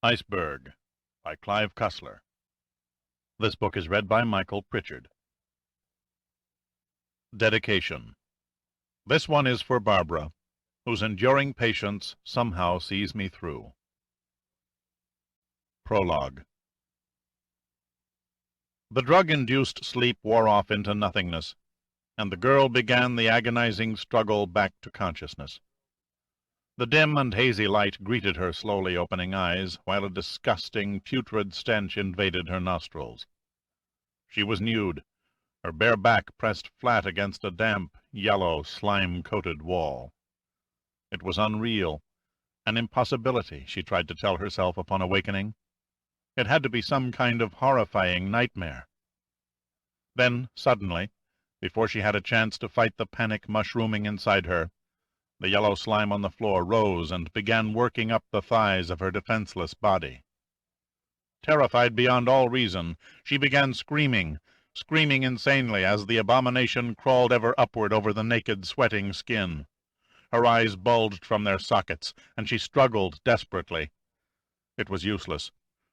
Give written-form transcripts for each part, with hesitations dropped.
Iceberg by Clive Cussler. This book is read by Michael Pritchard. Dedication. This one is for Barbara, whose enduring patience somehow sees me through. Prologue. The drug-induced sleep wore off into nothingness, and the girl began the agonizing struggle back to consciousness. The dim and hazy light greeted her slowly opening eyes, while a disgusting, putrid stench invaded her nostrils. She was nude, her bare back pressed flat against a damp, yellow, slime-coated wall. It was unreal, an impossibility, she tried to tell herself upon awakening. It had to be some kind of horrifying nightmare. Then, suddenly, before she had a chance to fight the panic mushrooming inside her, the yellow slime on the floor rose and began working up the thighs of her defenseless body. Terrified beyond all reason, she began screaming insanely as the abomination crawled ever upward over the naked, sweating skin. Her eyes bulged from their sockets, and she struggled desperately. It was useless.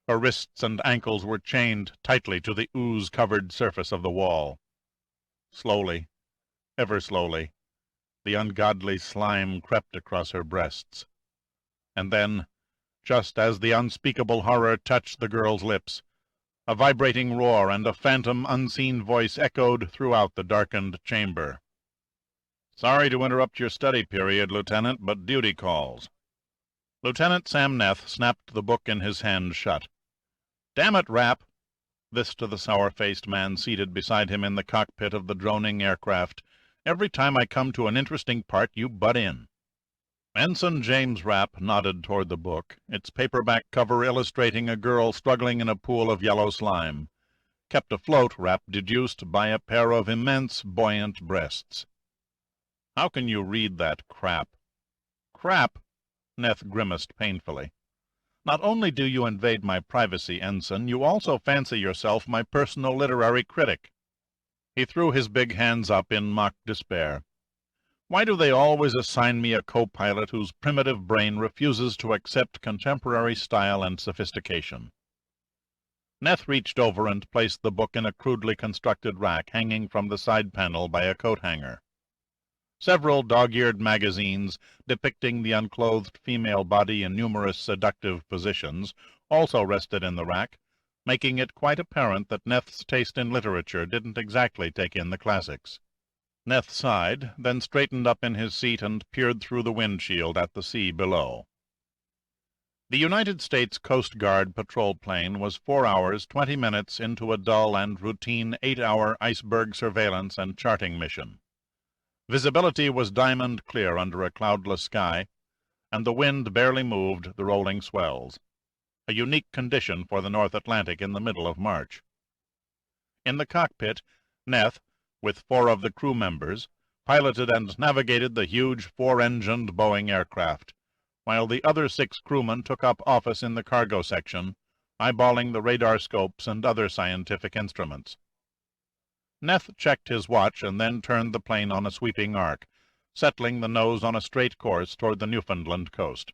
Her wrists and ankles were chained tightly to the ooze-covered surface of the wall. Slowly, ever slowly, the ungodly slime crept across her breasts. And then, just as the unspeakable horror touched the girl's lips, a vibrating roar and a phantom, unseen voice echoed throughout the darkened chamber. "Sorry to interrupt your study period, Lieutenant, but duty calls." Lieutenant Sam Neth snapped the book in his hand shut. "Damn it, Rap!" This to the sour-faced man seated beside him in the cockpit of the droning aircraft. "Every time I come to an interesting part, you butt in." Ensign James Rapp nodded toward the book, its paperback cover illustrating a girl struggling in a pool of yellow slime, kept afloat, Rapp deduced, by a pair of immense, buoyant breasts. "How can you read that crap?" "Crap?" Neth grimaced painfully. "Not only do you invade my privacy, Ensign, you also fancy yourself my personal literary critic." He threw his big hands up in mock despair. "Why do they always assign me a co-pilot whose primitive brain refuses to accept contemporary style and sophistication?" Neth reached over and placed the book in a crudely constructed rack hanging from the side panel by a coat hanger. Several dog-eared magazines, depicting the unclothed female body in numerous seductive positions, also rested in the rack, making it quite apparent that Neth's taste in literature didn't exactly take in the classics. Neth sighed, then straightened up in his seat and peered through the windshield at the sea below. The United States Coast Guard patrol plane was 4 hours, 20 minutes into a dull and routine 8-hour iceberg surveillance and charting mission. Visibility was diamond clear under a cloudless sky, and the wind barely moved the rolling swells, a unique condition for the North Atlantic in the middle of March. In the cockpit, Neth, with 4 of the crew members, piloted and navigated the huge 4-engined Boeing aircraft, while the other 6 crewmen took up office in the cargo section, eyeballing the radar scopes and other scientific instruments. Neth checked his watch and then turned the plane on a sweeping arc, settling the nose on a straight course toward the Newfoundland coast.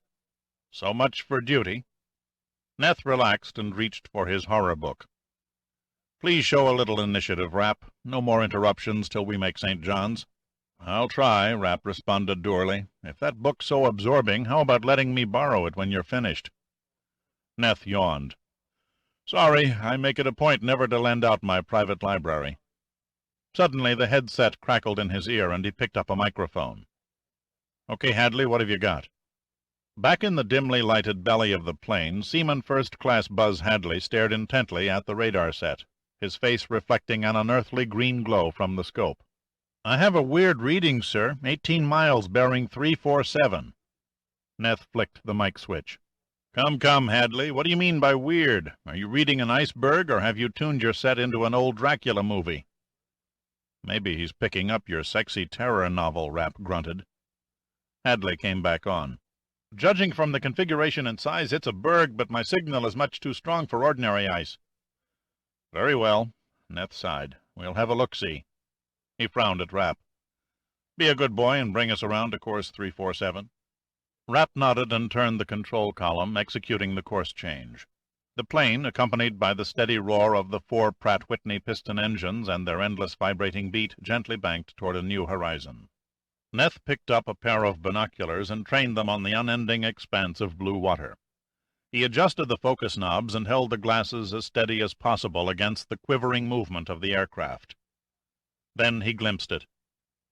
So much for duty. Neth relaxed and reached for his horror book. "Please show a little initiative, Rapp. No more interruptions till we make St. John's." "I'll try," Rapp responded dourly. "If that book's so absorbing, how about letting me borrow it when you're finished?" Neth yawned. "Sorry, I make it a point never to lend out my private library." Suddenly the headset crackled in his ear, and he picked up a microphone. "Okay, Hadley, what have you got?" Back in the dimly lighted belly of the plane, Seaman First Class Buzz Hadley stared intently at the radar set, his face reflecting an unearthly green glow from the scope. "I have a weird reading, sir. 18 miles, bearing 347. Neth flicked the mic switch. Come, Hadley, what do you mean by weird? Are you reading an iceberg, or have you tuned your set into an old Dracula movie?" "Maybe he's picking up your sexy terror novel," Rapp grunted. Hadley came back on. "Judging from the configuration and size, it's a berg, but my signal is much too strong for ordinary ice." "Very well," Neth sighed. "We'll have a look-see." He frowned at Rapp. "Be a good boy and bring us around to course 347. Rapp nodded and turned the control column, executing the course change. The plane, accompanied by the steady roar of the 4 Pratt Whitney piston engines and their endless vibrating beat, gently banked toward a new horizon. Neth picked up a pair of binoculars and trained them on the unending expanse of blue water. He adjusted the focus knobs and held the glasses as steady as possible against the quivering movement of the aircraft. Then he glimpsed it,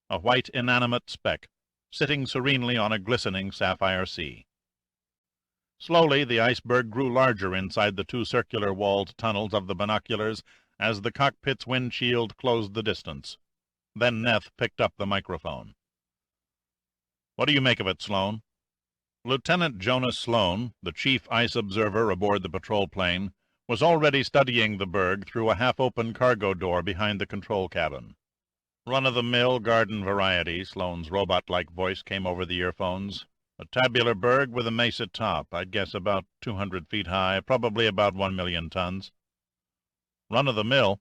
a white inanimate speck, sitting serenely on a glistening sapphire sea. Slowly the iceberg grew larger inside the 2 circular-walled tunnels of the binoculars as the cockpit's windshield closed the distance. Then Neth picked up the microphone. "What do you make of it, Sloan?" Lieutenant Jonas Sloan, the chief ice observer aboard the patrol plane, was already studying the berg through a half-open cargo door behind the control cabin. "Run-of-the-mill garden variety," Sloan's robot-like voice came over the earphones. "A tabular berg with a mesa top, I'd guess about 200 feet high, probably about 1 million tons." "Run-of-the-mill?"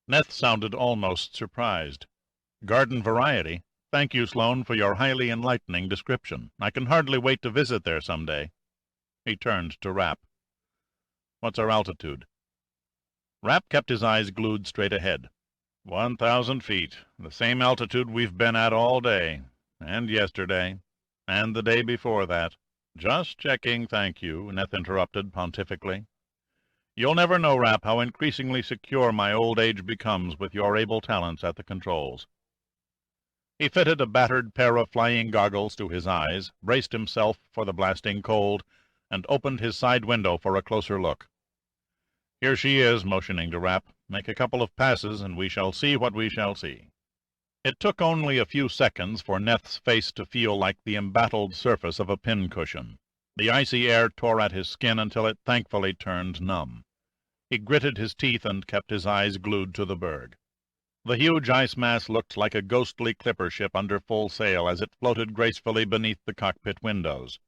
Neth sounded almost surprised. "Garden variety? Thank you, Sloan, for your highly enlightening description. I can hardly wait to visit there someday." He turned to Rapp. "What's our altitude?" Rapp kept his eyes glued straight ahead. 1,000 feet, the same altitude we've been at all day, and yesterday, and the day before that." "Just checking, thank you," Neth interrupted pontifically. "You'll never know, Rapp, how increasingly secure my old age becomes with your able talents at the controls." He fitted a battered pair of flying goggles to his eyes, braced himself for the blasting cold, and opened his side window for a closer look. "Here she is," motioning to Rapp. "Make a couple of passes, and we shall see what we shall see." It took only a few seconds for Neth's face to feel like the embattled surface of a pincushion. The icy air tore at his skin until it thankfully turned numb. He gritted his teeth and kept his eyes glued to the berg. The huge ice mass looked like a ghostly clipper ship under full sail as it floated gracefully beneath the cockpit windows.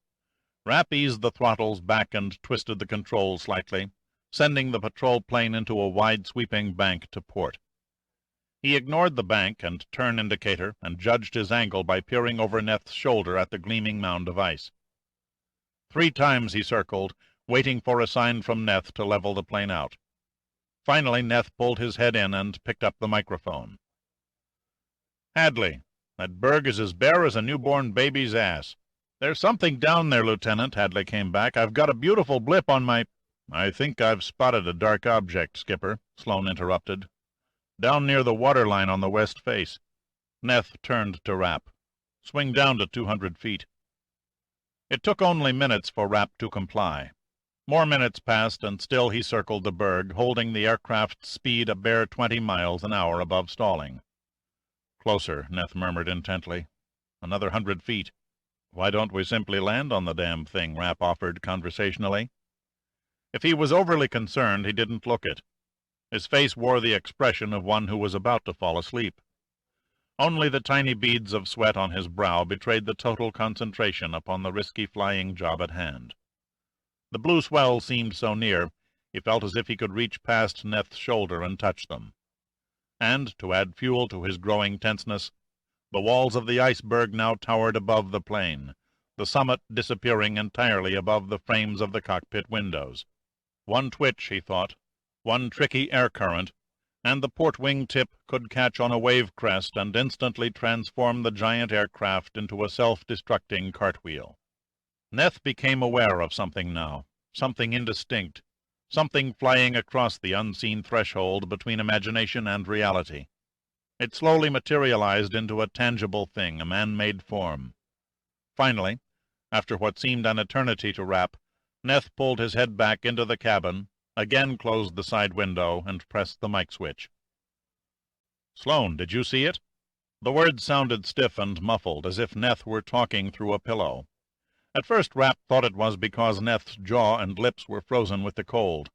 Rapp eased the throttles back and twisted the controls slightly, sending the patrol plane into a wide-sweeping bank to port. He ignored the bank and turn indicator and judged his angle by peering over Neth's shoulder at the gleaming mound of ice. 3 times he circled, waiting for a sign from Neth to level the plane out. Finally, Neth pulled his head in and picked up the microphone. "Hadley, that berg is as bare as a newborn baby's ass." "There's something down there, Lieutenant," Hadley came back. "I've got a beautiful blip on my—" "I think I've spotted a dark object, Skipper," Sloan interrupted. "Down near the waterline on the west face." Neth turned to Rapp. "Swing down to 200 feet." It took only minutes for Rapp to comply. More minutes passed, and still he circled the berg, holding the aircraft's speed a bare 20 miles an hour above stalling. "Closer," Neth murmured intently. "Another 100 feet." "Why don't we simply land on the damn thing?" Rapp offered conversationally. If he was overly concerned, he didn't look it. His face wore the expression of one who was about to fall asleep. Only the tiny beads of sweat on his brow betrayed the total concentration upon the risky flying job at hand. The blue swells seemed so near, he felt as if he could reach past Neth's shoulder and touch them. And, to add fuel to his growing tenseness, the walls of the iceberg now towered above the plane, the summit disappearing entirely above the frames of the cockpit windows. One twitch, he thought, one tricky air current, and the port wing tip could catch on a wave crest and instantly transform the giant aircraft into a self-destructing cartwheel. Neth became aware of something now, something indistinct, something flying across the unseen threshold between imagination and reality. It slowly materialized into a tangible thing, a man-made form. Finally, after what seemed an eternity to Rapp, Neth pulled his head back into the cabin, again closed the side window, and pressed the mic switch. "Sloan, did you see it?" The words sounded stiff and muffled, as if Neth were talking through a pillow. At first Rapp thought it was because Neth's jaw and lips were frozen with the cold.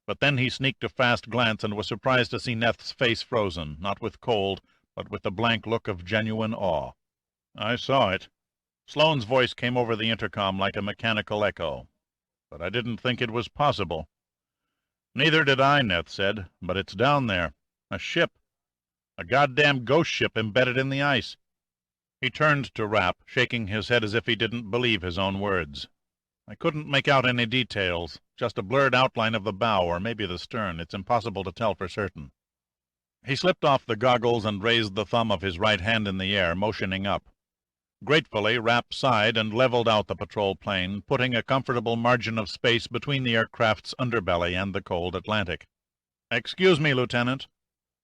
But then he sneaked a fast glance and was surprised to see Neth's face frozen, not with cold, but with the blank look of genuine awe. "I saw it." Sloan's voice came over the intercom like a mechanical echo. "But I didn't think it was possible." "Neither did I," Neth said, "but it's down there. A ship. A goddamn ghost ship embedded in the ice." He turned to Rapp, shaking his head as if he didn't believe his own words. "I couldn't make out any details. Just a blurred outline of the bow, or maybe the stern. It's impossible to tell for certain." He slipped off the goggles and raised the thumb of his right hand in the air, motioning up. Gratefully, Rapp sighed and leveled out the patrol plane, putting a comfortable margin of space between the aircraft's underbelly and the cold Atlantic. "Excuse me, Lieutenant."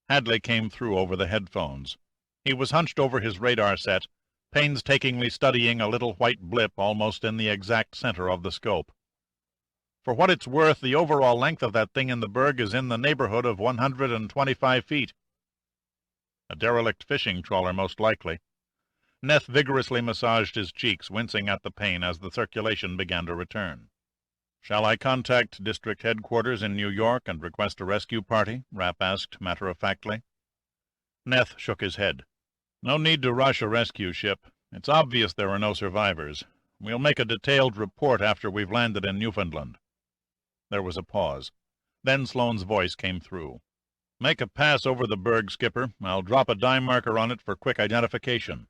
Hadley came through over the headphones. He was hunched over his radar set, painstakingly studying a little white blip almost in the exact center of the scope. "For what it's worth, the overall length of that thing in the berg is in the neighborhood of 125 feet. A derelict fishing trawler, most likely." Neth vigorously massaged his cheeks, wincing at the pain as the circulation began to return. "Shall I contact District Headquarters in New York and request a rescue party?" Rapp asked matter-of-factly. Neth shook his head. "No need to rush a rescue ship. It's obvious there are no survivors. We'll make a detailed report after we've landed in Newfoundland." There was a pause. Then Sloane's voice came through. "Make a pass over the berg, Skipper. I'll drop a dime marker on it for quick identification."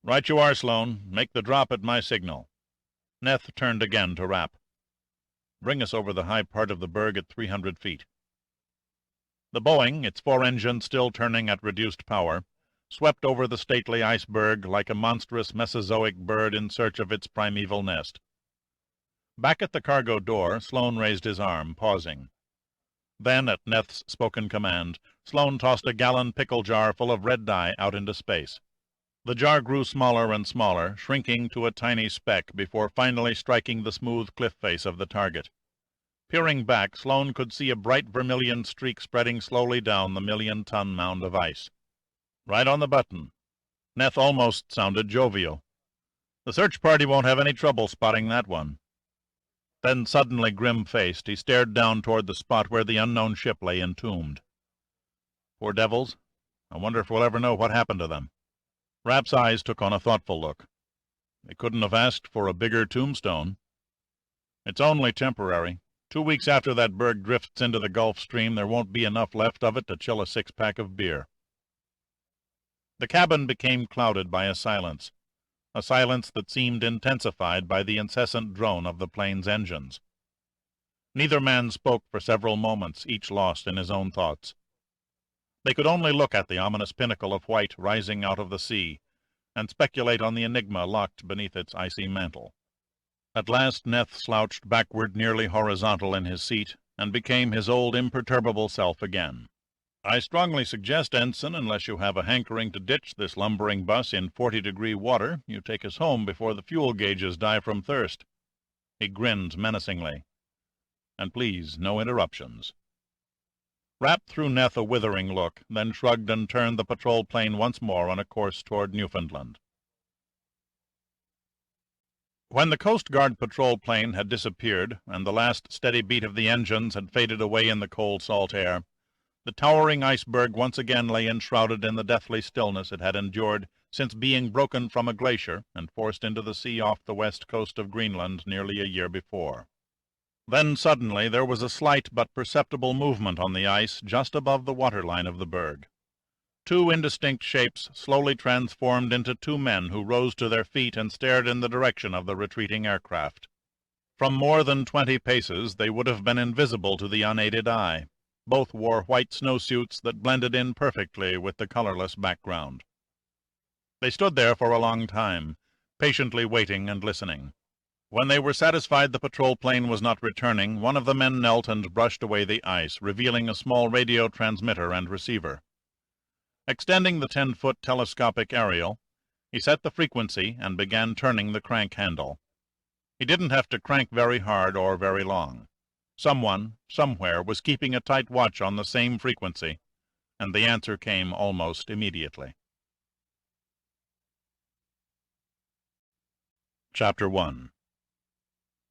"Right you are, Sloane. Make the drop at my signal." Neth turned again to Rapp. "Bring us over the high part of the berg at 300 feet." The Boeing, its 4 engines still turning at reduced power, swept over the stately iceberg like a monstrous Mesozoic bird in search of its primeval nest. Back at the cargo door, Sloane raised his arm, pausing. Then, at Neth's spoken command, Sloane tossed a gallon pickle jar full of red dye out into space. The jar grew smaller and smaller, shrinking to a tiny speck before finally striking the smooth cliff face of the target. Peering back, Sloane could see a bright vermilion streak spreading slowly down the 1,000,000-ton mound of ice. "Right on the button." Neth almost sounded jovial. "The search party won't have any trouble spotting that one." Then, suddenly grim-faced, he stared down toward the spot where the unknown ship lay entombed. "Poor devils. I wonder if we'll ever know what happened to them." Rapp's eyes took on a thoughtful look. "They couldn't have asked for a bigger tombstone." "It's only temporary. 2 weeks after that berg drifts into the Gulf Stream, there won't be enough left of it to chill a 6-pack of beer." The cabin became clouded by a silence that seemed intensified by the incessant drone of the plane's engines. Neither man spoke for several moments, each lost in his own thoughts. They could only look at the ominous pinnacle of white rising out of the sea, and speculate on the enigma locked beneath its icy mantle. At last Neth slouched backward nearly horizontal in his seat, and became his old imperturbable self again. "I strongly suggest, Ensign, unless you have a hankering to ditch this lumbering bus in 40-degree water, you take us home before the fuel gauges die from thirst." He grinned menacingly. "And please, no interruptions." Rapp threw Neth a withering look, then shrugged and turned the patrol plane once more on a course toward Newfoundland. When the Coast Guard patrol plane had disappeared, and the last steady beat of the engines had faded away in the cold salt air, the towering iceberg once again lay enshrouded in the deathly stillness it had endured since being broken from a glacier and forced into the sea off the west coast of Greenland nearly a year before. Then suddenly there was a slight but perceptible movement on the ice just above the waterline of the berg. 2 indistinct shapes slowly transformed into 2 men who rose to their feet and stared in the direction of the retreating aircraft. From more than 20 paces they would have been invisible to the unaided eye. Both wore white snowsuits that blended in perfectly with the colorless background. They stood there for a long time, patiently waiting and listening. When they were satisfied the patrol plane was not returning, one of the men knelt and brushed away the ice, revealing a small radio transmitter and receiver. Extending the 10-foot telescopic aerial, he set the frequency and began turning the crank handle. He didn't have to crank very hard or very long. Someone, somewhere, was keeping a tight watch on the same frequency, and the answer came almost immediately. Chapter 1.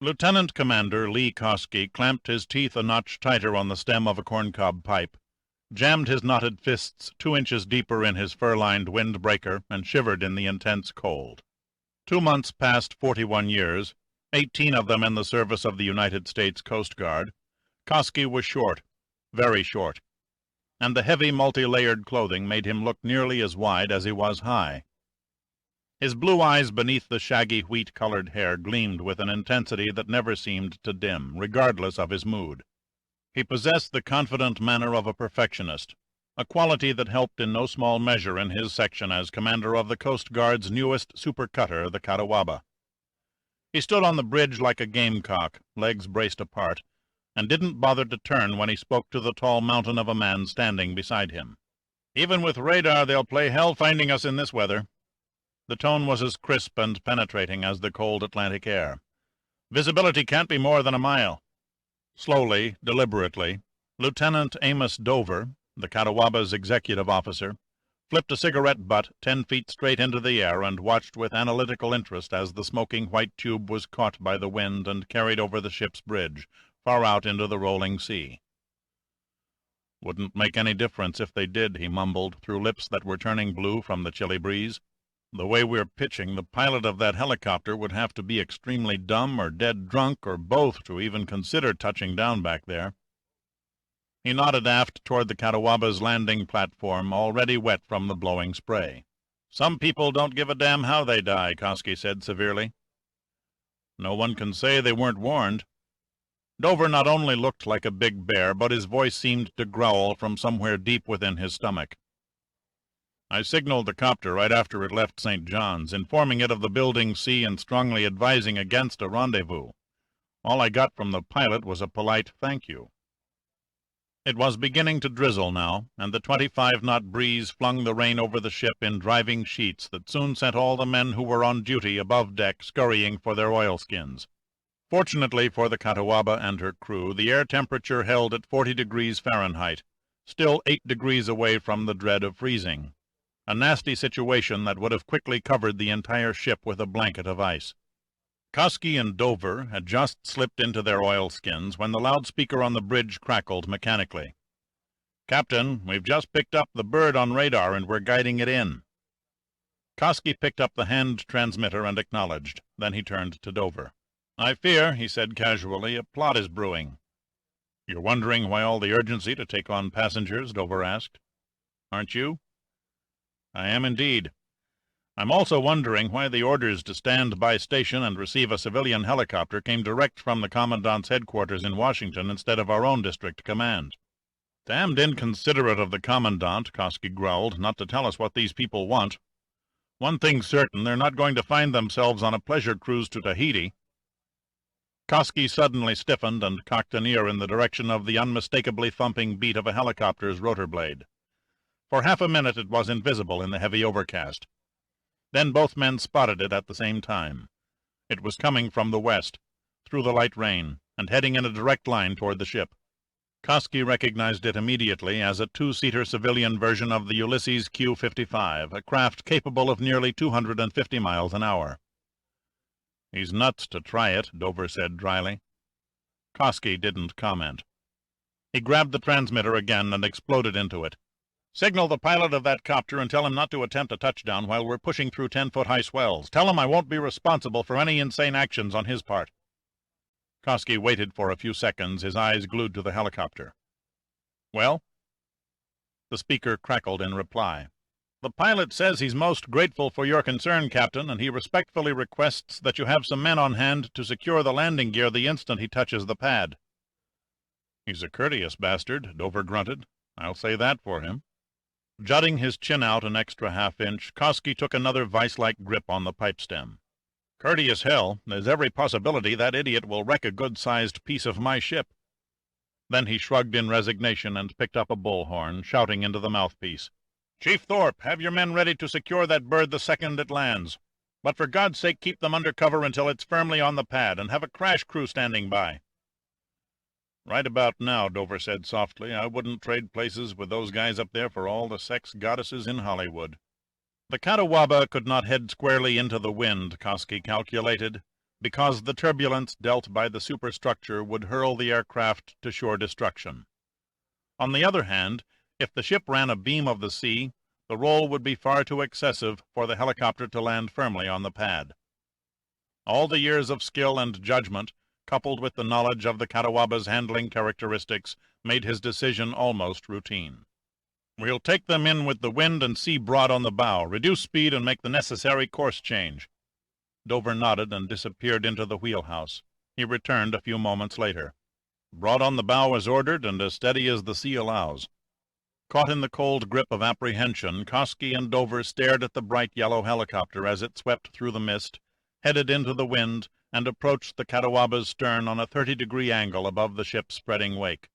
Lieutenant Commander Lee Koski clamped his teeth a notch tighter on the stem of a corncob pipe, jammed his knotted fists 2 inches deeper in his fur-lined windbreaker, and shivered in the intense cold. 2 months past 41 years, 18 of them in the service of the United States Coast Guard, Koski was short, very short, and the heavy multi-layered clothing made him look nearly as wide as he was high. His blue eyes beneath the shaggy wheat-colored hair gleamed with an intensity that never seemed to dim, regardless of his mood. He possessed the confident manner of a perfectionist, a quality that helped in no small measure in his section as commander of the Coast Guard's newest super-cutter, the Catawba. He stood on the bridge like a gamecock, legs braced apart, and didn't bother to turn when he spoke to the tall mountain of a man standing beside him. "Even with radar, they'll play hell finding us in this weather." The tone was as crisp and penetrating as the cold Atlantic air. "Visibility can't be more than a mile." Slowly, deliberately, Lieutenant Amos Dover, the Catawba's executive officer, flipped a cigarette butt 10 feet straight into the air and watched with analytical interest as the smoking white tube was caught by the wind and carried over the ship's bridge, far out into the rolling sea. "Wouldn't make any difference if they did," he mumbled, through lips that were turning blue from the chilly breeze. "The way we're pitching, the pilot of that helicopter would have to be extremely dumb or dead drunk or both to even consider touching down back there." He nodded aft toward the Catawba's landing platform, already wet from the blowing spray. "Some people don't give a damn how they die," Koski said severely. "No one can say they weren't warned." Dover not only looked like a big bear, but his voice seemed to growl from somewhere deep within his stomach. "I signaled the copter right after it left St. John's, informing it of the building sea and strongly advising against a rendezvous. All I got from the pilot was a polite thank you." It was beginning to drizzle now, and the 25-knot breeze flung the rain over the ship in driving sheets that soon sent all the men who were on duty above deck scurrying for their oilskins. Fortunately for the Catawba and her crew, the air temperature held at 40 degrees Fahrenheit, still 8 degrees away from the dread of freezing. A nasty situation that would have quickly covered the entire ship with a blanket of ice. Koski and Dover had just slipped into their oilskins when the loudspeaker on the bridge crackled mechanically. "Captain, we've just picked up the bird on radar and we're guiding it in." Koski picked up the hand transmitter and acknowledged. Then he turned to Dover. "I fear," he said casually, "a plot is brewing." "You're wondering why all the urgency to take on passengers?" Dover asked. "Aren't you?" "I am indeed. I'm also wondering why the orders to stand by station and receive a civilian helicopter came direct from the Commandant's headquarters in Washington instead of our own district command." "Damned inconsiderate of the Commandant," Koski growled, "not to tell us what these people want. One thing's certain, they're not going to find themselves on a pleasure cruise to Tahiti." Koski suddenly stiffened and cocked an ear in the direction of the unmistakably thumping beat of a helicopter's rotor blade. For half a minute it was invisible in the heavy overcast. Then both men spotted it at the same time. It was coming from the west, through the light rain, and heading in a direct line toward the ship. Koski recognized it immediately as a two-seater civilian version of the Ulysses Q-55, a craft capable of nearly 250 miles an hour. "He's nuts to try it," Dover said dryly. Koski didn't comment. He grabbed the transmitter again and exploded into it. "Signal the pilot of that copter and tell him not to attempt a touchdown while we're pushing through 10-foot-high swells. Tell him I won't be responsible for any insane actions on his part." Koski waited for a few seconds, his eyes glued to the helicopter. "Well?" The speaker crackled in reply. "The pilot says he's most grateful for your concern, Captain, and he respectfully requests that you have some men on hand to secure the landing gear the instant he touches the pad." "He's a courteous bastard," Dover grunted. "I'll say that for him." Jutting his chin out an extra half-inch, Koski took another vice-like grip on the pipe stem. "Courteous hell, there's every possibility that idiot will wreck a good-sized piece of my ship." Then he shrugged in resignation and picked up a bullhorn, shouting into the mouthpiece. "Chief Thorpe, have your men ready to secure that bird the second it lands. But for God's sake keep them under cover until it's firmly on the pad, and have a crash crew standing by." "Right about now," Dover said softly, "I wouldn't trade places with those guys up there for all the sex goddesses in Hollywood." The Catawba could not head squarely into the wind, Koski calculated, because the turbulence dealt by the superstructure would hurl the aircraft to sure destruction. On the other hand, if the ship ran abeam of the sea, the roll would be far too excessive for the helicopter to land firmly on the pad. All the years of skill and judgment, coupled with the knowledge of the Catawba's handling characteristics, made his decision almost routine. We'll take them in with the wind and sea broad on the bow, reduce speed, and make the necessary course change." Dover nodded and disappeared into the wheelhouse. He returned a few moments later. "Broad on the bow as ordered, and as steady as the sea allows." Caught in the cold grip of apprehension, Kosky and Dover stared at the bright yellow helicopter as it swept through the mist, headed into the wind, and approached the Catawba's stern on a 30-degree angle above the ship's spreading wake.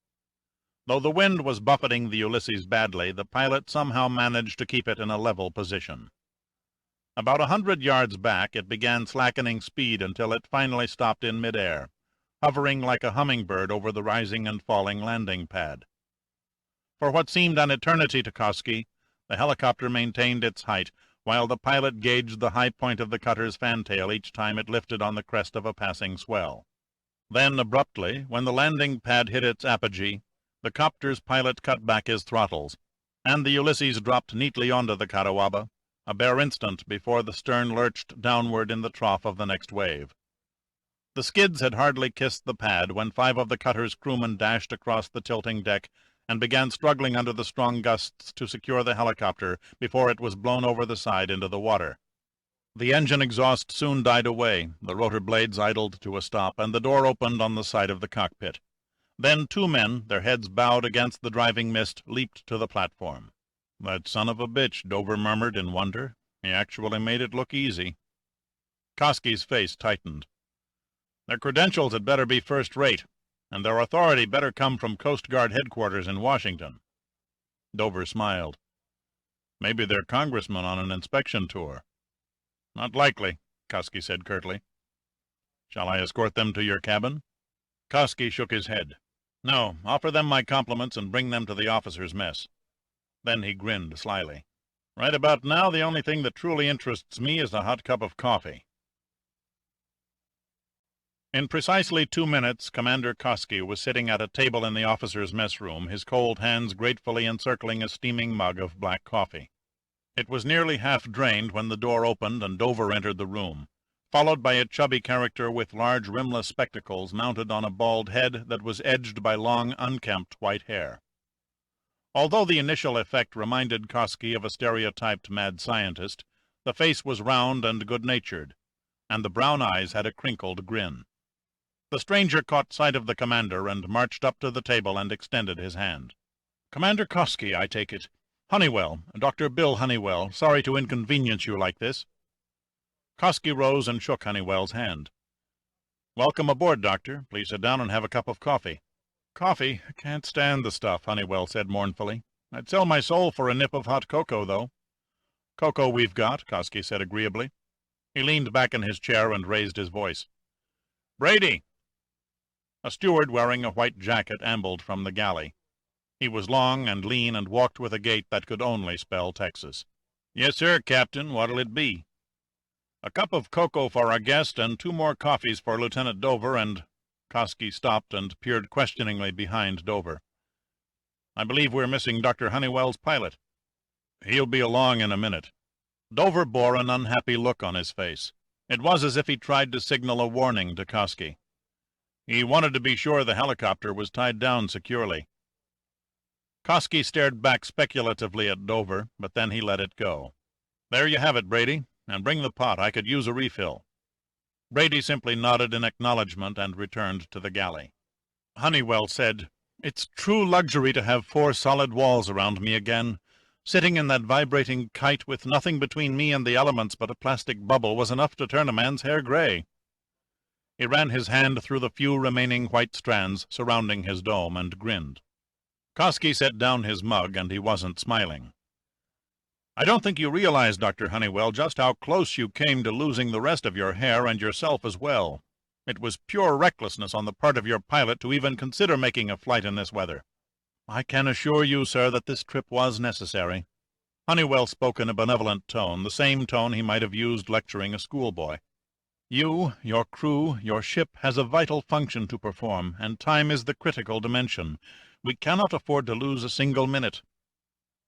Though the wind was buffeting the Ulysses badly, the pilot somehow managed to keep it in a level position. About 100 yards back, it began slackening speed until it finally stopped in midair, hovering like a hummingbird over the rising and falling landing pad. For what seemed an eternity to Kosky, the helicopter maintained its height, while the pilot gauged the high point of the cutter's fantail each time it lifted on the crest of a passing swell. Then, abruptly, when the landing pad hit its apogee, the copter's pilot cut back his throttles, and the Ulysses dropped neatly onto the Catawba, a bare instant before the stern lurched downward in the trough of the next wave. The skids had hardly kissed the pad when 5 of the cutter's crewmen dashed across the tilting deck and began struggling under the strong gusts to secure the helicopter before it was blown over the side into the water. The engine exhaust soon died away, the rotor blades idled to a stop, and the door opened on the side of the cockpit. Then 2 men, their heads bowed against the driving mist, leaped to the platform. "That son of a bitch," Dover murmured in wonder. "He actually made it look easy." Kosky's face tightened. "Their credentials had better be first-rate, and their authority better come from Coast Guard headquarters in Washington." Dover smiled. "Maybe they're congressmen on an inspection tour." "Not likely," Kosky said curtly. "Shall I escort them to your cabin?" Kosky shook his head. "No, offer them my compliments and bring them to the officers' mess." Then he grinned slyly. "Right about now, the only thing that truly interests me is a hot cup of coffee." In precisely 2 minutes, Commander Kosky was sitting at a table in the officers' mess room, his cold hands gratefully encircling a steaming mug of black coffee. It was nearly half drained when the door opened and Dover entered the room, followed by a chubby character with large rimless spectacles mounted on a bald head that was edged by long, unkempt white hair. Although the initial effect reminded Kosky of a stereotyped mad scientist, the face was round and good-natured, and the brown eyes had a crinkled grin. The stranger caught sight of the commander and marched up to the table and extended his hand. "Commander Kosky, I take it. Honeywell, Dr. Bill Honeywell. Sorry to inconvenience you like this." Kosky rose and shook Honeywell's hand. "Welcome aboard, Doctor. Please sit down and have a cup of coffee." "Coffee? Can't stand the stuff," Honeywell said mournfully. "I'd sell my soul for a nip of hot cocoa, though." "Cocoa we've got," Kosky said agreeably. He leaned back in his chair and raised his voice. "Brady!" A steward wearing a white jacket ambled from the galley. He was long and lean and walked with a gait that could only spell Texas. "Yes, sir, Captain. What'll it be?" "A cup of cocoa for our guest, and 2 more coffees for Lieutenant Dover, and—" Kosky stopped and peered questioningly behind Dover. "I believe we're missing Dr. Honeywell's pilot." "He'll be along in a minute." Dover bore an unhappy look on his face. It was as if he tried to signal a warning to Kosky. He wanted to be sure the helicopter was tied down securely. Kosky stared back speculatively at Dover, but then he let it go. "There you have it, Brady, and bring the pot. I could use a refill." Brady simply nodded in acknowledgment and returned to the galley. Honeywell said, "It's true luxury to have 4 solid walls around me again. Sitting in that vibrating kite with nothing between me and the elements but a plastic bubble was enough to turn a man's hair gray." He ran his hand through the few remaining white strands surrounding his dome and grinned. Kosky set down his mug, and he wasn't smiling. "I don't think you realize, Dr. Honeywell, just how close you came to losing the rest of your hair and yourself as well. It was pure recklessness on the part of your pilot to even consider making a flight in this weather." "I can assure you, sir, that this trip was necessary." Honeywell spoke in a benevolent tone, the same tone he might have used lecturing a schoolboy. "You, your crew, your ship has a vital function to perform, and time is the critical dimension. We cannot afford to lose a single minute."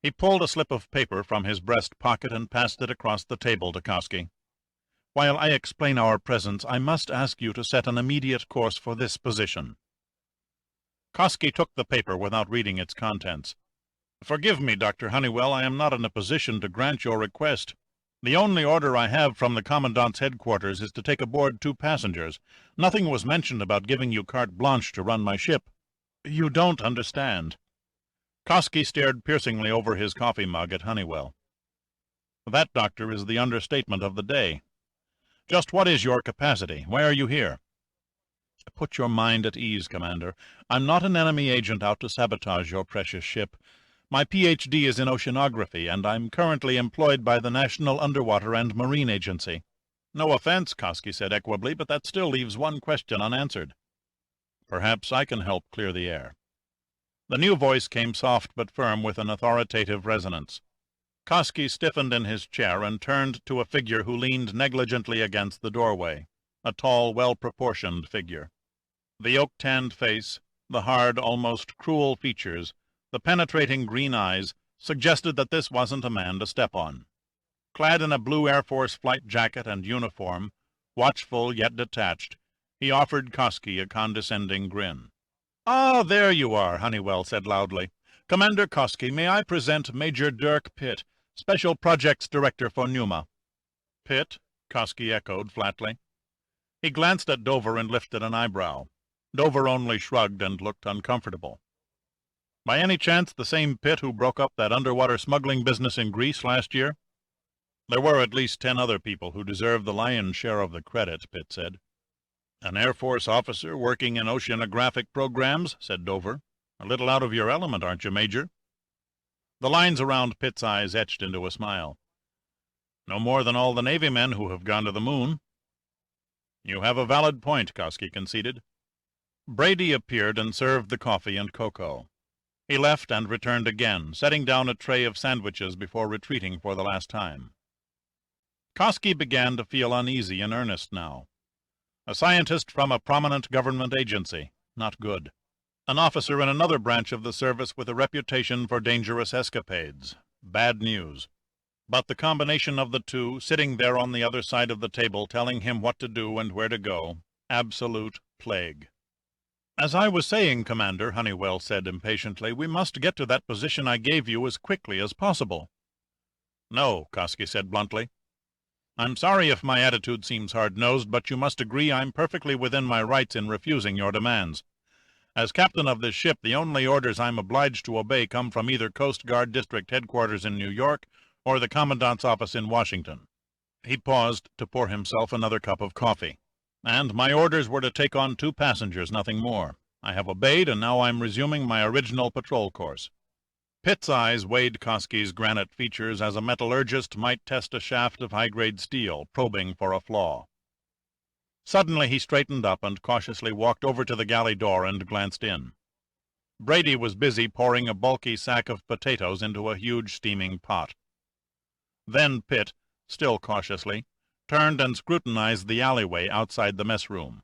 He pulled a slip of paper from his breast pocket and passed it across the table to Kosky. "While I explain our presence, I must ask you to set an immediate course for this position." Kosky took the paper without reading its contents. "Forgive me, Dr. Honeywell, I am not in a position to grant your request. The only order I have from the Commandant's headquarters is to take aboard 2 passengers. Nothing was mentioned about giving you carte blanche to run my ship. You don't understand." Kosky stared piercingly over his coffee mug at Honeywell. "That, Doctor, is the understatement of the day. Just what is your capacity? Why are you here?" "Put your mind at ease, Commander. I'm not an enemy agent out to sabotage your precious ship. My Ph.D. is in oceanography, and I'm currently employed by the National Underwater and Marine Agency." "No offense," Kosky said equably, "but that still leaves one question unanswered." "Perhaps I can help clear the air." The new voice came soft but firm with an authoritative resonance. Kosky stiffened in his chair and turned to a figure who leaned negligently against the doorway, a tall, well-proportioned figure. The oak-tanned face, the hard, almost cruel features, the penetrating green eyes, suggested that this wasn't a man to step on. Clad in a blue Air Force flight jacket and uniform, watchful yet detached, he offered Kosky a condescending grin. "Ah, there you are," Honeywell said loudly. "Commander Kosky, may I present Major Dirk Pitt, Special Projects Director for Numa." "Pitt?" Kosky echoed flatly. He glanced at Dover and lifted an eyebrow. Dover only shrugged and looked uncomfortable. "By any chance the same Pitt who broke up that underwater smuggling business in Greece last year?" "There were at least 10 other people who deserved the lion's share of the credit," Pitt said. "An Air Force officer working in oceanographic programs," said Dover. "A little out of your element, aren't you, Major?" The lines around Pitt's eyes etched into a smile. "No more than all the Navy men who have gone to the moon." "You have a valid point," Kosky conceded. Brady appeared and served the coffee and cocoa. He left and returned again, setting down a tray of sandwiches before retreating for the last time. Kosky began to feel uneasy in earnest now. A scientist from a prominent government agency. Not good. An officer in another branch of the service with a reputation for dangerous escapades. Bad news. But the combination of the two, sitting there on the other side of the table telling him what to do and where to go, absolute plague. "As I was saying, Commander," Honeywell said impatiently, "we must get to that position I gave you as quickly as possible." "No," Kosky said bluntly. "I'm sorry if my attitude seems hard-nosed, but you must agree I'm perfectly within my rights in refusing your demands. As captain of this ship, the only orders I'm obliged to obey come from either Coast Guard District Headquarters in New York or the Commandant's office in Washington." He paused to pour himself another cup of coffee. "And my orders were to take on 2 passengers, nothing more. I have obeyed, and now I'm resuming my original patrol course." Pitt's eyes weighed Kosky's granite features as a metallurgist might test a shaft of high-grade steel, probing for a flaw. Suddenly he straightened up and cautiously walked over to the galley door and glanced in. Brady was busy pouring a bulky sack of potatoes into a huge steaming pot. Then Pitt, still cautiously, turned and scrutinized the alleyway outside the mess room.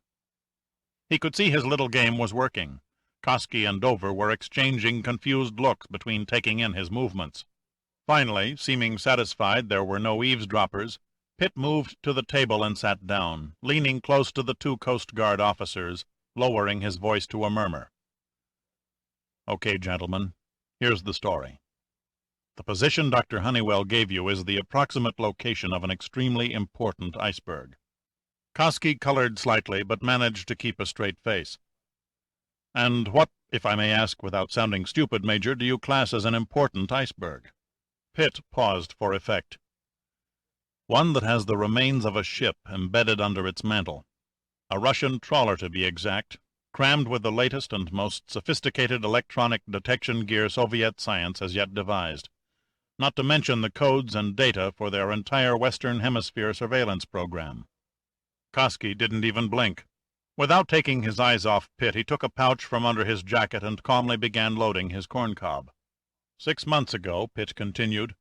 He could see his little game was working. Kosky and Dover were exchanging confused looks between taking in his movements. Finally, seeming satisfied there were no eavesdroppers, Pitt moved to the table and sat down, leaning close to the 2 Coast Guard officers, lowering his voice to a murmur. "Okay, gentlemen, here's the story. The position Dr. Honeywell gave you is the approximate location of an extremely important iceberg." Kosky colored slightly, but managed to keep a straight face. "And what, if I may ask without sounding stupid, Major, do you class as an important iceberg?" Pitt paused for effect. "One that has the remains of a ship embedded under its mantle. A Russian trawler, to be exact, crammed with the latest and most sophisticated electronic detection gear Soviet science has yet devised. Not to mention the codes and data for their entire Western Hemisphere surveillance program." Kosky didn't even blink. Without taking his eyes off Pitt, he took a pouch from under his jacket and calmly began loading his corncob. "6 months ago," Pitt continued,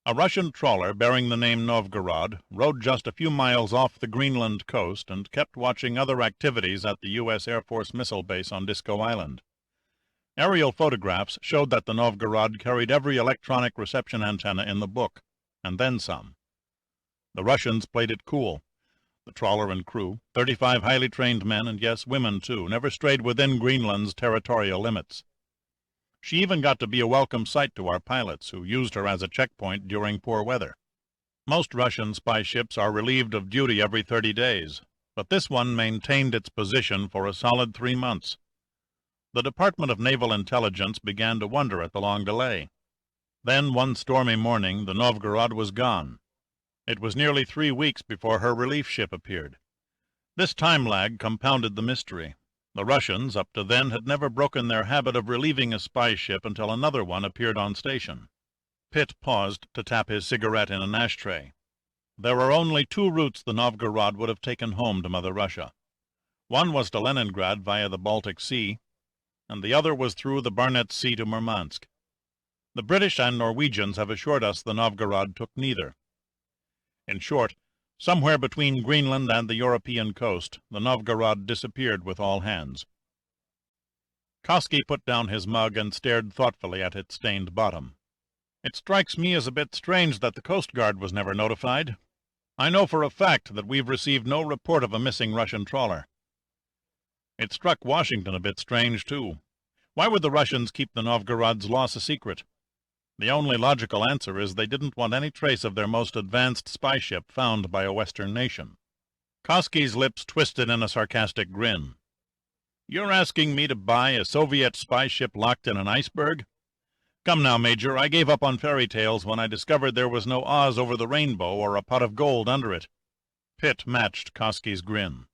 "a Russian trawler bearing the name Novgorod rode just a few miles off the Greenland coast and kept watching other activities at the U.S. Air Force missile base on Disco Island. Aerial photographs showed that the Novgorod carried every electronic reception antenna in the book, and then some. The Russians played it cool. The trawler and crew, 35 highly trained men, and yes, women too, never strayed within Greenland's territorial limits. She even got to be a welcome sight to our pilots, who used her as a checkpoint during poor weather. Most Russian spy ships are relieved of duty every 30 days, but this one maintained its position for a solid 3 months. The Department of Naval Intelligence began to wonder at the long delay. Then, one stormy morning, the Novgorod was gone. It was nearly 3 weeks before her relief ship appeared. This time lag compounded the mystery. The Russians, up to then, had never broken their habit of relieving a spy ship until another one appeared on station. Pitt paused to tap his cigarette in an ashtray. There are only 2 routes the Novgorod would have taken home to Mother Russia. One was to Leningrad via the Baltic Sea, and the other was through the Barnett Sea to Murmansk. The British and Norwegians have assured us the Novgorod took neither. In short, somewhere between Greenland and the European coast, the Novgorod disappeared with all hands. Kosky put down his mug and stared thoughtfully at its stained bottom. It strikes me as a bit strange that the Coast Guard was never notified. I know for a fact that we've received no report of a missing Russian trawler. It struck Washington a bit strange, too. Why would the Russians keep the Novgorod's loss a secret? The only logical answer is they didn't want any trace of their most advanced spy ship found by a Western nation. Kosky's lips twisted in a sarcastic grin. You're asking me to buy a Soviet spy ship locked in an iceberg? Come now, Major, I gave up on fairy tales when I discovered there was no Oz over the rainbow or a pot of gold under it. Pitt matched Kosky's grin.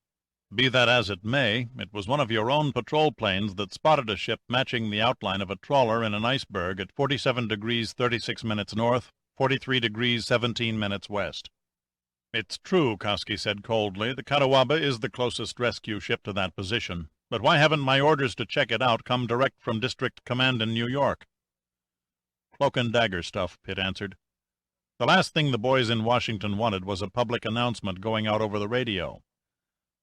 Be that as it may, it was one of your own patrol planes that spotted a ship matching the outline of a trawler in an iceberg at 47 degrees 36 minutes north, 43 degrees 17 minutes west. It's true, Kosky said coldly. The Catawba is the closest rescue ship to that position. But why haven't my orders to check it out come direct from District Command in New York? Cloak and dagger stuff, Pitt answered. The last thing the boys in Washington wanted was a public announcement going out over the radio.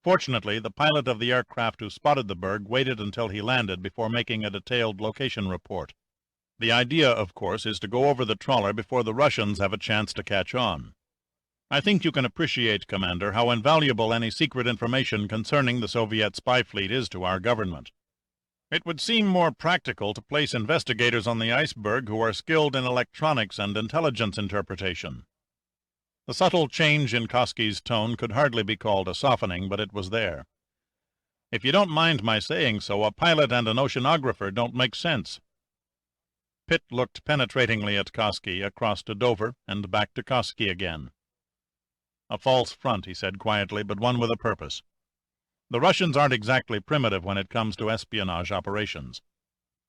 Fortunately, the pilot of the aircraft who spotted the berg waited until he landed before making a detailed location report. The idea, of course, is to go over the trawler before the Russians have a chance to catch on. I think you can appreciate, Commander, how invaluable any secret information concerning the Soviet spy fleet is to our government. It would seem more practical to place investigators on the iceberg who are skilled in electronics and intelligence interpretation. The subtle change in Kosky's tone could hardly be called a softening, but it was there. If you don't mind my saying so, a pilot and an oceanographer don't make sense. Pitt looked penetratingly at Kosky, across to Dover, and back to Kosky again. A false front, he said quietly, but one with a purpose. The Russians aren't exactly primitive when it comes to espionage operations.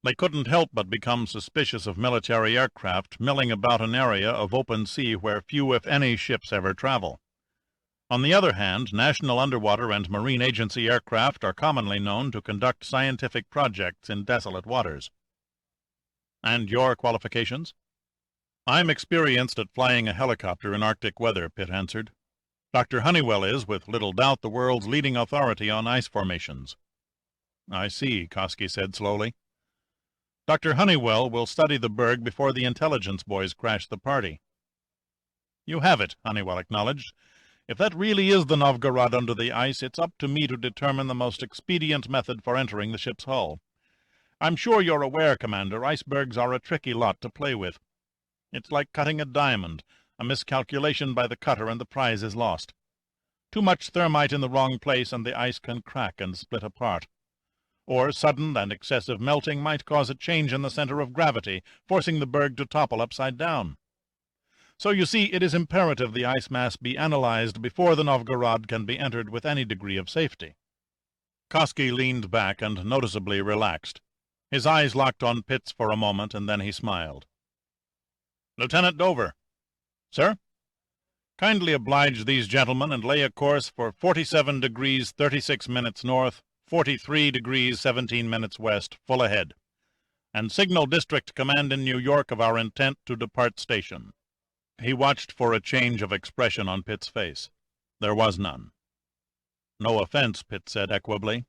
They couldn't help but become suspicious of military aircraft milling about an area of open sea where few, if any, ships ever travel. On the other hand, National Underwater and Marine Agency aircraft are commonly known to conduct scientific projects in desolate waters. And your qualifications? I'm experienced at flying a helicopter in Arctic weather, Pitt answered. Dr. Honeywell is, with little doubt, the world's leading authority on ice formations. I see, Kosky said slowly. Dr. Honeywell will study the berg before the intelligence boys crash the party. You have it, Honeywell acknowledged. If that really is the Novgorod under the ice, it's up to me to determine the most expedient method for entering the ship's hull. I'm sure you're aware, Commander, icebergs are a tricky lot to play with. It's like cutting a diamond. A miscalculation by the cutter and the prize is lost. Too much thermite in the wrong place and the ice can crack and split apart. Or sudden and excessive melting might cause a change in the center of gravity, forcing the berg to topple upside down. So you see, it is imperative the ice mass be analyzed before the Novgorod can be entered with any degree of safety. Kosky leaned back and noticeably relaxed. His eyes locked on Pitt's for a moment, and then he smiled. Lieutenant Dover. Sir? Kindly oblige these gentlemen and lay a course for 47 degrees 36 minutes north, 43 degrees 17 minutes west, full ahead, and signal District Command in New York of our intent to depart station. He watched for a change of expression on Pitt's face. There was none. No offense, Pitt said equably.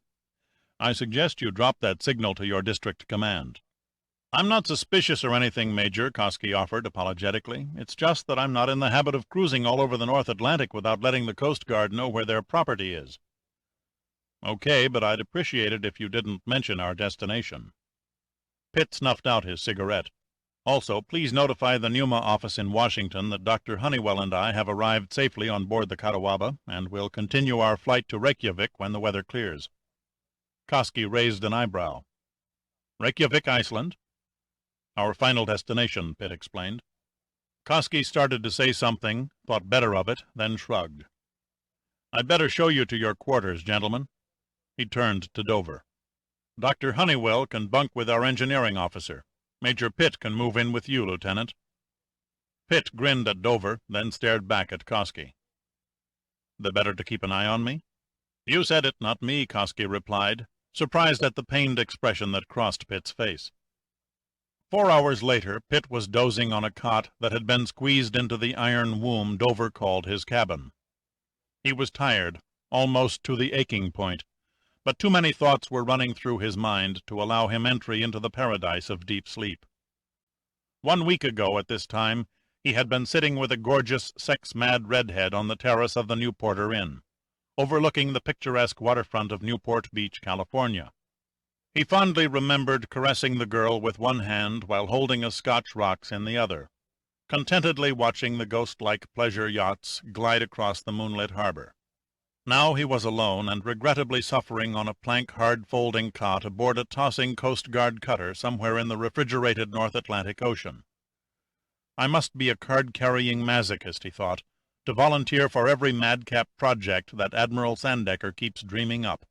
I suggest you drop that signal to your District Command. I'm not suspicious or anything, Major, Kosky offered apologetically. It's just that I'm not in the habit of cruising all over the North Atlantic without letting the Coast Guard know where their property is. Okay, but I'd appreciate it if you didn't mention our destination. Pitt snuffed out his cigarette. "Also, please notify the Numa office in Washington that Dr. Honeywell and I have arrived safely on board the Catawba, and will continue our flight to Reykjavik when the weather clears." Koski raised an eyebrow. "Reykjavik, Iceland?" "Our final destination," Pitt explained. Koski started to say something, thought better of it, then shrugged. "I'd better show you to your quarters, gentlemen." He turned to Dover. "Dr. Honeywell can bunk with our engineering officer. Major Pitt can move in with you, Lieutenant." Pitt grinned at Dover, then stared back at Koski. "The better to keep an eye on me?" "You said it, not me," Koski replied, surprised at the pained expression that crossed Pitt's face. 4 hours later, Pitt was dozing on a cot that had been squeezed into the iron womb Dover called his cabin. He was tired, almost to the aching point, but too many thoughts were running through his mind to allow him entry into the paradise of deep sleep. 1 week ago at this time, he had been sitting with a gorgeous, sex-mad redhead on the terrace of the Newporter Inn, overlooking the picturesque waterfront of Newport Beach, California. He fondly remembered caressing the girl with one hand while holding a Scotch rocks in the other, contentedly watching the ghost-like pleasure yachts glide across the moonlit harbor. Now he was alone and regrettably suffering on a plank hard-folding cot aboard a tossing Coast Guard cutter somewhere in the refrigerated North Atlantic Ocean. "I must be a card-carrying masochist," he thought, "to volunteer for every madcap project that Admiral Sandecker keeps dreaming up."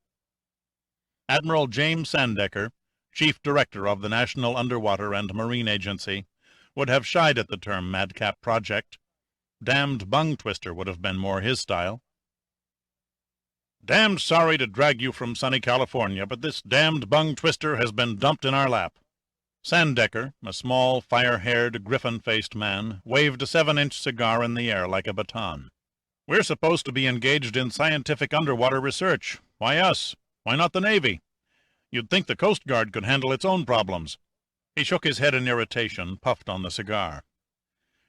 Admiral James Sandecker, Chief Director of the National Underwater and Marine Agency, would have shied at the term madcap project. Damned bung twister would have been more his style. "Damned sorry to drag you from sunny California, but this damned bung twister has been dumped in our lap." Sandecker, a small, fire-haired, griffin-faced man, waved a 7-inch cigar in the air like a baton. "We're supposed to be engaged in scientific underwater research. Why us? Why not the Navy? You'd think the Coast Guard could handle its own problems." He shook his head in irritation, puffed on the cigar.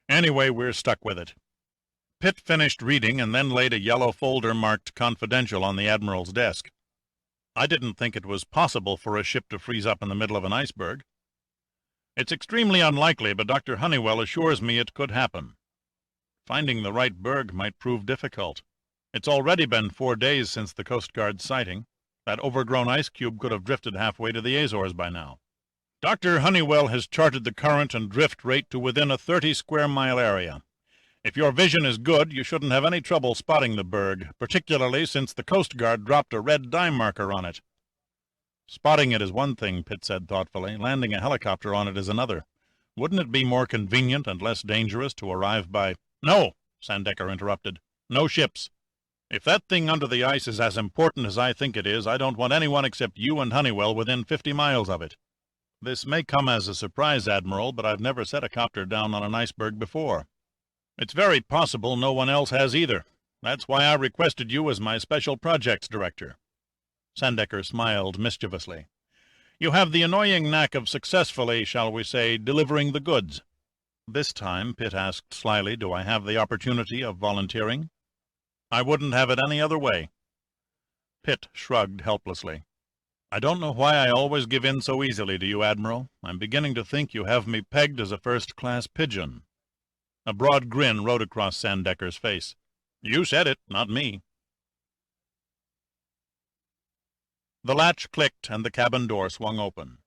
"Anyway, we're stuck with it." Pitt finished reading and then laid a yellow folder marked "Confidential" on the Admiral's desk. "I didn't think it was possible for a ship to freeze up in the middle of an iceberg." "It's extremely unlikely, but Dr. Honeywell assures me it could happen." "Finding the right berg might prove difficult. It's already been 4 days since the Coast Guard's sighting. That overgrown ice cube could have drifted halfway to the Azores by now." "Dr. Honeywell has charted the current and drift rate to within a 30-square-mile area. If your vision is good, you shouldn't have any trouble spotting the berg, particularly since the Coast Guard dropped a red dime marker on it." "Spotting it is one thing," Pitt said thoughtfully. "Landing a helicopter on it is another. Wouldn't it be more convenient and less dangerous to arrive by—" "No," Sandecker interrupted. "No ships. If that thing under the ice is as important as I think it is, I don't want anyone except you and Honeywell within 50 miles of it. This may come as a surprise, Admiral, but I've never set a copter down on an iceberg before. It's very possible no one else has either. That's why I requested you as my Special Projects Director." Sandecker smiled mischievously. "You have the annoying knack of successfully, shall we say, delivering the goods." This time, Pitt asked slyly, "Do I have the opportunity of volunteering?" "I wouldn't have it any other way." Pitt shrugged helplessly. "I don't know why I always give in so easily to you, Admiral. I'm beginning to think you have me pegged as a first-class pigeon." A broad grin rode across Sandecker's face. "You said it, not me." The latch clicked and the cabin door swung open.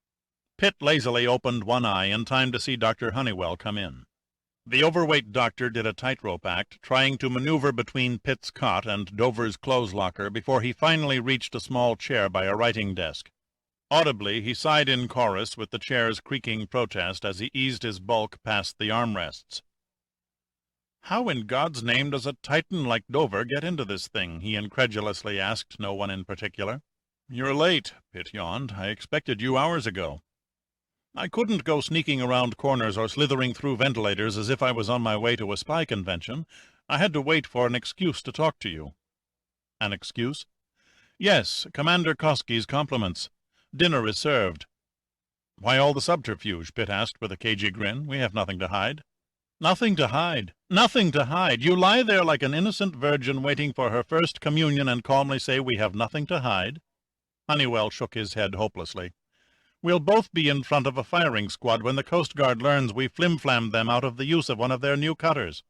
Pitt lazily opened one eye in time to see Dr. Honeywell come in. The overweight doctor did a tightrope act, trying to maneuver between Pitt's cot and Dover's clothes locker before he finally reached a small chair by a writing desk. Audibly, he sighed in chorus with the chair's creaking protest as he eased his bulk past the armrests. "How in God's name does a titan like Dover get into this thing?" he incredulously asked no one in particular. "You're late," Pitt yawned. "I expected you hours ago." "I couldn't go sneaking around corners or slithering through ventilators as if I was on my way to a spy convention. I had to wait for an excuse to talk to you." "An excuse?" "Yes, Commander Koski's compliments. Dinner is served." "Why all the subterfuge?" Pitt asked with a cagey grin. "We have nothing to hide." "Nothing to hide! Nothing to hide! You lie there like an innocent virgin waiting for her first communion and calmly say we have nothing to hide?" Honeywell shook his head hopelessly. We'll both be in front of a firing squad when the Coast Guard learns we flim-flammed them out of the use of one of their new cutters."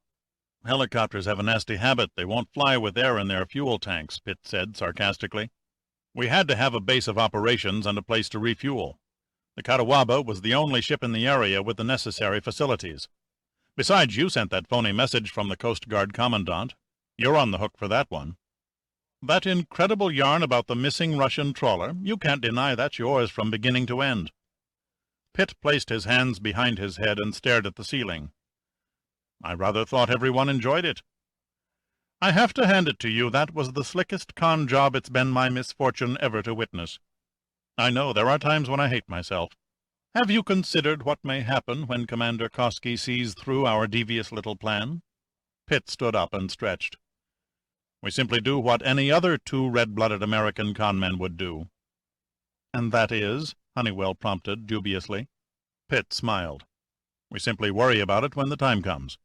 "Helicopters have a nasty habit. They won't fly with air in their fuel tanks," Pitt said sarcastically. "We had to have a base of operations and a place to refuel. The Catawba was the only ship in the area with the necessary facilities. Besides, you sent that phony message from the Coast Guard Commandant. You're on the hook for that one. That incredible yarn about the missing Russian trawler, you can't deny that's yours from beginning to end." Pitt placed his hands behind his head and stared at the ceiling. "I rather thought everyone enjoyed it." "I have to hand it to you, that was the slickest con job it's been my misfortune ever to witness. I know there are times when I hate myself. Have you considered what may happen when Commander Koski sees through our devious little plan?" Pitt stood up and stretched. "We simply do what any other two red-blooded American conmen would do." "And that is?" Honeywell prompted dubiously. Pitt smiled. "We simply worry about it when the time comes."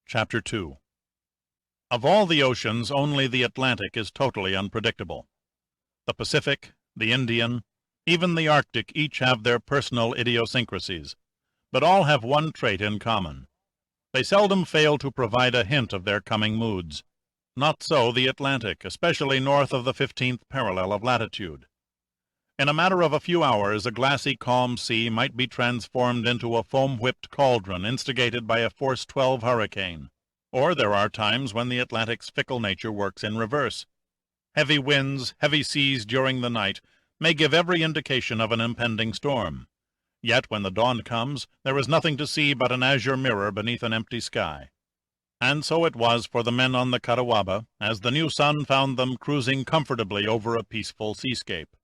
Chapter 2. Of all the oceans, only the Atlantic is totally unpredictable. The Pacific, the Indian, even the Arctic each have their personal idiosyncrasies, but all have one trait in common. They seldom fail to provide a hint of their coming moods. Not so the Atlantic, especially north of the 15th parallel of latitude. In a matter of a few hours, a glassy, calm sea might be transformed into a foam-whipped cauldron instigated by a force 12 hurricane. Or there are times when the Atlantic's fickle nature works in reverse. Heavy winds, heavy seas during the night may give every indication of an impending storm. Yet when the dawn comes, there is nothing to see but an azure mirror beneath an empty sky. And so it was for the men on the Catawba, as the new sun found them cruising comfortably over a peaceful seascape.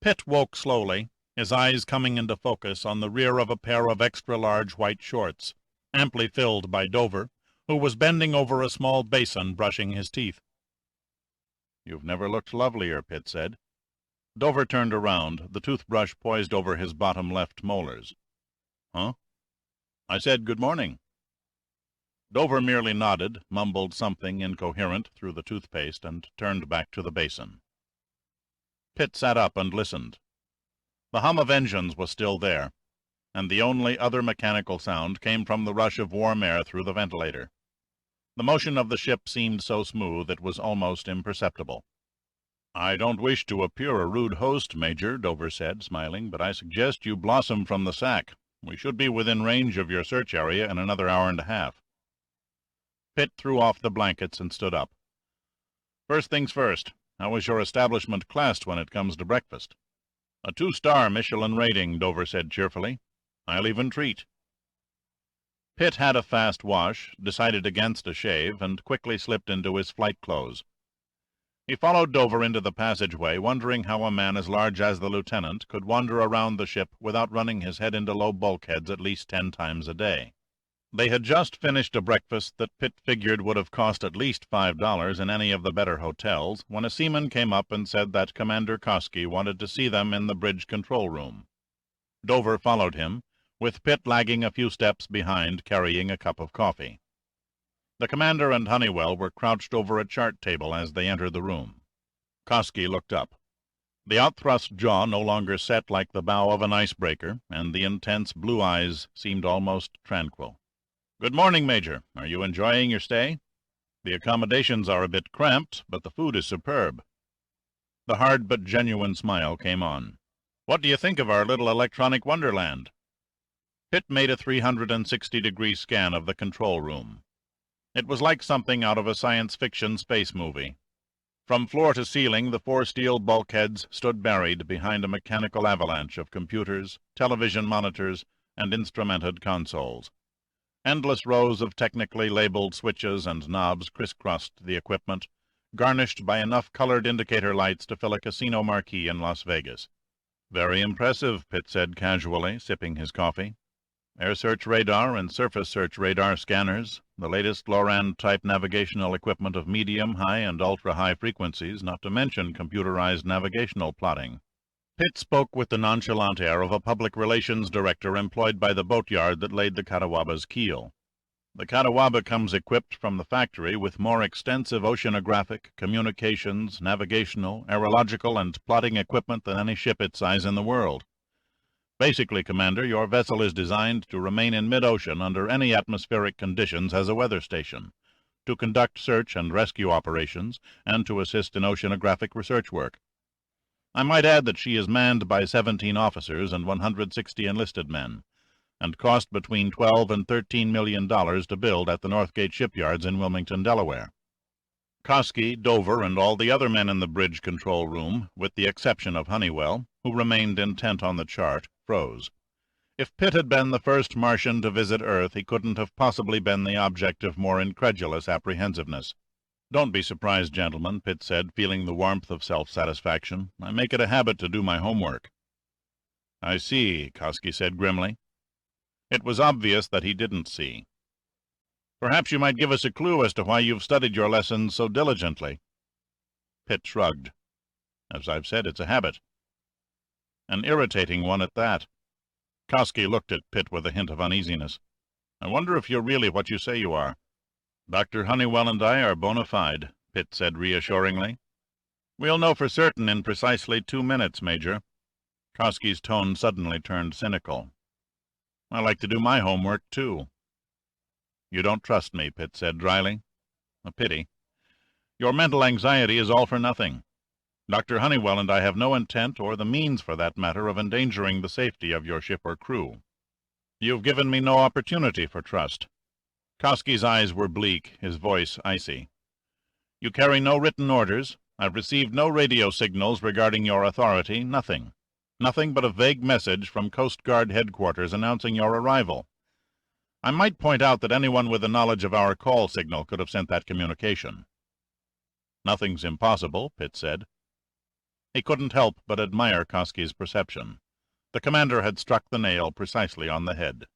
Pitt woke slowly, his eyes coming into focus on the rear of a pair of extra-large white shorts, amply filled by Dover, who was bending over a small basin brushing his teeth. "You've never looked lovelier," Pitt said. Dover turned around, the toothbrush poised over his bottom left molars. "Huh?" "I said good morning." Dover merely nodded, mumbled something incoherent through the toothpaste, and turned back to the basin. Pitt sat up and listened. The hum of engines was still there, and the only other mechanical sound came from the rush of warm air through the ventilator. The motion of the ship seemed so smooth it was almost imperceptible. "I don't wish to appear a rude host, Major," Dover said, smiling, "but I suggest you blossom from the sack. We should be within range of your search area in another hour and a half." Pitt threw off the blankets and stood up. "First things first, how is your establishment classed when it comes to breakfast?" "A 2-star Michelin rating," Dover said cheerfully. "I'll even treat." Pitt had a fast wash, decided against a shave, and quickly slipped into his flight clothes. He followed Dover into the passageway, wondering how a man as large as the lieutenant could wander around the ship without running his head into low bulkheads at least 10 times a day. They had just finished a breakfast that Pitt figured would have cost at least $5 in any of the better hotels, when a seaman came up and said that Commander Koski wanted to see them in the bridge control room. Dover followed him, with Pitt lagging a few steps behind, carrying a cup of coffee. The commander and Honeywell were crouched over a chart table as they entered the room. Koski looked up. The outthrust jaw no longer set like the bow of an icebreaker, and the intense blue eyes seemed almost tranquil. "Good morning, Major. Are you enjoying your stay? The accommodations are a bit cramped, but the food is superb." The hard but genuine smile came on. "What do you think of our little electronic wonderland?" Pitt made a 360-degree scan of the control room. It was like something out of a science fiction space movie. From floor to ceiling, the 4 steel bulkheads stood buried behind a mechanical avalanche of computers, television monitors, and instrumented consoles. Endless rows of technically labeled switches and knobs crisscrossed the equipment, garnished by enough colored indicator lights to fill a casino marquee in Las Vegas. "Very impressive," Pitt said casually, sipping his coffee. "Air search radar and surface search radar scanners, the latest Loran-type navigational equipment of medium, high, and ultra-high frequencies, not to mention computerized navigational plotting." Pitt spoke with the nonchalant air of a public relations director employed by the boatyard that laid the Catawba's keel. The Catawba comes equipped from the factory with more extensive oceanographic, communications, navigational, aerological, and plotting equipment than any ship its size in the world. Basically, Commander, your vessel is designed to remain in mid-ocean under any atmospheric conditions as a weather station, to conduct search and rescue operations, and to assist in oceanographic research work. I might add that she is manned by 17 officers and 160 enlisted men, and cost between $12 and $13 million to build at the Northgate shipyards in Wilmington, Delaware. Koski, Dover, and all the other men in the bridge control room, with the exception of Honeywell, who remained intent on the chart, froze. If Pitt had been the first Martian to visit Earth, he couldn't have possibly been the object of more incredulous apprehensiveness. "Don't be surprised, gentlemen," Pitt said, feeling the warmth of self-satisfaction. "I make it a habit to do my homework." "I see," Koski said grimly. It was obvious that he didn't see. "Perhaps you might give us a clue as to why you've studied your lessons so diligently." Pitt shrugged. "As I've said, it's a habit. An irritating one at that." Koski looked at Pitt with a hint of uneasiness. "I wonder if you're really what you say you are." "Dr. Honeywell and I are bona fide," Pitt said reassuringly. "We'll know for certain in precisely 2 minutes, Major." Koski's tone suddenly turned cynical. "I like to do my homework, too." "You don't trust me," Pitt said dryly. "A pity. Your mental anxiety is all for nothing. Dr. Honeywell and I have no intent, or the means for that matter, of endangering the safety of your ship or crew. You've given me no opportunity for trust." Koski's eyes were bleak, his voice icy. "You carry no written orders. I've received no radio signals regarding your authority, nothing. Nothing but a vague message from Coast Guard headquarters announcing your arrival. I might point out that anyone with a knowledge of our call signal could have sent that communication." "Nothing's impossible," Pitt said. He couldn't help but admire Koski's perception. The commander had struck the nail precisely on the head.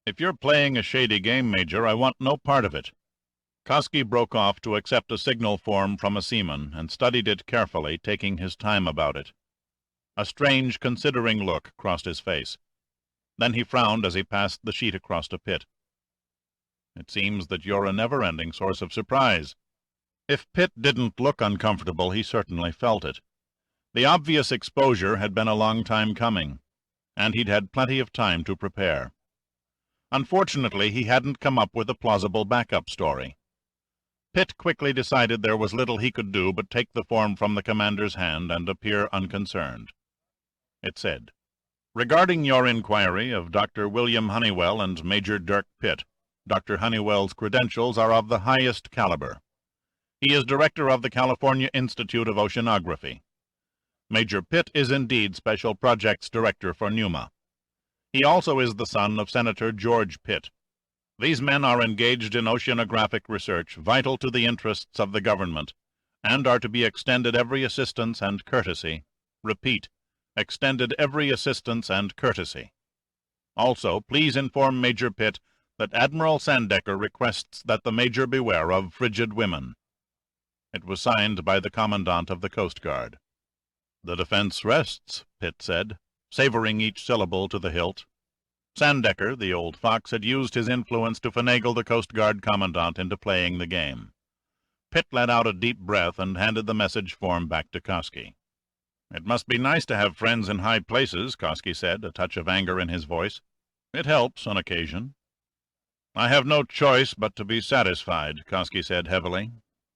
"If you're playing a shady game, Major, I want no part of it." Koski broke off to accept a signal form from a seaman, and studied it carefully, taking his time about it. A strange, considering look crossed his face. Then he frowned as he passed the sheet across to Pitt. "It seems that you're a never-ending source of surprise." If Pitt didn't look uncomfortable, he certainly felt it. The obvious exposure had been a long time coming, and he'd had plenty of time to prepare. Unfortunately, he hadn't come up with a plausible backup story. Pitt quickly decided there was little he could do but take the form from the commander's hand and appear unconcerned. It said, "Regarding your inquiry of Dr. William Honeywell and Major Dirk Pitt, Dr. Honeywell's credentials are of the highest caliber. He is director of the California Institute of Oceanography. Major Pitt is indeed Special Projects Director for NUMA. He also is the son of Senator George Pitt. These men are engaged in oceanographic research vital to the interests of the government, and are to be extended every assistance and courtesy. Repeat, extended every assistance and courtesy. Also, please inform Major Pitt that Admiral Sandecker requests that the Major beware of frigid women." It was signed by the Commandant of the Coast Guard. "The defense rests," Pitt said, savoring each syllable to the hilt. Sandecker, the old fox, had used his influence to finagle the Coast Guard Commandant into playing the game. Pitt let out a deep breath and handed the message form back to Koski. "It must be nice to have friends in high places," Koski said, a touch of anger in his voice. "It helps on occasion." "I have no choice but to be satisfied," Koski said heavily.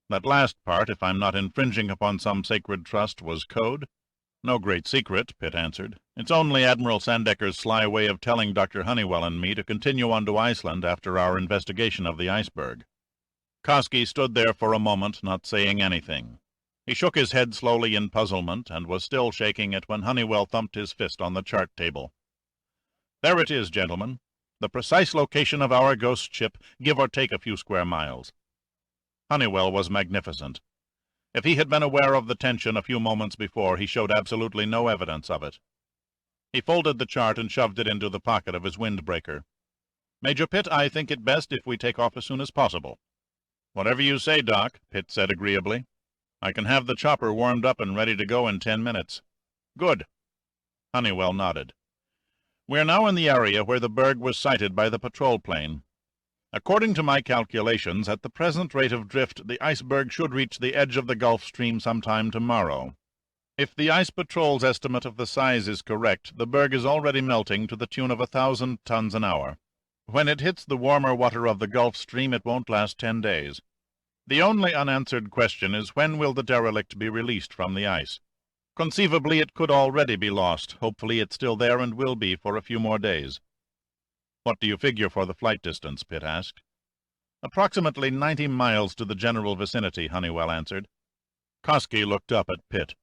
"That last part, if I'm not infringing upon some sacred trust, was code?" "No great secret," Pitt answered. "It's only Admiral Sandecker's sly way of telling Dr. Honeywell and me to continue on to Iceland after our investigation of the Iceberg." Koski stood there for a moment, not saying anything. He shook his head slowly in puzzlement, and was still shaking it when Honeywell thumped his fist on the chart table. "There it is, gentlemen. The precise location of our ghost ship, give or take a few square miles." Honeywell was magnificent. If he had been aware of the tension a few moments before, he showed absolutely no evidence of it. He folded the chart and shoved it into the pocket of his windbreaker. "Major Pitt, I think it best if we take off as soon as possible." "Whatever you say, Doc," Pitt said agreeably. "I can have the chopper warmed up and ready to go in 10 minutes. "Good." Honeywell nodded. "We are now in the area where the berg was sighted by the patrol plane. According to my calculations, at the present rate of drift, the iceberg should reach the edge of the Gulf Stream sometime tomorrow. If the Ice Patrol's estimate of the size is correct, the berg is already melting to the tune of 1,000 tons an hour. When it hits the warmer water of the Gulf Stream, it won't last 10 days. The only unanswered question is, when will the derelict be released from the ice? Conceivably, it could already be lost. Hopefully it's still there and will be for a few more days. What do you figure for the flight distance? Pitt asked. Approximately 90 miles to the general vicinity, Honeywell answered. Kosky looked up at Pitt.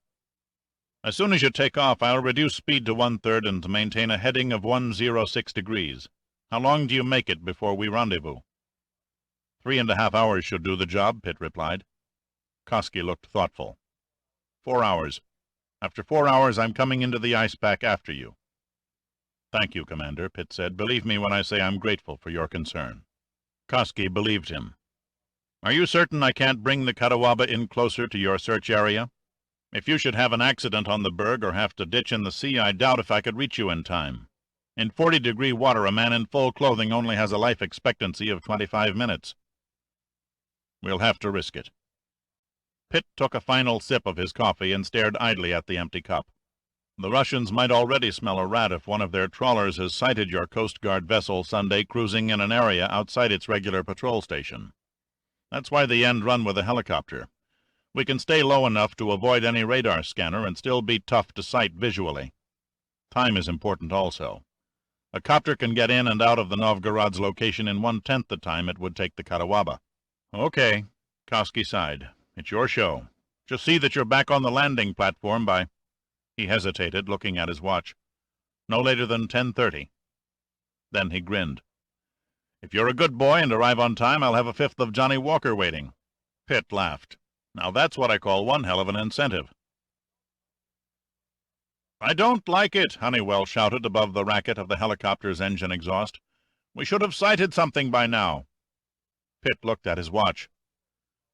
As soon as you take off, I'll reduce speed to 1/3 and maintain a heading of 106 degrees. How long do you make it before we rendezvous? 3.5 hours should do the job, Pitt replied. Kosky looked thoughtful. 4 hours. After 4 hours, I'm coming into the ice pack after you. Thank you, Commander, Pitt said. Believe me when I say I'm grateful for your concern. Kosky believed him. Are you certain I can't bring the Catawba in closer to your search area? If you should have an accident on the berg or have to ditch in the sea, I doubt if I could reach you in time. In 40-degree water, a man in full clothing only has a life expectancy of 25 minutes. We'll have to risk it. Pitt took a final sip of his coffee and stared idly at the empty cup. The Russians might already smell a rat if one of their trawlers has sighted your Coast Guard vessel Sunday cruising in an area outside its regular patrol station. That's why the end run with a helicopter. We can stay low enough to avoid any radar scanner and still be tough to sight visually. Time is important also. A copter can get in and out of the Novgorod's location in 1/10 the time it would take the Catawba. Okay, Kosky sighed. It's your show. Just see that you're back on the landing platform by... He hesitated, looking at his watch. No later than 10:30. Then he grinned. If you're a good boy and arrive on time, I'll have a fifth of Johnny Walker waiting. Pitt laughed. Now that's what I call one hell of an incentive. I don't like it, Honeywell shouted above the racket of the helicopter's engine exhaust. We should have sighted something by now. Pitt looked at his watch.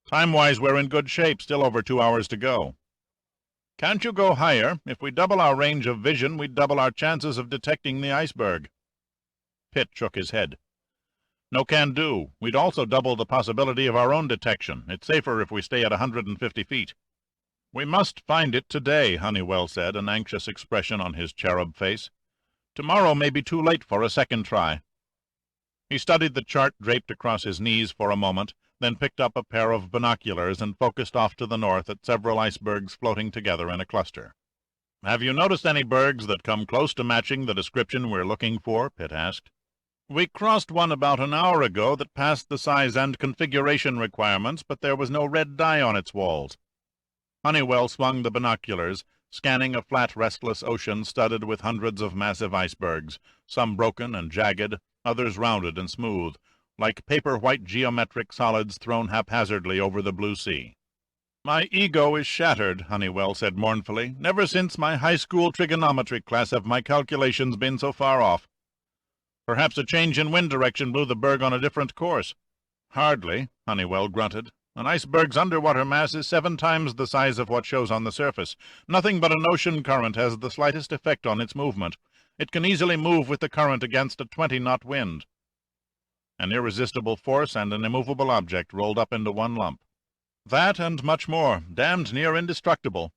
Time-wise, we're in good shape, still over 2 hours to go. Can't you go higher? If we double our range of vision, we'd double our chances of detecting the iceberg. Pitt shook his head. No can do. We'd also double the possibility of our own detection. It's safer if we stay at 150 feet. We must find it today, Honeywell said, an anxious expression on his cherub face. Tomorrow may be too late for a second try. He studied the chart draped across his knees for a moment, then picked up a pair of binoculars and focused off to the north at several icebergs floating together in a cluster. Have you noticed any bergs that come close to matching the description we're looking for? Pitt asked. We crossed one about an hour ago that passed the size and configuration requirements, but there was no red dye on its walls. Honeywell swung the binoculars, scanning a flat, restless ocean studded with hundreds of massive icebergs, some broken and jagged, others rounded and smooth, like paper-white geometric solids thrown haphazardly over the blue sea. My ego is shattered, Honeywell said mournfully. Never since my high school trigonometry class have my calculations been so far off. Perhaps a change in wind direction blew the berg on a different course. Hardly, Honeywell grunted. An iceberg's underwater mass is 7 times the size of what shows on the surface. Nothing but an ocean current has the slightest effect on its movement. It can easily move with the current against a 20-knot wind. An irresistible force and an immovable object rolled up into one lump. That and much more, damned near indestructible.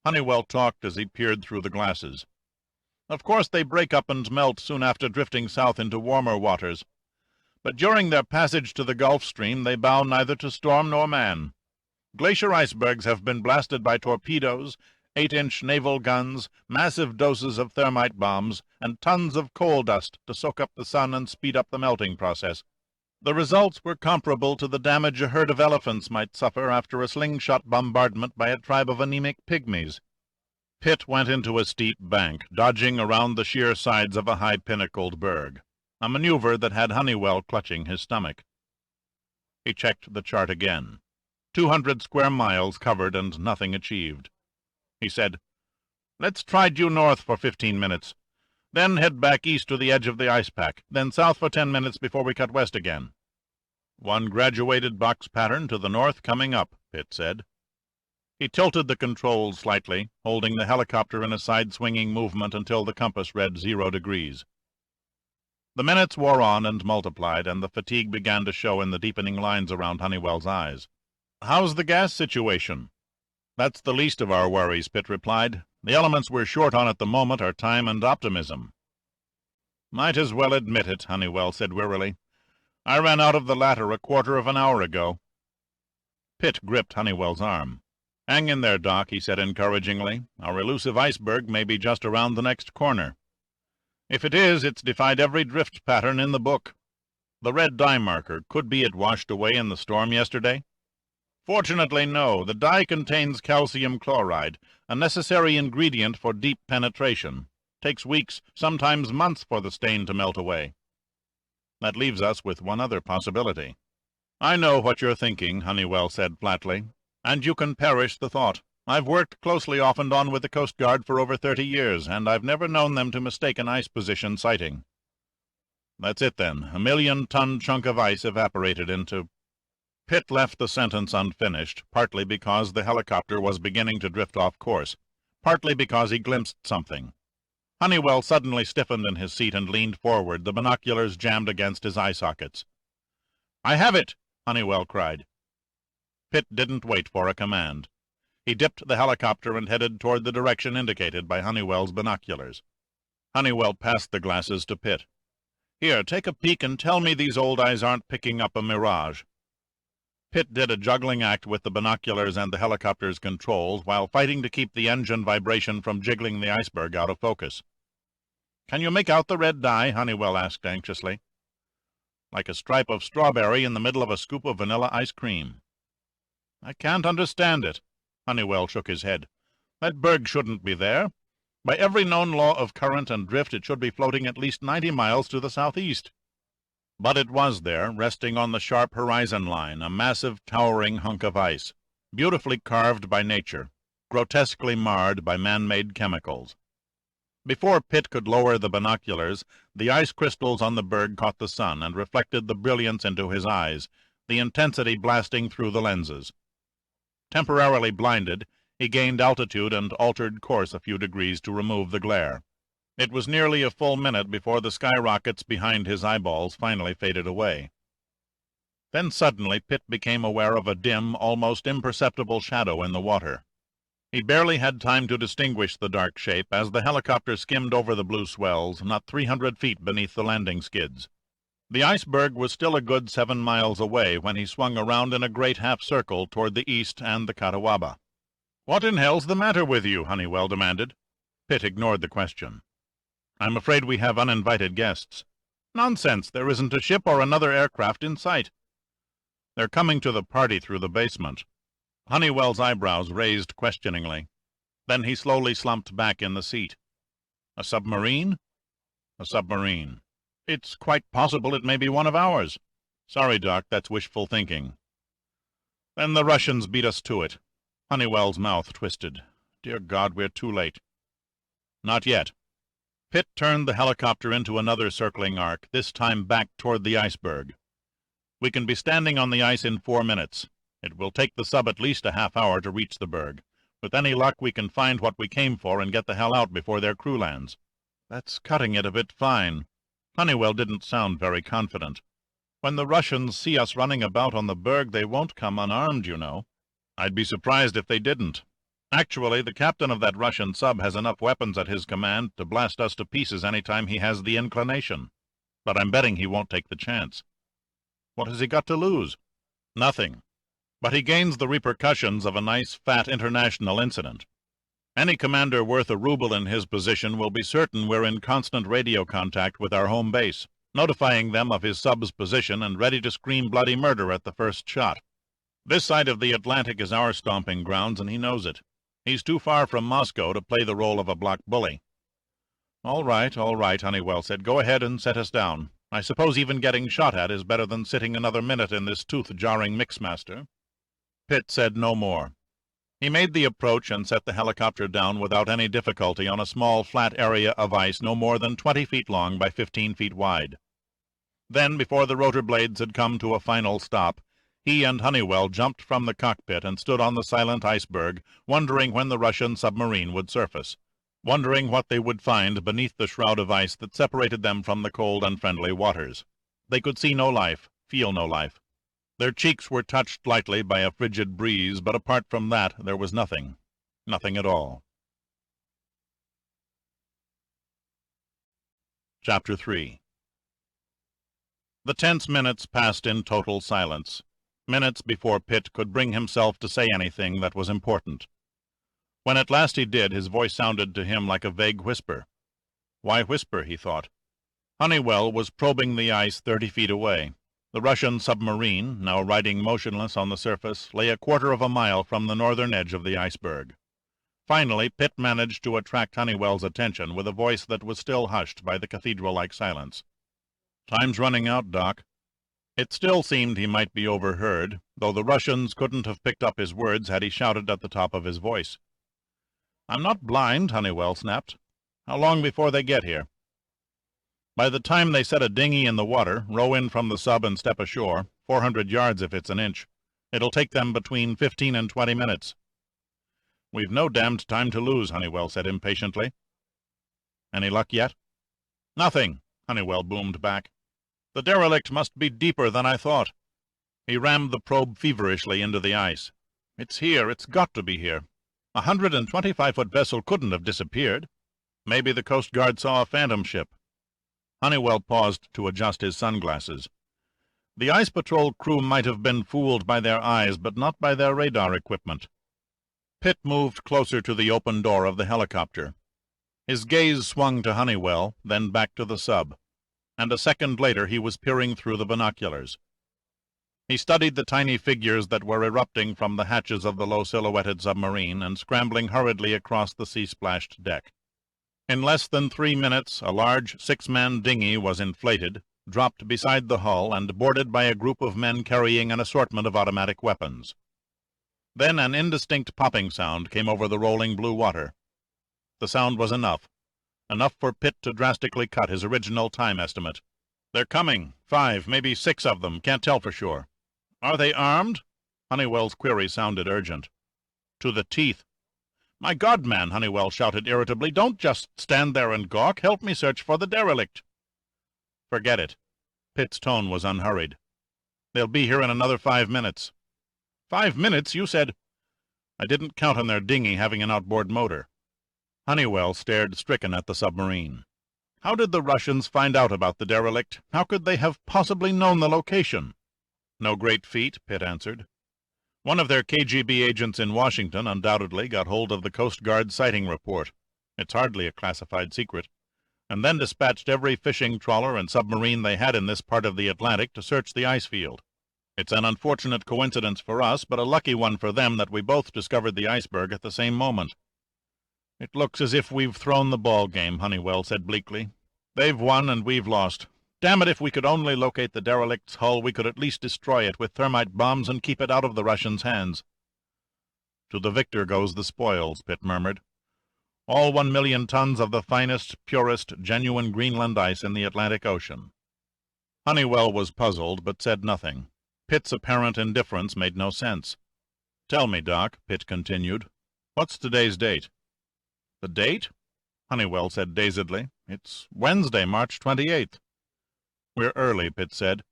Honeywell talked as he peered through the glasses. Of course they break up and melt soon after drifting south into warmer waters. But during their passage to the Gulf Stream they bow neither to storm nor man. Glacier icebergs have been blasted by torpedoes, 8-inch naval guns, massive doses of thermite bombs, and tons of coal dust to soak up the sun and speed up the melting process. The results were comparable to the damage a herd of elephants might suffer after a slingshot bombardment by a tribe of anemic pygmies. Pitt went into a steep bank, dodging around the sheer sides of a high-pinnacled berg, a maneuver that had Honeywell clutching his stomach. He checked the chart again. 200 square miles covered and nothing achieved. He said, Let's try due north for 15 minutes. Then head back east to the edge of the ice pack, then south for 10 minutes before we cut west again. One graduated box pattern to the north coming up, Pitt said. He tilted the controls slightly, holding the helicopter in a side-swinging movement until the compass read 0 degrees. The minutes wore on and multiplied, and the fatigue began to show in the deepening lines around Honeywell's eyes. "How's the gas situation?" "That's the least of our worries," Pitt replied. "The elements we're short on at the moment are time and optimism." "Might as well admit it," Honeywell said wearily. "I ran out of the latter a quarter of an hour ago." Pitt gripped Honeywell's arm. "Hang in there, Doc," he said encouragingly. "Our elusive iceberg may be just around the next corner. If it is, it's defied every drift pattern in the book. The red dye marker, could be it washed away in the storm yesterday?" "Fortunately, no. The dye contains calcium chloride, a necessary ingredient for deep penetration. Takes weeks, sometimes months, for the stain to melt away." "That leaves us with one other possibility." "I know what you're thinking," Honeywell said flatly, "and you can perish the thought. I've worked closely off and on with the Coast Guard for over 30 years, and I've never known them to mistake an ice position sighting." "That's it, then. A 1,000,000-ton chunk of ice evaporated into—" Pitt left the sentence unfinished, partly because the helicopter was beginning to drift off course, partly because he glimpsed something. Honeywell suddenly stiffened in his seat and leaned forward, the binoculars jammed against his eye sockets. "I have it!" Honeywell cried. Pitt didn't wait for a command. He dipped the helicopter and headed toward the direction indicated by Honeywell's binoculars. Honeywell passed the glasses to Pitt. "Here, take a peek and tell me these old eyes aren't picking up a mirage." Pitt did a juggling act with the binoculars and the helicopter's controls while fighting to keep the engine vibration from jiggling the Iceberg out of focus. "Can you make out the red dye?" Honeywell asked anxiously. "Like a stripe of strawberry in the middle of a scoop of vanilla ice cream." "I can't understand it." Honeywell shook his head. "That berg shouldn't be there. By every known law of current and drift it should be floating at least 90 miles to the southeast." But it was there, resting on the sharp horizon line, a massive, towering hunk of ice, beautifully carved by nature, grotesquely marred by man-made chemicals. Before Pitt could lower the binoculars, the ice crystals on the berg caught the sun and reflected the brilliance into his eyes, the intensity blasting through the lenses. Temporarily blinded, he gained altitude and altered course a few degrees to remove the glare. It was nearly a full minute before the skyrockets behind his eyeballs finally faded away. Then suddenly Pitt became aware of a dim, almost imperceptible shadow in the water. He barely had time to distinguish the dark shape as the helicopter skimmed over the blue swells, not 300 feet beneath the landing skids. The Iceberg was still a good 7 miles away when he swung around in a great half-circle toward the east and the Catawba. "What in hell's the matter with you?" Honeywell demanded. Pitt ignored the question. "I'm afraid we have uninvited guests." "Nonsense! There isn't a ship or another aircraft in sight." "They're coming to the party through the basement." Honeywell's eyebrows raised questioningly. Then he slowly slumped back in the seat. "A submarine?" "A submarine. It's quite possible it may be one of ours." "Sorry, Doc, that's wishful thinking." "Then the Russians beat us to it." Honeywell's mouth twisted. "Dear God, we're too late." "Not yet." Pitt turned the helicopter into another circling arc, this time back toward the Iceberg. "We can be standing on the ice in 4 minutes. It will take the sub at least a half hour to reach the berg. With any luck, we can find what we came for and get the hell out before their crew lands." "That's cutting it a bit fine." Honeywell didn't sound very confident. "When the Russians see us running about on the berg, they won't come unarmed, you know." "I'd be surprised if they didn't. Actually, the captain of that Russian sub has enough weapons at his command to blast us to pieces any time he has the inclination. But I'm betting he won't take the chance." "What has he got to lose?" "Nothing. But he gains the repercussions of a nice, fat international incident. Any commander worth a ruble in his position will be certain we're in constant radio contact with our home base, notifying them of his sub's position and ready to scream bloody murder at the first shot. This side of the Atlantic is our stomping grounds, and he knows it. He's too far from Moscow to play the role of a block bully." All right, Honeywell said. "Go ahead and set us down. I suppose even getting shot at is better than sitting another minute in this tooth-jarring mixmaster." Pitt said no more. He made the approach and set the helicopter down without any difficulty on a small flat area of ice no more than 20 feet long by 15 feet wide. Then, before the rotor blades had come to a final stop, he and Honeywell jumped from the cockpit and stood on the silent Iceberg, wondering when the Russian submarine would surface. wondering what they would find beneath the shroud of ice that separated them from the cold, unfriendly waters. They could see no life, feel no life. Their cheeks were touched lightly by a frigid breeze, but apart from that there was nothing. Nothing at all. Chapter 3. The tense minutes passed in total silence. Minutes before Pitt could bring himself to say anything that was important. When at last he did, his voice sounded to him like a vague whisper. Why whisper, he thought. Honeywell was probing the ice 30 feet away. The Russian submarine, now riding motionless on the surface, lay a quarter of a mile from the northern edge of the iceberg. Finally, Pitt managed to attract Honeywell's attention with a voice that was still hushed by the cathedral-like silence. "Time's running out, Doc." It still seemed he might be overheard, though the Russians couldn't have picked up his words had he shouted at the top of his voice. "I'm not blind," Honeywell snapped. "How long before they get here?" "By the time they set a dinghy in the water, row in from the sub and step ashore, 400 yards if it's an inch, it'll take them between 15 and 20 minutes. "We've no damned time to lose," Honeywell said impatiently. "Any luck yet?" "Nothing," Honeywell boomed back. "The derelict must be deeper than I thought." He rammed the probe feverishly into the ice. "It's here. It's got to be here. 125-foot vessel couldn't have disappeared. Maybe the Coast Guard saw a phantom ship." Honeywell paused to adjust his sunglasses. The Ice Patrol crew might have been fooled by their eyes, but not by their radar equipment. Pitt moved closer to the open door of the helicopter. His gaze swung to Honeywell, then back to the sub, and a second later he was peering through the binoculars. He studied the tiny figures that were erupting from the hatches of the low-silhouetted submarine and scrambling hurriedly across the sea-splashed deck. In less than 3 minutes, a large 6-man dinghy was inflated, dropped beside the hull, and boarded by a group of men carrying an assortment of automatic weapons. Then an indistinct popping sound came over the rolling blue water. The sound was enough for Pitt to drastically cut his original time estimate. "They're coming. 5, maybe 6 of them. Can't tell for sure." "Are they armed?" Honeywell's query sounded urgent. "To the teeth." "My God, man," Honeywell shouted irritably, "don't just stand there and gawk. Help me search for the derelict." "Forget it." Pitt's tone was unhurried. "They'll be here in another 5 minutes." 5 minutes? You said—" "I didn't count on their dinghy having an outboard motor." Honeywell stared stricken at the submarine. "How did the Russians find out about the derelict? How could they have possibly known the location?" "No great feat," Pitt answered. "One of their KGB agents in Washington undoubtedly got hold of the Coast Guard sighting report. It's hardly a classified secret. And then dispatched every fishing trawler and submarine they had in this part of the Atlantic to search the ice field. It's an unfortunate coincidence for us, but a lucky one for them that we both discovered the iceberg at the same moment." "It looks as if we've thrown the ball game," Honeywell said bleakly. "They've won and we've lost. Damn it, if we could only locate the derelict's hull, we could at least destroy it with thermite bombs and keep it out of the Russians' hands." "To the victor goes the spoils," Pitt murmured. "All 1 million tons of the finest, purest, genuine Greenland ice in the Atlantic Ocean." Honeywell was puzzled, but said nothing. Pitt's apparent indifference made no sense. "Tell me, Doc," Pitt continued, "what's today's date?" "The date?" Honeywell said dazedly. "It's Wednesday, March 28th. "We're early," Pitt said.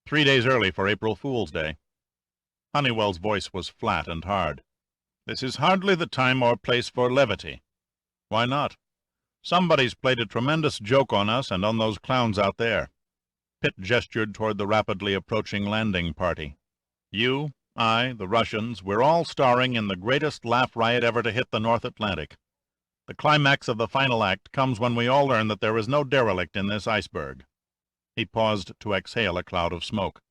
3 days early for April Fool's Day." Honeywell's voice was flat and hard. "This is hardly the time or place for levity." "Why not?" "Somebody's played a tremendous joke on us and on those clowns out there." Pitt gestured toward the rapidly approaching landing party. "You, I, the Russians, we're all starring in the greatest laugh riot ever to hit the North Atlantic. The climax of the final act comes when we all learn that there is no derelict in this iceberg." He paused to exhale a cloud of smoke.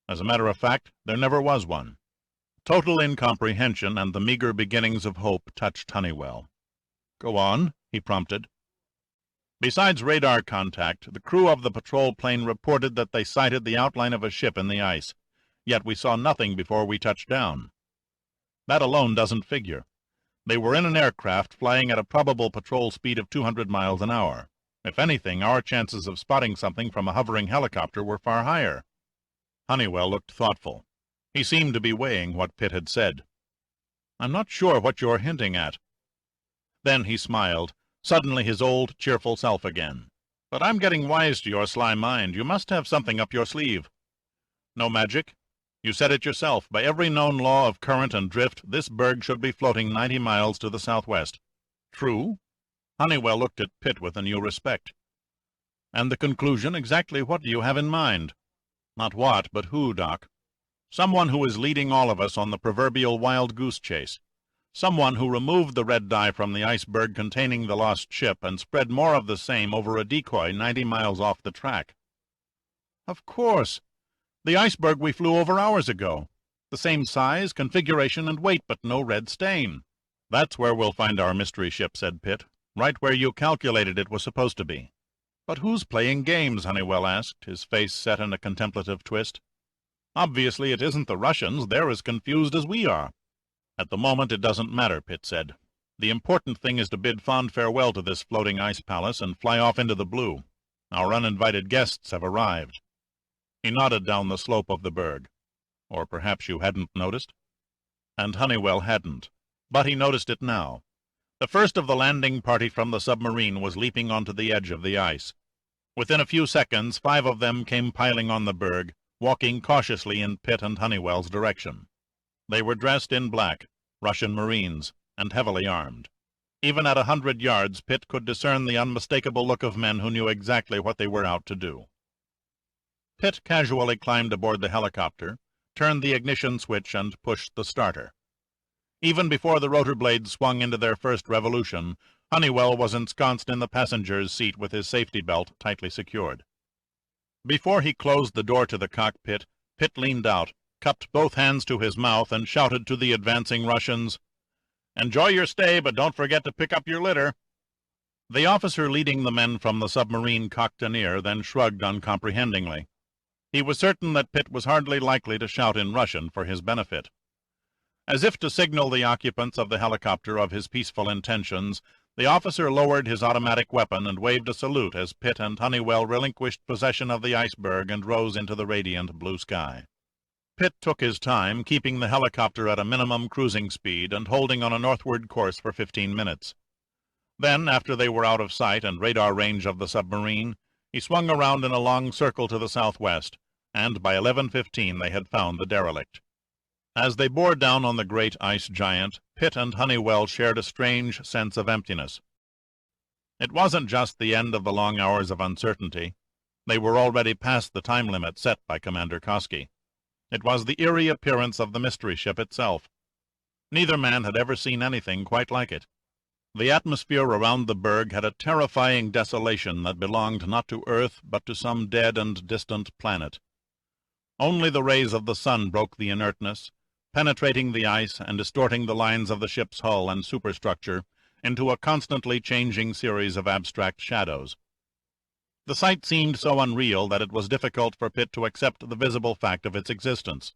"As a matter of fact, there never was one." Total incomprehension and the meager beginnings of hope touched Honeywell. "Go on," he prompted. "Besides radar contact, the crew of the patrol plane reported that they sighted the outline of a ship in the ice, yet we saw nothing before we touched down. That alone doesn't figure. They were in an aircraft flying at a probable patrol speed of 200 miles an hour. If anything, our chances of spotting something from a hovering helicopter were far higher." Honeywell looked thoughtful. He seemed to be weighing what Pitt had said. "I'm not sure what you're hinting at." Then he smiled, suddenly his old, cheerful self again. "But I'm getting wise to your sly mind. You must have something up your sleeve." "No magic? You said it yourself. By every known law of current and drift, this berg should be floating 90 miles to the southwest." "True." Honeywell looked at Pitt with a new respect. "And the conclusion, exactly what do you have in mind?" "Not what, but who, Doc. Someone who is leading all of us on the proverbial wild-goose chase. Someone who removed the red dye from the iceberg containing the lost ship and spread more of the same over a decoy 90 miles off the track." "Of course. The iceberg we flew over hours ago. The same size, configuration, and weight, but no red stain." "That's where we'll find our mystery ship," said Pitt. "Right where you calculated it was supposed to be." "But who's playing games?" Honeywell asked, his face set in a contemplative twist. "Obviously it isn't the Russians. They're as confused as we are." "At the moment it doesn't matter," Pitt said. "The important thing is to bid fond farewell to this floating ice palace and fly off into the blue. Our uninvited guests have arrived." He nodded down the slope of the berg. "Or perhaps you hadn't noticed?" And Honeywell hadn't. But he noticed it now. The first of the landing party from the submarine was leaping onto the edge of the ice. Within a few seconds 5 of them came piling on the berg, walking cautiously in Pitt and Honeywell's direction. They were dressed in black, Russian Marines, and heavily armed. Even at 100 yards, Pitt could discern the unmistakable look of men who knew exactly what they were out to do. Pitt casually climbed aboard the helicopter, turned the ignition switch, and pushed the starter. Even before the rotor blades swung into their first revolution, Honeywell was ensconced in the passenger's seat with his safety belt tightly secured. Before he closed the door to the cockpit, Pitt leaned out, cupped both hands to his mouth, and shouted to the advancing Russians, "Enjoy your stay, but don't forget to pick up your litter." The officer leading the men from the submarine cocked an ear, then shrugged uncomprehendingly. He was certain that Pitt was hardly likely to shout in Russian for his benefit. As if to signal the occupants of the helicopter of his peaceful intentions, the officer lowered his automatic weapon and waved a salute as Pitt and Honeywell relinquished possession of the iceberg and rose into the radiant blue sky. Pitt took his time, keeping the helicopter at a minimum cruising speed and holding on a northward course for 15 minutes. Then, after they were out of sight and radar range of the submarine, he swung around in a long circle to the southwest, and by 11:15 they had found the derelict. As they bore down on the great ice giant, Pitt and Honeywell shared a strange sense of emptiness. It wasn't just the end of the long hours of uncertainty. They were already past the time limit set by Commander Koski. It was the eerie appearance of the mystery ship itself. Neither man had ever seen anything quite like it. The atmosphere around the berg had a terrifying desolation that belonged not to Earth, but to some dead and distant planet. Only the rays of the sun broke the inertness, penetrating the ice and distorting the lines of the ship's hull and superstructure into a constantly changing series of abstract shadows. The sight seemed so unreal that it was difficult for Pitt to accept the visible fact of its existence.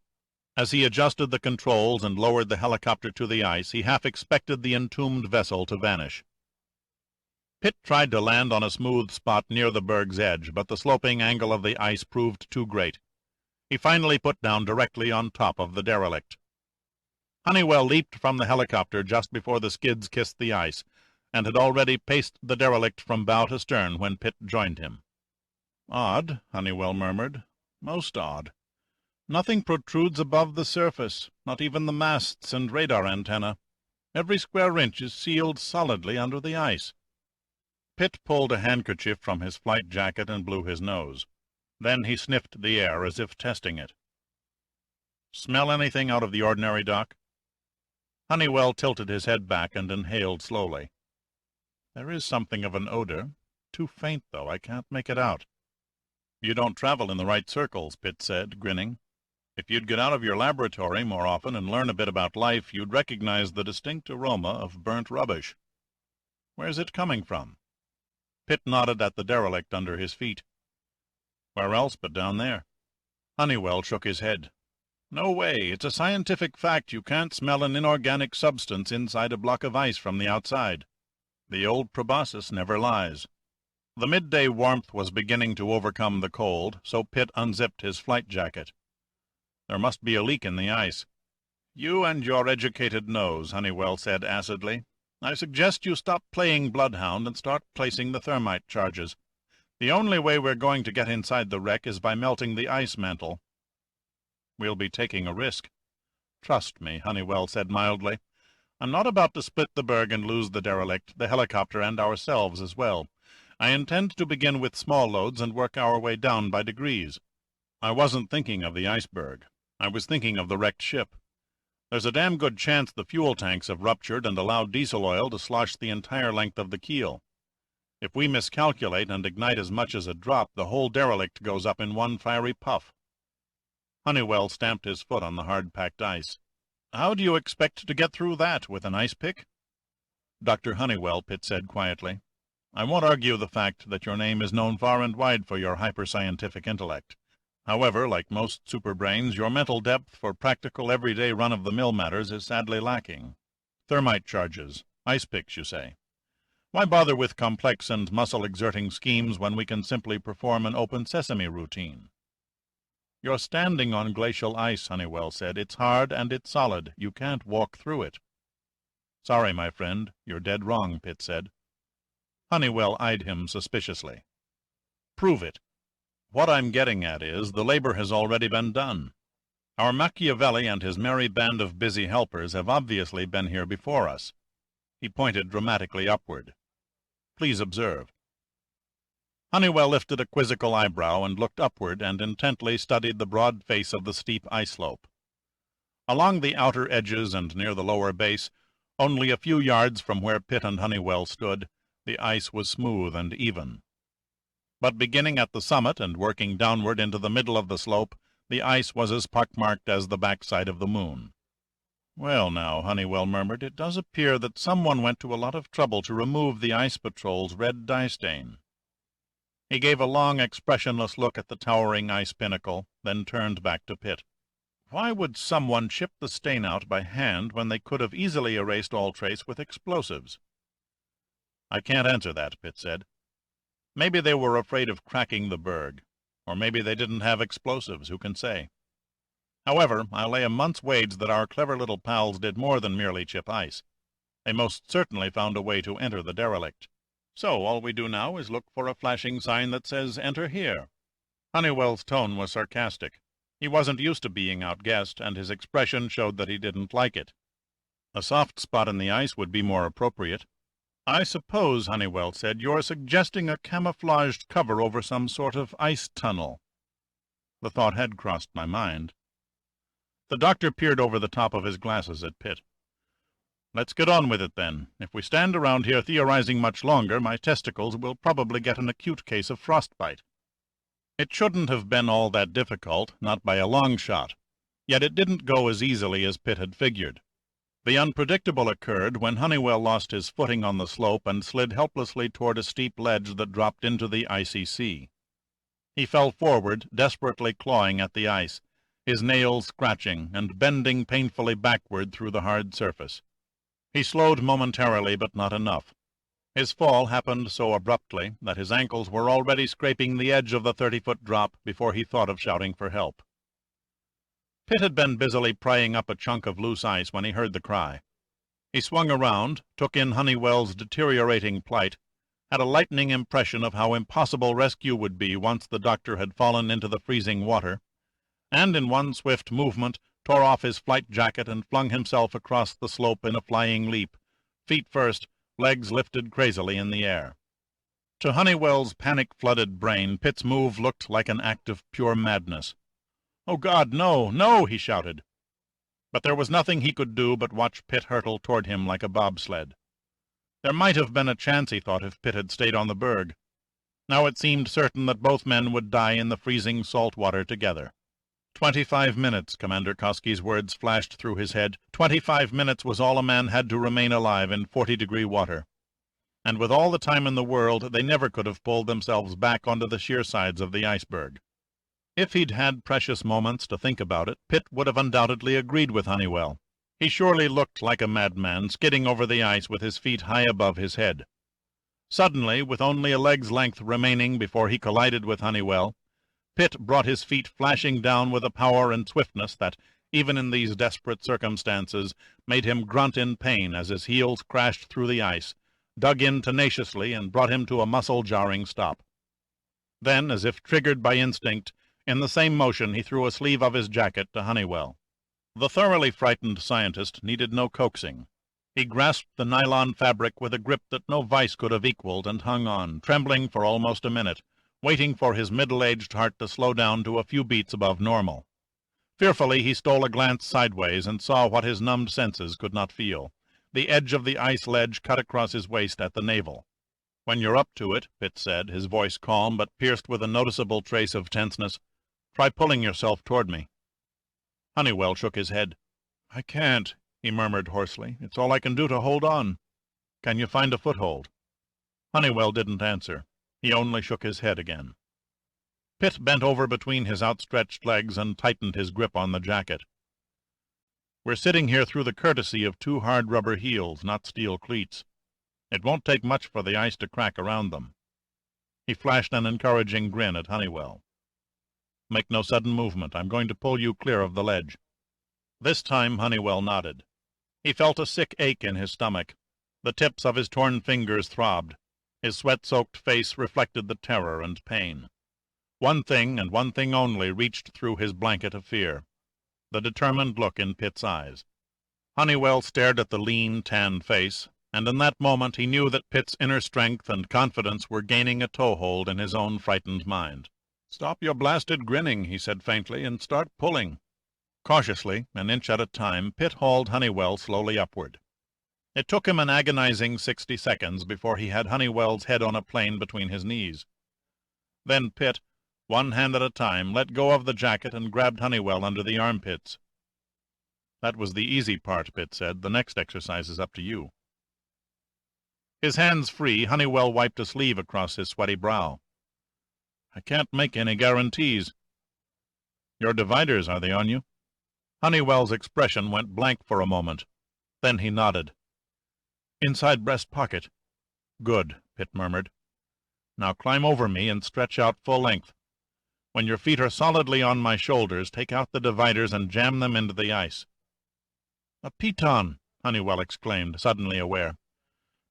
As he adjusted the controls and lowered the helicopter to the ice, he half expected the entombed vessel to vanish. Pitt tried to land on a smooth spot near the berg's edge, but the sloping angle of the ice proved too great. He finally put down directly on top of the derelict. Honeywell leaped from the helicopter just before the skids kissed the ice, and had already paced the derelict from bow to stern when Pitt joined him. "Odd," Honeywell murmured. "Most odd. Nothing protrudes above the surface, not even the masts and radar antenna. Every square inch is sealed solidly under the ice." Pitt pulled a handkerchief from his flight jacket and blew his nose. Then he sniffed the air as if testing it. "Smell anything out of the ordinary, Doc?" Honeywell tilted his head back and inhaled slowly. "There is something of an odor. Too faint, though. I can't make it out." "You don't travel in the right circles," Pitt said, grinning. "If you'd get out of your laboratory more often and learn a bit about life, you'd recognize the distinct aroma of burnt rubbish." "Where's it coming from?" Pitt nodded at the derelict under his feet. "Where else but down there?" Honeywell shook his head. "No way. It's a scientific fact you can't smell an inorganic substance inside a block of ice from the outside. The old proboscis never lies." The midday warmth was beginning to overcome the cold, so Pitt unzipped his flight jacket. "There must be a leak in the ice." "You and your educated nose," Honeywell said acidly. I suggest you stop playing bloodhound and start placing the thermite charges. The only way we're going to get inside the wreck is by melting the ice mantle. We'll be taking a risk. Trust me, Honeywell said mildly. I'm not about to split the berg and lose the derelict, the helicopter, and ourselves as well. I intend to begin with small loads and work our way down by degrees. I wasn't thinking of the Iceberg. I was thinking of the wrecked ship. There's a damn good chance the fuel tanks have ruptured and allowed diesel oil to slosh the entire length of the keel. If we miscalculate and ignite as much as a drop, the whole derelict goes up in one fiery puff. Honeywell stamped his foot on the hard-packed ice. How do you expect to get through that, with an ice pick? Dr. Honeywell, Pitt said quietly, I won't argue the fact that your name is known far and wide for your hyper-scientific intellect. However, like most superbrains, your mental depth for practical, everyday run-of-the-mill matters is sadly lacking. Thermite charges, ice picks, you say. Why bother with complex and muscle-exerting schemes when we can simply perform an open sesame routine? You're standing on glacial ice, Honeywell said. It's hard and it's solid. You can't walk through it. Sorry, my friend, you're dead wrong, Pitt said. Honeywell eyed him suspiciously. Prove it. What I'm getting at is, the labor has already been done. Our Machiavelli and his merry band of busy helpers have obviously been here before us. He pointed dramatically upward. Please observe. Honeywell lifted a quizzical eyebrow and looked upward and intently studied the broad face of the steep ice slope. Along the outer edges and near the lower base, only a few yards from where Pitt and Honeywell stood, the ice was smooth and even. But beginning at the summit and working downward into the middle of the slope, the ice was as pockmarked as the backside of the moon. Well now, Honeywell murmured, it does appear that someone went to a lot of trouble to remove the ice patrol's red dye stain. He gave a long, expressionless look at the towering ice pinnacle, then turned back to Pitt. Why would someone chip the stain out by hand when they could have easily erased all trace with explosives? I can't answer that, Pitt said. Maybe they were afraid of cracking the berg, or maybe they didn't have explosives, who can say? However, I'll lay a month's wage that our clever little pals did more than merely chip ice. They most certainly found a way to enter the derelict. So all we do now is look for a flashing sign that says, Enter here. Honeywell's tone was sarcastic. He wasn't used to being outguessed, and his expression showed that he didn't like it. A soft spot in the ice would be more appropriate. I suppose, Honeywell said, you're suggesting a camouflaged cover over some sort of ice tunnel. The thought had crossed my mind. The doctor peered over the top of his glasses at Pitt. Let's get on with it, then. If we stand around here theorizing much longer, my testicles will probably get an acute case of frostbite. It shouldn't have been all that difficult, not by a long shot. Yet it didn't go as easily as Pitt had figured. The unpredictable occurred when Honeywell lost his footing on the slope and slid helplessly toward a steep ledge that dropped into the icy sea. He fell forward, desperately clawing at the ice, his nails scratching and bending painfully backward through the hard surface. He slowed momentarily, but not enough. His fall happened so abruptly that his ankles were already scraping the edge of the 30-foot drop before he thought of shouting for help. Pitt had been busily prying up a chunk of loose ice when he heard the cry. He swung around, took in Honeywell's deteriorating plight, had a lightning impression of how impossible rescue would be once the doctor had fallen into the freezing water, and in one swift movement tore off his flight jacket and flung himself across the slope in a flying leap, feet first, legs lifted crazily in the air. To Honeywell's panic-flooded brain, Pitt's move looked like an act of pure madness. "Oh, God, no, no!" he shouted. But there was nothing he could do but watch Pitt hurtle toward him like a bobsled. There might have been a chance, he thought, if Pitt had stayed on the berg. Now it seemed certain that both men would die in the freezing salt water together. 25 minutes, Commander Koski's words flashed through his head. 25 minutes was all a man had to remain alive in 40-degree water. And with all the time in the world, they never could have pulled themselves back onto the sheer sides of the iceberg. If he'd had precious moments to think about it, Pitt would have undoubtedly agreed with Honeywell. He surely looked like a madman, skidding over the ice with his feet high above his head. Suddenly, with only a leg's length remaining before he collided with Honeywell, Pitt brought his feet flashing down with a power and swiftness that, even in these desperate circumstances, made him grunt in pain as his heels crashed through the ice, dug in tenaciously, and brought him to a muscle-jarring stop. Then, as if triggered by instinct, in the same motion he threw a sleeve of his jacket to Honeywell. The thoroughly frightened scientist needed no coaxing. He grasped the nylon fabric with a grip that no vice could have equaled, and hung on, trembling for almost a minute, waiting for his middle-aged heart to slow down to a few beats above normal. Fearfully he stole a glance sideways and saw what his numbed senses could not feel. The edge of the ice ledge cut across his waist at the navel. "When you're up to it," Pitt said, his voice calm but pierced with a noticeable trace of tenseness, "try pulling yourself toward me." Honeywell shook his head. "I can't," he murmured hoarsely. "It's all I can do to hold on. Can you find a foothold?" Honeywell didn't answer. He only shook his head again. Pitt bent over between his outstretched legs and tightened his grip on the jacket. "We're sitting here through the courtesy of two hard rubber heels, not steel cleats. It won't take much for the ice to crack around them." He flashed an encouraging grin at Honeywell. "Make no sudden movement. I'm going to pull you clear of the ledge." This time Honeywell nodded. He felt a sick ache in his stomach. The tips of his torn fingers throbbed. His sweat-soaked face reflected the terror and pain. One thing, and one thing only, reached through his blanket of fear: the determined look in Pitt's eyes. Honeywell stared at the lean, tanned face, and in that moment he knew that Pitt's inner strength and confidence were gaining a toehold in his own frightened mind. "Stop your blasted grinning," he said faintly, "and start pulling." Cautiously, an inch at a time, Pitt hauled Honeywell slowly upward. It took him an agonizing 60 seconds before he had Honeywell's head on a plane between his knees. Then Pitt, one hand at a time, let go of the jacket and grabbed Honeywell under the armpits. "That was the easy part," Pitt said. "The next exercise is up to you." His hands free, Honeywell wiped a sleeve across his sweaty brow. "I can't make any guarantees." "Your dividers, are they on you?" Honeywell's expression went blank for a moment. Then he nodded. "Inside breast pocket." "Good," Pitt murmured. "Now climb over me and stretch out full length. When your feet are solidly on my shoulders, take out the dividers and jam them into the ice." "A piton!" Honeywell exclaimed, suddenly aware.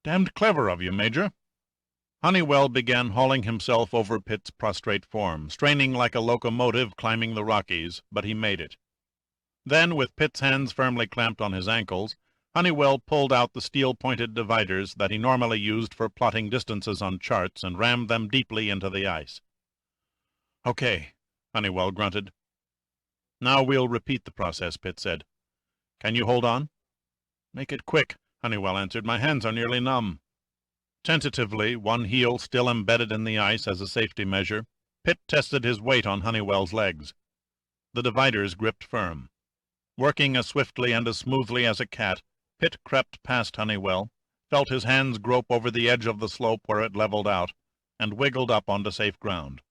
"Damned clever of you, Major." Honeywell began hauling himself over Pitt's prostrate form, straining like a locomotive climbing the Rockies, but he made it. Then, with Pitt's hands firmly clamped on his ankles, Honeywell pulled out the steel-pointed dividers that he normally used for plotting distances on charts and rammed them deeply into the ice. "Okay," Honeywell grunted. "Now we'll repeat the process," Pitt said. "Can you hold on?" "Make it quick," Honeywell answered. "My hands are nearly numb." Tentatively, one heel still embedded in the ice as a safety measure, Pitt tested his weight on Honeywell's legs. The dividers gripped firm. Working as swiftly and as smoothly as a cat, Pitt crept past Honeywell, felt his hands grope over the edge of the slope where it leveled out, and wiggled up onto safe ground.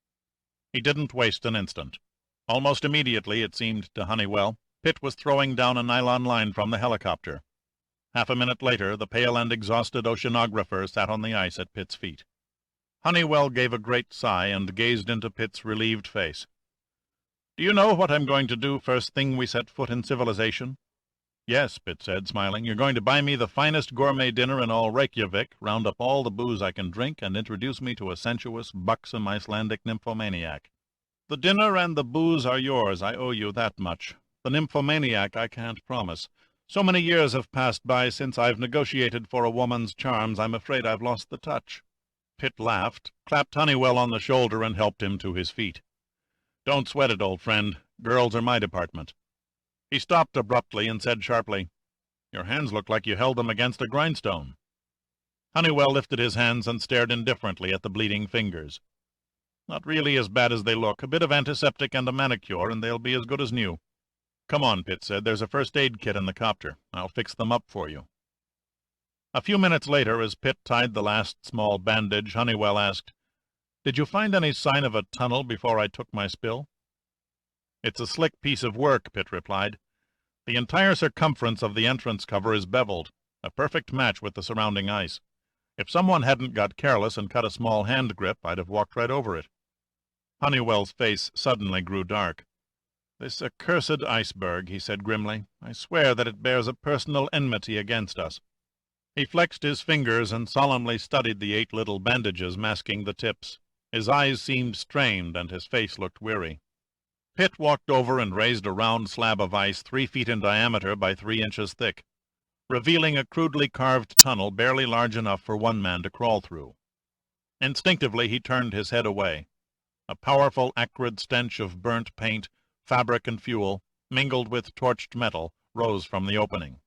He didn't waste an instant. Almost immediately, it seemed to Honeywell, Pitt was throwing down a nylon line from the helicopter. Half a minute later, the pale and exhausted oceanographer sat on the ice at Pitt's feet. Honeywell gave a great sigh and gazed into Pitt's relieved face. "Do you know what I'm going to do first thing we set foot in civilization?" "Yes," Pitt said, smiling. "You're going to buy me the finest gourmet dinner in all Reykjavik, round up all the booze I can drink, and introduce me to a sensuous, buxom Icelandic nymphomaniac." "The dinner and the booze are yours, I owe you that much. The nymphomaniac I can't promise. So many years have passed by since I've negotiated for a woman's charms, I'm afraid I've lost the touch." Pitt laughed, clapped Honeywell on the shoulder, and helped him to his feet. "Don't sweat it, old friend. Girls are my department." He stopped abruptly and said sharply, "Your hands look like you held them against a grindstone." Honeywell lifted his hands and stared indifferently at the bleeding fingers. "Not really as bad as they look. A bit of antiseptic and a manicure, and they'll be as good as new." "Come on," Pitt said. "There's a first aid kit in the copter. I'll fix them up for you." A few minutes later, as Pitt tied the last small bandage, Honeywell asked, "Did you find any sign of a tunnel before I took my spill?" "It's a slick piece of work," Pitt replied. "The entire circumference of the entrance cover is beveled, a perfect match with the surrounding ice. If someone hadn't got careless and cut a small hand grip, I'd have walked right over it." Honeywell's face suddenly grew dark. "This accursed iceberg," he said grimly. "I swear that it bears a personal enmity against us." He flexed his fingers and solemnly studied the 8 little bandages masking the tips. His eyes seemed strained, and his face looked weary. Pitt walked over and raised a round slab of ice 3 feet in diameter by 3 inches thick, revealing a crudely carved tunnel barely large enough for one man to crawl through. Instinctively he turned his head away. A powerful acrid stench of burnt paint, fabric, and fuel, mingled with torched metal, rose from the opening.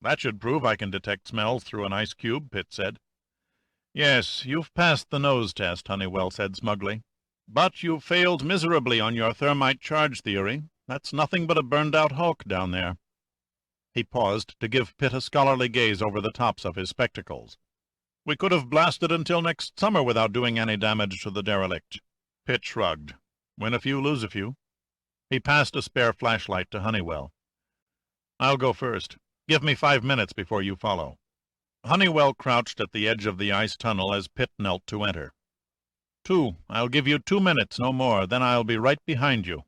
"That should prove I can detect smells through an ice cube," Pitt said. "Yes, you've passed the nose test," Honeywell said smugly. "But you've failed miserably on your thermite charge theory. That's nothing but a burned-out hulk down there." He paused to give Pitt a scholarly gaze over the tops of his spectacles. "We could have blasted until next summer without doing any damage to the derelict." Pitt shrugged. "Win a few, lose a few." He passed a spare flashlight to Honeywell. "I'll go first. Give me 5 minutes before you follow." Honeywell crouched at the edge of the ice tunnel as Pitt knelt to enter. "2. I'll give you 2 minutes, no more, then I'll be right behind you."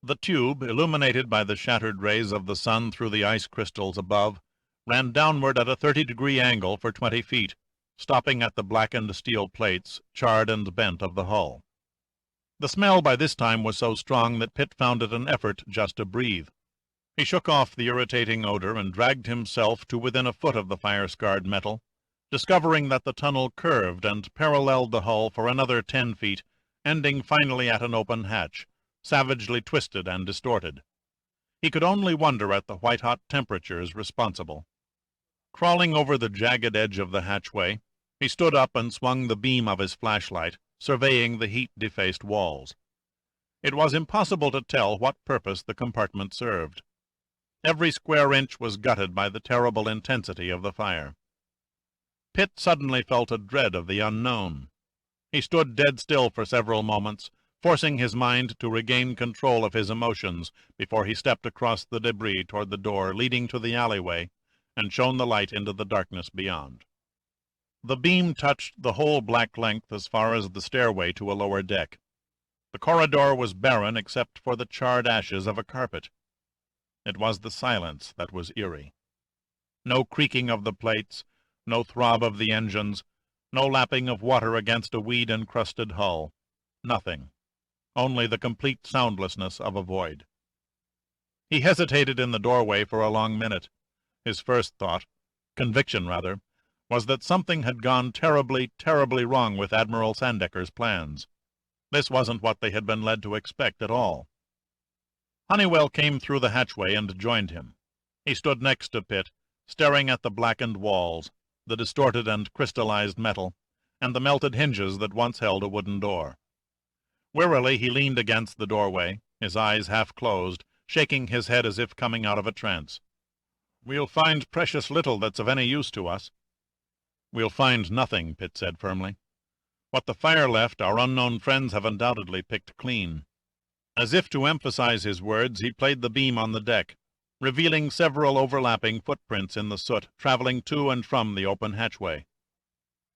The tube, illuminated by the shattered rays of the sun through the ice crystals above, ran downward at a 30-degree angle for 20 feet, stopping at the blackened steel plates, charred and bent of the hull. The smell by this time was so strong that Pitt found it an effort just to breathe. He shook off the irritating odor and dragged himself to within a foot of the fire-scarred metal, discovering that the tunnel curved and paralleled the hull for another 10 feet, ending finally at an open hatch, savagely twisted and distorted. He could only wonder at the white-hot temperatures responsible. Crawling over the jagged edge of the hatchway, he stood up and swung the beam of his flashlight, surveying the heat-defaced walls. It was impossible to tell what purpose the compartment served. Every square inch was gutted by the terrible intensity of the fire. Pitt suddenly felt a dread of the unknown. He stood dead still for several moments, forcing his mind to regain control of his emotions before he stepped across the debris toward the door leading to the alleyway and shone the light into the darkness beyond. The beam touched the whole black length as far as the stairway to a lower deck. The corridor was barren except for the charred ashes of a carpet. It was the silence that was eerie. No creaking of the plates, no throb of the engines, no lapping of water against a weed-encrusted hull. Nothing. Only the complete soundlessness of a void. He hesitated in the doorway for a long minute. His first thought, conviction rather, was that something had gone terribly, terribly wrong with Admiral Sandecker's plans. This wasn't what they had been led to expect at all. Honeywell came through the hatchway and joined him. He stood next to Pitt, staring at the blackened walls, the distorted and crystallized metal, and the melted hinges that once held a wooden door. Wearily he leaned against the doorway, his eyes half closed, shaking his head as if coming out of a trance. "We'll find precious little that's of any use to us." "We'll find nothing," Pitt said firmly. "What the fire left, our unknown friends have undoubtedly picked clean." As if to emphasize his words, he played the beam on the deck, revealing several overlapping footprints in the soot traveling to and from the open hatchway.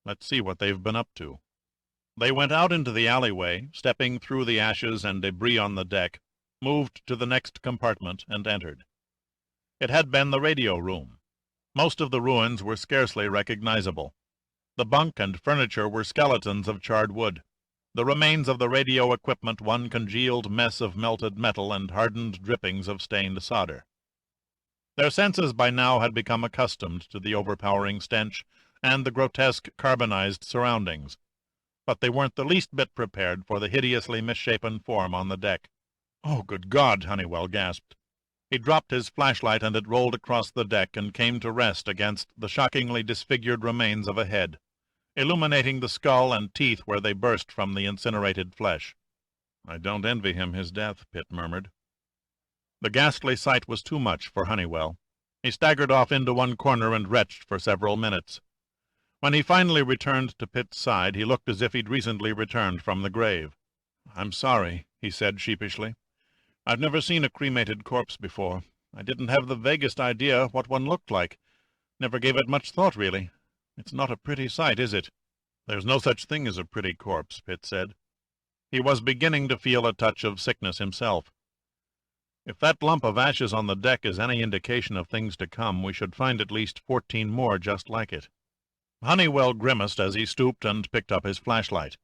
"Let's see what they've been up to." They went out into the alleyway, stepping through the ashes and debris on the deck, moved to the next compartment, and entered. It had been the radio room. Most of the ruins were scarcely recognizable. The bunk and furniture were skeletons of charred wood. The remains of the radio equipment one congealed mess of melted metal and hardened drippings of stained solder. Their senses by now had become accustomed to the overpowering stench and the grotesque carbonized surroundings, but they weren't the least bit prepared for the hideously misshapen form on the deck. "Oh, good God!" Honeywell gasped. He dropped his flashlight and it rolled across the deck and came to rest against the shockingly disfigured remains of a head, illuminating the skull and teeth where they burst from the incinerated flesh. "I don't envy him his death," Pitt murmured. The ghastly sight was too much for Honeywell. He staggered off into one corner and retched for several minutes. When he finally returned to Pitt's side, he looked as if he'd recently returned from the grave. "I'm sorry," he said sheepishly. "I've never seen a cremated corpse before. I didn't have the vaguest idea what one looked like. Never gave it much thought, really. It's not a pretty sight, is it?" "There's no such thing as a pretty corpse," Pitt said. He was beginning to feel a touch of sickness himself. If that lump of ashes on the deck is any indication of things to come, we should find at least 14 more just like it." Honeywell grimaced as he stooped and picked up his flashlight.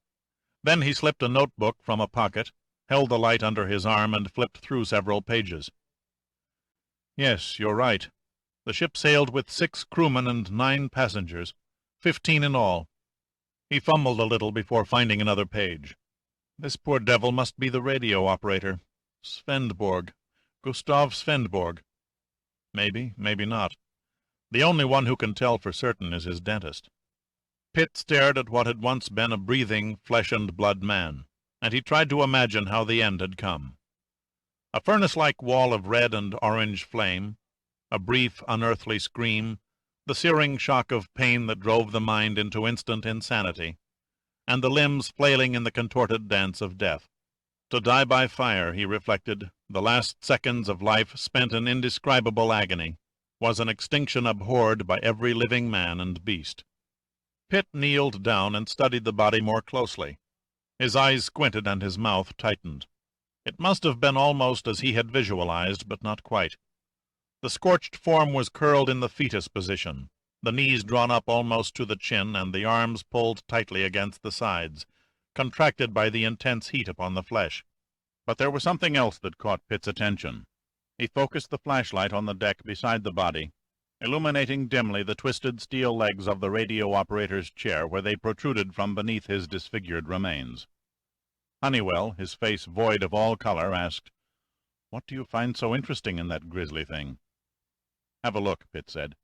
Then he slipped a notebook from a pocket, held the light under his arm, and flipped through several pages. "Yes, you're right. The ship sailed with 6 crewmen and 9 passengers, 15 in all." He fumbled a little before finding another page. "This poor devil must be the radio operator. Svendborg. Gustav Svendborg. Maybe, maybe not. The only one who can tell for certain is his dentist." Pitt stared at what had once been a breathing, flesh-and-blood man, and he tried to imagine how the end had come. A furnace-like wall of red and orange flame, a brief, unearthly scream, the searing shock of pain that drove the mind into instant insanity, and the limbs flailing in the contorted dance of death. To die by fire, he reflected, the last seconds of life spent in indescribable agony, was an extinction abhorred by every living man and beast. Pitt kneeled down and studied the body more closely. His eyes squinted and his mouth tightened. It must have been almost as he had visualized, but not quite. The scorched form was curled in the fetus position, the knees drawn up almost to the chin and the arms pulled tightly against the sides, contracted by the intense heat upon the flesh. But there was something else that caught Pitt's attention. He focused the flashlight on the deck beside the body, illuminating dimly the twisted steel legs of the radio operator's chair where they protruded from beneath his disfigured remains. Honeywell, his face void of all color, asked, "What do you find so interesting in that grisly thing?" "Have a look," Pitt said.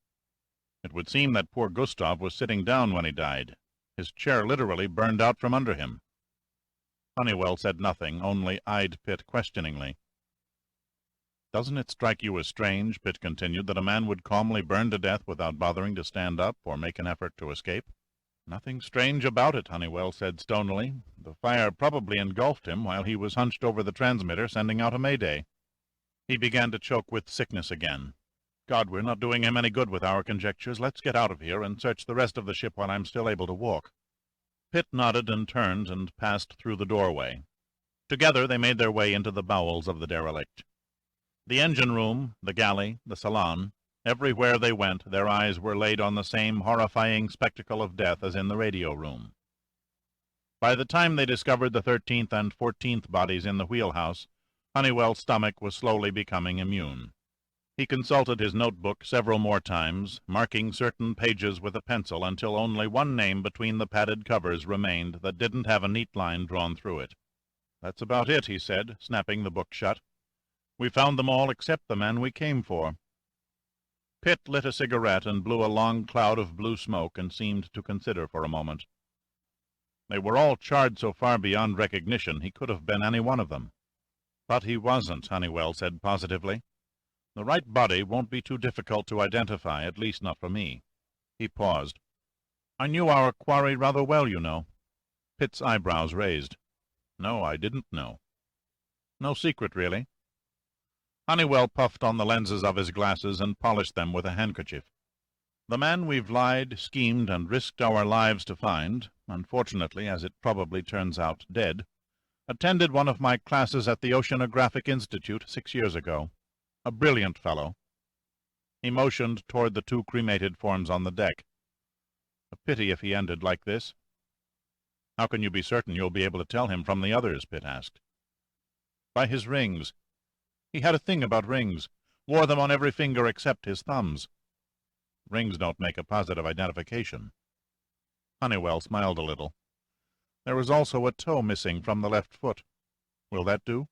"It would seem that poor Gustav was sitting down when he died. His chair literally burned out from under him." Honeywell said nothing, only eyed Pitt questioningly. "Doesn't it strike you as strange," Pitt continued, "that a man would calmly burn to death without bothering to stand up or make an effort to escape?" "Nothing strange about it," Honeywell said stonily. "The fire probably engulfed him while he was hunched over the transmitter sending out a mayday." He began to choke with sickness again. "God, we're not doing him any good with our conjectures. Let's get out of here and search the rest of the ship while I'm still able to walk." Pitt nodded and turned and passed through the doorway. Together they made their way into the bowels of the derelict. The engine-room, the galley, the salon, everywhere they went their eyes were laid on the same horrifying spectacle of death as in the radio-room. By the time they discovered the 13th and 14th bodies in the wheelhouse, Honeywell's stomach was slowly becoming immune. He consulted his notebook several more times, marking certain pages with a pencil until only one name between the padded covers remained that didn't have a neat line drawn through it. "That's about it," he said, snapping the book shut. "We found them all except the man we came for." Pitt lit a cigarette and blew a long cloud of blue smoke and seemed to consider for a moment. "They were all charred so far beyond recognition he could have been any one of them." "But he wasn't," Honeywell said positively. "The right body won't be too difficult to identify, at least not for me." He paused. "I knew our quarry rather well, you know." Pitt's eyebrows raised. "No, I didn't know." "No secret, really?" Honeywell puffed on the lenses of his glasses and polished them with a handkerchief. "The man we've lied, schemed, and risked our lives to find, unfortunately, as it probably turns out, dead, attended one of my classes at the Oceanographic Institute 6 years ago. A brilliant fellow." He motioned toward the 2 cremated forms on the deck. "A pity if he ended like this." "How can you be certain you'll be able to tell him from the others?" Pitt asked. "By his rings. He had a thing about rings. Wore them on every finger except his thumbs." "Rings don't make a positive identification." Honeywell smiled a little. "There was also a toe missing from the left foot. Will that do?"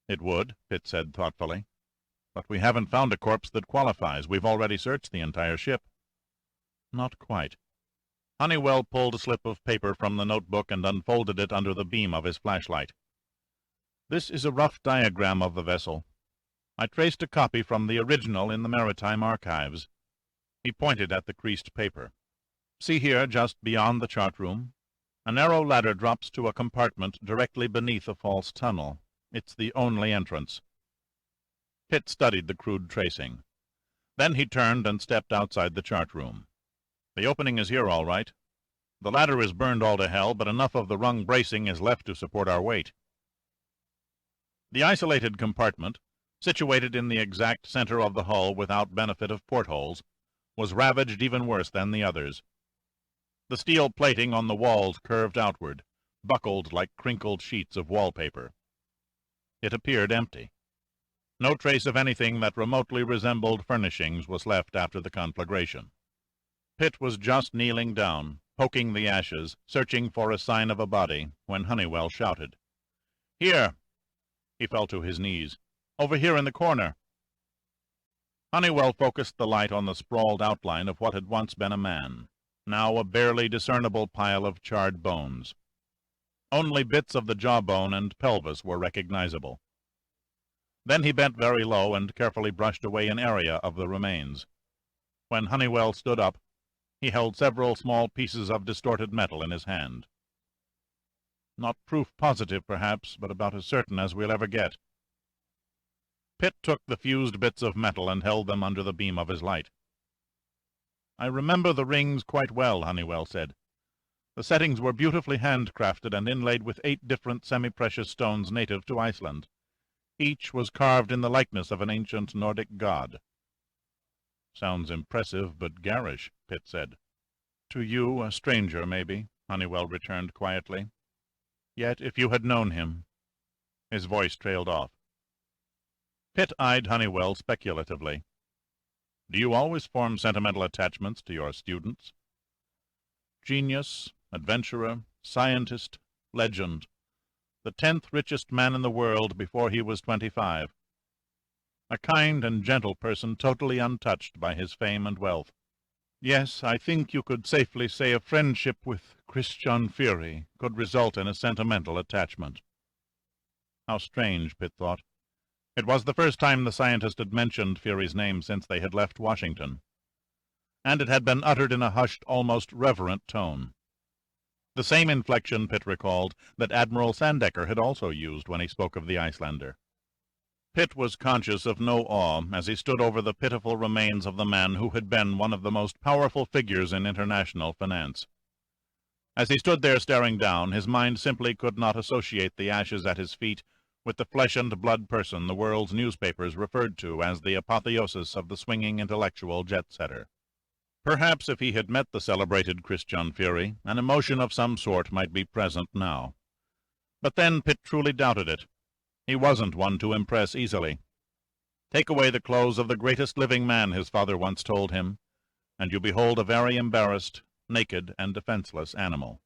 "It would," Pitt said thoughtfully. "But we haven't found a corpse that qualifies. We've already searched the entire ship." "Not quite." Honeywell pulled a slip of paper from the notebook and unfolded it under the beam of his flashlight. "This is a rough diagram of the vessel. I traced a copy from the original in the Maritime Archives." He pointed at the creased paper. "See here, just beyond the chart room? A narrow ladder drops to a compartment directly beneath a false tunnel. It's the only entrance." Pitt studied the crude tracing. Then he turned and stepped outside the chart room. "The opening is here, all right. The ladder is burned all to hell, but enough of the rung bracing is left to support our weight." The isolated compartment, situated in the exact center of the hull without benefit of portholes, was ravaged even worse than the others. The steel plating on the walls curved outward, buckled like crinkled sheets of wallpaper. It appeared empty. No trace of anything that remotely resembled furnishings was left after the conflagration. Pitt was just kneeling down, poking the ashes, searching for a sign of a body, when Honeywell shouted, "Here!" He fell to his knees. "Over here in the corner." Honeywell focused the light on the sprawled outline of what had once been a man, now a barely discernible pile of charred bones. Only bits of the jawbone and pelvis were recognizable. Then he bent very low and carefully brushed away an area of the remains. When Honeywell stood up, he held several small pieces of distorted metal in his hand. "Not proof positive, perhaps, but about as certain as we'll ever get." Pitt took the fused bits of metal and held them under the beam of his light. "I remember the rings quite well," Honeywell said. "The settings were beautifully handcrafted and inlaid with 8 different semi-precious stones native to Iceland. Each was carved in the likeness of an ancient Nordic god." "Sounds impressive, but garish," Pitt said. "To you, a stranger, maybe," Honeywell returned quietly. "Yet if you had known him—" His voice trailed off. Pitt eyed Honeywell speculatively. "Do you always form sentimental attachments to your students?" "Genius, adventurer, scientist, legend. The 10th richest man in the world before he was 25. A kind and gentle person, totally untouched by his fame and wealth. Yes, I think you could safely say a friendship with Christian Fury could result in a sentimental attachment." How strange, Pitt thought. It was the first time the scientist had mentioned Fury's name since they had left Washington, and it had been uttered in a hushed, almost reverent tone. The same inflection, Pitt recalled, that Admiral Sandecker had also used when he spoke of the Icelander. Pitt was conscious of no awe as he stood over the pitiful remains of the man who had been one of the most powerful figures in international finance. As he stood there staring down, his mind simply could not associate the ashes at his feet with the flesh-and-blood person the world's newspapers referred to as the apotheosis of the swinging intellectual jet-setter. Perhaps if he had met the celebrated Christian Fury, an emotion of some sort might be present now. But then Pitt truly doubted it. He wasn't one to impress easily. Take away the clothes of the greatest living man, his father once told him, and you behold a very embarrassed, naked, and defenseless animal.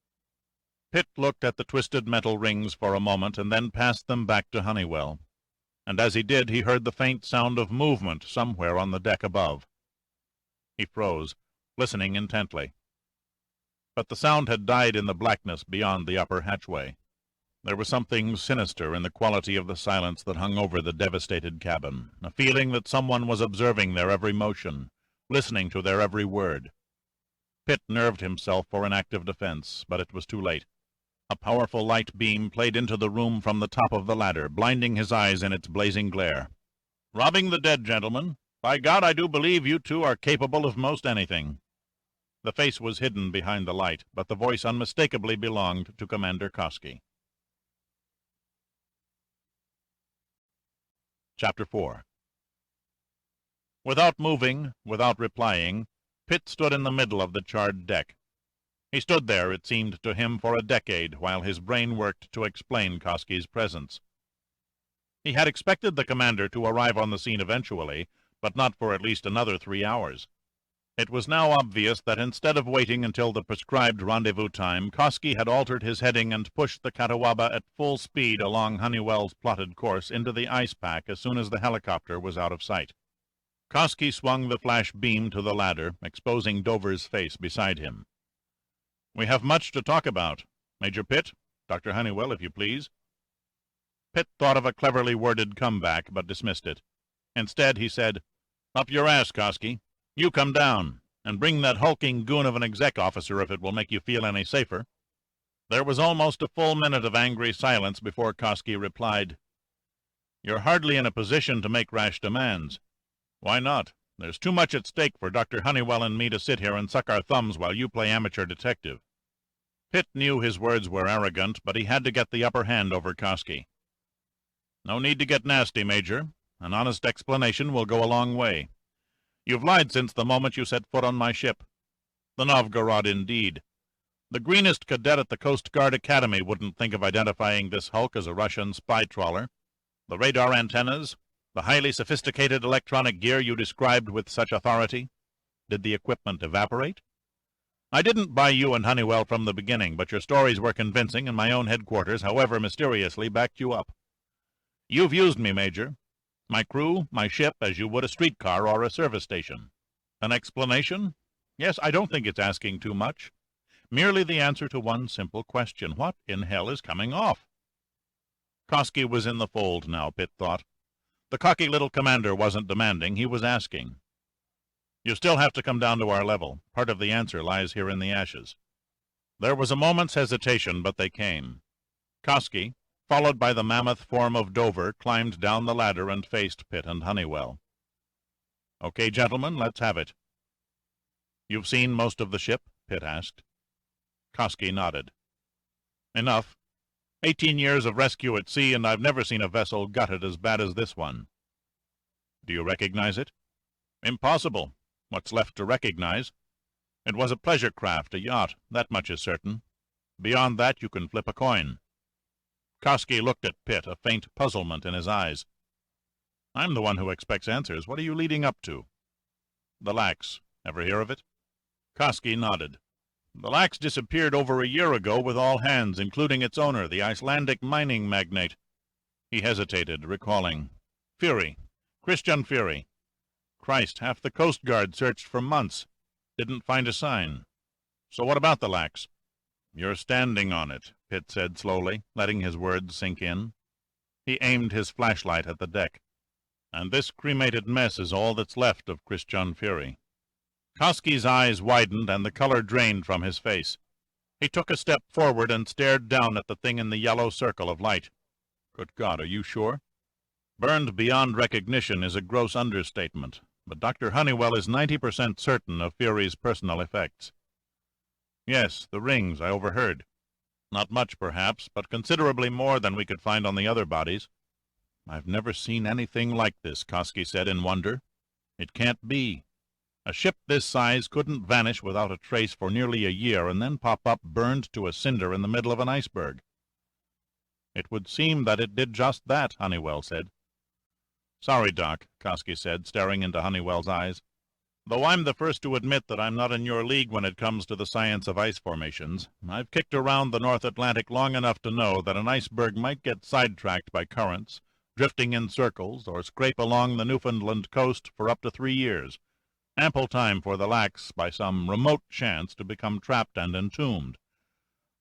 Pitt looked at the twisted metal rings for a moment and then passed them back to Honeywell, and as he did he heard the faint sound of movement somewhere on the deck above. He froze, listening intently. But the sound had died in the blackness beyond the upper hatchway. There was something sinister in the quality of the silence that hung over the devastated cabin, a feeling that someone was observing their every motion, listening to their every word. Pitt nerved himself for an act of defense, but it was too late. A powerful light beam played into the room from the top of the ladder, blinding his eyes in its blazing glare. "Robbing the dead, gentlemen. By God, I do believe you two are capable of most anything." The face was hidden behind the light, but the voice unmistakably belonged to Commander Koski. Chapter 4. Without moving, without replying, Pitt stood in the middle of the charred deck. He stood there, it seemed to him, for a decade, while his brain worked to explain Koski's presence. He had expected the commander to arrive on the scene eventually, but not for at least another 3 hours. It was now obvious that instead of waiting until the prescribed rendezvous time, Koski had altered his heading and pushed the Catawba at full speed along Honeywell's plotted course into the ice pack as soon as the helicopter was out of sight. Koski swung the flash beam to the ladder, exposing Dover's face beside him. "We have much to talk about. Major Pitt, Dr. Honeywell, if you please." Pitt thought of a cleverly worded comeback, but dismissed it. Instead, he said, "Up your ass, Koski. You come down, and bring that hulking goon of an exec officer if it will make you feel any safer." There was almost a full minute of angry silence before Koski replied, "You're hardly in a position to make rash demands." "Why not? There's too much at stake for Dr. Honeywell and me to sit here and suck our thumbs while you play amateur detective." Pitt knew his words were arrogant, but he had to get the upper hand over Koski. "No need to get nasty, Major. An honest explanation will go a long way. You've lied since the moment you set foot on my ship. The Novgorod, indeed. The greenest cadet at the Coast Guard Academy wouldn't think of identifying this hulk as a Russian spy trawler. The radar antennas, the highly sophisticated electronic gear you described with such authority, did the equipment evaporate? I didn't buy you and Honeywell from the beginning, but your stories were convincing, and my own headquarters, however mysteriously, backed you up. You've used me, Major. My crew, my ship, as you would a streetcar or a service station. An explanation? Yes, I don't think it's asking too much. Merely the answer to one simple question. What in hell is coming off? Kosky was in the fold now, Pitt thought. The cocky little commander wasn't demanding, he was asking. You still have to come down to our level. Part of the answer lies here in the ashes. There was a moment's hesitation, but they came. Kosky, followed by the mammoth form of Dover, climbed down the ladder and faced Pitt and Honeywell. Okay, gentlemen, let's have it. You've seen most of the ship? Pitt asked. Kosky nodded. Enough. 18 years of rescue at sea, and I've never seen a vessel gutted as bad as this one. Do you recognize it? Impossible. What's left to recognize? It was a pleasure craft, a yacht, that much is certain. Beyond that you can flip a coin. Kosky looked at Pitt, a faint puzzlement in his eyes. I'm the one who expects answers. What are you leading up to? The Lax. Ever hear of it? Kosky nodded. The Lax disappeared over a year ago with all hands, including its owner, the Icelandic mining magnate. He hesitated, recalling. Fury. Christian Fury. Christ, half the Coast Guard searched for months. Didn't find a sign. So what about the Lax? You're standing on it, Pitt said slowly, letting his words sink in. He aimed his flashlight at the deck. And this cremated mess is all that's left of Christian Fury. Kosky's eyes widened and the color drained from his face. He took a step forward and stared down at the thing in the yellow circle of light. Good God, are you sure? Burned beyond recognition is a gross understatement, but Dr. Honeywell is 90% certain of Fury's personal effects. Yes, the rings, I overheard. Not much, perhaps, but considerably more than we could find on the other bodies. I've never seen anything like this, Kosky said in wonder. It can't be. A ship this size couldn't vanish without a trace for nearly a year and then pop up burned to a cinder in the middle of an iceberg. It would seem that it did just that, Honeywell said. Sorry, Doc, Kosky said, staring into Honeywell's eyes. Though I'm the first to admit that I'm not in your league when it comes to the science of ice formations, I've kicked around the North Atlantic long enough to know that an iceberg might get sidetracked by currents, drifting in circles, or scrape along the Newfoundland coast for up to 3 years. Ample time for the Lax, by some remote chance, to become trapped and entombed.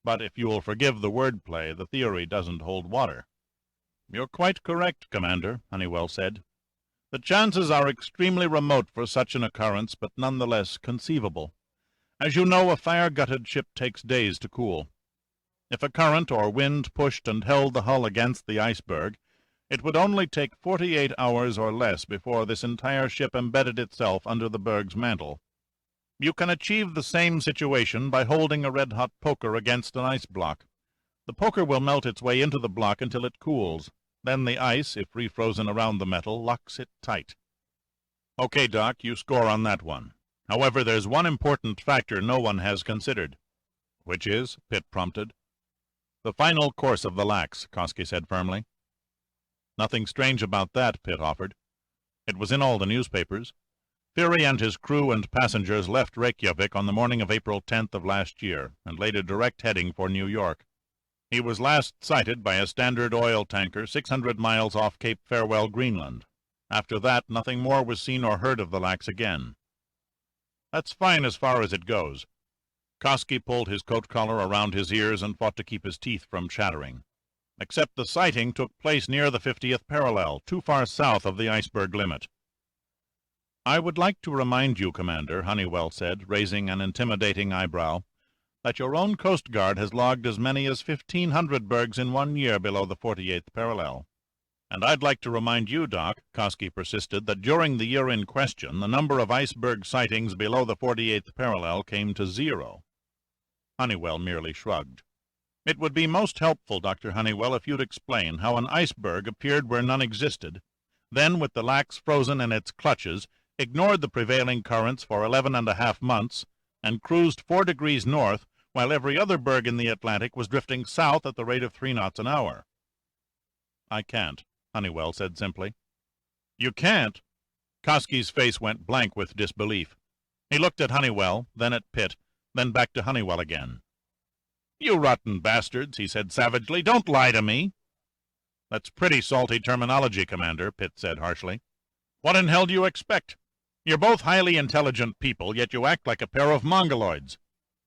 But if you will forgive the wordplay, the theory doesn't hold water. You're quite correct, Commander, Honeywell said. The chances are extremely remote for such an occurrence, but nonetheless conceivable. As you know, a fire-gutted ship takes days to cool. If a current or wind pushed and held the hull against the iceberg, it would only take 48 hours or less before this entire ship embedded itself under the berg's mantle. You can achieve the same situation by holding a red-hot poker against an ice block. The poker will melt its way into the block until it cools. Then the ice, if refrozen around the metal, locks it tight. Okay, Doc, you score on that one. However, there's one important factor no one has considered. Which is? Pitt prompted. The final course of the Lax, Kosky said firmly. Nothing strange about that, Pitt offered. It was in all the newspapers. Fury and his crew and passengers left Reykjavik on the morning of April 10th of last year, and laid a direct heading for New York. He was last sighted by a standard oil tanker 600 miles off Cape Farewell, Greenland. After that, nothing more was seen or heard of the Lax again. That's fine as far as it goes. Kosky pulled his coat collar around his ears and fought to keep his teeth from chattering. Except the sighting took place near the 50th parallel, too far south of the iceberg limit. I would like to remind you, Commander, Honeywell said, raising an intimidating eyebrow, that your own Coast Guard has logged as many as 1,500 bergs in 1 year below the 48th parallel. And I'd like to remind you, Doc, Kosky persisted, that during the year in question, the number of iceberg sightings below the 48th parallel came to 0. Honeywell merely shrugged. It would be most helpful, Dr. Honeywell, if you'd explain how an iceberg appeared where none existed, then with the Lax frozen in its clutches, ignored the prevailing currents for 11.5 months, and cruised 4 degrees north, while every other berg in the Atlantic was drifting south at the rate of 3 knots an hour. "I can't," Honeywell said simply. "You can't?" Koski's face went blank with disbelief. He looked at Honeywell, then at Pitt, then back to Honeywell again. "You rotten bastards," he said savagely, "don't lie to me." "That's pretty salty terminology, Commander," Pitt said harshly. "What in hell do you expect? You're both highly intelligent people, yet you act like a pair of mongoloids.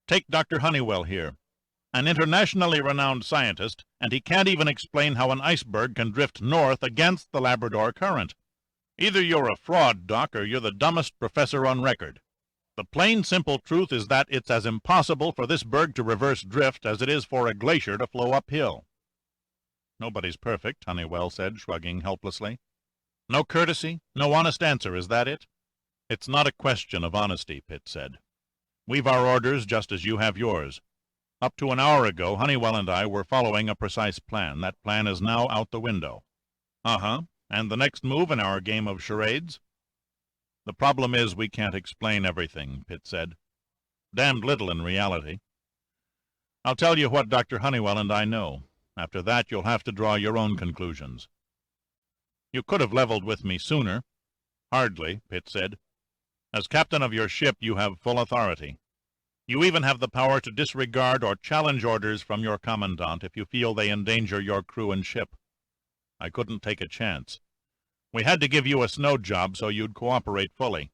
Take Dr. Honeywell here, an internationally renowned scientist, and he can't even explain how an iceberg can drift north against the Labrador current. Either you're a fraud, Doc, or you're the dumbest professor on record. The plain, simple truth is that it's as impossible for this berg to reverse drift as it is for a glacier to flow uphill." "Nobody's perfect," Honeywell said, shrugging helplessly. "No courtesy, no honest answer, is that it?" "It's not a question of honesty," Pitt said. "We've our orders just as you have yours. Up to an hour ago, Honeywell and I were following a precise plan. That plan is now out the window." "Uh-huh. And the next move in our game of charades?" "The problem is we can't explain everything," Pitt said. "Damned little in reality. I'll tell you what Dr. Honeywell and I know. After that you'll have to draw your own conclusions." "You could have leveled with me sooner." "Hardly," Pitt said. "As captain of your ship you have full authority. You even have the power to disregard or challenge orders from your commandant if you feel they endanger your crew and ship. I couldn't take a chance. We had to give you a snow job so you'd cooperate fully.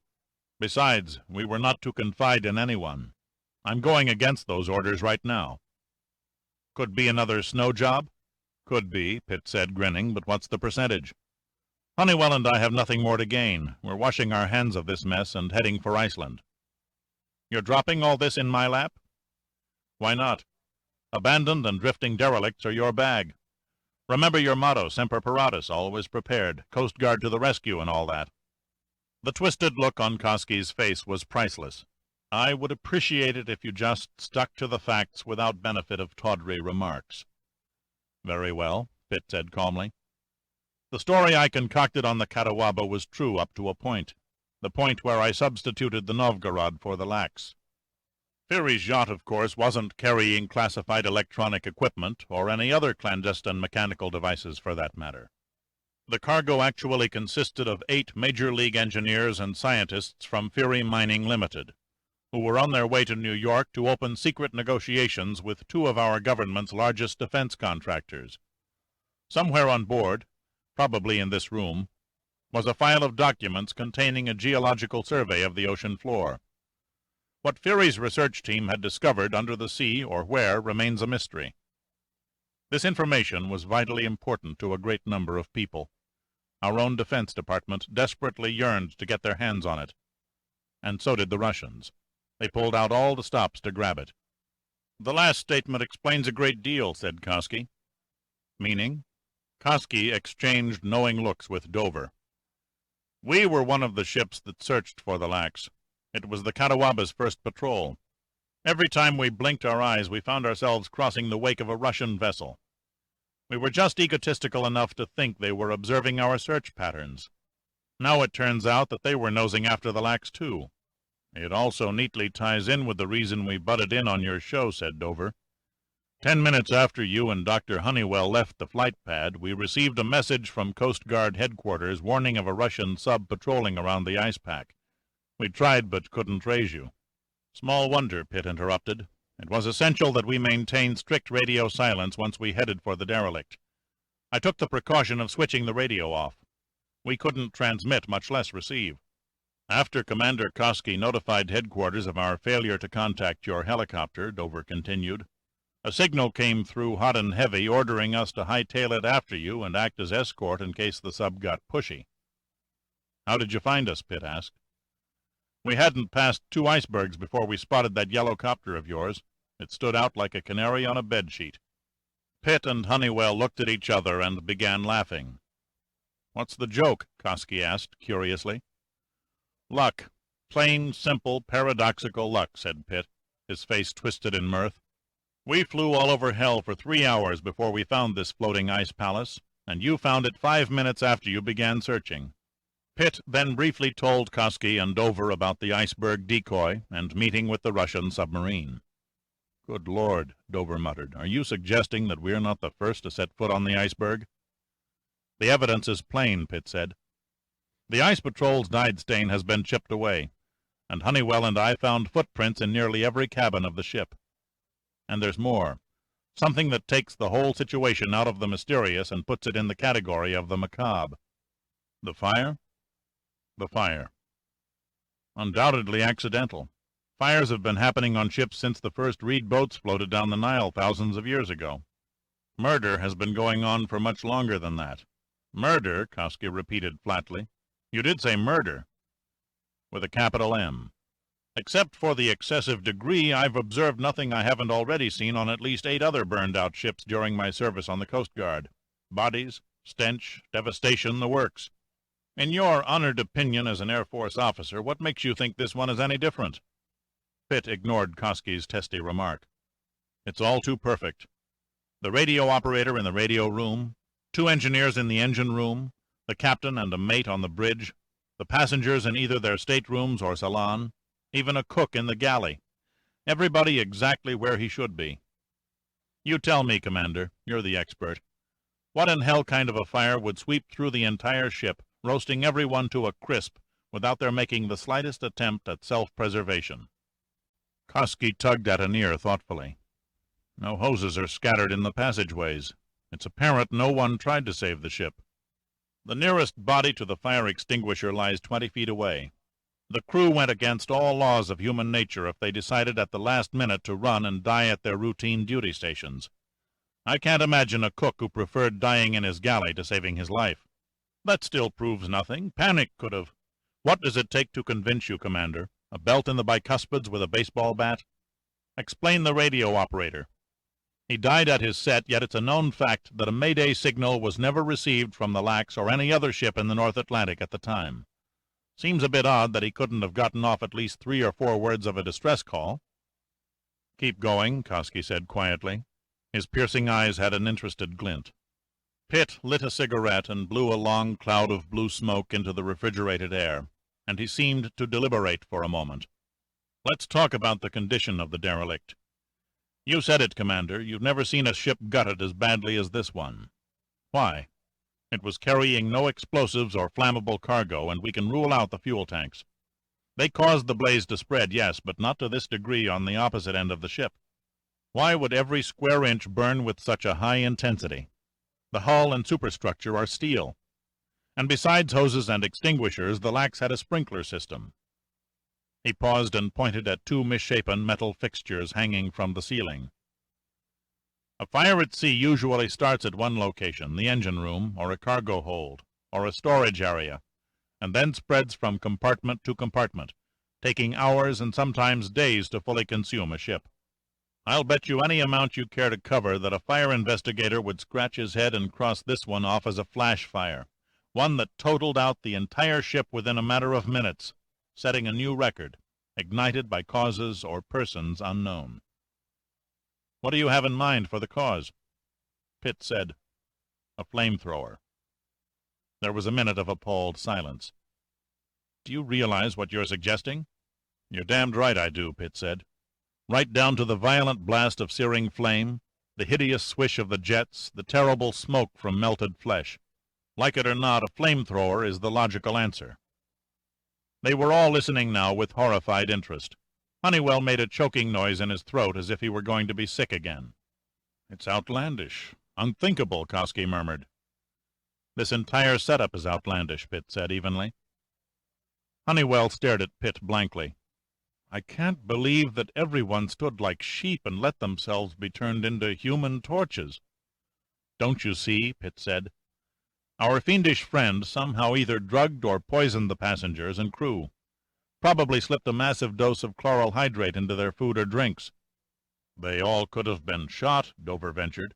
Besides, we were not to confide in anyone. I'm going against those orders right now." "Could be another snow job?" "Could be," Pitt said, grinning, "but what's the percentage? Honeywell and I have nothing more to gain. We're washing our hands of this mess and heading for Iceland." "You're dropping all this in my lap?" "Why not? Abandoned and drifting derelicts are your bag. Remember your motto, Semper Paratus, always prepared, Coast Guard to the rescue and all that." The twisted look on Koski's face was priceless. "I would appreciate it if you just stuck to the facts without benefit of tawdry remarks." "Very well," Pitt said calmly. "The story I concocted on the Catawba was true up to a point, the point where I substituted the Novgorod for the Lax. Fury's yacht, of course, wasn't carrying classified electronic equipment, or any other clandestine mechanical devices for that matter. The cargo actually consisted of 8 Major League engineers and scientists from Fury Mining Limited, who were on their way to New York to open secret negotiations with 2 of our government's largest defense contractors. Somewhere on board, probably in this room, was a file of documents containing a geological survey of the ocean floor. What Fury's research team had discovered under the sea or where remains a mystery. This information was vitally important to a great number of people. Our own Defense Department desperately yearned to get their hands on it. And so did the Russians. They pulled out all the stops to grab it." "The last statement explains a great deal," said Koski. "Meaning?" Koski exchanged knowing looks with Dover. "We were one of the ships that searched for the Lax. It was the Catawba's first patrol. Every time we blinked our eyes, we found ourselves crossing the wake of a Russian vessel. We were just egotistical enough to think they were observing our search patterns. Now it turns out that they were nosing after the Lax, too." "It also neatly ties in with the reason we butted in on your show," said Dover. 10 minutes after you and Dr. Honeywell left the flight pad, we received a message from Coast Guard headquarters warning of a Russian sub patrolling around the ice pack. We tried but couldn't raise you." "Small wonder," Pitt interrupted. "It was essential that we maintain strict radio silence once we headed for the derelict. I took the precaution of switching the radio off. We couldn't transmit, much less receive. After Commander Koski notified headquarters of our failure to contact your helicopter," Dover continued, "a signal came through hot and heavy ordering us to hightail it after you and act as escort in case the sub got pushy." "How did you find us?" Pitt asked. "We hadn't passed 2 icebergs before we spotted that yellow copter of yours. It stood out like a canary on a bedsheet." Pitt and Honeywell looked at each other and began laughing. "What's the joke?" Koski asked, curiously. "Luck. Plain, simple, paradoxical luck," said Pitt, his face twisted in mirth. "We flew all over hell for 3 hours before we found this floating ice palace, and you found it 5 minutes after you began searching. Pitt then briefly told Kosky and Dover about the Iceberg decoy and meeting with the Russian submarine. "Good Lord," Dover muttered. "Are you suggesting that we're not the first to set foot on the Iceberg?" "The evidence is plain," Pitt said. "The Ice Patrol's dyed stain has been chipped away, and Honeywell and I found footprints in nearly every cabin of the ship. And there's more. Something that takes the whole situation out of the mysterious and puts it in the category of the macabre." "The fire?" "The fire. Undoubtedly accidental. Fires have been happening on ships since the first reed boats floated down the Nile thousands of years ago. Murder has been going on for much longer than that." "Murder?" Kosky repeated flatly. "You did say murder." "With a capital M. Except for the excessive degree, I've observed nothing I haven't already seen on at least 8 other burned-out ships during my service on the Coast Guard. Bodies, stench, devastation, the works. In your honored opinion as an Air Force officer, what makes you think this one is any different?" Pitt ignored Kosky's testy remark. "It's all too perfect. The radio operator in the radio room, 2 engineers in the engine room, the captain and a mate on the bridge, the passengers in either their staterooms or salon, even a cook in the galley. Everybody exactly where he should be. You tell me, Commander, you're the expert. What in hell kind of a fire would sweep through the entire ship, roasting everyone to a crisp, without their making the slightest attempt at self-preservation?" Kosky tugged at an ear thoughtfully. "No hoses are scattered in the passageways. It's apparent no one tried to save the ship. The nearest body to the fire extinguisher lies 20 feet away. The crew went against all laws of human nature if they decided at the last minute to run and die at their routine duty stations. I can't imagine a cook who preferred dying in his galley to saving his life. That still proves nothing. Panic could have. What does it take to convince you, Commander? A belt in the bicuspids with a baseball bat? Explain the radio operator. He died at his set, yet it's a known fact that a Mayday signal was never received from the Lax or any other ship in the North Atlantic at the time. Seems a bit odd that he couldn't have gotten off at least 3 or 4 words of a distress call." "Keep going," Kosky said quietly. His piercing eyes had an interested glint. Pitt lit a cigarette and blew a long cloud of blue smoke into the refrigerated air, and he seemed to deliberate for a moment. "Let's talk about the condition of the derelict. You said it, Commander. You've never seen a ship gutted as badly as this one. Why? It was carrying no explosives or flammable cargo, and we can rule out the fuel tanks. They caused the blaze to spread, yes, but not to this degree on the opposite end of the ship. Why would every square inch burn with such a high intensity? The hull and superstructure are steel. And besides hoses and extinguishers, the Lax had a sprinkler system." He paused and pointed at 2 misshapen metal fixtures hanging from the ceiling. "A fire at sea usually starts at one location, the engine room, or a cargo hold, or a storage area, and then spreads from compartment to compartment, taking hours and sometimes days to fully consume a ship. I'll bet you any amount you care to cover that a fire investigator would scratch his head and cross this one off as a flash fire, one that totaled out the entire ship within a matter of minutes, setting a new record, ignited by causes or persons unknown." "What do you have in mind for the cause?" Pitt said, "A flamethrower." There was a minute of appalled silence. "Do you realize what you're suggesting?" "You're damned right I do," Pitt said. "Right down to the violent blast of searing flame, the hideous swish of the jets, the terrible smoke from melted flesh. Like it or not, a flamethrower is the logical answer." They were all listening now with horrified interest. Honeywell made a choking noise in his throat as if he were going to be sick again. "It's outlandish, unthinkable," Kosky murmured. "This entire setup is outlandish," Pitt said evenly. Honeywell stared at Pitt blankly. "I can't believe that everyone stood like sheep and let themselves be turned into human torches." "Don't you see?" Pitt said. "Our fiendish friend somehow either drugged or poisoned the passengers and crew. Probably slipped a massive dose of chloral hydrate into their food or drinks." "They all could have been shot," Dover ventured.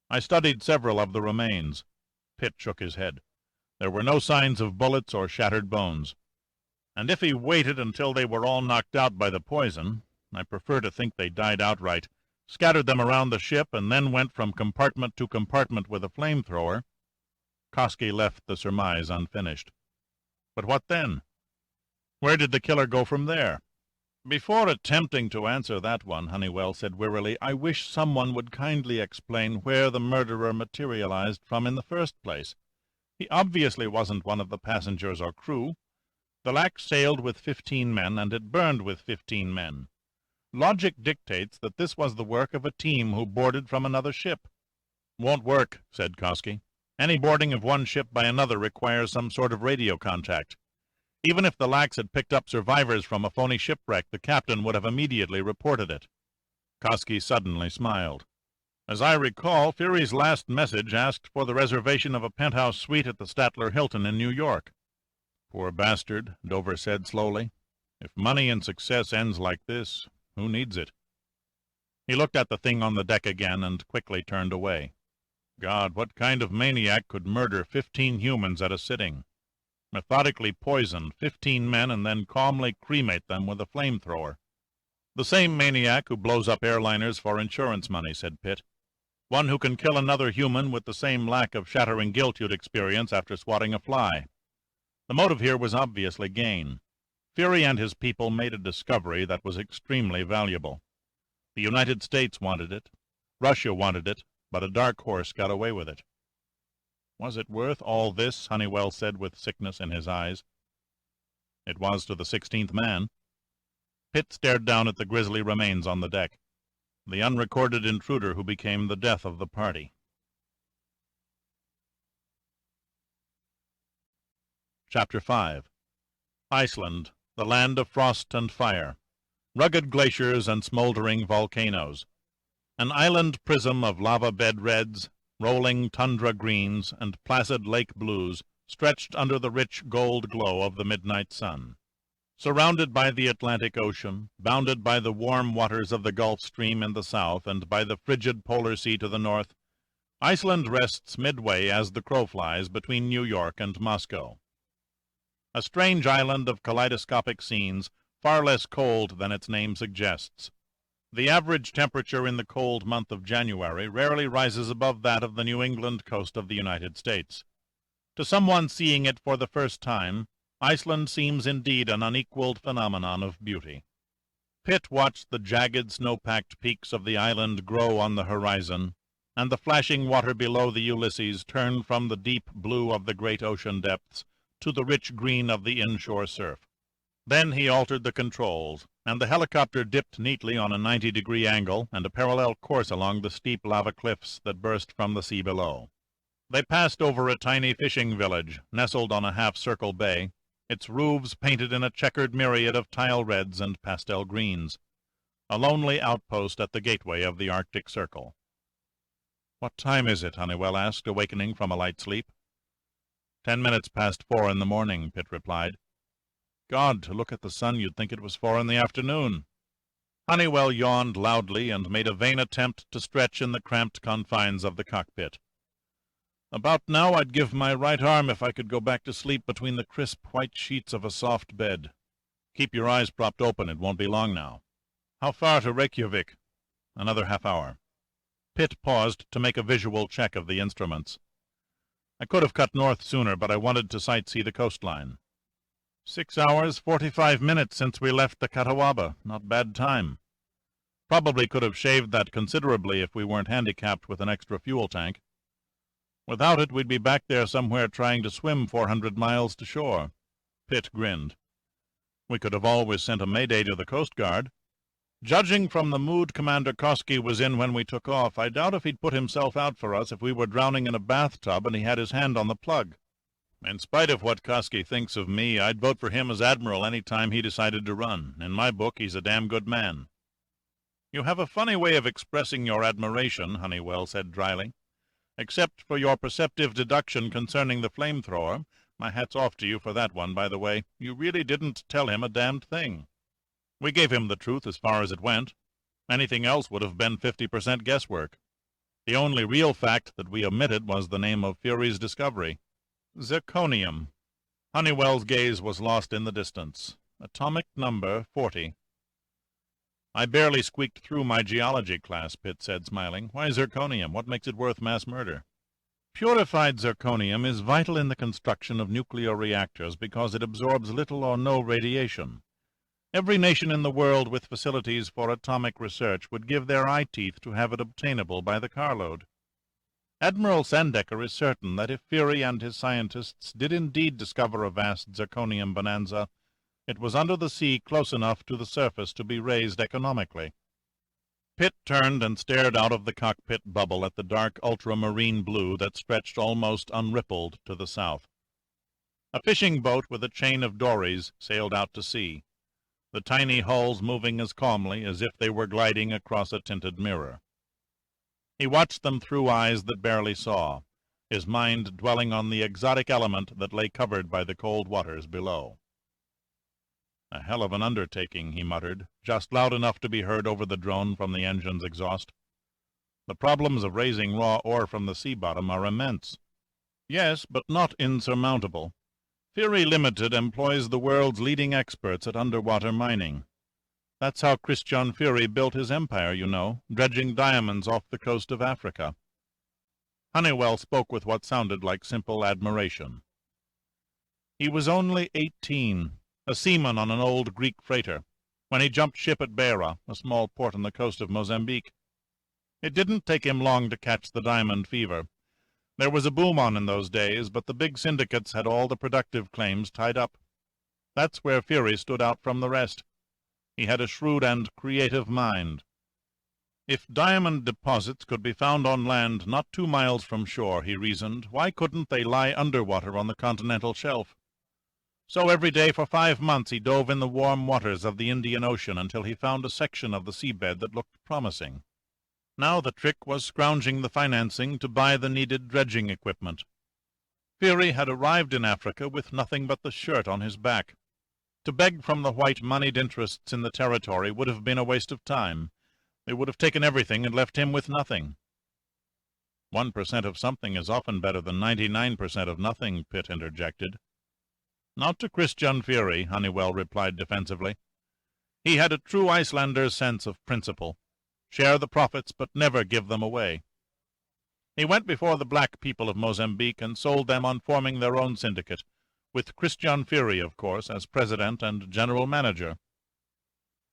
"I studied several of the remains." Pitt shook his head. "There were no signs of bullets or shattered bones. And if he waited until they were all knocked out by the poison, I prefer to think they died outright, scattered them around the ship, and then went from compartment to compartment with a flamethrower, Kosky left the surmise unfinished. But what then? Where did the killer go from there? Before attempting to answer that one, Honeywell said wearily, I wish someone would kindly explain where the murderer materialized from in the first place. He obviously wasn't one of the passengers or crew. The Lac sailed with 15 men, and it burned with 15 men. Logic dictates that this was the work of a team who boarded from another ship. Won't work, said Kosky. Any boarding of one ship by another requires some sort of radio contact. Even if the Lacs had picked up survivors from a phony shipwreck, the captain would have immediately reported it. Kosky suddenly smiled. As I recall, Fury's last message asked for the reservation of a penthouse suite at the Statler Hilton in New York. Poor bastard, Dover said slowly. If money and success ends like this, who needs it? He looked at the thing on the deck again and quickly turned away. God, what kind of maniac could murder 15 humans at a sitting? Methodically poison 15 men and then calmly cremate them with a flamethrower. The same maniac who blows up airliners for insurance money, said Pitt. One who can kill another human with the same lack of shattering guilt you'd experience after swatting a fly. The motive here was obviously gain. Fury and his people made a discovery that was extremely valuable. The United States wanted it. Russia wanted it, but a dark horse got away with it. Was it worth all this? Honeywell said with sickness in his eyes. It was to the 16th man. Pitt stared down at the grisly remains on the deck, the unrecorded intruder who became the death of the party. Chapter 5. Iceland, the land of frost and fire, rugged glaciers and smoldering volcanoes, an island prism of lava bed reds, rolling tundra greens, and placid lake blues stretched under the rich gold glow of the midnight sun. Surrounded by the Atlantic Ocean, bounded by the warm waters of the Gulf Stream in the south and by the frigid polar sea to the north, Iceland rests midway as the crow flies between New York and Moscow. A strange island of kaleidoscopic scenes, far less cold than its name suggests. The average temperature in the cold month of January rarely rises above that of the New England coast of the United States. To someone seeing it for the first time, Iceland seems indeed an unequaled phenomenon of beauty. Pitt watched the jagged, snow-packed peaks of the island grow on the horizon, and the flashing water below the Ulysses turn from the deep blue of the great ocean depths to the rich green of the inshore surf. Then he altered the controls, and the helicopter dipped neatly on a 90-degree angle and a parallel course along the steep lava cliffs that burst from the sea below. They passed over a tiny fishing village, nestled on a half-circle bay, its roofs painted in a checkered myriad of tile reds and pastel greens, a lonely outpost at the gateway of the Arctic Circle. "What time is it?" Honeywell asked, awakening from a light sleep. 10 minutes past 4 in the morning, Pitt replied. God, to look at the sun you'd think it was 4 in the afternoon. Honeywell yawned loudly and made a vain attempt to stretch in the cramped confines of the cockpit. About now I'd give my right arm if I could go back to sleep between the crisp white sheets of a soft bed. Keep your eyes propped open, it won't be long now. How far to Reykjavik? Another half hour. Pitt paused to make a visual check of the instruments. I could have cut north sooner, but I wanted to sight-see the coastline. 6 hours, 45 minutes since we left the Catawba. Not bad time. Probably could have shaved that considerably if we weren't handicapped with an extra fuel tank. Without it, we'd be back there somewhere trying to swim 400 miles to shore. Pitt grinned. We could have always sent a mayday to the Coast Guard. Judging from the mood Commander Kosky was in when we took off, I doubt if he'd put himself out for us if we were drowning in a bathtub and he had his hand on the plug. In spite of what Kosky thinks of me, I'd vote for him as admiral any time he decided to run. In my book, he's a damn good man. You have a funny way of expressing your admiration, Honeywell said dryly. Except for your perceptive deduction concerning the flamethrower, my hat's off to you for that one, by the way. You really didn't tell him a damned thing. We gave him the truth as far as it went. Anything else would have been 50% guesswork. The only real fact that we omitted was the name of Fury's discovery. Zirconium. Honeywell's gaze was lost in the distance. Atomic number 40. I barely squeaked through my geology class, Pitt said, smiling. Why zirconium? What makes it worth mass murder? Purified zirconium is vital in the construction of nuclear reactors because it absorbs little or no radiation. Every nation in the world with facilities for atomic research would give their eye teeth to have it obtainable by the carload. Admiral Sandecker is certain that if Fury and his scientists did indeed discover a vast zirconium bonanza, it was under the sea close enough to the surface to be raised economically. Pitt turned and stared out of the cockpit bubble at the dark ultramarine blue that stretched almost unrippled to the south. A fishing boat with a chain of dories sailed out to sea, the tiny hulls moving as calmly as if they were gliding across a tinted mirror. He watched them through eyes that barely saw, his mind dwelling on the exotic element that lay covered by the cold waters below. "A hell of an undertaking," he muttered, just loud enough to be heard over the drone from the engine's exhaust. "The problems of raising raw ore from the sea bottom are immense." "Yes, but not insurmountable. Fury Limited employs the world's leading experts at underwater mining. That's how Christian Fury built his empire, you know, dredging diamonds off the coast of Africa." Honeywell spoke with what sounded like simple admiration. "He was only 18, a seaman on an old Greek freighter, when he jumped ship at Beira, a small port on the coast of Mozambique. It didn't take him long to catch the diamond fever. There was a boom on in those days, but the big syndicates had all the productive claims tied up. That's where Fury stood out from the rest. He had a shrewd and creative mind. If diamond deposits could be found on land not 2 miles from shore, he reasoned, why couldn't they lie underwater on the continental shelf? So every day for 5 months he dove in the warm waters of the Indian Ocean until he found a section of the seabed that looked promising. Now the trick was scrounging the financing to buy the needed dredging equipment. Fury had arrived in Africa with nothing but the shirt on his back. To beg from the white-moneyed interests in the territory would have been a waste of time. They would have taken everything and left him with nothing. 1% of something is often better than 99% of nothing, Pitt interjected. Not to Christian Fury, Honeywell replied defensively. He had a true Icelander's sense of principle. Share the profits, but never give them away. He went before the black people of Mozambique and sold them on forming their own syndicate, with Christian Fury, of course, as president and general manager.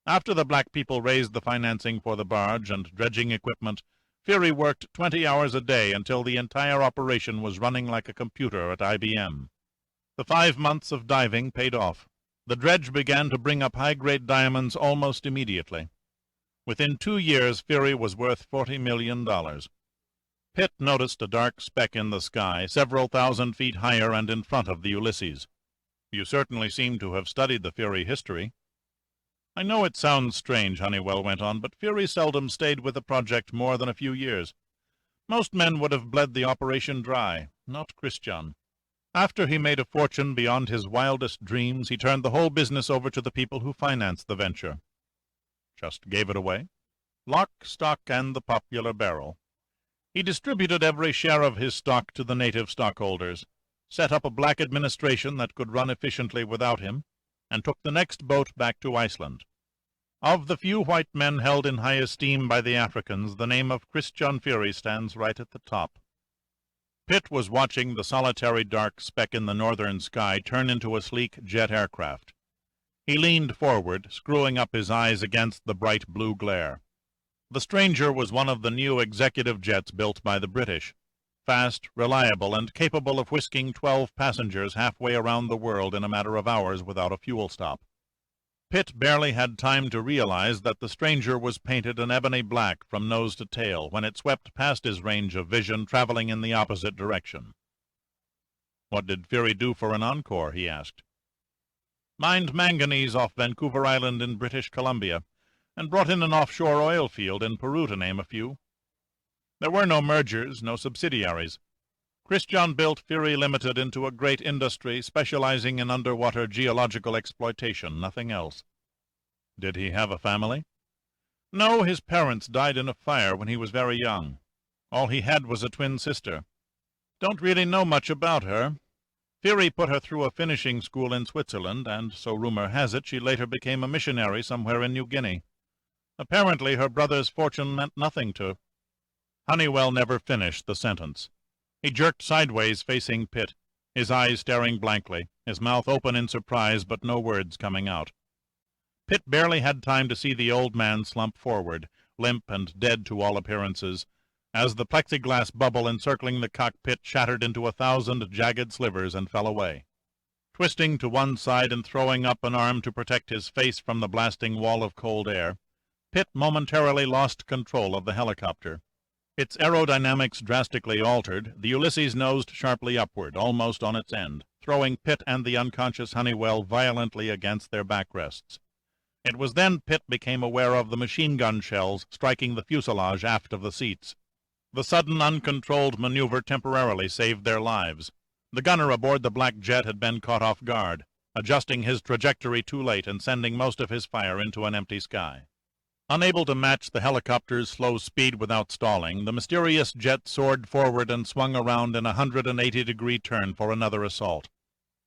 After the black people raised the financing for the barge and dredging equipment, Fury worked 20 hours a day until the entire operation was running like a computer at IBM. The 5 months of diving paid off. The dredge began to bring up high-grade diamonds almost immediately. Within 2 years, Fury was worth $40 million. Pitt noticed a dark speck in the sky, several thousand feet higher and in front of the Ulysses. "You certainly seem to have studied the Fury history." "I know it sounds strange," Honeywell went on, "but Fury seldom stayed with a project more than a few years. Most men would have bled the operation dry, not Christian. After he made a fortune beyond his wildest dreams, he turned the whole business over to the people who financed the venture." "Just gave it away?" "Lock, stock, and the popular barrel. He distributed every share of his stock to the native stockholders, set up a black administration that could run efficiently without him, and took the next boat back to Iceland. Of the few white men held in high esteem by the Africans, the name of Christian Fury stands right at the top." Pitt was watching the solitary dark speck in the northern sky turn into a sleek jet aircraft. He leaned forward, screwing up his eyes against the bright blue glare. The stranger was one of the new executive jets built by the British, fast, reliable, and capable of whisking 12 passengers halfway around the world in a matter of hours without a fuel stop. Pitt barely had time to realize that the stranger was painted an ebony black from nose to tail when it swept past his range of vision, traveling in the opposite direction. "What did Fury do for an encore?" he asked. "Mined manganese off Vancouver Island in British Columbia, and brought in an offshore oil field in Peru, to name a few. There were no mergers, no subsidiaries. Christian built Fury Limited into a great industry specializing in underwater geological exploitation, nothing else." "Did he have a family?" "No, his parents died in a fire when he was very young. All he had was a twin sister. Don't really know much about her. Fury put her through a finishing school in Switzerland, and, so rumor has it, she later became a missionary somewhere in New Guinea. Apparently her brother's fortune meant nothing to—" Honeywell never finished the sentence. He jerked sideways, facing Pitt, his eyes staring blankly, his mouth open in surprise, but no words coming out. Pitt barely had time to see the old man slump forward, limp and dead to all appearances, as the plexiglass bubble encircling the cockpit shattered into 1,000 jagged slivers and fell away. Twisting to one side and throwing up an arm to protect his face from the blasting wall of cold air, Pitt momentarily lost control of the helicopter. Its aerodynamics drastically altered, the Ulysses nosed sharply upward, almost on its end, throwing Pitt and the unconscious Honeywell violently against their backrests. It was then Pitt became aware of the machine-gun shells striking the fuselage aft of the seats. The sudden, uncontrolled maneuver temporarily saved their lives. The gunner aboard the black jet had been caught off guard, adjusting his trajectory too late and sending most of his fire into an empty sky. Unable to match the helicopter's slow speed without stalling, the mysterious jet soared forward and swung around in a 180-degree turn for another assault.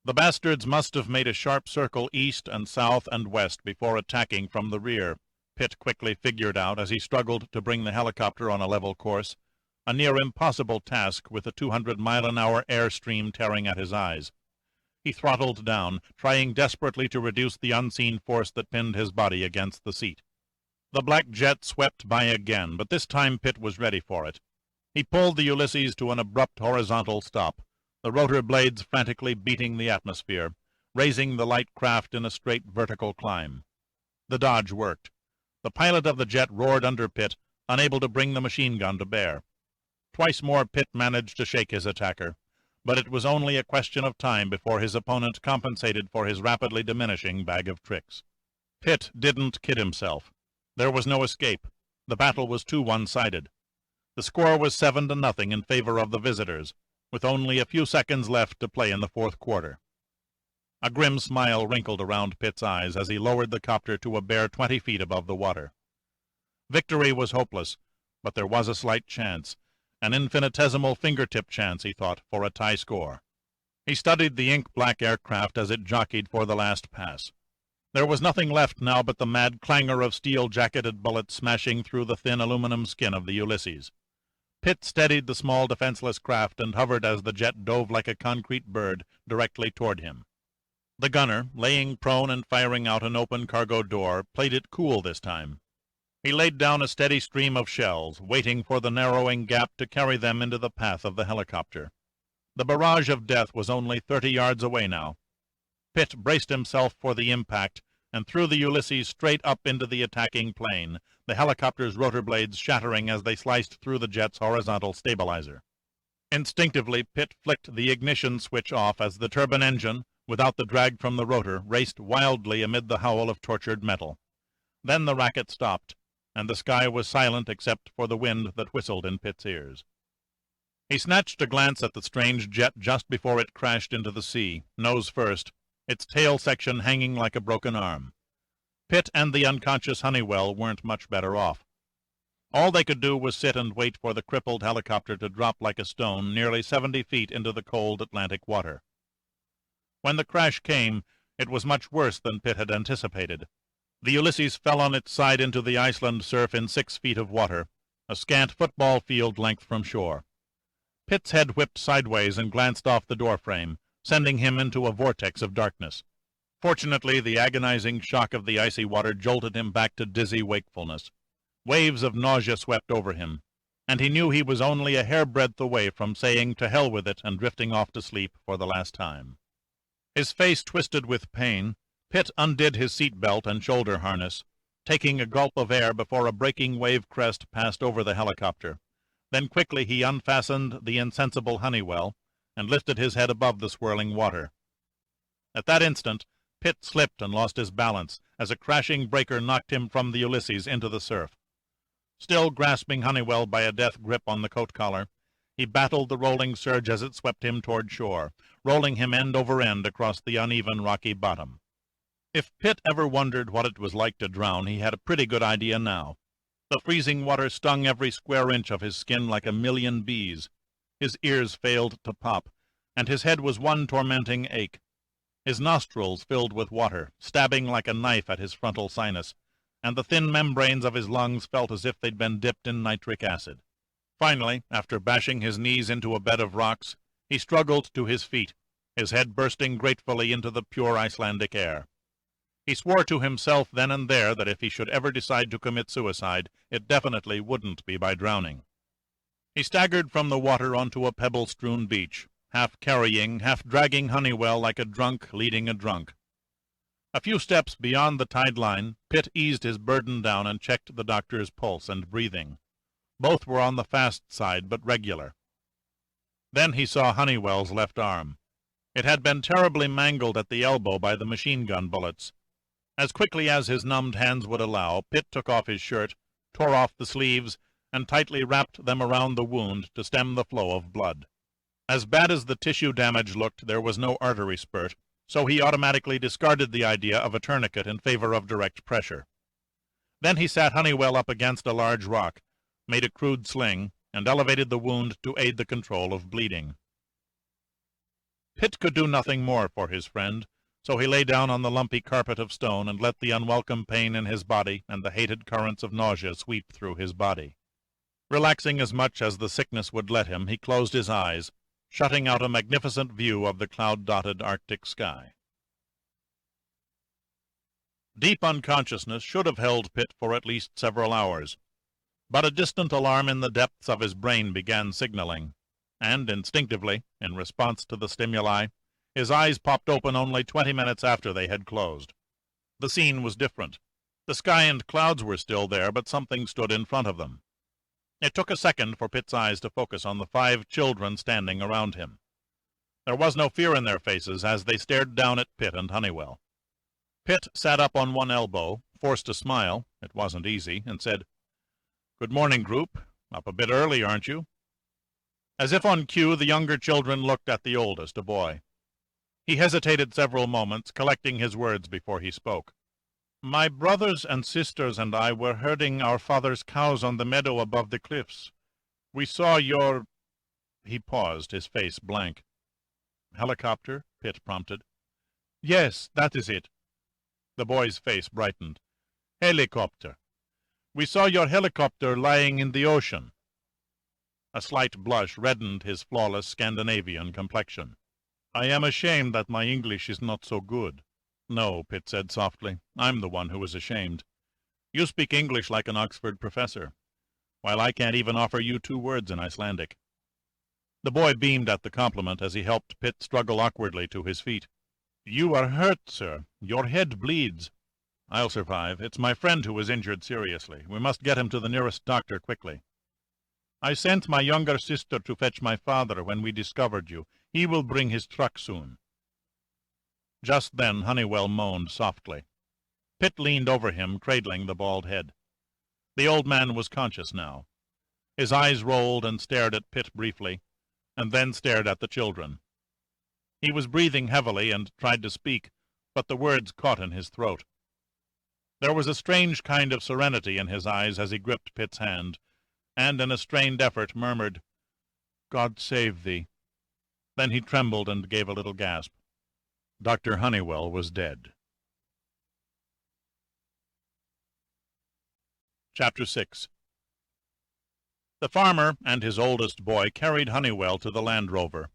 The bastards must have made a sharp circle east and south and west before attacking from the rear, Pitt quickly figured out as he struggled to bring the helicopter on a level course, a near impossible task with the 200-mile-an-hour airstream tearing at his eyes. He throttled down, trying desperately to reduce the unseen force that pinned his body against the seat. The black jet swept by again, but this time Pitt was ready for it. He pulled the Ulysses to an abrupt horizontal stop, the rotor blades frantically beating the atmosphere, raising the light craft in a straight vertical climb. The dodge worked. The pilot of the jet roared under Pitt, unable to bring the machine gun to bear. Twice more Pitt managed to shake his attacker, but it was only a question of time before his opponent compensated for his rapidly diminishing bag of tricks. Pitt didn't kid himself. There was no escape. The battle was too one-sided. The score was 7-0 in favor of the visitors, with only a few seconds left to play in the fourth quarter. A grim smile wrinkled around Pitt's eyes as he lowered the copter to a bare 20 feet above the water. Victory was hopeless, but there was a slight chance, an infinitesimal fingertip chance, he thought, for a tie score. He studied the ink-black aircraft as it jockeyed for the last pass. There was nothing left now but the mad clangor of steel-jacketed bullets smashing through the thin aluminum skin of the Ulysses. Pitt steadied the small defenseless craft and hovered as the jet dove like a concrete bird directly toward him. The gunner, laying prone and firing out an open cargo door, played it cool this time. He laid down a steady stream of shells, waiting for the narrowing gap to carry them into the path of the helicopter. The barrage of death was only 30 yards away now. Pitt braced himself for the impact and threw the Ulysses straight up into the attacking plane, the helicopter's rotor blades shattering as they sliced through the jet's horizontal stabilizer. Instinctively, Pitt flicked the ignition switch off as the turbine engine, without the drag from the rotor, raced wildly amid the howl of tortured metal. Then the racket stopped, and the sky was silent except for the wind that whistled in Pitt's ears. He snatched a glance at the strange jet just before it crashed into the sea, nose first, its tail section hanging like a broken arm. Pitt and the unconscious Honeywell weren't much better off. All they could do was sit and wait for the crippled helicopter to drop like a stone nearly 70 feet into the cold Atlantic water. When the crash came, it was much worse than Pitt had anticipated. The Ulysses fell on its side into the Iceland surf in 6 feet of water, a scant football field length from shore. Pitt's head whipped sideways and glanced off the doorframe, sending him into a vortex of darkness. Fortunately, the agonizing shock of the icy water jolted him back to dizzy wakefulness. Waves of nausea swept over him, and he knew he was only a hairbreadth away from saying to hell with it and drifting off to sleep for the last time. His face twisted with pain, Pitt undid his seat belt and shoulder harness, taking a gulp of air before a breaking wave crest passed over the helicopter. Then quickly he unfastened the insensible Honeywell and lifted his head above the swirling water. At that instant, Pitt slipped and lost his balance as a crashing breaker knocked him from the Ulysses into the surf. Still grasping Honeywell by a death grip on the coat collar, he battled the rolling surge as it swept him toward shore, rolling him end over end across the uneven rocky bottom. If Pitt ever wondered what it was like to drown, he had a pretty good idea now. The freezing water stung every square inch of his skin like a million bees. His ears failed to pop, and his head was one tormenting ache. His nostrils filled with water, stabbing like a knife at his frontal sinus, and the thin membranes of his lungs felt as if they'd been dipped in nitric acid. Finally, after bashing his knees into a bed of rocks, he struggled to his feet, his head bursting gratefully into the pure Icelandic air. He swore to himself then and there that if he should ever decide to commit suicide, it definitely wouldn't be by drowning. He staggered from the water onto a pebble-strewn beach, half carrying, half dragging Honeywell like a drunk leading a drunk. A few steps beyond the tide line, Pitt eased his burden down and checked the doctor's pulse and breathing. Both were on the fast side, but regular. Then he saw Honeywell's left arm. It had been terribly mangled at the elbow by the machine-gun bullets. As quickly as his numbed hands would allow, Pitt took off his shirt, tore off the sleeves, and tightly wrapped them around the wound to stem the flow of blood. As bad as the tissue damage looked, there was no artery spurt, so he automatically discarded the idea of a tourniquet in favor of direct pressure. Then he sat Honeywell up against a large rock, made a crude sling, and elevated the wound to aid the control of bleeding. Pitt could do nothing more for his friend, so he lay down on the lumpy carpet of stone and let the unwelcome pain in his body and the hated currents of nausea sweep through his body. Relaxing as much as the sickness would let him, he closed his eyes, shutting out a magnificent view of the cloud-dotted Arctic sky. Deep unconsciousness should have held Pitt for at least several hours, but a distant alarm in the depths of his brain began signaling, and instinctively, in response to the stimuli, his eyes popped open only 20 minutes after they had closed. The scene was different. The sky and clouds were still there, but something stood in front of them. It took a second for Pitt's eyes to focus on the 5 children standing around him. There was no fear in their faces as they stared down at Pitt and Honeywell. Pitt sat up on one elbow, forced a smile, it wasn't easy, and said, "Good morning, group. Up a bit early, aren't you?" As if on cue, the younger children looked at the oldest, a boy. He hesitated several moments, collecting his words before he spoke. "My brothers and sisters and I were herding our father's cows on the meadow above the cliffs. We saw your—" He paused, his face blank. "Helicopter?" Pitt prompted. "Yes, that is it." The boy's face brightened. "Helicopter. We saw your helicopter lying in the ocean." A slight blush reddened his flawless Scandinavian complexion. "I am ashamed that my English is not so good." "No," Pitt said softly, "I'm the one who is ashamed. You speak English like an Oxford professor, while I can't even offer you 2 words in Icelandic." The boy beamed at the compliment as he helped Pitt struggle awkwardly to his feet. "You are hurt, sir. Your head bleeds." "I'll survive. It's my friend who is injured seriously. We must get him to the nearest doctor quickly." "I sent my younger sister to fetch my father when we discovered you. He will bring his truck soon." Just then Honeywell moaned softly. Pitt leaned over him, cradling the bald head. The old man was conscious now. His eyes rolled and stared at Pitt briefly, and then stared at the children. He was breathing heavily and tried to speak, but the words caught in his throat. There was a strange kind of serenity in his eyes as he gripped Pitt's hand, and in a strained effort murmured, "God save thee." Then he trembled and gave a little gasp. Dr. Honeywell was dead. Chapter 6. The farmer and his oldest boy carried Honeywell to the Land Rover.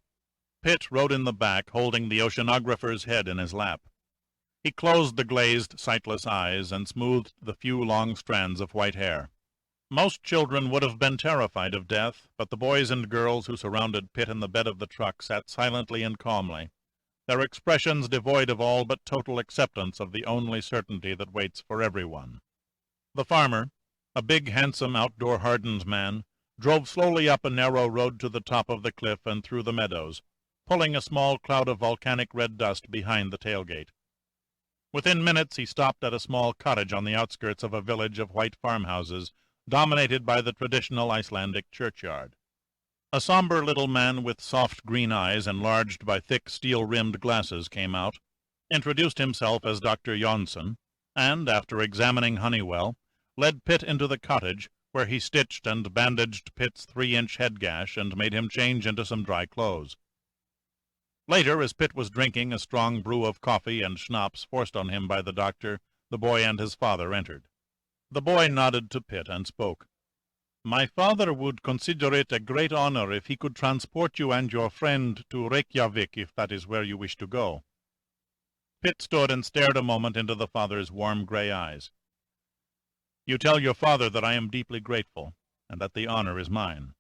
Pitt rode in the back, holding the oceanographer's head in his lap. He closed the glazed, sightless eyes and smoothed the few long strands of white hair. Most children would have been terrified of death, but the boys and girls who surrounded Pitt in the bed of the truck sat silently and calmly, their expressions devoid of all but total acceptance of the only certainty that waits for everyone. The farmer, a big, handsome, outdoor-hardened man, drove slowly up a narrow road to the top of the cliff and through the meadows, pulling a small cloud of volcanic red dust behind the tailgate. Within minutes he stopped at a small cottage on the outskirts of a village of white farmhouses, dominated by the traditional Icelandic churchyard. A somber little man with soft green eyes enlarged by thick steel-rimmed glasses came out, introduced himself as Dr. Jonsson, and, after examining Honeywell, led Pitt into the cottage, where he stitched and bandaged Pitt's 3-inch head gash and made him change into some dry clothes. Later, as Pitt was drinking a strong brew of coffee and schnapps forced on him by the doctor, the boy and his father entered. The boy nodded to Pitt and spoke. My father would consider it a great honor if he could transport you and your friend to Reykjavik, if that is where you wish to go. Pitt stood and stared a moment into the father's warm gray eyes. You tell your father that I am deeply grateful, and that the honor is mine.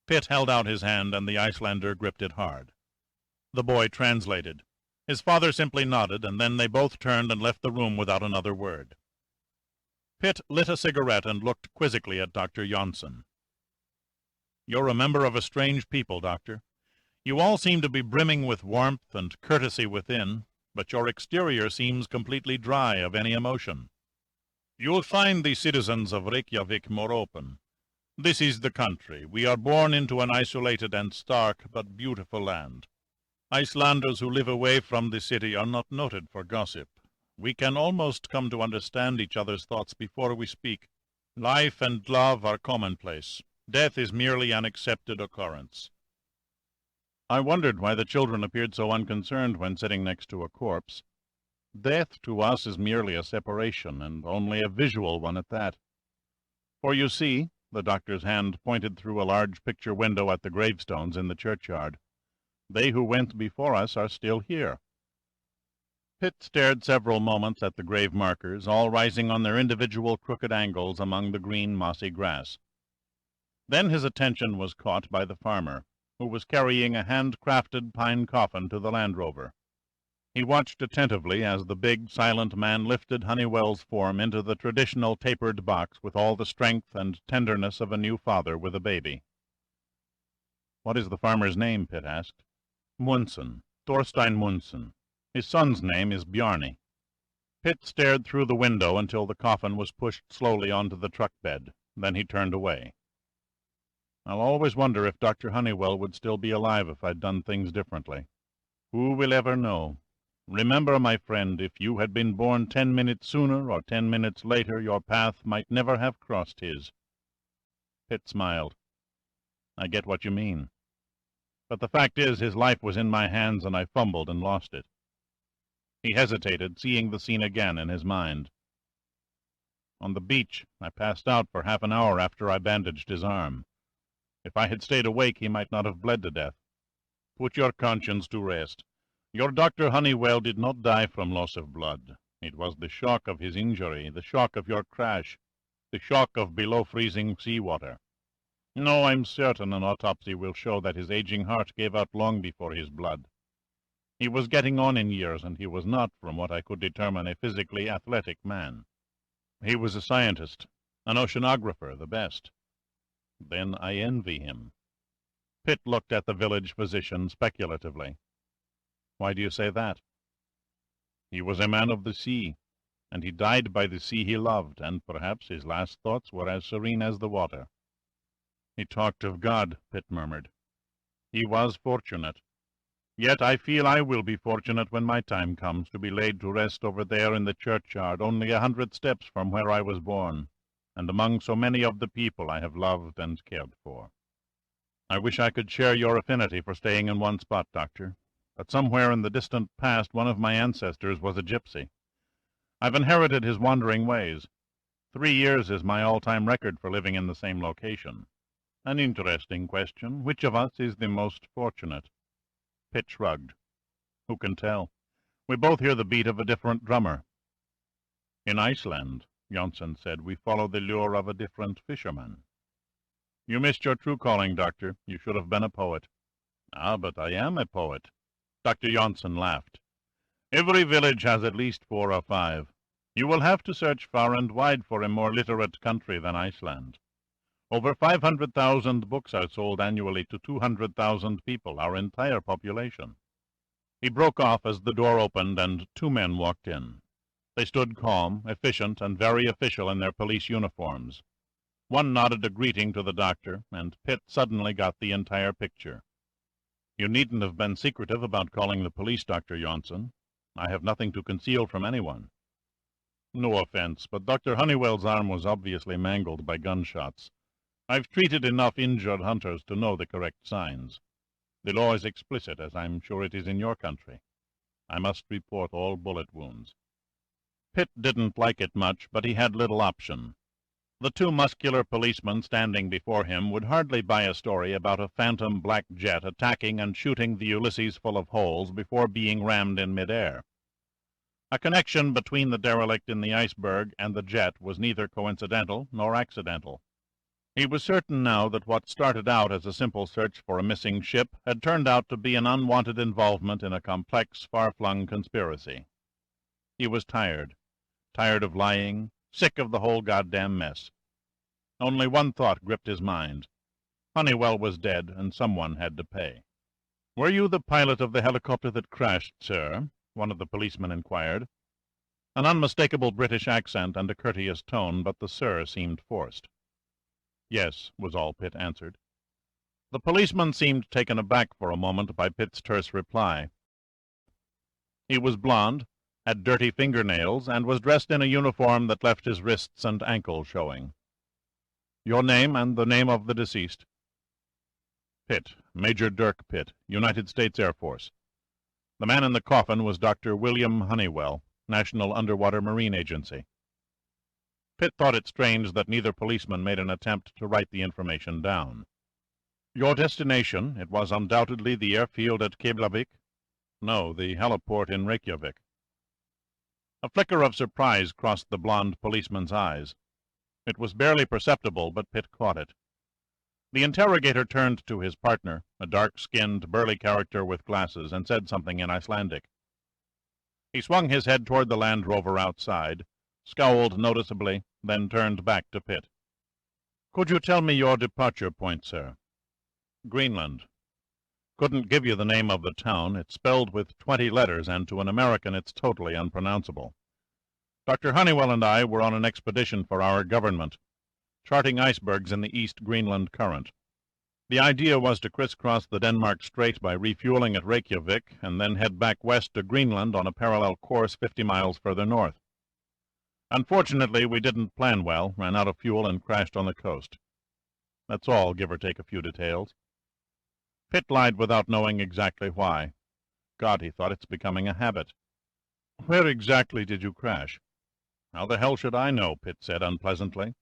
Pitt held out his hand, and the Icelander gripped it hard. The boy translated. His father simply nodded, and then they both turned and left the room without another word. Pitt lit a cigarette and looked quizzically at Dr. Jonsson. You're a member of a strange people, Doctor. You all seem to be brimming with warmth and courtesy within, but your exterior seems completely dry of any emotion. You'll find the citizens of Reykjavik more open. This is the country. We are born into an isolated and stark but beautiful land. Icelanders who live away from the city are not noted for gossip. We can almost come to understand each other's thoughts before we speak. Life and love are commonplace. Death is merely an accepted occurrence. I wondered why the children appeared so unconcerned when sitting next to a corpse. Death to us is merely a separation, and only a visual one at that. For you see, the doctor's hand pointed through a large picture window at the gravestones in the churchyard. They who went before us are still here. Pitt stared several moments at the grave markers, all rising on their individual crooked angles among the green mossy grass. Then his attention was caught by the farmer, who was carrying a hand-crafted pine coffin to the Land Rover. He watched attentively as the big, silent man lifted Honeywell's form into the traditional tapered box with all the strength and tenderness of a new father with a baby. "What is the farmer's name?" Pitt asked. "Munson, Thorstein Munson. His son's name is Bjarni." Pitt stared through the window until the coffin was pushed slowly onto the truck bed. Then he turned away. "I'll always wonder if Dr. Honeywell would still be alive if I'd done things differently. Who will ever know? Remember, my friend, if you had been born 10 minutes sooner or 10 minutes later, your path might never have crossed his." Pitt smiled. "I get what you mean. But the fact is, his life was in my hands, and I fumbled and lost it." He hesitated, seeing the scene again in his mind. "On the beach, I passed out for half an hour after I bandaged his arm. If I had stayed awake, he might not have bled to death. Put your conscience to rest. Your Dr. Honeywell did not die from loss of blood. It was the shock of his injury, the shock of your crash, the shock of below-freezing seawater. No, I'm certain an autopsy will show that his aging heart gave out long before his blood. He was getting on in years, and he was not, from what I could determine, a physically athletic man. He was a scientist, an oceanographer, the best. Then I envy him." Pitt looked at the village physician speculatively. "Why do you say that?" "He was a man of the sea, and he died by the sea he loved, and perhaps his last thoughts were as serene as the water." "He talked of God," Pitt murmured. "He was fortunate. Yet I feel I will be fortunate when my time comes to be laid to rest over there in the churchyard, only 100 steps from where I was born, and among so many of the people I have loved and cared for. I wish I could share your affinity for staying in one spot, Doctor, but somewhere in the distant past one of my ancestors was a gypsy. I've inherited his wandering ways. 3 years is my all-time record for living in the same location. An interesting question. Which of us is the most fortunate?" Pitt shrugged. "Who can tell? We both hear the beat of a different drummer." "In Iceland," Jonsson said, "we follow the lure of a different fisherman." "You missed your true calling, Doctor. You should have been a poet." "Ah, but I am a poet." Dr. Jonsson laughed. "Every village has at least 4 or 5. You will have to search far and wide for a more literate country than Iceland. Over 500,000 books are sold annually to 200,000 people, our entire population." He broke off as the door opened and 2 men walked in. They stood calm, efficient, and very official in their police uniforms. One nodded a greeting to the doctor, and Pitt suddenly got the entire picture. "You needn't have been secretive about calling the police, Dr. Jonsson. I have nothing to conceal from anyone." "No offense, but Dr. Honeywell's arm was obviously mangled by gunshots. I've treated enough injured hunters to know the correct signs. The law is explicit, as I'm sure it is in your country. I must report all bullet wounds." Pitt didn't like it much, but he had little option. The two muscular policemen standing before him would hardly buy a story about a phantom black jet attacking and shooting the Ulysses full of holes before being rammed in midair. A connection between the derelict in the Iceberg and the jet was neither coincidental nor accidental. He was certain now that what started out as a simple search for a missing ship had turned out to be an unwanted involvement in a complex, far-flung conspiracy. He was tired of lying, sick of the whole goddamn mess. Only one thought gripped his mind. Honeywell was dead, and someone had to pay. "Were you the pilot of the helicopter that crashed, sir?" one of the policemen inquired. An unmistakable British accent and a courteous tone, but the "sir" seemed forced. "Yes," was all Pitt answered. The policeman seemed taken aback for a moment by Pitt's terse reply. He was blond, had dirty fingernails, and was dressed in a uniform that left his wrists and ankles showing. "Your name and the name of the deceased?" "Pitt, Major Dirk Pitt, United States Air Force. The man in the coffin was Dr. William Honeywell, National Underwater Marine Agency." Pitt thought it strange that neither policeman made an attempt to write the information down. "Your destination, it was undoubtedly the airfield at Keflavik?" "No, the heliport in Reykjavik." A flicker of surprise crossed the blond policeman's eyes. It was barely perceptible, but Pitt caught it. The interrogator turned to his partner, a dark-skinned, burly character with glasses, and said something in Icelandic. He swung his head toward the Land Rover outside, scowled noticeably, then turned back to Pitt. "Could you tell me your departure point, sir?" "Greenland. Couldn't give you the name of the town. It's spelled with 20 letters, and to an American it's totally unpronounceable. Dr. Honeywell and I were on an expedition for our government, charting icebergs in the East Greenland Current. The idea was to crisscross the Denmark Strait by refueling at Reykjavik, and then head back west to Greenland on a parallel course 50 miles further north. Unfortunately, we didn't plan well, ran out of fuel, and crashed on the coast. That's all, give or take a few details." Pitt lied without knowing exactly why. God, he thought, it's becoming a habit. "Where exactly did you crash?" "How the hell should I know?" Pitt said unpleasantly.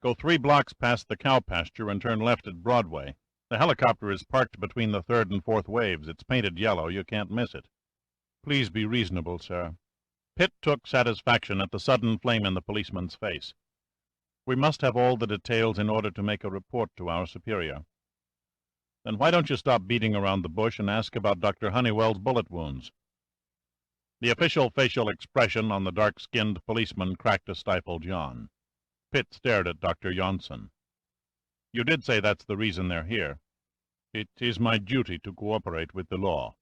"Go 3 blocks past the cow pasture and turn left at Broadway. The helicopter is parked between the 3rd and 4th waves. It's painted yellow. You can't miss it." "Please be reasonable, sir." Pitt took satisfaction at the sudden flame in the policeman's face. "We must have all the details in order to make a report to our superior." "Then why don't you stop beating around the bush and ask about Dr. Honeywell's bullet wounds?" The official facial expression on the dark-skinned policeman cracked a stifled yawn. Pitt stared at Dr. Jonsson. "You did say that's the reason they're here." "It is my duty to cooperate with the law."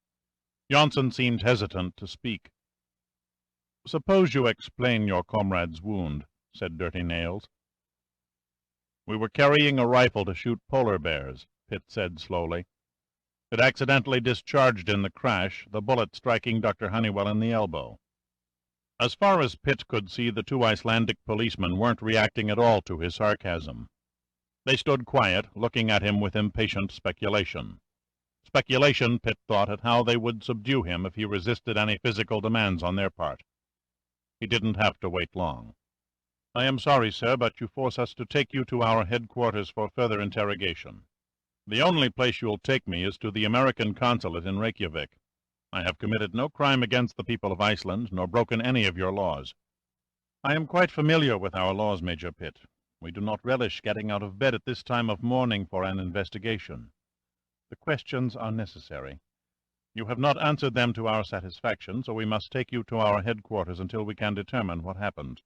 Jonsson seemed hesitant to speak. "Suppose you explain your comrade's wound," said Dirty Nails. "We were carrying a rifle to shoot polar bears," Pitt said slowly. "It accidentally discharged in the crash, the bullet striking Dr. Honeywell in the elbow." As far as Pitt could see, the 2 Icelandic policemen weren't reacting at all to his sarcasm. They stood quiet, looking at him with impatient speculation. Speculation, Pitt thought, at how they would subdue him if he resisted any physical demands on their part. He didn't have to wait long. "I am sorry, sir, but you force us to take you to our headquarters for further interrogation. The only place you'll take me is to the American consulate in Reykjavik. I have committed no crime against the people of Iceland, nor broken any of your laws." "I am quite familiar with our laws, Major Pitt. We do not relish getting out of bed at this time of morning for an investigation. The questions are necessary. You have not answered them to our satisfaction, so we must take you to our headquarters until we can determine what happened.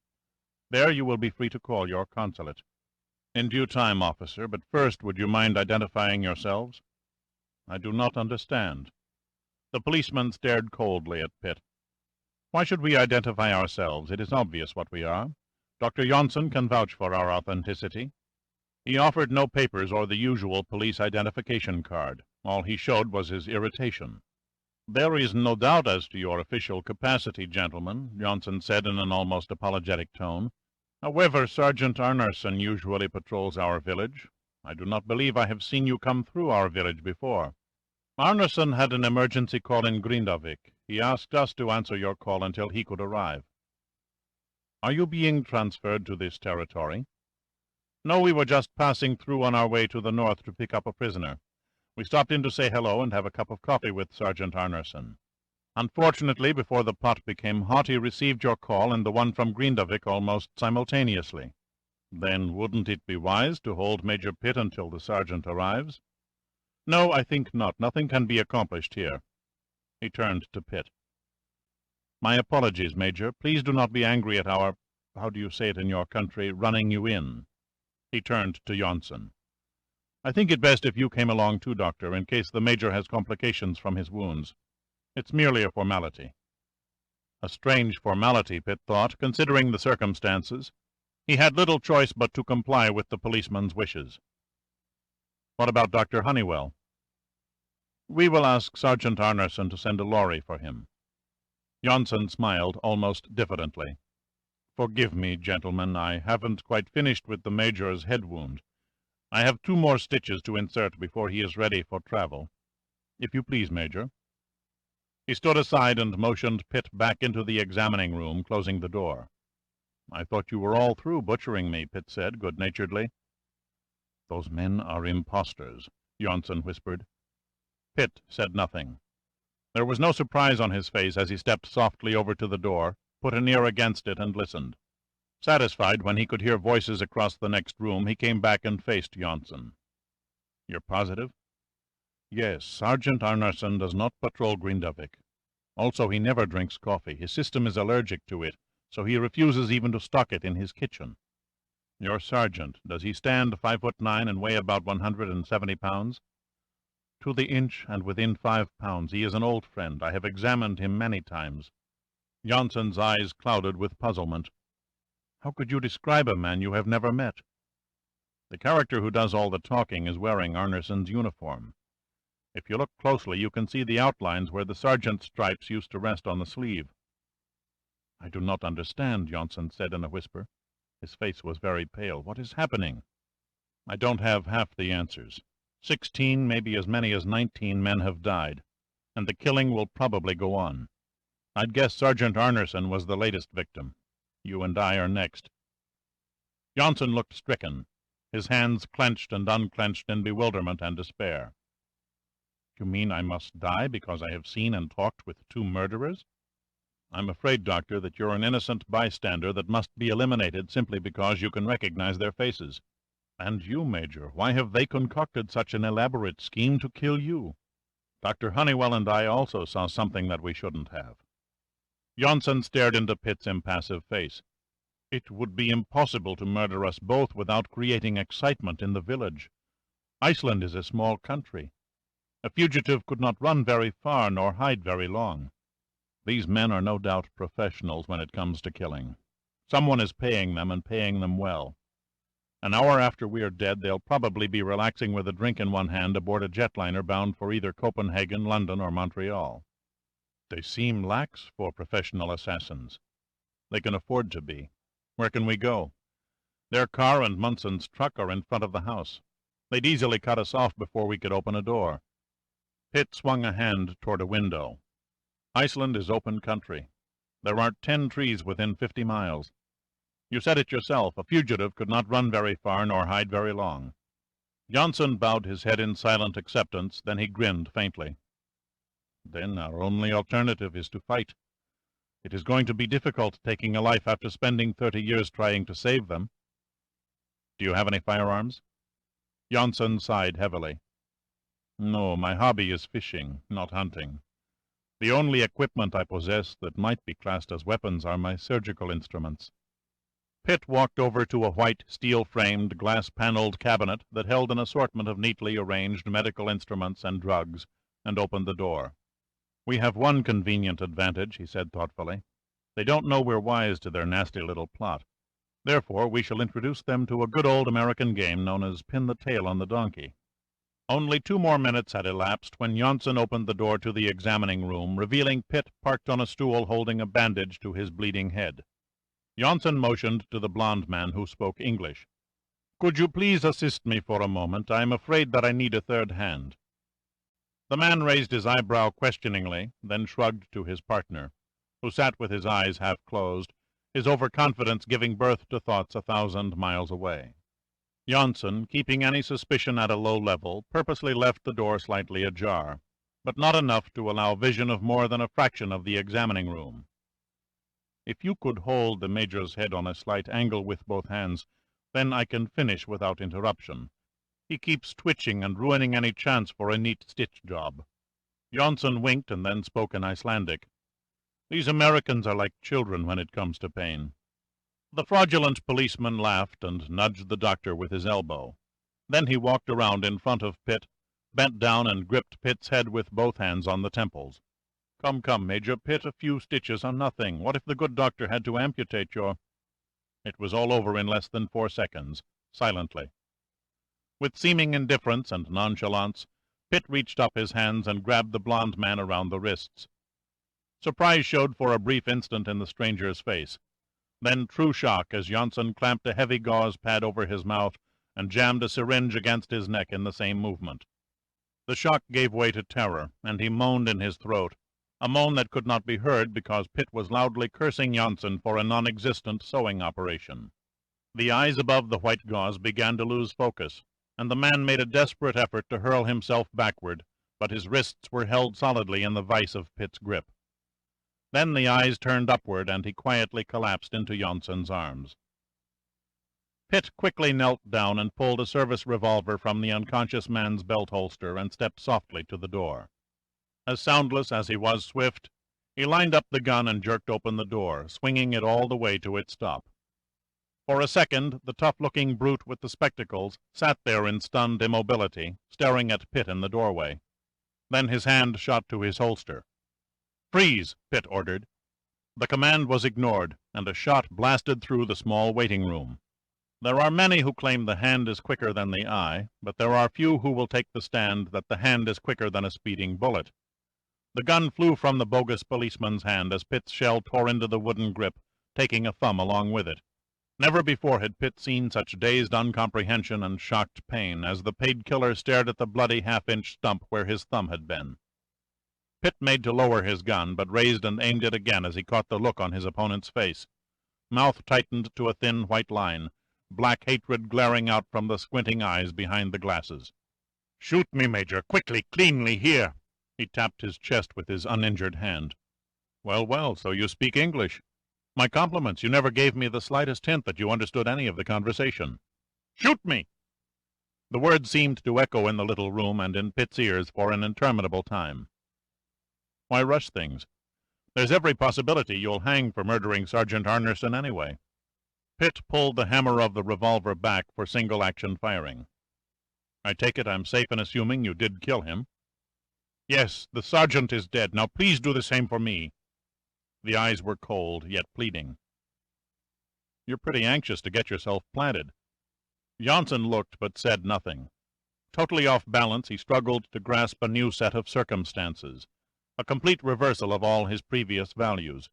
There you will be free to call your consulate." "In due time, officer, but first would you mind identifying yourselves?" "I do not understand." The policeman stared coldly at Pitt. "Why should we identify ourselves? It is obvious what we are. Dr. Jonsson can vouch for our authenticity." He offered no papers or the usual police identification card. All he showed was his irritation. "There is no doubt as to your official capacity, gentlemen," Jonsson said in an almost apologetic tone. "However, Sergeant Arnarsson usually patrols our village. I do not believe I have seen you come through our village before." "Arnarsson had an emergency call in Grindavik. He asked us to answer your call until he could arrive." "Are you being transferred to this territory?" "No, we were just passing through on our way to the north to pick up a prisoner. We stopped in to say hello and have a cup of coffee with Sergeant Arnerson. Unfortunately, before the pot became hot, he received your call and the one from Grindavik almost simultaneously." "Then wouldn't it be wise to hold Major Pitt until the sergeant arrives?" "No, I think not. Nothing can be accomplished here." He turned to Pitt. "My apologies, Major. Please do not be angry at our, how do you say it in your country, running you in." He turned to Johnson. "I think it best if you came along too, Doctor, in case the Major has complications from his wounds. It's merely a formality." A strange formality, Pitt thought, considering the circumstances. He had little choice but to comply with the policeman's wishes. "What about Dr. Honeywell?" "We will ask Sergeant Arnerson to send a lorry for him." Johnson smiled almost diffidently. "Forgive me, gentlemen, I haven't quite finished with the Major's head wound. I have 2 more stitches to insert before he is ready for travel. If you please, Major." He stood aside and motioned Pitt back into the examining room, closing the door. "I thought you were all through butchering me," Pitt said good-naturedly. "Those men are impostors," Johnson whispered. Pitt said nothing. There was no surprise on his face as he stepped softly over to the door, put an ear against it, and listened. Satisfied when he could hear voices across the next room, he came back and faced Johnson. "You're positive?" "Yes, Sergeant Arnerson does not patrol Grindavik. Also, he never drinks coffee. His system is allergic to it, so he refuses even to stock it in his kitchen." "Your sergeant, does he stand 5'9" and weigh about 170 pounds?" "To the inch and within 5 pounds. He is an old friend. I have examined him many times." Johnson's eyes clouded with puzzlement. "How could you describe a man you have never met?" "The character who does all the talking is wearing Arnerson's uniform. If you look closely, you can see the outlines where the sergeant's stripes used to rest on the sleeve." "I do not understand," Johnson said in a whisper. His face was very pale. "What is happening?" "I don't have half the answers. 16, maybe as many as 19 men have died, and the killing will probably go on. I'd guess Sergeant Arnerson was the latest victim. You and I are next." Johnson looked stricken, his hands clenched and unclenched in bewilderment and despair. "You mean I must die because I have seen and talked with 2 murderers?" "I'm afraid, Doctor, that you're an innocent bystander that must be eliminated simply because you can recognize their faces. And you, Major, why have they concocted such an elaborate scheme to kill you? Dr. Honeywell and I also saw something that we shouldn't have." Johnson stared into Pitt's impassive face. "It would be impossible to murder us both without creating excitement in the village. Iceland is a small country. A fugitive could not run very far nor hide very long. These men are no doubt professionals when it comes to killing. Someone is paying them, and paying them well. An hour after we are dead, they'll probably be relaxing with a drink in one hand aboard a jetliner bound for either Copenhagen, London, or Montreal. They seem lax for professional assassins. They can afford to be. Where can we go? Their car and Munson's truck are in front of the house. They'd easily cut us off before we could open a door." Pitt swung a hand toward a window. "Iceland is open country. There aren't 10 trees within 50 miles. You said it yourself, a fugitive could not run very far nor hide very long." Johnson bowed his head in silent acceptance, then he grinned faintly. "Then our only alternative is to fight. It is going to be difficult taking a life after spending 30 years trying to save them. Do you have any firearms?" Johnson sighed heavily. "No, my hobby is fishing, not hunting. The only equipment I possess that might be classed as weapons are my surgical instruments." Pitt walked over to a white, steel-framed, glass-paneled cabinet that held an assortment of neatly arranged medical instruments and drugs, and opened the door. "We have one convenient advantage," he said thoughtfully. "They don't know we're wise to their nasty little plot. Therefore we shall introduce them to a good old American game known as pin the tail on the donkey." Only 2 more minutes had elapsed when Johnson opened the door to the examining room, revealing Pitt parked on a stool holding a bandage to his bleeding head. Johnson motioned to the blond man who spoke English. "Could you please assist me for a moment? I am afraid that I need a third hand." The man raised his eyebrow questioningly, then shrugged to his partner, who sat with his eyes half closed, his overconfidence giving birth to thoughts 1,000 miles away. Janssen, keeping any suspicion at a low level, purposely left the door slightly ajar, but not enough to allow vision of more than a fraction of the examining room. "If you could hold the Major's head on a slight angle with both hands, then I can finish without interruption. He keeps twitching and ruining any chance for a neat stitch job." Janssen winked and then spoke in Icelandic. "These Americans are like children when it comes to pain." The fraudulent policeman laughed and nudged the doctor with his elbow. Then he walked around in front of Pitt, bent down and gripped Pitt's head with both hands on the temples. "Come, come, Major Pitt, a few stitches are nothing. What if the good doctor had to amputate your—" It was all over in less than 4 seconds, silently. With seeming indifference and nonchalance, Pitt reached up his hands and grabbed the blond man around the wrists. Surprise showed for a brief instant in the stranger's face. Then true shock as Janssen clamped a heavy gauze pad over his mouth and jammed a syringe against his neck in the same movement. The shock gave way to terror, and he moaned in his throat, a moan that could not be heard because Pitt was loudly cursing Janssen for a non-existent sewing operation. The eyes above the white gauze began to lose focus, and the man made a desperate effort to hurl himself backward, but his wrists were held solidly in the vice of Pitt's grip. Then the eyes turned upward, and he quietly collapsed into Janssen's arms. Pitt quickly knelt down and pulled a service revolver from the unconscious man's belt holster and stepped softly to the door. As soundless as he was swift, he lined up the gun and jerked open the door, swinging it all the way to its stop. For a second, the tough-looking brute with the spectacles sat there in stunned immobility, staring at Pitt in the doorway. Then his hand shot to his holster. "Freeze!" Pitt ordered. The command was ignored, and a shot blasted through the small waiting room. There are many who claim the hand is quicker than the eye, but there are few who will take the stand that the hand is quicker than a speeding bullet. The gun flew from the bogus policeman's hand as Pitt's shell tore into the wooden grip, taking a thumb along with it. Never before had Pitt seen such dazed uncomprehension and shocked pain as the paid killer stared at the bloody half-inch stump where his thumb had been. Pitt made to lower his gun, but raised and aimed it again as he caught the look on his opponent's face. Mouth tightened to a thin white line, black hatred glaring out from the squinting eyes behind the glasses. "Shoot me, Major, quickly, cleanly, here!" He tapped his chest with his uninjured hand. "Well, well, so you speak English. My compliments. You never gave me the slightest hint that you understood any of the conversation." "Shoot me!" The words seemed to echo in the little room and in Pitt's ears for an interminable time. "Why rush things? There's every possibility you'll hang for murdering Sergeant Arnerson anyway." Pitt pulled the hammer of the revolver back for single-action firing. "I take it I'm safe in assuming you did kill him?" "Yes, the sergeant is dead. Now please do the same for me." The eyes were cold, yet pleading. "You're pretty anxious to get yourself planted." Janssen looked, but said nothing. Totally off balance, he struggled to grasp a new set of circumstances, a complete reversal of all his previous values.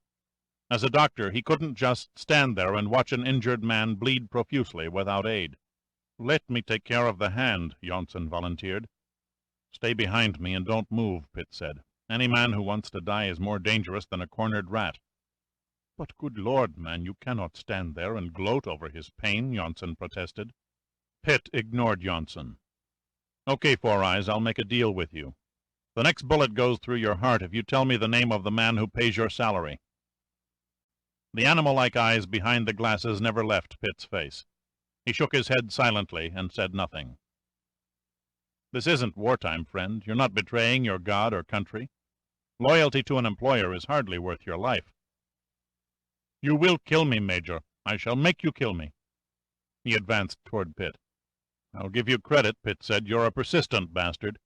As a doctor, he couldn't just stand there and watch an injured man bleed profusely without aid. "Let me take care of the hand," Janssen volunteered. "Stay behind me and don't move," Pitt said. "Any man who wants to die is more dangerous than a cornered rat." "But good Lord, man, you cannot stand there and gloat over his pain," Janssen protested. Pitt ignored Janssen. "Okay, Four Eyes, I'll make a deal with you. The next bullet goes through your heart if you tell me the name of the man who pays your salary." The animal-like eyes behind the glasses never left Pitt's face. He shook his head silently and said nothing. "This isn't wartime, friend. You're not betraying your God or country. Loyalty to an employer is hardly worth your life." "You will kill me, Major. I shall make you kill me." He advanced toward Pitt. "I'll give you credit," Pitt said. "You're a persistent bastard."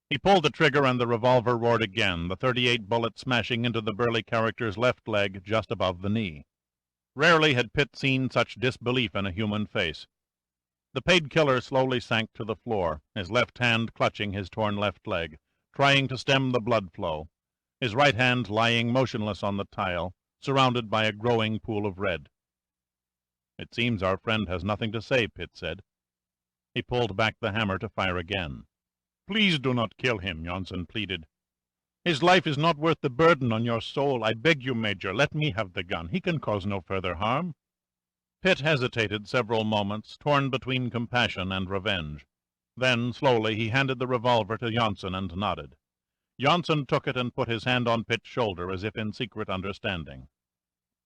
He pulled the trigger and the revolver roared again, the .38 bullet smashing into the burly character's left leg just above the knee. Rarely had Pitt seen such disbelief in a human face. The paid killer slowly sank to the floor, his left hand clutching his torn left leg, trying to stem the blood flow, his right hand lying motionless on the tile, surrounded by a growing pool of red. "It seems our friend has nothing to say," Pitt said. He pulled back the hammer to fire again. "Please do not kill him," Janssen pleaded. "His life is not worth the burden on your soul. I beg you, Major, let me have the gun. He can cause no further harm." Pitt hesitated several moments, torn between compassion and revenge. Then, slowly, he handed the revolver to Janssen and nodded. Janssen took it and put his hand on Pitt's shoulder as if in secret understanding.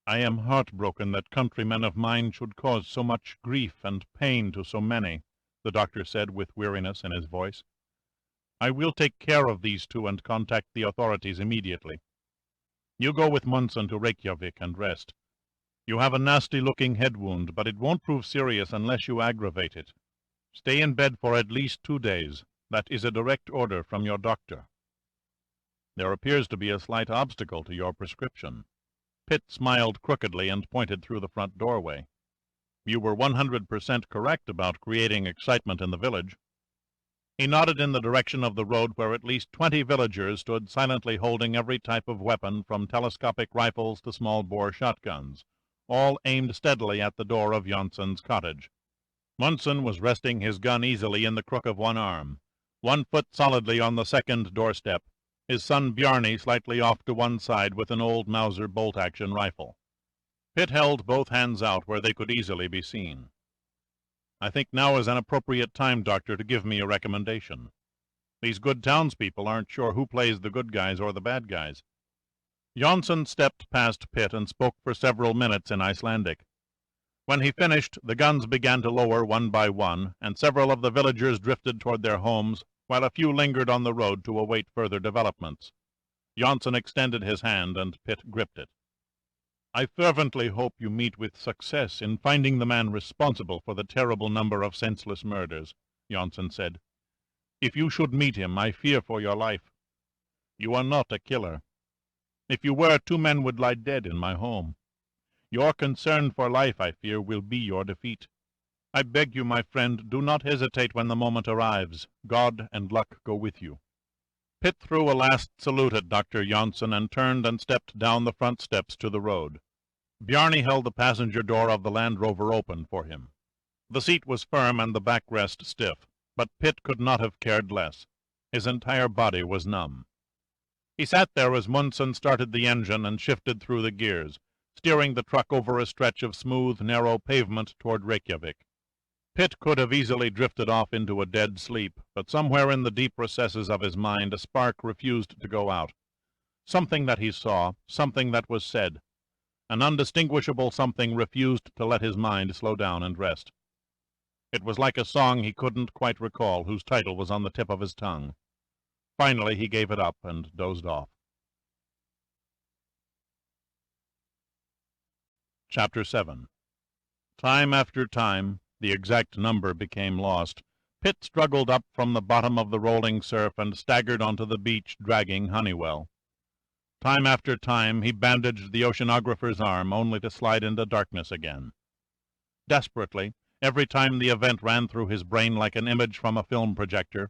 "I am heartbroken that countrymen of mine should cause so much grief and pain to so many," the doctor said with weariness in his voice. "I will take care of these two and contact the authorities immediately. You go with Munson to Reykjavik and rest. You have a nasty-looking head wound, but it won't prove serious unless you aggravate it. Stay in bed for at least 2 days. That is a direct order from your doctor. There appears to be a slight obstacle to your prescription." Pitt smiled crookedly and pointed through the front doorway. "You were 100% correct about creating excitement in the village." He nodded in the direction of the road where at least 20 villagers stood silently holding every type of weapon from telescopic rifles to small-bore shotguns, all aimed steadily at the door of Janssen's cottage. Munson was resting his gun easily in the crook of one arm, 1 foot solidly on the second doorstep, his son Bjarni slightly off to one side with an old Mauser bolt-action rifle. Pitt held both hands out where they could easily be seen. "I think now is an appropriate time, Doctor, to give me a recommendation. These good townspeople aren't sure who plays the good guys or the bad guys." Janssen stepped past Pitt and spoke for several minutes in Icelandic. When he finished, the guns began to lower one by one, and several of the villagers drifted toward their homes, while a few lingered on the road to await further developments. Janssen extended his hand, and Pitt gripped it. "I fervently hope you meet with success in finding the man responsible for the terrible number of senseless murders," Janssen said. "If you should meet him, I fear for your life. You are not a killer. If you were, 2 men would lie dead in my home. Your concern for life, I fear, will be your defeat. I beg you, my friend, do not hesitate when the moment arrives. God and luck go with you." Pitt threw a last salute at Dr. Janssen and turned and stepped down the front steps to the road. Bjarni held the passenger door of the Land Rover open for him. The seat was firm and the backrest stiff, but Pitt could not have cared less. His entire body was numb. He sat there as Munson started the engine and shifted through the gears, steering the truck over a stretch of smooth, narrow pavement toward Reykjavik. Pitt could have easily drifted off into a dead sleep, but somewhere in the deep recesses of his mind a spark refused to go out. Something that he saw, something that was said, an undistinguishable something refused to let his mind slow down and rest. It was like a song he couldn't quite recall, whose title was on the tip of his tongue. Finally he gave it up and dozed off. Chapter 7. Time after time, the exact number became lost, Pitt struggled up from the bottom of the rolling surf and staggered onto the beach, dragging Honeywell. Time after time he bandaged the oceanographer's arm, only to slide into darkness again. Desperately, every time the event ran through his brain like an image from a film projector,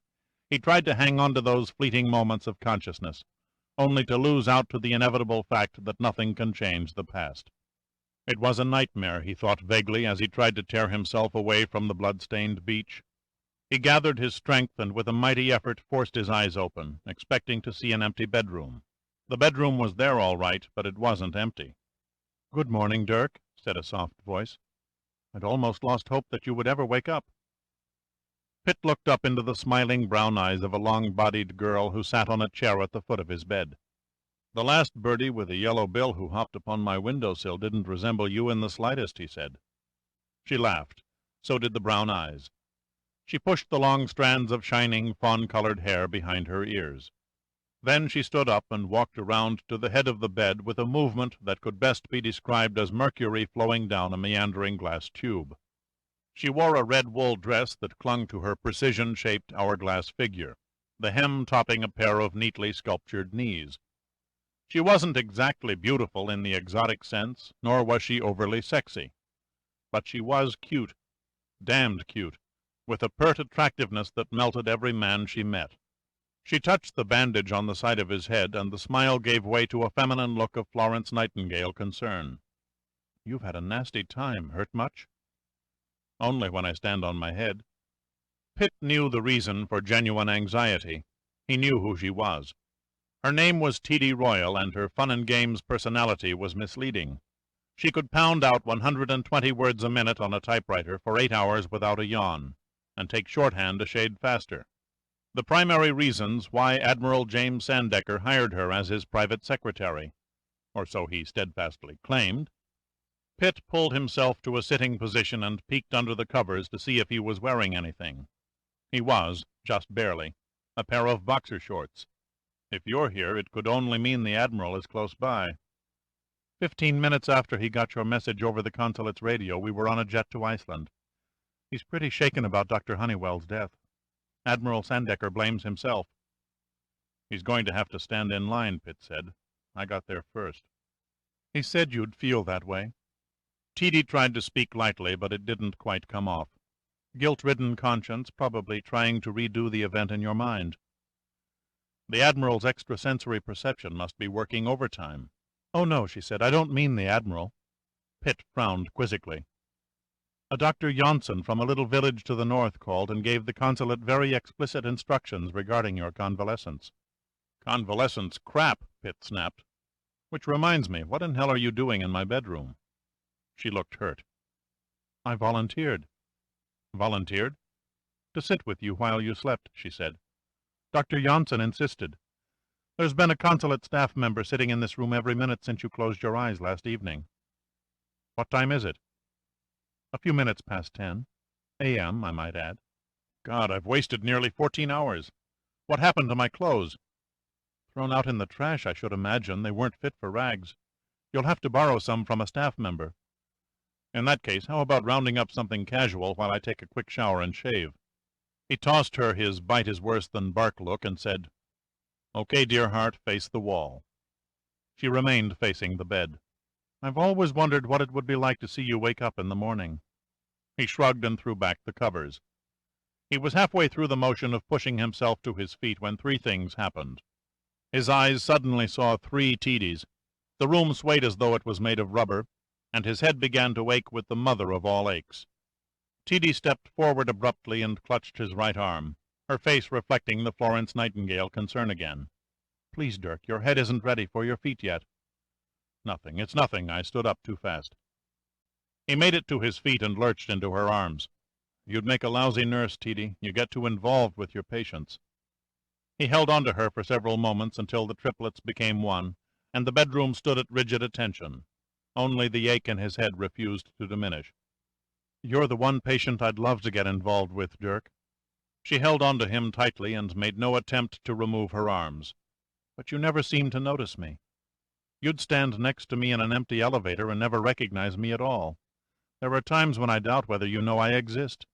he tried to hang on to those fleeting moments of consciousness, only to lose out to the inevitable fact that nothing can change the past. It was a nightmare, he thought vaguely, as he tried to tear himself away from the blood-stained beach. He gathered his strength and with a mighty effort forced his eyes open, expecting to see an empty bedroom. The bedroom was there all right, but it wasn't empty. "Good morning, Dirk," said a soft voice. "I'd almost lost hope that you would ever wake up." Pitt looked up into the smiling brown eyes of a long-bodied girl who sat on a chair at the foot of his bed. "The last birdie with a yellow bill who hopped upon my window-sill didn't resemble you in the slightest," he said. She laughed. So did the brown eyes. She pushed the long strands of shining, fawn-colored hair behind her ears. Then she stood up and walked around to the head of the bed with a movement that could best be described as mercury flowing down a meandering glass tube. She wore a red wool dress that clung to her precision-shaped hourglass figure, the hem topping a pair of neatly sculptured knees. She wasn't exactly beautiful in the exotic sense, nor was she overly sexy. But she was cute, damned cute, with a pert attractiveness that melted every man she met. She touched the bandage on the side of his head, and the smile gave way to a feminine look of Florence Nightingale concern. "You've had a nasty time. Hurt much?" "Only when I stand on my head." Pitt knew the reason for genuine anxiety. He knew who she was. Her name was T.D. Royal, and her fun-and-games personality was misleading. She could pound out 120 words a minute on a typewriter for 8 hours without a yawn, and take shorthand a shade faster. The primary reasons why Admiral James Sandecker hired her as his private secretary, or so he steadfastly claimed. Pitt pulled himself to a sitting position and peeked under the covers to see if he was wearing anything. He was, just barely, a pair of boxer shorts. If you're here, it could only mean the Admiral is close by. 15 minutes after he got your message over the consulate's radio, we were on a jet to Iceland. He's pretty shaken about Dr. Honeywell's death. Admiral Sandecker blames himself. He's going to have to stand in line, Pitt said. I got there first. He said you'd feel that way. Teedy tried to speak lightly, but it didn't quite come off. Guilt-ridden conscience, probably trying to redo the event in your mind. The Admiral's extrasensory perception must be working overtime. Oh, no, she said, I don't mean the Admiral. Pitt frowned quizzically. A Dr. Janssen from a little village to the north called and gave the consulate very explicit instructions regarding your convalescence. Convalescence crap, Pitt snapped. Which reminds me, what in hell are you doing in my bedroom? She looked hurt. I volunteered. Volunteered? To sit with you while you slept, she said. Dr. Janssen insisted. There's been a consulate staff member sitting in this room every minute since you closed your eyes last evening. What time is it? A few minutes past 10. A.M., I might add. God, I've wasted nearly 14 hours. What happened to my clothes? Thrown out in the trash, I should imagine. They weren't fit for rags. You'll have to borrow some from a staff member. In that case, how about rounding up something casual while I take a quick shower and shave? He tossed her his bite-is-worse-than-bark look and said, Okay, dear heart, face the wall. She remained facing the bed. I've always wondered what it would be like to see you wake up in the morning. He shrugged and threw back the covers. He was halfway through the motion of pushing himself to his feet when 3 things happened. His eyes suddenly saw 3 Teedies. The room swayed as though it was made of rubber, and his head began to ache with the mother of all aches. Teedy stepped forward abruptly and clutched his right arm, her face reflecting the Florence Nightingale concern again. Please, Dirk, your head isn't ready for your feet yet. Nothing, it's nothing. I stood up too fast. He made it to his feet and lurched into her arms. You'd make a lousy nurse, Teedy. You get too involved with your patients. He held on to her for several moments until the triplets became one, and the bedroom stood at rigid attention. Only the ache in his head refused to diminish. You're the one patient I'd love to get involved with, Dirk. She held on to him tightly and made no attempt to remove her arms. But you never seemed to notice me. You'd stand next to me in an empty elevator and never recognize me at all. There are times when I doubt whether you know I exist.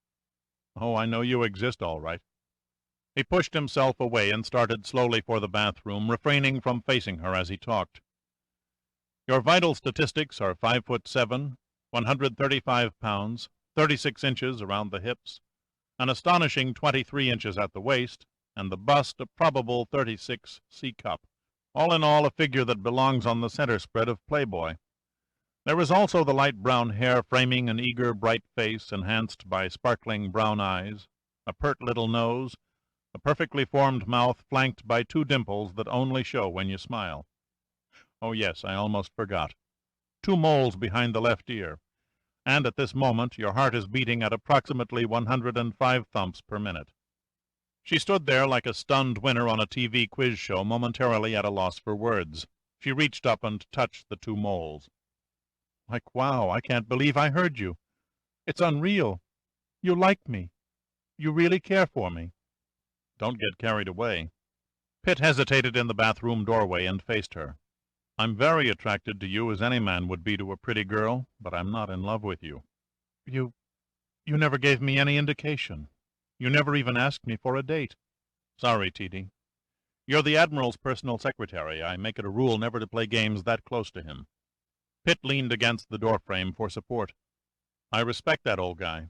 Oh, I know you exist all right. He pushed himself away and started slowly for the bathroom, refraining from facing her as he talked. Your vital statistics are 5'7", 135 pounds, 36 inches around the hips, an astonishing 23 inches at the waist, and the bust a probable 36 C-cup. All in all, a figure that belongs on the center spread of Playboy. There is also the light brown hair framing an eager, bright face enhanced by sparkling brown eyes, a pert little nose, a perfectly formed mouth flanked by 2 dimples that only show when you smile. Oh yes, I almost forgot. 2 moles behind the left ear, and at this moment your heart is beating at approximately 105 thumps per minute. She stood there like a stunned winner on a TV quiz show, momentarily at a loss for words. She reached up and touched the 2 moles. Like, wow, I can't believe I heard you. It's unreal. You like me. You really care for me. Don't get carried away. Pitt hesitated in the bathroom doorway and faced her. I'm very attracted to you as any man would be to a pretty girl, but I'm not in love with you. You never gave me any indication. You never even asked me for a date. Sorry, Teedy. You're the Admiral's personal secretary. I make it a rule never to play games that close to him. Pitt leaned against the doorframe for support. I respect that old guy.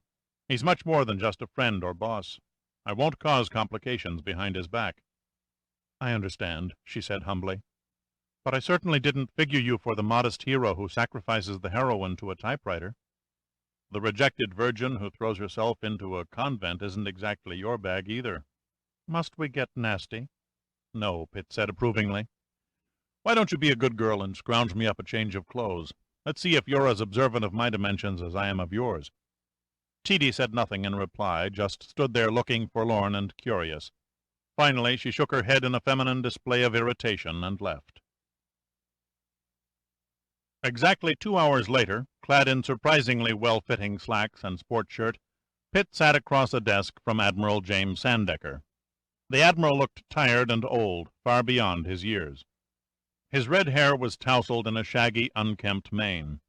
He's much more than just a friend or boss. I won't cause complications behind his back. I understand, she said humbly. But I certainly didn't figure you for the modest hero who sacrifices the heroine to a typewriter. The rejected virgin who throws herself into a convent isn't exactly your bag either. Must we get nasty? No, Pitt said approvingly. Why don't you be a good girl and scrounge me up a change of clothes? Let's see if you're as observant of my dimensions as I am of yours." Teedy said nothing in reply, just stood there looking forlorn and curious. Finally, she shook her head in a feminine display of irritation and left. Exactly 2 hours later, clad in surprisingly well-fitting slacks and sport shirt, Pitt sat across a desk from Admiral James Sandecker. The Admiral looked tired and old, far beyond his years. His red hair was tousled in a shaggy, unkempt mane,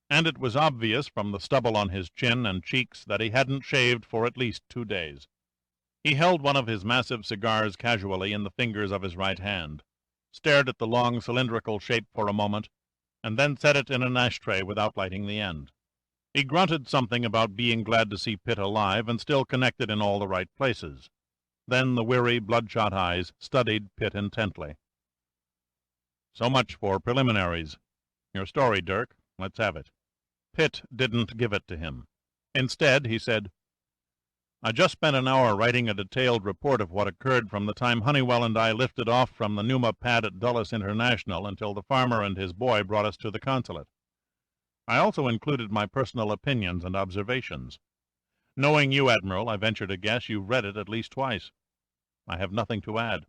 and it was obvious from the stubble on his chin and cheeks that he hadn't shaved for at least 2 days. He held one of his massive cigars casually in the fingers of his right hand, stared at the long cylindrical shape for a moment, and then set it in an ashtray without lighting the end. He grunted something about being glad to see Pitt alive and still connected in all the right places. Then the weary, bloodshot eyes studied Pitt intently. "So much for preliminaries. Your story, Dirk. Let's have it." Pitt didn't give it to him. Instead, he said, "I just spent an hour writing a detailed report of what occurred from the time Honeywell and I lifted off from the Numa pad at Dulles International until the farmer and his boy brought us to the consulate. I also included my personal opinions and observations. Knowing you, Admiral, I venture to guess you've read it at least twice. I have nothing to add.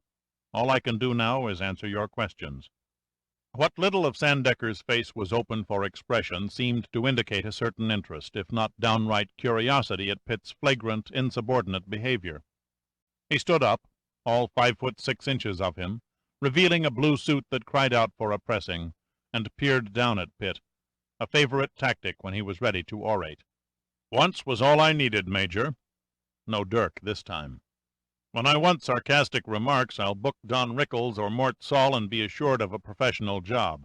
All I can do now is answer your questions." What little of Sandecker's face was open for expression seemed to indicate a certain interest, if not downright curiosity, at Pitt's flagrant, insubordinate behavior. He stood up, all 5'6" of him, revealing a blue suit that cried out for a pressing, and peered down at Pitt, a favorite tactic when he was ready to orate. "Once was all I needed, Major." No Dirk this time. "When I want sarcastic remarks, I'll book Don Rickles or Mort Saul and be assured of a professional job.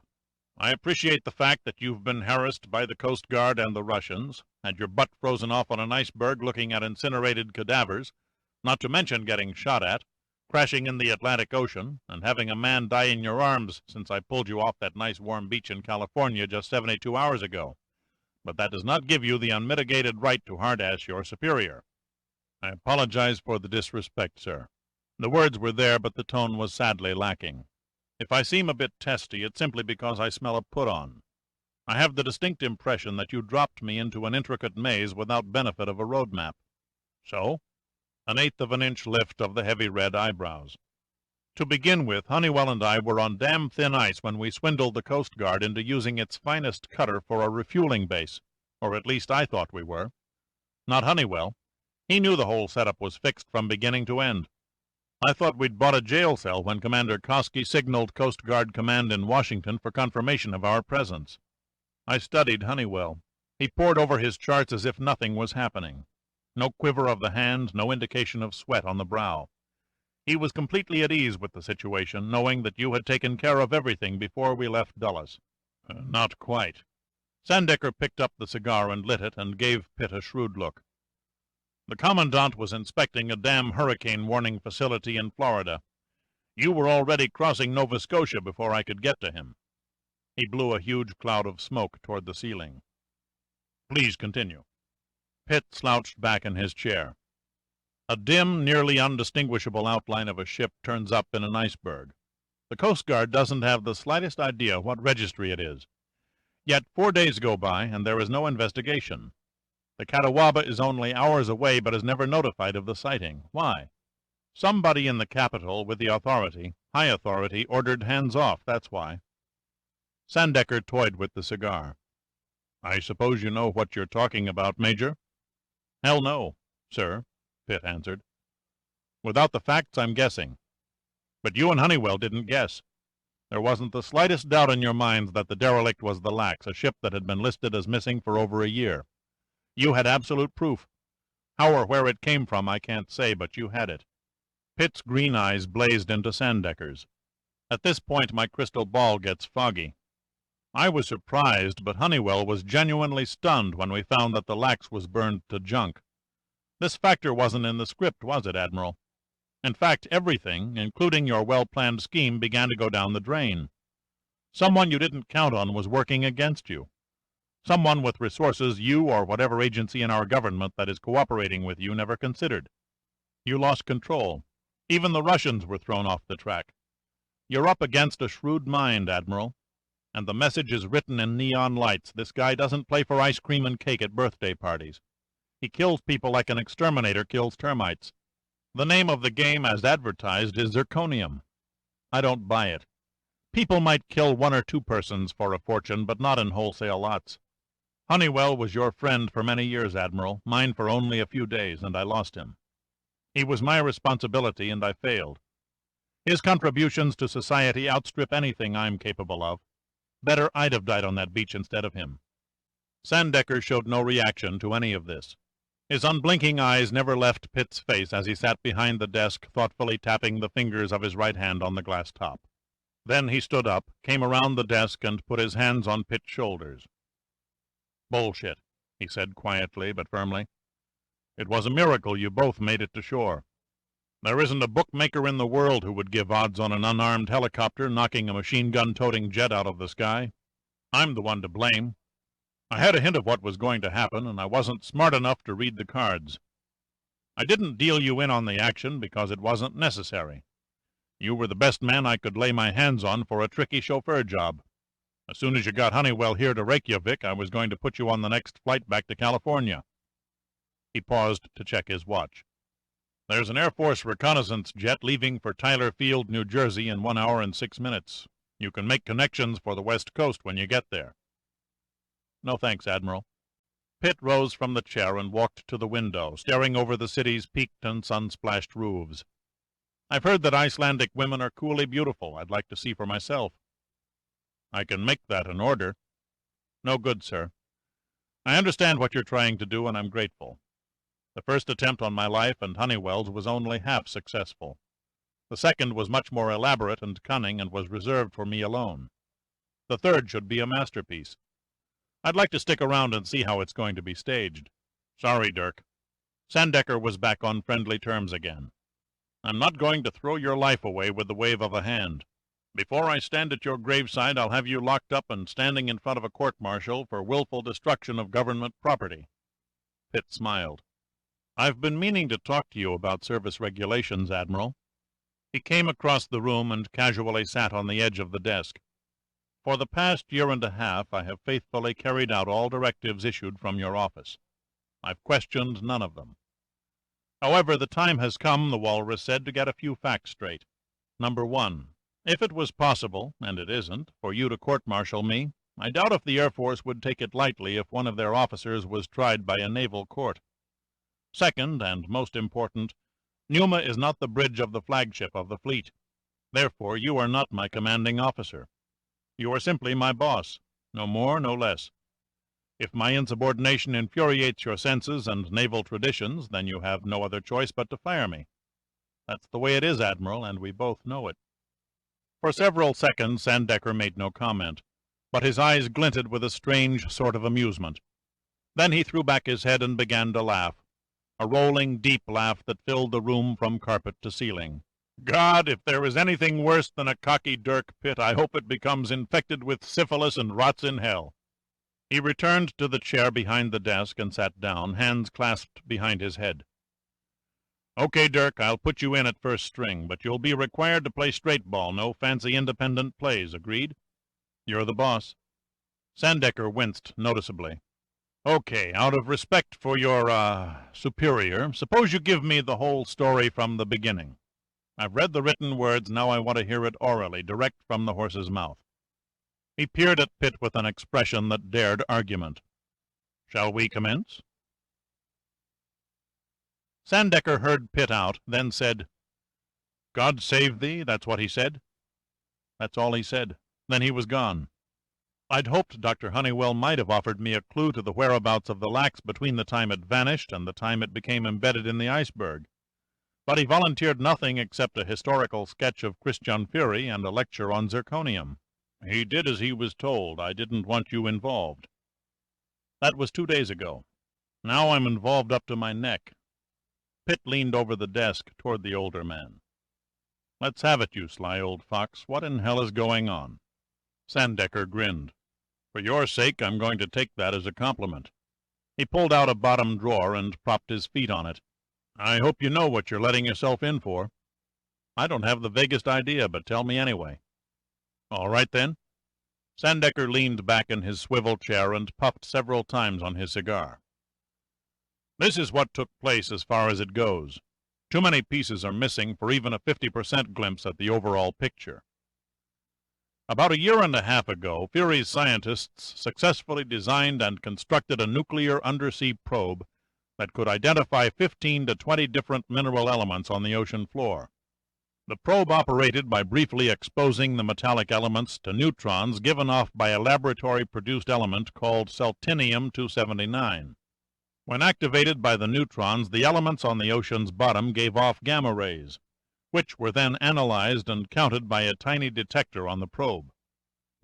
I appreciate the fact that you've been harassed by the Coast Guard and the Russians, had your butt frozen off on an iceberg looking at incinerated cadavers, not to mention getting shot at, crashing in the Atlantic Ocean, and having a man die in your arms since I pulled you off that nice warm beach in California just 72 hours ago. But that does not give you the unmitigated right to hard-ass your superior." "I apologize for the disrespect, sir." The words were there, but the tone was sadly lacking. "If I seem a bit testy, it's simply because I smell a put-on. I have the distinct impression that you dropped me into an intricate maze without benefit of a road map." "So?" An eighth of an inch lift of the heavy red eyebrows. "To begin with, Honeywell and I were on damn thin ice when we swindled the Coast Guard into using its finest cutter for a refueling base, or at least I thought we were. Not Honeywell. He knew the whole setup was fixed from beginning to end. I thought we'd bought a jail cell when Commander Koski signaled Coast Guard Command in Washington for confirmation of our presence. I studied Honeywell. He pored over his charts as if nothing was happening. No quiver of the hand, no indication of sweat on the brow. He was completely at ease with the situation, knowing that you had taken care of everything before we left Dulles." "Not quite." Sandecker picked up the cigar and lit it, and gave Pitt a shrewd look. "The Commandant was inspecting a dam hurricane warning facility in Florida. You were already crossing Nova Scotia before I could get to him." He blew a huge cloud of smoke toward the ceiling. "Please continue." Pitt slouched back in his chair. "A dim, nearly undistinguishable outline of a ship turns up in an iceberg. The Coast Guard doesn't have the slightest idea what registry it is. Yet 4 days go by, and there is no investigation. The Catawba is only hours away, but is never notified of the sighting. Why? Somebody in the capital with the authority, high authority, ordered hands off, that's why." Sandecker toyed with the cigar. "I suppose you know what you're talking about, Major?" "Hell no, sir," Pitt answered. "Without the facts, I'm guessing. But you and Honeywell didn't guess. There wasn't the slightest doubt in your minds that the derelict was the Lax, a ship that had been listed as missing for over a year. You had absolute proof. How or where it came from I can't say, but you had it." Pitt's green eyes blazed into Sandecker's. "At this point my crystal ball gets foggy. I was surprised, but Honeywell was genuinely stunned when we found that the Lax was burned to junk. This factor wasn't in the script, was it, Admiral? In fact, everything, including your well-planned scheme, began to go down the drain. Someone you didn't count on was working against you. Someone with resources you or whatever agency in our government that is cooperating with you never considered. You lost control. Even the Russians were thrown off the track. You're up against a shrewd mind, Admiral. and the message is written in neon lights. This guy doesn't play for ice cream and cake at birthday parties. He kills people like an exterminator kills termites. The name of the game as advertised is zirconium. I don't buy it. People might kill 1 or 2 persons for a fortune, but not in wholesale lots. Honeywell was your friend for many years, Admiral, mine for only a few days, and I lost him. He was my responsibility, and I failed. His contributions to society outstrip anything I'm capable of. Better I'd have died on that beach instead of him. Sandecker showed no reaction to any of this. His unblinking eyes never left Pitt's face as he sat behind the desk, thoughtfully tapping the fingers of his right hand on the glass top. Then he stood up, came around the desk, and put his hands on Pitt's shoulders. "Bullshit," he said quietly but firmly. "It was a miracle you both made it to shore. There isn't a bookmaker in the world who would give odds on an unarmed helicopter knocking a machine-gun-toting jet out of the sky. I'm the one to blame. I had a hint of what was going to happen, and I wasn't smart enough to read the cards. I didn't deal you in on the action because it wasn't necessary. You were the best man I could lay my hands on for a tricky chauffeur job. As soon as you got Honeywell here to Reykjavik, I was going to put you on the next flight back to California." He paused to check his watch. "There's an Air Force reconnaissance jet leaving for Tyler Field, New Jersey in 1 hour and 6 minutes. You can make connections for the West Coast when you get there." "No thanks, Admiral." Pitt rose from the chair and walked to the window, staring over the city's peaked and sun-splashed roofs. "I've heard that Icelandic women are coolly beautiful. I'd like to see for myself." "I can make that an order." "No good, sir. I understand what you're trying to do, and I'm grateful. The first attempt on my life and Honeywell's was only half successful. The second was much more elaborate and cunning and was reserved for me alone. The third should be a masterpiece. I'd like to stick around and see how it's going to be staged. Sorry, Dirk." Sandecker was back on friendly terms again. "I'm not going to throw your life away with the wave of a hand. Before I stand at your graveside, I'll have you locked up and standing in front of a court-martial for willful destruction of government property." Pitt smiled. "I've been meaning to talk to you about service regulations, Admiral." He came across the room and casually sat on the edge of the desk. "For the past year and a half, I have faithfully carried out all directives issued from your office. I've questioned none of them. However, the time has come, the Walrus said, to get a few facts straight. Number 1, if it was possible, and it isn't, for you to court-martial me, I doubt if the Air Force would take it lightly if one of their officers was tried by a naval court. Second, and most important, Numa is not the bridge of the flagship of the fleet. Therefore, you are not my commanding officer. You are simply my boss, no more, no less. If my insubordination infuriates your senses and naval traditions, then you have no other choice but to fire me. That's the way it is, Admiral, and we both know it." For several seconds Sandecker made no comment, but his eyes glinted with a strange sort of amusement. Then he threw back his head and began to laugh, a rolling, deep laugh that filled the room from carpet to ceiling. "God, if there is anything worse than a cocky Dirk Pitt, I hope it becomes infected with syphilis and rots in hell." He returned to the chair behind the desk and sat down, hands clasped behind his head. "Okay, Dirk, I'll put you in at first string, but you'll be required to play straight ball, no fancy independent plays, agreed?" "You're the boss." Sandecker winced noticeably. "Okay, out of respect for your, superior, suppose you give me the whole story from the beginning. I've read the written words, now I want to hear it orally, direct from the horse's mouth." He peered at Pitt with an expression that dared argument. "Shall we commence?" Sandecker heard Pitt out, then said, "God save thee, that's what he said?" "That's all he said. Then he was gone. I'd hoped Dr. Honeywell might have offered me a clue to the whereabouts of the lax between the time it vanished and the time it became embedded in the Iceberg. But he volunteered nothing except a historical sketch of Christian Fury and a lecture on zirconium. He did as he was told. I didn't want you involved. That was 2 days ago. Now I'm involved up to my neck." Pitt leaned over the desk toward the older man. "Let's have it, you sly old fox. What in hell is going on?" Sandecker grinned. "For your sake, I'm going to take that as a compliment." He pulled out a bottom drawer and propped his feet on it. "I hope you know what you're letting yourself in for." "I don't have the vaguest idea, but tell me anyway." "All right, then. Sandecker leaned back in his swivel chair and puffed several times on his cigar. "This is what took place as far as it goes. Too many pieces are missing for even a 50% glimpse at the overall picture. About a year and a half ago, Fury's scientists successfully designed and constructed a nuclear undersea probe that could identify 15 to 20 different mineral elements on the ocean floor. The probe operated by briefly exposing the metallic elements to neutrons given off by a laboratory-produced element called selenium-279. When activated by the neutrons, the elements on the ocean's bottom gave off gamma rays, which were then analyzed and counted by a tiny detector on the probe.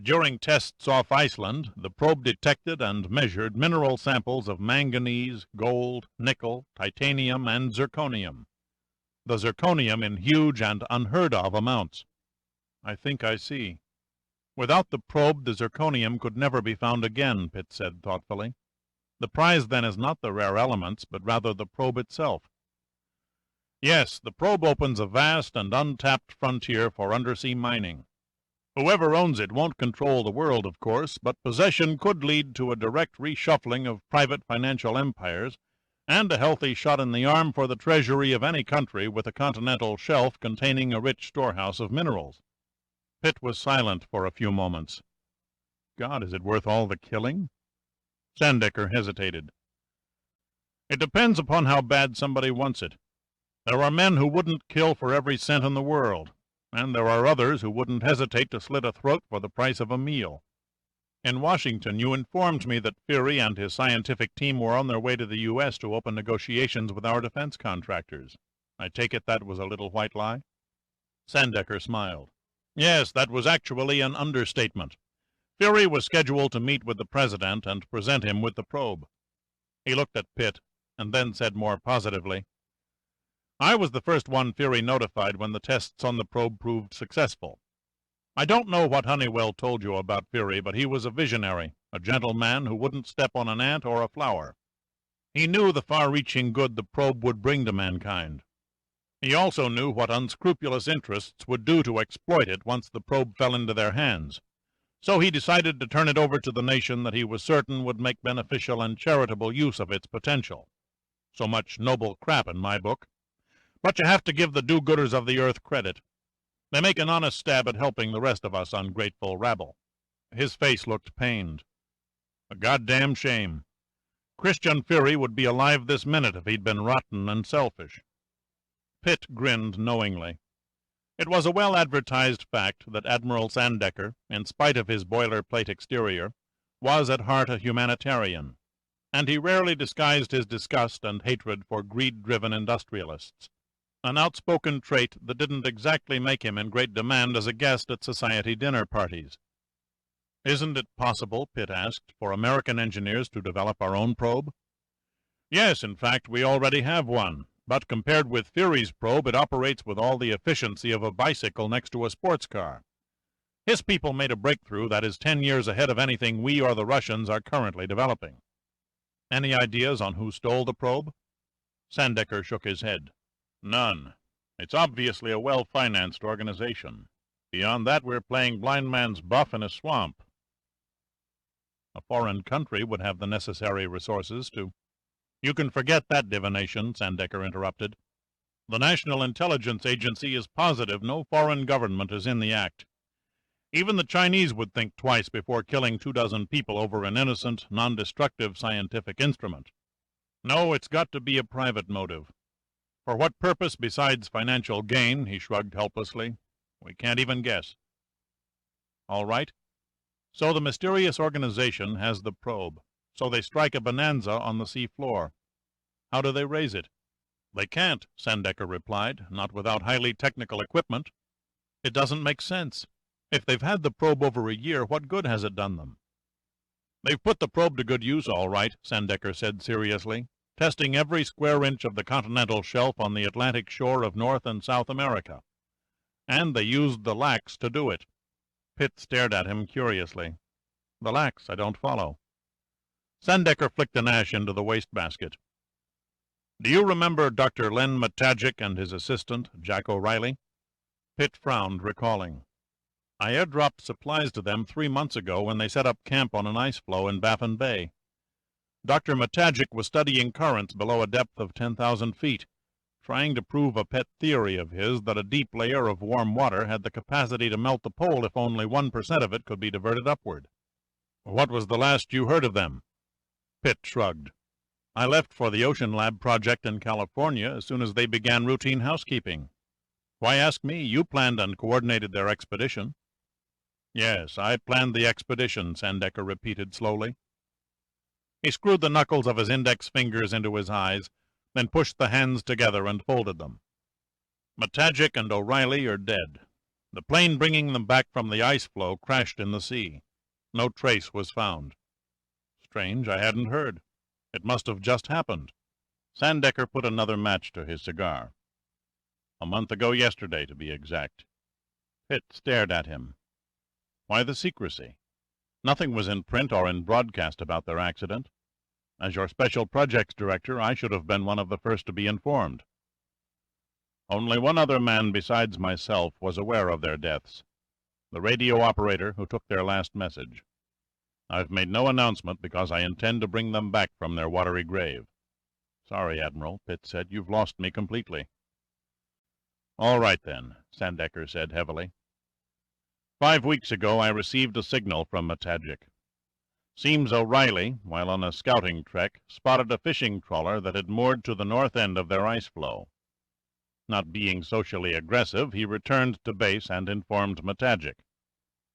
During tests off Iceland, the probe detected and measured mineral samples of manganese, gold, nickel, titanium, and zirconium. The zirconium in huge and unheard-of amounts. I think I see. Without the probe, the zirconium could never be found again, Pitt said thoughtfully. The prize then is not the rare elements, but rather the probe itself. Yes, the probe opens a vast and untapped frontier for undersea mining. Whoever owns it won't control the world, of course, but possession could lead to a direct reshuffling of private financial empires, and a healthy shot in the arm for the treasury of any country with a continental shelf containing a rich storehouse of minerals. Pitt was silent for a few moments. God, is it worth all the killing? Sandecker hesitated. It depends upon how bad somebody wants it. There are men who wouldn't kill for every cent in the world, and there are others who wouldn't hesitate to slit a throat for the price of a meal. In Washington, you informed me that Fury and his scientific team were on their way to the U.S. to open negotiations with our defense contractors. I take it that was a little white lie? Sandecker smiled. Yes, that was actually an understatement. Fury was scheduled to meet with the president and present him with the probe. He looked at Pitt, and then said more positively, I was the first one Fury notified when the tests on the probe proved successful. I don't know what Honeywell told you about Fury, but he was a visionary, a gentleman who wouldn't step on an ant or a flower. He knew the far-reaching good the probe would bring to mankind. He also knew what unscrupulous interests would do to exploit it once the probe fell into their hands. So he decided to turn it over to the nation that he was certain would make beneficial and charitable use of its potential. So much noble crap in my book. But you have to give the do-gooders of the earth credit. They make an honest stab at helping the rest of us ungrateful rabble. His face looked pained. A goddamn shame. Christian Fury would be alive this minute if he'd been rotten and selfish. Pitt grinned knowingly. It was a well-advertised fact that Admiral Sandecker, in spite of his boilerplate exterior, was at heart a humanitarian, and he rarely disguised his disgust and hatred for greed-driven industrialists, an outspoken trait that didn't exactly make him in great demand as a guest at society dinner parties. Isn't it possible, Pitt asked, for American engineers to develop our own probe? Yes, in fact, we already have one. But compared with Fury's probe, it operates with all the efficiency of a bicycle next to a sports car. His people made a breakthrough that is 10 years ahead of anything we or the Russians are currently developing. Any ideas on who stole the probe? Sandecker shook his head. None. It's obviously a well-financed organization. Beyond that, we're playing blind man's buff in a swamp. A foreign country would have the necessary resources to... You can forget that divination, Sandecker interrupted. The National Intelligence Agency is positive no foreign government is in the act. Even the Chinese would think twice before killing 24 people over an innocent, non-destructive scientific instrument. No, it's got to be a private motive. For what purpose besides financial gain, he shrugged helplessly. We can't even guess. All right. So the mysterious organization has the probe. So they strike a bonanza on the sea floor. How do they raise it? They can't, Sandecker replied, not without highly technical equipment. It doesn't make sense. If they've had the probe over a year, what good has it done them? They've put the probe to good use, all right, Sandecker said seriously, testing every square inch of the continental shelf on the Atlantic shore of North and South America. And they used the lax to do it. Pitt stared at him curiously. The lax, I don't follow. Sandecker flicked an ash into the wastebasket. Do you remember Dr. Len Matagic and his assistant, Jack O'Reilly? Pitt frowned, recalling. I airdropped supplies to them 3 months ago when they set up camp on an ice floe in Baffin Bay. Dr. Matagic was studying currents below a depth of 10,000 feet, trying to prove a pet theory of his that a deep layer of warm water had the capacity to melt the pole if only 1% of it could be diverted upward. What was the last you heard of them? Pitt shrugged. I left for the Ocean Lab project in California as soon as they began routine housekeeping. Why ask me? You planned and coordinated their expedition. Yes, I planned the expedition, Sandecker repeated slowly. He screwed the knuckles of his index fingers into his eyes, then pushed the hands together and folded them. Matagic and O'Reilly are dead. The plane bringing them back from the ice floe crashed in the sea. No trace was found. Strange, I hadn't heard. It must have just happened. Sandecker put another match to his cigar. A month ago yesterday, to be exact. Pitt stared at him. Why the secrecy? Nothing was in print or in broadcast about their accident. As your special projects director, I should have been one of the first to be informed. Only one other man besides myself was aware of their deaths. The radio operator who took their last message. I've made no announcement because I intend to bring them back from their watery grave. Sorry, Admiral, Pitt said. You've lost me completely. All right, then, Sandecker said heavily. 5 weeks ago I received a signal from Matagic. Seems O'Reilly, while on a scouting trek, spotted a fishing trawler that had moored to the north end of their ice floe. Not being socially aggressive, he returned to base and informed Matagic.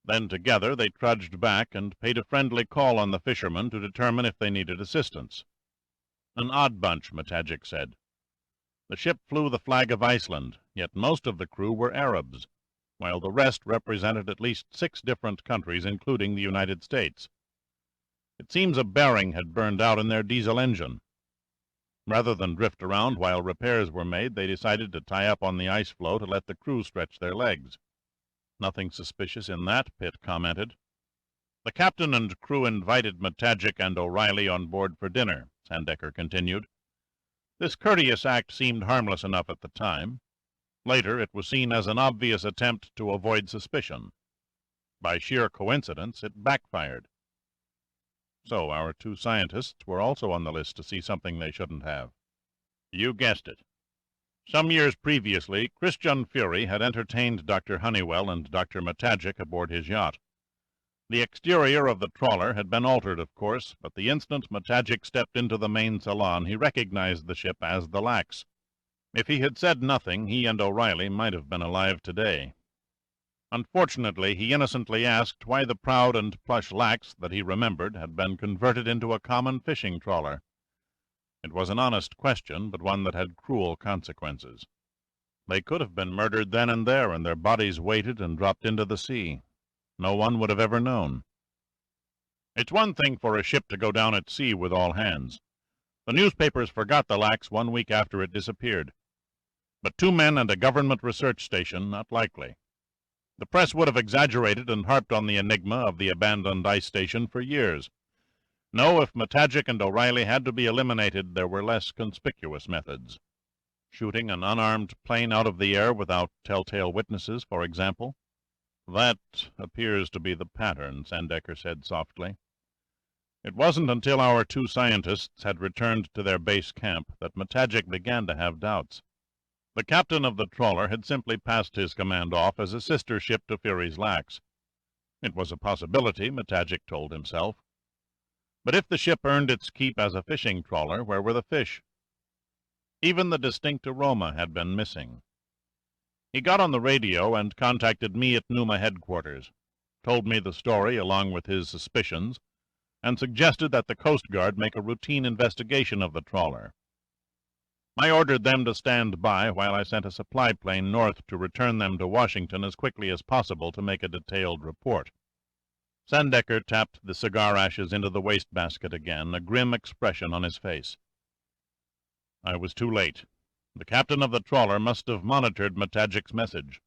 Then together they trudged back and paid a friendly call on the fishermen to determine if they needed assistance. An odd bunch, Matagic said. The ship flew the flag of Iceland, yet most of the crew were Arabs, while the rest represented at least 6 different countries, including the United States. It seems a bearing had burned out in their diesel engine. Rather than drift around while repairs were made, they decided to tie up on the ice floe to let the crew stretch their legs. Nothing suspicious in that, Pitt commented. The captain and crew invited Matagic and O'Reilly on board for dinner, Sandecker continued. This courteous act seemed harmless enough at the time. Later it was seen as an obvious attempt to avoid suspicion. By sheer coincidence, it backfired. So our 2 scientists were also on the list to see something they shouldn't have. You guessed it. Some years previously, Christian Fury had entertained Dr. Honeywell and Dr. Matagic aboard his yacht. The exterior of the trawler had been altered, of course, but the instant Matagic stepped into the main salon, he recognized the ship as the Lax. If he had said nothing, he and O'Reilly might have been alive today. Unfortunately, he innocently asked why the proud and plush Lax that he remembered had been converted into a common fishing trawler. It was an honest question, but one that had cruel consequences. They could have been murdered then and there, and their bodies weighted and dropped into the sea. No one would have ever known. It's one thing for a ship to go down at sea with all hands. The newspapers forgot the Lax 1 week after it disappeared. But 2 men and a government research station, not likely. The press would have exaggerated and harped on the enigma of the abandoned ice station for years. No, if Matagic and O'Reilly had to be eliminated, there were less conspicuous methods. Shooting an unarmed plane out of the air without telltale witnesses, for example. That appears to be the pattern, Sandecker said softly. It wasn't until our 2 scientists had returned to their base camp that Matagic began to have doubts. The captain of the trawler had simply passed his command off as a sister ship to Fury's Lax. It was a possibility, Matagic told himself. But if the ship earned its keep as a fishing trawler, where were the fish? Even the distinct aroma had been missing. He got on the radio and contacted me at Numa headquarters, told me the story along with his suspicions, and suggested that the Coast Guard make a routine investigation of the trawler. I ordered them to stand by while I sent a supply plane north to return them to Washington as quickly as possible to make a detailed report. Sandecker tapped the cigar ashes into the wastebasket again, a grim expression on his face. I was too late. The captain of the trawler must have monitored Matagic's message.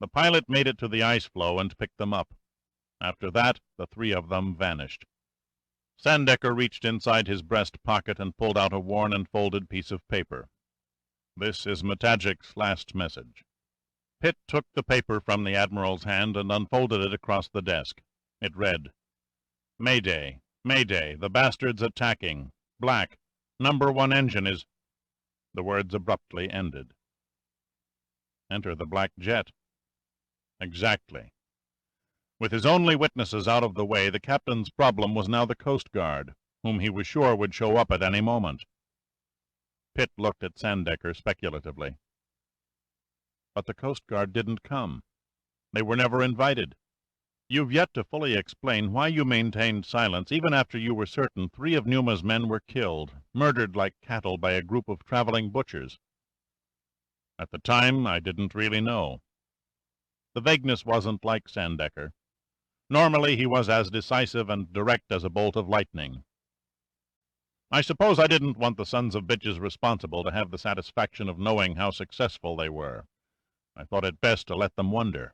The pilot made it to the ice floe and picked them up. After that, the 3 of them vanished. Sandecker reached inside his breast pocket and pulled out a worn and folded piece of paper. This is Matagic's last message. Pitt took the paper from the Admiral's hand and unfolded it across the desk. It read, "Mayday, Mayday, the bastards attacking. Black, #1 engine is—" The words abruptly ended. Enter the Black Jet. Exactly. With his only witnesses out of the way, the captain's problem was now the Coast Guard, whom he was sure would show up at any moment. Pitt looked at Sandecker speculatively. But the Coast Guard didn't come. They were never invited. You've yet to fully explain why you maintained silence even after you were certain 3 of Numa's men were killed, murdered like cattle by a group of traveling butchers. At the time, I didn't really know. The vagueness wasn't like Sandecker. Normally, he was as decisive and direct as a bolt of lightning. I suppose I didn't want the sons of bitches responsible to have the satisfaction of knowing how successful they were. I thought it best to let them wonder.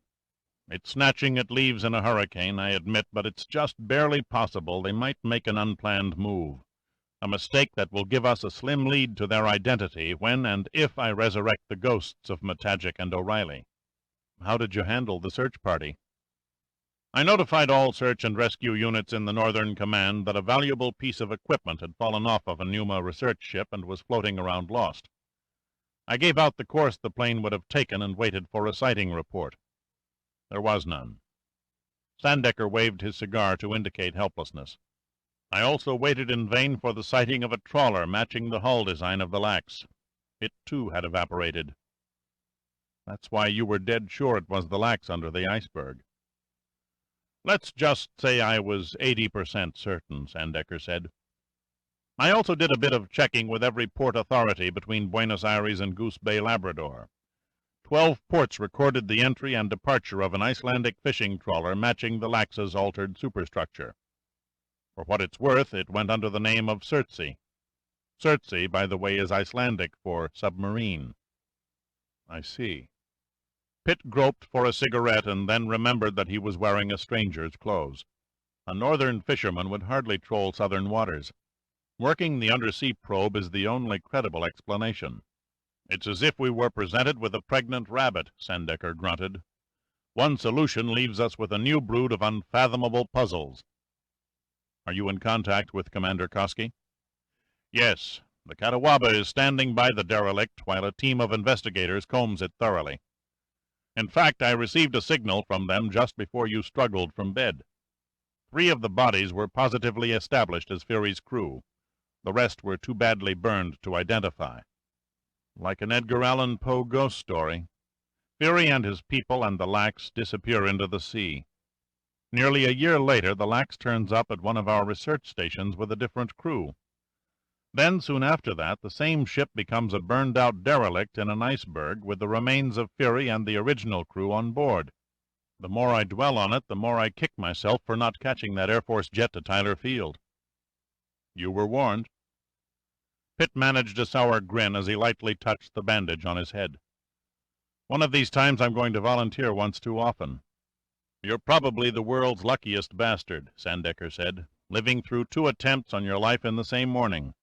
It's snatching at leaves in a hurricane, I admit, but it's just barely possible they might make an unplanned move, a mistake that will give us a slim lead to their identity when and if I resurrect the ghosts of Matagic and O'Reilly. How did you handle the search party? I notified all search and rescue units in the Northern Command that a valuable piece of equipment had fallen off of a Numa research ship and was floating around lost. I gave out the course the plane would have taken and waited for a sighting report. There was none. Sandecker waved his cigar to indicate helplessness. I also waited in vain for the sighting of a trawler matching the hull design of the Lax. It, too, had evaporated. That's why you were dead sure it was the Lax under the Iceberg. Let's just say I was 80% certain, Sandecker said. I also did a bit of checking with every port authority between Buenos Aires and Goose Bay, Labrador. 12 ports recorded the entry and departure of an Icelandic fishing trawler matching the Lax's altered superstructure. For what it's worth, it went under the name of Surtsey. Surtsey, by the way, is Icelandic for submarine. I see. Pitt groped for a cigarette and then remembered that he was wearing a stranger's clothes. A northern fisherman would hardly troll southern waters. Working the undersea probe is the only credible explanation. It's as if we were presented with a pregnant rabbit, Sandecker grunted. One solution leaves us with a new brood of unfathomable puzzles. Are you in contact with Commander Koski? Yes. The Catawba is standing by the derelict while a team of investigators combs it thoroughly. In fact, I received a signal from them just before you struggled from bed. 3 of the bodies were positively established as Fury's crew. The rest were too badly burned to identify. Like an Edgar Allan Poe ghost story. Fury and his people and the Lax disappear into the sea. Nearly a year later, the Lax turns up at one of our research stations with a different crew. Then, soon after that, the same ship becomes a burned-out derelict in an iceberg with the remains of Fury and the original crew on board. The more I dwell on it, the more I kick myself for not catching that Air Force jet to Tyler Field. You were warned. Pitt managed a sour grin as he lightly touched the bandage on his head. One of these times I'm going to volunteer once too often. You're probably the world's luckiest bastard, Sandecker said, living through 2 attempts on your life in the same morning.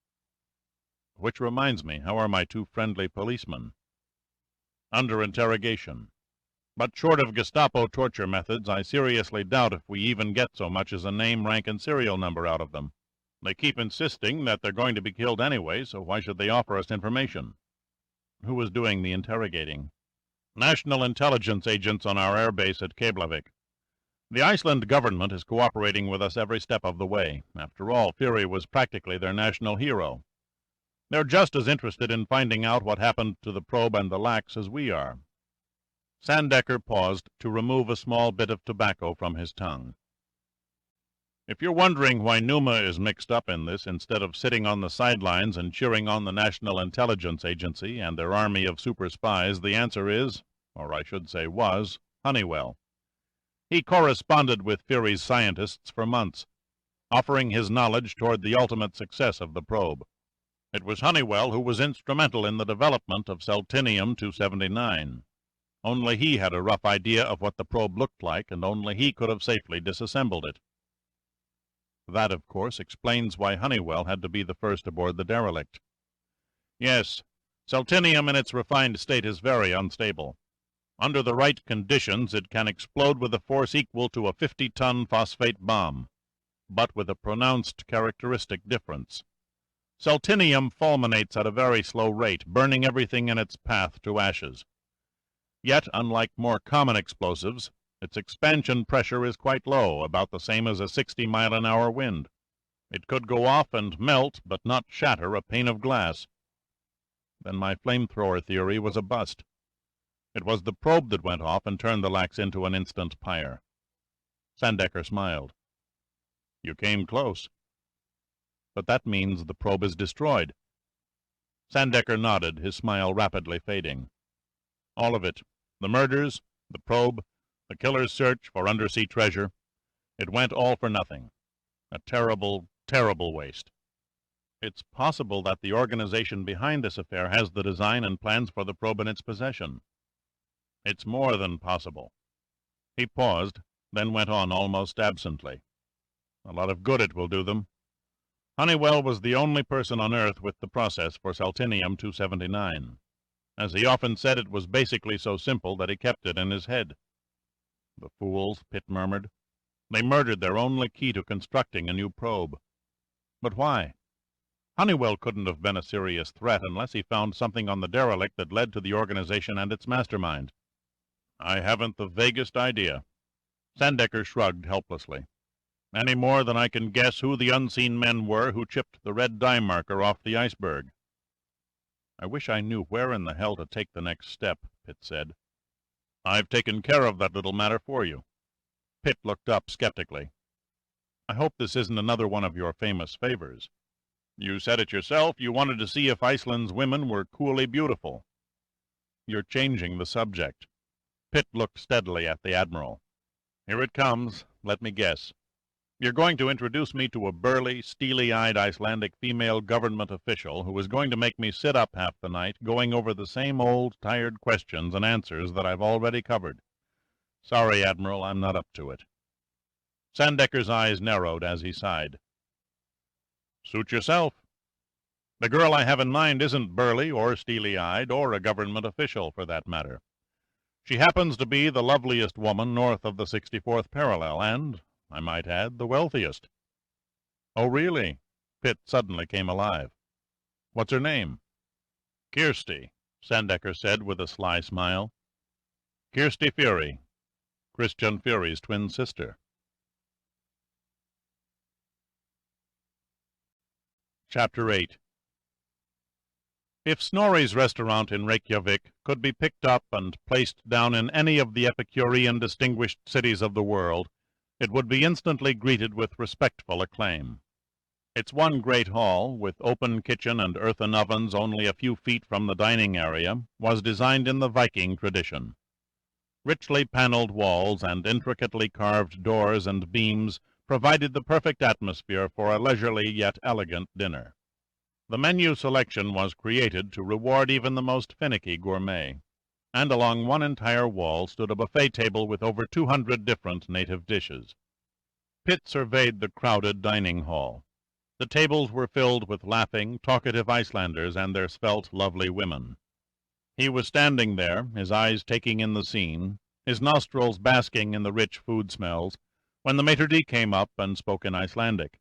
Which reminds me, how are my 2 friendly policemen? Under interrogation. But short of Gestapo torture methods, I seriously doubt if we even get so much as a name, rank, and serial number out of them. They keep insisting that they're going to be killed anyway, so why should they offer us information? Who was doing the interrogating? National intelligence agents on our airbase at Keflavik. The Iceland government is cooperating with us every step of the way. After all, Fury was practically their national hero. They're just as interested in finding out what happened to the probe and the Lax as we are. Sandecker paused to remove a small bit of tobacco from his tongue. If you're wondering why Numa is mixed up in this instead of sitting on the sidelines and cheering on the National Intelligence Agency and their army of super spies, the answer is, or I should say was, Honeywell. He corresponded with Fury's scientists for months, offering his knowledge toward the ultimate success of the probe. It was Honeywell who was instrumental in the development of Celtinium-279. Only he had a rough idea of what the probe looked like, and only he could have safely disassembled it. That, of course, explains why Honeywell had to be the first aboard the derelict. Yes, Celtinium in its refined state is very unstable. Under the right conditions, it can explode with a force equal to a 50-ton phosphate bomb, but with a pronounced characteristic difference. Seltinium fulminates at a very slow rate, burning everything in its path to ashes. Yet, unlike more common explosives, its expansion pressure is quite low, about the same as a 60-mile-an-hour wind. It could go off and melt, but not shatter, a pane of glass. Then my flamethrower theory was a bust. It was the probe that went off and turned the lax into an instant pyre. Sandecker smiled. You came close. But that means the probe is destroyed. Sandecker nodded, his smile rapidly fading. All of it. The murders, the probe, the killer's search for undersea treasure. It went all for nothing. A terrible, terrible waste. It's possible that the organization behind this affair has the design and plans for the probe in its possession. It's more than possible. He paused, then went on almost absently. A lot of good it will do them. Honeywell was the only person on Earth with the process for Seltinium-279. As he often said, it was basically so simple that he kept it in his head. The fools, Pitt murmured. They murdered their only key to constructing a new probe. But why? Honeywell couldn't have been a serious threat unless he found something on the derelict that led to the organization and its mastermind. I haven't the vaguest idea. Sandecker shrugged helplessly. Any more than I can guess who the unseen men were who chipped the red dye marker off the Iceberg. I wish I knew where in the hell to take the next step, Pitt said. I've taken care of that little matter for you. Pitt looked up skeptically. I hope this isn't another one of your famous favors. You said it yourself. You wanted to see if Iceland's women were coolly beautiful. You're changing the subject. Pitt looked steadily at the Admiral. Here it comes. Let me guess. You're going to introduce me to a burly, steely-eyed Icelandic female government official who is going to make me sit up half the night going over the same old, tired questions and answers that I've already covered. Sorry, Admiral, I'm not up to it. Sandecker's eyes narrowed as he sighed. Suit yourself. The girl I have in mind isn't burly or steely-eyed, or a government official, for that matter. She happens to be the loveliest woman north of the 64th parallel, and, I might add, the wealthiest. Oh, really? Pitt suddenly came alive. What's her name? Kirsty, Sandecker said with a sly smile. Kirsty Fury, Christian Fury's twin sister. Chapter 8. If Snorri's restaurant in Reykjavik could be picked up and placed down in any of the Epicurean distinguished cities of the world, it would be instantly greeted with respectful acclaim. Its one great hall, with open kitchen and earthen ovens only a few feet from the dining area, was designed in the Viking tradition. Richly paneled walls and intricately carved doors and beams provided the perfect atmosphere for a leisurely yet elegant dinner. The menu selection was created to reward even the most finicky gourmet, and along one entire wall stood a buffet table with over 200 different native dishes. Pitt surveyed the crowded dining hall. The tables were filled with laughing, talkative Icelanders and their svelte, lovely women. He was standing there, his eyes taking in the scene, his nostrils basking in the rich food smells, when the maitre d' came up and spoke in Icelandic.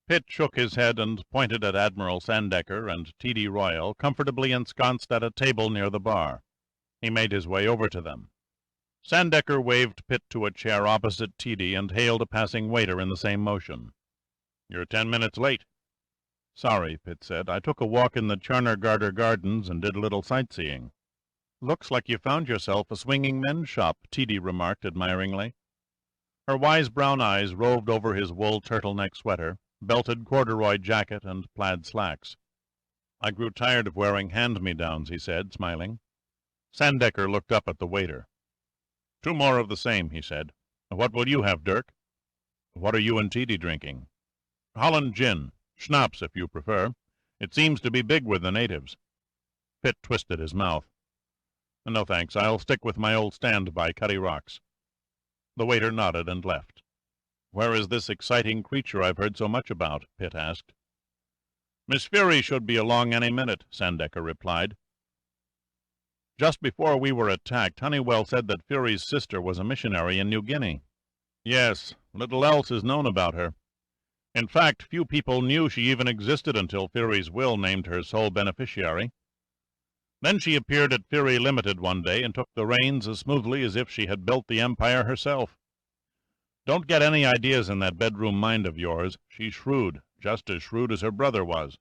Pitt shook his head and pointed at Admiral Sandecker and T.D. Royal, comfortably ensconced at a table near the bar. He made his way over to them. Sandecker waved Pitt to a chair opposite T.D. and hailed a passing waiter in the same motion. "You're 10 minutes late." "Sorry," Pitt said. "I took a walk in the Tjarnargarder Gardens and did a little sightseeing." "Looks like you found yourself a swinging men's shop," T.D. remarked admiringly. Her wise brown eyes roved over his wool turtleneck sweater, belted corduroy jacket, and plaid slacks. "I grew tired of wearing hand-me-downs," he said, smiling. Sandecker looked up at the waiter. "2 more of the same," he said. "What will you have, Dirk?" "What are you and T.D. drinking?" "Holland gin. Schnapps, if you prefer. It seems to be big with the natives." Pitt twisted his mouth. "No, thanks. I'll stick with my old stand-by Cutty Rocks." The waiter nodded and left. "Where is this exciting creature I've heard so much about?" Pitt asked. "Miss Fury should be along any minute," Sandecker replied. Just before we were attacked, Honeywell said that Fury's sister was a missionary in New Guinea. Yes, little else is known about her. In fact, few people knew she even existed until Fury's will named her sole beneficiary. Then she appeared at Fury Limited one day and took the reins as smoothly as if she had built the empire herself. Don't get any ideas in that bedroom mind of yours. She's shrewd, just as shrewd as her brother was.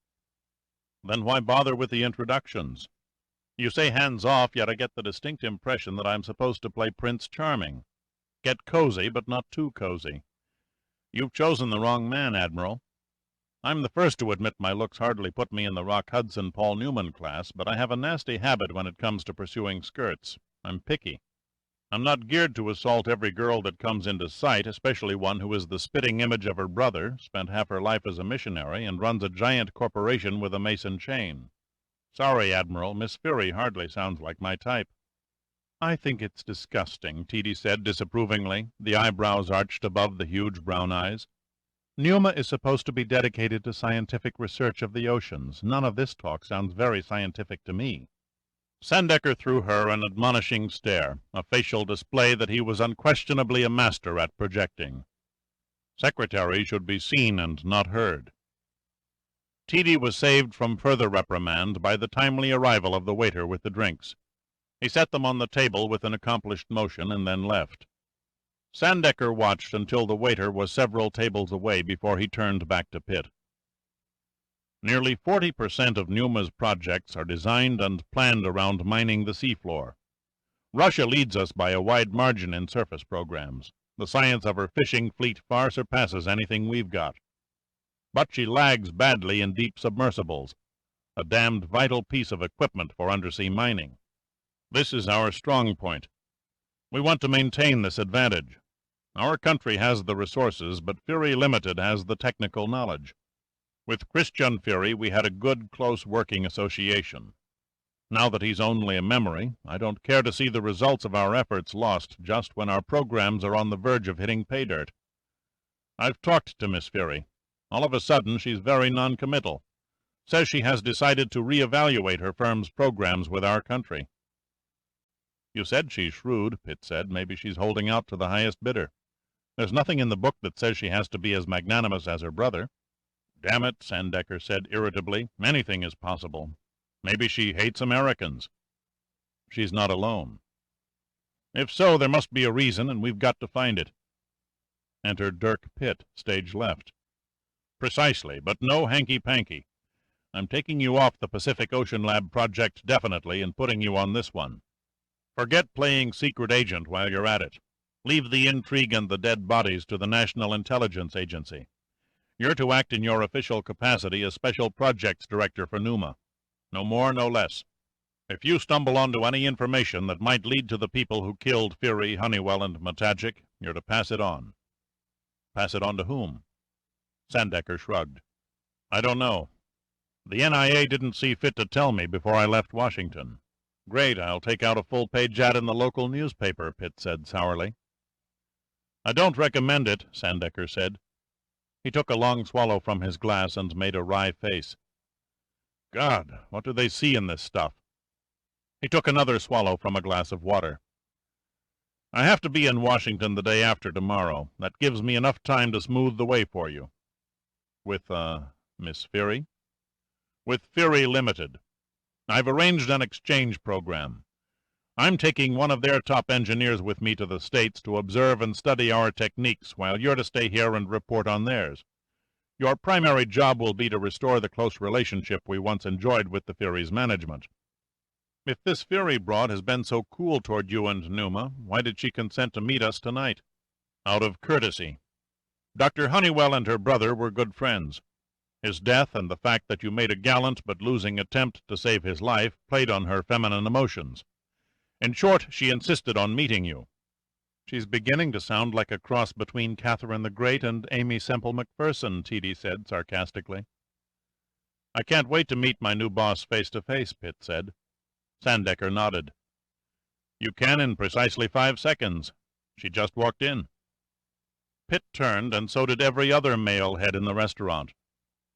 Then why bother with the introductions? You say hands off, yet I get the distinct impression that I'm supposed to play Prince Charming. Get cozy, but not too cozy. You've chosen the wrong man, Admiral. I'm the first to admit my looks hardly put me in the Rock Hudson Paul Newman class, but I have a nasty habit when it comes to pursuing skirts. I'm picky. I'm not geared to assault every girl that comes into sight, especially one who is the spitting image of her brother, spent half her life as a missionary, and runs a giant corporation with a Mason chain. Sorry, Admiral, Miss Fury hardly sounds like my type. I think it's disgusting, Teedy said disapprovingly, the eyebrows arched above the huge brown eyes. Numa is supposed to be dedicated to scientific research of the oceans. None of this talk sounds very scientific to me. Sandecker threw her an admonishing stare, a facial display that he was unquestionably a master at projecting. Secretary should be seen and not heard. Teedy was saved from further reprimand by the timely arrival of the waiter with the drinks. He set them on the table with an accomplished motion and then left. Sandecker watched until the waiter was several tables away before he turned back to Pitt. Nearly 40% of Numa's projects are designed and planned around mining the seafloor. Russia leads us by a wide margin in surface programs. The science of her fishing fleet far surpasses anything we've got. But she lags badly in deep submersibles, a damned vital piece of equipment for undersea mining. This is our strong point. We want to maintain this advantage. Our country has the resources, but Fury Limited has the technical knowledge. With Christian Fury, we had a good, close working association. Now that he's only a memory, I don't care to see the results of our efforts lost just when our programs are on the verge of hitting pay dirt. I've talked to Miss Fury. All of a sudden, she's very non-committal. Says she has decided to re-evaluate her firm's programs with our country. You said she's shrewd, Pitt said. Maybe she's holding out to the highest bidder. There's nothing in the book that says she has to be as magnanimous as her brother. Damn it, Sandecker said irritably. Anything is possible. Maybe she hates Americans. She's not alone. If so, there must be a reason, and we've got to find it. Enter Dirk Pitt, stage left. Precisely, but no hanky-panky. I'm taking you off the Pacific Ocean Lab project definitely and putting you on this one. Forget playing secret agent while you're at it. Leave the intrigue and the dead bodies to the National Intelligence Agency. You're to act in your official capacity as Special Projects Director for Numa. No more, no less. If you stumble onto any information that might lead to the people who killed Fury, Honeywell, and Matagic, you're to pass it on. Pass it on to whom? Sandecker shrugged. I don't know. The NIA didn't see fit to tell me before I left Washington. Great, I'll take out a full-page ad in the local newspaper, Pitt said sourly. I don't recommend it, Sandecker said. He took a long swallow from his glass and made a wry face. God, what do they see in this stuff? He took another swallow from a glass of water. I have to be in Washington the day after tomorrow. That gives me enough time to smooth the way for you. With, Miss Fury? With Fury Limited. I've arranged an exchange program. I'm taking one of their top engineers with me to the States to observe and study our techniques, while you're to stay here and report on theirs. Your primary job will be to restore the close relationship we once enjoyed with the Fury's management. If this Fury broad has been so cool toward you and Numa, why did she consent to meet us tonight? Out of courtesy. Dr. Honeywell and her brother were good friends. His death and the fact that you made a gallant but losing attempt to save his life played on her feminine emotions. In short, she insisted on meeting you. She's beginning to sound like a cross between Catherine the Great and Amy Semple McPherson, Teedy said sarcastically. I can't wait to meet my new boss face to face, Pitt said. Sandecker nodded. You can in precisely 5 seconds. She just walked in. Pitt turned, and so did every other male head in the restaurant.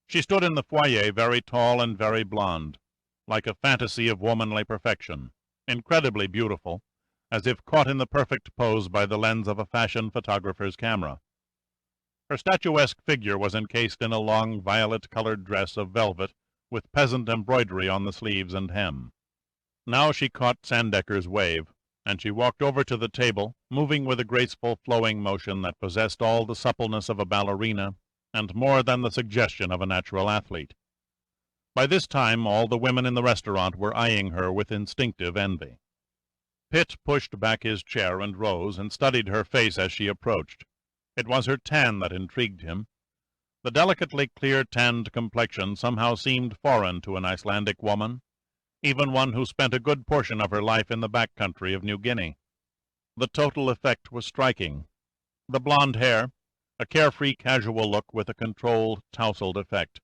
She stood in the foyer very tall and very blonde, like a fantasy of womanly perfection. incredibly beautiful, as if caught in the perfect pose by the lens of a fashion photographer's camera. Her statuesque figure was encased in a long violet-colored dress of velvet with peasant embroidery on the sleeves and hem. Now she caught Sandecker's wave, and she walked over to the table, moving with a graceful flowing motion that possessed all the suppleness of a ballerina and more than the suggestion of a natural athlete. By this time all the women in the restaurant were eyeing her with instinctive envy. Pitt pushed back his chair and rose and studied her face as she approached. It was her tan that intrigued him. The delicately clear-tanned complexion somehow seemed foreign to an Icelandic woman, even one who spent a good portion of her life in the back country of New Guinea. The total effect was striking. The blonde hair, a carefree casual look with a controlled, tousled effect,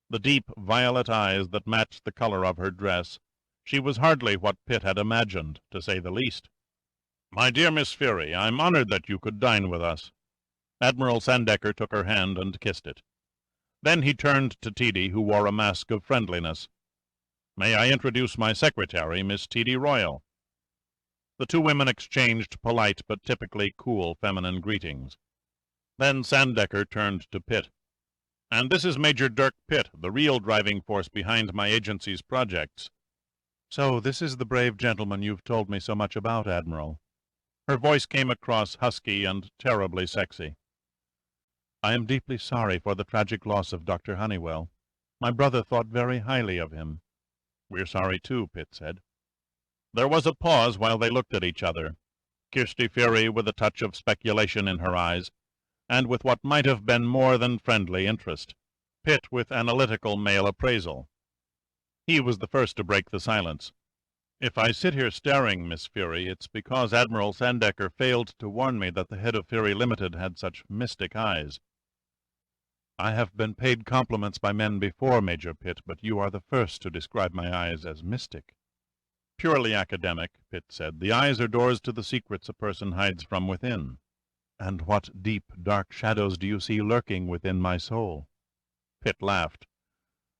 the deep violet eyes that matched the color of her dress. She was hardly what Pitt had imagined, to say the least. "My dear Miss Fury, I'm honored that you could dine with us." Admiral Sandecker took her hand and kissed it. Then he turned to Teedy, who wore a mask of friendliness. "May I introduce my secretary, Miss Teedy Royal?" The two women exchanged polite but typically cool feminine greetings. Then Sandecker turned to Pitt. "And this is Major Dirk Pitt, the real driving force behind my agency's projects." "So this is the brave gentleman you've told me so much about, Admiral." Her voice came across husky and terribly sexy. "I am deeply sorry for the tragic loss of Dr. Honeywell. My brother thought very highly of him." "We're sorry too," Pitt said. There was a pause while they looked at each other. Kirsty Fury with a touch of speculation in her eyes, and with what might have been more than friendly interest. Pitt with analytical male appraisal. He was the first to break the silence. "If I sit here staring, Miss Fury, it's because Admiral Sandecker failed to warn me that the head of Fury Limited had such mystic eyes." "I have been paid compliments by men before, Major Pitt, but you are the first to describe my eyes as mystic." "Purely academic," Pitt said. "The eyes are doors to the secrets a person hides from within." "And what deep, dark shadows do you see lurking within my soul?" Pitt laughed.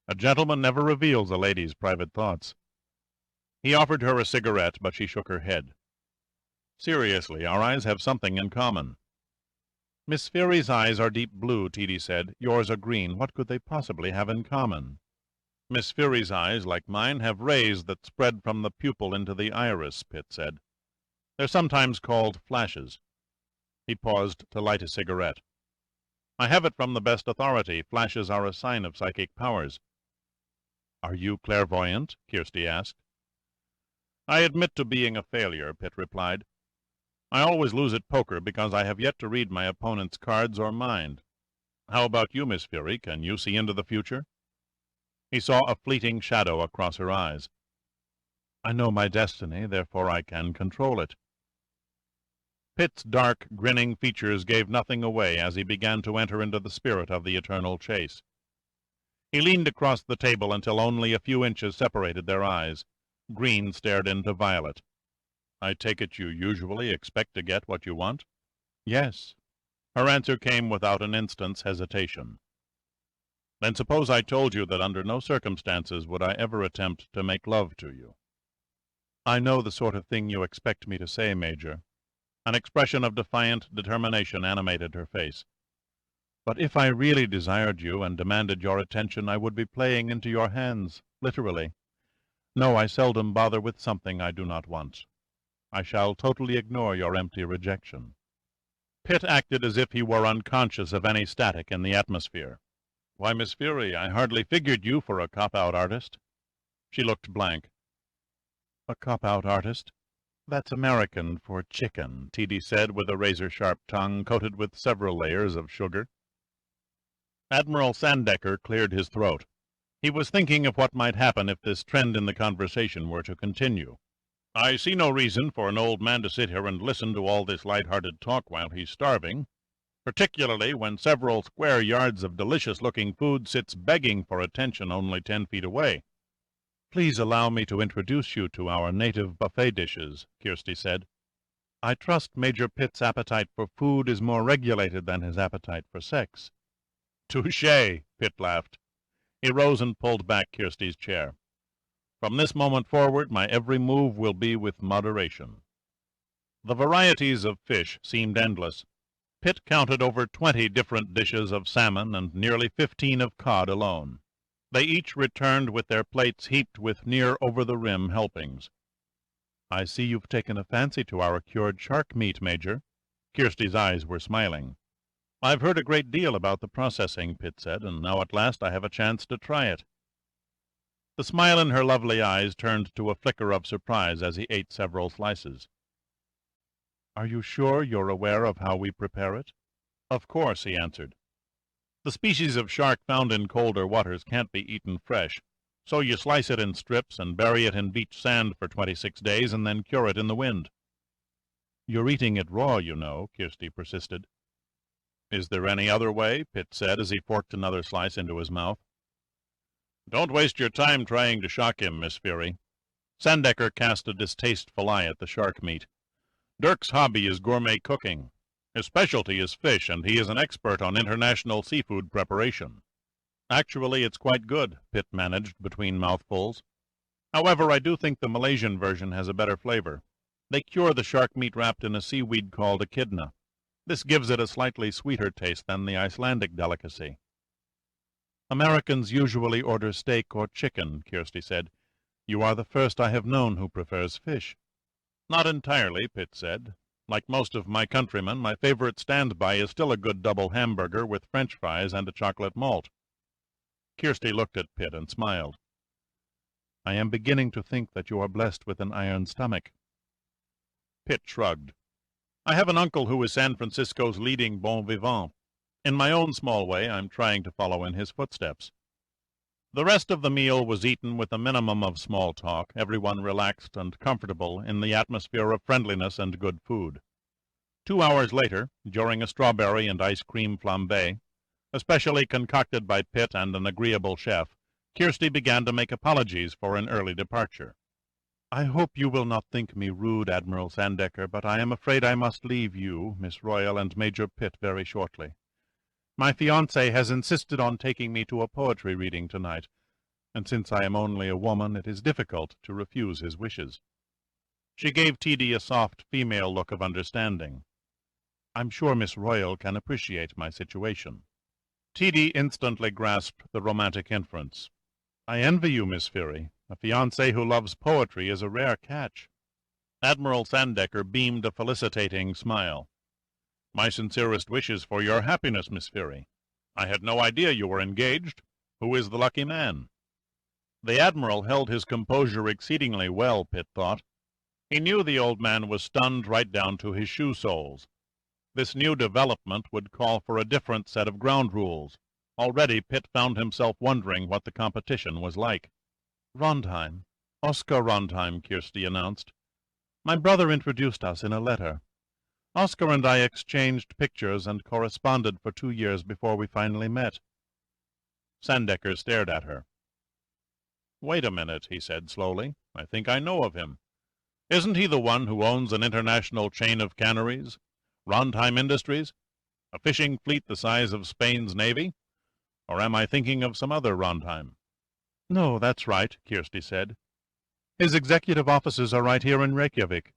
"A gentleman never reveals a lady's private thoughts." He offered her a cigarette, but she shook her head. "Seriously, our eyes have something in common." "Miss Fury's eyes are deep blue," Teedy said. "Yours are green. What could they possibly have in common?" "Miss Fury's eyes, like mine, have rays that spread from the pupil into the iris," Pitt said. "They're sometimes called flashes." He paused to light a cigarette. "I have it from the best authority. Flashes are a sign of psychic powers." "Are you clairvoyant?" Kirsty asked. "I admit to being a failure," Pitt replied. "I always lose at poker because I have yet to read my opponent's cards or mind. How about you, Miss Fury? Can you see into the future?" He saw a fleeting shadow across her eyes. "I know my destiny, therefore I can control it." Pitt's dark, grinning features gave nothing away as he began to enter into the spirit of the eternal chase. He leaned across the table until only a few inches separated their eyes. Green stared into violet. "I take it you usually expect to get what you want?" "Yes." Her answer came without an instant's hesitation. "Then suppose I told you that under no circumstances would I ever attempt to make love to you?" "I know the sort of thing you expect me to say, Major." An expression of defiant determination animated her face. "But if I really desired you and demanded your attention, I would be playing into your hands, literally. No, I seldom bother with something I do not want. I shall totally ignore your empty rejection." Pitt acted as if he were unconscious of any static in the atmosphere. "Why, Miss Fury, I hardly figured you for a cop-out artist." She looked blank. "A cop-out artist? That's American for chicken," Teedy said with a razor-sharp tongue coated with several layers of sugar. Admiral Sandecker cleared his throat. He was thinking of what might happen if this trend in the conversation were to continue. "I see no reason for an old man to sit here and listen to all this light-hearted talk while he's starving, particularly when several square yards of delicious-looking food sits begging for attention only 10 feet away." "Please allow me to introduce you to our native buffet dishes," Kirsty said. "I trust Major Pitt's appetite for food is more regulated than his appetite for sex." "Touché!" Pitt laughed. He rose and pulled back Kirsty's chair. From this moment forward, my every move will be with moderation." The varieties of fish seemed endless. Pitt counted over 20 different dishes of salmon and nearly 15 of cod alone. They each returned with their plates heaped with near over-the-rim helpings. "I see you've taken a fancy to our cured shark meat, Major." Kirsty's eyes were smiling. "I've heard a great deal about the processing," Pitt said, "and now at last I have a chance to try it." The smile in her lovely eyes turned to a flicker of surprise as he ate several slices. "Are you sure you're aware of how we prepare it?" "Of course," he answered. "The species of shark found in colder waters can't be eaten fresh, so you slice it in strips and bury it in beach sand for 26 days and then cure it in the wind." "You're eating it raw, you know," Kirsty persisted. "Is there any other way?" Pitt said as he forked another slice into his mouth. "Don't waste your time trying to shock him, Miss Fury." Sandecker cast a distasteful eye at the shark meat. "Dirk's hobby is gourmet cooking. His specialty is fish, and he is an expert on international seafood preparation." "Actually, it's quite good," Pitt managed between mouthfuls. "However, I do think the Malaysian version has a better flavor. They cure the shark meat wrapped in a seaweed called echidna. This gives it a slightly sweeter taste than the Icelandic delicacy." "Americans usually order steak or chicken," Kirsty said. "You are the first I have known who prefers fish." "Not entirely," Pitt said. "Like most of my countrymen, my favorite standby is still a good double hamburger with French fries and a chocolate malt." Kirsty looked at Pitt and smiled. "I am beginning to think that you are blessed with an iron stomach." Pitt shrugged. "I have an uncle who is San Francisco's leading bon vivant. In my own small way, I'm trying to follow in his footsteps." The rest of the meal was eaten with a minimum of small talk, everyone relaxed and comfortable in the atmosphere of friendliness and good food. 2 hours later, during a strawberry and ice cream flambé, especially concocted by Pitt and an agreeable chef, Kirsty began to make apologies for an early departure. "I hope you will not think me rude, Admiral Sandecker, but I am afraid I must leave you, Miss Royal, and Major Pitt very shortly. My fiancé has insisted on taking me to a poetry reading tonight, and since I am only a woman, it is difficult to refuse his wishes." She gave T.D. a soft female look of understanding. "I'm sure Miss Royal can appreciate my situation." T.D. instantly grasped the romantic inference. "I envy you, Miss Fury. A fiancé who loves poetry is a rare catch." Admiral Sandecker beamed a felicitating smile. "My sincerest wishes for your happiness, Miss Fury. I had no idea you were engaged. Who is the lucky man?" The Admiral held his composure exceedingly well, Pitt thought. He knew the old man was stunned right down to his shoe soles. This new development would call for a different set of ground rules. Already Pitt found himself wondering what the competition was like. "Rondheim. Oscar Rondheim," Kirsty announced. "My brother introduced us in a letter. Oscar and I exchanged pictures and corresponded for 2 years before we finally met." Sandecker stared at her. "Wait a minute," he said slowly. "I think I know of him. Isn't he the one who owns an international chain of canneries? Rondheim Industries? A fishing fleet the size of Spain's navy? Or am I thinking of some other Rondheim?" "No, that's right," Kirsty said. "His executive offices are right here in Reykjavik."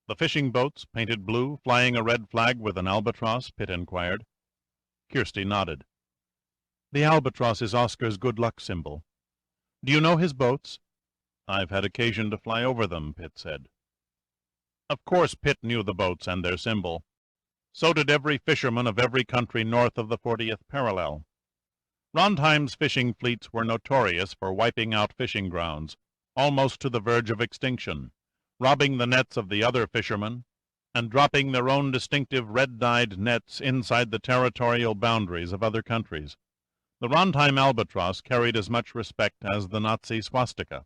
"The fishing boats, painted blue, flying a red flag with an albatross?" Pitt inquired. Kirsty nodded. "The albatross is Oscar's good luck symbol. Do you know his boats?" "I've had occasion to fly over them," Pitt said. Of course Pitt knew the boats and their symbol. So did every fisherman of every country north of the 40th parallel. Rondheim's fishing fleets were notorious for wiping out fishing grounds, almost to the verge of extinction, robbing the nets of the other fishermen, and dropping their own distinctive red-dyed nets inside the territorial boundaries of other countries. The Rondheim albatross carried as much respect as the Nazi swastika.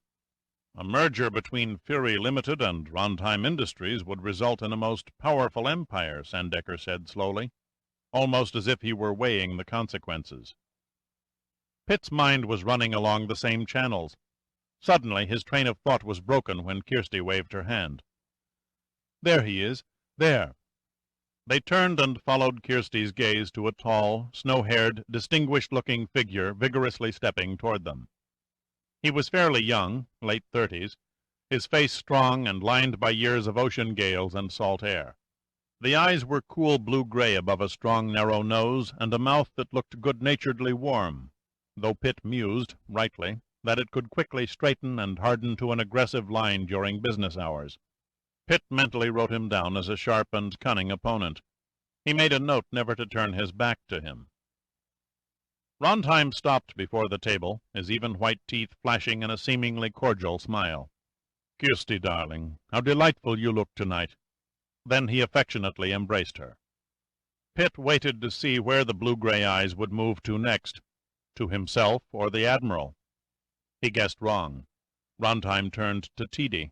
"A merger between Fury Limited and Rondheim Industries would result in a most powerful empire," Sandecker said slowly, almost as if he were weighing the consequences. Pitt's mind was running along the same channels. Suddenly his train of thought was broken when Kirsty waved her hand. "There he is, there." They turned and followed Kirsty's gaze to a tall, snow-haired, distinguished-looking figure vigorously stepping toward them. He was fairly young, late 30s, his face strong and lined by years of ocean gales and salt air. The eyes were cool blue-gray above a strong narrow nose, and a mouth that looked good-naturedly warm, though Pitt mused, rightly, that it could quickly straighten and harden to an aggressive line during business hours. Pitt mentally wrote him down as a sharp and cunning opponent. He made a note never to turn his back to him. Rondheim stopped before the table, his even white teeth flashing in a seemingly cordial smile. "Kirsty, darling, how delightful you look tonight." Then he affectionately embraced her. Pitt waited to see where the blue-gray eyes would move to next, to himself or the Admiral. He guessed wrong. Rondheim turned to Teedy.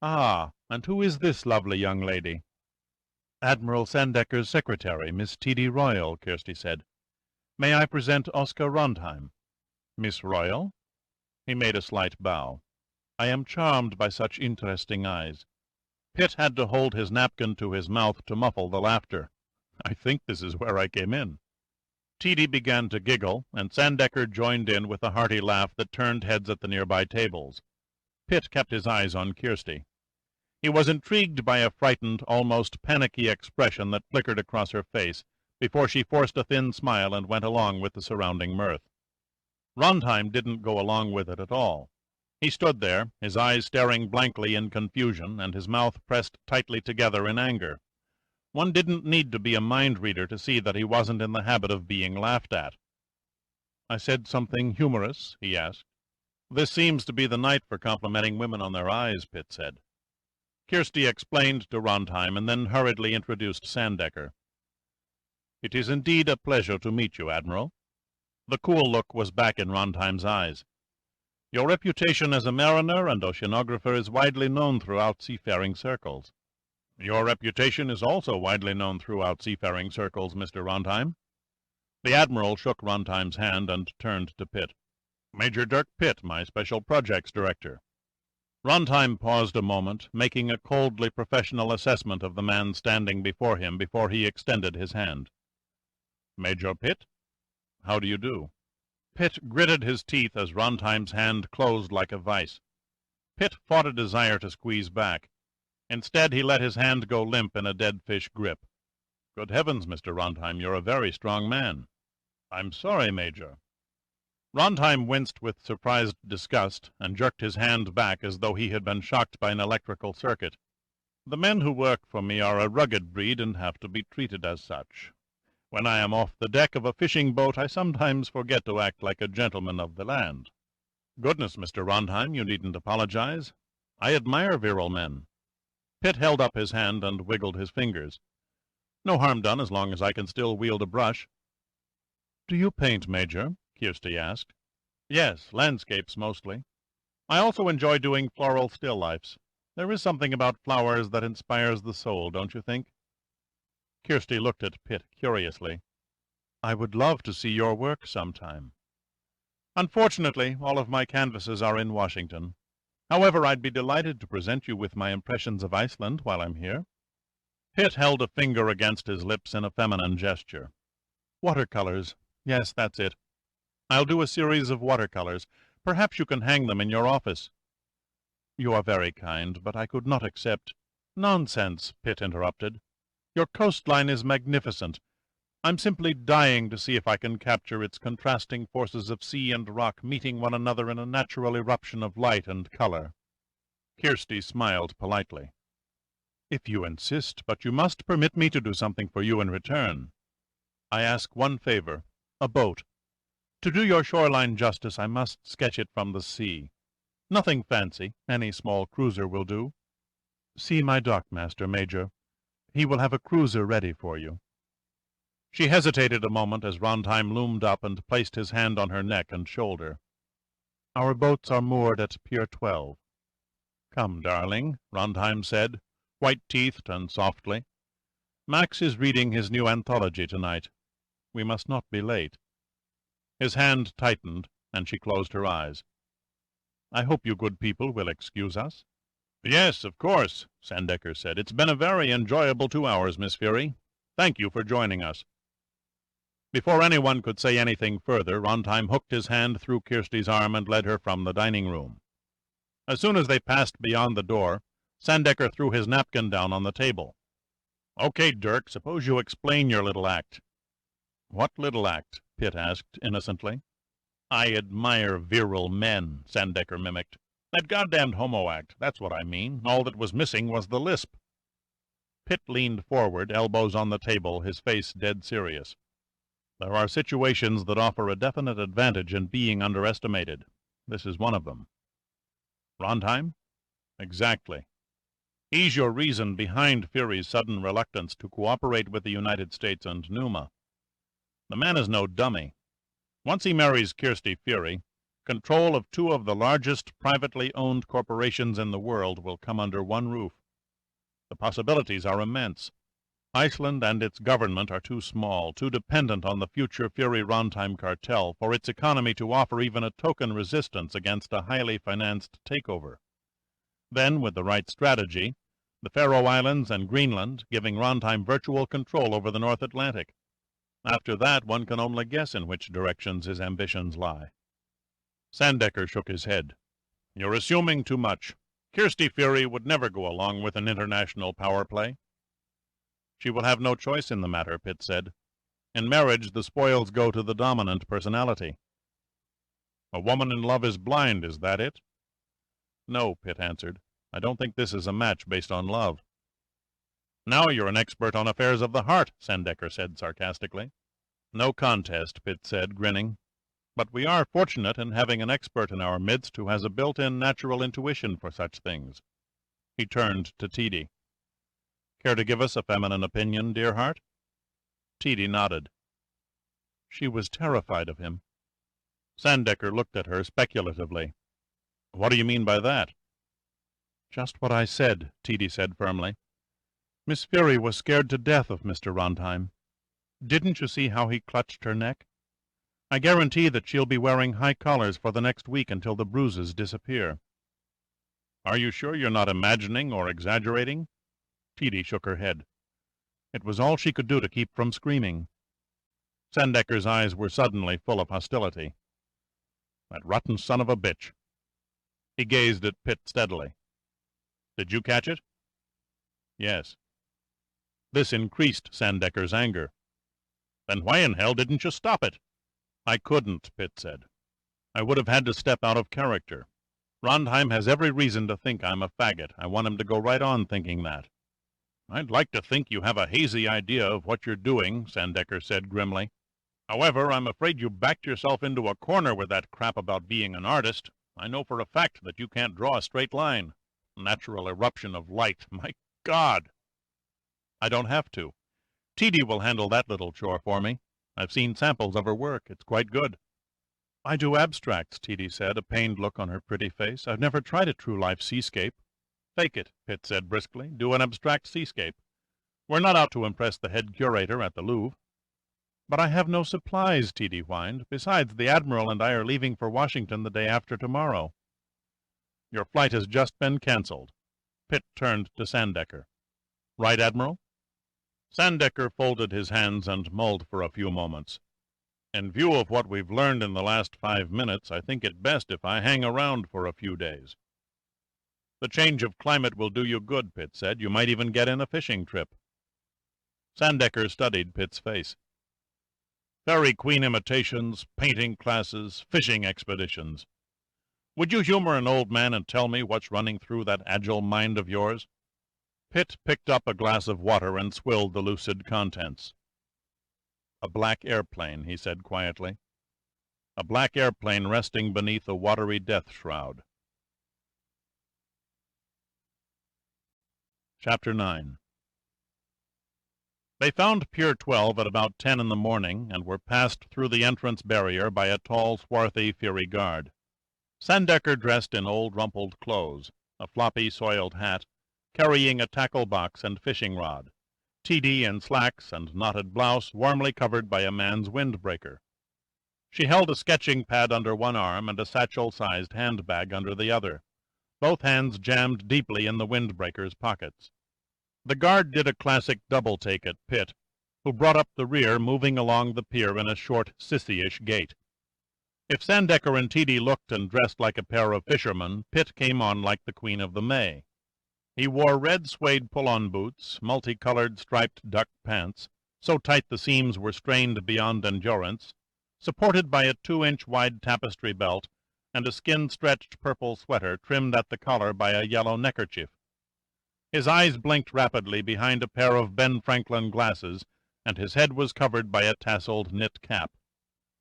"Ah, and who is this lovely young lady?" "Admiral Sandecker's secretary, Miss Teedy Royal," Kirsty said. "May I present Oscar Rondheim?" "Miss Royal?" He made a slight bow. "I am charmed by such interesting eyes." Pitt had to hold his napkin to his mouth to muffle the laughter. "I think this is where I came in." Teedy began to giggle, and Sandecker joined in with a hearty laugh that turned heads at the nearby tables. Pitt kept his eyes on Kirsty. He was intrigued by a frightened, almost panicky expression that flickered across her face, before she forced a thin smile and went along with the surrounding mirth. Rondheim didn't go along with it at all. He stood there, his eyes staring blankly in confusion, and his mouth pressed tightly together in anger. One didn't need to be a mind-reader to see that he wasn't in the habit of being laughed at. "I said something humorous?" he asked. "This seems to be the night for complimenting women on their eyes," Pitt said. Kirsty explained to Rondheim, and then hurriedly introduced Sandecker. "It is indeed a pleasure to meet you, Admiral." The cool look was back in Rondheim's eyes. "Your reputation as a mariner and oceanographer is widely known throughout seafaring circles." "Your reputation is also widely known throughout seafaring circles, Mr. Rondheim." The Admiral shook Rondheim's hand and turned to Pitt. "Major Dirk Pitt, my Special Projects Director." Rondheim paused a moment, making a coldly professional assessment of the man standing before him before he extended his hand. "Major Pitt? How do you do?" Pitt gritted his teeth as Rondheim's hand closed like a vice. Pitt fought a desire to squeeze back. Instead, he let his hand go limp in a dead-fish grip. "Good heavens, Mr. Rondheim, you're a very strong man." "I'm sorry, Major." Rondheim winced with surprised disgust, and jerked his hand back as though he had been shocked by an electrical circuit. "The men who work for me are a rugged breed and have to be treated as such. When I am off the deck of a fishing boat, I sometimes forget to act like a gentleman of the land." "Goodness, Mr. Rondheim, you needn't apologize. I admire virile men." Pitt held up his hand and wiggled his fingers. "No harm done as long as I can still wield a brush." "Do you paint, Major?" Kirsty asked. "Yes, landscapes mostly. I also enjoy doing floral still lifes. There is something about flowers that inspires the soul, don't you think?" Kirsty looked at Pitt curiously. "I would love to see your work sometime." "Unfortunately, all of my canvases are in Washington. However, I'd be delighted to present you with my impressions of Iceland while I'm here." Pitt held a finger against his lips in a feminine gesture. "Watercolors. Yes, that's it. I'll do a series of watercolors. Perhaps you can hang them in your office." "You are very kind, but I could not accept—" "Nonsense," Pitt interrupted. "Your coastline is magnificent. I'm simply dying to see if I can capture its contrasting forces of sea and rock meeting one another in a natural eruption of light and color." Kirsty smiled politely. "If you insist, but you must permit me to do something for you in return. I ask one favor, a boat. To do your shoreline justice, I must sketch it from the sea. Nothing fancy, any small cruiser will do. See my dockmaster, Major. He will have a cruiser ready for you." She hesitated a moment as Rondheim loomed up and placed his hand on her neck and shoulder. "Our boats are moored at Pier 12. "Come, darling," Rondheim said, white-teethed and softly. "Max is reading his new anthology tonight. We must not be late." His hand tightened, and she closed her eyes. "I hope you good people will excuse us." "Yes, of course," Sandecker said. "It's been a very enjoyable 2 hours, Miss Fury. Thank you for joining us." Before anyone could say anything further, Rondheim hooked his hand through Kirsty's arm and led her from the dining room. As soon as they passed beyond the door, Sandecker threw his napkin down on the table. "Okay, Dirk, suppose you explain your little act." "What little act?" Pitt asked innocently. "I admire virile men," Sandecker mimicked. "That goddamned homo act, that's what I mean. All that was missing was the lisp." Pitt leaned forward, elbows on the table, his face dead serious. "There are situations that offer a definite advantage in being underestimated. This is one of them." "Rondheim?" "Exactly. He's your reason behind Fury's sudden reluctance to cooperate with the United States and Numa. The man is no dummy. Once he marries Kirsty Fury, control of two of the largest privately owned corporations in the world will come under one roof. The possibilities are immense. Iceland and its government are too small, too dependent on the future Fury-Rondheim cartel for its economy to offer even a token resistance against a highly financed takeover. Then, with the right strategy, the Faroe Islands and Greenland giving Rondheim virtual control over the North Atlantic. After that, one can only guess in which directions his ambitions lie." Sandecker shook his head. "You're assuming too much. Kirsty Fury would never go along with an international power play." "She will have no choice in the matter," Pitt said. "In marriage, the spoils go to the dominant personality." "A woman in love is blind, is that it?" "No," Pitt answered. "I don't think this is a match based on love." "Now you're an expert on affairs of the heart," Sandecker said sarcastically. "No contest," Pitt said, grinning. "But we are fortunate in having an expert in our midst who has a built-in natural intuition for such things." He turned to Teedy. "Care to give us a feminine opinion, dear heart?" Teedy nodded. She was terrified of him. Sandecker looked at her speculatively. "What do you mean by that?" "Just what I said," Teedy said firmly. "Miss Fury was scared to death of Mr. Rondheim. Didn't you see how he clutched her neck? I guarantee that she'll be wearing high collars for the next week until the bruises disappear." "Are you sure you're not imagining or exaggerating?" Teedy shook her head. It was all she could do to keep from screaming. Sandecker's eyes were suddenly full of hostility. "That rotten son of a bitch." He gazed at Pitt steadily. "Did you catch it?" "Yes." This increased Sandecker's anger. "Then why in hell didn't you stop it?" "I couldn't," Pitt said. "I would have had to step out of character. Rondheim has every reason to think I'm a faggot. I want him to go right on thinking that." "I'd like to think you have a hazy idea of what you're doing," Sandecker said grimly. "However, I'm afraid you backed yourself into a corner with that crap about being an artist. I know for a fact that you can't draw a straight line. Natural eruption of light. My God!" "I don't have to. Teedy will handle that little chore for me. I've seen samples of her work. It's quite good." "I do abstracts," Teedy said, a pained look on her pretty face. "I've never tried a true-life seascape." "Fake it," Pitt said briskly. "Do an abstract seascape. We're not out to impress the head curator at the Louvre." "But I have no supplies," Teedy whined. "Besides, the Admiral and I are leaving for Washington the day after tomorrow." "Your flight has just been cancelled." Pitt turned to Sandecker. "Right, Admiral?" Sandecker folded his hands and mulled for a few moments. "In view of what we've learned in the last 5 minutes, I think it best if I hang around for a few days." "The change of climate will do you good," Pitt said. "You might even get in a fishing trip." Sandecker studied Pitt's face. "Fairy Queen imitations, painting classes, fishing expeditions. Would you humor an old man and tell me what's running through that agile mind of yours?" Pitt picked up a glass of water and swilled the lucid contents. "A black airplane," he said quietly. "A black airplane resting beneath a watery death shroud." Chapter 9. They found Pier 12 at about 10 in the morning, and were passed through the entrance barrier by a tall, swarthy Fury guard. Sandecker dressed in old rumpled clothes, a floppy, soiled hat, carrying a tackle box and fishing rod. Teedy in slacks and knotted blouse, warmly covered by a man's windbreaker. She held a sketching pad under one arm and a satchel-sized handbag under the other, both hands jammed deeply in the windbreaker's pockets. The guard did a classic double-take at Pitt. who brought up the rear, moving along the pier in a short, sissy-ish gait. If Sandecker and Teedy looked and dressed like a pair of fishermen, Pitt came on like the Queen of the May. He wore red suede pull-on boots, multicolored striped duck pants, so tight the seams were strained beyond endurance, supported by a 2-inch wide tapestry belt, and a skin-stretched purple sweater trimmed at the collar by a yellow neckerchief. His eyes blinked rapidly behind a pair of Ben Franklin glasses, and his head was covered by a tasseled knit cap.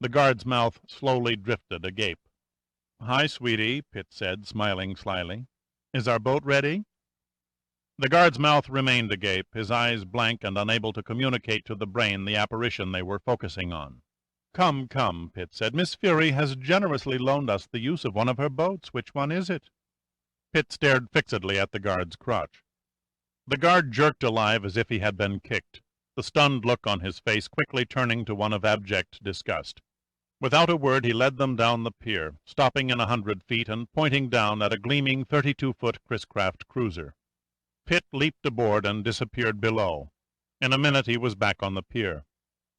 The guard's mouth slowly drifted agape. "Hi, sweetie," Pitt said, smiling slyly. "Is our boat ready?" The guard's mouth remained agape, his eyes blank and unable to communicate to the brain the apparition they were focusing on. "Come, come," Pitt said. "Miss Fury has generously loaned us the use of one of her boats. Which one is it?" Pitt stared fixedly at the guard's crotch. The guard jerked alive as if he had been kicked, the stunned look on his face quickly turning to one of abject disgust. Without a word he led them down the pier, stopping in 100 feet and pointing down at a gleaming 32-foot Chris-Craft cruiser. Pitt leaped aboard and disappeared below. In a minute he was back on the pier.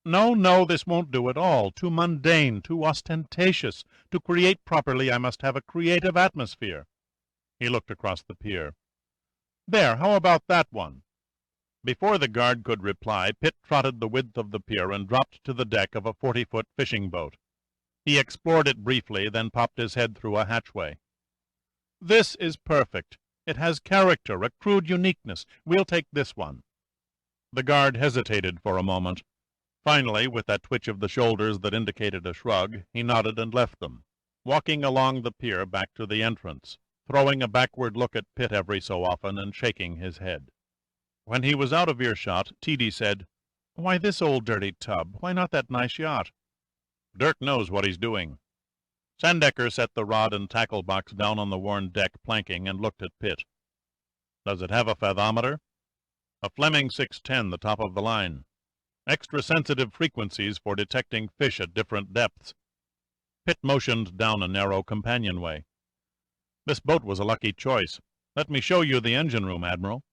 "No, no, this won't do at all. Too mundane, too ostentatious. To create properly I must have a creative atmosphere." He looked across the pier. "There, how about that one?" Before the guard could reply, Pitt trotted the width of the pier and dropped to the deck of a 40-foot fishing boat. He explored it briefly, then popped his head through a hatchway. "This is perfect. It has character, a crude uniqueness. We'll take this one." The guard hesitated for a moment. Finally, with that twitch of the shoulders that indicated a shrug, he nodded and left them, walking along the pier back to the entrance, throwing a backward look at Pitt every so often and shaking his head. When he was out of earshot, Teedy said, "Why this old dirty tub? Why not that nice yacht?" "Dirk knows what he's doing." Sandecker set the rod and tackle box down on the worn deck planking and looked at Pitt. "Does it have a fathometer?" "A Fleming 610, the top of the line. Extra sensitive frequencies for detecting fish at different depths." Pitt motioned down a narrow companionway. "This boat was a lucky choice. Let me show you the engine room, Admiral."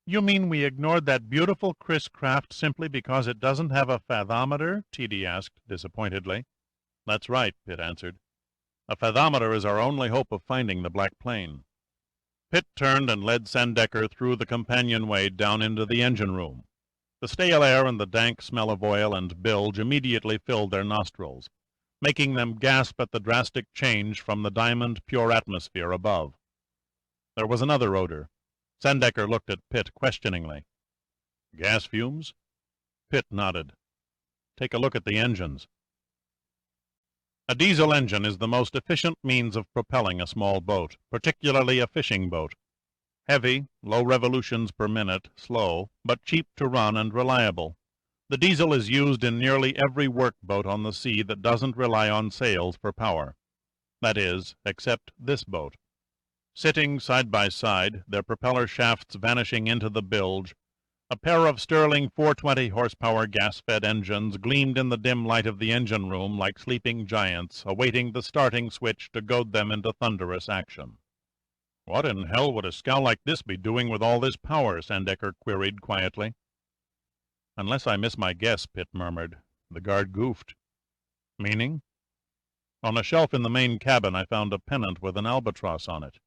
"You mean we ignored that beautiful Chris-Craft simply because it doesn't have a fathometer?" Teedy asked disappointedly. "That's right," Pitt answered. "A fathometer is our only hope of finding the black plane." Pitt turned and led Sandecker through the companionway down into the engine room. The stale air and the dank smell of oil and bilge immediately filled their nostrils, making them gasp at the drastic change from the diamond-pure atmosphere above. There was another odor. Sandecker looked at Pitt questioningly. "Gas fumes?" Pitt nodded. "Take a look at the engines." A diesel engine is the most efficient means of propelling a small boat, particularly a fishing boat. Heavy, low revolutions per minute, slow, but cheap to run and reliable. The diesel is used in nearly every workboat on the sea that doesn't rely on sails for power. That is, except this boat. Sitting side by side, their propeller shafts vanishing into the bilge, a pair of Stirling 420 horsepower gas-fed engines gleamed in the dim light of the engine room like sleeping giants awaiting the starting switch to goad them into thunderous action. "What in hell would a scow like this be doing with all this power?" Sandecker queried quietly. "Unless I miss my guess," Pitt murmured. The guard goofed. "Meaning?" "On a shelf in the main cabin I found a pennant with an albatross on it."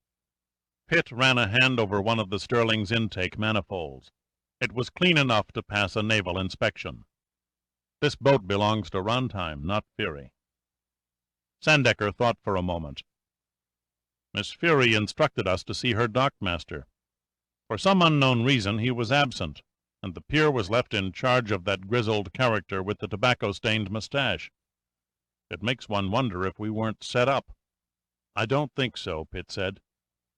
Pitt ran a hand over one of the Stirling's intake manifolds. It was clean enough to pass a naval inspection. "This boat belongs to Runtime, not Fury." Sandecker thought for a moment. "Miss Fury instructed us to see her dockmaster. For some unknown reason he was absent, and the pier was left in charge of that grizzled character with the tobacco-stained mustache. It makes one wonder if we weren't set up." "I don't think so," Pitt said.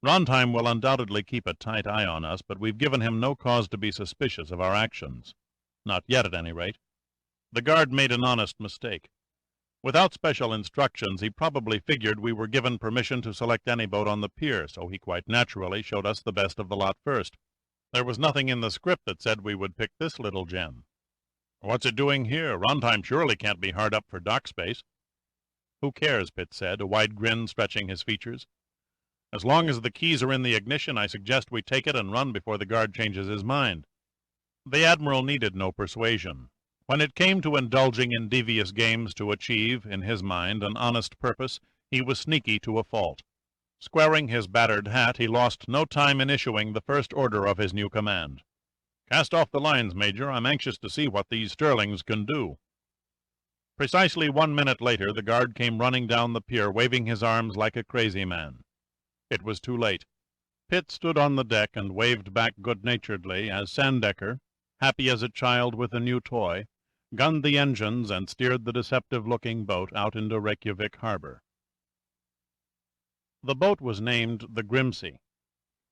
"Runtime will undoubtedly keep a tight eye on us, but we've given him no cause to be suspicious of our actions. Not yet, at any rate. The guard made an honest mistake. Without special instructions, he probably figured we were given permission to select any boat on the pier, so he quite naturally showed us the best of the lot first. There was nothing in the script that said we would pick this little gem." "What's it doing here? Runtime surely can't be hard up for dock space." "Who cares?" Pitt said, a wide grin stretching his features. "As long as the keys are in the ignition, I suggest we take it and run before the guard changes his mind." The Admiral needed no persuasion. When it came to indulging in devious games to achieve, in his mind, an honest purpose, he was sneaky to a fault. Squaring his battered hat, he lost no time in issuing the first order of his new command. "Cast off the lines, Major. I'm anxious to see what these sterlings can do." Precisely 1 minute later, the guard came running down the pier, waving his arms like a crazy man. It was too late. Pitt stood on the deck and waved back good-naturedly as Sandecker, happy as a child with a new toy, gunned the engines and steered the deceptive-looking boat out into Reykjavik harbor. The boat was named the Grimsey,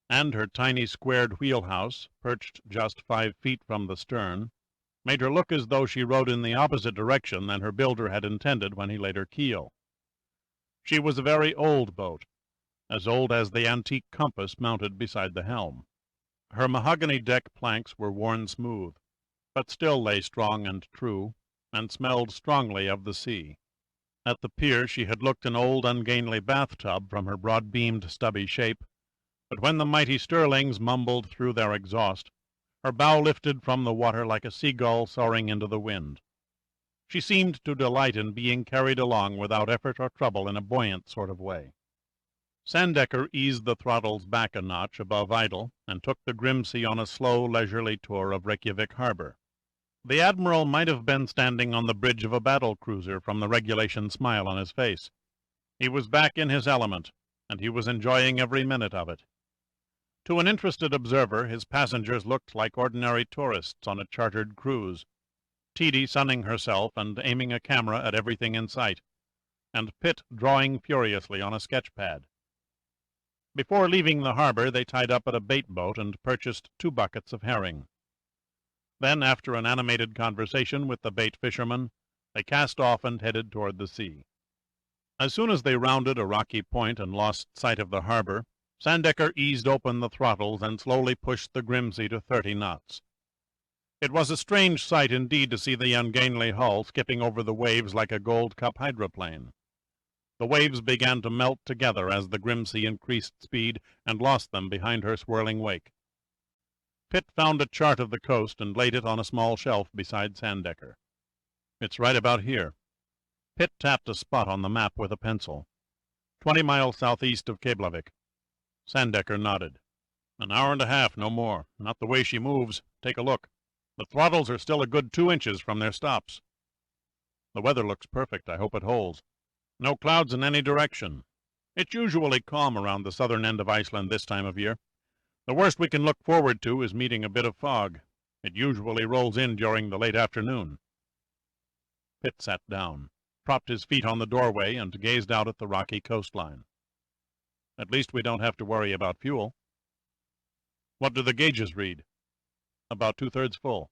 and her tiny squared wheelhouse, perched just 5 feet from the stern, made her look as though she rowed in the opposite direction than her builder had intended when he laid her keel. She was a very old boat, as old as the antique compass mounted beside the helm. Her mahogany deck planks were worn smooth, but still lay strong and true, and smelled strongly of the sea. At the pier she had looked an old ungainly bathtub from her broad-beamed stubby shape, but when the mighty sterlings mumbled through their exhaust, her bow lifted from the water like a seagull soaring into the wind. She seemed to delight in being carried along without effort or trouble in a buoyant sort of way. Sandecker eased the throttles back a notch above idle, and took the Grimsey on a slow, leisurely tour of Reykjavik harbor. The Admiral might have been standing on the bridge of a battle-cruiser from the regulation smile on his face. He was back in his element, and he was enjoying every minute of it. To an interested observer, his passengers looked like ordinary tourists on a chartered cruise, Teedy sunning herself and aiming a camera at everything in sight, and Pitt drawing furiously on a sketch-pad. Before leaving the harbor, they tied up at a bait-boat and purchased 2 buckets of herring. Then, after an animated conversation with the bait fisherman, they cast off and headed toward the sea. As soon as they rounded a rocky point and lost sight of the harbor, Sandecker eased open the throttles and slowly pushed the Grimsey to 30 knots. It was a strange sight indeed to see the ungainly hull skipping over the waves like a Gold Cup hydroplane. The waves began to melt together as the Grimsey increased speed and lost them behind her swirling wake. Pitt found a chart of the coast and laid it on a small shelf beside Sandecker. "It's right about here." Pitt tapped a spot on the map with a pencil. 20 miles southeast of Keflavik. Sandecker nodded. "An hour and a half, no more. Not the way she moves. Take a look. The throttles are still a good 2 inches from their stops." "The weather looks perfect. I hope it holds." "No clouds in any direction. It's usually calm around the southern end of Iceland this time of year. The worst we can look forward to is meeting a bit of fog. It usually rolls in during the late afternoon." Pitt sat down, propped his feet on the doorway, and gazed out at the rocky coastline. "At least we don't have to worry about fuel." "What do the gauges read?" "About 2/3 full."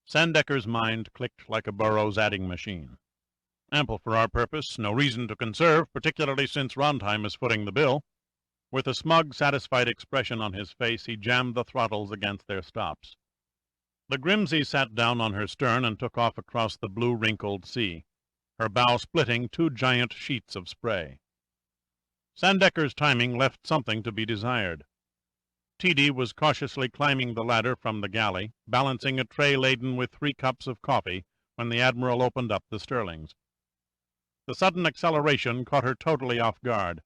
Sandecker's mind clicked like a Burroughs adding machine. "Ample for our purpose. No reason to conserve, particularly since Rondheim is footing the bill." With a smug, satisfied expression on his face, he jammed the throttles against their stops. The Grimsey sat down on her stern and took off across the blue, wrinkled sea, her bow splitting 2 giant sheets of spray. Sandecker's timing left something to be desired. Teedy was cautiously climbing the ladder from the galley, balancing a tray laden with 3 cups of coffee, when the Admiral opened up the sterlings. The sudden acceleration caught her totally off guard,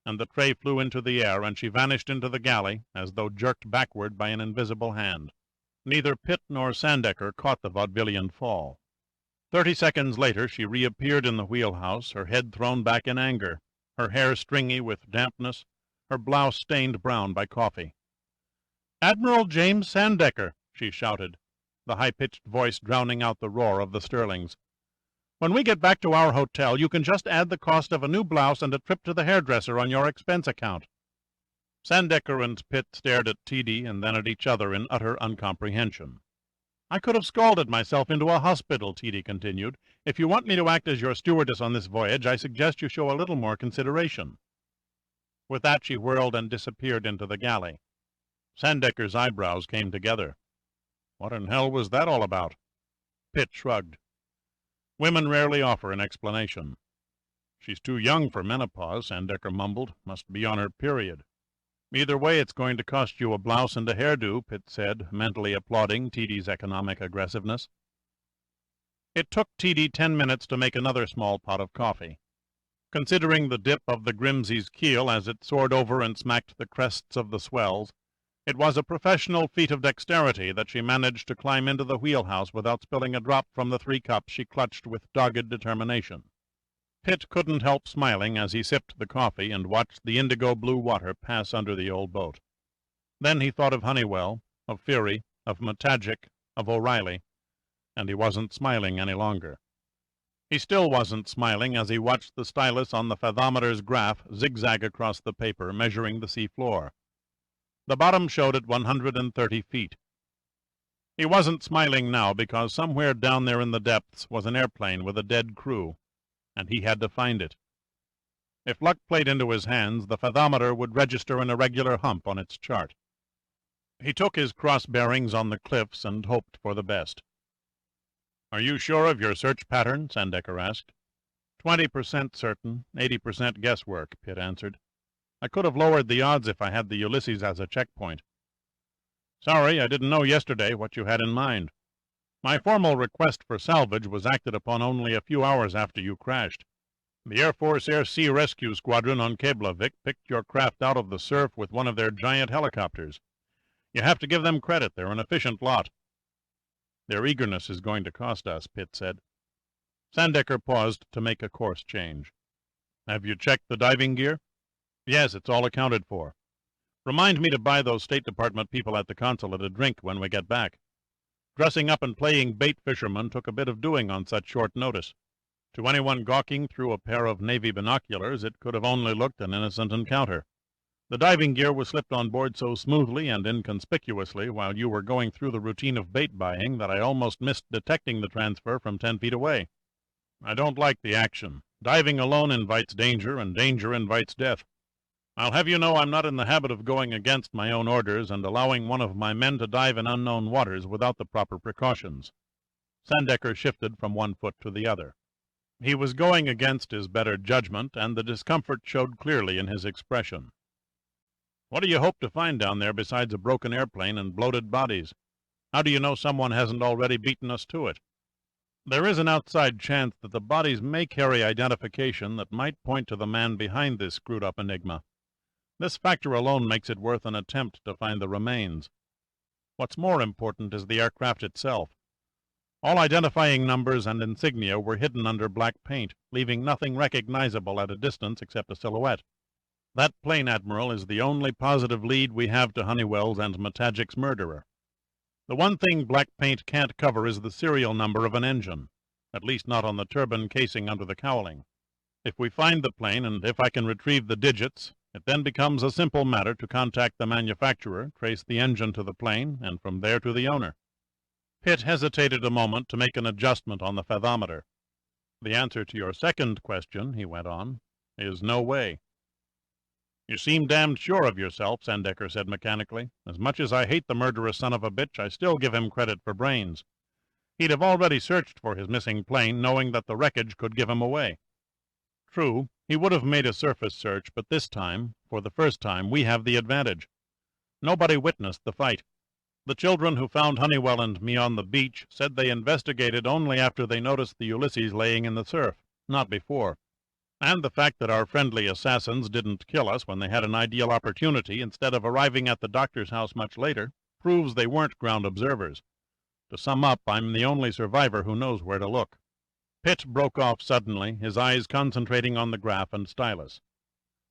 and the tray flew into the air, and she vanished into the galley, as though jerked backward by an invisible hand. Neither Pitt nor Sandecker caught the vaudevillian fall. 30 seconds later she reappeared in the wheelhouse, her head thrown back in anger, her hair stringy with dampness, her blouse stained brown by coffee. "Admiral James Sandecker," she shouted, the high-pitched voice drowning out the roar of the sterlings. "When we get back to our hotel, you can just add the cost of a new blouse and a trip to the hairdresser on your expense account." Sandecker and Pitt stared at Teedy and then at each other in utter uncomprehension. "I could have scalded myself into a hospital," Teedy continued. "If you want me to act as your stewardess on this voyage, I suggest you show a little more consideration." With that she whirled and disappeared into the galley. Sandecker's eyebrows came together. "What in hell was that all about?" Pitt shrugged. "Women rarely offer an explanation." "She's too young for menopause," Sandecker mumbled. "Must be on her period." Either way, it's going to cost you a blouse and a hairdo, Pitt said, mentally applauding Teedy's economic aggressiveness. It took Teedy 10 minutes to make another small pot of coffee. Considering the dip of the Grimsey's keel as it soared over and smacked the crests of the swells, it was a professional feat of dexterity that she managed to climb into the wheelhouse without spilling a drop from the 3 cups she clutched with dogged determination. Pitt couldn't help smiling as he sipped the coffee and watched the indigo-blue water pass under the old boat. Then he thought of Honeywell, of Fury, of Matagic, of O'Reilly, and he wasn't smiling any longer. He still wasn't smiling as he watched the stylus on the fathometer's graph zigzag across the paper, measuring the sea floor. The bottom showed at 130 feet. He wasn't smiling now because somewhere down there in the depths was an airplane with a dead crew, and he had to find it. If luck played into his hands, the fathometer would register an irregular hump on its chart. He took his cross bearings on the cliffs and hoped for the best. "Are you sure of your search pattern?" Sandecker asked. 20% certain, 80% guesswork, Pitt answered. I could have lowered the odds if I had the Ulysses as a checkpoint. Sorry, I didn't know yesterday what you had in mind. My formal request for salvage was acted upon only a few hours after you crashed. The Air Force Air Sea Rescue Squadron on Keflavik picked your craft out of the surf with one of their giant helicopters. You have to give them credit. They're an efficient lot. Their eagerness is going to cost us, Pitt said. Sandecker paused to make a course change. Have you checked the diving gear? Yes, it's all accounted for. Remind me to buy those State Department people at the consulate a drink when we get back. Dressing up and playing bait fisherman took a bit of doing on such short notice. To anyone gawking through a pair of Navy binoculars, it could have only looked an innocent encounter. The diving gear was slipped on board so smoothly and inconspicuously while you were going through the routine of bait buying that I almost missed detecting the transfer from 10 feet away. I don't like the action. Diving alone invites danger, and danger invites death. I'll have you know I'm not in the habit of going against my own orders and allowing one of my men to dive in unknown waters without the proper precautions. Sandecker shifted from one foot to the other. He was going against his better judgment, and the discomfort showed clearly in his expression. What do you hope to find down there besides a broken airplane and bloated bodies? How do you know someone hasn't already beaten us to it? There is an outside chance that the bodies may carry identification that might point to the man behind this screwed-up enigma. This factor alone makes it worth an attempt to find the remains. What's more important is the aircraft itself. All identifying numbers and insignia were hidden under black paint, leaving nothing recognizable at a distance except a silhouette. That plane, Admiral, is the only positive lead we have to Honeywell's and Matagic's murderer. The one thing black paint can't cover is the serial number of an engine, at least not on the turbine casing under the cowling. If we find the plane, and if I can retrieve the digits, it then becomes a simple matter to contact the manufacturer, trace the engine to the plane, and from there to the owner. Pitt hesitated a moment to make an adjustment on the fathometer. The answer to your second question, he went on, is no way. You seem damned sure of yourself, Sandecker said mechanically. As much as I hate the murderous son of a bitch, I still give him credit for brains. He'd have already searched for his missing plane, knowing that the wreckage could give him away. True, he would have made a surface search, but this time, for the first time, we have the advantage. Nobody witnessed the fight. The children who found Honeywell and me on the beach said they investigated only after they noticed the Ulysses laying in the surf, not before. And the fact that our friendly assassins didn't kill us when they had an ideal opportunity instead of arriving at the doctor's house much later proves they weren't ground observers. To sum up, I'm the only survivor who knows where to look. Pitt broke off suddenly, his eyes concentrating on the graph and stylus.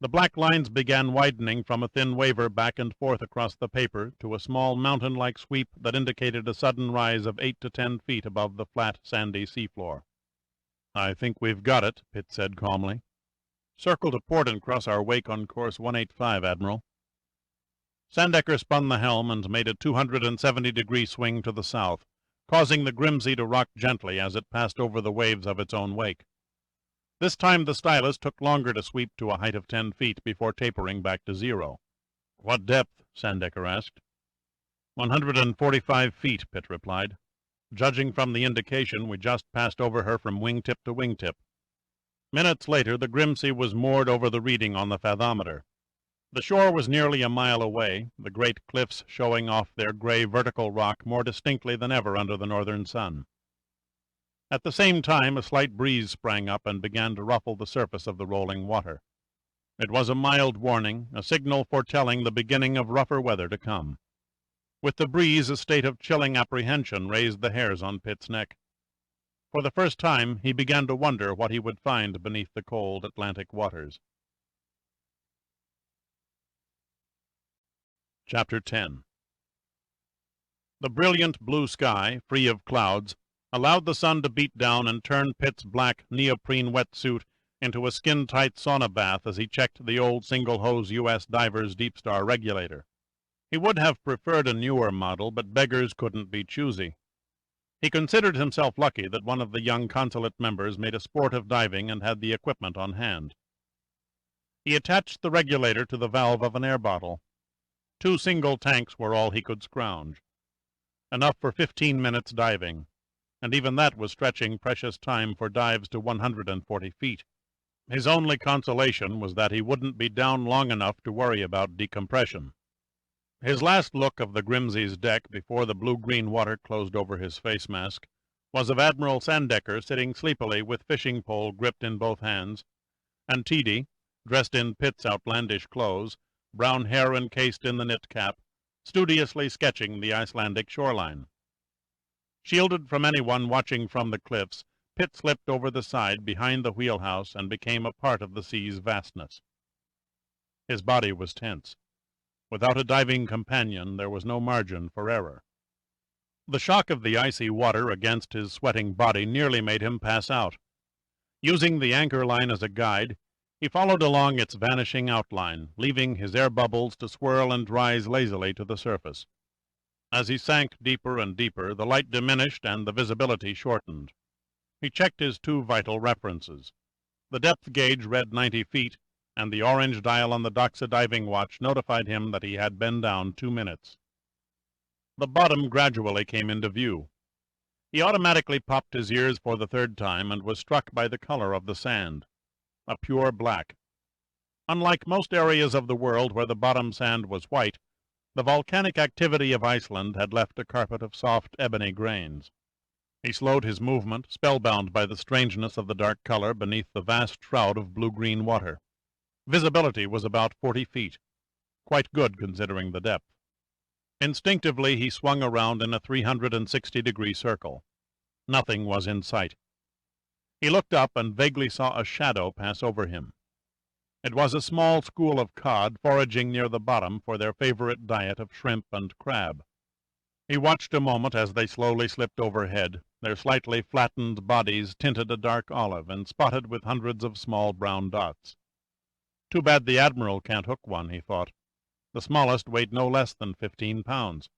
The black lines began widening from a thin waver back and forth across the paper to a small mountain-like sweep that indicated a sudden rise of 8 to 10 feet above the flat, sandy seafloor. I think we've got it, Pitt said calmly. Circle to port and cross our wake on course 185, Admiral. Sandecker spun the helm and made a 270-degree swing to the south, causing the Grimsey to rock gently as it passed over the waves of its own wake. This time the stylus took longer to sweep to a height of 10 feet before tapering back to 0. What depth? Sandecker asked. 145 feet, Pitt replied. Judging from the indication, we just passed over her from wingtip to wingtip. Minutes later, the Grimsey was moored over the reading on the fathometer. The shore was nearly a mile away, the great cliffs showing off their gray vertical rock more distinctly than ever under the northern sun. At the same time, a slight breeze sprang up and began to ruffle the surface of the rolling water. It was a mild warning, a signal foretelling the beginning of rougher weather to come. With the breeze, a state of chilling apprehension raised the hairs on Pitt's neck. For the first time, he began to wonder what he would find beneath the cold Atlantic waters. Chapter 10. The brilliant blue sky, free of clouds, allowed the sun to beat down and turn Pitt's black neoprene wetsuit into a skin-tight sauna bath as he checked the old single-hose U.S. Diver's Deep Star regulator. He would have preferred a newer model, but beggars couldn't be choosy. He considered himself lucky that one of the young consulate members made a sport of diving and had the equipment on hand. He attached the regulator to the valve of an air bottle. 2 single tanks were all he could scrounge. Enough for 15 minutes diving, and even that was stretching precious time for dives to 140 feet. His only consolation was that he wouldn't be down long enough to worry about decompression. His last look of the Grimsey's deck before the blue-green water closed over his face mask was of Admiral Sandecker sitting sleepily with fishing pole gripped in both hands, and Teedy, dressed in Pitt's outlandish clothes, brown hair encased in the knit cap, studiously sketching the Icelandic shoreline. Shielded from anyone watching from the cliffs, Pitt slipped over the side behind the wheelhouse and became a part of the sea's vastness. His body was tense. Without a diving companion, there was no margin for error. The shock of the icy water against his sweating body nearly made him pass out. Using the anchor line as a guide, he followed along its vanishing outline, leaving his air bubbles to swirl and rise lazily to the surface. As he sank deeper and deeper, the light diminished and the visibility shortened. He checked his 2 vital references. The depth gauge read 90 feet, and the orange dial on the Doxa diving watch notified him that he had been down 2 minutes. The bottom gradually came into view. He automatically popped his ears for the 3rd time and was struck by the color of the sand. A pure black. Unlike most areas of the world where the bottom sand was white, the volcanic activity of Iceland had left a carpet of soft ebony grains. He slowed his movement, spellbound by the strangeness of the dark color beneath the vast shroud of blue-green water. Visibility was about 40 feet, quite good considering the depth. Instinctively he swung around in a 360-degree circle. Nothing was in sight. He looked up and vaguely saw a shadow pass over him. It was a small school of cod foraging near the bottom for their favorite diet of shrimp and crab. He watched a moment as they slowly slipped overhead, their slightly flattened bodies tinted a dark olive and spotted with hundreds of small brown dots. Too bad the Admiral can't hook one, he thought. The smallest weighed no less than 15 pounds.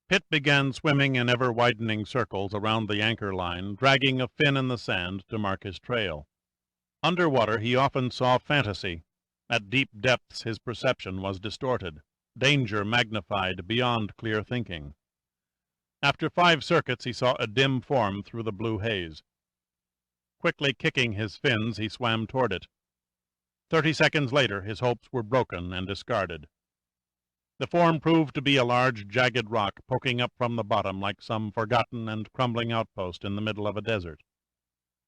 Pitt began swimming in ever-widening circles around the anchor line, dragging a fin in the sand to mark his trail. Underwater he often saw fantasy. At deep depths his perception was distorted, danger magnified beyond clear thinking. After 5 circuits he saw a dim form through the blue haze. Quickly kicking his fins, he swam toward it. 30 seconds later his hopes were broken and discarded. The form proved to be a large, jagged rock poking up from the bottom like some forgotten and crumbling outpost in the middle of a desert.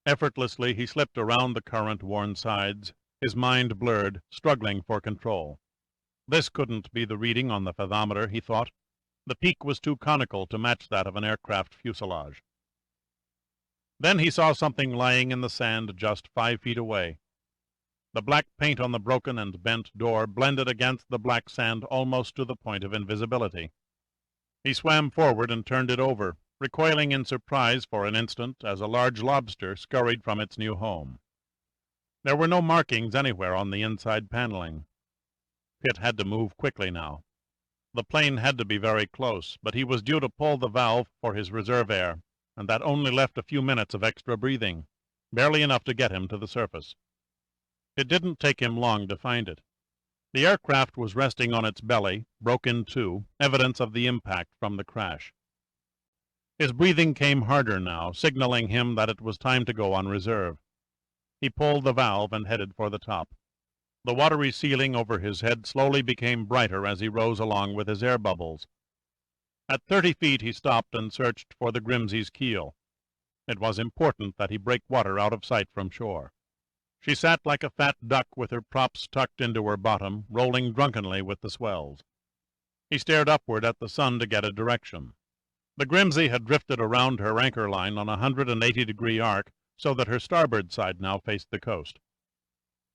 Effortlessly he slipped around the current-worn sides, his mind blurred, struggling for control. This couldn't be the reading on the fathometer, he thought. The peak was too conical to match that of an aircraft fuselage. Then he saw something lying in the sand just 5 feet away. The black paint on the broken and bent door blended against the black sand almost to the point of invisibility. He swam forward and turned it over, recoiling in surprise for an instant as a large lobster scurried from its new home. There were no markings anywhere on the inside paneling. Pitt had to move quickly now. The plane had to be very close, but he was due to pull the valve for his reserve air, and that only left a few minutes of extra breathing, barely enough to get him to the surface. It didn't take him long to find it. The aircraft was resting on its belly, broke in 2, evidence of the impact from the crash. His breathing came harder now, signaling him that it was time to go on reserve. He pulled the valve and headed for the top. The watery ceiling over his head slowly became brighter as he rose along with his air bubbles. At 30 feet he stopped and searched for the Grimsey's keel. It was important that he break water out of sight from shore. She sat like a fat duck with her props tucked into her bottom, rolling drunkenly with the swells. He stared upward at the sun to get a direction. The Grimsey had drifted around her anchor line on a 180-degree arc, so that her starboard side now faced the coast.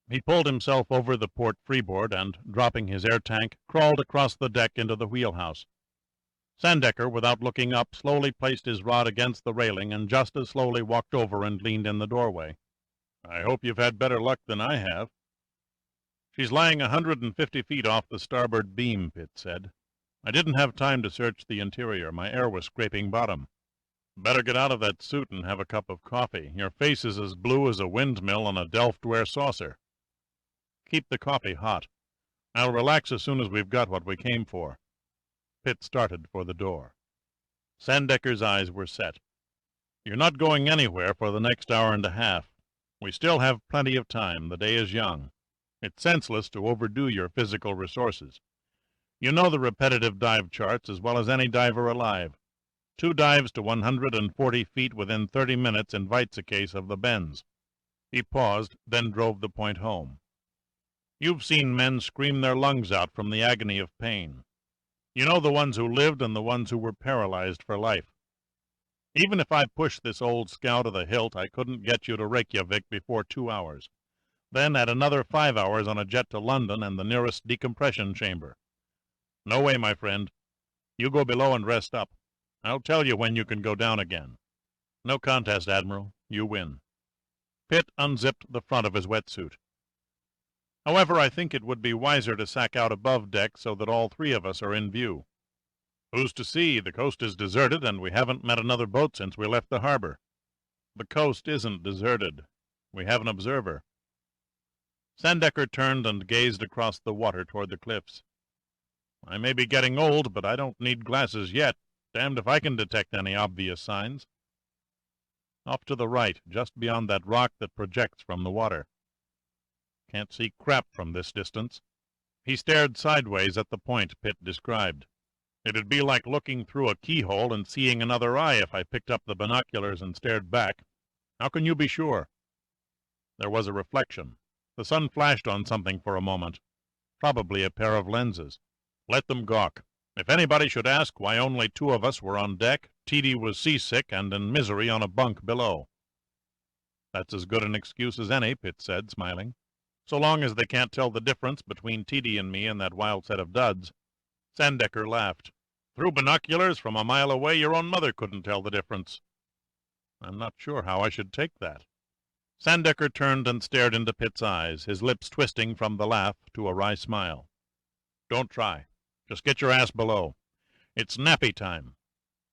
He pulled himself over the port freeboard and, dropping his air tank, crawled across the deck into the wheelhouse. Sandecker, without looking up, slowly placed his rod against the railing and just as slowly walked over and leaned in the doorway. "I hope you've had better luck than I have." "She's lying 150 feet off the starboard beam," Pitt said. "I didn't have time to search the interior. My air was scraping bottom." "Better get out of that suit and have a cup of coffee. Your face is as blue as a windmill on a Delftware saucer." "Keep the coffee hot. I'll relax as soon as we've got what we came for." Pitt started for the door. Sandecker's eyes were set. "You're not going anywhere for the next hour and a half. We still have plenty of time. The day is young. It's senseless to overdo your physical resources. You know the repetitive dive charts as well as any diver alive. 2 dives to 140 feet within 30 minutes invites a case of the bends." He paused, then drove the point home. "You've seen men scream their lungs out from the agony of pain. You know the ones who lived and the ones who were paralyzed for life. Even if I pushed this old scow to the hilt, I couldn't get you to Reykjavik before 2 hours. Then add another 5 hours on a jet to London and the nearest decompression chamber. No way, my friend. You go below and rest up. I'll tell you when you can go down again. No contest, Admiral. You win." Pitt unzipped the front of his wetsuit. "However, I think it would be wiser to sack out above deck so that all 3 of us are in view." "Who's to see? The coast is deserted, and we haven't met another boat since we left the harbor." "The coast isn't deserted. We have an observer." Sandecker turned and gazed across the water toward the cliffs. "I may be getting old, but I don't need glasses yet. Damned if I can detect any obvious signs." "Off to the right, just beyond that rock that projects from the water." "Can't see crap from this distance." He stared sideways at the point Pitt described. "It'd be like looking through a keyhole and seeing another eye if I picked up the binoculars and stared back. How can you be sure?" There was a reflection. The sun flashed on something for a moment. Probably a pair of lenses. Let them gawk. If anybody should ask why only 2 of us were on deck, Teedy was seasick and in misery on a bunk below. "That's as good an excuse as any," Pitt said, smiling. "So long as they can't tell the difference between Teedy and me and that wild set of duds." Sandecker laughed. "Through binoculars from a mile away, your own mother couldn't tell the difference." "I'm not sure how I should take that." Sandecker turned and stared into Pitt's eyes, his lips twisting from the laugh to a wry smile. "Don't try. Just get your ass below. It's nappy time.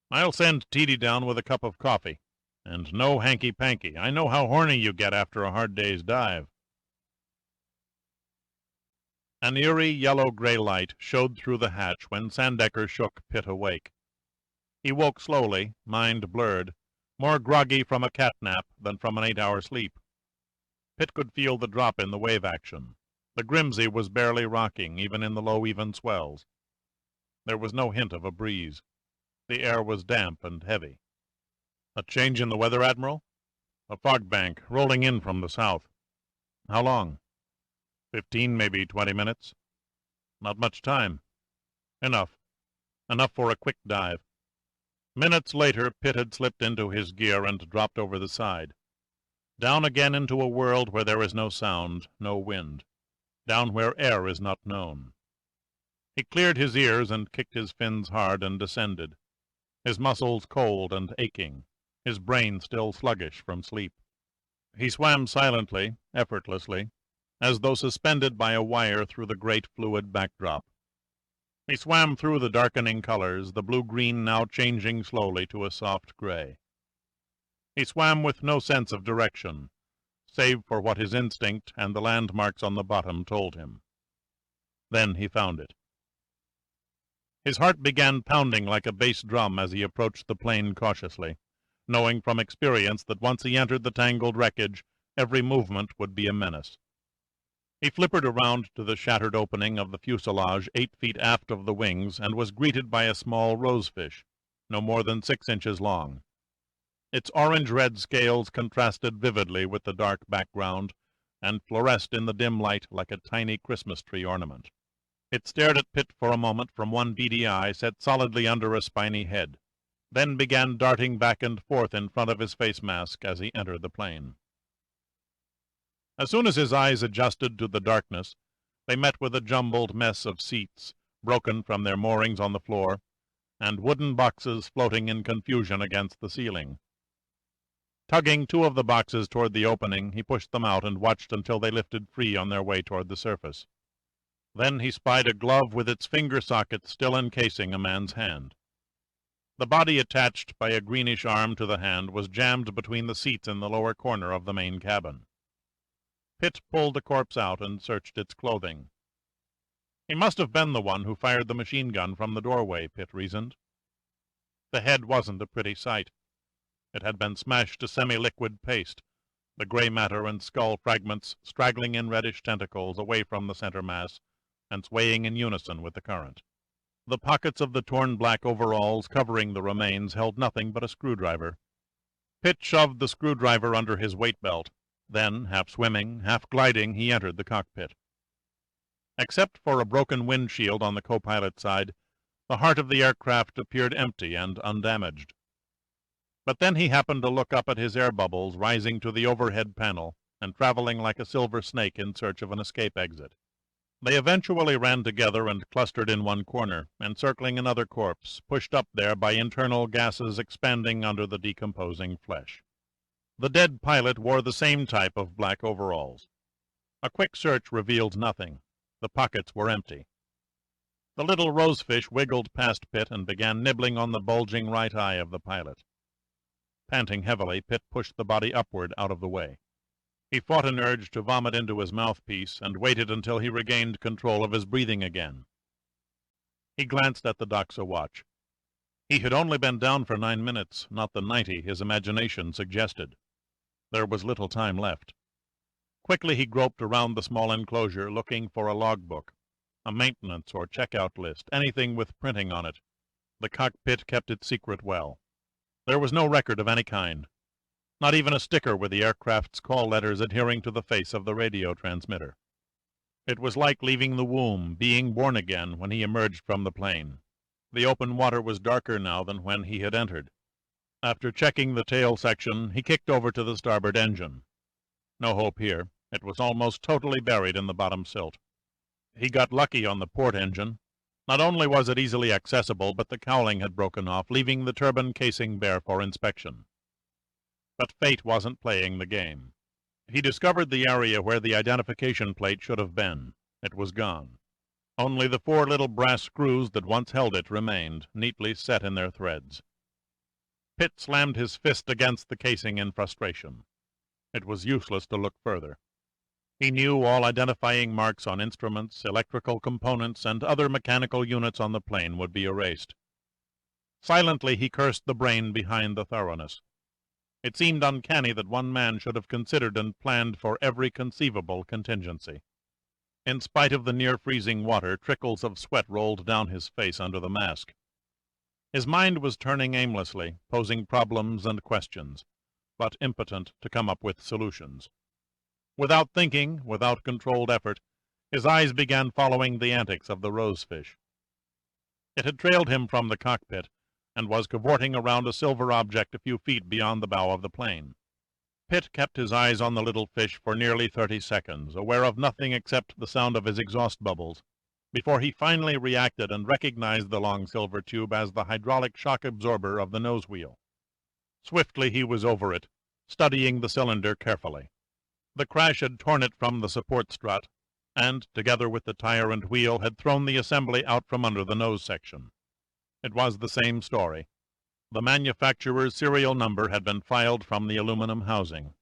I'll send Teedy down with a cup of coffee. And no hanky-panky. I know how horny you get after a hard day's dive." An eerie yellow-gray light showed through the hatch when Sandecker shook Pitt awake. He woke slowly, mind blurred, more groggy from a cat-nap than from an 8-hour sleep. Pitt could feel the drop in the wave action. The Grimsey was barely rocking, even in the low, even swells. There was no hint of a breeze. The air was damp and heavy. "A change in the weather, Admiral?" "A fog bank, rolling in from the south." "How long?" 15, maybe 20 minutes. "Not much time." "Enough. Enough for a quick dive." Minutes later, Pitt had slipped into his gear and dropped over the side. Down again into a world where there is no sound, no wind. Down where air is not known. He cleared his ears and kicked his fins hard and descended, his muscles cold and aching, his brain still sluggish from sleep. He swam silently, effortlessly, as though suspended by a wire through the great fluid backdrop. He swam through the darkening colors, the blue-green now changing slowly to a soft gray. He swam with no sense of direction, save for what his instinct and the landmarks on the bottom told him. Then he found it. His heart began pounding like a bass drum as he approached the plane cautiously, knowing from experience that once he entered the tangled wreckage, every movement would be a menace. He flippered around to the shattered opening of the fuselage 8 feet aft of the wings and was greeted by a small rosefish, no more than 6 inches long. Its orange-red scales contrasted vividly with the dark background and fluoresced in the dim light like a tiny Christmas tree ornament. It stared at Pitt for a moment from one beady eye set solidly under a spiny head, then began darting back and forth in front of his face mask as he entered the plane. As soon as his eyes adjusted to the darkness, they met with a jumbled mess of seats, broken from their moorings on the floor, and wooden boxes floating in confusion against the ceiling. Tugging 2 of the boxes toward the opening, he pushed them out and watched until they lifted free on their way toward the surface. Then he spied a glove with its finger socket still encasing a man's hand. The body attached by a greenish arm to the hand was jammed between the seats in the lower corner of the main cabin. Pitt pulled the corpse out and searched its clothing. He must have been the one who fired the machine gun from the doorway, Pitt reasoned. The head wasn't a pretty sight. It had been smashed to semi-liquid paste, the gray matter and skull fragments straggling in reddish tentacles away from the center mass and swaying in unison with the current. The pockets of the torn black overalls covering the remains held nothing but a screwdriver. Pitt shoved the screwdriver under his weight belt. Then, half swimming, half gliding, he entered the cockpit. Except for a broken windshield on the co-pilot's side, the heart of the aircraft appeared empty and undamaged. But then he happened to look up at his air bubbles rising to the overhead panel and traveling like a silver snake in search of an escape exit. They eventually ran together and clustered in one corner, encircling another corpse, pushed up there by internal gases expanding under the decomposing flesh. The dead pilot wore the same type of black overalls. A quick search revealed nothing. The pockets were empty. The little rosefish wiggled past Pitt and began nibbling on the bulging right eye of the pilot. Panting heavily, Pitt pushed the body upward out of the way. He fought an urge to vomit into his mouthpiece and waited until he regained control of his breathing again. He glanced at the Doxa watch. He had only been down for 9 minutes, not the 90 his imagination suggested. There was little time left. Quickly he groped around the small enclosure, looking for a logbook, a maintenance or checkout list, anything with printing on it. The cockpit kept its secret well. There was no record of any kind, not even a sticker with the aircraft's call letters adhering to the face of the radio transmitter. It was like leaving the womb, being born again when he emerged from the plane. The open water was darker now than when he had entered. After checking the tail section, he kicked over to the starboard engine. No hope here. It was almost totally buried in the bottom silt. He got lucky on the port engine. Not only was it easily accessible, but the cowling had broken off, leaving the turbine casing bare for inspection. But fate wasn't playing the game. He discovered the area where the identification plate should have been. It was gone. Only the 4 little brass screws that once held it remained, neatly set in their threads. Pitt slammed his fist against the casing in frustration. It was useless to look further. He knew all identifying marks on instruments, electrical components, and other mechanical units on the plane would be erased. Silently he cursed the brain behind the thoroughness. It seemed uncanny that one man should have considered and planned for every conceivable contingency. In spite of the near-freezing water, trickles of sweat rolled down his face under the mask. His mind was turning aimlessly, posing problems and questions, but impotent to come up with solutions. Without thinking, without controlled effort, his eyes began following the antics of the rosefish. It had trailed him from the cockpit, and was cavorting around a silver object a few feet beyond the bow of the plane. Pitt kept his eyes on the little fish for nearly 30 seconds, aware of nothing except the sound of his exhaust bubbles, before he finally reacted and recognized the long silver tube as the hydraulic shock absorber of the nose wheel. Swiftly he was over it, studying the cylinder carefully. The crash had torn it from the support strut, and, together with the tire and wheel, had thrown the assembly out from under the nose section. It was the same story. The manufacturer's serial number had been filed from the aluminum housing.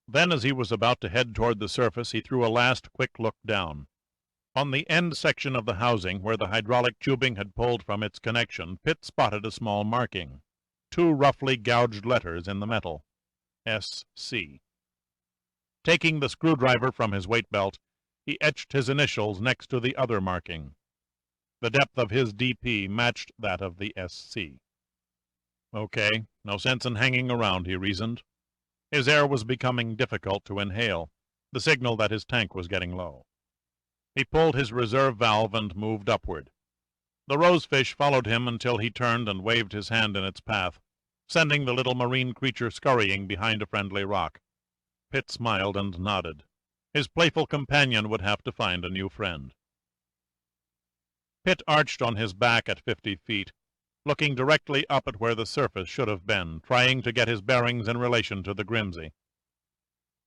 Then, as he was about to head toward the surface, he threw a last quick look down. On the end section of the housing, where the hydraulic tubing had pulled from its connection, Pitt spotted a small marking. 2 roughly gouged letters in the metal. S.C. Taking the screwdriver from his weight belt, He etched his initials next to the other marking. The depth of his DP matched that of the SC. Okay, no sense in hanging around, he reasoned. His air was becoming difficult to inhale, the signal that his tank was getting low. He pulled his reserve valve and moved upward. The rosefish followed him until he turned and waved his hand in its path, sending the little marine creature scurrying behind a friendly rock. Pitt smiled and nodded. His playful companion would have to find a new friend. Pitt arched on his back at 50 feet, looking directly up at where the surface should have been, trying to get his bearings in relation to the Grimsey.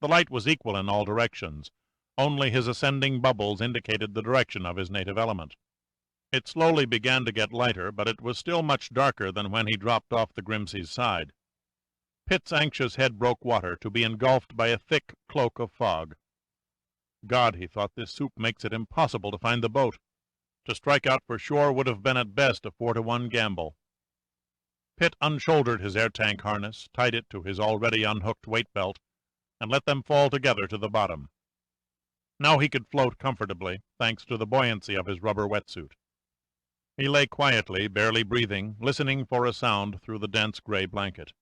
The light was equal in all directions. Only his ascending bubbles indicated the direction of his native element. It slowly began to get lighter, but it was still much darker than when he dropped off the Grimsey's side. Pitt's anxious head broke water, to be engulfed by a thick cloak of fog. God, he thought, this soup makes it impossible to find the boat. To strike out for shore would have been at best a 4-to-1 gamble. Pitt unshouldered his air tank harness, tied it to his already unhooked weight belt, and let them fall together to the bottom. Now he could float comfortably, thanks to the buoyancy of his rubber wetsuit. He lay quietly, barely breathing, listening for a sound through the dense gray blanket.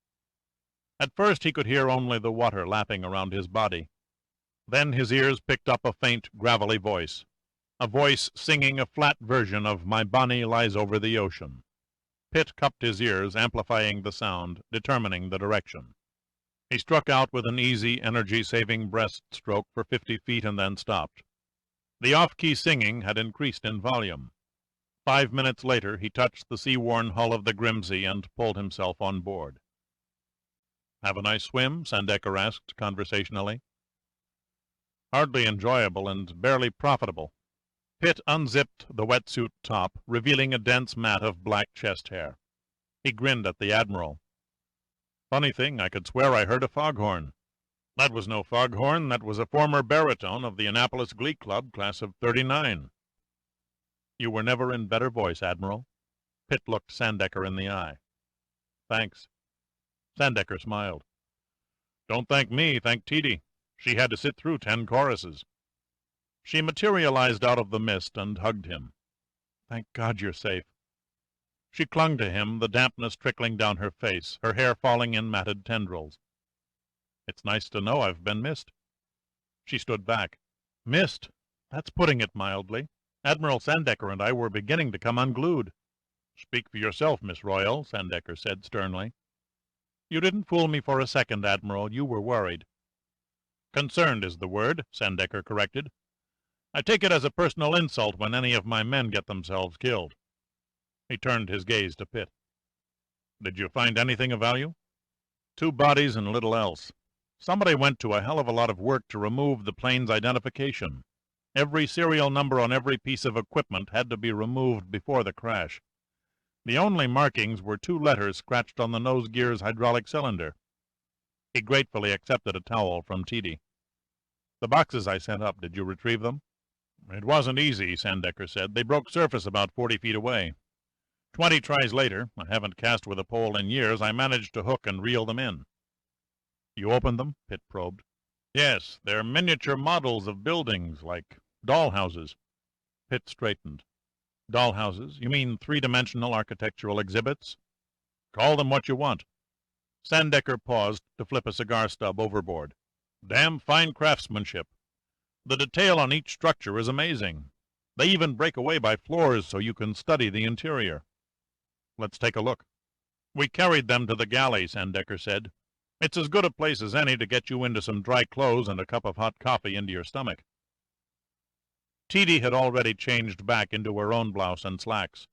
At first he could hear only the water lapping around his body. Then his ears picked up a faint, gravelly voice, a voice singing a flat version of "My Bonnie Lies Over the Ocean." Pitt cupped his ears, amplifying the sound, determining the direction. He struck out with an easy, energy-saving breaststroke for 50 feet and then stopped. The off-key singing had increased in volume. 5 minutes later he touched the sea-worn hull of the Grimsey and pulled himself on board. "Have a nice swim?" Sandecker asked conversationally. "Hardly enjoyable and barely profitable." Pitt unzipped the wetsuit top, revealing a dense mat of black chest hair. He grinned at the Admiral. "Funny thing, I could swear I heard a foghorn." "That was no foghorn, that was a former baritone of the Annapolis Glee Club, class of '39. "You were never in better voice, Admiral." Pitt looked Sandecker in the eye. "Thanks." Sandecker smiled. "Don't thank me, thank Teedy. She had to sit through 10 choruses. She materialized out of the mist and hugged him. "Thank God you're safe." She clung to him, the dampness trickling down her face, her hair falling in matted tendrils. "It's nice to know I've been missed." She stood back. "Missed? That's putting it mildly. Admiral Sandecker and I were beginning to come unglued." "Speak for yourself, Miss Royal," Sandecker said sternly. "You didn't fool me for a second, Admiral. You were worried." "Concerned is the word," Sandecker corrected. "I take it as a personal insult when any of my men get themselves killed." He turned his gaze to Pitt. "Did you find anything of value?" "2 bodies and little else. Somebody went to a hell of a lot of work to remove the plane's identification. Every serial number on every piece of equipment had to be removed before the crash. The only markings were 2 letters scratched on the nose gear's hydraulic cylinder." He gratefully accepted a towel from Teedy. "The boxes I sent up, did you retrieve them?" "It wasn't easy," Sandecker said. "They broke surface about 40 feet away. 20 tries later, I haven't cast with a pole in years, I managed to hook and reel them in." "You opened them?" Pitt probed. "Yes, they're miniature models of buildings, like dollhouses." Pitt straightened. "Dollhouses? You mean 3-dimensional architectural exhibits?" "Call them what you want." Sandecker paused to flip a cigar stub overboard. "Damn fine craftsmanship. The detail on each structure is amazing. They even break away by floors so you can study the interior." "Let's take a look." "We carried them to the galley," Sandecker said. "It's as good a place as any to get you into some dry clothes and a cup of hot coffee into your stomach." Teedy had already changed back into her own blouse and slacks.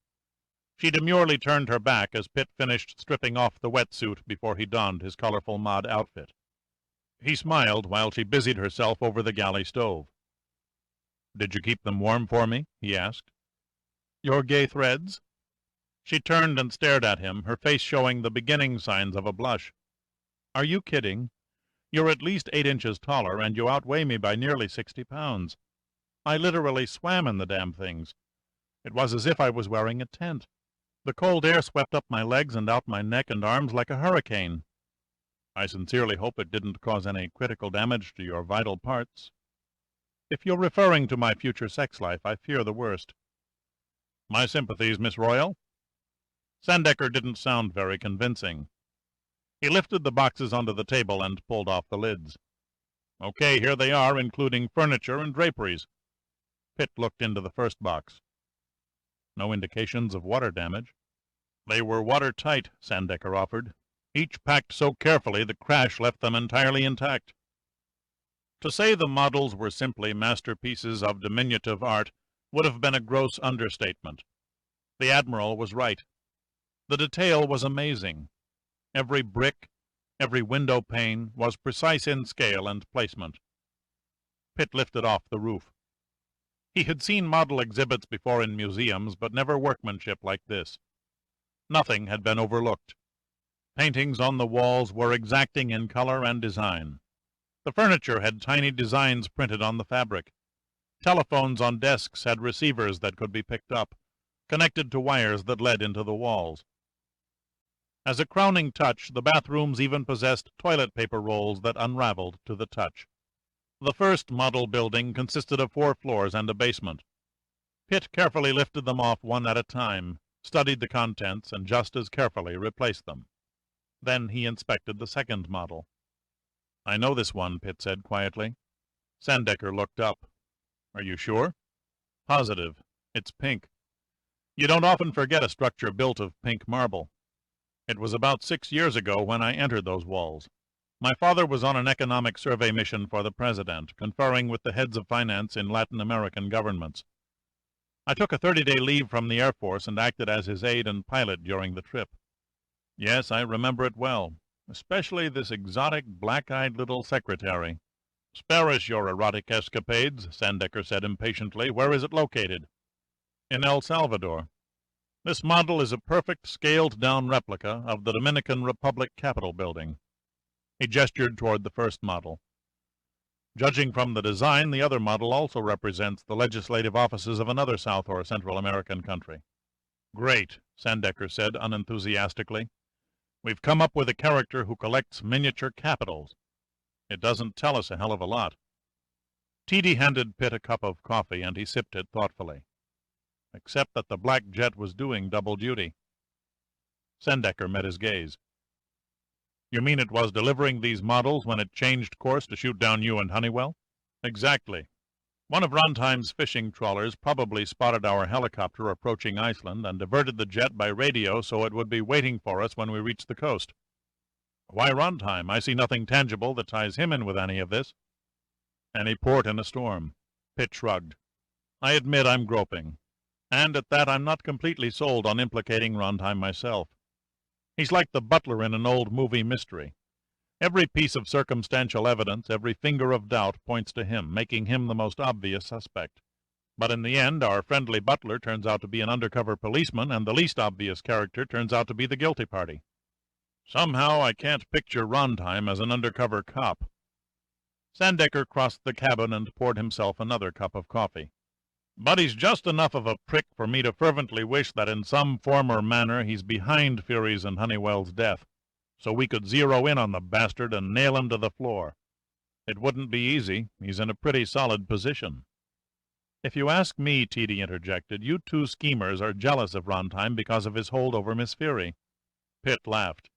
She demurely turned her back as Pitt finished stripping off the wetsuit before he donned his colorful mod outfit. He smiled while she busied herself over the galley stove. "Did you keep them warm for me?" he asked. "Your gay threads?" She turned and stared at him, her face showing the beginning signs of a blush. "Are you kidding? You're at least 8 inches taller, and you outweigh me by nearly 60 pounds. I literally swam in the damn things. It was as if I was wearing a tent. The cold air swept up my legs and out my neck and arms like a hurricane." "I sincerely hope it didn't cause any critical damage to your vital parts." If you're referring to my future sex life, I fear the worst. My sympathies, Miss Royal. Sandecker didn't sound very convincing. He lifted the boxes onto the table and pulled off the lids. Okay, here they are, including furniture and draperies. Pitt looked into the first box. No indications of water damage. They were watertight, Sandecker offered. Each packed so carefully the crash left them entirely intact. To say the models were simply masterpieces of diminutive art would have been a gross understatement. The Admiral was right. The detail was amazing. Every brick, every window pane was precise in scale and placement. Pitt lifted off the roof. He had seen model exhibits before in museums, but never workmanship like this. Nothing had been overlooked. Paintings on the walls were exacting in color and design. The furniture had tiny designs printed on the fabric. Telephones on desks had receivers that could be picked up, connected to wires that led into the walls. As a crowning touch, the bathrooms even possessed toilet paper rolls that unraveled to the touch. The first model building consisted of 4 floors and a basement. Pitt carefully lifted them off one at a time, studied the contents, and just as carefully replaced them. Then he inspected the second model. I know this one, Pitt said quietly. Sandecker looked up. Are you sure? Positive. It's pink. You don't often forget a structure built of pink marble. It was about 6 years ago when I entered those walls. My father was on an economic survey mission for the president, conferring with the heads of finance in Latin American governments. I took a 30-day leave from the Air Force and acted as his aide and pilot during the trip. Yes, I remember it well, especially this exotic, black-eyed little secretary. Spare us your erotic escapades, Sandecker said impatiently. Where is it located? In El Salvador. This model is a perfect scaled-down replica of the Dominican Republic Capitol building. He gestured toward the first model. Judging from the design, the other model also represents the legislative offices of another South or Central American country. Great, Sandecker said unenthusiastically. We've come up with a character who collects miniature capitals. It doesn't tell us a hell of a lot. Teedy handed Pitt a cup of coffee, and he sipped it thoughtfully. Except that the black jet was doing double duty. Sandecker met his gaze. You mean it was delivering these models when it changed course to shoot down you and Honeywell? Exactly. One of Rontime's fishing trawlers probably spotted our helicopter approaching Iceland and diverted the jet by radio so it would be waiting for us when we reached the coast. Why Rontime? I see nothing tangible that ties him in with any of this. Any port in a storm. Pitt shrugged. I admit I'm groping. And at that I'm not completely sold on implicating Rontime myself. He's like the butler in an old movie mystery. Every piece of circumstantial evidence, every finger of doubt points to him, making him the most obvious suspect. But in the end, our friendly butler turns out to be an undercover policeman, and the least obvious character turns out to be the guilty party. Somehow I can't picture Rontime as an undercover cop. Sandecker crossed the cabin and poured himself another cup of coffee. But he's just enough of a prick for me to fervently wish that in some form or manner he's behind Fury's and Honeywell's death, so we could zero in on the bastard and nail him to the floor. It wouldn't be easy. He's in a pretty solid position. If you ask me, Teedy interjected, you two schemers are jealous of Rontime because of his hold over Miss Fury. Pitt laughed.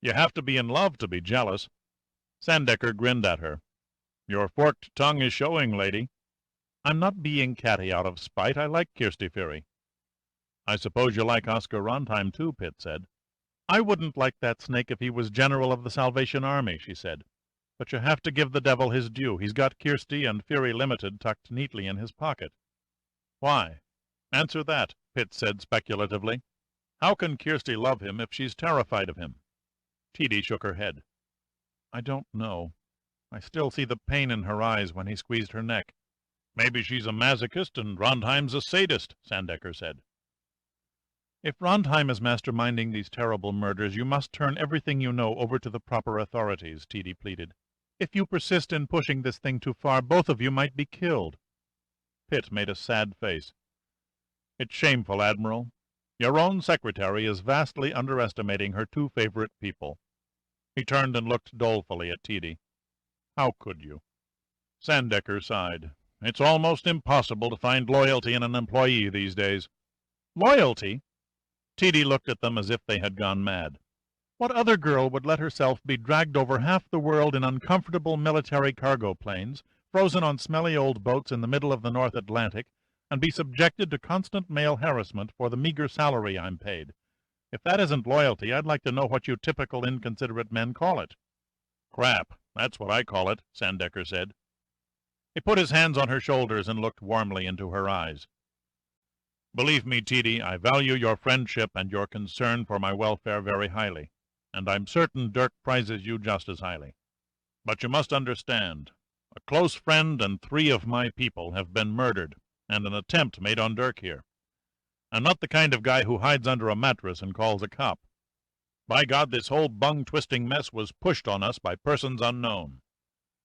You have to be in love to be jealous. Sandecker grinned at her. Your forked tongue is showing, lady. I'm not being catty out of spite. I like Kirsty Fury. I suppose you like Oscar Rontime too, Pitt said. I wouldn't like that snake if he was General of the Salvation Army, she said. But you have to give the devil his due. He's got Kirsty and Fury Limited tucked neatly in his pocket. Why? Answer that, Pitt said speculatively. How can Kirsty love him if she's terrified of him? Teedy shook her head. I don't know. I still see the pain in her eyes when he squeezed her neck. Maybe she's a masochist and Rontime's a sadist, Sandecker said. If Rontime is masterminding these terrible murders, you must turn everything you know over to the proper authorities, Teedy pleaded. If you persist in pushing this thing too far, both of you might be killed. Pitt made a sad face. It's shameful, Admiral. Your own secretary is vastly underestimating her two favorite people. He turned and looked dolefully at Teedy. How could you? Sandecker sighed. It's almost impossible to find loyalty in an employee these days." "Loyalty?" Teedy looked at them as if they had gone mad. "What other girl would let herself be dragged over half the world in uncomfortable military cargo planes, frozen on smelly old boats in the middle of the North Atlantic, and be subjected to constant male harassment for the meager salary I'm paid? If that isn't loyalty, I'd like to know what you typical inconsiderate men call it." "Crap, that's what I call it," Sandecker said. He put his hands on her shoulders and looked warmly into her eyes. "Believe me, Teedy, I value your friendship and your concern for my welfare very highly, and I'm certain Dirk prizes you just as highly. But you must understand, a close friend and 3 of my people have been murdered, and an attempt made on Dirk here. I'm not the kind of guy who hides under a mattress and calls a cop. By God, this whole bung-twisting mess was pushed on us by persons unknown.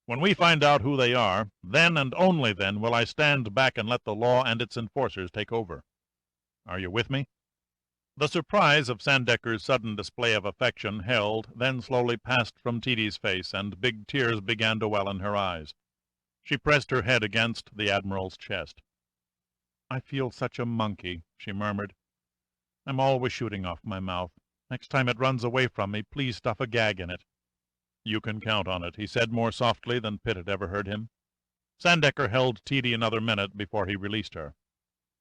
When we find out who they are, then and only then will I stand back and let the law and its enforcers take over. Are you with me?" The surprise of Sandecker's sudden display of affection held, then slowly passed from Teedy's face, and big tears began to well in her eyes. She pressed her head against the Admiral's chest. "I feel such a monkey," she murmured. "I'm always shooting off my mouth. Next time it runs away from me, please stuff a gag in it." "You can count on it," he said more softly than Pitt had ever heard him. Sandecker held Teedy another minute before he released her.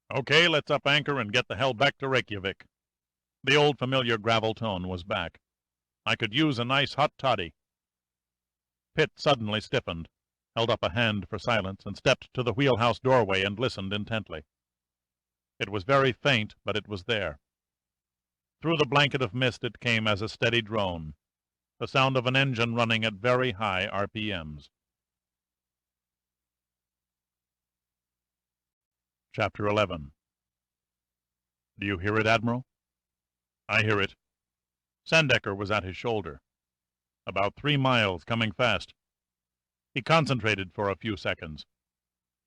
"Okay, let's up anchor and get the hell back to Reykjavik." The old familiar gravel tone was back. "I could use a nice hot toddy." Pitt suddenly stiffened, held up a hand for silence, and stepped to the wheelhouse doorway and listened intently. It was very faint, but it was there. Through the blanket of mist it came as a steady drone, the sound of an engine running at very high RPMs. Chapter 11. "Do you hear it, Admiral?" "I hear it." Sandecker was at his shoulder. "About 3 miles, coming fast." He concentrated for a few seconds.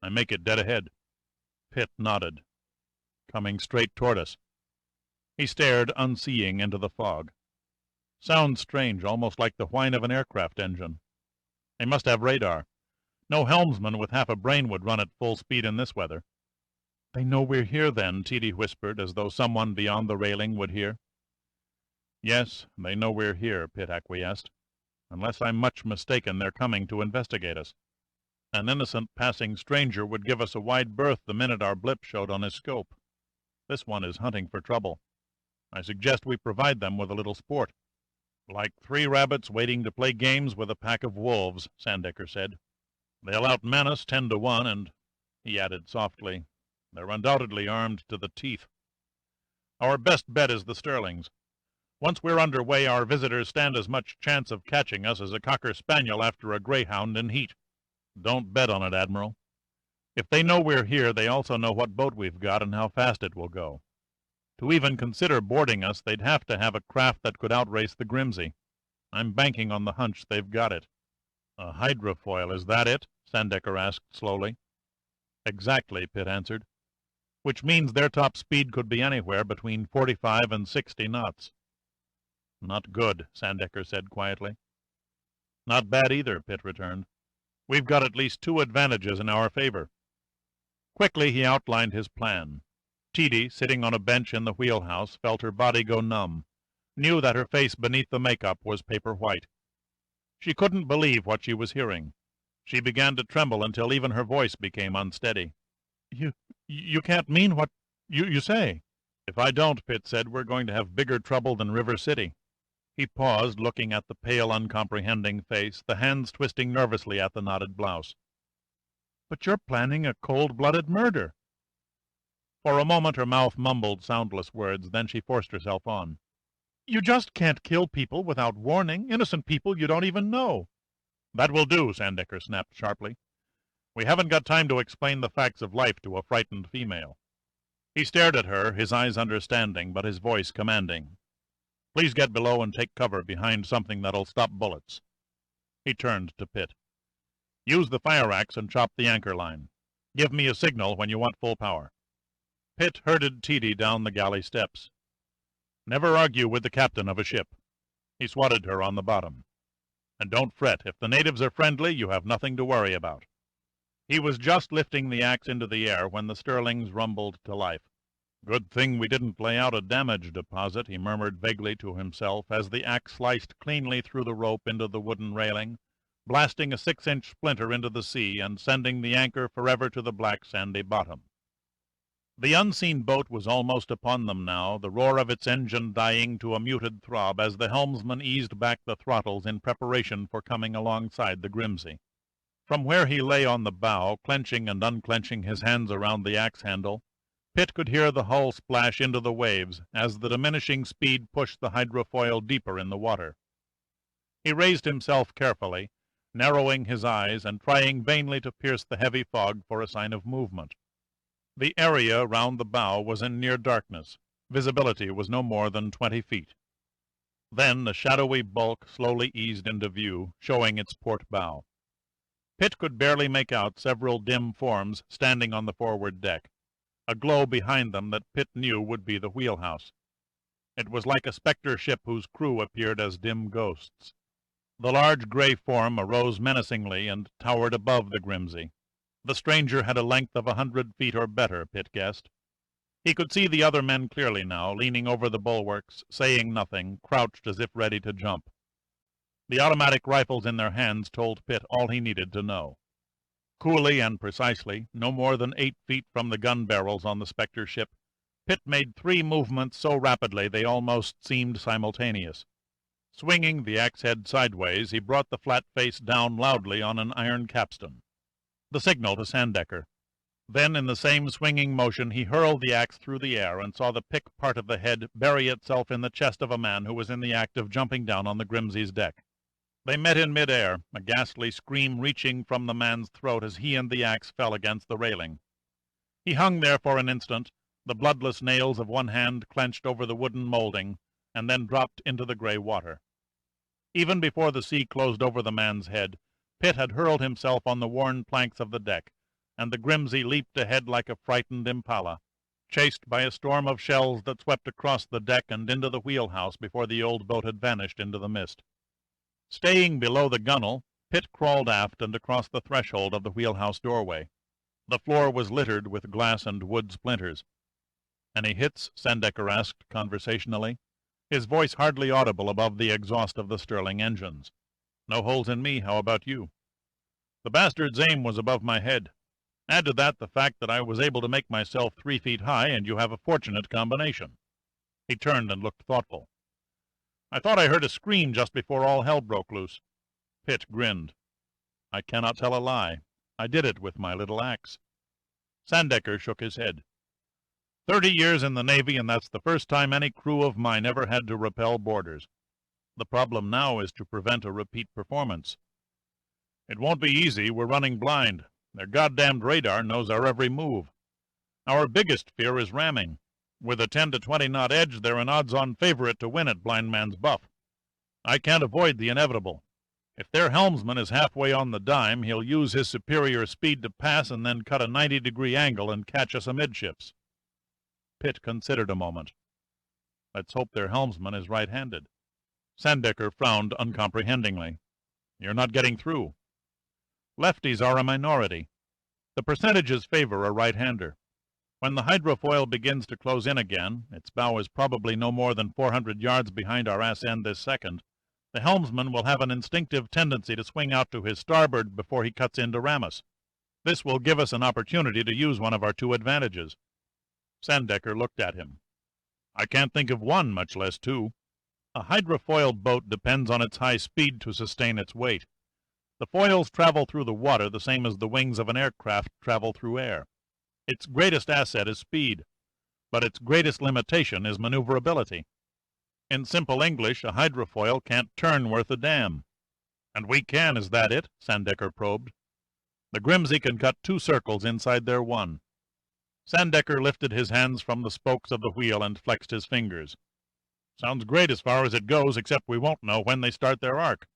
"I make it dead ahead." Pitt nodded. "Coming straight toward us." He stared, unseeing, into the fog. "Sounds strange, almost like the whine of an aircraft engine. They must have radar. No helmsman with half a brain would run at full speed in this weather." "They know we're here, then," Teedy whispered, as though someone beyond the railing would hear. "Yes, they know we're here," Pitt acquiesced. "Unless I'm much mistaken, they're coming to investigate us. An innocent passing stranger would give us a wide berth the minute our blip showed on his scope. This one is hunting for trouble. I suggest we provide them with a little sport." "Like 3 rabbits waiting to play games with a pack of wolves," Sandecker said. "They'll outman us 10 to 1, and," he added softly, "they're undoubtedly armed to the teeth. Our best bet is the Sterlings. Once we're under way, our visitors stand as much chance of catching us as a cocker spaniel after a greyhound in heat. Don't bet on it, Admiral. If they know we're here, they also know what boat we've got and how fast it will go. To even consider boarding us, they'd have to have a craft that could outrace the Grimsey. I'm banking on the hunch they've got it." "A hydrofoil, is that it?" Sandecker asked slowly. "Exactly," Pitt answered. "Which means their top speed could be anywhere between 45 and 60 knots. "Not good," Sandecker said quietly. "Not bad either," Pitt returned. "We've got at least 2 advantages in our favor." Quickly he outlined his plan. Teedy, sitting on a bench in the wheelhouse, felt her body go numb, knew that her face beneath the makeup was paper white. She couldn't believe what she was hearing. She began to tremble until even her voice became unsteady. You can't mean what you say." "If I don't," Pitt said, "we're going to have bigger trouble than River City." He paused, looking at the pale, uncomprehending face, the hands twisting nervously at the knotted blouse. "But you're planning a cold-blooded murder." For a moment her mouth mumbled soundless words, then she forced herself on. "You just can't kill people without warning, innocent people you don't even know." "That will do," Sandecker snapped sharply. "We haven't got time to explain the facts of life to a frightened female." He stared at her, his eyes understanding, but his voice commanding. "Please get below and take cover behind something that'll stop bullets." He turned to Pitt. "Use the fire-axe and chop the anchor line. Give me a signal when you want full power." Pitt herded Teedy down the galley steps. "Never argue with the captain of a ship." He swatted her on the bottom. "And don't fret. If the natives are friendly, you have nothing to worry about." He was just lifting the axe into the air when the Sterlings rumbled to life. "Good thing we didn't lay out a damage deposit," he murmured vaguely to himself as the axe sliced cleanly through the rope into the wooden railing, blasting a 6-inch splinter into the sea and sending the anchor forever to the black sandy bottom. The unseen boat was almost upon them now, the roar of its engine dying to a muted throb as the helmsman eased back the throttles in preparation for coming alongside the Grimsey. From where he lay on the bow, clenching and unclenching his hands around the axe handle, Pitt could hear the hull splash into the waves as the diminishing speed pushed the hydrofoil deeper in the water. He raised himself carefully, narrowing his eyes and trying vainly to pierce the heavy fog for a sign of movement. The area round the bow was in near darkness. Visibility was no more than 20 feet. Then a shadowy bulk slowly eased into view, showing its port bow. Pitt could barely make out several dim forms standing on the forward deck, a glow behind them that Pitt knew would be the wheelhouse. It was like a spectre ship whose crew appeared as dim ghosts. The large gray form arose menacingly and towered above the Grimsey. The stranger had a length of 100 feet or better, Pitt guessed. He could see the other men clearly now, leaning over the bulwarks, saying nothing, crouched as if ready to jump. The automatic rifles in their hands told Pitt all he needed to know. Coolly and precisely, no more than 8 feet from the gun barrels on the spectre ship, Pitt made 3 movements so rapidly they almost seemed simultaneous. Swinging the axe head sideways, he brought the flat face down loudly on an iron capstan. The signal to Sandecker. Then, in the same swinging motion, he hurled the axe through the air and saw the pick part of the head bury itself in the chest of a man who was in the act of jumping down on the Grimsey's deck. They met in mid-air, a ghastly scream reaching from the man's throat as he and the axe fell against the railing. He hung there for an instant, the bloodless nails of one hand clenched over the wooden molding, and then dropped into the gray water. Even before the sea closed over the man's head, Pitt had hurled himself on the worn planks of the deck, and the Grimsey leaped ahead like a frightened impala, chased by a storm of shells that swept across the deck and into the wheelhouse before the old boat had vanished into the mist. Staying below the gunwale, Pitt crawled aft and across the threshold of the wheelhouse doorway. The floor was littered with glass and wood splinters. "Any hits?" Sandecker asked conversationally, his voice hardly audible above the exhaust of the Stirling engines. "No holes in me. How about you?" "The bastard's aim was above my head. Add to that the fact that I was able to make myself 3 feet high, and you have a fortunate combination." He turned and looked thoughtful. "I thought I heard a scream just before all hell broke loose." Pitt grinned. "I cannot tell a lie. I did it with my little axe." Sandecker shook his head. 30 years in the Navy, and that's the first time any crew of mine ever had to rappel boarders. The problem now is to prevent a repeat performance. It won't be easy. We're running blind. Their goddamned radar knows our every move. Our biggest fear is ramming. With a 10 to 20 knot edge, they're an odds-on favorite to win at Blind Man's Buff. I can't avoid the inevitable. If their helmsman is halfway on the dime, he'll use his superior speed to pass and then cut a 90-degree angle and catch us amidships." Pitt considered a moment. "Let's hope their helmsman is right-handed." Sandecker frowned uncomprehendingly. "You're not getting through." "Lefties are a minority. The percentages favor a right-hander. When the hydrofoil begins to close in again, its bow is probably no more than 400 yards behind our ass end this second, the helmsman will have an instinctive tendency to swing out to his starboard before he cuts in to ram us. This will give us an opportunity to use one of our 2 advantages." Sandecker looked at him. "I can't think of one, much less 2. A hydrofoil boat depends on its high speed to sustain its weight. The foils travel through the water the same as the wings of an aircraft travel through air. Its greatest asset is speed, but its greatest limitation is maneuverability. In simple English, a hydrofoil can't turn worth a damn." "And we can, is that it?" Sandecker probed. "The Grimsey can cut 2 circles inside their one." Sandecker lifted his hands from the spokes of the wheel and flexed his fingers. "Sounds great as far as it goes, except we won't know when they start their arc."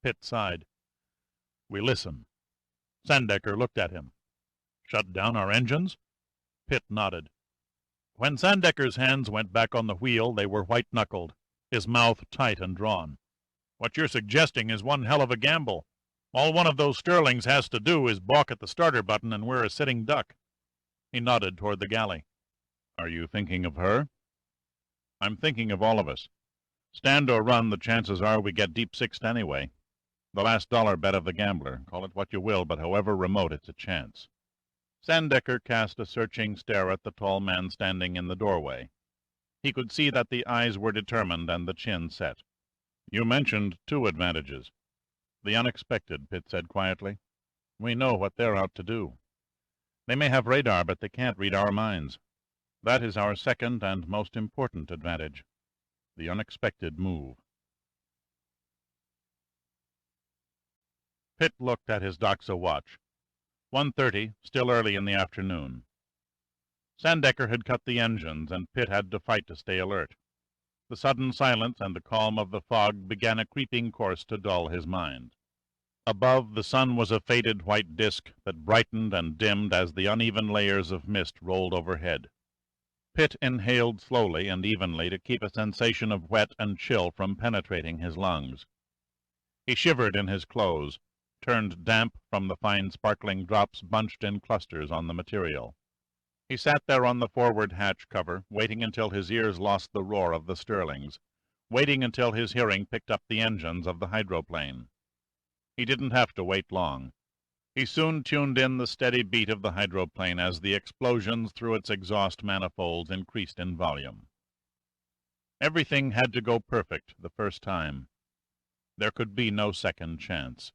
Pitt sighed. "We listen." Sandecker looked at him. "Shut down our engines?" Pitt nodded. When Sandecker's hands went back on the wheel, they were white-knuckled, his mouth tight and drawn. "What you're suggesting is one hell of a gamble. All one of those Sterlings has to do is balk at the starter button, and we're a sitting duck." He nodded toward the galley. "Are you thinking of her?" "I'm thinking of all of us. Stand or run, the chances are we get deep-sixed anyway. The last dollar bet of the gambler. Call it what you will, but however remote, it's a chance." Sandecker cast a searching stare at the tall man standing in the doorway. He could see that the eyes were determined and the chin set. "You mentioned two advantages." "The unexpected," Pitt said quietly. "We know what they're out to do. They may have radar, but they can't read our minds. That is our second and most important advantage. The unexpected move." Pitt looked at his Doxa watch. 1:30, still early in the afternoon. Sandecker had cut the engines, and Pitt had to fight to stay alert. The sudden silence and the calm of the fog began a creeping course to dull his mind. Above, the sun was a faded white disk that brightened and dimmed as the uneven layers of mist rolled overhead. Pitt inhaled slowly and evenly to keep a sensation of wet and chill from penetrating his lungs. He shivered in his clothes, turned damp from the fine sparkling drops bunched in clusters on the material. He sat there on the forward hatch cover, waiting until his ears lost the roar of the Sterlings, waiting until his hearing picked up the engines of the hydroplane. He didn't have to wait long. He soon tuned in the steady beat of the hydroplane as the explosions through its exhaust manifolds increased in volume. Everything had to go perfect the first time. There could be no second chance.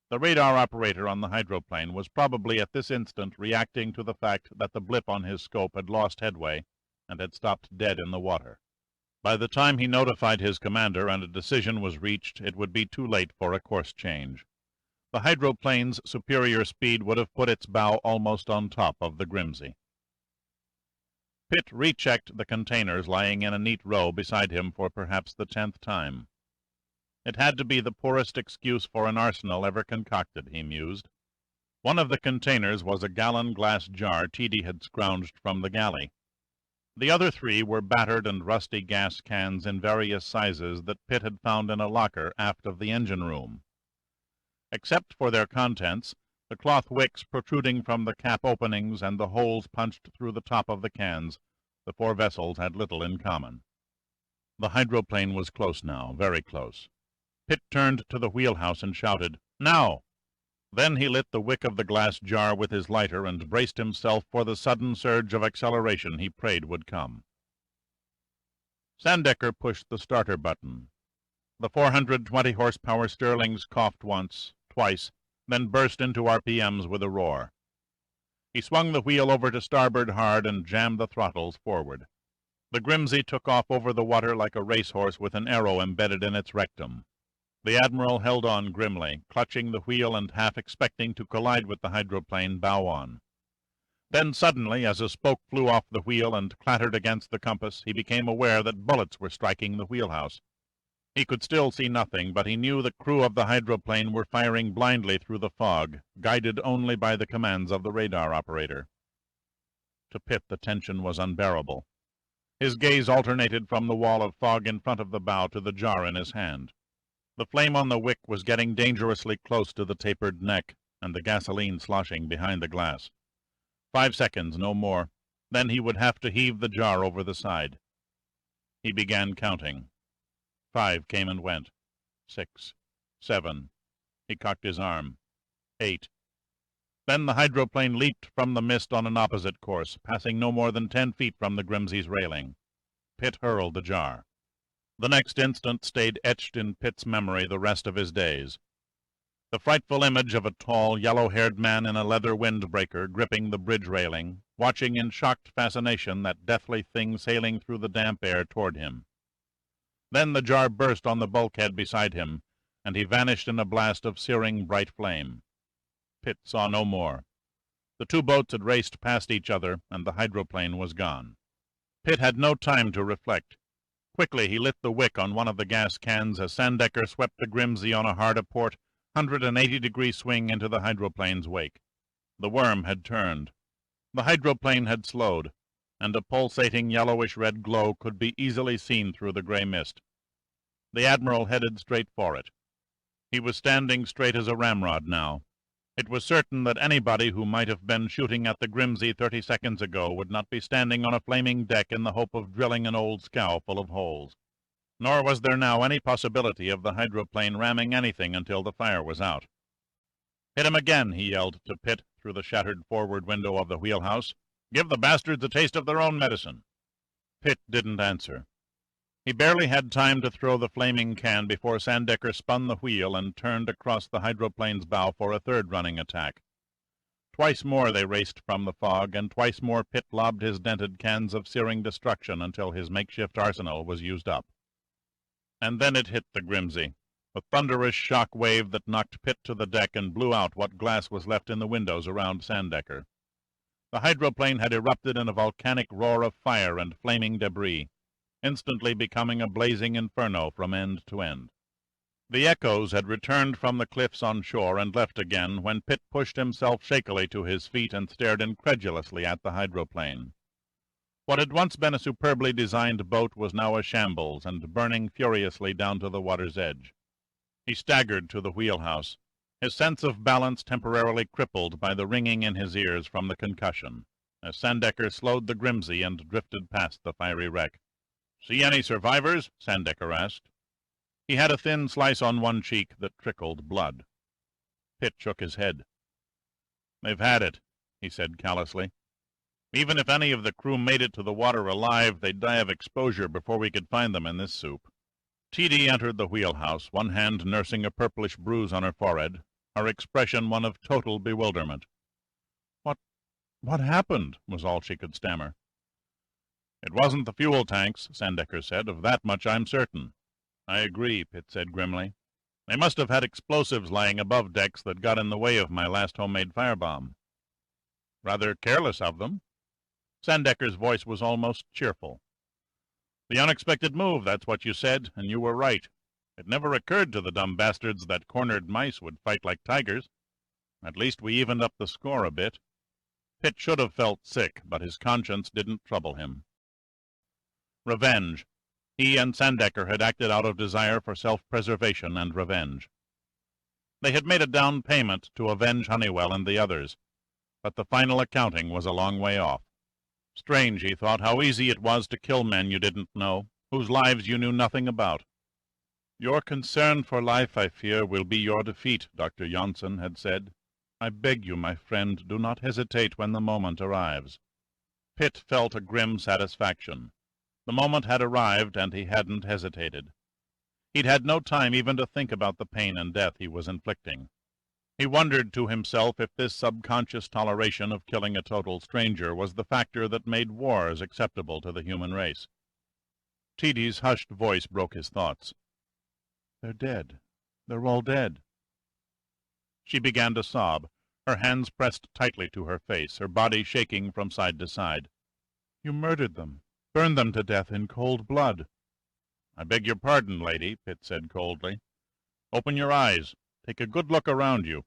The radar operator on the hydroplane was probably at this instant reacting to the fact that the blip on his scope had lost headway and had stopped dead in the water. By the time he notified his commander and a decision was reached, it would be too late for a course change. The hydroplane's superior speed would have put its bow almost on top of the Grimsey. Pitt rechecked the containers lying in a neat row beside him for perhaps the 10th time. It had to be the poorest excuse for an arsenal ever concocted, he mused. One of the containers was a gallon glass jar Teedy had scrounged from the galley. The other three were battered and rusty gas cans in various sizes that Pitt had found in a locker aft of the engine room. Except for their contents, the cloth wicks protruding from the cap openings and the holes punched through the top of the cans, the four vessels had little in common. The hydroplane was close now, very close. Pitt turned to the wheelhouse and shouted, "Now!" Then he lit the wick of the glass jar with his lighter and braced himself for the sudden surge of acceleration he prayed would come. Sandecker pushed the starter button. The 420 horsepower Sterlings coughed once, twice, then burst into RPMs with a roar. He swung the wheel over to starboard hard and jammed the throttles forward. The Grimsey took off over the water like a racehorse with an arrow embedded in its rectum. The Admiral held on grimly, clutching the wheel and half expecting to collide with the hydroplane bow on. Then suddenly, as a spoke flew off the wheel and clattered against the compass, he became aware that bullets were striking the wheelhouse. He could still see nothing, but he knew the crew of the hydroplane were firing blindly through the fog, guided only by the commands of the radar operator. To Pitt the tension was unbearable. His gaze alternated from the wall of fog in front of the bow to the jar in his hand. The flame on the wick was getting dangerously close to the tapered neck, and the gasoline sloshing behind the glass. 5 seconds, no more. Then he would have to heave the jar over the side. He began counting. 5 came and went. 6, 7. He cocked his arm. 8. Then the hydroplane leaped from the mist on an opposite course, passing no more than 10 feet from the Grimsey's railing. Pitt hurled the jar. The next instant stayed etched in Pitt's memory the rest of his days. The frightful image of a tall, yellow-haired man in a leather windbreaker gripping the bridge railing, watching in shocked fascination that deathly thing sailing through the damp air toward him. Then the jar burst on the bulkhead beside him, and he vanished in a blast of searing bright flame. Pitt saw no more. The two boats had raced past each other, and the hydroplane was gone. Pitt had no time to reflect. Quickly he lit the wick on one of the gas cans as Sandecker swept the Grimsey on a hard-aport, 180-degree swing into the hydroplane's wake. The worm had turned. The hydroplane had slowed, and a pulsating yellowish-red glow could be easily seen through the gray mist. The Admiral headed straight for it. He was standing straight as a ramrod now. It was certain that anybody who might have been shooting at the Grimsby 30 seconds ago would not be standing on a flaming deck in the hope of drilling an old scow full of holes. Nor was there now any possibility of the hydroplane ramming anything until the fire was out. "Hit 'em again," he yelled to Pitt through the shattered forward window of the wheelhouse. "Give the bastards a taste of their own medicine." Pitt didn't answer. He barely had time to throw the flaming can before Sandecker spun the wheel and turned across the hydroplane's bow for a third running attack. Twice more they raced from the fog, and twice more Pitt lobbed his dented cans of searing destruction until his makeshift arsenal was used up. And then it hit the Grimsby, a thunderous shock wave that knocked Pitt to the deck and blew out what glass was left in the windows around Sandecker. The hydroplane had erupted in a volcanic roar of fire and flaming debris, instantly becoming a blazing inferno from end to end. The echoes had returned from the cliffs on shore and left again when Pitt pushed himself shakily to his feet and stared incredulously at the hydroplane. What had once been a superbly designed boat was now a shambles and burning furiously down to the water's edge. He staggered to the wheelhouse, his sense of balance temporarily crippled by the ringing in his ears from the concussion, as Sandecker slowed the Grimsby and drifted past the fiery wreck. "See any survivors?" Sandecker asked. He had a thin slice on one cheek that trickled blood. Pitt shook his head. "They've had it," he said callously. "Even if any of the crew made it to the water alive, they'd die of exposure before we could find them in this soup." Teedy entered the wheelhouse, one hand nursing a purplish bruise on her forehead, her expression one of total bewilderment. What happened?" was all she could stammer. "It wasn't the fuel tanks," Sandecker said. "Of that much I'm certain." "I agree," Pitt said grimly. "They must have had explosives lying above decks that got in the way of my last homemade firebomb." "Rather careless of them." Sandecker's voice was almost cheerful. "The unexpected move, that's what you said, and you were right. It never occurred to the dumb bastards that cornered mice would fight like tigers. At least we evened up the score a bit." Pitt should have felt sick, but his conscience didn't trouble him. Revenge. He and Sandecker had acted out of desire for self-preservation and revenge. They had made a down payment to avenge Honeywell and the others, but the final accounting was a long way off. Strange, he thought, how easy it was to kill men you didn't know, whose lives you knew nothing about. "Your concern for life, I fear, will be your defeat," Dr. Janssen had said. "I beg you, my friend, do not hesitate when the moment arrives." Pitt felt a grim satisfaction. The moment had arrived, and he hadn't hesitated. He'd had no time even to think about the pain and death he was inflicting. He wondered to himself if this subconscious toleration of killing a total stranger was the factor that made wars acceptable to the human race. Teedy's hushed voice broke his thoughts. "They're dead. They're all dead." She began to sob, her hands pressed tightly to her face, her body shaking from side to side. "You murdered them, burned them to death in cold blood." "I beg your pardon, lady," Pitt said coldly. "Open your eyes. Take a good look around you.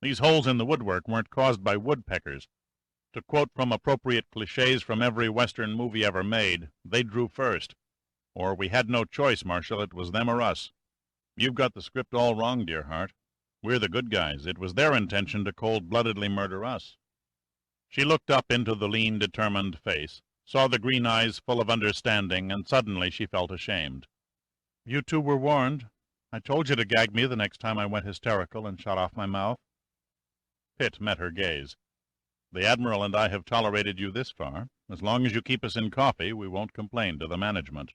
These holes in the woodwork weren't caused by woodpeckers. To quote from appropriate cliches from every Western movie ever made, they drew first. Or we had no choice, Marshal, it was them or us. You've got the script all wrong, dear heart. We're the good guys. It was their intention to cold-bloodedly murder us." She looked up into the lean, determined face, saw the green eyes full of understanding, and suddenly she felt ashamed. "You two were warned. I told you to gag me the next time I went hysterical and shot off my mouth." Pitt met her gaze. "The Admiral and I have tolerated you this far. As long as you keep us in coffee, we won't complain to the management."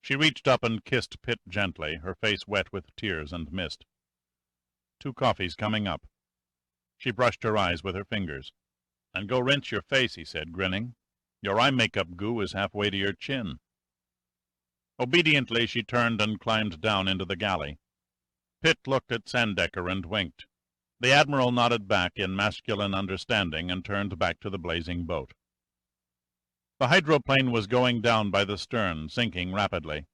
She reached up and kissed Pitt gently, her face wet with tears and mist. "2 coffees coming up." She brushed her eyes with her fingers. "And go rinse your face," he said, grinning. "Your eye makeup goo is halfway to your chin." Obediently she turned and climbed down into the galley. Pitt looked at Sandecker and winked. The Admiral nodded back in masculine understanding and turned back to the blazing boat. The hydroplane was going down by the stern, sinking rapidly.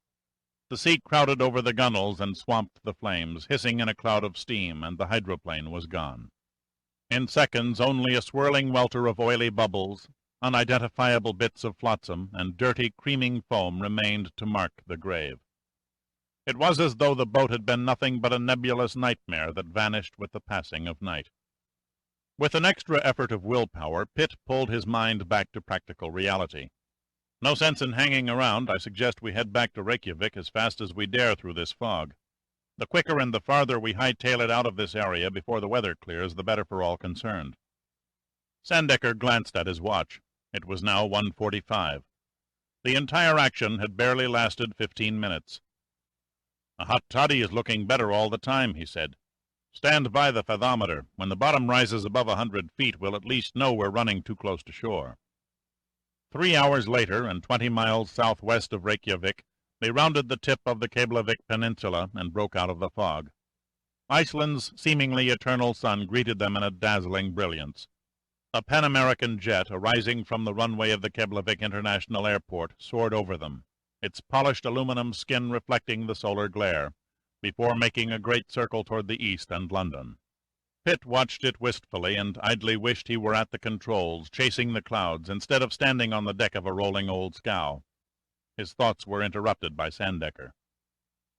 The sea crowded over the gunwales and swamped the flames, hissing in a cloud of steam, and the hydroplane was gone. In seconds, only a swirling welter of oily bubbles, unidentifiable bits of flotsam, and dirty, creaming foam remained to mark the grave. It was as though the boat had been nothing but a nebulous nightmare that vanished with the passing of night. With an extra effort of willpower, Pitt pulled his mind back to practical reality. "No sense in hanging around. I suggest we head back to Reykjavik as fast as we dare through this fog. The quicker and the farther we hightail it out of this area before the weather clears, the better for all concerned." Sandecker glanced at his watch. It was now 1:45. The entire action had barely lasted 15 minutes. "A hot toddy is looking better all the time," he said. "Stand by the fathometer. When the bottom rises above 100 feet, we'll at least know we're running too close to shore." 3 hours later, and 20 miles southwest of Reykjavik, they rounded the tip of the Keflavik Peninsula and broke out of the fog. Iceland's seemingly eternal sun greeted them in a dazzling brilliance. A Pan-American jet, arising from the runway of the Keflavik International Airport, soared over them, its polished aluminum skin reflecting the solar glare, before making a great circle toward the east and London. Pitt watched it wistfully and idly wished he were at the controls, chasing the clouds, instead of standing on the deck of a rolling old scow. His thoughts were interrupted by Sandecker.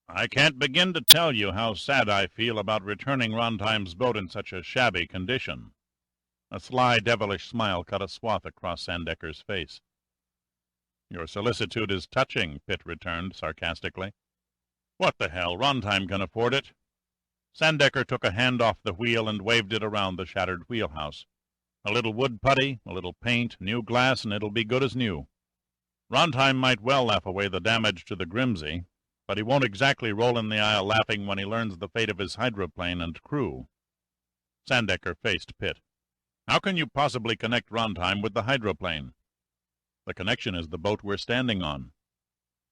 "I can't begin to tell you how sad I feel about returning Rontheim's boat in such a shabby condition." A sly, devilish smile cut a swath across Sandecker's face. "Your solicitude is touching," Pitt returned sarcastically. "What the hell, Rontheim can afford it." Sandecker took a hand off the wheel and waved it around the shattered wheelhouse. "A little wood putty, a little paint, new glass, and it'll be good as new. Rontheim might well laugh away the damage to the Grimsey, but he won't exactly roll in the aisle laughing when he learns the fate of his hydroplane and crew." Sandecker faced Pitt. "How can you possibly connect Rontheim with the hydroplane?" "The connection is the boat we're standing on."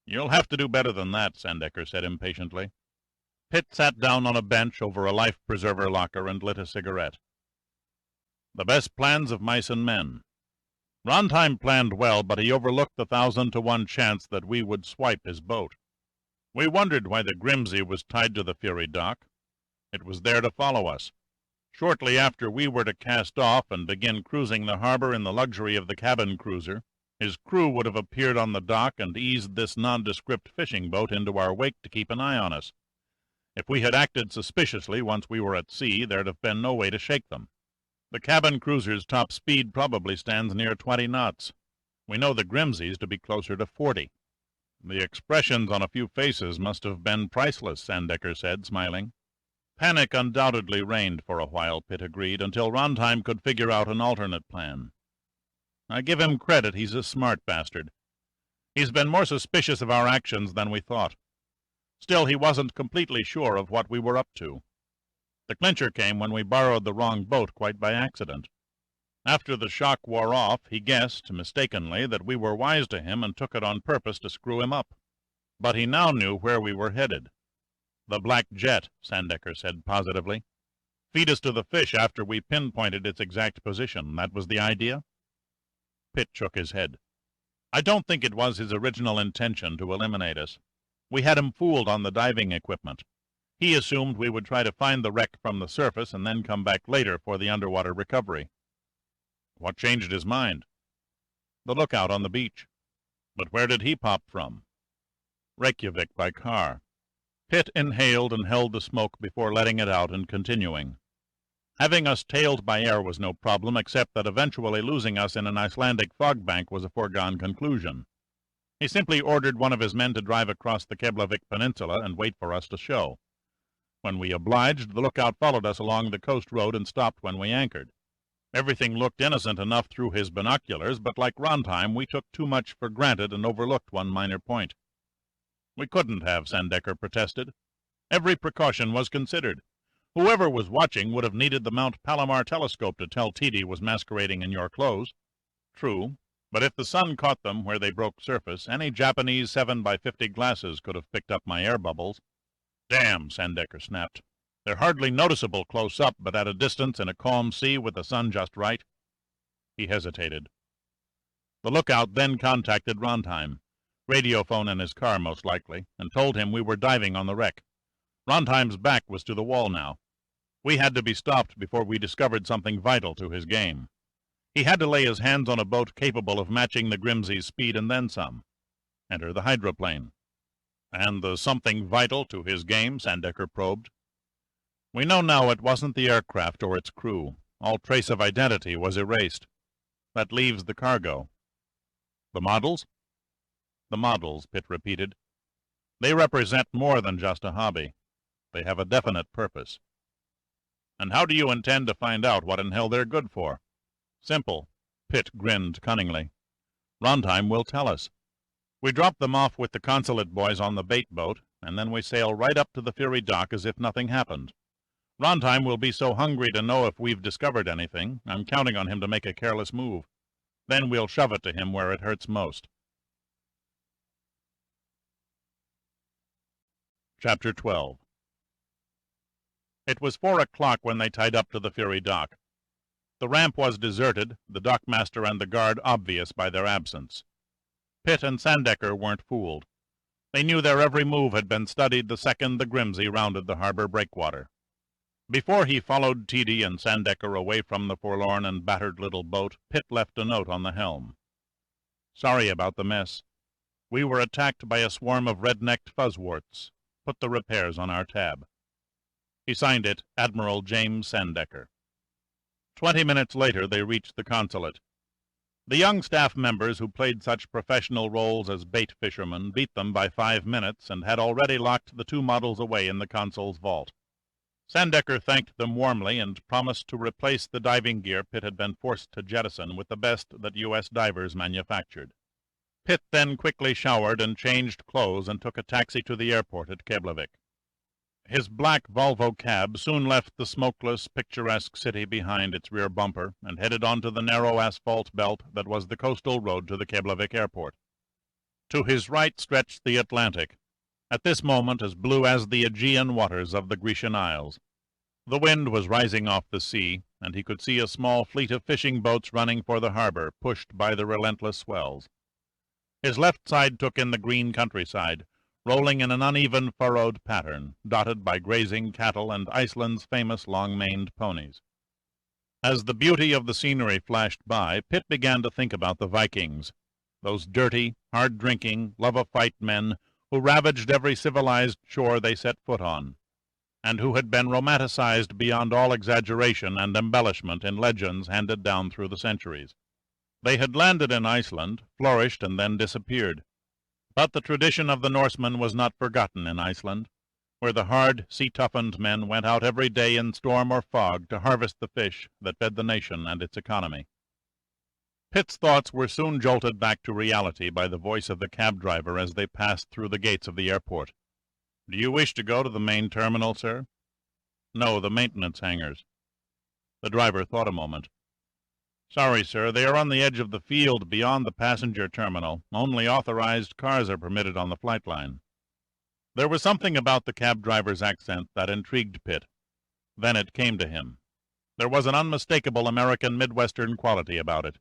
"You'll have to do better than that," Sandecker said impatiently. Pitt sat down on a bench over a life-preserver locker and lit a cigarette. "The best plans of mice and men. Rontheim planned well, but he overlooked the 1,000-to-1 chance that we would swipe his boat. We wondered why the Grimsey was tied to the Fury dock. It was there to follow us. Shortly after we were to cast off and begin cruising the harbor in the luxury of the cabin cruiser, his crew would have appeared on the dock and eased this nondescript fishing boat into our wake to keep an eye on us. If we had acted suspiciously once we were at sea, there'd have been no way to shake them. The cabin cruiser's top speed probably stands near 20 knots. We know the Grimsey's to be closer to 40. "The expressions on a few faces must have been priceless," Sandecker said, smiling. "Panic undoubtedly reigned for a while," Pitt agreed, "until Rontheim could figure out an alternate plan. I give him credit, he's a smart bastard. He's been more suspicious of our actions than we thought. Still, he wasn't completely sure of what we were up to. The clincher came when we borrowed the wrong boat quite by accident. After the shock wore off, he guessed, mistakenly, that we were wise to him and took it on purpose to screw him up. But he now knew where we were headed. The Black Jet," Sandecker said positively. "Feed us to the fish after we pinpointed its exact position. That was the idea?" Pitt shook his head. "I don't think it was his original intention to eliminate us. We had him fooled on the diving equipment. He assumed we would try to find the wreck from the surface and then come back later for the underwater recovery." "What changed his mind?" "The lookout on the beach." "But where did he pop from?" "Reykjavik by car." Pitt inhaled and held the smoke before letting it out and continuing. "Having us tailed by air was no problem, except that eventually losing us in an Icelandic fog bank was a foregone conclusion. He simply ordered one of his men to drive across the Keflavik Peninsula and wait for us to show. When we obliged, the lookout followed us along the coast road and stopped when we anchored. Everything looked innocent enough through his binoculars, but like Rontheim, we took too much for granted and overlooked one minor point." "We couldn't have," Sandecker protested. "Every precaution was considered. Whoever was watching would have needed the Mount Palomar telescope to tell Tidi was masquerading in your clothes." "True, but if the sun caught them where they broke surface, any Japanese 7x50 glasses could have picked up my air bubbles." "Damn," Sandecker snapped. "They're hardly noticeable close up, but at a distance in a calm sea with the sun just right." He hesitated. The lookout then contacted Rontheim, radiophone in his car most likely, and told him we were diving on the wreck. Rontheim's back was to the wall now. We had to be stopped before we discovered something vital to his game. He had to lay his hands on a boat capable of matching the Grimsey's speed and then some. Enter the hydroplane. And the something vital to his game? Sandecker probed. We know now it wasn't the aircraft or its crew. All trace of identity was erased. That leaves the cargo. The models? The models, Pitt repeated. They represent more than just a hobby. They have a definite purpose. And how do you intend to find out what in hell they're good for? Simple. Pitt grinned cunningly. Rondheim will tell us. We drop them off with the consulate boys on the bait boat, and then we sail right up to the ferry dock as if nothing happened. Rondheim will be so hungry to know if we've discovered anything, I'm counting on him to make a careless move. Then we'll shove it to him where it hurts most. Chapter 12. It was 4 o'clock when they tied up to the ferry dock. The ramp was deserted, the dockmaster and the guard obvious by their absence. Pitt and Sandecker weren't fooled. They knew their every move had been studied the second the Grimsey rounded the harbor breakwater. Before he followed Teedy and Sandecker away from the forlorn and battered little boat, Pitt left a note on the helm. Sorry about the mess. We were attacked by a swarm of red-necked fuzzworts. Put the repairs on our tab. He signed it, Admiral James Sandecker. 20 minutes later they reached the consulate. The young staff members who played such professional roles as bait fishermen beat them by 5 minutes and had already locked the 2 models away in the consul's vault. Sandecker thanked them warmly and promised to replace the diving gear Pitt had been forced to jettison with the best that U.S. divers manufactured. Pitt then quickly showered and changed clothes and took a taxi to the airport at Keflavik. His black Volvo cab soon left the smokeless, picturesque city behind its rear bumper and headed onto the narrow asphalt belt that was the coastal road to the Keflavik airport. To his right stretched the Atlantic, at this moment as blue as the Aegean waters of the Grecian Isles. The wind was rising off the sea, and he could see a small fleet of fishing boats running for the harbor, pushed by the relentless swells. His left side took in the green countryside, rolling in an uneven furrowed pattern, dotted by grazing cattle and Iceland's famous long-maned ponies. As the beauty of the scenery flashed by, Pitt began to think about the Vikings, those dirty, hard-drinking, love-a-fight men who ravaged every civilized shore they set foot on, and who had been romanticized beyond all exaggeration and embellishment in legends handed down through the centuries. They had landed in Iceland, flourished, and then disappeared. But the tradition of the Norsemen was not forgotten in Iceland, where the hard, sea-toughened men went out every day in storm or fog to harvest the fish that fed the nation and its economy. Pitt's thoughts were soon jolted back to reality by the voice of the cab driver as they passed through the gates of the airport. "Do you wish to go to the main terminal, sir?" "No, the maintenance hangars." The driver thought a moment. "Sorry, sir, they are on the edge of the field beyond the passenger terminal. Only authorized cars are permitted on the flight line." There was something about the cab driver's accent that intrigued Pitt. Then it came to him. There was an unmistakable American Midwestern quality about it.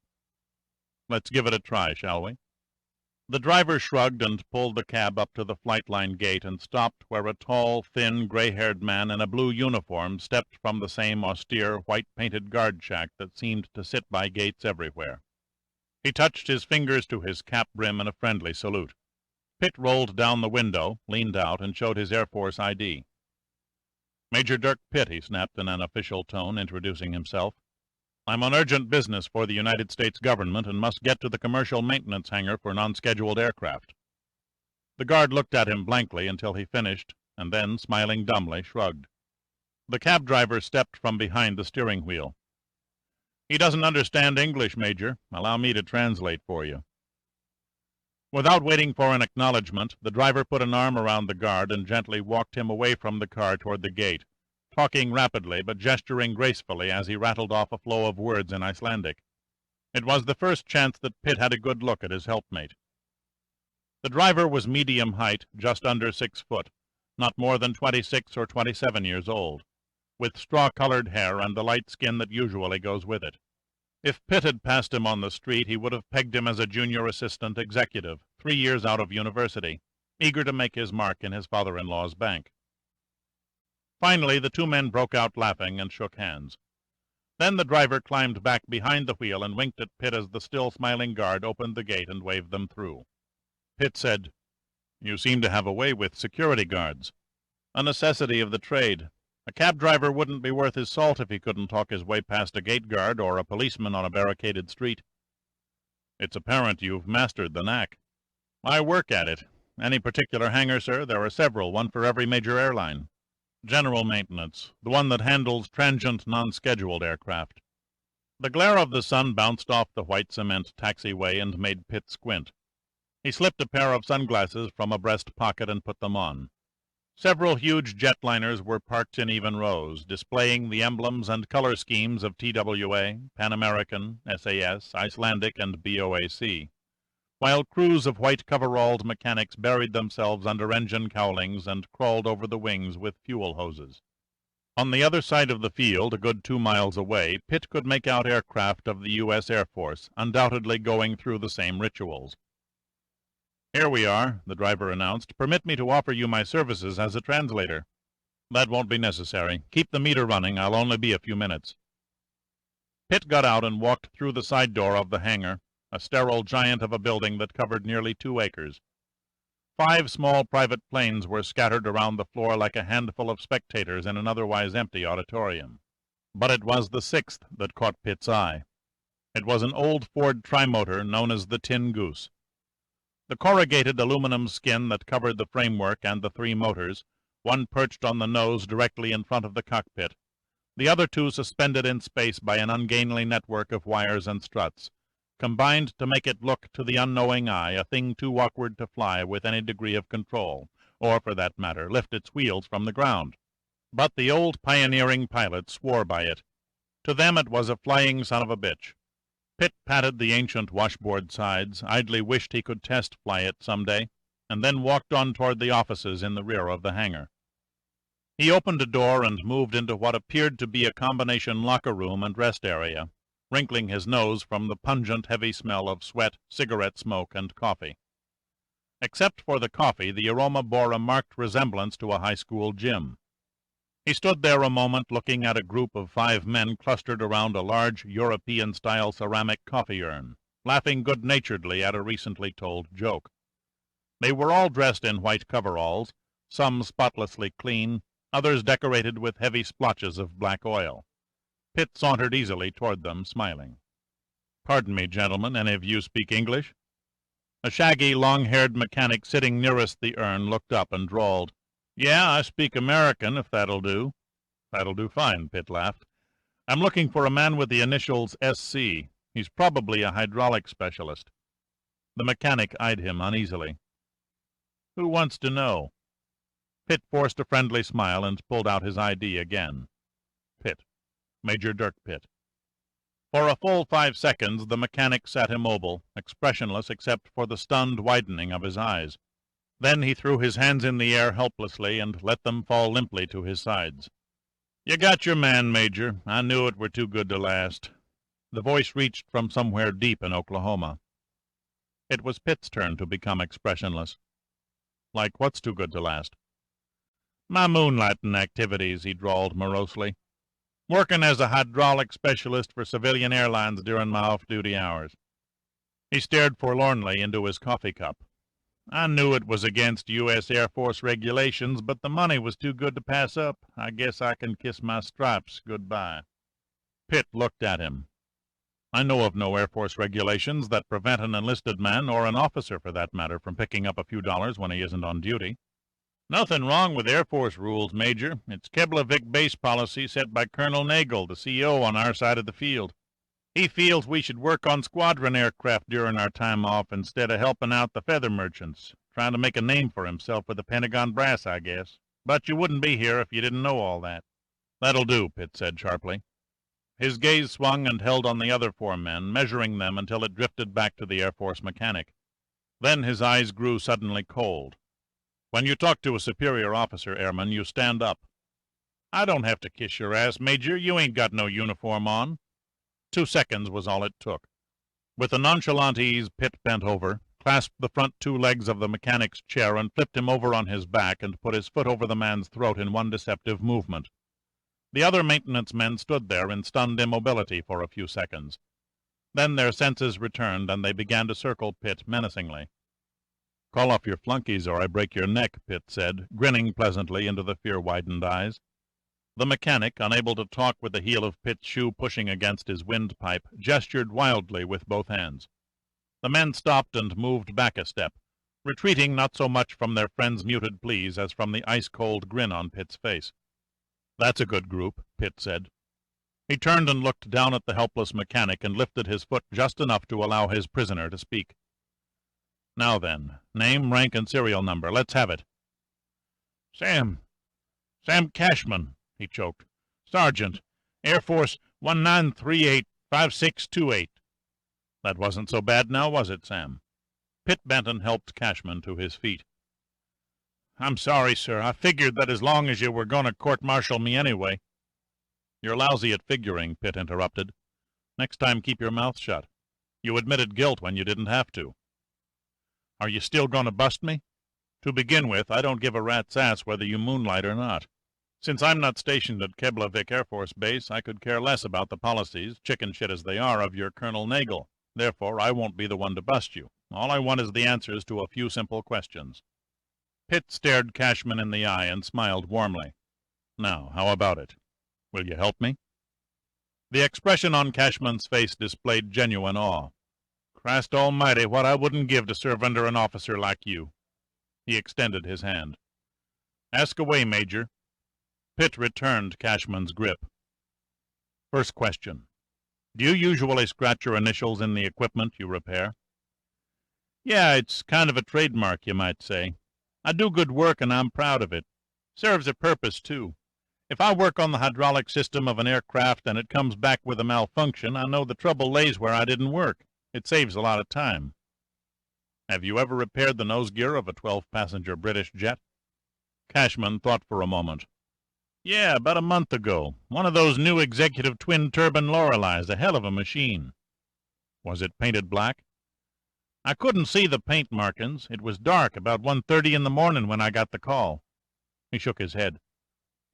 "Let's give it a try, shall we?" The driver shrugged and pulled the cab up to the flight line gate and stopped where a tall, thin, gray-haired man in a blue uniform stepped from the same austere, white-painted guard shack that seemed to sit by gates everywhere. He touched his fingers to his cap brim in a friendly salute. Pitt rolled down the window, leaned out, and showed his Air Force ID. "Major Dirk Pitt," he snapped in an official tone, introducing himself. "I'm on urgent business for the United States government and must get to the commercial maintenance hangar for non-scheduled aircraft." The guard looked at him blankly until he finished, and then, smiling dumbly, shrugged. The cab driver stepped from behind the steering wheel. "He doesn't understand English, Major. Allow me to translate for you." Without waiting for an acknowledgment, the driver put an arm around the guard and gently walked him away from the car toward the gate, talking rapidly but gesturing gracefully as he rattled off a flow of words in Icelandic. It was the first chance that Pitt had a good look at his helpmate. The driver was medium height, just under 6 foot, not more than 26 or 27 years old, with straw-colored hair and the light skin that usually goes with it. If Pitt had passed him on the street, he would have pegged him as a junior assistant executive, 3 years out of university, eager to make his mark in his father-in-law's bank. Finally, the 2 men broke out laughing and shook hands. Then the driver climbed back behind the wheel and winked at Pitt as the still smiling guard opened the gate and waved them through. Pitt said, You seem to have a way with security guards. A necessity of the trade. A cab driver wouldn't be worth his salt if he couldn't talk his way past a gate guard or a policeman on a barricaded street. It's apparent you've mastered the knack. I work at it. Any particular hangar, sir? There are several, one for every major airline. General maintenance, the one that handles transient, non-scheduled aircraft. The glare of the sun bounced off the white cement taxiway and made Pitt squint. He slipped a pair of sunglasses from a breast pocket and put them on. Several huge jetliners were parked in even rows, displaying the emblems and color schemes of TWA, Pan American, SAS, Icelandic, and BOAC, while crews of white coveralled mechanics buried themselves under engine cowlings and crawled over the wings with fuel hoses. On the other side of the field, a good 2 miles away, Pitt could make out aircraft of the U.S. Air Force, undoubtedly going through the same rituals. "Here we are," the driver announced. "Permit me to offer you my services as a translator." "That won't be necessary. Keep the meter running. I'll only be a few minutes." Pitt got out and walked through the side door of the hangar, a sterile giant of a building that covered nearly 2 acres. 5 small private planes were scattered around the floor like a handful of spectators in an otherwise empty auditorium. But it was the 6th that caught Pitt's eye. It was an old Ford trimotor known as the Tin Goose. The corrugated aluminum skin that covered the framework and the 3 motors, one perched on the nose directly in front of the cockpit, the other 2 suspended in space by an ungainly network of wires and struts, combined to make it look to the unknowing eye a thing too awkward to fly with any degree of control, or, for that matter, lift its wheels from the ground. But the old pioneering pilots swore by it. To them it was a flying son of a bitch. Pitt patted the ancient washboard sides, idly wished he could test fly it some day, and then walked on toward the offices in the rear of the hangar. He opened a door and moved into what appeared to be a combination locker room and rest area, wrinkling his nose from the pungent, heavy smell of sweat, cigarette smoke, and coffee. Except for the coffee, the aroma bore a marked resemblance to a high school gym. He stood there a moment looking at a group of 5 men clustered around a large European-style ceramic coffee urn, laughing good-naturedly at a recently told joke. They were all dressed in white coveralls, some spotlessly clean, others decorated with heavy splotches of black oil. Pitt sauntered easily toward them, smiling. "Pardon me, gentlemen, any of you speak English?" A shaggy, long-haired mechanic sitting nearest the urn looked up and drawled, "Yeah, I speak American, if that'll do." "That'll do fine," Pitt laughed. "I'm looking for a man with the initials SC. He's probably a hydraulic specialist." The mechanic eyed him uneasily. "Who wants to know?" Pitt forced a friendly smile and pulled out his ID again. Pitt. Major Dirk Pitt. For a full 5 seconds the mechanic sat immobile, expressionless except for the stunned widening of his eyes. Then he threw his hands in the air helplessly and let them fall limply to his sides. "You got your man, Major. I knew it were too good to last." The voice reached from somewhere deep in Oklahoma. It was Pitt's turn to become expressionless. "Like what's too good to last?" "My moonlighting activities," he drawled morosely. "Working as a hydraulic specialist for civilian airlines during my off-duty hours." He stared forlornly into his coffee cup. "I knew it was against U.S. Air Force regulations, but the money was too good to pass up. I guess I can kiss my stripes goodbye." Pitt looked at him. "I know of no Air Force regulations that prevent an enlisted man, or an officer for that matter, from picking up a few dollars when he isn't on duty." "Nothing wrong with Air Force rules, Major. It's Keflavik base policy set by Colonel Nagel, the CO on our side of the field. He feels we should work on squadron aircraft during our time off instead of helping out the feather merchants, trying to make a name for himself with the Pentagon brass, I guess. But you wouldn't be here if you didn't know all that." "That'll do," Pitt said sharply. His gaze swung and held on the other 4 men, measuring them until it drifted back to the Air Force mechanic. Then his eyes grew suddenly cold. "When you talk to a superior officer, Airman, you stand up." "I don't have to kiss your ass, Major. You ain't got no uniform on." 2 seconds was all it took. With a nonchalant ease, Pitt bent over, clasped the front 2 legs of the mechanic's chair and flipped him over on his back and put his foot over the man's throat in one deceptive movement. The other maintenance men stood there in stunned immobility for a few seconds. Then their senses returned and they began to circle Pitt menacingly. "Call off your flunkies or I break your neck," Pitt said, grinning pleasantly into the fear-widened eyes. The mechanic, unable to talk with the heel of Pitt's shoe pushing against his windpipe, gestured wildly with both hands. The men stopped and moved back a step, retreating not so much from their friend's muted pleas as from the ice-cold grin on Pitt's face. "That's a good group," Pitt said. He turned and looked down at the helpless mechanic and lifted his foot just enough to allow his prisoner to speak. "Now then, name, rank, and serial number. Let's have it." Sam Cashman," he choked. "Sergeant, Air Force 1938-5628. That wasn't so bad now, was it, Sam?" Pitt Benton helped Cashman to his feet. "I'm sorry, sir. I figured that as long as you were going to court-martial me anyway." "You're lousy at figuring," Pitt interrupted. "Next time keep your mouth shut. You admitted guilt when you didn't have to." "Are you still going to bust me? To begin with, I don't give a rat's ass whether you moonlight or not. Since I'm not stationed at Keflavik Air Force Base, I could care less about the policies, chicken shit as they are, of your Colonel Nagel. Therefore, I won't be the one to bust you. All I want is the answers to a few simple questions." Pitt stared Cashman in the eye and smiled warmly. "Now, how about it? Will you help me?" The expression on Cashman's face displayed genuine awe. "Christ almighty, what I wouldn't give to serve under an officer like you." He extended his hand. "Ask away, Major." Pitt returned Cashman's grip. "First question. Do you usually scratch your initials in the equipment you repair?" "Yeah, it's kind of a trademark, you might say. I do good work, and I'm proud of it. Serves a purpose, too. If I work on the hydraulic system of an aircraft and it comes back with a malfunction, I know the trouble lays where I didn't work. It saves a lot of time." "Have you ever repaired the nose gear of a 12-passenger British jet?" Cashman thought for a moment. "Yeah, about a month ago. One of those new executive twin-turbine Lorelei's, a hell of a machine." "Was it painted black?" "I couldn't see the paint markings. It was dark, about 1:30 in the morning when I got the call." He shook his head.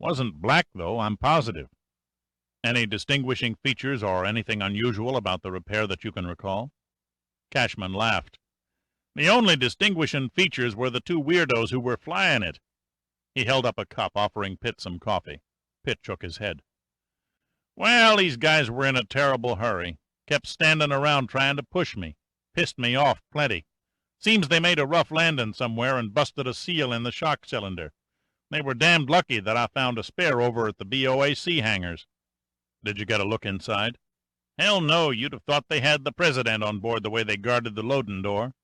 "Wasn't black, though, I'm positive." "Any distinguishing features or anything unusual about the repair that you can recall?" Cashman laughed. "The only distinguishing features were the two weirdos who were flying it." He held up a cup, offering Pitt some coffee. Pitt shook his head. "Well, these guys were in a terrible hurry. Kept standing around trying to push me. Pissed me off plenty. Seems they made a rough landing somewhere and busted a seal in the shock cylinder. They were damned lucky that I found a spare over at the BOAC hangars." "Did you get a look inside?" "Hell no, you'd have thought they had the president on board the way they guarded the loading door."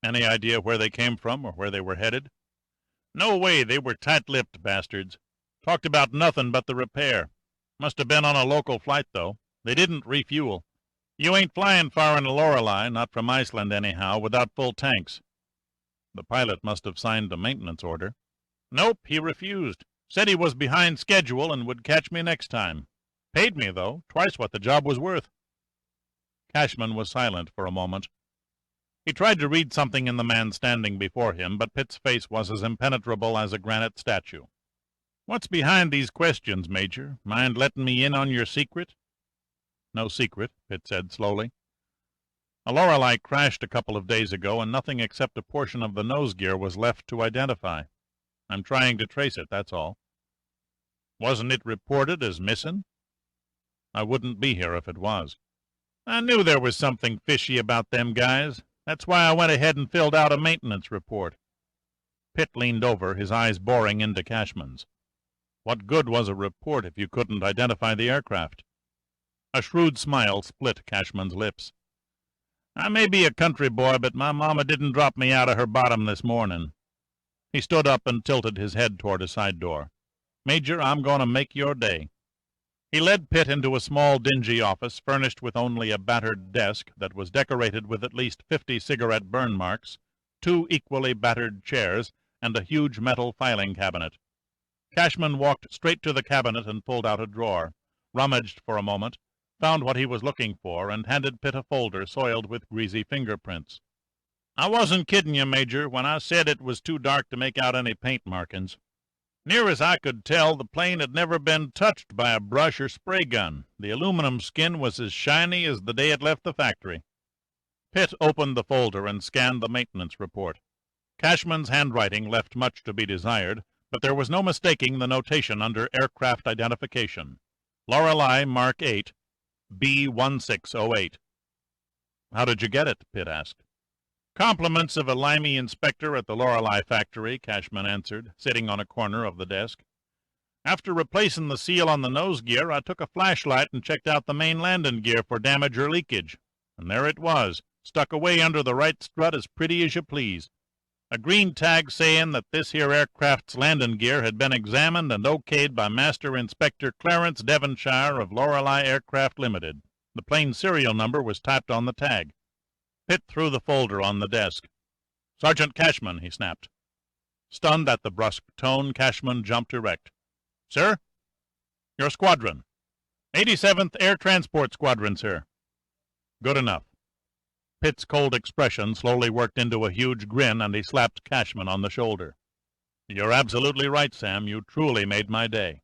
"Any idea where they came from or where they were headed?" "No way, they were tight-lipped bastards. Talked about nothing but the repair. Must have been on a local flight, though. They didn't refuel. You ain't flying far in a Lorelei, not from Iceland anyhow, without full tanks." "The pilot must have signed a maintenance order." "Nope, he refused. Said he was behind schedule and would catch me next time. Paid me, though, twice what the job was worth." Cashman was silent for a moment. He tried to read something in the man standing before him, but Pitt's face was as impenetrable as a granite statue. "What's behind these questions, Major? Mind letting me in on your secret?" "No secret," Pitt said slowly. "A Lorelei crashed a couple of days ago, and nothing except a portion of the nose gear was left to identify. I'm trying to trace it, that's all." "Wasn't it reported as missing?" "I wouldn't be here if it was." "I knew there was something fishy about them guys. That's why I went ahead and filled out a maintenance report." Pitt leaned over, his eyes boring into Cashman's. "What good was a report if you couldn't identify the aircraft?" A shrewd smile split Cashman's lips. "I may be a country boy, but my mama didn't drop me out of her bottom this morning." He stood up and tilted his head toward a side door. "Major, I'm going to make your day." He led Pitt into a small, dingy office, furnished with only a battered desk that was decorated with at least 50 cigarette burn marks, 2 equally battered chairs, and a huge metal filing cabinet. Cashman walked straight to the cabinet and pulled out a drawer, rummaged for a moment, found what he was looking for, and handed Pitt a folder soiled with greasy fingerprints. "I wasn't kidding you, Major, when I said it was too dark to make out any paint markings. Near as I could tell, the plane had never been touched by a brush or spray gun. The aluminum skin was as shiny as the day it left the factory." Pitt opened the folder and scanned the maintenance report. Cashman's handwriting left much to be desired, but there was no mistaking the notation under aircraft identification. Lorelei Mark 8, B1608. How did you get it? Pitt asked. Compliments of a limey inspector at the Lorelei factory, Cashman answered, sitting on a corner of the desk. After replacing the seal on the nose gear, I took a flashlight and checked out the main landing gear for damage or leakage. And there it was, stuck away under the right strut as pretty as you please. A green tag saying that this here aircraft's landing gear had been examined and okayed by Master Inspector Clarence Devonshire of Lorelei Aircraft Limited. The plane serial number was typed on the tag. Pitt threw the folder on the desk. Sergeant Cashman, he snapped. Stunned at the brusque tone, Cashman jumped erect. Sir? Your squadron. 87th Air Transport Squadron, sir. Good enough. Pitt's cold expression slowly worked into a huge grin, and he slapped Cashman on the shoulder. You're absolutely right, Sam. You truly made my day.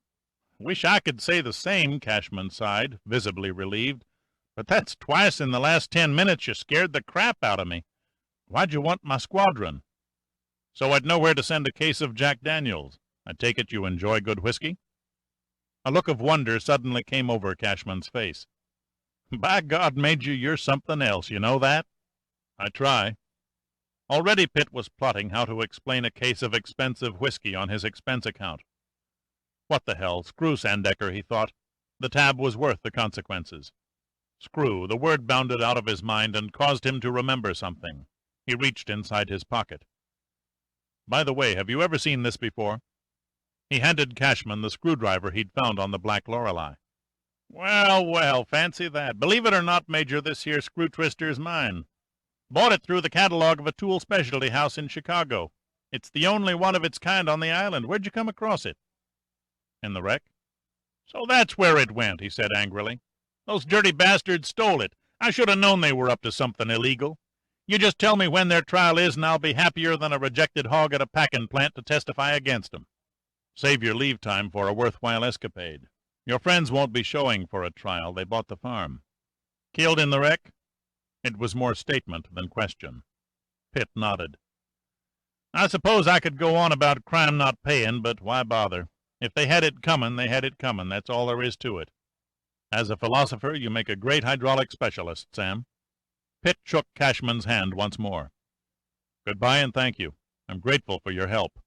Wish I could say the same, Cashman sighed, visibly relieved. But that's twice in the last 10 minutes you scared the crap out of me. Why'd you want my squadron? So I'd know where to send a case of Jack Daniels. I take it you enjoy good whiskey? A look of wonder suddenly came over Cashman's face. By God, Major, you're something else, you know that? I try. Already Pitt was plotting how to explain a case of expensive whiskey on his expense account. What the hell, screw Sandecker, he thought. The tab was worth the consequences. Screw, the word bounded out of his mind and caused him to remember something. He reached inside his pocket. By the way, have you ever seen this before? He handed Cashman the screwdriver he'd found on the Black Lorelei. Well, well, fancy that. Believe it or not, Major, this here screw twister's mine. Bought it through the catalog of a tool specialty house in Chicago. It's the only one of its kind on the island. Where'd you come across it? In the wreck. So that's where it went, he said angrily. Those dirty bastards stole it. I should have known they were up to something illegal. You just tell me when their trial is, and I'll be happier than a rejected hog at a packing plant to testify against 'em. Save your leave time for a worthwhile escapade. Your friends won't be showing for a trial. They bought the farm. Killed in the wreck? It was more statement than question. Pitt nodded. I suppose I could go on about crime not paying, but why bother? If they had it coming, they had it coming. That's all there is to it. As a philosopher, you make a great hydraulic specialist, Sam. Pitt shook Cashman's hand once more. Goodbye and thank you. I'm grateful for your help.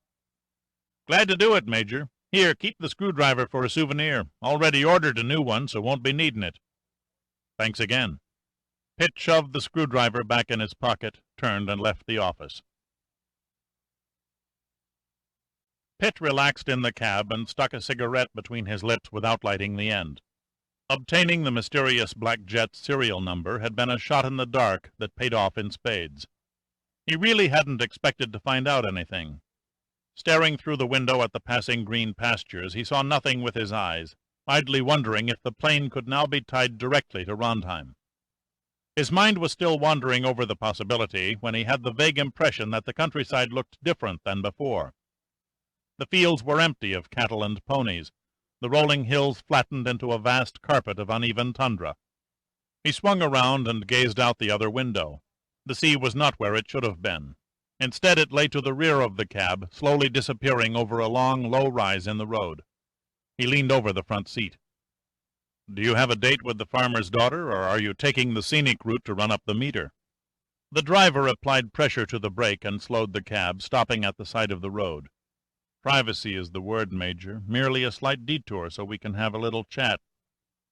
Glad to do it, Major. Here, keep the screwdriver for a souvenir. Already ordered a new one, so won't be needing it. Thanks again. Pitt shoved the screwdriver back in his pocket, turned and left the office. Pitt relaxed in the cab and stuck a cigarette between his lips without lighting the end. Obtaining the mysterious black jet serial number had been a shot in the dark that paid off in spades. He really hadn't expected to find out anything. Staring through the window at the passing green pastures, he saw nothing with his eyes, idly wondering if the plane could now be tied directly to Rondheim. His mind was still wandering over the possibility when he had the vague impression that the countryside looked different than before. The fields were empty of cattle and ponies. The rolling hills flattened into a vast carpet of uneven tundra. He swung around and gazed out the other window. The sea was not where it should have been. Instead, it lay to the rear of the cab, slowly disappearing over a long, low rise in the road. He leaned over the front seat. Do you have a date with the farmer's daughter, or are you taking the scenic route to run up the meter? The driver applied pressure to the brake and slowed the cab, stopping at the side of the road. Privacy is the word, Major. Merely a slight detour so we can have a little chat.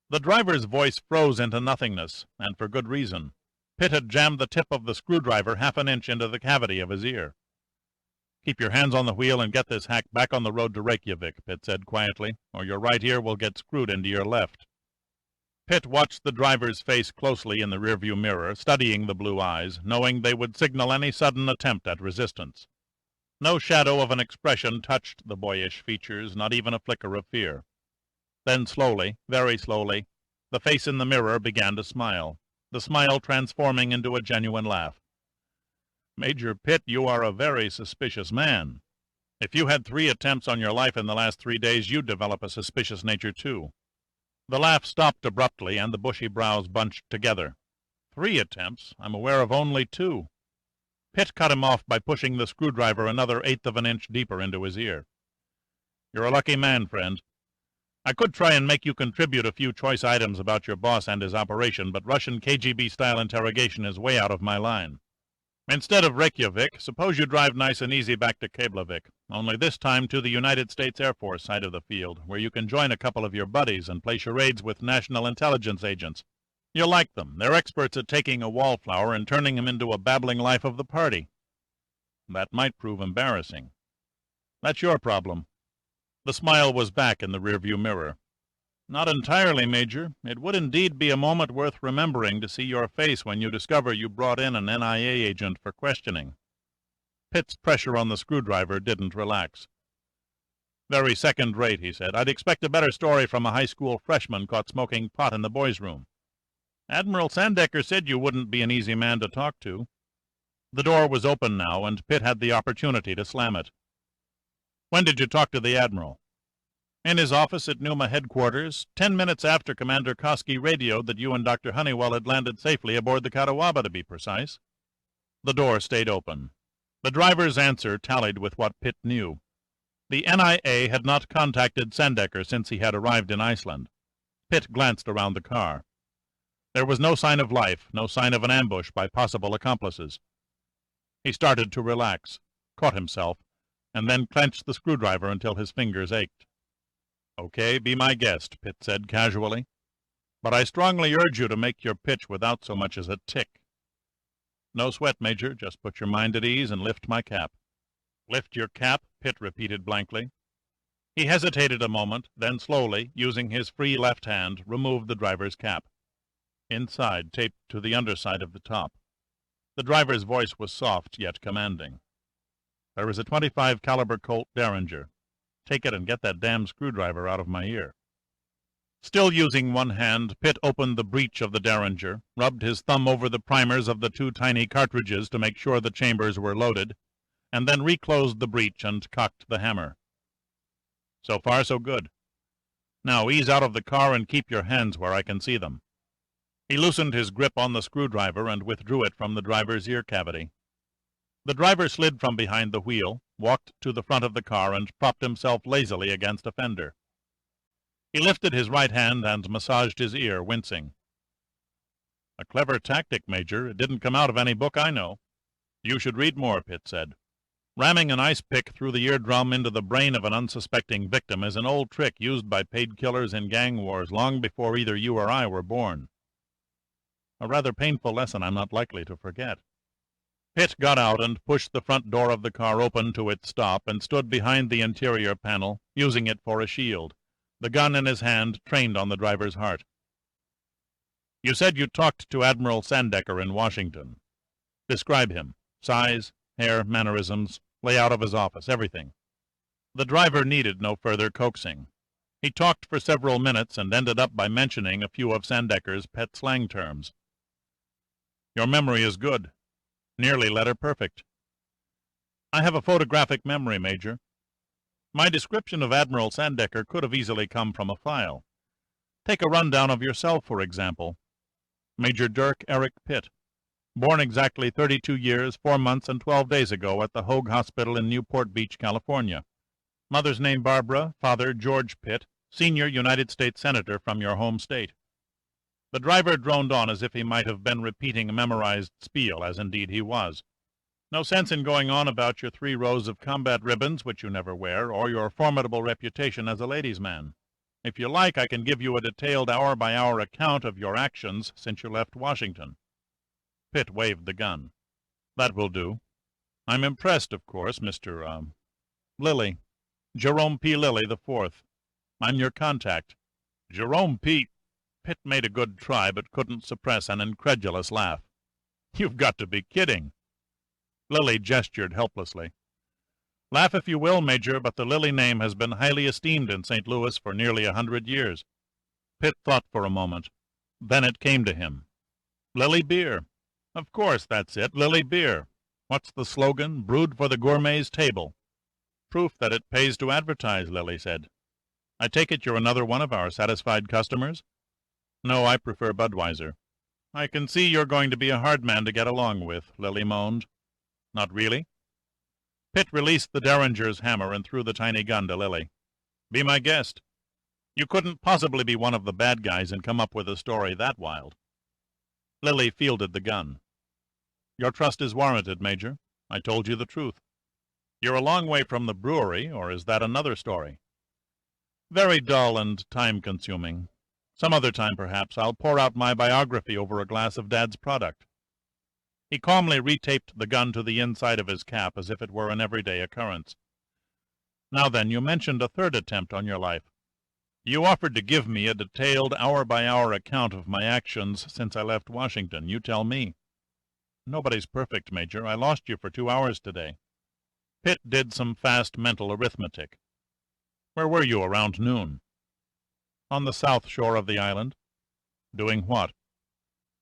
The driver's voice froze into nothingness, and for good reason. Pitt had jammed the tip of the screwdriver half an inch into the cavity of his ear. Keep your hands on the wheel and get this hack back on the road to Reykjavik, Pitt said quietly, or your right ear will get screwed into your left. Pitt watched the driver's face closely in the rearview mirror, studying the blue eyes, knowing they would signal any sudden attempt at resistance. No shadow of an expression touched the boyish features, not even a flicker of fear. Then slowly, very slowly, the face in the mirror began to smile, the smile transforming into a genuine laugh. Major Pitt, you are a very suspicious man. If you had 3 attempts on your life in the last 3 days, you'd develop a suspicious nature too. The laugh stopped abruptly, and the bushy brows bunched together. 3 attempts? I'm aware of only 2. Pitt cut him off by pushing the screwdriver another eighth of an inch deeper into his ear. "You're a lucky man, friend. I could try and make you contribute a few choice items about your boss and his operation, but Russian KGB-style interrogation is way out of my line. Instead of Reykjavik, suppose you drive nice and easy back to Keflavik, only this time to the United States Air Force side of the field, where you can join a couple of your buddies and play charades with national intelligence agents. You'll like them. They're experts at taking a wallflower and turning him into a babbling life of the party." "That might prove embarrassing." "That's your problem." The smile was back in the rearview mirror. "Not entirely, Major. It would indeed be a moment worth remembering to see your face when you discover you brought in an NIA agent for questioning." Pitt's pressure on the screwdriver didn't relax. "Very second-rate," he said. "I'd expect a better story from a high school freshman caught smoking pot in the boys' room." "Admiral Sandecker said you wouldn't be an easy man to talk to." The door was open now, and Pitt had the opportunity to slam it. "When did you talk to the Admiral?" "In his office at Numa headquarters, 10 minutes after Commander Koski radioed that you and Dr. Honeywell had landed safely aboard the Catawba, to be precise." The door stayed open. The driver's answer tallied with what Pitt knew. The NIA had not contacted Sandecker since he had arrived in Iceland. Pitt glanced around the car. There was no sign of life, no sign of an ambush by possible accomplices. He started to relax, caught himself, and then clenched the screwdriver until his fingers ached. "Okay, be my guest," Pitt said casually. "But I strongly urge you to make your pitch without so much as a tick." "No sweat, Major. Just put your mind at ease and lift my cap." "Lift your cap?" Pitt repeated blankly. He hesitated a moment, then slowly, using his free left hand, removed the driver's cap. Inside, taped to the underside of the top. The driver's voice was soft yet commanding. "There is a .25 caliber Colt Derringer. Take it and get that damn screwdriver out of my ear." Still using one hand, Pitt opened the breech of the Derringer, rubbed his thumb over the primers of the two tiny cartridges to make sure the chambers were loaded, and then reclosed the breech and cocked the hammer. "So far, so good. Now ease out of the car and keep your hands where I can see them." He loosened his grip on the screwdriver and withdrew it from the driver's ear cavity. The driver slid from behind the wheel, walked to the front of the car, and propped himself lazily against a fender. He lifted his right hand and massaged his ear, wincing. "A clever tactic, Major. It didn't come out of any book I know." "You should read more," Pitt said. "Ramming an ice pick through the eardrum into the brain of an unsuspecting victim is an old trick used by paid killers in gang wars long before either you or I were born. A rather painful lesson I'm not likely to forget." Pitt got out and pushed the front door of the car open to its stop and stood behind the interior panel, using it for a shield, the gun in his hand trained on the driver's heart. "You said you talked to Admiral Sandecker in Washington. Describe him. Size, hair, mannerisms, layout of his office, everything." The driver needed no further coaxing. He talked for several minutes and ended up by mentioning a few of Sandecker's pet slang terms. "Your memory is good. Nearly letter perfect." "I have a photographic memory, Major." "My description of Admiral Sandecker could have easily come from a file. Take a rundown of yourself, for example. Major Dirk Eric Pitt. Born exactly 32 years, 4 months, and 12 days ago at the Hoag Hospital in Newport Beach, California. Mother's name Barbara, father George Pitt, senior United States Senator from your home state." The driver droned on as if he might have been repeating a memorized spiel, as indeed he was. "No sense in going on about your 3 rows of combat ribbons, which you never wear, or your formidable reputation as a ladies' man. If you like, I can give you a detailed hour-by-hour account of your actions since you left Washington." Pitt waved the gun. "That will do. I'm impressed, of course, Mr. Lilly. Jerome P. Lilly IV. I'm your contact." "Jerome P." Pitt made a good try, but couldn't suppress an incredulous laugh. "You've got to be kidding." Lilly gestured helplessly. "Laugh if you will, Major, but the Lilly name has been highly esteemed in St. Louis for nearly 100 years. Pitt thought for a moment. Then it came to him. "Lilly beer. Of course, that's it, Lilly beer. What's the slogan? Brewed for the gourmet's table." "Proof that it pays to advertise," Lilly said. "I take it you're another one of our satisfied customers?" "No, I prefer Budweiser." "I can see you're going to be a hard man to get along with," Lilly moaned. Not really? Pitt released the Derringer's hammer and threw the tiny gun to Lily. Be my guest. You couldn't possibly be one of the bad guys and come up with a story that wild. Lily fielded the gun. Your trust is warranted, Major. I told you the truth. You're a long way from the brewery, or is that another story? Very dull and time-consuming. Some other time, perhaps, I'll pour out my biography over a glass of Dad's product. He calmly retaped the gun to the inside of his cap as if it were an everyday occurrence. Now then, you mentioned a third attempt on your life. You offered to give me a detailed hour-by-hour account of my actions since I left Washington. You tell me. Nobody's perfect, Major. I lost you for 2 hours today. Pitt did some fast mental arithmetic. Where were you around noon? On the south shore of the island. Doing what?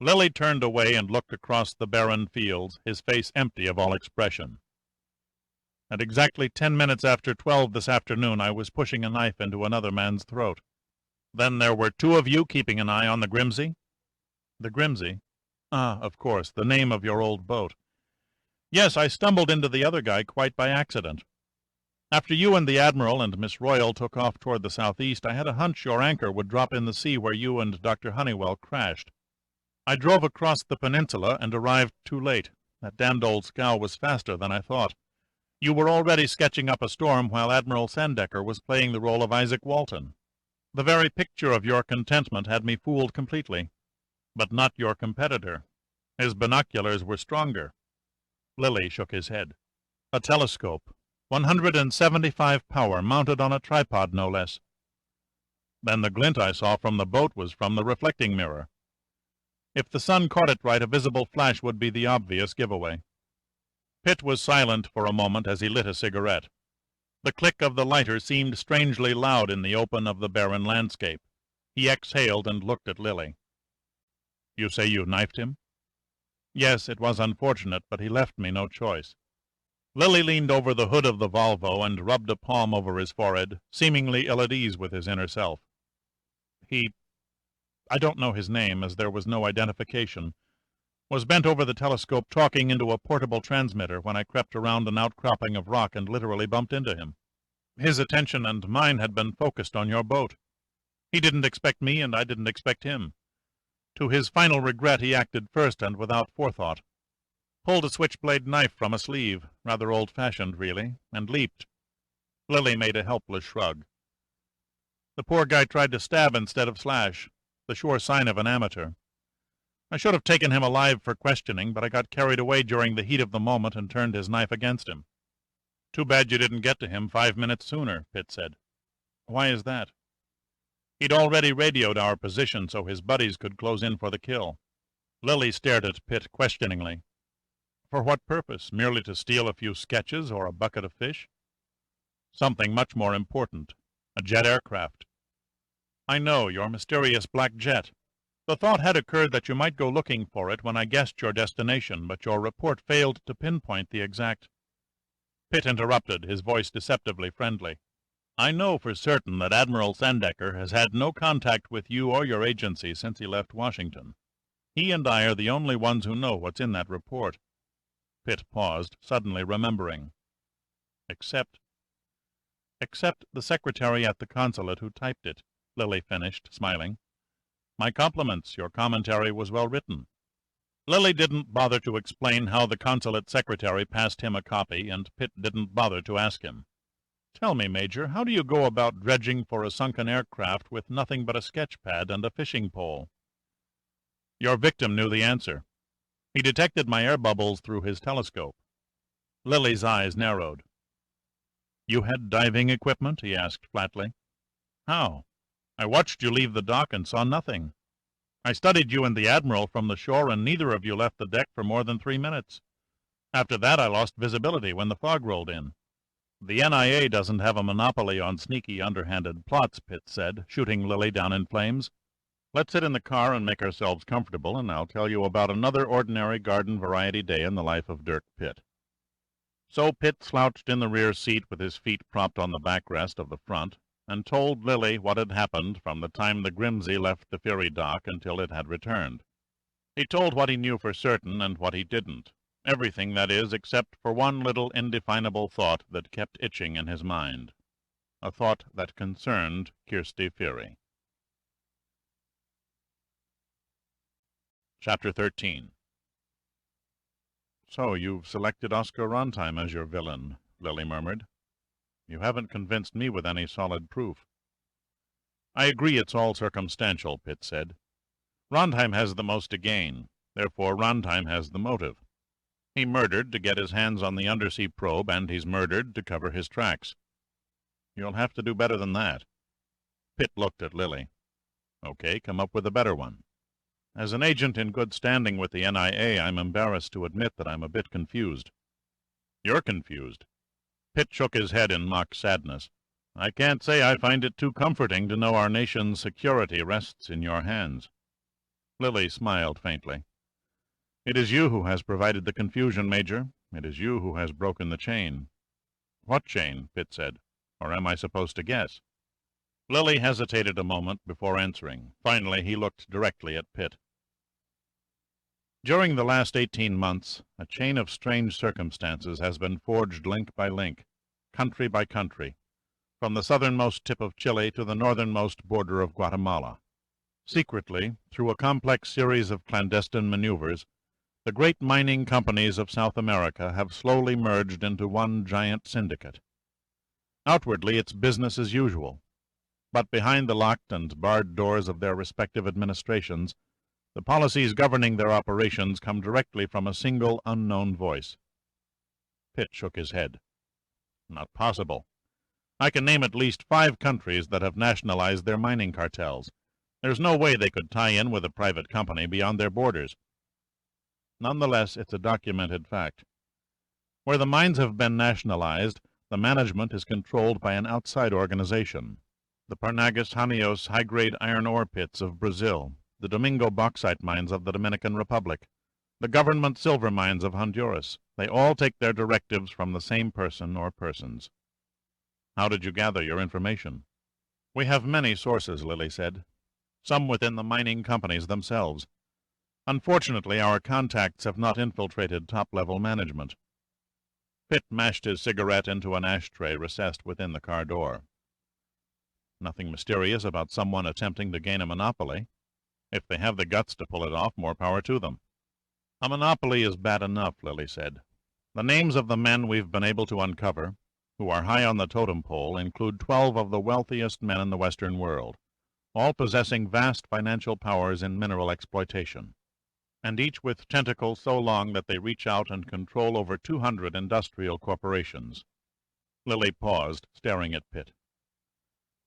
Lily turned away and looked across the barren fields, his face empty of all expression. At exactly 10 minutes after 12 this afternoon, I was pushing a knife into another man's throat. Then there were 2 of you keeping an eye on the Grimsey? The Grimsey? Ah, of course, the name of your old boat. Yes, I stumbled into the other guy quite by accident. After you and the Admiral and Miss Royal took off toward the southeast, I had a hunch your anchor would drop in the sea where you and Dr. Honeywell crashed. I drove across the peninsula and arrived too late. That damned old scow was faster than I thought. You were already sketching up a storm while Admiral Sandecker was playing the role of Isaac Walton. The very picture of your contentment had me fooled completely. But not your competitor. His binoculars were stronger. Lily shook his head. A telescope, 175 power, mounted on a tripod no less. Then the glint I saw from the boat was from the reflecting mirror. If the sun caught it right, a visible flash would be the obvious giveaway. Pitt was silent for a moment as he lit a cigarette. The click of the lighter seemed strangely loud in the open of the barren landscape. He exhaled and looked at Lily. You say you knifed him? Yes, it was unfortunate, but he left me no choice. Lily leaned over the hood of the Volvo and rubbed a palm over his forehead, seemingly ill at ease with his inner self. I don't know his name, as there was no identification, was bent over the telescope talking into a portable transmitter when I crept around an outcropping of rock and literally bumped into him. His attention and mine had been focused on your boat. He didn't expect me, and I didn't expect him. To his final regret, he acted first and without forethought. Pulled a switchblade knife from a sleeve, rather old-fashioned, really, and leaped. Lily made a helpless shrug. The poor guy tried to stab instead of slash, the sure sign of an amateur. I should have taken him alive for questioning, but I got carried away during the heat of the moment and turned his knife against him. Too bad you didn't get to him 5 minutes sooner, Pitt said. Why is that? He'd already radioed our position so his buddies could close in for the kill. Lily stared at Pitt questioningly. For what purpose? Merely to steal a few sketches or a bucket of fish? Something much more important. A jet aircraft. I know, your mysterious black jet. The thought had occurred that you might go looking for it when I guessed your destination, but your report failed to pinpoint the exact... Pitt interrupted, his voice deceptively friendly. I know for certain that Admiral Sandecker has had no contact with you or your agency since he left Washington. He and I are the only ones who know what's in that report. Pitt paused, suddenly remembering. Except the secretary at the consulate who typed it, Lily finished, smiling. My compliments. Your commentary was well written. Lily didn't bother to explain how the consulate secretary passed him a copy, and Pitt didn't bother to ask him. Tell me, Major, how do you go about dredging for a sunken aircraft with nothing but a sketch pad and a fishing pole? Your victim knew the answer. He detected my air bubbles through his telescope. Lily's eyes narrowed. You had diving equipment? He asked flatly. How? I watched you leave the dock and saw nothing. I studied you and the Admiral from the shore, and neither of you left the deck for more than 3 minutes. After that I lost visibility when the fog rolled in. The NIA doesn't have a monopoly on sneaky, underhanded plots, Pitt said, shooting Lily down in flames. Let's sit in the car and make ourselves comfortable, and I'll tell you about another ordinary garden variety day in the life of Dirk Pitt. So Pitt slouched in the rear seat with his feet propped on the backrest of the front, and told Lily what had happened from the time the Grimsey left the ferry dock until it had returned. He told what he knew for certain and what he didn't, Everything, that is, except for one little indefinable thought that kept itching in his mind. A thought that concerned Kirsty Fury. Chapter 13. "So you've selected Oscar Rondheim as your villain," Lily murmured. "You haven't convinced me with any solid proof." "I agree it's all circumstantial," Pitt said. "Rondheim has the most to gain. Therefore Rondheim has the motive. He murdered to get his hands on the undersea probe, and he's murdered to cover his tracks. You'll have to do better than that." Pitt looked at Lily. "Okay, come up with a better one." "As an agent in good standing with the NIA, I'm embarrassed to admit that I'm a bit confused." "You're confused?" Pitt shook his head in mock sadness. "I can't say I find it too comforting to know our nation's security rests in your hands." Lily smiled faintly. "It is you who has provided the confusion, Major. It is you who has broken the chain." "What chain?" Pitt said. "Or am I supposed to guess?" Lily hesitated a moment before answering. Finally he looked directly at Pitt. "During the last 18 months, a chain of strange circumstances has been forged link by link, country by country, from the southernmost tip of Chile to the northernmost border of Guatemala. Secretly, through a complex series of clandestine maneuvers, the great mining companies of South America have slowly merged into one giant syndicate. Outwardly it's business as usual, but behind the locked and barred doors of their respective administrations, the policies governing their operations come directly from a single unknown voice." Pitt shook his head. "Not possible. I can name at least 5 countries that have nationalized their mining cartels. There's no way they could tie in with a private company beyond their borders." "Nonetheless, it's a documented fact. Where the mines have been nationalized, the management is controlled by an outside organization. The Parnagas-Hanios high-grade iron ore pits of Brazil, the Domingo bauxite mines of the Dominican Republic, the government silver mines of Honduras, they all take their directives from the same person or persons." "How did you gather your information?" "We have many sources," Lily said, "some within the mining companies themselves. Unfortunately, our contacts have not infiltrated top-level management." Pitt mashed his cigarette into an ashtray recessed within the car door. "Nothing mysterious about someone attempting to gain a monopoly. If they have the guts to pull it off, more power to them." "A monopoly is bad enough," Lily said. "The names of the men we've been able to uncover, who are high on the totem pole, include 12 of the wealthiest men in the Western world, all possessing vast financial powers in mineral exploitation, and each with tentacles so long that they reach out and control over 200 industrial corporations." Lily paused, staring at Pitt.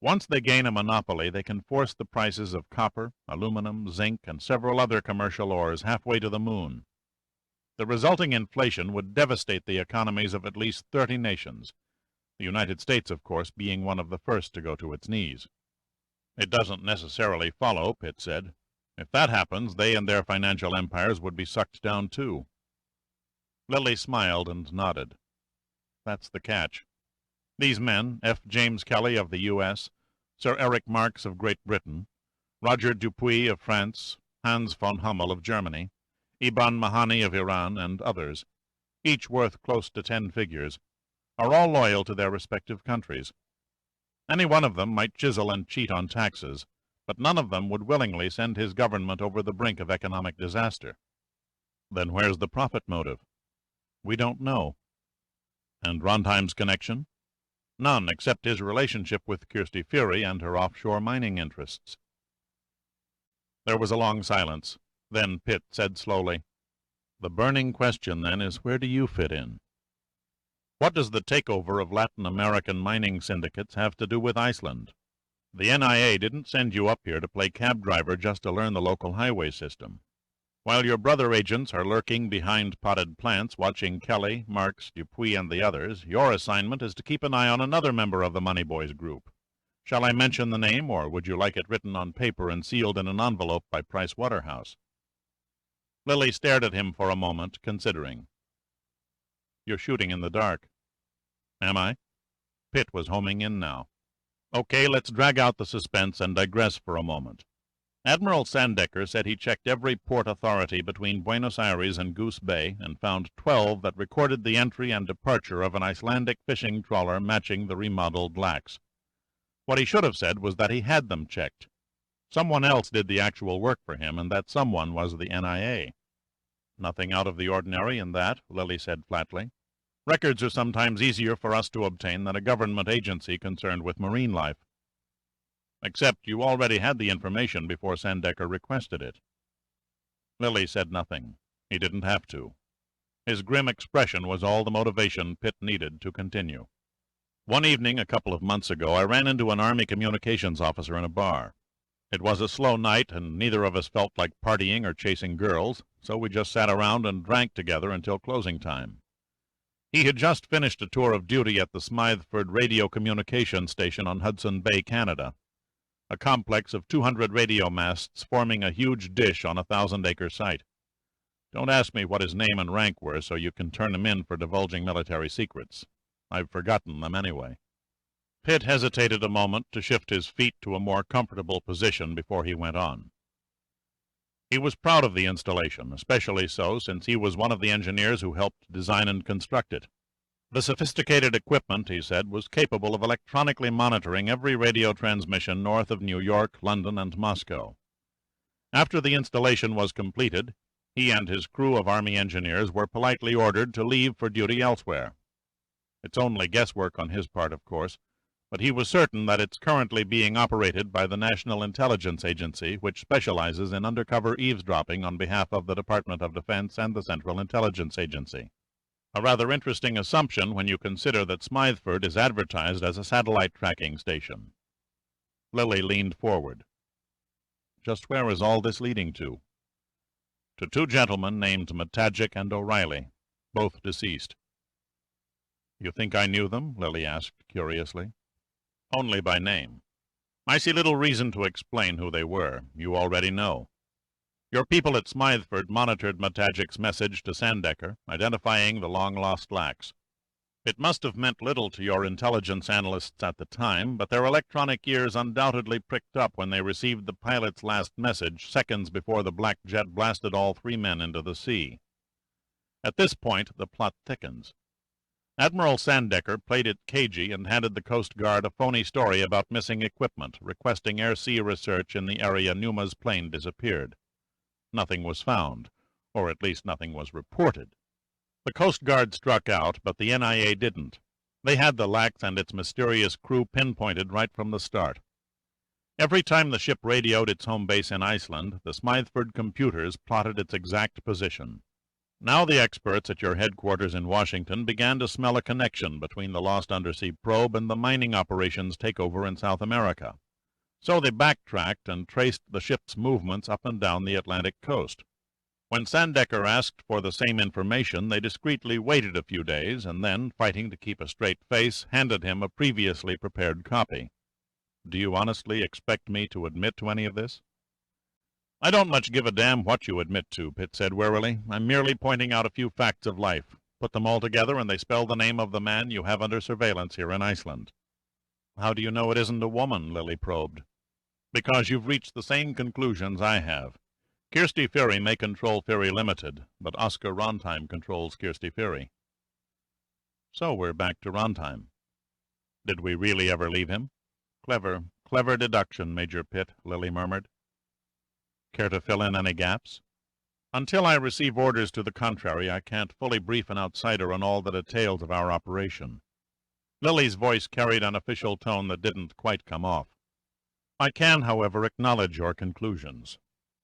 "Once they gain a monopoly, they can force the prices of copper, aluminum, zinc, and several other commercial ores halfway to the moon. The resulting inflation would devastate the economies of at least 30 nations, the United States, of course, being one of the first to go to its knees." "It doesn't necessarily follow," Pitt said. "If that happens, they and their financial empires would be sucked down too." Lily smiled and nodded. "That's the catch. These men, F. James Kelly of the U.S., Sir Eric Marks of Great Britain, Roger Dupuy of France, Hans von Hummel of Germany, Ibn Mahani of Iran, and others, each worth close to 10 figures, are all loyal to their respective countries. Any one of them might chisel and cheat on taxes, but none of them would willingly send his government over the brink of economic disaster." "Then where's the profit motive?" "We don't know." "And Rondheim's connection?" "None, except his relationship with Kirsty Fury and her offshore mining interests." There was a long silence. Then Pitt said slowly, "The burning question, then, is where do you fit in? What does the takeover of Latin American mining syndicates have to do with Iceland? The NIA didn't send you up here to play cab driver just to learn the local highway system. While your brother agents are lurking behind potted plants watching Kelly, Marks, Dupuy, and the others, your assignment is to keep an eye on another member of the Money Boys group. Shall I mention the name, or would you like it written on paper and sealed in an envelope by Price Waterhouse?" Lily stared at him for a moment, considering. "You're shooting in the dark." "Am I?" Pitt was homing in now. "Okay, let's drag out the suspense and digress for a moment. Admiral Sandecker said he checked every port authority between Buenos Aires and Goose Bay and found 12 that recorded the entry and departure of an Icelandic fishing trawler matching the remodeled lacks. What he should have said was that he had them checked. Someone else did the actual work for him, and that someone was the NIA. Nothing out of the ordinary in that, Lily said flatly. Records are sometimes easier for us to obtain than a government agency concerned with marine life. Except you already had the information before Sandecker requested it. Lily said nothing. He didn't have to. His grim expression was all the motivation Pitt needed to continue. One evening a couple of months ago, I ran into an Army communications officer in a bar. It was a slow night, and neither of us felt like partying or chasing girls, so we just sat around and drank together until closing time. He had just finished a tour of duty at the Smytheford radio communication station on Hudson Bay, Canada, a complex of 200 radio masts forming a huge dish on a 1,000-acre site. Don't ask me what his name and rank were, so you can turn him in for divulging military secrets. I've forgotten them anyway. Pitt hesitated a moment to shift his feet to a more comfortable position before he went on. He was proud of the installation, especially so since he was one of the engineers who helped design and construct it. The sophisticated equipment, he said, was capable of electronically monitoring every radio transmission north of New York, London, and Moscow. After the installation was completed, he and his crew of Army engineers were politely ordered to leave for duty elsewhere. It's only guesswork on his part, of course, but he was certain that it's currently being operated by the National Intelligence Agency, which specializes in undercover eavesdropping on behalf of the Department of Defense and the Central Intelligence Agency. A rather interesting assumption when you consider that Smytheford is advertised as a satellite tracking station. Lily leaned forward. Just where is all this leading to? To two gentlemen named Matagic and O'Reilly, both deceased. You think I knew them? Lily asked curiously. Only by name. I see little reason to explain who they were. You already know. Your people at Smytheford monitored Matagic's message to Sandecker, identifying the long-lost lacks. It must have meant little to your intelligence analysts at the time, but their electronic ears undoubtedly pricked up when they received the pilot's last message seconds before the black jet blasted all 3 men into the sea. At this point, the plot thickens. Admiral Sandecker played it cagey and handed the Coast Guard a phony story about missing equipment, requesting air-sea research in the area Numa's plane disappeared. Nothing was found, or at least nothing was reported. The Coast Guard struck out, but the NIA didn't. They had the Lax and its mysterious crew pinpointed right from the start. Every time the ship radioed its home base in Iceland, the Smytheford computers plotted its exact position. Now the experts at your headquarters in Washington began to smell a connection between the lost undersea probe and the mining operations takeover in South America. So they backtracked and traced the ship's movements up and down the Atlantic coast. When Sandecker asked for the same information, they discreetly waited a few days and then, fighting to keep a straight face, handed him a previously prepared copy. Do you honestly expect me to admit to any of this? I don't much give a damn what you admit to, Pitt said warily. I'm merely pointing out a few facts of life. Put them all together and they spell the name of the man you have under surveillance here in Iceland. How do you know it isn't a woman? Lily probed. Because you've reached the same conclusions I have. Kirsty Ferry may control Ferry Limited, but Oscar Rondheim controls Kirsty Ferry. So we're back to Rondheim. Did we really ever leave him? Clever deduction, Major Pitt, Lily murmured. Care to fill in any gaps? Until I receive orders to the contrary, I can't fully brief an outsider on all the details of our operation. Lily's voice carried an official tone that didn't quite come off. I can, however, acknowledge your conclusions.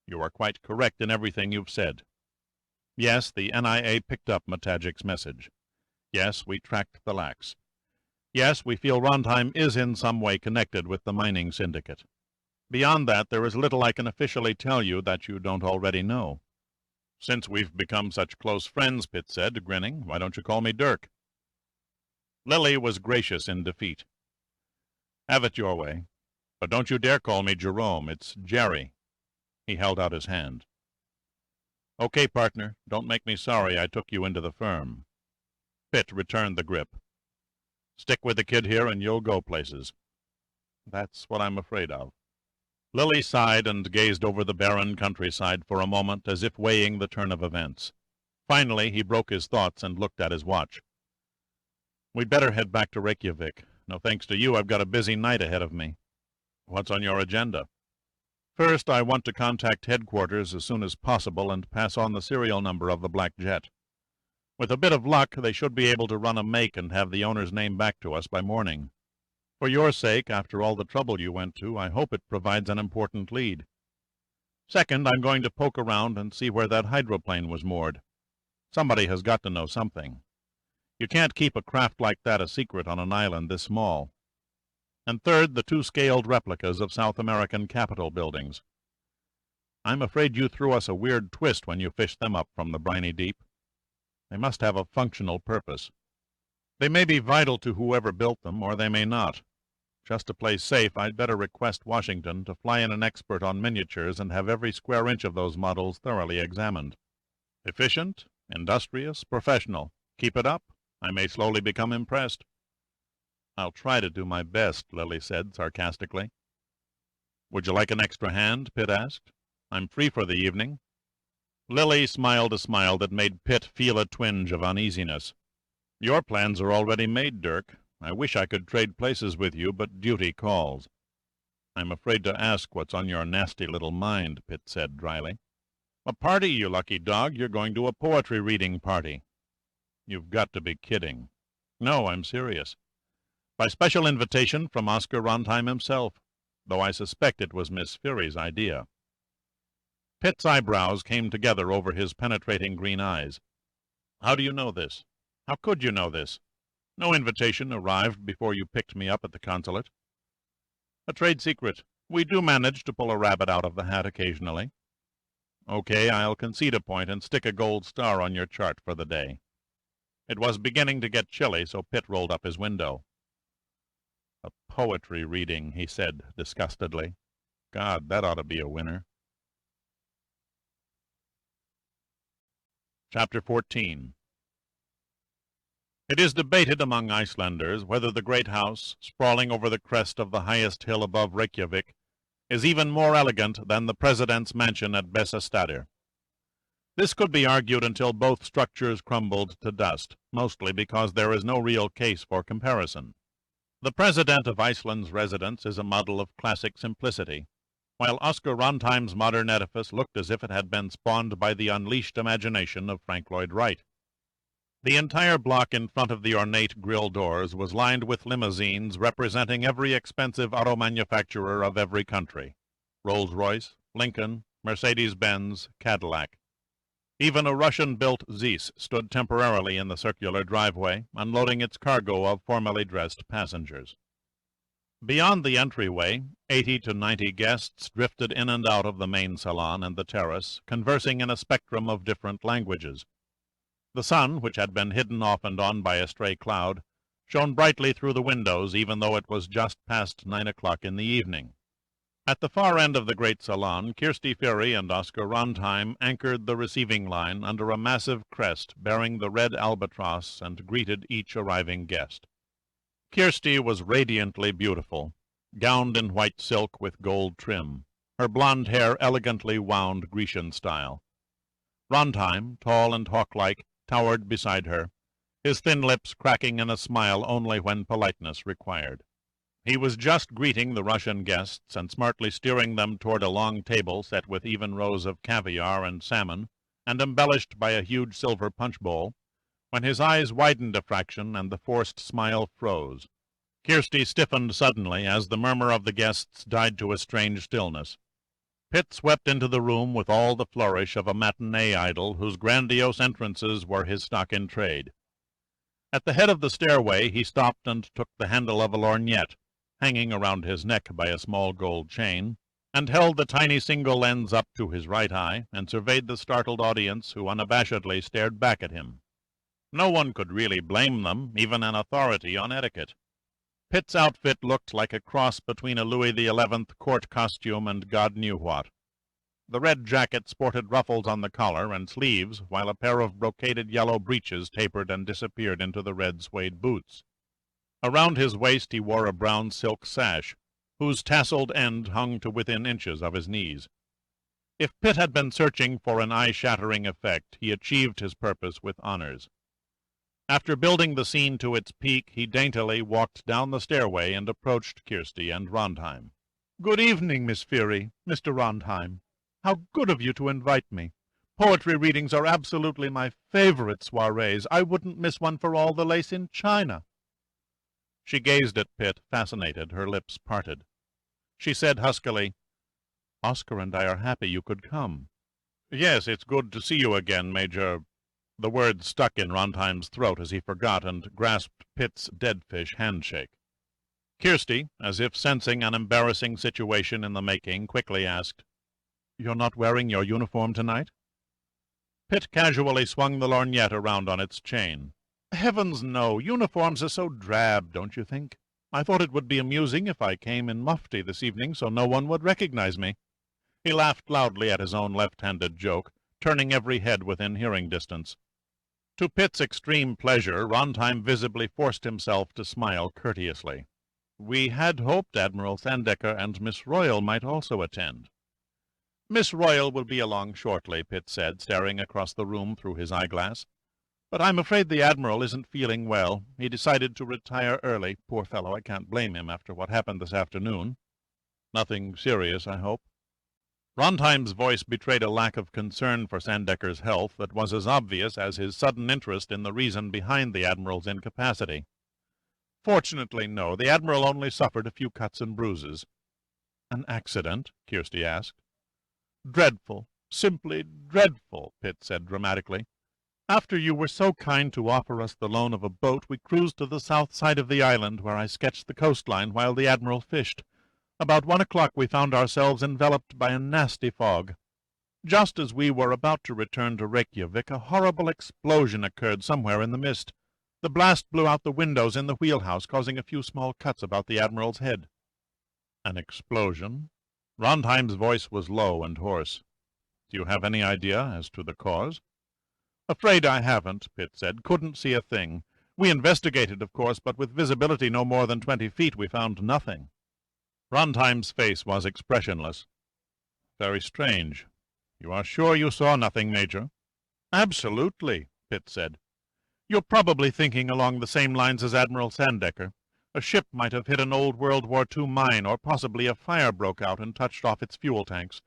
You are quite correct in everything you've said. Yes, the NIA picked up Matagic's message. Yes, we tracked the Lax. Yes, we feel Rondheim is in some way connected with the mining syndicate. Beyond that, there is little I can officially tell you that you don't already know. Since we've become such close friends, Pitt said, grinning, why don't you call me Dirk? Lily was gracious in defeat. Have it your way. But don't you dare call me Jerome. It's Jerry. He held out his hand. Okay, partner. Don't make me sorry I took you into the firm. Pitt returned the grip. Stick with the kid here and you'll go places. That's what I'm afraid of. Lily sighed and gazed over the barren countryside for a moment as if weighing the turn of events. Finally he broke his thoughts and looked at his watch. "We'd better head back to Reykjavik. No thanks to you, I've got a busy night ahead of me." "What's on your agenda?" "First, I want to contact headquarters as soon as possible and pass on the serial number of the black jet. With a bit of luck, they should be able to run a make and have the owner's name back to us by morning. For your sake, after all the trouble you went to, I hope it provides an important lead. Second, I'm going to poke around and see where that hydroplane was moored. Somebody has got to know something. You can't keep a craft like that a secret on an island this small. And third, the two scaled replicas of South American Capitol buildings. I'm afraid you threw us a weird twist when you fished them up from the briny deep. They must have a functional purpose. They may be vital to whoever built them, or they may not. Just to play safe, I'd better request Washington to fly in an expert on miniatures and have every square inch of those models thoroughly examined. Efficient, industrious, professional. Keep it up. I may slowly become impressed." "I'll try to do my best," Lily said sarcastically. "Would you like an extra hand?" Pitt asked. "I'm free for the evening." Lily smiled a smile that made Pitt feel a twinge of uneasiness. "Your plans are already made, Dirk. I wish I could trade places with you, but duty calls." "I'm afraid to ask what's on your nasty little mind," Pitt said dryly. "A party, you lucky dog. You're going to a poetry reading party." "You've got to be kidding." "No, I'm serious. By special invitation from Oscar Rondheim himself, though I suspect it was Miss Fury's idea." Pitt's eyebrows came together over his penetrating green eyes. "How do you know this? How could you know this? No invitation arrived before you picked me up at the consulate." "A trade secret. We do manage to pull a rabbit out of the hat occasionally." "Okay, I'll concede a point and stick a gold star on your chart for the day." It was beginning to get chilly, so Pitt rolled up his window. "A poetry reading," he said disgustedly. "God, that ought to be a winner." Chapter 14. It is debated among Icelanders whether the great house, sprawling over the crest of the highest hill above Reykjavik, is even more elegant than the President's mansion at Bessastaðir. This could be argued until both structures crumbled to dust, mostly because there is no real case for comparison. The President of Iceland's residence is a model of classic simplicity, while Oscar Rondheim's modern edifice looked as if it had been spawned by the unleashed imagination of Frank Lloyd Wright. The entire block in front of the ornate grille doors was lined with limousines representing every expensive auto manufacturer of every country: Rolls-Royce, Lincoln, Mercedes-Benz, Cadillac. Even a Russian-built Zeiss stood temporarily in the circular driveway, unloading its cargo of formally dressed passengers. Beyond the entryway, 80 to 90 guests drifted in and out of the main salon and the terrace, conversing in a spectrum of different languages. The sun, which had been hidden off and on by a stray cloud, shone brightly through the windows even though it was just past 9 o'clock in the evening. At the far end of the great salon, Kirsty Fury and Oscar Rondheim anchored the receiving line under a massive crest bearing the red albatross and greeted each arriving guest. Kirsty was radiantly beautiful, gowned in white silk with gold trim, her blonde hair elegantly wound Grecian style. Rondheim, tall and hawk-like, towered beside her, his thin lips cracking in a smile only when politeness required. He was just greeting the Russian guests and smartly steering them toward a long table set with even rows of caviar and salmon, and embellished by a huge silver punch bowl, when his eyes widened a fraction and the forced smile froze. Kirsty stiffened suddenly as the murmur of the guests died to a strange stillness. Pitt swept into the room with all the flourish of a matinee idol whose grandiose entrances were his stock in trade. At the head of the stairway he stopped and took the handle of a lorgnette, hanging around his neck by a small gold chain, and held the tiny single lens up to his right eye, and surveyed the startled audience who unabashedly stared back at him. No one could really blame them, even an authority on etiquette. Pitt's outfit looked like a cross between a Louis XI court costume and God knew what. The red jacket sported ruffles on the collar and sleeves, while a pair of brocaded yellow breeches tapered and disappeared into the red suede boots. Around his waist he wore a brown silk sash, whose tasseled end hung to within inches of his knees. If Pitt had been searching for an eye-shattering effect, he achieved his purpose with honors. After building the scene to its peak, he daintily walked down the stairway and approached Kirsty and Rondheim. "Good evening, Miss Fury, Mr. Rondheim. How good of you to invite me. Poetry readings are absolutely my favorite soirees. I wouldn't miss one for all the lace in China." She gazed at Pitt, fascinated, her lips parted. She said huskily, "Oscar and I are happy you could come." "Yes, it's good to see you again, Major—" The words stuck in Rondheim's throat as he forgot and grasped Pitt's dead-fish handshake. Kirsty, as if sensing an embarrassing situation in the making, quickly asked, "You're not wearing your uniform tonight?" Pitt casually swung the lorgnette around on its chain. "Heavens, no! Uniforms are so drab, don't you think? I thought it would be amusing if I came in mufti this evening so no one would recognize me." He laughed loudly at his own left-handed joke, turning every head within hearing distance. To Pitt's extreme pleasure, Rondheim visibly forced himself to smile courteously. "We had hoped Admiral Sandecker and Miss Royal might also attend." "Miss Royal will be along shortly," Pitt said, staring across the room through his eyeglass. "But I'm afraid the Admiral isn't feeling well. He decided to retire early. Poor fellow, I can't blame him after what happened this afternoon." "Nothing serious, I hope?" Rondheim's voice betrayed a lack of concern for Sandecker's health that was as obvious as his sudden interest in the reason behind the Admiral's incapacity. "Fortunately, no. The Admiral only suffered a few cuts and bruises." "An accident?" Kirsty asked. "Dreadful. Simply dreadful," Pitt said dramatically. "After you were so kind to offer us the loan of a boat, we cruised to the south side of the island, where I sketched the coastline while the Admiral fished. About 1 o'clock we found ourselves enveloped by a nasty fog. Just as we were about to return to Reykjavik, a horrible explosion occurred somewhere in the mist. The blast blew out the windows in the wheelhouse, causing a few small cuts about the Admiral's head." "An explosion?" Rondheim's voice was low and hoarse. "Do you have any idea as to the cause?" "Afraid I haven't," Pitt said. "Couldn't see a thing. We investigated, of course, but with visibility no more than 20 feet we found nothing." Rondheim's face was expressionless. "Very strange. You are sure you saw nothing, Major?" "Absolutely," Pitt said. "You're probably thinking along the same lines as Admiral Sandecker. A ship might have hit an old World War II mine, or possibly a fire broke out and touched off its fuel tanks.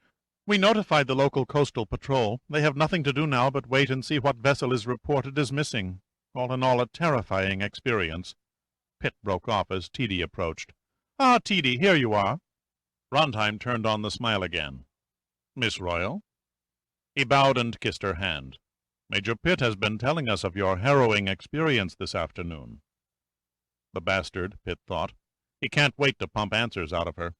We notified the local coastal patrol. They have nothing to do now but wait and see what vessel is reported as missing. All in all, a terrifying experience." Pitt broke off as Teedy approached. "Ah, Teedy, here you are." Rondheim turned on the smile again. "Miss Royal?" He bowed and kissed her hand. "Major Pitt has been telling us of your harrowing experience this afternoon." The bastard, Pitt thought. He can't wait to pump answers out of her.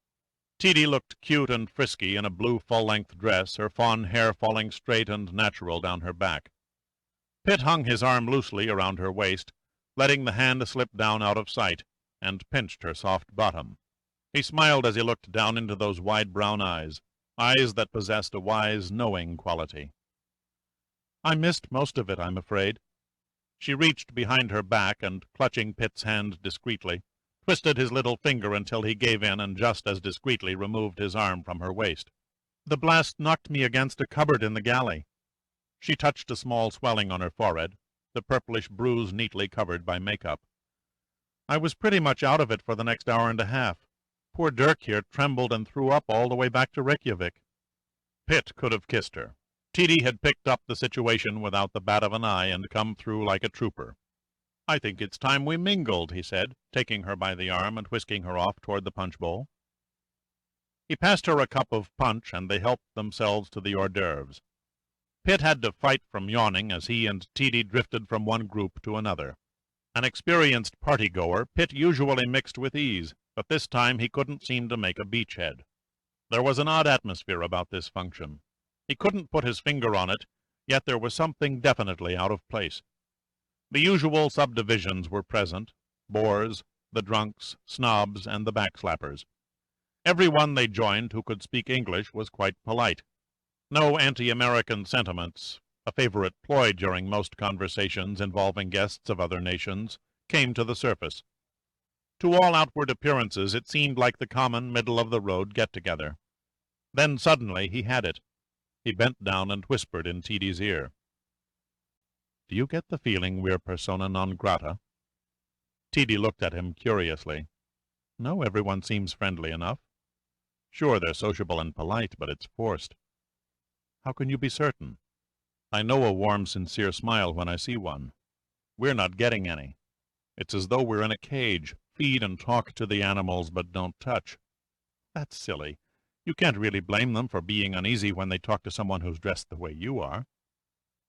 Teedy looked cute and frisky in a blue full-length dress, her fawn hair falling straight and natural down her back. Pitt hung his arm loosely around her waist, letting the hand slip down out of sight, and pinched her soft bottom. He smiled as he looked down into those wide brown eyes that possessed a wise, knowing quality. "I missed most of it, I'm afraid." She reached behind her back and, clutching Pitt's hand discreetly, twisted his little finger until he gave in and just as discreetly removed his arm from her waist. "The blast knocked me against a cupboard in the galley." She touched a small swelling on her forehead, the purplish bruise neatly covered by makeup. "I was pretty much out of it for the next hour and a half. Poor Dirk here trembled and threw up all the way back to Reykjavik." Pitt could have kissed her. Teedy had picked up the situation without the bat of an eye and come through like a trooper. "I think it's time we mingled," he said, taking her by the arm and whisking her off toward the punch bowl. He passed her a cup of punch, and they helped themselves to the hors d'oeuvres. Pitt had to fight from yawning as he and Teedy drifted from one group to another. An experienced party-goer, Pitt usually mixed with ease, but this time he couldn't seem to make a beachhead. There was an odd atmosphere about this function. He couldn't put his finger on it, yet there was something definitely out of place. The usual subdivisions were present: bores, the drunks, snobs, and the backslappers. Every one they joined who could speak English was quite polite. No anti-American sentiments, a favorite ploy during most conversations involving guests of other nations, came to the surface. To all outward appearances it seemed like the common middle-of-the-road get-together. Then suddenly he had it. He bent down and whispered in Tiidi's ear. "Do you get the feeling we're persona non grata?" Tiidi looked at him curiously. "No, everyone seems friendly enough. Sure, they're sociable and polite, but it's forced." "How can you be certain?" "I know a warm, sincere smile when I see one. We're not getting any. It's as though we're in a cage, feed and talk to the animals, but don't touch." "That's silly. You can't really blame them for being uneasy when they talk to someone who's dressed the way you are."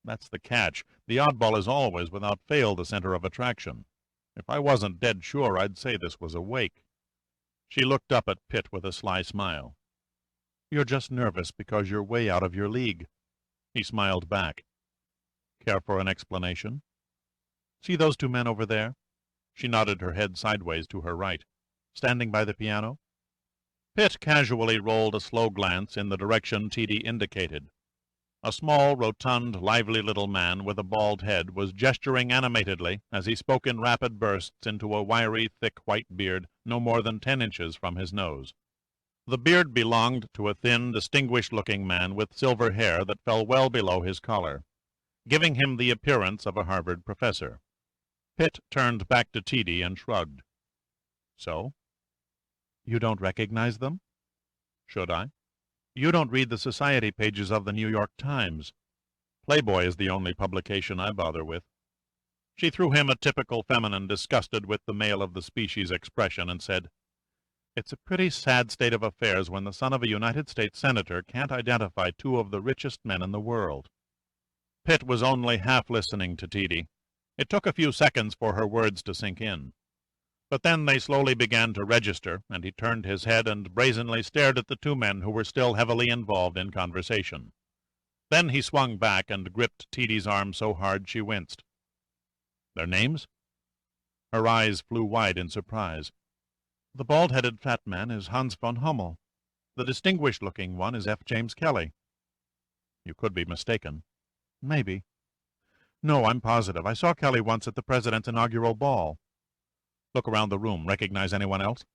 "That's the catch. The oddball is always, without fail, the center of attraction. If I wasn't dead sure, I'd say this was a wake." She looked up at Pitt with a sly smile. "You're just nervous because you're way out of your league." He smiled back. "Care for an explanation?" "See those two men over there?" She nodded her head sideways to her right. "Standing by the piano?" Pitt casually rolled a slow glance in the direction Tiidi indicated. A small, rotund, lively little man with a bald head was gesturing animatedly as he spoke in rapid bursts into a wiry, thick white beard no more than 10 inches from his nose. The beard belonged to a thin, distinguished-looking man with silver hair that fell well below his collar, giving him the appearance of a Harvard professor. Pitt turned back to Tiidi and shrugged. "So? You don't recognize them?" "Should I?" "You don't read the society pages of the New York Times. Playboy is the only publication I bother with." She threw him a typical feminine, disgusted with the male of the species expression, and said, "It's a pretty sad state of affairs when the son of a United States senator can't identify two of the richest men in the world." Pitt was only half listening to Tiidi. It took a few seconds for her words to sink in. But then they slowly began to register, and he turned his head and brazenly stared at the two men who were still heavily involved in conversation. Then he swung back and gripped Tiidi's arm so hard she winced. "Their names?" Her eyes flew wide in surprise. "The bald-headed fat man is Hans von Hummel. The distinguished-looking one is F. James Kelly." "You could be mistaken." "Maybe. No, I'm positive. I saw Kelly once at the president's inaugural ball." "Look around the room. Recognize anyone else?"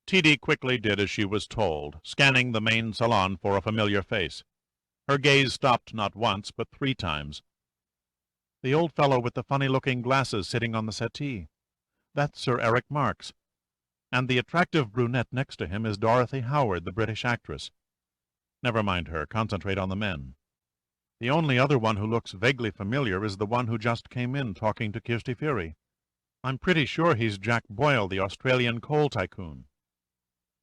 Tiidi quickly did as she was told, scanning the main salon for a familiar face. Her gaze stopped not once, but 3 times. "The old fellow with the funny-looking glasses sitting on the settee. That's Sir Eric Marks. And the attractive brunette next to him is Dorothy Howard, the British actress. Never mind her. Concentrate on the men. The only other one who looks vaguely familiar is the one who just came in talking to Kirsty Fury. I'm pretty sure he's Jack Boyle, the Australian coal tycoon."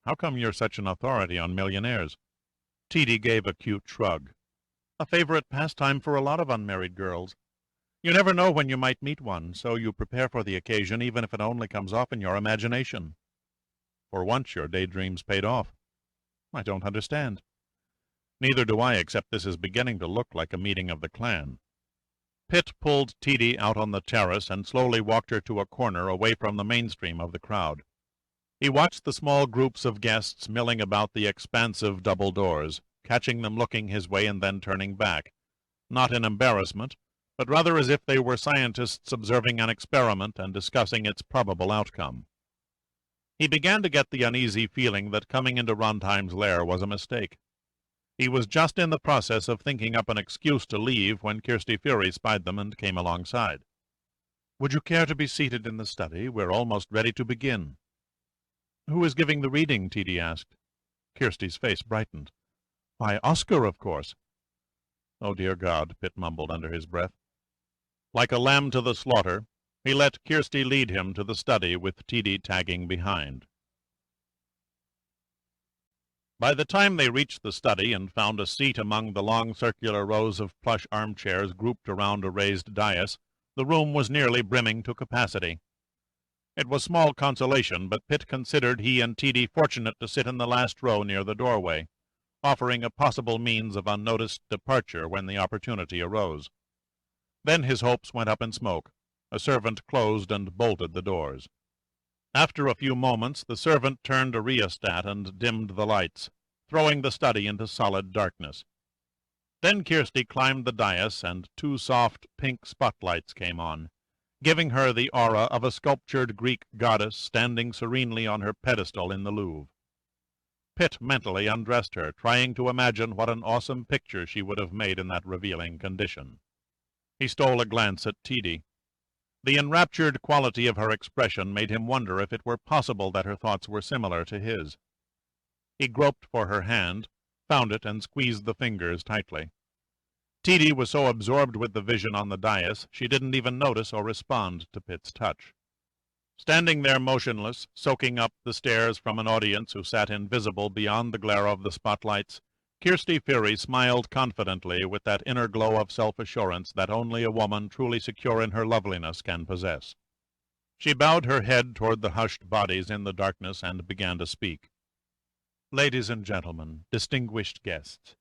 "How come you're such an authority on millionaires?" Tiidi gave a cute shrug. "A favorite pastime for a lot of unmarried girls. You never know when you might meet one, so you prepare for the occasion even if it only comes off in your imagination." "For once your daydreams paid off." "I don't understand." "Neither do I, except this is beginning to look like a meeting of the clan." Pitt pulled Tiidi out on the terrace and slowly walked her to a corner away from the mainstream of the crowd. He watched the small groups of guests milling about the expansive double doors, catching them looking his way and then turning back, not in embarrassment, but rather as if they were scientists observing an experiment and discussing its probable outcome. He began to get the uneasy feeling that coming into Rontheim's lair was a mistake. He was just in the process of thinking up an excuse to leave when Kirsty Fury spied them and came alongside. "Would you care to be seated in the study? We're almost ready to begin." "Who is giving the reading?" Tiidi asked. Kirsty's face brightened. "Why, Oscar, of course." "Oh, dear God," Pitt mumbled under his breath. Like a lamb to the slaughter, he let Kirsty lead him to the study with Tiidi tagging behind. By the time they reached the study and found a seat among the long circular rows of plush armchairs grouped around a raised dais, the room was nearly brimming to capacity. It was small consolation, but Pitt considered he and Tiidi fortunate to sit in the last row near the doorway, offering a possible means of unnoticed departure when the opportunity arose. Then his hopes went up in smoke. A servant closed and bolted the doors. After a few moments the servant turned a rheostat and dimmed the lights, throwing the study into solid darkness. Then Kirsty climbed the dais and 2 soft pink spotlights came on, giving her the aura of a sculptured Greek goddess standing serenely on her pedestal in the Louvre. Pitt mentally undressed her, trying to imagine what an awesome picture she would have made in that revealing condition. He stole a glance at Teedy. The enraptured quality of her expression made him wonder if it were possible that her thoughts were similar to his. He groped for her hand, found it, and squeezed the fingers tightly. Teedy was so absorbed with the vision on the dais, she didn't even notice or respond to Pitt's touch. Standing there motionless, soaking up the stares from an audience who sat invisible beyond the glare of the spotlights, Kirsty Fury smiled confidently with that inner glow of self-assurance that only a woman truly secure in her loveliness can possess. She bowed her head toward the hushed bodies in the darkness and began to speak. "Ladies and gentlemen, distinguished guests,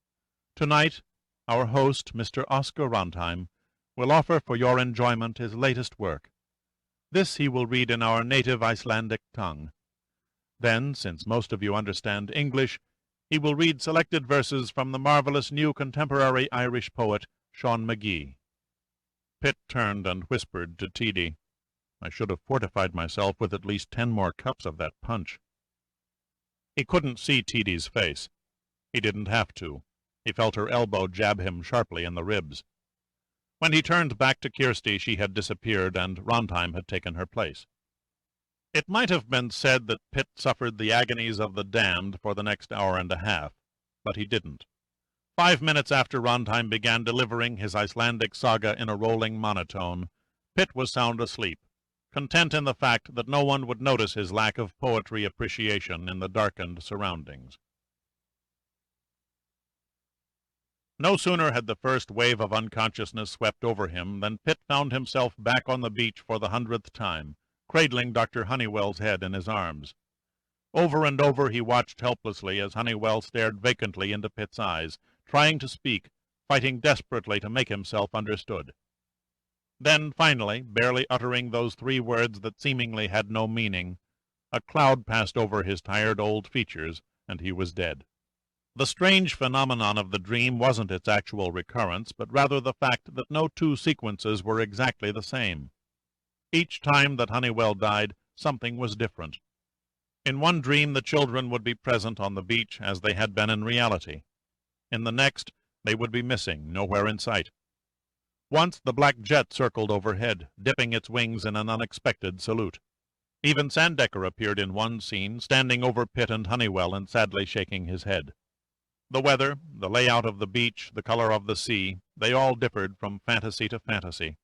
tonight our host, Mr. Oscar Rondheim, will offer for your enjoyment his latest work. This he will read in our native Icelandic tongue. Then, since most of you understand English, he will read selected verses from the marvelous new contemporary Irish poet, Sean McGee." Pitt turned and whispered to Teedy, "I should have fortified myself with at least 10 more cups of that punch." He couldn't see Teedy's face. He didn't have to. He felt her elbow jab him sharply in the ribs. When he turned back to Kirsty, she had disappeared, and Rondheim had taken her place. It might have been said that Pitt suffered the agonies of the damned for the next hour and a half, but he didn't. 5 minutes after Rondheim began delivering his Icelandic saga in a rolling monotone, Pitt was sound asleep, content in the fact that no one would notice his lack of poetry appreciation in the darkened surroundings. No sooner had the first wave of unconsciousness swept over him than Pitt found himself back on the beach for the 100th time, cradling Dr. Honeywell's head in his arms. Over and over he watched helplessly as Honeywell stared vacantly into Pitt's eyes, trying to speak, fighting desperately to make himself understood. Then, finally, barely uttering those 3 words that seemingly had no meaning, a cloud passed over his tired old features, and he was dead. The strange phenomenon of the dream wasn't its actual recurrence, but rather the fact that no 2 sequences were exactly the same. Each time that Honeywell died, something was different. In one dream the children would be present on the beach as they had been in reality. In the next, they would be missing, nowhere in sight. Once the black jet circled overhead, dipping its wings in an unexpected salute. Even Sandecker appeared in one scene, standing over Pitt and Honeywell and sadly shaking his head. The weather, the layout of the beach, the color of the sea, they all differed from fantasy to fantasy.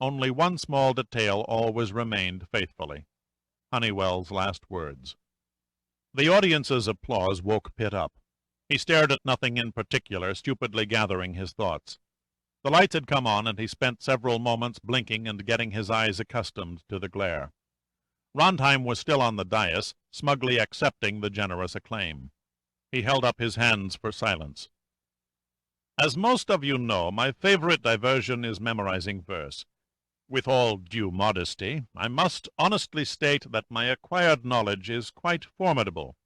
Only one small detail always remained faithfully: Honeywell's last words. The audience's applause woke Pitt up. He stared at nothing in particular, stupidly gathering his thoughts. The lights had come on, and he spent several moments blinking and getting his eyes accustomed to the glare. Rondheim was still on the dais, smugly accepting the generous acclaim. He held up his hands for silence. "As most of you know, my favorite diversion is memorizing verse. With all due modesty, I must honestly state that my acquired knowledge is quite formidable.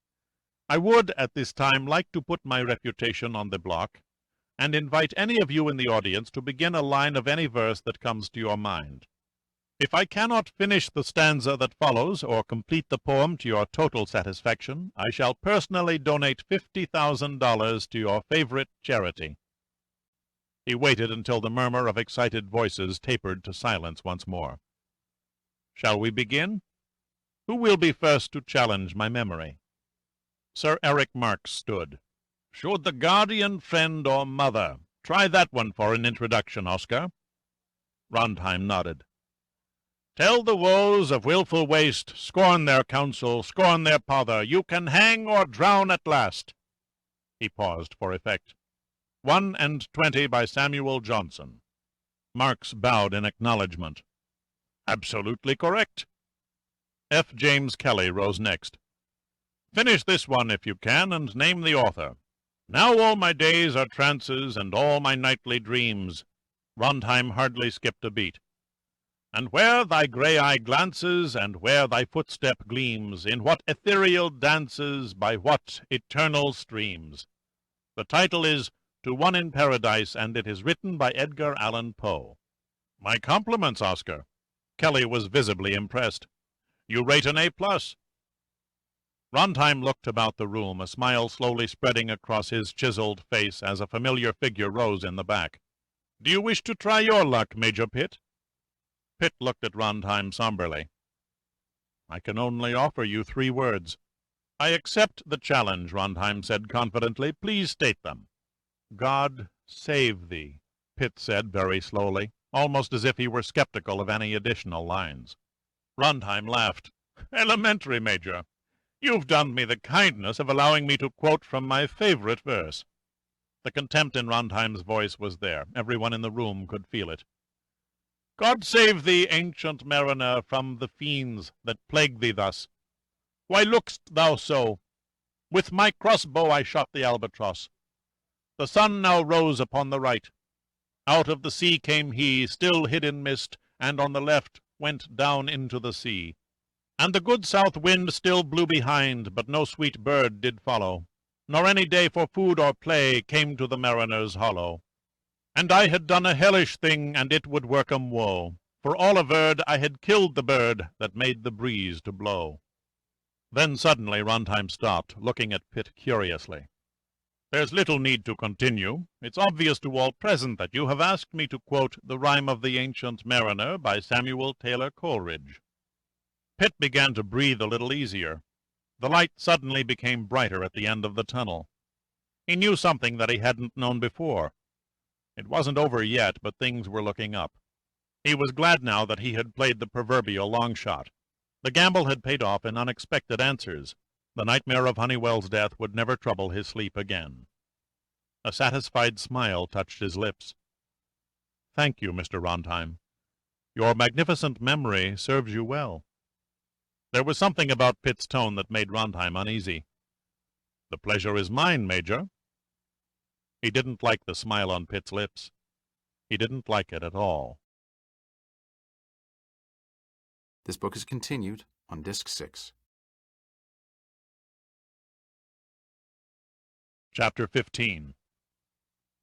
I would, at this time, like to put my reputation on the block, and invite any of you in the audience to begin a line of any verse that comes to your mind. If I cannot finish the stanza that follows, or complete the poem to your total satisfaction, I shall personally donate $50,000 to your favorite charity." He waited until the murmur of excited voices tapered to silence once more. "Shall we begin? Who will be first to challenge my memory?" Sir Eric Marks stood. "Should the guardian, friend, or mother? Try that one for an introduction, Oscar." Rondheim nodded. "Tell the woes of wilful waste, scorn their counsel, scorn their pother, you can hang or drown at last." He paused for effect. 1 and 20 by Samuel Johnson. Marks bowed in acknowledgment. "Absolutely correct." F. James Kelly rose next. "Finish this one if you can, and name the author." "Now all my days are trances, and all my nightly dreams." Rondheim hardly skipped a beat. "And where thy grey eye glances, and where thy footstep gleams, in what ethereal dances, by what eternal streams." The title is To One in Paradise, and it is written by Edgar Allan Poe. "My compliments, Oscar." Kelly was visibly impressed. "You rate an A+." Rondheim looked about the room, a smile slowly spreading across his chiseled face as a familiar figure rose in the back. "Do you wish to try your luck, Major Pitt?" Pitt looked at Rondheim somberly. "I can only offer you 3 words." "I accept the challenge," Rondheim said confidently. "Please state them." "God save thee," Pitt said very slowly, almost as if he were skeptical of any additional lines. Rondheim laughed. "Elementary, Major. You've done me the kindness of allowing me to quote from my favorite verse." The contempt in Rondheim's voice was there. Everyone in the room could feel it. "God save thee, ancient mariner, from the fiends that plague thee thus. Why look'st thou so? With my crossbow I shot the albatross. The sun now rose upon the right. Out of the sea came he, still hid in mist, and on the left went down into the sea. And the good south wind still blew behind, but no sweet bird did follow, nor any day for food or play came to the mariner's hollow. And I had done a hellish thing, and it would work 'em woe, for all averred I had killed the bird that made the breeze to blow." Then suddenly Rondheim stopped, looking at Pitt curiously. "There's little need to continue. It's obvious to all present that you have asked me to quote the Rime of the Ancient Mariner by Samuel Taylor Coleridge." Pitt began to breathe a little easier. The light suddenly became brighter at the end of the tunnel. He knew something that he hadn't known before. It wasn't over yet, but things were looking up. He was glad now that he had played the proverbial long shot. The gamble had paid off in unexpected answers. The nightmare of Honeywell's death would never trouble his sleep again. A satisfied smile touched his lips. "Thank you, Mr. Rondheim. Your magnificent memory serves you well." There was something about Pitt's tone that made Rondheim uneasy. "The pleasure is mine, Major." He didn't like the smile on Pitt's lips. He didn't like it at all. This book is continued on Disc 6. Chapter 15.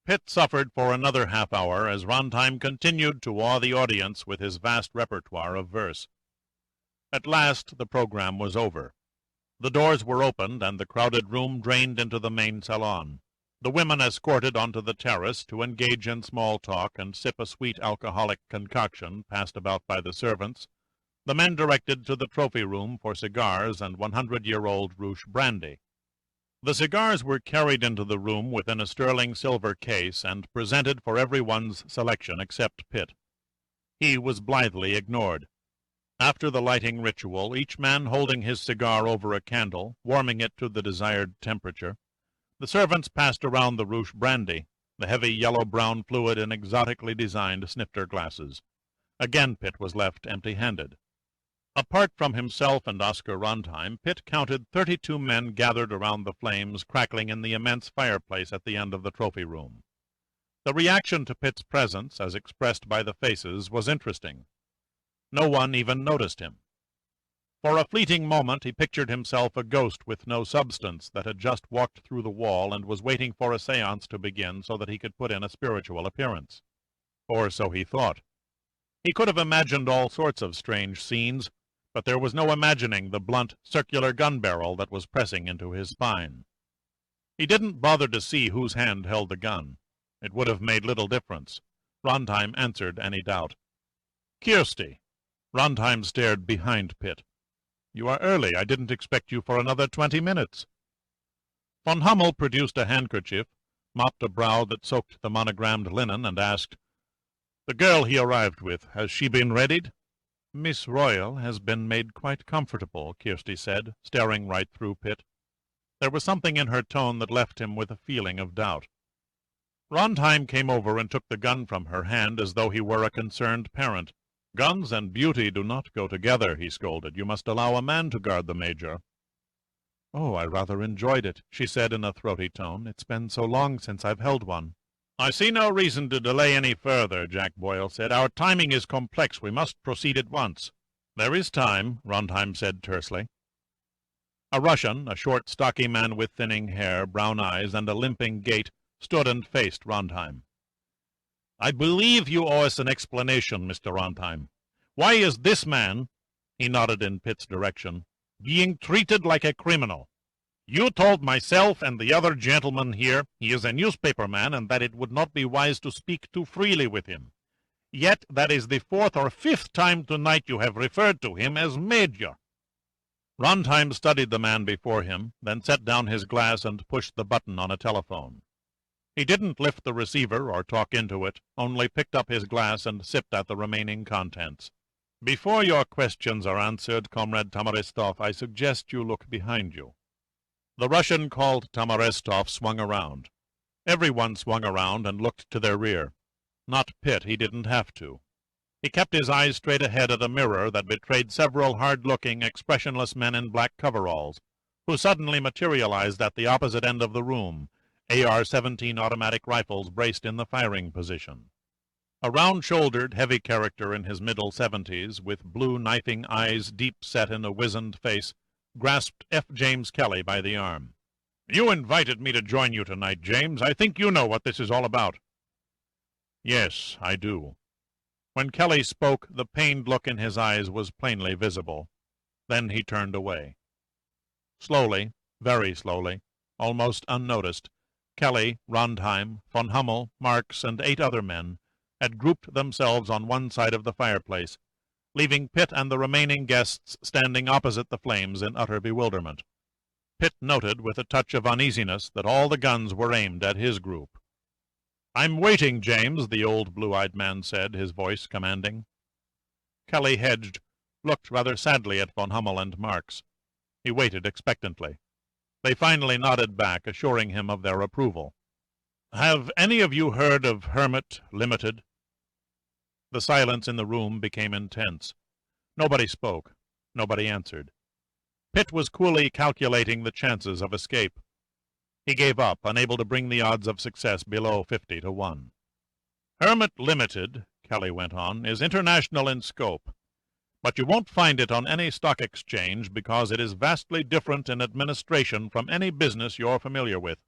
Pitt suffered for another half-hour as Rondheim continued to awe the audience with his vast repertoire of verse. At last the program was over. The doors were opened, and the crowded room drained into the main salon. The women escorted onto the terrace to engage in small talk and sip a sweet alcoholic concoction passed about by the servants. The men directed to the trophy room for cigars and 100-year-old Rouge brandy. The cigars were carried into the room within a sterling silver case and presented for everyone's selection except Pitt. He was blithely ignored. After the lighting ritual, each man holding his cigar over a candle, warming it to the desired temperature, the servants passed around the Rouge brandy, the heavy yellow-brown fluid in exotically designed snifter glasses. Again Pitt was left empty-handed. Apart from himself and Oscar Rondheim, Pitt counted 32 men gathered around the flames crackling in the immense fireplace at the end of the trophy room. The reaction to Pitt's presence, as expressed by the faces, was interesting. No one even noticed him. For a fleeting moment he pictured himself a ghost with no substance that had just walked through the wall and was waiting for a séance to begin so that he could put in a spiritual appearance. Or so he thought. He could have imagined all sorts of strange scenes, but there was no imagining the blunt, circular gun barrel that was pressing into his spine. He didn't bother to see whose hand held the gun. It would have made little difference. Rondheim answered any doubt. "Kirsty." Rondheim stared behind Pitt. "You are early. I didn't expect you for another 20 minutes. Von Hummel produced a handkerchief, mopped a brow that soaked the monogrammed linen, and asked, "The girl he arrived with, has she been readied?" "Miss Royal has been made quite comfortable," Kirsty said, staring right through Pitt. There was something in her tone that left him with a feeling of doubt. Rondheim came over and took the gun from her hand as though he were a concerned parent. "Guns and beauty do not go together," he scolded. "You must allow a man to guard the Major." "Oh, I rather enjoyed it," she said in a throaty tone. "It's been so long since I've held one." "I see no reason to delay any further," Jack Boyle said. "Our timing is complex. We must proceed at once." "There is time," Rondheim said tersely. A Russian, a short, stocky man with thinning hair, brown eyes, and a limping gait, stood and faced Rondheim. "I believe you owe us an explanation, Mr. Rondheim. Why is this man," he nodded in Pitt's direction, "being treated like a criminal? You told myself and the other gentleman here he is a newspaper man and that it would not be wise to speak too freely with him. Yet that is the 4th or 5th time tonight you have referred to him as Major." Rondheim studied the man before him, then set down his glass and pushed the button on a telephone. He didn't lift the receiver or talk into it, only picked up his glass and sipped at the remaining contents. "Before your questions are answered, Comrade Tamaristov, I suggest you look behind you." The Russian called Tamaristov swung around. Everyone swung around and looked to their rear. Not Pitt, he didn't have to. He kept his eyes straight ahead at a mirror that betrayed several hard-looking, expressionless men in black coveralls, who suddenly materialized at the opposite end of the room, AR-17 automatic rifles braced in the firing position. A round-shouldered, heavy character in his middle 70s, with blue knifing eyes deep set in a wizened face, grasped F. James Kelly by the arm. "You invited me to join you tonight, James. I think you know what this is all about." "Yes, I do." When Kelly spoke, the pained look in his eyes was plainly visible. Then he turned away. Slowly, very slowly, almost unnoticed, Kelly, Rondheim, von Hummel, Marx, and 8 other men had grouped themselves on one side of the fireplace, leaving Pitt and the remaining guests standing opposite the flames in utter bewilderment. Pitt noted with a touch of uneasiness that all the guns were aimed at his group. "I'm waiting, James," the old blue-eyed man said, his voice commanding. Kelly hedged, looked rather sadly at von Hummel and Marx. He waited expectantly. They finally nodded back, assuring him of their approval. "Have any of you heard of Hermit Limited?" The silence in the room became intense. Nobody spoke. Nobody answered. Pitt was coolly calculating the chances of escape. He gave up, unable to bring the odds of success below 50 to 1. "Hermit Limited," Kelly went on, "is international in scope. But you won't find it on any stock exchange because it is vastly different in administration from any business you're familiar with.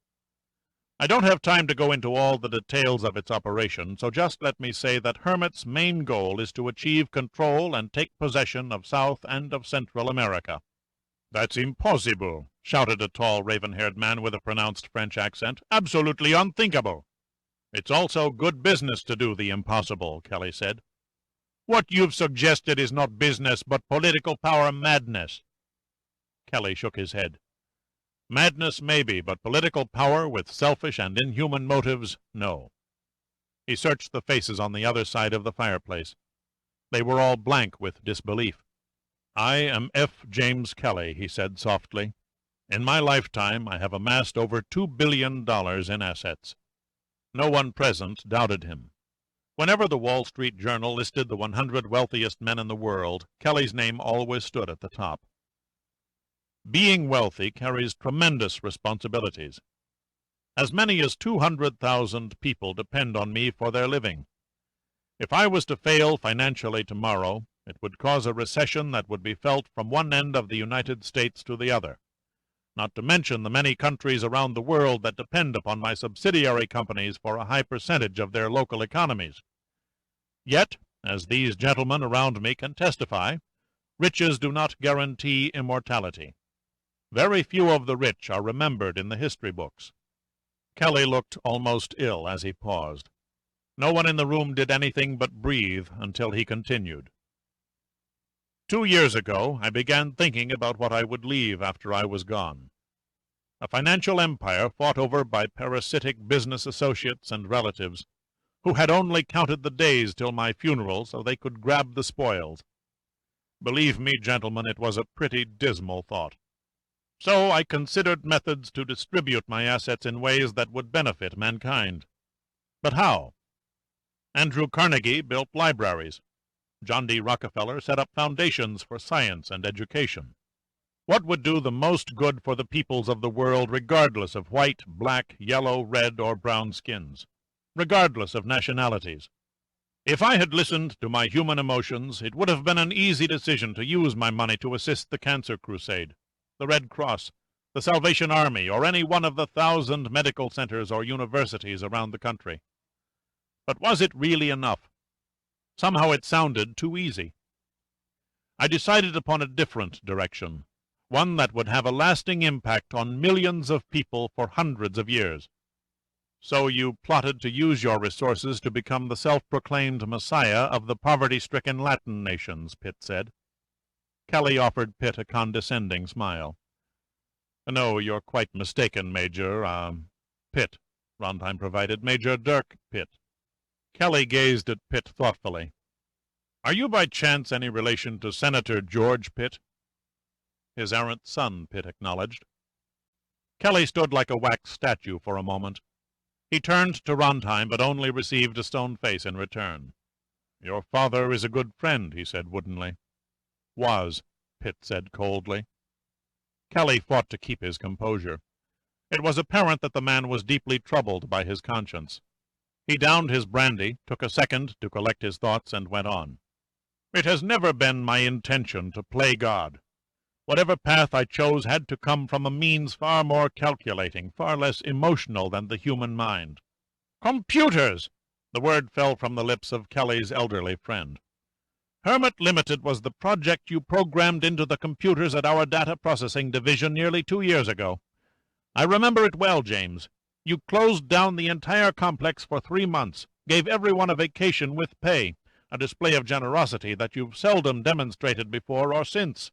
I don't have time to go into all the details of its operation, so just let me say that Hermit's main goal is to achieve control and take possession of South and of Central America." "That's impossible," shouted a tall, raven-haired man with a pronounced French accent. "Absolutely unthinkable." "It's also good business to do the impossible," Kelly said. "What you've suggested is not business, but political power madness." Kelly shook his head. "Madness maybe, but political power with selfish and inhuman motives, no." He searched the faces on the other side of the fireplace. They were all blank with disbelief. "I am F. James Kelly," he said softly. "In my lifetime I have amassed over $2 billion in assets." No one present doubted him. Whenever the Wall Street Journal listed the 100 wealthiest men in the world, Kelly's name always stood at the top. Being wealthy carries tremendous responsibilities. As many as 200,000 people depend on me for their living. If I was to fail financially tomorrow, it would cause a recession that would be felt from one end of the United States to the other, not to mention the many countries around the world that depend upon my subsidiary companies for a high percentage of their local economies. Yet, as these gentlemen around me can testify, riches do not guarantee immortality. Very few of the rich are remembered in the history books. Kelly looked almost ill as he paused. No one in the room did anything but breathe until he continued. 2 years ago, I began thinking about what I would leave after I was gone. A financial empire fought over by parasitic business associates and relatives, who had only counted the days till my funeral so they could grab the spoils. Believe me, gentlemen, it was a pretty dismal thought. So I considered methods to distribute my assets in ways that would benefit mankind. But how? Andrew Carnegie built libraries. John D. Rockefeller set up foundations for science and education. What would do the most good for the peoples of the world regardless of white, black, yellow, red, or brown skins? Regardless of nationalities? If I had listened to my human emotions, it would have been an easy decision to use my money to assist the Cancer Crusade, the Red Cross, the Salvation Army, or any one of the 1,000 medical centers or universities around the country. But was it really enough? Somehow it sounded too easy. I decided upon a different direction, one that would have a lasting impact on millions of people for hundreds of years. So you plotted to use your resources to become the self-proclaimed messiah of the poverty-stricken Latin nations, Pitt said. Kelly offered Pitt a condescending smile. No, you're quite mistaken, Major, Pitt, Rondheim provided. Major Dirk Pitt. Kelly gazed at Pitt thoughtfully. Are you by chance any relation to Senator George Pitt? His errant son, Pitt acknowledged. Kelly stood like a wax statue for a moment. He turned to Rondheim, but only received a stone face in return. Your father is a good friend, he said woodenly. Was, Pitt said coldly. Kelly fought to keep his composure. It was apparent that the man was deeply troubled by his conscience. He downed his brandy, took a second to collect his thoughts, and went on. It has never been my intention to play God. Whatever path I chose had to come from a means far more calculating, far less emotional than the human mind. Computers! The word fell from the lips of Kelly's elderly friend. Hermit Limited was the project you programmed into the computers at our data processing division nearly 2 years ago. I remember it well, James. You closed down the entire complex for 3 months, gave everyone a vacation with pay, a display of generosity that you've seldom demonstrated before or since.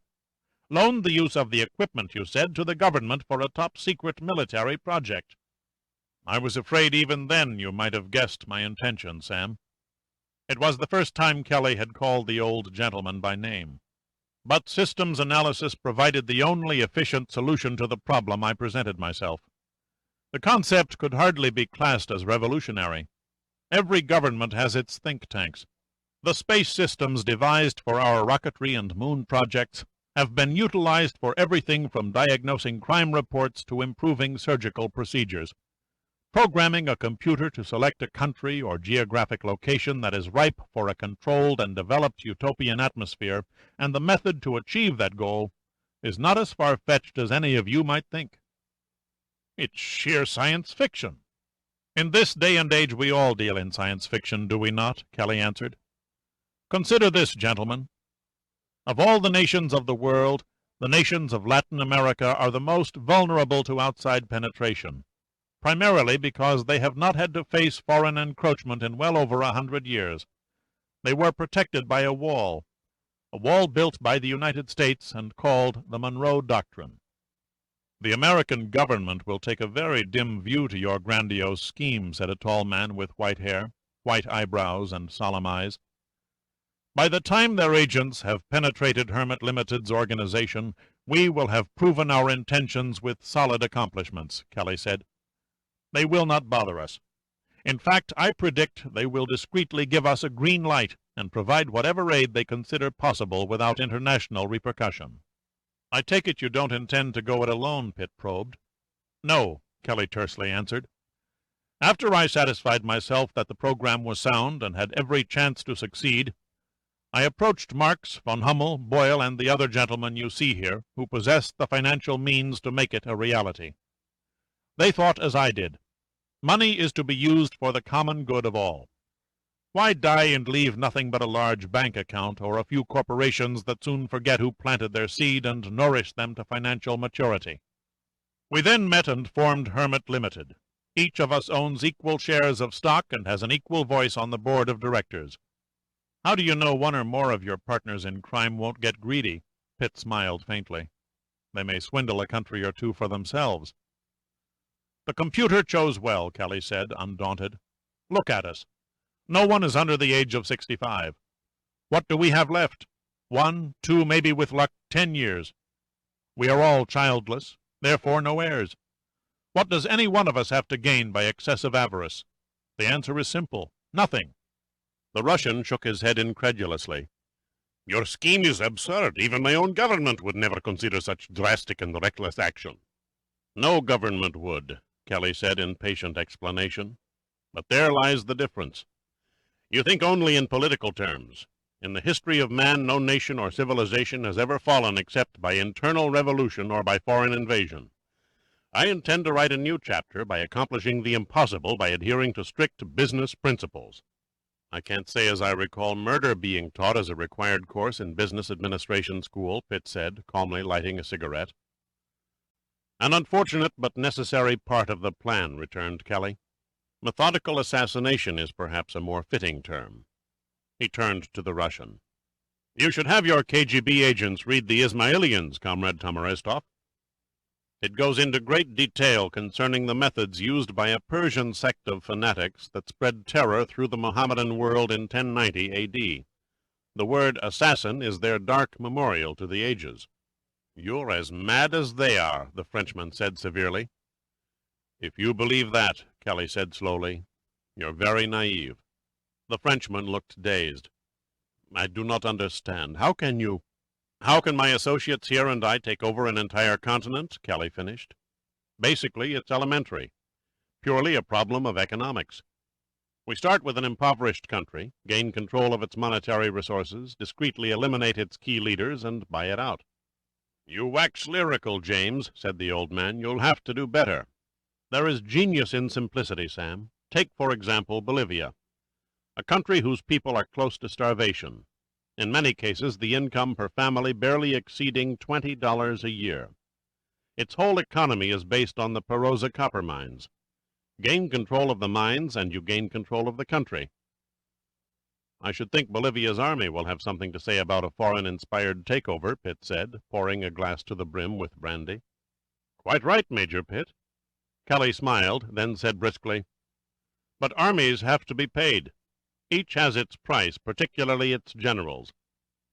Loaned the use of the equipment, you said, to the government for a top-secret military project. I was afraid even then you might have guessed my intention, Sam. It was the first time Kelly had called the old gentleman by name. But systems analysis provided the only efficient solution to the problem I presented myself. The concept could hardly be classed as revolutionary. Every government has its think tanks. The space systems devised for our rocketry and moon projects have been utilized for everything from diagnosing crime reports to improving surgical procedures. Programming a computer to select a country or geographic location that is ripe for a controlled and developed utopian atmosphere, and the method to achieve that goal, is not as far-fetched as any of you might think. It's sheer science fiction. In this day and age we all deal in science fiction, do we not? Kelly answered. Consider this, gentlemen. Of all the nations of the world, the nations of Latin America are the most vulnerable to outside penetration, primarily because they have not had to face foreign encroachment in well over 100 years. They were protected by a wall built by the United States and called the Monroe Doctrine. The American government will take a very dim view to your grandiose scheme, said a tall man with white hair, white eyebrows, and solemn eyes. By the time their agents have penetrated Hermit Limited's organization, we will have proven our intentions with solid accomplishments, Kelly said. They will not bother us. In fact, I predict they will discreetly give us a green light and provide whatever aid they consider possible without international repercussion. I take it you don't intend to go it alone, Pitt probed. No, Kelly tersely answered. After I satisfied myself that the program was sound and had every chance to succeed, I approached Marx, von Hummel, Boyle, and the other gentlemen you see here, who possessed the financial means to make it a reality. They thought as I did. Money is to be used for the common good of all. Why die and leave nothing but a large bank account or a few corporations that soon forget who planted their seed and nourished them to financial maturity? We then met and formed Hermit Limited. Each of us owns equal shares of stock and has an equal voice on the board of directors. How do you know one or more of your partners in crime won't get greedy? Pitt smiled faintly. They may swindle a country or two for themselves. The computer chose well, Kelly said, undaunted. Look at us. No one is under the age of 65. What do we have left? 1, 2, maybe with luck 10 years. We are all childless, therefore no heirs. What does any one of us have to gain by excessive avarice? The answer is simple. Nothing. The Russian shook his head incredulously. Your scheme is absurd. Even my own government would never consider such drastic and reckless action. No government would, Kelly said in patient explanation. But there lies the difference. You think only in political terms. In the history of man, no nation or civilization has ever fallen except by internal revolution or by foreign invasion. I intend to write a new chapter by accomplishing the impossible by adhering to strict business principles. I can't say as I recall murder being taught as a required course in business administration school, Pitt said, calmly lighting a cigarette. An unfortunate but necessary part of the plan, returned Kelly. Methodical assassination is perhaps a more fitting term. He turned to the Russian. You should have your KGB agents read the Ismailians, Comrade Tomarestov. It goes into great detail concerning the methods used by a Persian sect of fanatics that spread terror through the Mohammedan world in 1090 A.D. The word assassin is their dark memorial to the ages. You're as mad as they are, the Frenchman said severely. If you believe that, Kelly said slowly, you're very naive. The Frenchman looked dazed. I do not understand. How can my associates here and I take over an entire continent? Kelly finished. Basically, it's elementary. Purely a problem of economics. We start with an impoverished country, gain control of its monetary resources, discreetly eliminate its key leaders, and buy it out. You wax lyrical, James, said the old man. You'll have to do better. There is genius in simplicity, Sam. Take, for example, Bolivia, a country whose people are close to starvation. In many cases, the income per family barely exceeding $20 a year. Its whole economy is based on the Perosa copper mines. Gain control of the mines, and you gain control of the country. I should think Bolivia's army will have something to say about a foreign-inspired takeover, Pitt said, pouring a glass to the brim with brandy. Quite right, Major Pitt. Kelly smiled, then said briskly, But armies have to be paid. Each has its price, particularly its generals.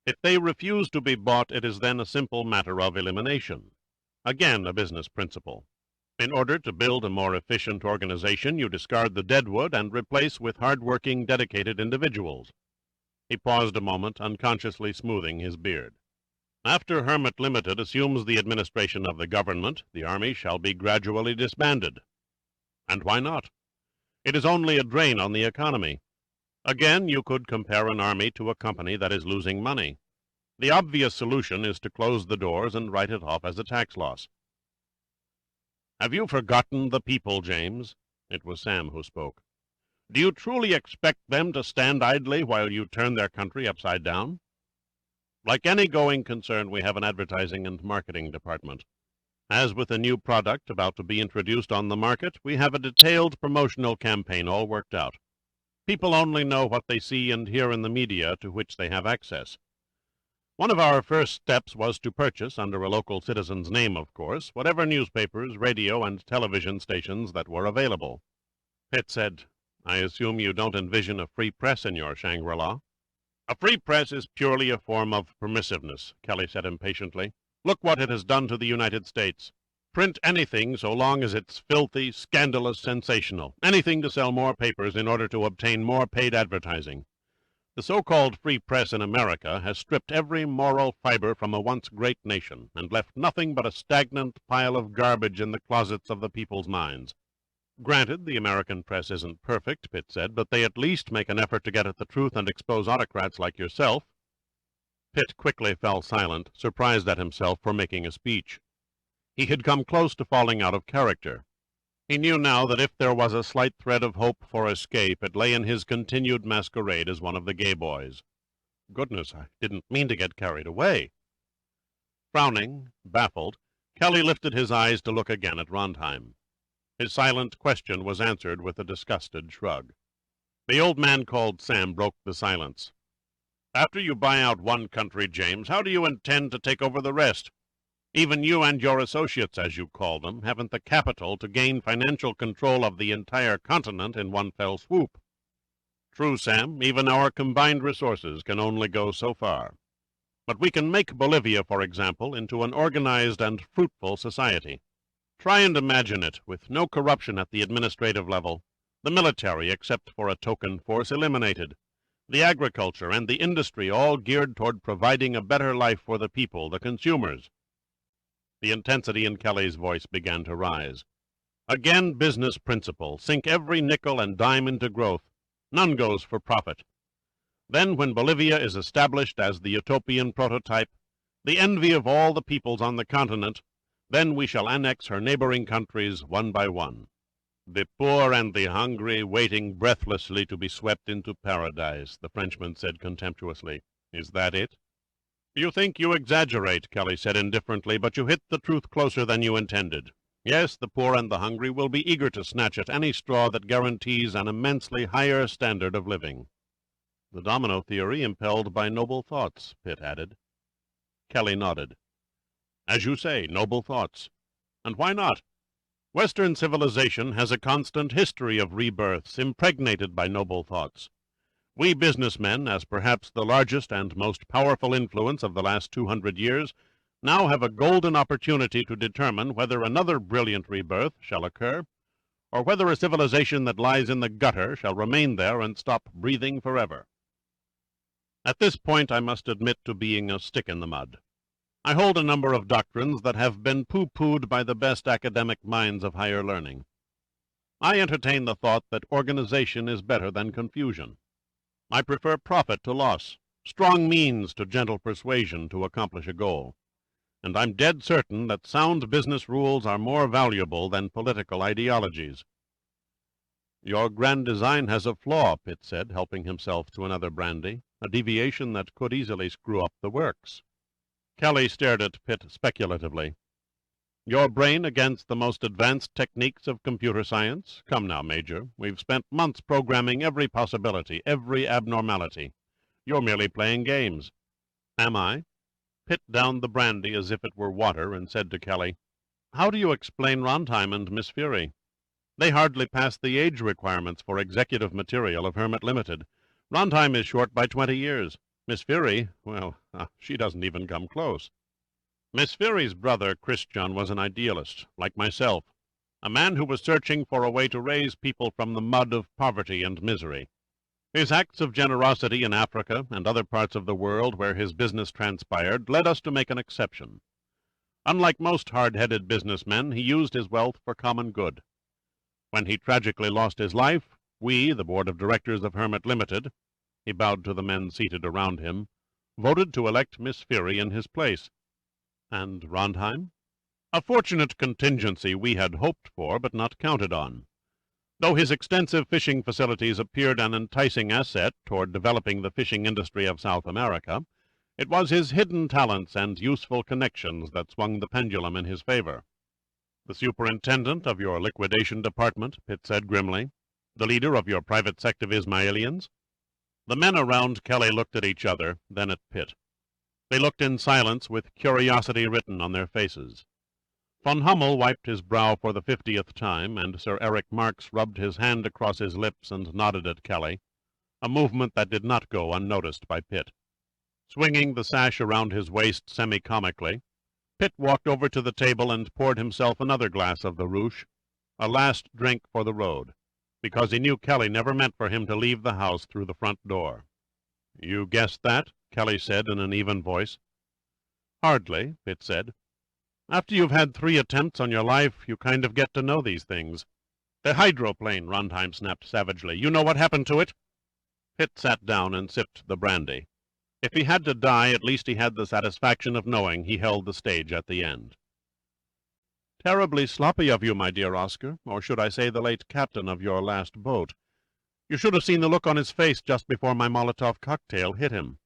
If they refuse to be bought, it is then a simple matter of elimination. Again, a business principle. In order to build a more efficient organization, you discard the deadwood and replace with hard-working, dedicated individuals. He paused a moment, unconsciously smoothing his beard. After Hermit Limited assumes the administration of the government, the army shall be gradually disbanded. And why not? It is only a drain on the economy. Again, you could compare an army to a company that is losing money. The obvious solution is to close the doors and write it off as a tax loss. Have you forgotten the people, James? It was Sam who spoke. Do you truly expect them to stand idly while you turn their country upside down? Like any going concern, we have an advertising and marketing department. As with a new product about to be introduced on the market, we have a detailed promotional campaign all worked out. People only know what they see and hear in the media to which they have access. One of our first steps was to purchase, under a local citizen's name, of course, whatever newspapers, radio, and television stations that were available. Pitt said, I assume you don't envision a free press in your Shangri-La? A free press is purely a form of permissiveness, Kelly said impatiently. Look what it has done to the United States. Print anything so long as it's filthy, scandalous, sensational. Anything to sell more papers in order to obtain more paid advertising. The so-called free press in America has stripped every moral fiber from a once great nation and left nothing but a stagnant pile of garbage in the closets of the people's minds. Granted, the American press isn't perfect, Pitt said, but they at least make an effort to get at the truth and expose autocrats like yourself. Pitt quickly fell silent, surprised at himself for making a speech. He had come close to falling out of character. He knew now that if there was a slight thread of hope for escape, it lay in his continued masquerade as one of the gay boys. Goodness, I didn't mean to get carried away. Frowning, baffled, Kelly lifted his eyes to look again at Rondheim. His silent question was answered with a disgusted shrug. The old man called Sam broke the silence. After you buy out one country, James, how do you intend to take over the rest? Even you and your associates, as you call them, haven't the capital to gain financial control of the entire continent in one fell swoop. True, Sam, even our combined resources can only go so far. But we can make Bolivia, for example, into an organized and fruitful society. Try and imagine it, with no corruption at the administrative level, the military, except for a token force, eliminated, the agriculture and the industry all geared toward providing a better life for the people, the consumers. The intensity in Kelly's voice began to rise. Again, business principle. Sink every nickel and dime into growth. None goes for profit. Then, when Bolivia is established as the utopian prototype, the envy of all the peoples on the continent, then we shall annex her neighboring countries one by one. "The poor and the hungry waiting breathlessly to be swept into paradise," the Frenchman said contemptuously. "Is that it?" "You think you exaggerate," Kelly said indifferently, "but you hit the truth closer than you intended. Yes, the poor and the hungry will be eager to snatch at any straw that guarantees an immensely higher standard of living." "The domino theory impelled by noble thoughts," Pitt added. Kelly nodded. "As you say, noble thoughts. And why not? Western civilization has a constant history of rebirths impregnated by noble thoughts. We businessmen, as perhaps the largest and most powerful influence of the last 200 years, now have a golden opportunity to determine whether another brilliant rebirth shall occur, or whether a civilization that lies in the gutter shall remain there and stop breathing forever. At this point I must admit to being a stick in the mud. I hold a number of doctrines that have been pooh-poohed by the best academic minds of higher learning. I entertain the thought that organization is better than confusion. I prefer profit to loss, strong means to gentle persuasion to accomplish a goal. And I'm dead certain that sound business rules are more valuable than political ideologies." "Your grand design has a flaw," Pitt said, helping himself to another brandy, "a deviation that could easily screw up the works." Kelly stared at Pitt speculatively. "Your brain against the most advanced techniques of computer science? Come now, Major, we've spent months programming every possibility, every abnormality. You're merely playing games." "Am I?" Pitt downed the brandy as if it were water, and said to Kelly, "How do you explain Rondheim and Miss Fury? They hardly pass the age requirements for executive material of Hermit Limited. Rondheim is short by 20 years. Miss Fury, well, she doesn't even come close." "Miss Fury's brother, Christian, was an idealist, like myself, a man who was searching for a way to raise people from the mud of poverty and misery. His acts of generosity in Africa and other parts of the world where his business transpired led us to make an exception. Unlike most hard-headed businessmen, he used his wealth for common good. When he tragically lost his life, we, the board of directors of Hermit Limited," he bowed to the men seated around him, "voted to elect Miss Fury in his place." "And Rondheim?" "A fortunate contingency we had hoped for, but not counted on. Though his extensive fishing facilities appeared an enticing asset toward developing the fishing industry of South America, it was his hidden talents and useful connections that swung the pendulum in his favor." "The superintendent of your liquidation department," Pitt said grimly, "the leader of your private sect of Ismailians?" The men around Kelly looked at each other, then at Pitt. They looked in silence, with curiosity written on their faces. Von Hummel wiped his brow for the 50th time, and Sir Eric Marks rubbed his hand across his lips and nodded at Kelly, a movement that did not go unnoticed by Pitt. Swinging the sash around his waist semi-comically, Pitt walked over to the table and poured himself another glass of the Rouge, a last drink for the road, because he knew Kelly never meant for him to leave the house through the front door. "You guessed that?" Kelly said in an even voice. "Hardly," Pitt said. "After you've had 3 attempts on your life, you kind of get to know these things." "The hydroplane," Rondheim snapped savagely. "You know what happened to it?" Pitt sat down and sipped the brandy. If he had to die, at least he had the satisfaction of knowing he held the stage at the end. "Terribly sloppy of you, my dear Oscar, or should I say the late captain of your last boat. You should have seen the look on his face just before my Molotov cocktail hit him."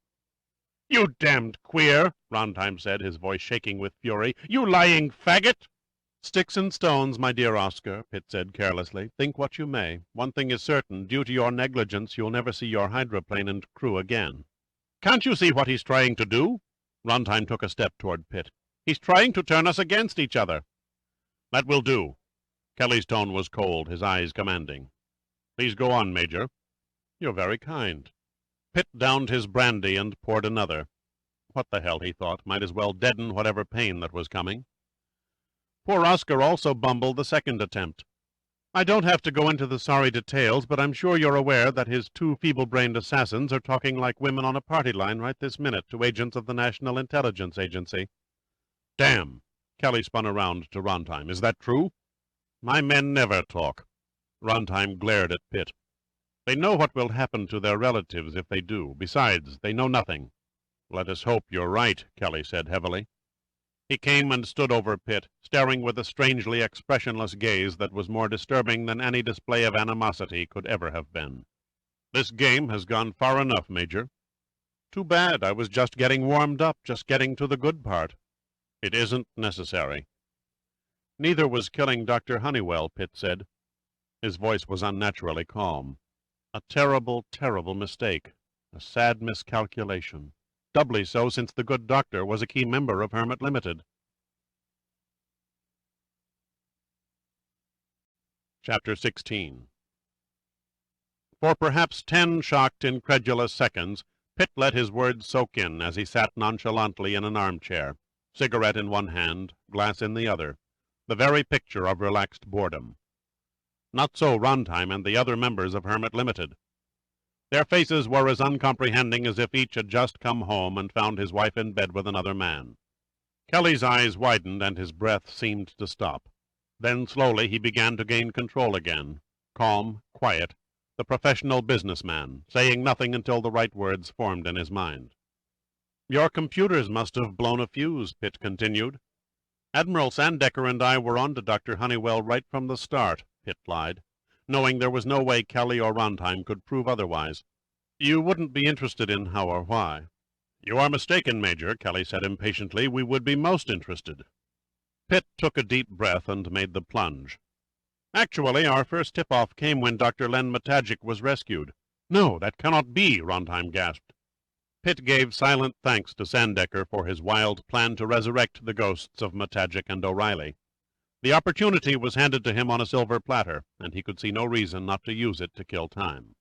"You damned queer," Rondheim said, his voice shaking with fury. "You lying faggot!" "Sticks and stones, my dear Oscar," Pitt said carelessly. "Think what you may. One thing is certain. Due to your negligence, you'll never see your hydroplane and crew again." "Can't you see what he's trying to do?" Rondheim took a step toward Pitt. "He's trying to turn us against each other." "That will do." Kelly's tone was cold, his eyes commanding. "Please go on, Major." "You're very kind." Pitt downed his brandy and poured another. What the hell, he thought, might as well deaden whatever pain that was coming. Poor Oscar also bumbled the second attempt. "I don't have to go into the sorry details, but I'm sure you're aware that his 2 feeble-brained assassins are talking like women on a party line right this minute to agents of the National Intelligence Agency." "Damn!" Kelly spun around to Rondheim. "Is that true?" "My men never talk." Rondheim glared at Pitt. "They know what will happen to their relatives if they do. Besides, they know nothing." "Let us hope you're right," Kelly said heavily. He came and stood over Pitt, staring with a strangely expressionless gaze that was more disturbing than any display of animosity could ever have been. "This game has gone far enough, Major." "Too bad. I was just getting warmed up, just getting to the good part." "It isn't necessary." "Neither was killing Dr. Honeywell," Pitt said. His voice was unnaturally calm. "A terrible, terrible mistake. A sad miscalculation. Doubly so since the good doctor was a key member of Hermit Limited." Chapter 16. For perhaps 10 shocked, incredulous seconds, Pitt let his words soak in as he sat nonchalantly in an armchair, cigarette in one hand, glass in the other, the very picture of relaxed boredom. Not so Runtime and the other members of Hermit Limited. Their faces were as uncomprehending as if each had just come home and found his wife in bed with another man. Kelly's eyes widened and his breath seemed to stop. Then slowly he began to gain control again, calm, quiet, the professional businessman, saying nothing until the right words formed in his mind. "Your computers must have blown a fuse," Pitt continued. "Admiral Sandecker and I were on to Dr. Honeywell right from the start," Pitt lied, knowing there was no way Kelly or Runtime could prove otherwise. "You wouldn't be interested in how or why." "You are mistaken, Major," Kelly said impatiently. "We would be most interested." Pitt took a deep breath and made the plunge. "Actually, our first tip-off came when Dr. Len Matagic was rescued." "No, that cannot be," Runtime gasped. Pitt gave silent thanks to Sandecker for his wild plan to resurrect the ghosts of Matagic and O'Reilly. The opportunity was handed to him on a silver platter, and he could see no reason not to use it to kill time.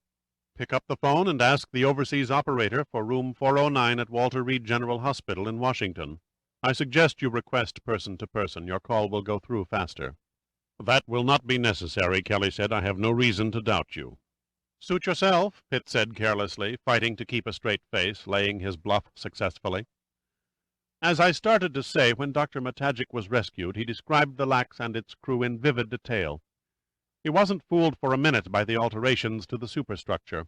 "Pick up the phone and ask the overseas operator for room 409 at Walter Reed General Hospital in Washington. I suggest you request person to person. Your call will go through faster." "That will not be necessary," Kelly said. "I have no reason to doubt you." "Suit yourself," Pitt said carelessly, fighting to keep a straight face, laying his bluff successfully. "As I started to say, when Dr. Matagic was rescued, he described the Lax and its crew in vivid detail. He wasn't fooled for a minute by the alterations to the superstructure.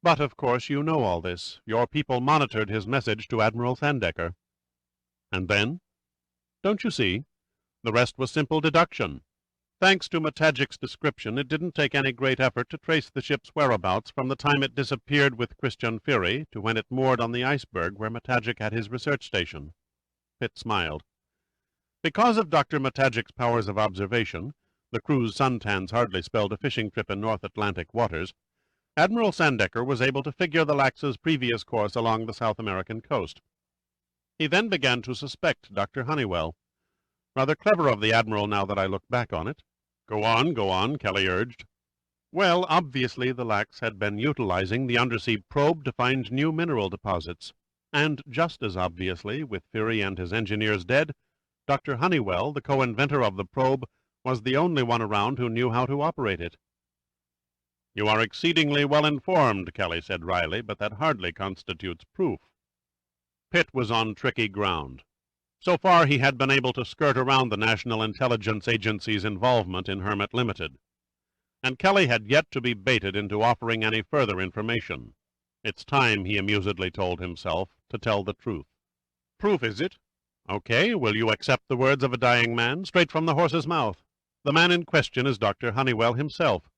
But, of course, you know all this. Your people monitored his message to Admiral Sandecker." "And then?" "Don't you see? The rest was simple deduction. Thanks to Matagic's description, it didn't take any great effort to trace the ship's whereabouts from the time it disappeared with Christian Fury to when it moored on the Iceberg where Matagic had his research station." Pitt smiled. "Because of Dr. Matagic's powers of observation, the crew's suntans hardly spelled a fishing trip in North Atlantic waters, Admiral Sandecker was able to figure the Lax's previous course along the South American coast. He then began to suspect Dr. Honeywell. Rather clever of the Admiral now that I look back on it." Go on," Kelly urged. "Well, obviously the Lax had been utilizing the undersea probe to find new mineral deposits. And just as obviously, with Fury and his engineers dead, Dr. Honeywell, the co-inventor of the probe, was the only one around who knew how to operate it." "You are exceedingly well informed," Kelly said wryly, "but that hardly constitutes proof." Pitt was on tricky ground. So far he had been able to skirt around the National Intelligence Agency's involvement in Hermit Limited. And Kelly had yet to be baited into offering any further information. It's time, he amusedly told himself, to tell the truth. "Proof, is it? Okay, will you accept the words of a dying man, straight from the horse's mouth? The man in question is Dr. Honeywell himself."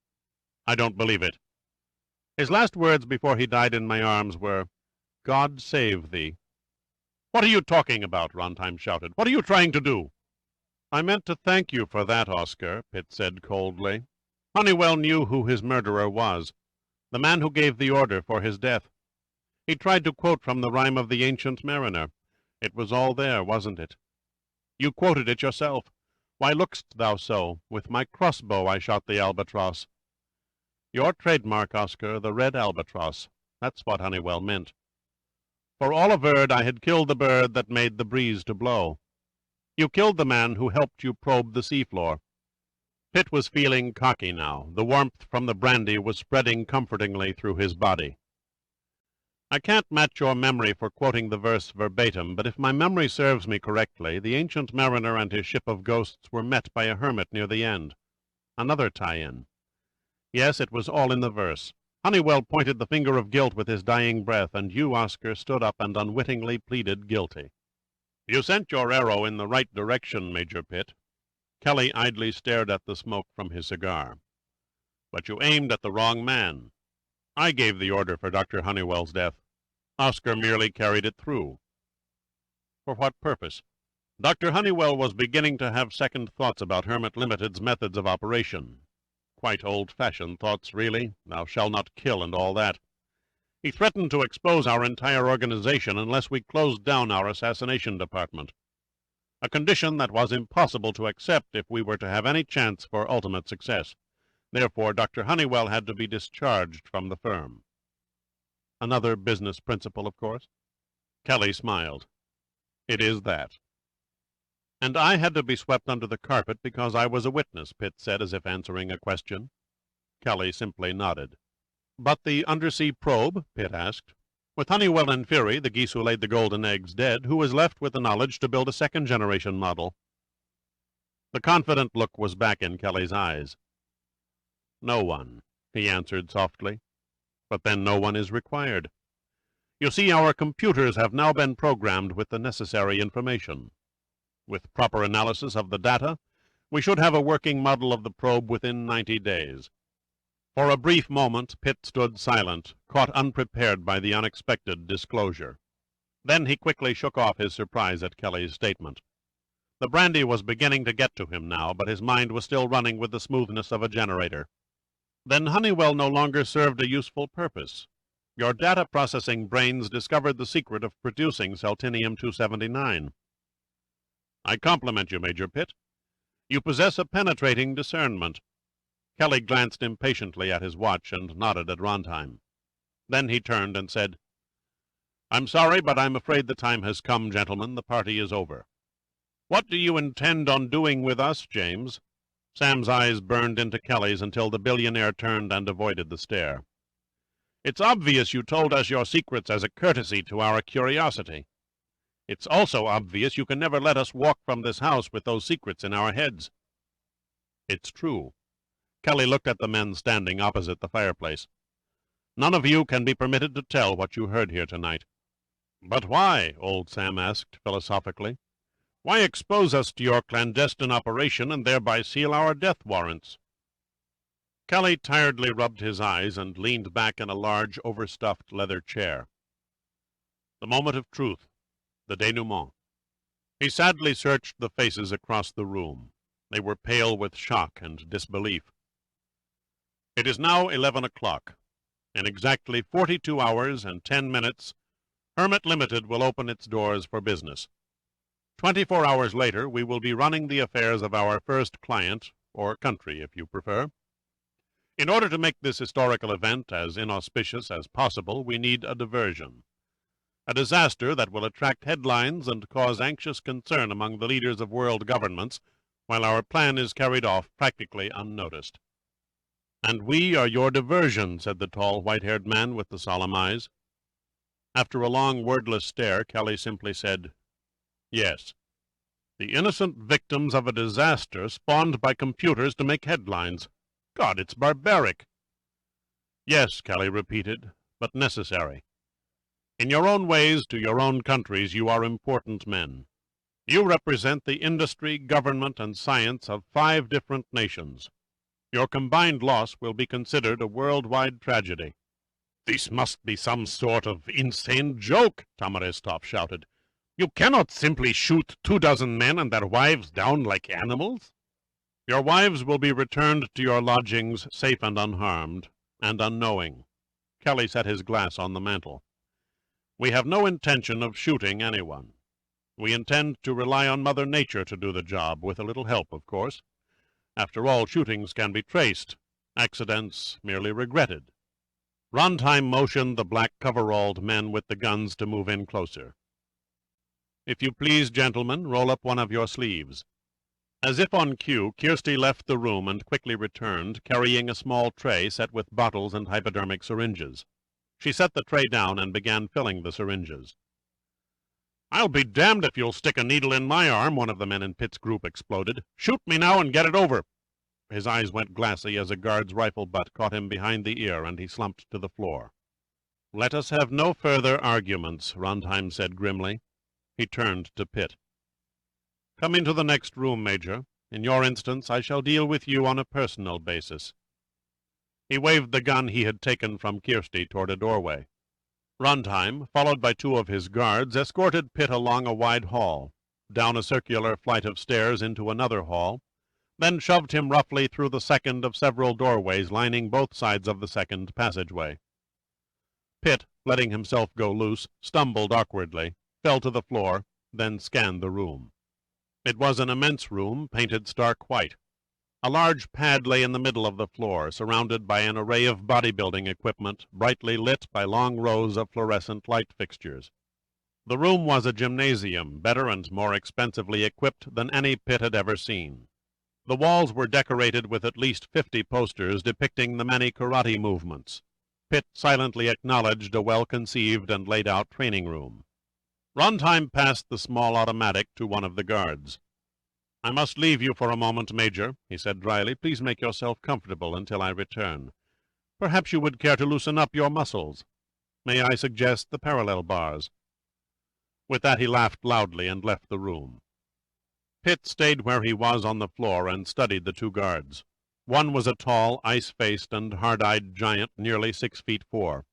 "I don't believe it." "His last words before he died in my arms were, 'God save thee.'" "What are you talking about?" Runtime shouted. "What are you trying to do?" "I meant to thank you for that, Oscar," Pitt said coldly. "Honeywell knew who his murderer was, the man who gave the order for his death. He tried to quote from the rhyme of the Ancient Mariner. It was all there, wasn't it? You quoted it yourself. 'Why look'st thou so? With my crossbow I shot the albatross.' Your trademark, Oscar, the red albatross. That's what Honeywell meant. For all averred, I had killed the bird that made the breeze to blow. You killed the man who helped you probe the seafloor." Pitt was feeling cocky now. The warmth from the brandy was spreading comfortingly through his body. "I can't match your memory for quoting the verse verbatim, but if my memory serves me correctly, the Ancient Mariner and his ship of ghosts were met by a hermit near the end. Another tie-in. Yes, it was all in the verse. Honeywell pointed the finger of guilt with his dying breath, and you, Oscar, stood up and unwittingly pleaded guilty." You sent your arrow in the right direction, Major Pitt. Kelly idly stared at the smoke from his cigar. But you aimed at the wrong man. I gave the order for Dr. Honeywell's death. Oscar merely carried it through. For what purpose? Dr. Honeywell was beginning to have second thoughts about Hermit Limited's methods of operation. Quite old-fashioned thoughts, really. Thou shalt not kill and all that. He threatened to expose our entire organization unless we closed down our assassination department. A condition that was impossible to accept if we were to have any chance for ultimate success. Therefore, Dr. Honeywell had to be discharged from the firm. Another business principle, of course? Kelly smiled. It is that. And I had to be swept under the carpet because I was a witness, Pitt said as if answering a question. Kelly simply nodded. But the undersea probe? Pitt asked. With Honeywell and Fury, the geese who laid the golden eggs, dead, who was left with the knowledge to build a second-generation model? The confident look was back in Kelly's eyes. No one, he answered softly. But then no one is required. You see, our computers have now been programmed with the necessary information. With proper analysis of the data, we should have a working model of the probe within 90 days. For a brief moment, Pitt stood silent, caught unprepared by the unexpected disclosure. Then he quickly shook off his surprise at Kelly's statement. The brandy was beginning to get to him now, but his mind was still running with the smoothness of a generator. Then Honeywell no longer served a useful purpose. Your data processing brains discovered the secret of producing Celtinium-279. I compliment you, Major Pitt. You possess a penetrating discernment. Kelly glanced impatiently at his watch and nodded at Rondheim. Then he turned and said, I'm sorry, but I'm afraid the time has come, gentlemen. The party is over. What do you intend on doing with us, James? Sam's eyes burned into Kelly's until the billionaire turned and avoided the stare. It's obvious you told us your secrets as a courtesy to our curiosity. It's also obvious you can never let us walk from this house with those secrets in our heads. It's true. Kelly looked at the men standing opposite the fireplace. None of you can be permitted to tell what you heard here tonight. But why? Old Sam asked philosophically. Why expose us to your clandestine operation and thereby seal our death warrants? Kelly tiredly rubbed his eyes and leaned back in a large, overstuffed leather chair. The moment of truth, the denouement. He sadly searched the faces across the room. They were pale with shock and disbelief. It is now 11 o'clock. In exactly 42 hours and 10 minutes, Hermit Limited will open its doors for business. 24 hours later, we will be running the affairs of our first client, or country, if you prefer. In order to make this historical event as inauspicious as possible, we need a diversion. A disaster that will attract headlines and cause anxious concern among the leaders of world governments, while our plan is carried off practically unnoticed. And we are your diversion, said the tall, white-haired man with the solemn eyes. After a long, wordless stare, Kelly simply said, Yes. The innocent victims of a disaster spawned by computers to make headlines. God, it's barbaric. Yes, Kelly repeated, but necessary. In your own ways, to your own countries, you are important men. You represent the industry, government, and science of 5 different nations. Your combined loss will be considered a worldwide tragedy. This must be some sort of insane joke, Tamaristov shouted. You cannot simply shoot 24 men and their wives down like animals. Your wives will be returned to your lodgings safe and unharmed, and unknowing. Kelly set his glass on the mantel. We have no intention of shooting anyone. We intend to rely on Mother Nature to do the job, with a little help, of course. After all, shootings can be traced, accidents merely regretted. Rondheim motioned the black coveralled men with the guns to move in closer. If you please, gentlemen, roll up one of your sleeves. As if on cue, Kirsty left the room and quickly returned, carrying a small tray set with bottles and hypodermic syringes. She set the tray down and began filling the syringes. I'll be damned if you'll stick a needle in my arm, one of the men in Pitt's group exploded. Shoot me now and get it over. His eyes went glassy as a guard's rifle butt caught him behind the ear, and he slumped to the floor. Let us have no further arguments, Rondheim said grimly. He turned to Pitt. "Come into the next room, Major. In your instance, I shall deal with you on a personal basis." He waved the gun he had taken from Kirsty toward a doorway. Runtime, followed by two of his guards, escorted Pitt along a wide hall, down a circular flight of stairs into another hall, then shoved him roughly through the second of several doorways lining both sides of the second passageway. Pitt, letting himself go loose, stumbled awkwardly, fell to the floor, then scanned the room. It was an immense room, painted stark white. A large pad lay in the middle of the floor, surrounded by an array of bodybuilding equipment, brightly lit by long rows of fluorescent light fixtures. The room was a gymnasium, better and more expensively equipped than any Pitt had ever seen. The walls were decorated with at least 50 posters depicting the many karate movements. Pitt silently acknowledged a well-conceived and laid-out training room. Runtime passed the small automatic to one of the guards. "I must leave you for a moment, Major," he said dryly. "Please make yourself comfortable until I return. Perhaps you would care to loosen up your muscles. May I suggest the parallel bars?" With that he laughed loudly and left the room. Pitt stayed where he was on the floor and studied the two guards. One was a tall, ice-faced, and hard-eyed giant nearly 6'4".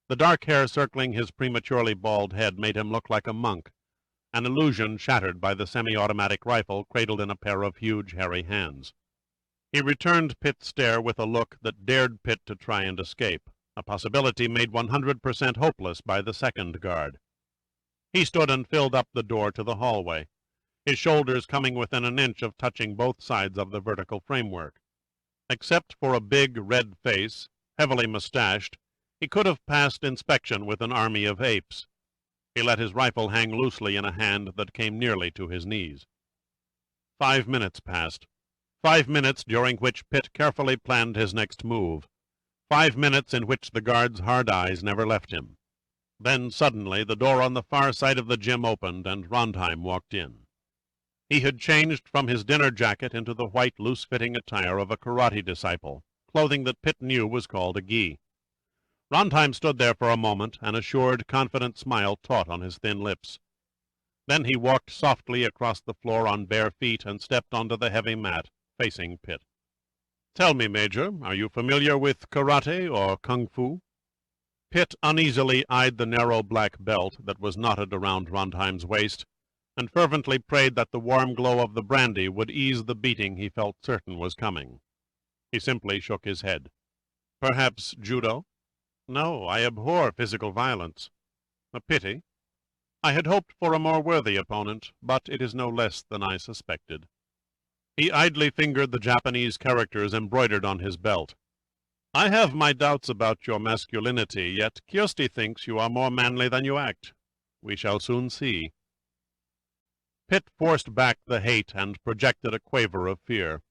The dark hair circling his prematurely bald head made him look like a monk, an illusion shattered by the semi-automatic rifle cradled in a pair of huge, hairy hands. He returned Pitt's stare with a look that dared Pitt to try and escape, a possibility made 100% hopeless by the second guard. He stood and filled up the door to the hallway, his shoulders coming within an inch of touching both sides of the vertical framework. Except for a big, red face, heavily mustached, he could have passed inspection with an army of apes. He let his rifle hang loosely in a hand that came nearly to his knees. 5 minutes passed. 5 minutes during which Pitt carefully planned his next move. 5 minutes in which the guard's hard eyes never left him. Then suddenly the door on the far side of the gym opened and Runtime walked in. He had changed from his dinner jacket into the white, loose-fitting attire of a karate disciple, clothing that Pitt knew was called a gi. Runtime stood there for a moment, an assured, confident smile taut on his thin lips. Then he walked softly across the floor on bare feet and stepped onto the heavy mat, facing Pitt. "Tell me, Major, are you familiar with karate or kung fu?" Pitt uneasily eyed the narrow black belt that was knotted around Runtime's waist, and fervently prayed that the warm glow of the brandy would ease the beating he felt certain was coming. He simply shook his head. "Perhaps judo?" "No, I abhor physical violence." "A pity. I had hoped for a more worthy opponent, but it is no less than I suspected." He idly fingered the Japanese characters embroidered on his belt. "I have my doubts about your masculinity, yet Kirsty thinks you are more manly than you act. We shall soon see." Pitt forced back the hate and projected a quaver of fear.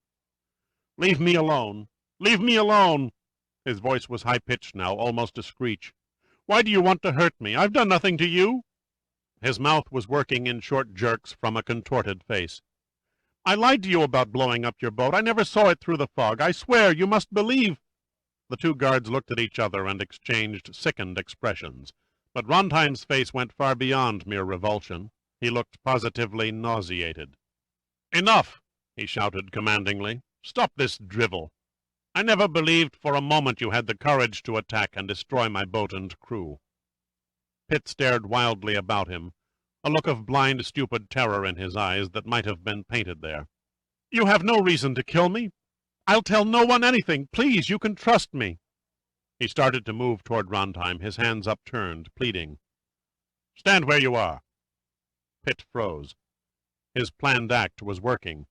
"Leave me alone! Leave me alone!" His voice was high-pitched now, almost a screech. "Why do you want to hurt me? I've done nothing to you." His mouth was working in short jerks from a contorted face. "I lied to you about blowing up your boat. I never saw it through the fog. I swear you must believe—" The two guards looked at each other and exchanged sickened expressions, but Runtime's face went far beyond mere revulsion. He looked positively nauseated. "Enough!" he shouted commandingly. "Stop this drivel. I never believed for a moment you had the courage to attack and destroy my boat and crew." Pitt stared wildly about him, a look of blind, stupid terror in his eyes that might have been painted there. "You have no reason to kill me. I'll tell no one anything. Please, you can trust me." He started to move toward Runtime, his hands upturned, pleading. "Stand where you are." Pitt froze. His planned act was working.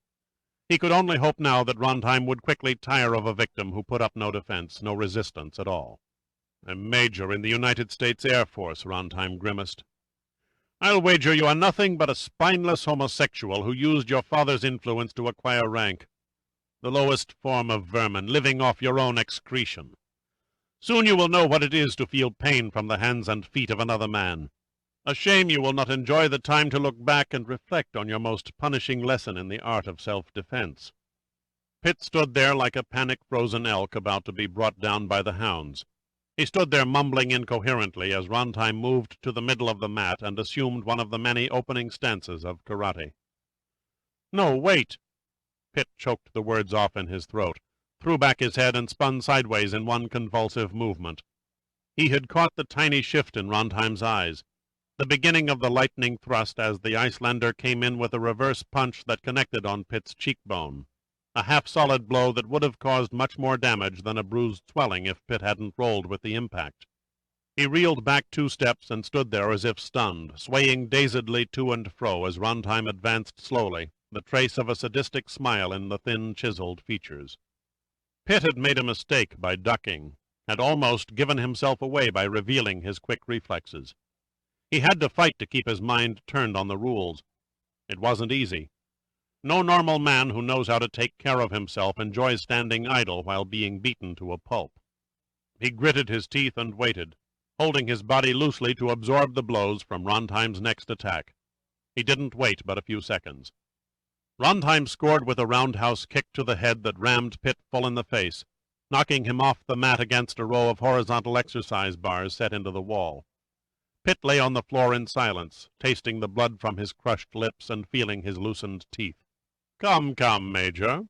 He could only hope now that Runtime would quickly tire of a victim who put up no defense, no resistance at all. "A major in the United States Air Force," Runtime grimaced. "I'll wager you are nothing but a spineless homosexual who used your father's influence to acquire rank. The lowest form of vermin, living off your own excretion. Soon you will know what it is to feel pain from the hands and feet of another man. A shame you will not enjoy the time to look back and reflect on your most punishing lesson in the art of self-defense." Pitt stood there like a panic-frozen elk about to be brought down by the hounds. He stood there mumbling incoherently as Runtime moved to the middle of the mat and assumed one of the many opening stances of karate. "No, wait!" Pitt choked the words off in his throat, threw back his head, and spun sideways in one convulsive movement. He had caught the tiny shift in Runtime's eyes, the beginning of the lightning thrust as the Icelander came in with a reverse punch that connected on Pitt's cheekbone, a half-solid blow that would have caused much more damage than a bruised swelling if Pitt hadn't rolled with the impact. He reeled back 2 steps and stood there as if stunned, swaying dazedly to and fro as Runtime advanced slowly, the trace of a sadistic smile in the thin, chiseled features. Pitt had made a mistake by ducking, had almost given himself away by revealing his quick reflexes. He had to fight to keep his mind turned on the rules. It wasn't easy. No normal man who knows how to take care of himself enjoys standing idle while being beaten to a pulp. He gritted his teeth and waited, holding his body loosely to absorb the blows from Runtime's next attack. He didn't wait but a few seconds. Runtime scored with a roundhouse kick to the head that rammed Pitt full in the face, knocking him off the mat against a row of horizontal exercise bars set into the wall. Pitt lay on the floor in silence, tasting the blood from his crushed lips and feeling his loosened teeth. "Come, come, Major,"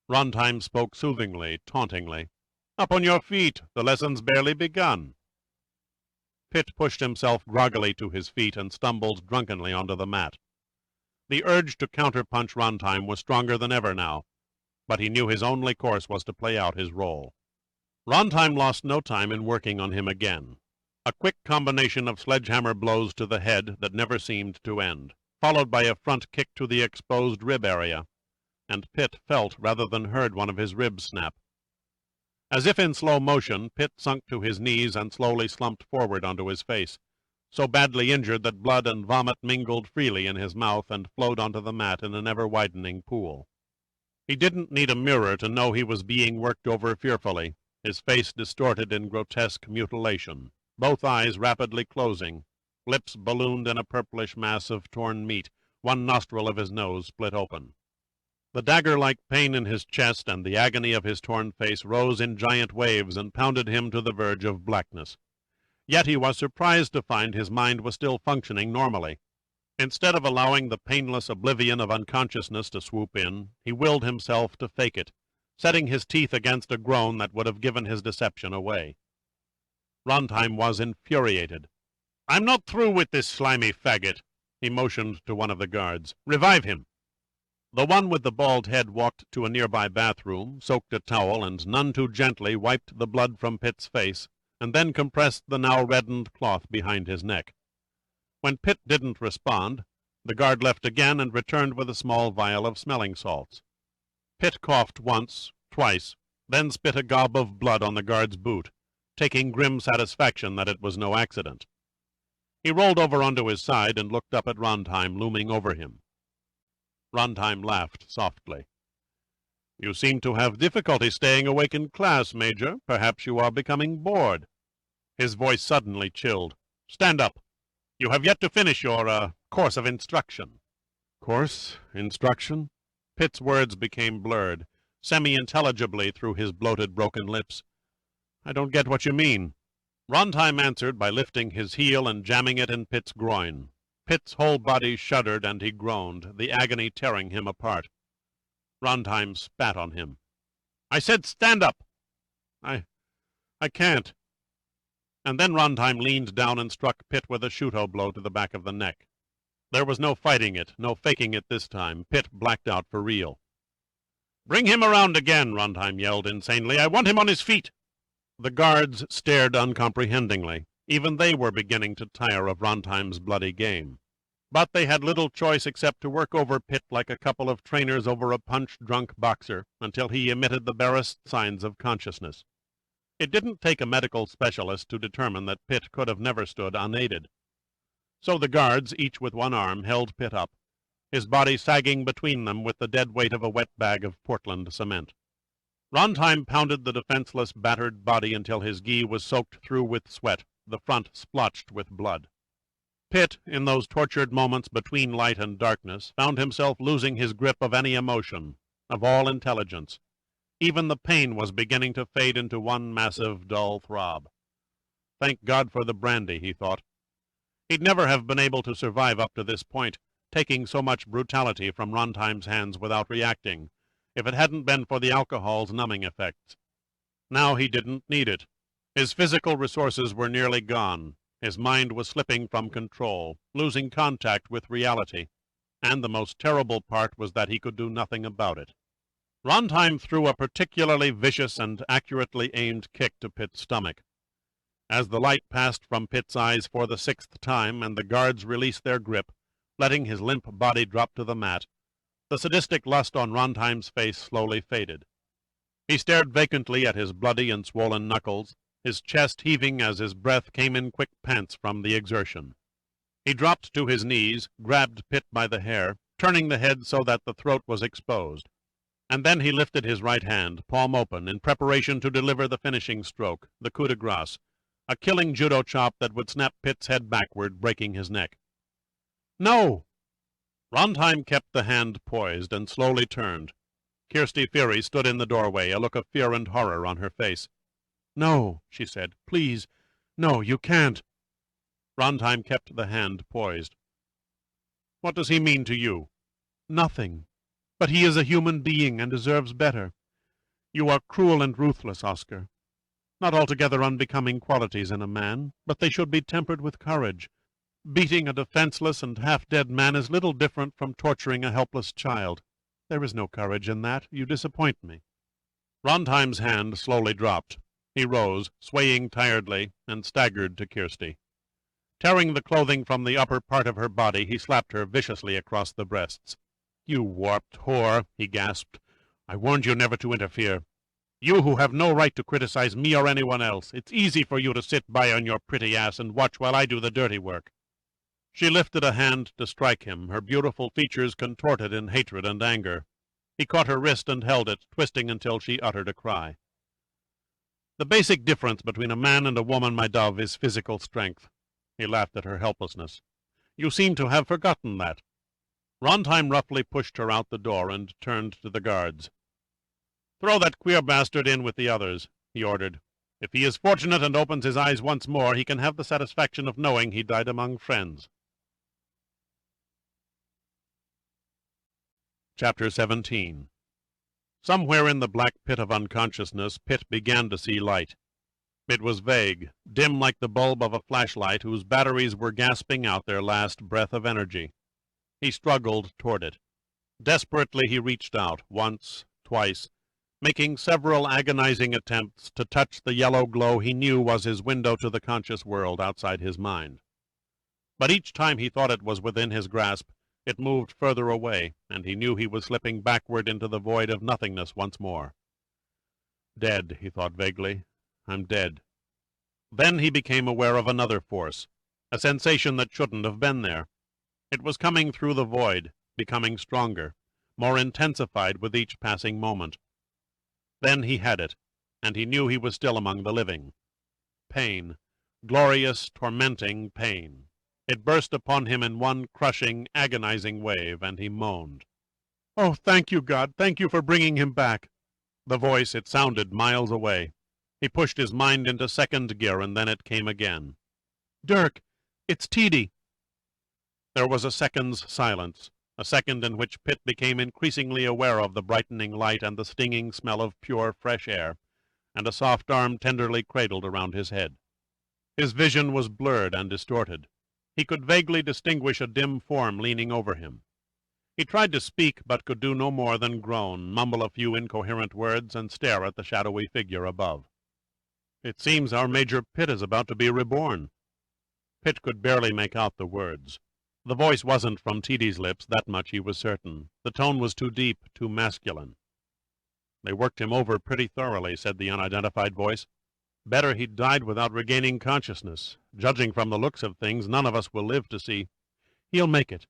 Runtime spoke soothingly, tauntingly. "Up on your feet. The lesson's barely begun." Pitt pushed himself groggily to his feet and stumbled drunkenly onto the mat. The urge to counterpunch Runtime was stronger than ever now, but he knew his only course was to play out his role. Runtime lost no time in working on him again. A quick combination of sledgehammer blows to the head that never seemed to end, followed by a front kick to the exposed rib area, and Pitt felt rather than heard one of his ribs snap. As if in slow motion, Pitt sunk to his knees and slowly slumped forward onto his face, so badly injured that blood and vomit mingled freely in his mouth and flowed onto the mat in an ever-widening pool. He didn't need a mirror to know he was being worked over fearfully, his face distorted in grotesque mutilation, both eyes rapidly closing, lips ballooned in a purplish mass of torn meat, one nostril of his nose split open. The dagger-like pain in his chest and the agony of his torn face rose in giant waves and pounded him to the verge of blackness. Yet he was surprised to find his mind was still functioning normally. Instead of allowing the painless oblivion of unconsciousness to swoop in, he willed himself to fake it, setting his teeth against a groan that would have given his deception away. Runtime was infuriated. "I'm not through with this slimy faggot," he motioned to one of the guards. "Revive him." The one with the bald head walked to a nearby bathroom, soaked a towel, and none too gently wiped the blood from Pitt's face, and then compressed the now reddened cloth behind his neck. When Pitt didn't respond, the guard left again and returned with a small vial of smelling salts. Pitt coughed once, twice, then spit a gob of blood on the guard's boot, taking grim satisfaction that it was no accident. He rolled over onto his side and looked up at Runtime looming over him. Runtime laughed softly. "You seem to have difficulty staying awake in class, Major. Perhaps you are becoming bored." His voice suddenly chilled. "Stand up. You have yet to finish your, course of instruction." "Course? Instruction?" Pitt's words became blurred, semi-intelligibly through his bloated, broken lips. "I don't get what you mean." Runtime answered by lifting his heel and jamming it in Pitt's groin. Pitt's whole body shuddered and he groaned, the agony tearing him apart. Runtime spat on him. "I said stand up!" I can't." And then Runtime leaned down and struck Pitt with a shuto blow to the back of the neck. There was no fighting it, no faking it this time. Pitt blacked out for real. "Bring him around again," Runtime yelled insanely. "I want him on his feet." The guards stared uncomprehendingly. Even they were beginning to tire of Runtime's bloody game. But they had little choice except to work over Pitt like a couple of trainers over a punch-drunk boxer until he emitted the barest signs of consciousness. It didn't take a medical specialist to determine that Pitt could have never stood unaided. So the guards, each with one arm, held Pitt up, his body sagging between them with the dead weight of a wet bag of Portland cement. Runtime pounded the defenseless, battered body until his gi was soaked through with sweat, the front splotched with blood. Pitt, in those tortured moments between light and darkness, found himself losing his grip of any emotion, of all intelligence. Even the pain was beginning to fade into one massive, dull throb. Thank God for the brandy, he thought. He'd never have been able to survive up to this point, taking so much brutality from Rontheim's hands without reacting, if it hadn't been for the alcohol's numbing effects. Now he didn't need it. His physical resources were nearly gone. His mind was slipping from control, losing contact with reality. And the most terrible part was that he could do nothing about it. Rontheim threw a particularly vicious and accurately aimed kick to Pitt's stomach. As the light passed from Pitt's eyes for the sixth time, and the guards released their grip, letting his limp body drop to the mat, the sadistic lust on Rontheim's face slowly faded. He stared vacantly at his bloody and swollen knuckles, his chest heaving as his breath came in quick pants from the exertion. He dropped to his knees, grabbed Pitt by the hair, turning the head so that the throat was exposed. And then he lifted his right hand, palm open, in preparation to deliver the finishing stroke, the coup de grace, a killing judo chop that would snap Pitt's head backward, breaking his neck. No! Rontheim kept the hand poised and slowly turned. Kirsty Fury stood in the doorway, a look of fear and horror on her face. No, she said. Please. No, you can't. Rontheim kept the hand poised. What does he mean to you? Nothing. But he is a human being and deserves better. You are cruel and ruthless, Oscar. Not altogether unbecoming qualities in a man, but they should be tempered with courage. Beating a defenseless and half-dead man is little different from torturing a helpless child. There is no courage in that. You disappoint me. Rontheim's hand slowly dropped. He rose, swaying tiredly, and staggered to Kirsty. Tearing the clothing from the upper part of her body, he slapped her viciously across the breasts. You warped whore, he gasped. I warned you never to interfere. You who have no right to criticize me or anyone else. It's easy for you to sit by on your pretty ass and watch while I do the dirty work. She lifted a hand to strike him, her beautiful features contorted in hatred and anger. He caught her wrist and held it, twisting until she uttered a cry. The basic difference between a man and a woman, my dove, is physical strength. He laughed at her helplessness. You seem to have forgotten that. Rontheim roughly pushed her out the door and turned to the guards. Throw that queer bastard in with the others, he ordered. If he is fortunate and opens his eyes once more, he can have the satisfaction of knowing he died among friends. Chapter 17. Somewhere in the black pit of unconsciousness, Pitt began to see light. It was vague, dim like the bulb of a flashlight whose batteries were gasping out their last breath of energy. He struggled toward it. Desperately he reached out, once, twice, making several agonizing attempts to touch the yellow glow he knew was his window to the conscious world outside his mind. But each time he thought it was within his grasp, it moved further away, and he knew he was slipping backward into the void of nothingness once more. Dead, he thought vaguely. I'm dead. Then he became aware of another force, a sensation that shouldn't have been there. It was coming through the void, becoming stronger, more intensified with each passing moment. Then he had it, and he knew he was still among the living. Pain, glorious, tormenting pain. It burst upon him in one crushing, agonizing wave, and he moaned. Oh, thank you, God, thank you for bringing him back. The voice, it sounded miles away. He pushed his mind into second gear, and then it came again. Dirk, it's Teedy. There was a second's silence, a second in which Pitt became increasingly aware of the brightening light and the stinging smell of pure, fresh air, and a soft arm tenderly cradled around his head. His vision was blurred and distorted. He could vaguely distinguish a dim form leaning over him. He tried to speak, but could do no more than groan, mumble a few incoherent words, and stare at the shadowy figure above. It seems our Major Pitt is about to be reborn. Pitt could barely make out the words. The voice wasn't from Teedy's lips, that much he was certain. The tone was too deep, too masculine. They worked him over pretty thoroughly, said the unidentified voice. Better he'd died without regaining consciousness. Judging from the looks of things, none of us will live to see. He'll make it.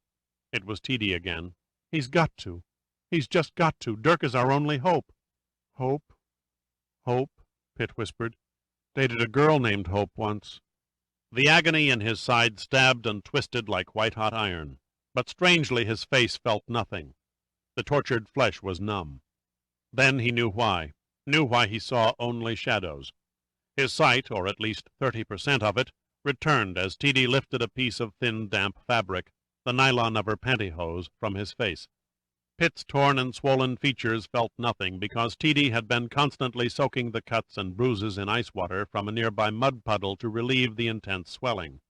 It was Teedy again. He's got to. He's just got to. Dirk is our only hope. Hope? Hope? Pitt whispered. Dated a girl named Hope once. The agony in his side stabbed and twisted like white-hot iron. But strangely his face felt nothing. The tortured flesh was numb. Then he knew why. Knew why he saw only shadows. His sight, or at least 30% of it, returned as Teedy lifted a piece of thin, damp fabric, the nylon of her pantyhose, from his face. Pitt's torn and swollen features felt nothing, because Teedy had been constantly soaking the cuts and bruises in ice water from a nearby mud puddle to relieve the intense swelling.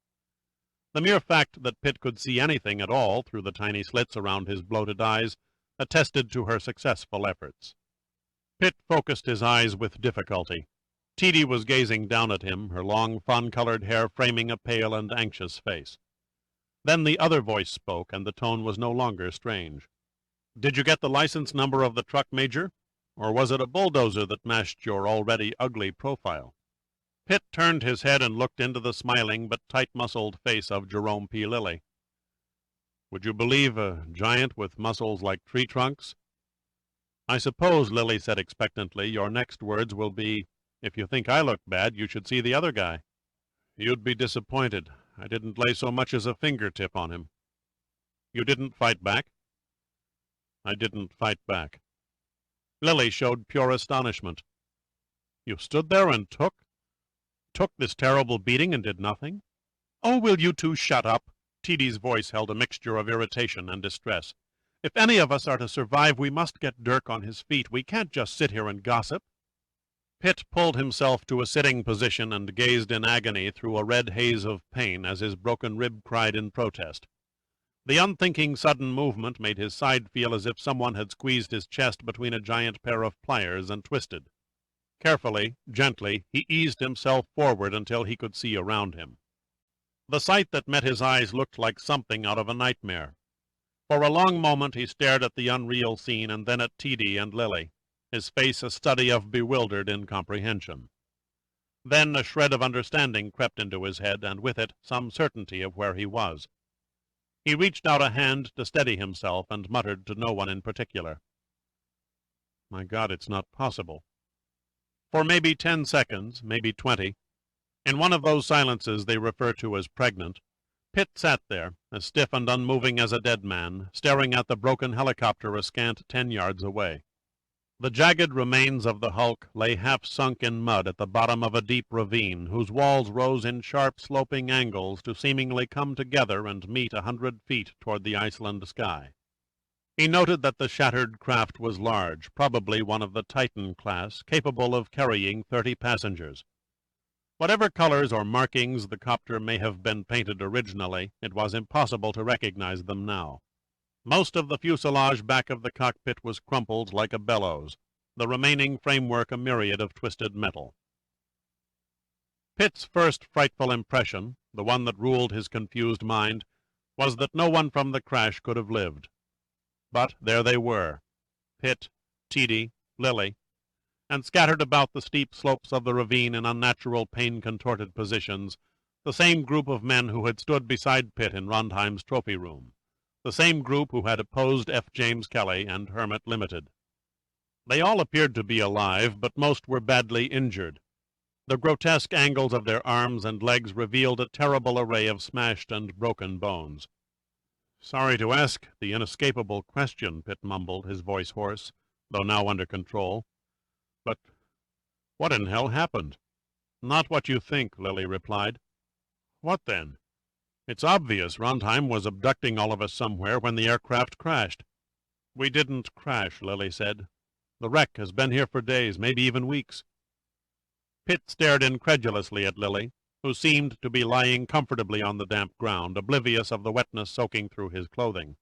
The mere fact that Pitt could see anything at all through the tiny slits around his bloated eyes attested to her successful efforts. Pitt focused his eyes with difficulty. Teedy was gazing down at him, her long, fawn-colored hair framing a pale and anxious face. Then the other voice spoke, and the tone was no longer strange. "Did you get the license number of the truck, Major? Or was it a bulldozer that mashed your already ugly profile?" Pitt turned his head and looked into the smiling but tight-muscled face of Jerome P. Lilly. "Would you believe a giant with muscles like tree trunks?" "I suppose," Lilly said expectantly, "your next words will be, 'If you think I look bad, you should see the other guy.'" "You'd be disappointed. I didn't lay so much as a fingertip on him." "You didn't fight back?" "I didn't fight back." Lilly showed pure astonishment. "You stood there and took this terrible beating and did nothing?" "Oh, will you two shut up?" Teedy's voice held a mixture of irritation and distress. "If any of us are to survive, we must get Dirk on his feet. We can't just sit here and gossip." Pitt pulled himself to a sitting position and gazed in agony through a red haze of pain as his broken rib cried in protest. The unthinking sudden movement made his side feel as if someone had squeezed his chest between a giant pair of pliers and twisted. Carefully, gently, he eased himself forward until he could see around him. The sight that met his eyes looked like something out of a nightmare. For a long moment he stared at the unreal scene and then at Teedy and Lilly, his face a study of bewildered incomprehension. Then a shred of understanding crept into his head, and with it some certainty of where he was. He reached out a hand to steady himself and muttered to no one in particular, "My God, it's not possible." For maybe 10 seconds, maybe 20, in one of those silences they refer to as pregnant, Pitt sat there, as stiff and unmoving as a dead man, staring at the broken helicopter a scant 10 yards away. The jagged remains of the hulk lay half sunk in mud at the bottom of a deep ravine, whose walls rose in sharp sloping angles to seemingly come together and meet 100 feet toward the Iceland sky. He noted that the shattered craft was large, probably one of the Titan class, capable of carrying 30 passengers. Whatever colors or markings the copter may have been painted originally, it was impossible to recognize them now. Most of the fuselage back of the cockpit was crumpled like a bellows, the remaining framework a myriad of twisted metal. Pitt's first frightful impression, the one that ruled his confused mind, was that no one from the crash could have lived. But there they were, Pitt, Teedy, Lilly, and scattered about the steep slopes of the ravine in unnatural pain-contorted positions, the same group of men who had stood beside Pitt in Rondheim's trophy room, the same group who had opposed F. James Kelly and Hermit Limited. They all appeared to be alive, but most were badly injured. The grotesque angles of their arms and legs revealed a terrible array of smashed and broken bones. "Sorry to ask the inescapable question," Pitt mumbled, his voice hoarse, though now under control. "But what in hell happened?" "Not what you think," Lilly replied. "What then?" "It's obvious Rondheim was abducting all of us somewhere when the aircraft crashed." "We didn't crash," Lilly said. "The wreck has been here for days, maybe even weeks." Pitt stared incredulously at Lilly, who seemed to be lying comfortably on the damp ground, oblivious of the wetness soaking through his clothing.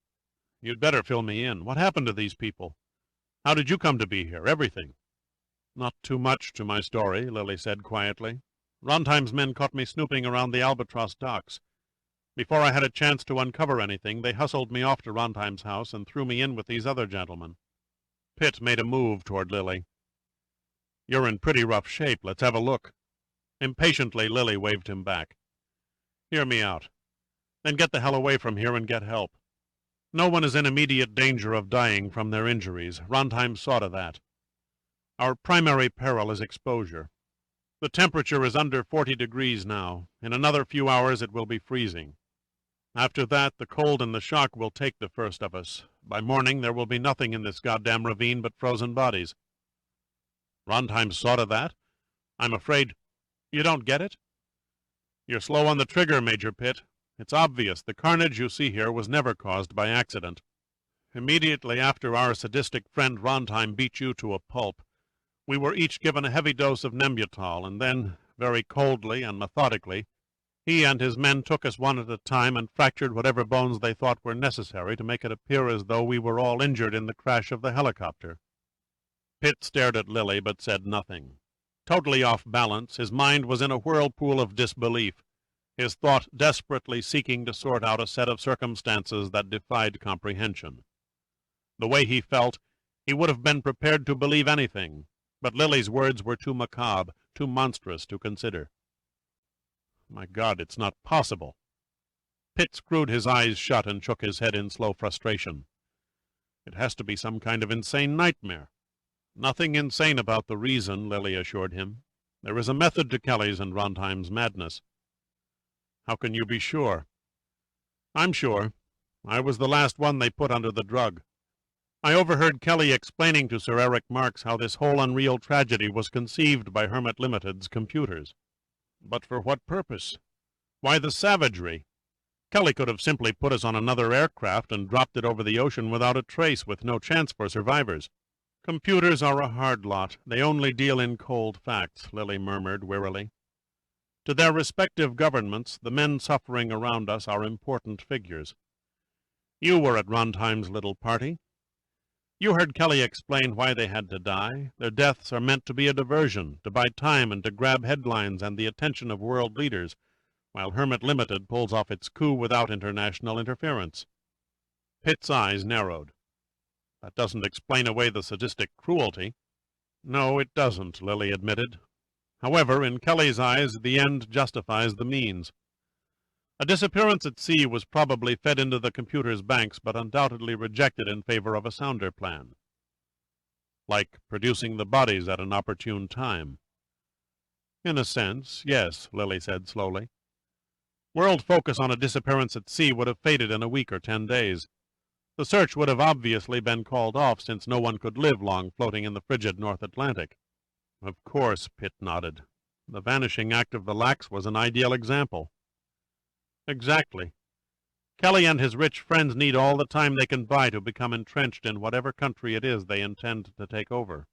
"You'd better fill me in. What happened to these people? How did you come to be here? Everything." "Not too much to my story," Lilly said quietly. "Rondheim's men caught me snooping around the Albatross docks. Before I had a chance to uncover anything, they hustled me off to Rondheim's house and threw me in with these other gentlemen." Pitt made a move toward Lilly. "You're in pretty rough shape. Let's have a look." Impatiently, Lilly waved him back. "Hear me out. Then get the hell away from here and get help. No one is in immediate danger of dying from their injuries. Rondheim saw to that. Our primary peril is exposure. The temperature is under 40 degrees now. In another few hours it will be freezing. After that, the cold and the shock will take the first of us. By morning there will be nothing in this goddamn ravine but frozen bodies." "Rondheim saw to that? I'm afraid—" You don't get it? You're slow on the trigger, Major Pitt. It's obvious the carnage you see here was never caused by accident. Immediately after our sadistic friend Rondheim beat you to a pulp, we were each given a heavy dose of Nembutal, and then, very coldly and methodically, he and his men took us one at a time and fractured whatever bones they thought were necessary to make it appear as though we were all injured in the crash of the helicopter. Pitt stared at Lily but said nothing. Totally off balance, his mind was in a whirlpool of disbelief, his thought desperately seeking to sort out a set of circumstances that defied comprehension. The way he felt, he would have been prepared to believe anything, but Lily's words were too macabre, too monstrous to consider. My God, it's not possible. Pitt screwed his eyes shut and shook his head in slow frustration. It has to be some kind of insane nightmare. Nothing insane about the reason, Lily assured him. There is a method to Kelly's and Rondheim's madness. How can you be sure? I'm sure. I was the last one they put under the drug. I overheard Kelly explaining to Sir Eric Marks how this whole unreal tragedy was conceived by Hermit Limited's computers. But for what purpose? Why the savagery? Kelly could have simply put us on another aircraft and dropped it over the ocean without a trace, with no chance for survivors. Computers are a hard lot. They only deal in cold facts, Lily murmured wearily. To their respective governments, the men suffering around us are important figures. You were at Rondheim's little party. You heard Kelly explain why they had to die. Their deaths are meant to be a diversion, to buy time and to grab headlines and the attention of world leaders, while Hermit Limited pulls off its coup without international interference. Pitt's eyes narrowed. That doesn't explain away the sadistic cruelty. No, it doesn't, Lily admitted. However, in Kelly's eyes, the end justifies the means. A disappearance at sea was probably fed into the computer's banks, but undoubtedly rejected in favor of a sounder plan. Like producing the bodies at an opportune time. In a sense, yes, Lily said slowly. World focus on a disappearance at sea would have faded in a week or 10 days. The search would have obviously been called off, since no one could live long floating in the frigid North Atlantic. Of course, Pitt nodded. The vanishing act of the Lax was an ideal example. Exactly. Kelly and his rich friends need all the time they can buy to become entrenched in whatever country it is they intend to take over.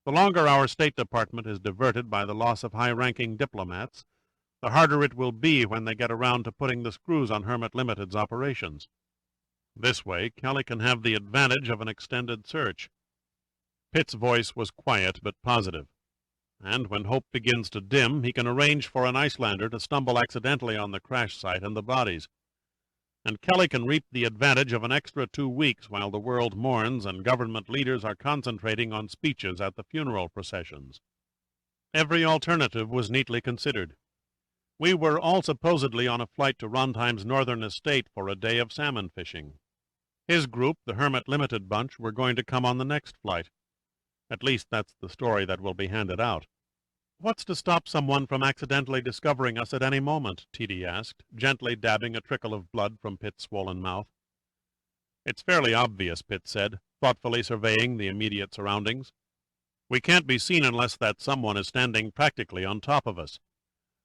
The longer our State Department is diverted by the loss of high-ranking diplomats, the harder it will be when they get around to putting the screws on Hermit Limited's operations. This way, Kelly can have the advantage of an extended search. Pitt's voice was quiet but positive. And when hope begins to dim, he can arrange for an Icelander to stumble accidentally on the crash site and the bodies. And Kelly can reap the advantage of an extra 2 weeks while the world mourns and government leaders are concentrating on speeches at the funeral processions. Every alternative was neatly considered. We were all supposedly on a flight to Rondheim's northern estate for a day of salmon fishing. His group, the Hermit Limited bunch, were going to come on the next flight. At least that's the story that will be handed out. What's to stop someone from accidentally discovering us at any moment? T.D. asked, gently dabbing a trickle of blood from Pitt's swollen mouth. It's fairly obvious, Pitt said, thoughtfully surveying the immediate surroundings. We can't be seen unless that someone is standing practically on top of us.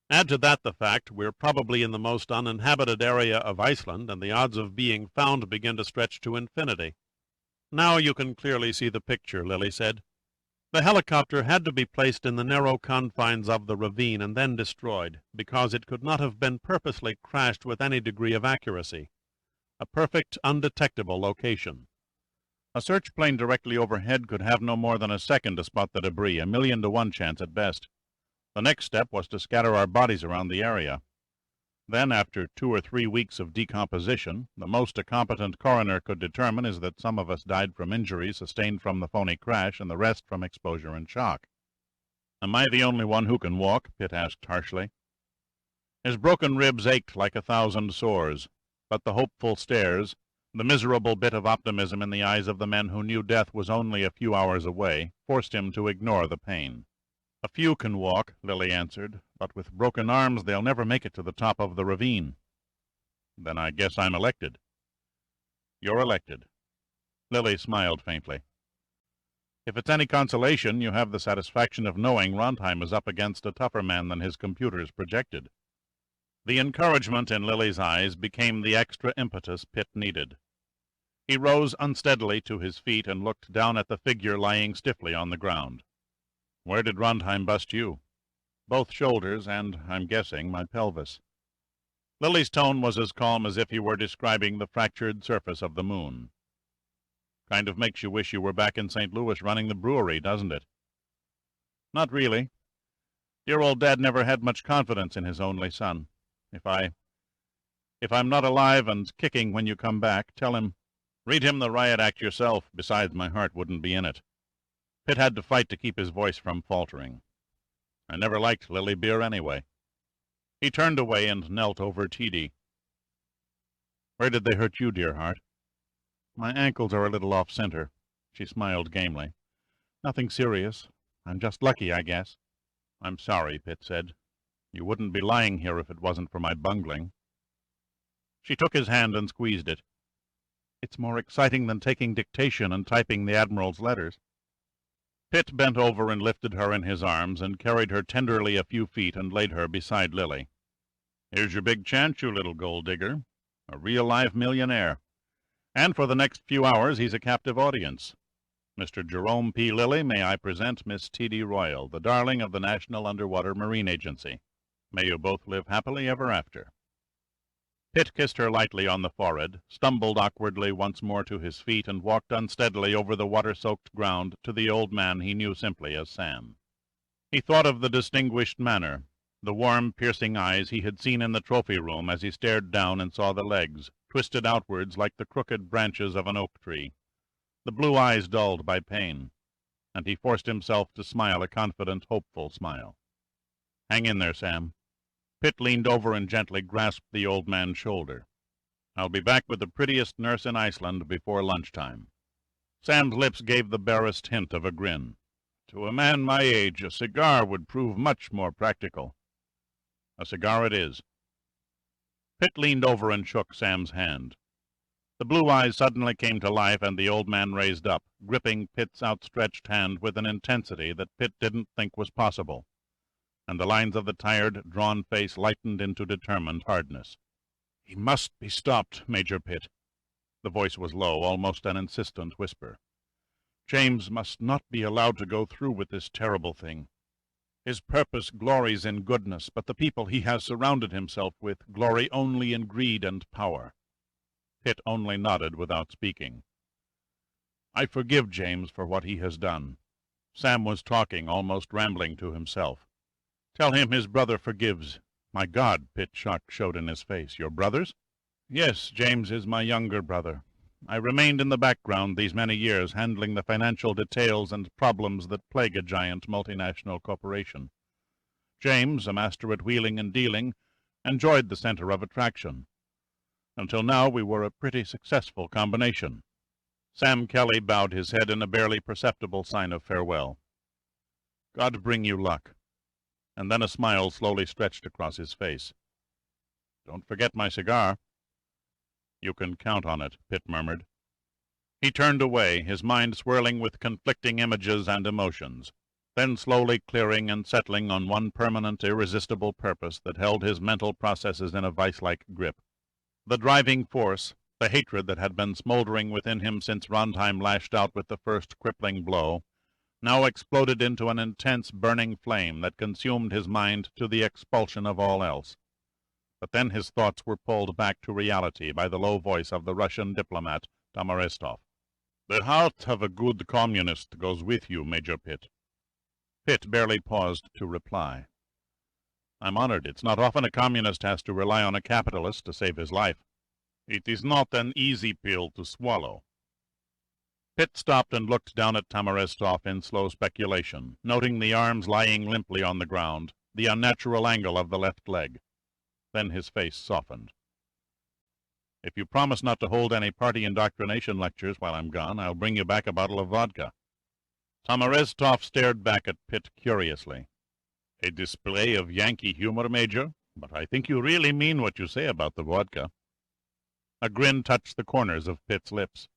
Add to that the fact we're probably in the most uninhabited area of Iceland, and the odds of being found begin to stretch to infinity. Now you can clearly see the picture, Lily said. The helicopter had to be placed in the narrow confines of the ravine and then destroyed, because it could not have been purposely crashed with any degree of accuracy. A perfect, undetectable location. A search plane directly overhead could have no more than a second to spot the debris, 1,000,000 to 1 chance at best. The next step was to scatter our bodies around the area. Then, after 2 or 3 weeks of decomposition, the most a competent coroner could determine is that some of us died from injuries sustained from the phony crash and the rest from exposure and shock. Am I the only one who can walk? Pitt asked harshly. His broken ribs ached like 1,000 sores, but the hopeful stares, the miserable bit of optimism in the eyes of the men who knew death was only a few hours away, forced him to ignore the pain. A few can walk, Lily answered, but with broken arms they'll never make it to the top of the ravine. Then I guess I'm elected. You're elected. Lily smiled faintly. If it's any consolation, you have the satisfaction of knowing Rondheim is up against a tougher man than his computers projected." The encouragement in Lily's eyes became the extra impetus Pitt needed. He rose unsteadily to his feet and looked down at the figure lying stiffly on the ground. "Where did Rondheim bust you?" "Both shoulders and, I'm guessing, my pelvis." Lily's tone was as calm as if he were describing the fractured surface of the moon. "Kind of makes you wish you were back in St. Louis running the brewery, doesn't it?" "Not really. Dear old Dad never had much confidence in his only son. If I'm not alive and kicking when you come back, tell him—" "Read him the riot act yourself. Besides, my heart wouldn't be in it." Pitt had to fight to keep his voice from faltering. "I never liked Lily beer anyway." He turned away and knelt over Teedy. "Where did they hurt you, dear heart?" "My ankles are a little off-center." She smiled gamely. "Nothing serious. I'm just lucky, I guess." "I'm sorry," Pitt said. "You wouldn't be lying here if it wasn't for my bungling." She took his hand and squeezed it. "It's more exciting than taking dictation and typing the Admiral's letters." Pitt bent over and lifted her in his arms and carried her tenderly a few feet and laid her beside Lily. "Here's your big chance, you little gold digger. A real live millionaire. And for the next few hours he's a captive audience. Mr. Jerome P. Lilly, may I present Miss Teedy Royal, the darling of the National Underwater Marine Agency. May you both live happily ever after." Pitt kissed her lightly on the forehead, stumbled awkwardly once more to his feet, and walked unsteadily over the water-soaked ground to the old man he knew simply as Sam. He thought of the distinguished manner, the warm, piercing eyes he had seen in the trophy room as he stared down and saw the legs, twisted outwards like the crooked branches of an oak tree, the blue eyes dulled by pain, and he forced himself to smile a confident, hopeful smile. "Hang in there, Sam." Pitt leaned over and gently grasped the old man's shoulder. "I'll be back with the prettiest nurse in Iceland before lunchtime." Sam's lips gave the barest hint of a grin. "To a man my age, a cigar would prove much more practical." "A cigar it is." Pitt leaned over and shook Sam's hand. The blue eyes suddenly came to life, and the old man raised up, gripping Pitt's outstretched hand with an intensity that Pitt didn't think was possible, and the lines of the tired, drawn face lightened into determined hardness. "He must be stopped, Major Pitt." The voice was low, almost an insistent whisper. "James must not be allowed to go through with this terrible thing. His purpose glories in goodness, but the people he has surrounded himself with glory only in greed and power." Pitt only nodded without speaking. "I forgive James for what he has done." Sam was talking, almost rambling to himself. "Tell him his brother forgives." "My God!" Pitt shock showed in his face. "Your brothers?" "Yes, James is my younger brother. I remained in the background these many years, handling the financial details and problems that plague a giant multinational corporation. James, a master at wheeling and dealing, enjoyed the center of attraction. Until now we were a pretty successful combination." Sam Kelly bowed his head in a barely perceptible sign of farewell. "God bring you luck." And then a smile slowly stretched across his face. "Don't forget my cigar." "You can count on it," Pitt murmured. He turned away, his mind swirling with conflicting images and emotions, then slowly clearing and settling on one permanent, irresistible purpose that held his mental processes in a vice-like grip. The driving force, the hatred that had been smoldering within him since Rondheim lashed out with the first crippling blow, now exploded into an intense burning flame that consumed his mind to the expulsion of all else. But then his thoughts were pulled back to reality by the low voice of the Russian diplomat, Tamarestov. "The heart of a good communist goes with you, Major Pitt." Pitt barely paused to reply. "I'm honored. It's not often a communist has to rely on a capitalist to save his life." "It is not an easy pill to swallow." Pitt stopped and looked down at Tamarestov in slow speculation, noting the arms lying limply on the ground, the unnatural angle of the left leg. Then his face softened. "If you promise not to hold any party indoctrination lectures while I'm gone, I'll bring you back a bottle of vodka." Tamarestov stared back at Pitt curiously. "A display of Yankee humor, Major, but I think you really mean what you say about the vodka." A grin touched the corners of Pitt's lips.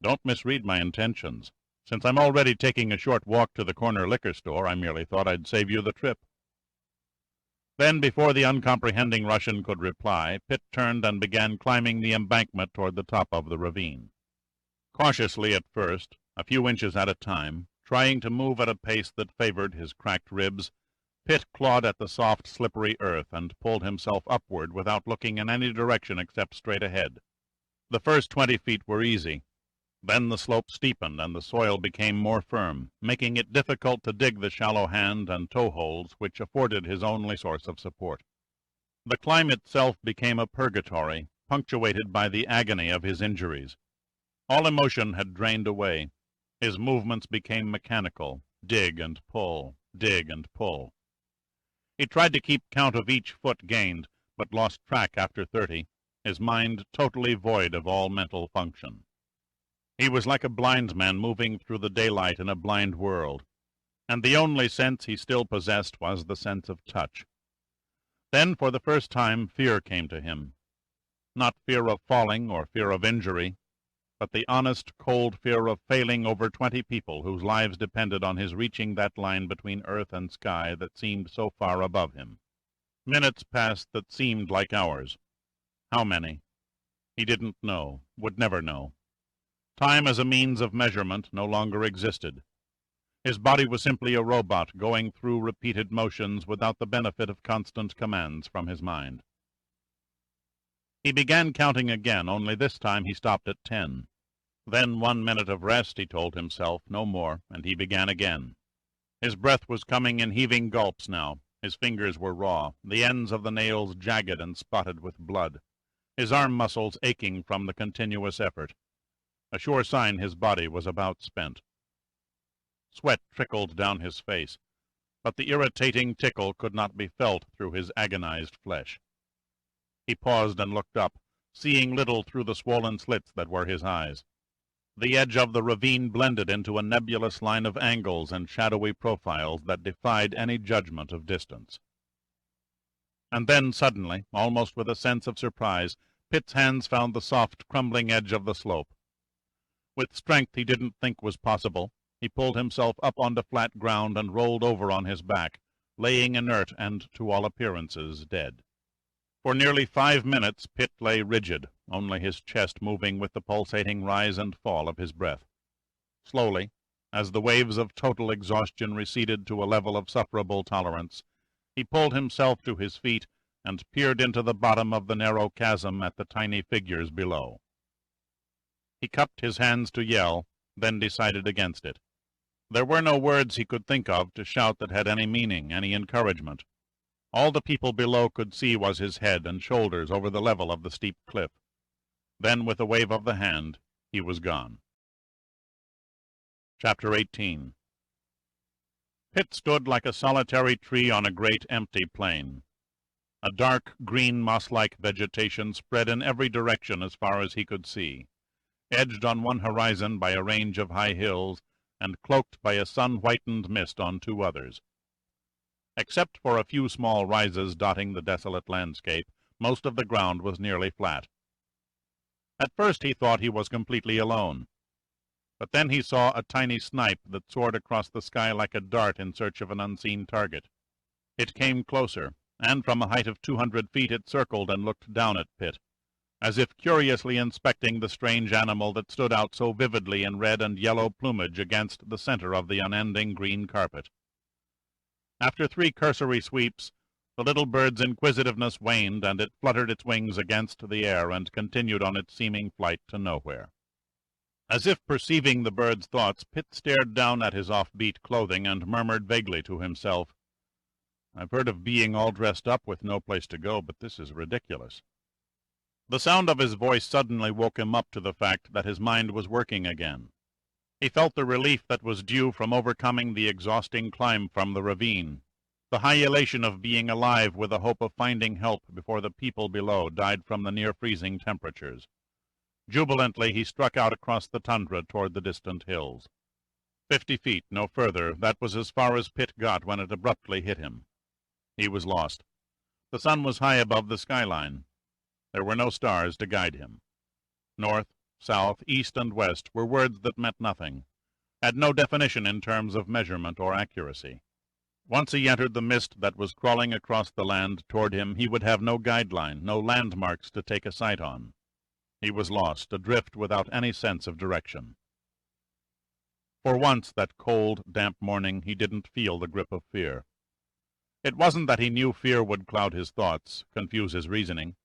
"Don't misread my intentions. Since I'm already taking a short walk to the corner liquor store, I merely thought I'd save you the trip." Then, before the uncomprehending Russian could reply, Pitt turned and began climbing the embankment toward the top of the ravine. Cautiously at first, a few inches at a time, trying to move at a pace that favored his cracked ribs, Pitt clawed at the soft, slippery earth and pulled himself upward without looking in any direction except straight ahead. The first 20 feet were easy. Then the slope steepened and the soil became more firm, making it difficult to dig the shallow hand and toe holes which afforded his only source of support. The climb itself became a purgatory, punctuated by the agony of his injuries. All emotion had drained away. His movements became mechanical, dig and pull, dig and pull. He tried to keep count of each foot gained, but lost track after 30, his mind totally void of all mental function. He was like a blind man moving through the daylight in a blind world, and the only sense he still possessed was the sense of touch. Then, for the first time, fear came to him. Not fear of falling or fear of injury, but the honest, cold fear of failing over 20 people whose lives depended on his reaching that line between earth and sky that seemed so far above him. Minutes passed that seemed like hours. How many? He didn't know, would never know. Time as a means of measurement no longer existed. His body was simply a robot going through repeated motions without the benefit of constant commands from his mind. He began counting again, only this time he stopped at 10. Then 1 minute of rest, he told himself, no more, and he began again. His breath was coming in heaving gulps now. His fingers were raw, the ends of the nails jagged and spotted with blood, his arm muscles aching from the continuous effort. A sure sign his body was about spent. Sweat trickled down his face, but the irritating tickle could not be felt through his agonized flesh. He paused and looked up, seeing little through the swollen slits that were his eyes. The edge of the ravine blended into a nebulous line of angles and shadowy profiles that defied any judgment of distance. And then suddenly, almost with a sense of surprise, Pitt's hands found the soft, crumbling edge of the slope. With strength he didn't think was possible, he pulled himself up onto flat ground and rolled over on his back, laying inert and, to all appearances, dead. For nearly 5 minutes Pitt lay rigid, only his chest moving with the pulsating rise and fall of his breath. Slowly, as the waves of total exhaustion receded to a level of sufferable tolerance, he pulled himself to his feet and peered into the bottom of the narrow chasm at the tiny figures below. He cupped his hands to yell, then decided against it. There were no words he could think of to shout that had any meaning, any encouragement. All the people below could see was his head and shoulders over the level of the steep cliff. Then, with a wave of the hand, he was gone. Chapter 18. Pitt stood like a solitary tree on a great empty plain. A dark, green, moss-like vegetation spread in every direction as far as he could see, edged on one horizon by a range of high hills, and cloaked by a sun-whitened mist on 2 others. Except for a few small rises dotting the desolate landscape, most of the ground was nearly flat. At first he thought he was completely alone. But then he saw a tiny snipe that soared across the sky like a dart in search of an unseen target. It came closer, and from a height of 200 feet it circled and looked down at Pitt, as if curiously inspecting the strange animal that stood out so vividly in red and yellow plumage against the center of the unending green carpet. After 3 cursory sweeps, the little bird's inquisitiveness waned, and it fluttered its wings against the air and continued on its seeming flight to nowhere. As if perceiving the bird's thoughts, Pitt stared down at his offbeat clothing and murmured vaguely to himself, "I've heard of being all dressed up with no place to go, but this is ridiculous." The sound of his voice suddenly woke him up to the fact that his mind was working again. He felt the relief that was due from overcoming the exhausting climb from the ravine, the high elation of being alive with the hope of finding help before the people below died from the near-freezing temperatures. Jubilantly he struck out across the tundra toward the distant hills. 50 feet, no further, that was as far as Pitt got when it abruptly hit him. He was lost. The sun was high above the skyline. There were no stars to guide him. North, south, east, and west were words that meant nothing. had no definition in terms of measurement or accuracy. Once he entered the mist that was crawling across the land toward him, he would have no guideline, no landmarks to take a sight on. He was lost, adrift without any sense of direction. For once, that cold, damp morning, he didn't feel the grip of fear. It wasn't that he knew fear would cloud his thoughts, confuse his reasoning.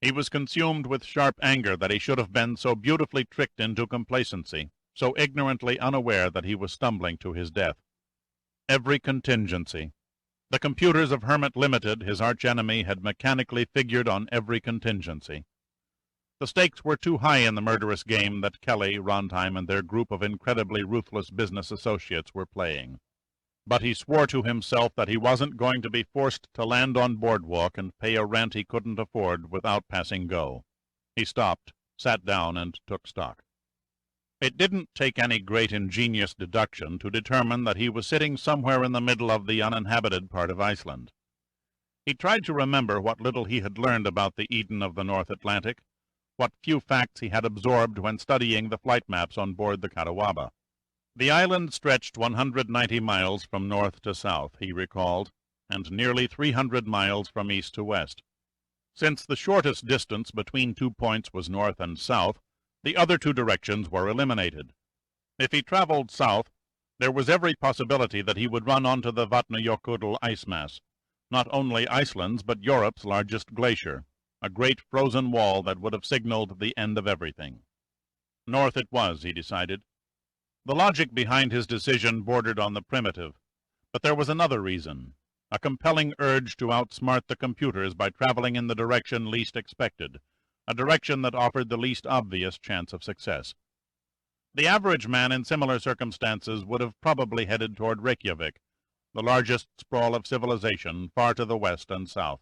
He was consumed with sharp anger that he should have been so beautifully tricked into complacency, so ignorantly unaware that he was stumbling to his death. Every contingency. The computers of Hermit Limited, his archenemy, had mechanically figured on every contingency. The stakes were too high in the murderous game that Kelly, Rondheim, and their group of incredibly ruthless business associates were playing. But he swore to himself that he wasn't going to be forced to land on boardwalk and pay a rent he couldn't afford without passing go. He stopped, sat down, and took stock. It didn't take any great ingenious deduction to determine that he was sitting somewhere in the middle of the uninhabited part of Iceland. He tried to remember what little he had learned about the Eden of the North Atlantic, what few facts he had absorbed when studying the flight maps on board the Catawba. The island stretched 190 miles from north to south, he recalled, and nearly 300 miles from east to west. Since the shortest distance between 2 points was north and south, the other 2 directions were eliminated. If he traveled south, there was every possibility that he would run onto the Vatnajökull ice mass, not only Iceland's but Europe's largest glacier, a great frozen wall that would have signaled the end of everything. North it was, he decided. The logic behind his decision bordered on the primitive, but there was another reason, a compelling urge to outsmart the computers by traveling in the direction least expected, a direction that offered the least obvious chance of success. The average man in similar circumstances would have probably headed toward Reykjavik, the largest sprawl of civilization far to the west and south.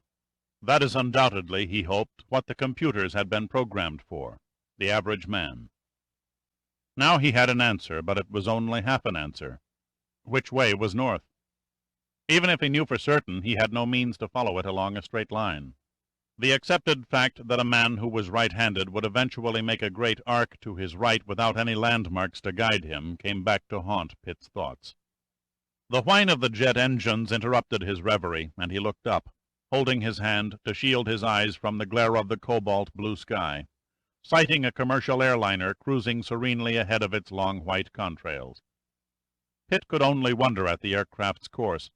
That is undoubtedly, he hoped, what the computers had been programmed for, the average man. Now he had an answer, but it was only half an answer. Which way was north? Even if he knew for certain, he had no means to follow it along a straight line. The accepted fact that a man who was right-handed would eventually make a great arc to his right without any landmarks to guide him came back to haunt Pitt's thoughts. The whine of the jet engines interrupted his reverie, and he looked up, holding his hand to shield his eyes from the glare of the cobalt blue sky, sighting a commercial airliner cruising serenely ahead of its long white contrails. Pitt could only wonder at the aircraft's course.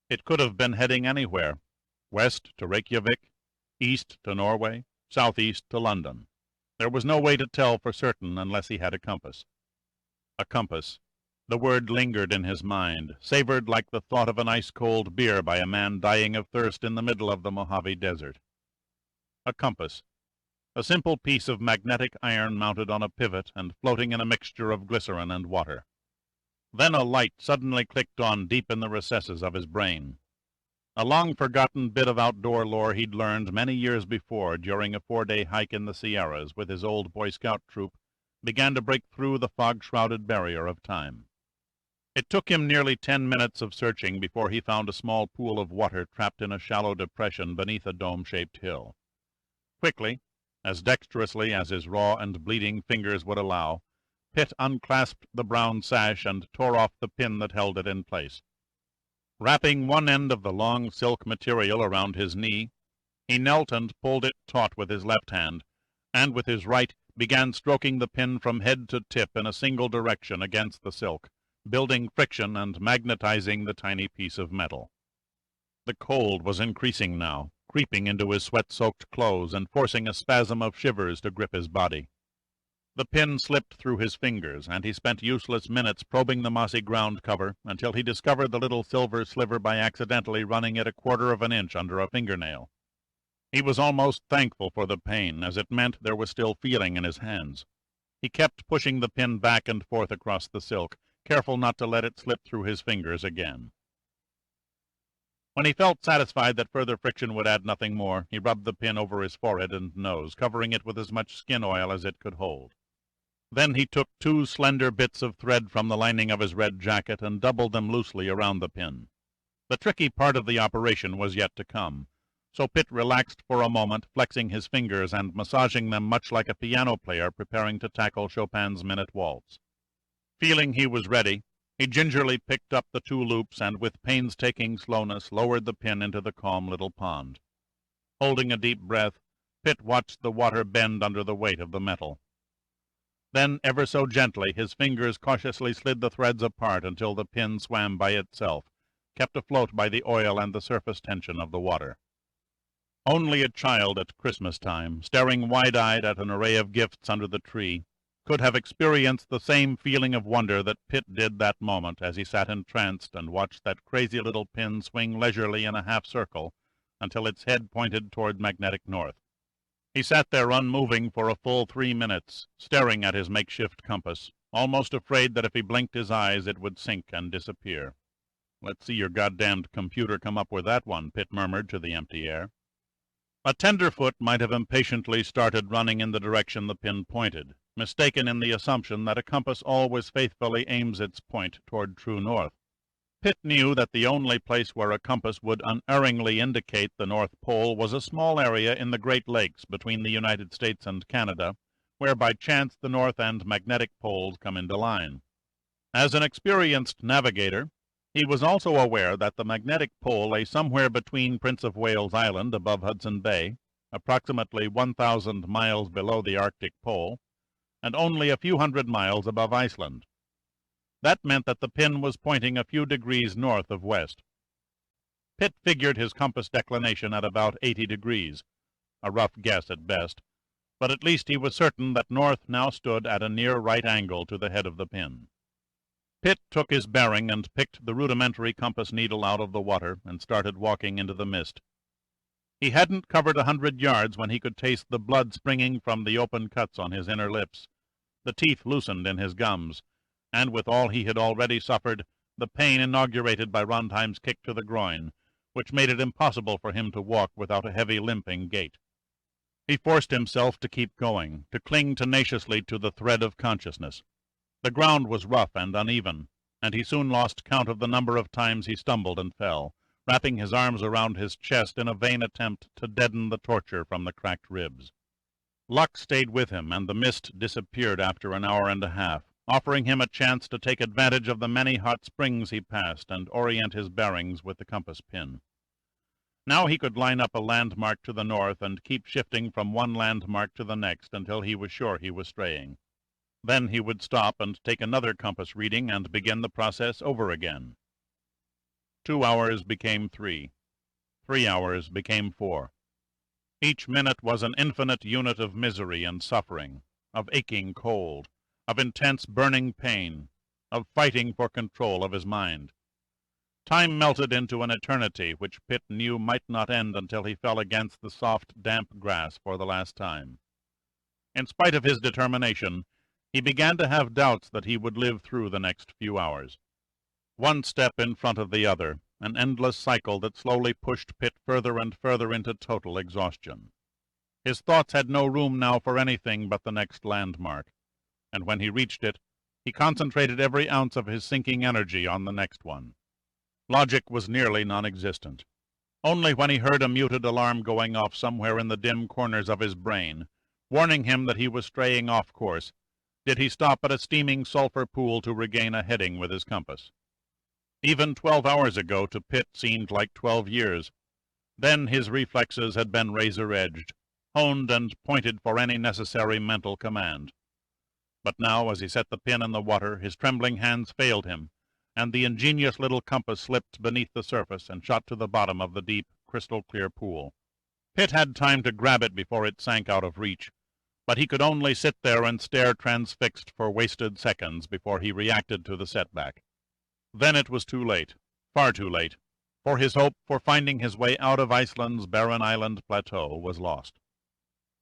It could have been heading anywhere, west to Reykjavik, east to Norway, southeast to London. There was no way to tell for certain unless he had a compass. A compass. The word lingered in his mind, savored like the thought of an ice-cold beer by a man dying of thirst in the middle of the Mojave Desert. A compass. A simple piece of magnetic iron mounted on a pivot and floating in a mixture of glycerin and water. Then a light suddenly clicked on deep in the recesses of his brain. A long-forgotten bit of outdoor lore he'd learned many years before during a 4-day hike in the Sierras with his old Boy Scout troop began to break through the fog-shrouded barrier of time. It took him nearly 10 minutes of searching before he found a small pool of water trapped in a shallow depression beneath a dome-shaped hill. Quickly, as dexterously as his raw and bleeding fingers would allow, Pitt unclasped the brown sash and tore off the pin that held it in place. Wrapping one end of the long silk material around his knee, he knelt and pulled it taut with his left hand, and with his right began stroking the pin from head to tip in a single direction against the silk, building friction and magnetizing the tiny piece of metal. The cold was increasing now, creeping into his sweat-soaked clothes and forcing a spasm of shivers to grip his body. The pin slipped through his fingers, and he spent useless minutes probing the mossy ground cover until he discovered the little silver sliver by accidentally running it 1/4 of an inch under a fingernail. He was almost thankful for the pain, as it meant there was still feeling in his hands. He kept pushing the pin back and forth across the silk, careful not to let it slip through his fingers again. When he felt satisfied that further friction would add nothing more, he rubbed the pin over his forehead and nose, covering it with as much skin oil as it could hold. Then he took 2 slender bits of thread from the lining of his red jacket and doubled them loosely around the pin. The tricky part of the operation was yet to come, so Pitt relaxed for a moment, flexing his fingers and massaging them much like a piano player preparing to tackle Chopin's Minute Waltz. Feeling he was ready, he gingerly picked up the 2 loops and with painstaking slowness lowered the pin into the calm little pond. Holding a deep breath, Pitt watched the water bend under the weight of the metal. Then, ever so gently, his fingers cautiously slid the threads apart until the pin swam by itself, kept afloat by the oil and the surface tension of the water. Only a child at Christmas time, staring wide-eyed at an array of gifts under the tree, could have experienced the same feeling of wonder that Pitt did that moment as he sat entranced and watched that crazy little pin swing leisurely in a half-circle until its head pointed toward magnetic north. He sat there unmoving for a full 3 minutes, staring at his makeshift compass, almost afraid that if he blinked his eyes it would sink and disappear. "Let's see your goddamned computer come up with that one," Pitt murmured to the empty air. A tenderfoot might have impatiently started running in the direction the pin pointed, mistaken in the assumption that a compass always faithfully aims its point toward true north. Pitt knew that the only place where a compass would unerringly indicate the North Pole was a small area in the Great Lakes between the United States and Canada, where by chance the North and magnetic poles come into line. As an experienced navigator, he was also aware that the magnetic pole lay somewhere between Prince of Wales Island above Hudson Bay, approximately 1,000 miles below the Arctic Pole, and only a few hundred miles above Iceland. That meant that the pin was pointing a few degrees north of west. Pitt figured his compass declination at about 80 degrees, a rough guess at best, but at least he was certain that north now stood at a near right angle to the head of the pin. Pitt took his bearing and picked the rudimentary compass needle out of the water and started walking into the mist. He hadn't covered 100 yards when he could taste the blood springing from the open cuts on his inner lips. The teeth loosened in his gums, and with all he had already suffered, the pain inaugurated by Rontheim's kick to the groin, which made it impossible for him to walk without a heavy limping gait. He forced himself to keep going, to cling tenaciously to the thread of consciousness. The ground was rough and uneven, and he soon lost count of the number of times he stumbled and fell, wrapping his arms around his chest in a vain attempt to deaden the torture from the cracked ribs. Luck stayed with him, and the mist disappeared after an hour and a half, offering him a chance to take advantage of the many hot springs he passed and orient his bearings with the compass pin. Now he could line up a landmark to the north and keep shifting from one landmark to the next until he was sure he was straying. Then he would stop and take another compass reading and begin the process over again. 2 hours became 3. 3 hours became 4. Each minute was an infinite unit of misery and suffering, of aching cold, of intense burning pain, of fighting for control of his mind. Time melted into an eternity which Pitt knew might not end until he fell against the soft, damp grass for the last time. In spite of his determination, he began to have doubts that he would live through the next few hours. One step in front of the other, an endless cycle that slowly pushed Pitt further and further into total exhaustion. His thoughts had no room now for anything but the next landmark, and when he reached it, he concentrated every ounce of his sinking energy on the next one. Logic was nearly non-existent. Only when he heard a muted alarm going off somewhere in the dim corners of his brain, warning him that he was straying off course, did he stop at a steaming sulfur pool to regain a heading with his compass. Even 12 hours ago to Pitt seemed like 12 years. Then his reflexes had been razor-edged, honed and pointed for any necessary mental command. But now, as he set the pin in the water, his trembling hands failed him, and the ingenious little compass slipped beneath the surface and shot to the bottom of the deep, crystal-clear pool. Pitt had time to grab it before it sank out of reach, but he could only sit there and stare transfixed for wasted seconds before he reacted to the setback. Then it was too late, far too late, for his hope for finding his way out of Iceland's barren island plateau was lost.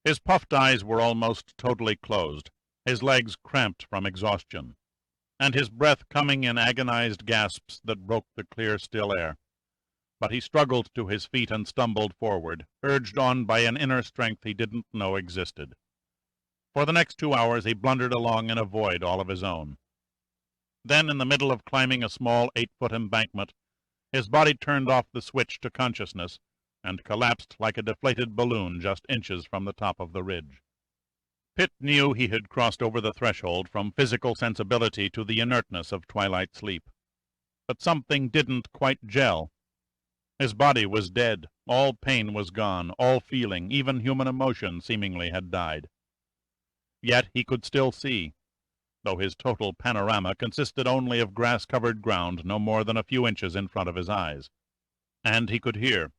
His puffed eyes were almost totally closed, his legs cramped from exhaustion, and his breath coming in agonized gasps that broke the clear, still air. But he struggled to his feet and stumbled forward, urged on by an inner strength he didn't know existed. For the next 2 hours he blundered along in a void all of his own. Then, in the middle of climbing a small 8-foot embankment, his body turned off the switch to consciousness and collapsed like a deflated balloon just inches from the top of the ridge. Pitt knew he had crossed over the threshold from physical sensibility to the inertness of twilight sleep. But something didn't quite gel. His body was dead, all pain was gone, all feeling, even human emotion, seemingly had died. Yet he could still see, though his total panorama consisted only of grass-covered ground no more than a few inches in front of his eyes. And he could hear,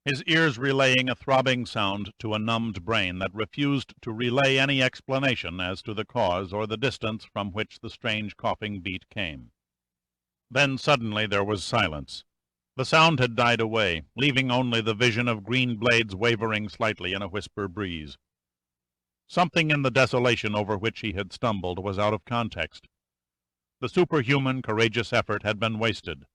his ears relaying a throbbing sound to a numbed brain that refused to relay any explanation as to the cause or the distance from which the strange coughing beat came. Then suddenly there was silence. The sound had died away, leaving only the vision of green blades wavering slightly in a whisper breeze. Something in the desolation over which he had stumbled was out of context. The superhuman, courageous effort had been wasted.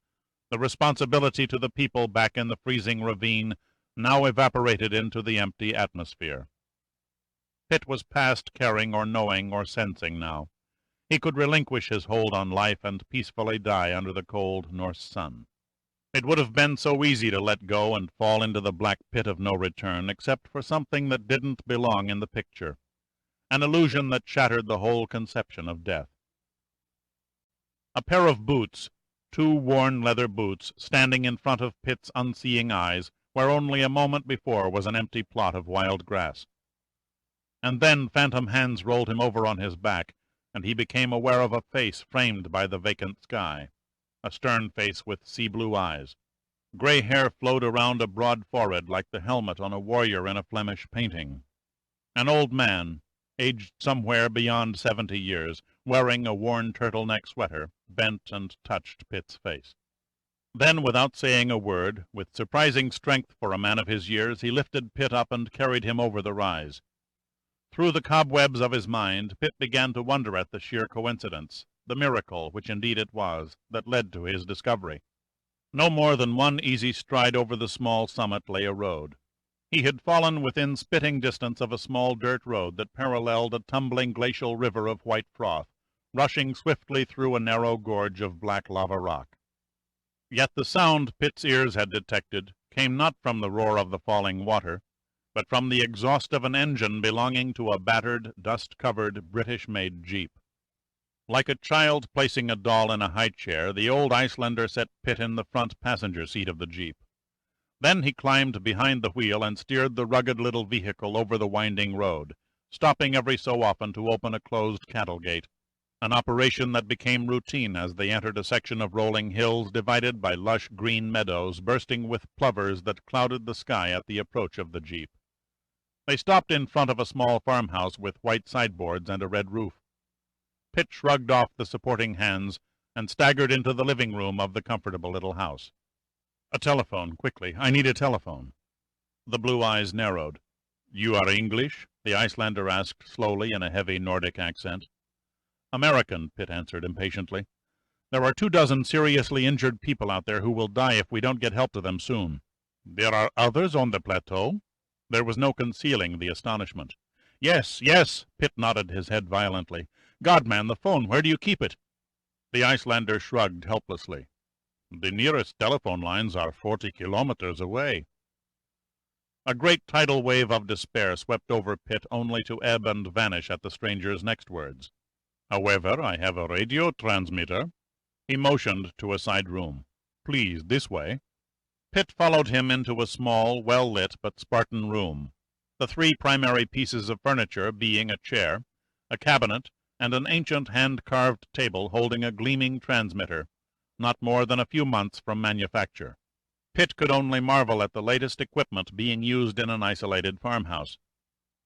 The responsibility to the people back in the freezing ravine now evaporated into the empty atmosphere. Pitt was past caring or knowing or sensing now. He could relinquish his hold on life and peacefully die under the cold Norse sun. It would have been so easy to let go and fall into the black pit of no return, except for something that didn't belong in the picture, an illusion that shattered the whole conception of death. A pair of boots, two worn leather boots, standing in front of Pitt's unseeing eyes, where only a moment before was an empty plot of wild grass. And then phantom hands rolled him over on his back, and he became aware of a face framed by the vacant sky, a stern face with sea-blue eyes. Gray hair flowed around a broad forehead like the helmet on a warrior in a Flemish painting. An old man, aged somewhere beyond 70 years, wearing a worn turtleneck sweater, bent and touched Pitt's face. Then, without saying a word, with surprising strength for a man of his years, he lifted Pitt up and carried him over the rise. Through the cobwebs of his mind, Pitt began to wonder at the sheer coincidence, the miracle, which indeed it was, that led to his discovery. No more than one easy stride over the small summit lay a road. He had fallen within spitting distance of a small dirt road that paralleled a tumbling glacial river of white froth, rushing swiftly through a narrow gorge of black lava rock. Yet the sound Pitt's ears had detected came not from the roar of the falling water, but from the exhaust of an engine belonging to a battered, dust-covered, British-made jeep. Like a child placing a doll in a high chair, the old Icelander set Pitt in the front passenger seat of the jeep. Then he climbed behind the wheel and steered the rugged little vehicle over the winding road, stopping every so often to open a closed cattle gate, an operation that became routine as they entered a section of rolling hills divided by lush green meadows bursting with plovers that clouded the sky at the approach of the jeep. They stopped in front of a small farmhouse with white sideboards and a red roof. Pitt shrugged off the supporting hands and staggered into the living room of the comfortable little house. "A telephone, quickly. I need a telephone." The blue eyes narrowed. "You are English?" the Icelander asked slowly in a heavy Nordic accent. "American," Pitt answered impatiently. "There are 24 seriously injured people out there who will die if we don't get help to them soon." "There are others on the plateau?" There was no concealing the astonishment. "Yes, yes!" Pitt nodded his head violently. "God, man, the phone, where do you keep it?" The Icelander shrugged helplessly. "The nearest telephone lines are 40 kilometers away." A great tidal wave of despair swept over Pitt only to ebb and vanish at the stranger's next words. "However, I have a radio transmitter." He motioned to a side room. "Please, this way." Pitt followed him into a small, well-lit but Spartan room, the three primary pieces of furniture being a chair, a cabinet, and an ancient hand-carved table holding a gleaming transmitter, not more than a few months from manufacture. Pitt could only marvel at the latest equipment being used in an isolated farmhouse.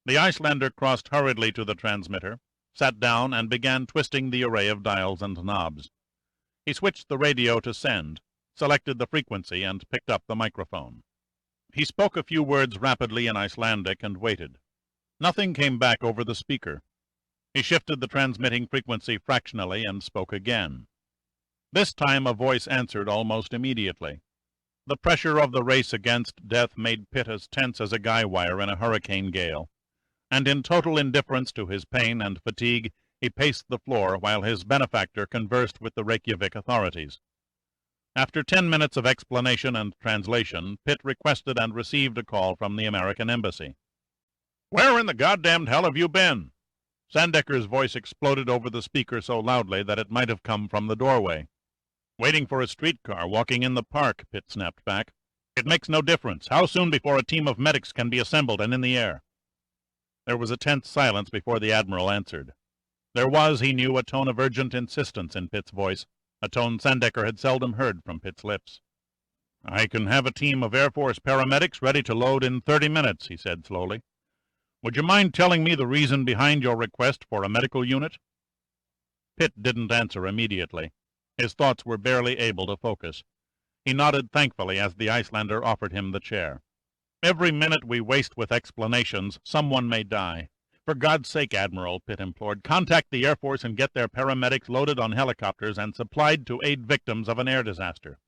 The Icelander crossed hurriedly to the transmitter, sat down, and began twisting the array of dials and knobs. He switched the radio to send, selected the frequency, and picked up the microphone. He spoke a few words rapidly in Icelandic and waited. Nothing came back over the speaker. He shifted the transmitting frequency fractionally and spoke again. This time a voice answered almost immediately. The pressure of the race against death made Pitt as tense as a guy wire in a hurricane gale, and in total indifference to his pain and fatigue, he paced the floor while his benefactor conversed with the Reykjavik authorities. After 10 minutes of explanation and translation, Pitt requested and received a call from the American embassy. "Where in the goddamned hell have you been?" Sandecker's voice exploded over the speaker so loudly that it might have come from the doorway. "Waiting for a streetcar, walking in the park," Pitt snapped back. "It makes no difference. How soon before a team of medics can be assembled and in the air?" There was a tense silence before the Admiral answered. There was, he knew, a tone of urgent insistence in Pitt's voice, a tone Sandecker had seldom heard from Pitt's lips. "I can have a team of Air Force paramedics ready to load in 30 minutes, he said slowly. "Would you mind telling me the reason behind your request for a medical unit?" Pitt didn't answer immediately. His thoughts were barely able to focus. He nodded thankfully as the Icelander offered him the chair. "Every minute we waste with explanations, someone may die. For God's sake, Admiral," Pitt implored, "contact the Air Force and get their paramedics loaded on helicopters and supplied to aid victims of an air disaster.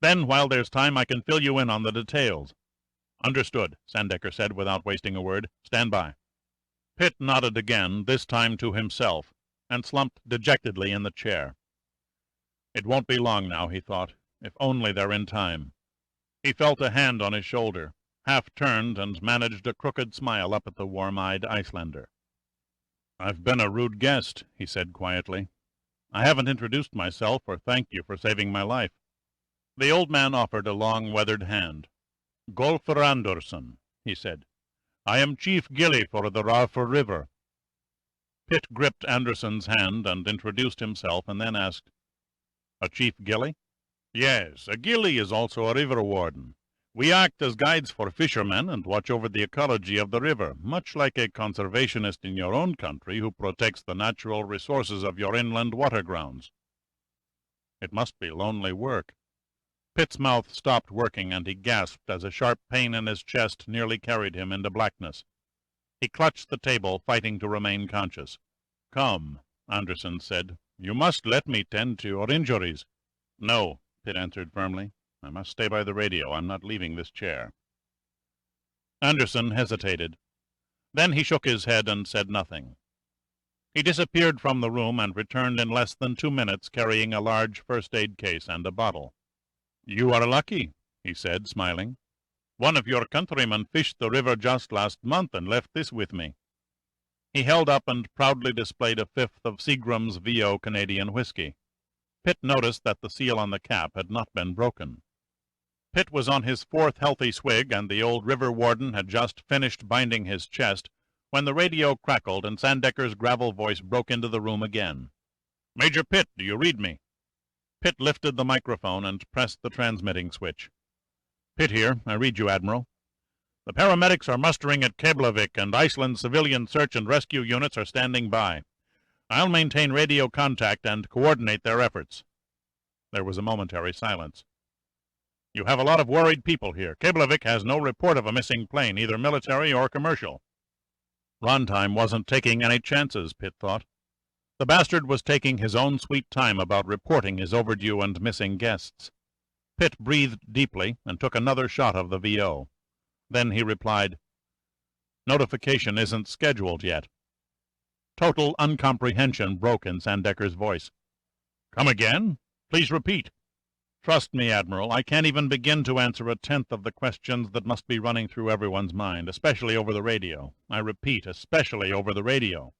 Then, while there's time, I can fill you in on the details." "Understood," Sandecker said without wasting a word. "Stand by." Pitt nodded again, this time to himself, and slumped dejectedly in the chair. It won't be long now, he thought. If only they're in time. He felt a hand on his shoulder, half turned, and managed a crooked smile up at the warm-eyed Icelander. "I've been a rude guest," he said quietly. "I haven't introduced myself or thanked you for saving my life." The old man offered a long, weathered hand. "Golfer Anderson," he said. "I am Chief Gilly for the Raffer River." Pitt gripped Anderson's hand and introduced himself, and then asked, "A Chief Gilly?" "Yes, a Gilly is also a river warden. We act as guides for fishermen and watch over the ecology of the river, much like a conservationist in your own country who protects the natural resources of your inland water grounds." It must be lonely work. Pitt's mouth stopped working, and he gasped as a sharp pain in his chest nearly carried him into blackness. He clutched the table, fighting to remain conscious. "Come," Anderson said. "You must let me tend to your injuries." "No," Pitt answered firmly. "I must stay by the radio. I'm not leaving this chair." Anderson hesitated. Then he shook his head and said nothing. He disappeared from the room and returned in less than 2 minutes carrying a large first-aid case and a bottle. "You are lucky," he said, smiling. "One of your countrymen fished the river just last month and left this with me." He held up and proudly displayed a fifth of Seagram's VO Canadian whiskey. Pitt noticed that the seal on the cap had not been broken. Pitt was on his 4th healthy swig, and the old river warden had just finished binding his chest, when the radio crackled and Sandecker's gravel voice broke into the room again. "Major Pitt, do you read me?" Pitt lifted the microphone and pressed the transmitting switch. "Pitt here. I read you, Admiral. The paramedics are mustering at Keflavik, and Iceland's civilian search and rescue units are standing by. I'll maintain radio contact and coordinate their efforts." There was a momentary silence. "You have a lot of worried people here. Keflavik has no report of a missing plane, either military or commercial." Rondheim wasn't taking any chances, Pitt thought. The bastard was taking his own sweet time about reporting his overdue and missing guests. Pitt breathed deeply and took another shot of the VO. Then he replied, "Notification isn't scheduled yet." Total uncomprehension broke in Sandecker's voice. "Come again? Please repeat." "Trust me, Admiral, I can't even begin to answer a tenth of the questions that must be running through everyone's mind, especially over the radio. I repeat, especially over the radio."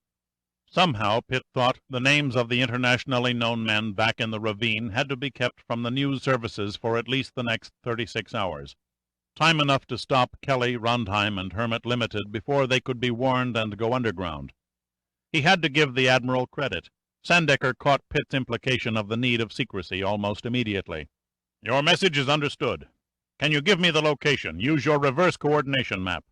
Somehow, Pitt thought, the names of the internationally known men back in the ravine had to be kept from the news services for at least the next 36 hours. Time enough to stop Kelly, Rondheim, and Hermit Limited before they could be warned and go underground. He had to give the Admiral credit. Sandecker caught Pitt's implication of the need of secrecy almost immediately. "Your message is understood. Can you give me the location? Use your reverse coordination map."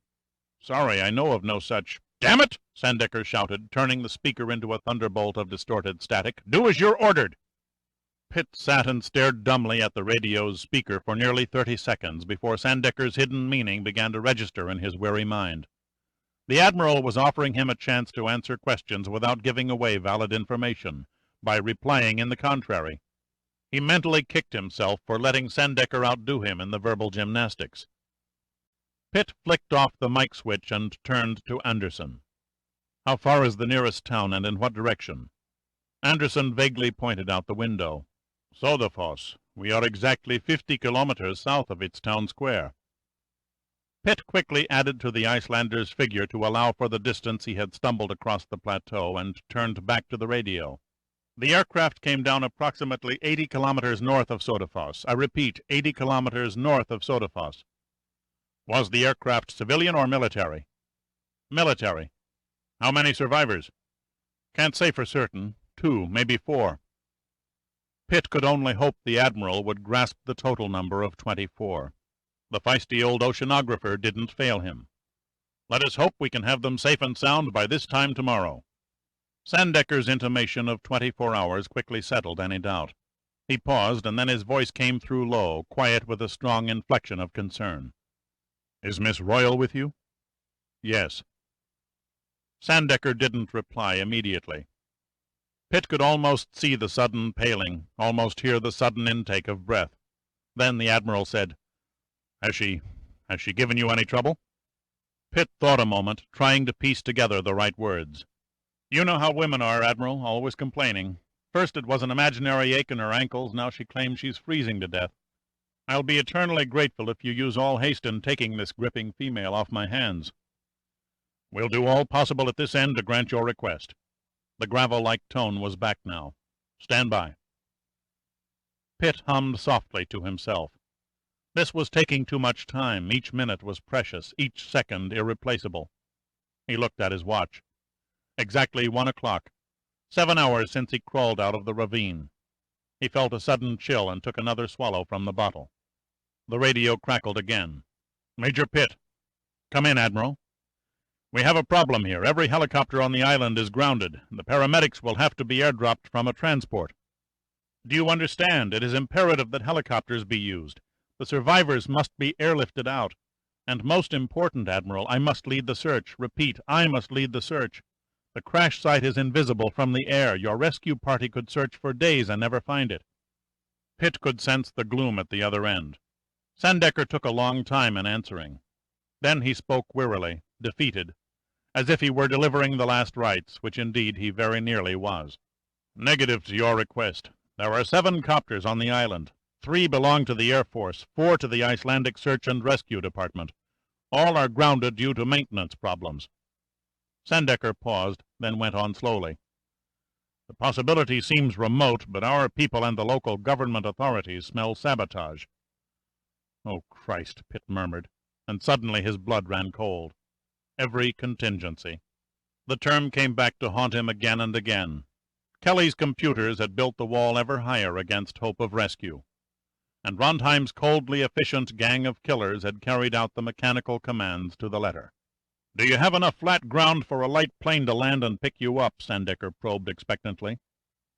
"Sorry, I know of no such—" "Damn it!" Sandecker shouted, turning the speaker into a thunderbolt of distorted static. "Do as you're ordered!" Pitt sat and stared dumbly at the radio's speaker for nearly 30 seconds before Sandecker's hidden meaning began to register in his weary mind. The Admiral was offering him a chance to answer questions without giving away valid information, by replying in the contrary. He mentally kicked himself for letting Sandecker outdo him in the verbal gymnastics. Pitt flicked off the mic switch and turned to Anderson. "How far is the nearest town, and in what direction?" Anderson vaguely pointed out the window. "Sodafoss. We are exactly 50 kilometers south of its town square." Pitt quickly added to the Icelander's figure to allow for the distance he had stumbled across the plateau, and turned back to the radio. The aircraft came down approximately 80 kilometers north of Sodafoss. I repeat, 80 kilometers north of Sodafoss. Was the aircraft civilian or military? Military. How many survivors? Can't say for certain. 2, maybe 4. Pitt could only hope the Admiral would grasp the total number of 24. The feisty old oceanographer didn't fail him. Let us hope we can have them safe and sound by this time tomorrow. Sandecker's intimation of 24 hours quickly settled any doubt. He paused, and then his voice came through low, quiet with a strong inflection of concern. Is Miss Royal with you? Yes. Sandecker didn't reply immediately. Pitt could almost see the sudden paling, almost hear the sudden intake of breath. Then the Admiral said, Has she given you any trouble? Pitt thought a moment, trying to piece together the right words. You know how women are, Admiral, always complaining. First it was an imaginary ache in her ankles, now she claims she's freezing to death. I'll be eternally grateful if you use all haste in taking this gripping female off my hands. We'll do all possible at this end to grant your request. The gravel-like tone was back now. Stand by. Pitt hummed softly to himself. This was taking too much time. Each minute was precious, each second irreplaceable. He looked at his watch. Exactly 1 o'clock. 7 hours since he crawled out of the ravine. He felt a sudden chill and took another swallow from the bottle. The radio crackled again. Major Pitt. Come in, Admiral. We have a problem here. Every helicopter on the island is grounded. The paramedics will have to be airdropped from a transport. Do you understand? It is imperative that helicopters be used. The survivors must be airlifted out. And most important, Admiral, I must lead the search. Repeat, I must lead the search. The crash site is invisible from the air. Your rescue party could search for days and never find it. Pitt could sense the gloom at the other end. Sandecker took a long time in answering. Then he spoke wearily, defeated, as if he were delivering the last rites, which indeed he very nearly was. Negative to your request. There are 7 copters on the island. 3 belong to the Air Force, 4 to the Icelandic Search and Rescue Department. All are grounded due to maintenance problems. Sandecker paused, then went on slowly. The possibility seems remote, but our people and the local government authorities smell sabotage. Oh, Christ, Pitt murmured, and suddenly his blood ran cold. Every contingency. The term came back to haunt him again and again. Kelly's computers had built the wall ever higher against hope of rescue, and Rondheim's coldly efficient gang of killers had carried out the mechanical commands to the letter. Do you have enough flat ground for a light plane to land and pick you up? Sandecker probed expectantly.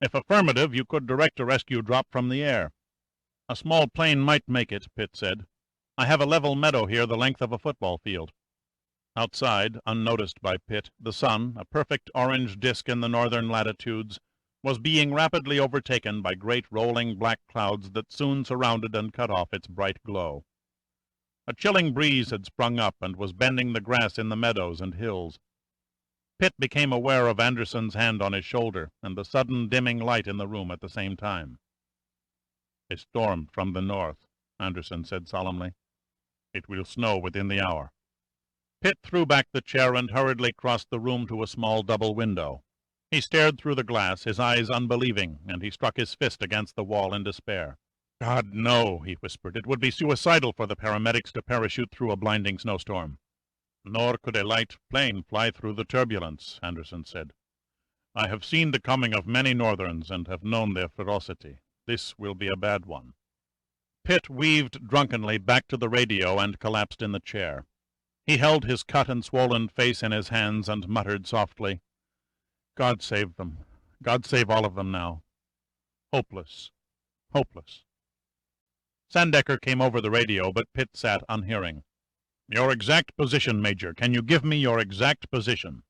If affirmative, you could direct a rescue drop from the air. A small plane might make it, Pitt said. I have a level meadow here the length of a football field. Outside, unnoticed by Pitt, the sun, a perfect orange disk in the northern latitudes, was being rapidly overtaken by great rolling black clouds that soon surrounded and cut off its bright glow. A chilling breeze had sprung up and was bending the grass in the meadows and hills. Pitt became aware of Anderson's hand on his shoulder and the sudden dimming light in the room at the same time. A storm from the north, Anderson said solemnly. It will snow within the hour. Pitt threw back the chair and hurriedly crossed the room to a small double window. He stared through the glass, his eyes unbelieving, and he struck his fist against the wall in despair. God, no, he whispered. It would be suicidal for the paramedics to parachute through a blinding snowstorm. Nor could a light plane fly through the turbulence, Anderson said. I have seen the coming of many northerns and have known their ferocity. This will be a bad one. Pitt weaved drunkenly back to the radio and collapsed in the chair. He held his cut and swollen face in his hands and muttered softly, God save them. God save all of them now. Hopeless. Hopeless. Sandecker came over the radio, but Pitt sat unhearing. Your exact position, Major. Can you give me your exact position?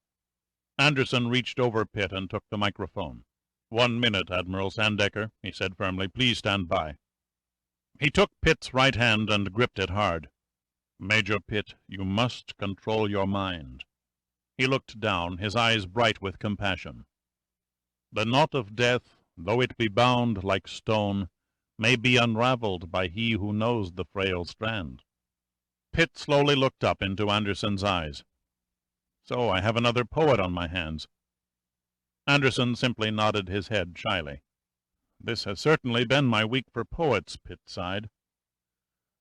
Anderson reached over Pitt and took the microphone. 1 minute, Admiral Sandecker, he said firmly. Please stand by. He took Pitt's right hand and gripped it hard. Major Pitt, you must control your mind. He looked down, his eyes bright with compassion. The knot of death, though it be bound like stone, may be unraveled by he who knows the frail strand. Pitt slowly looked up into Anderson's eyes. So I have another poet on my hands. Anderson simply nodded his head shyly. This has certainly been my week for poets, Pitt sighed.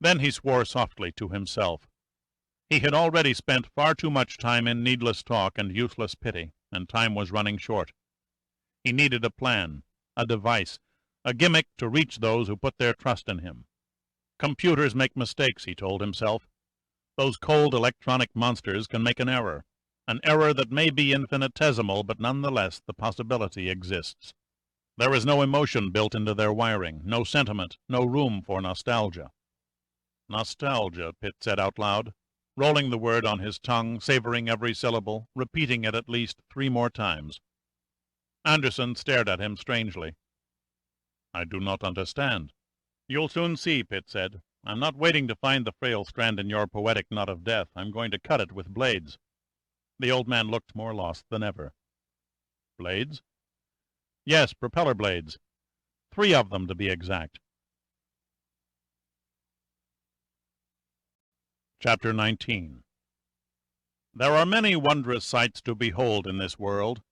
Then he swore softly to himself. He had already spent far too much time in needless talk and useless pity, and time was running short. He needed a plan, a device, a gimmick to reach those who put their trust in him. Computers make mistakes, he told himself. Those cold electronic monsters can make an error that may be infinitesimal, but nonetheless the possibility exists. There is no emotion built into their wiring, no sentiment, no room for nostalgia. Nostalgia, Pitt said out loud, rolling the word on his tongue, savoring every syllable, repeating it at least 3 more times. Anderson stared at him strangely. I do not understand. You'll soon see, Pitt said. I'm not waiting to find the frail strand in your poetic knot of death. I'm going to cut it with blades. The old man looked more lost than ever. Blades? Yes, propeller blades. 3 of them, to be exact. Chapter 19. There are many wondrous sights to behold in this world,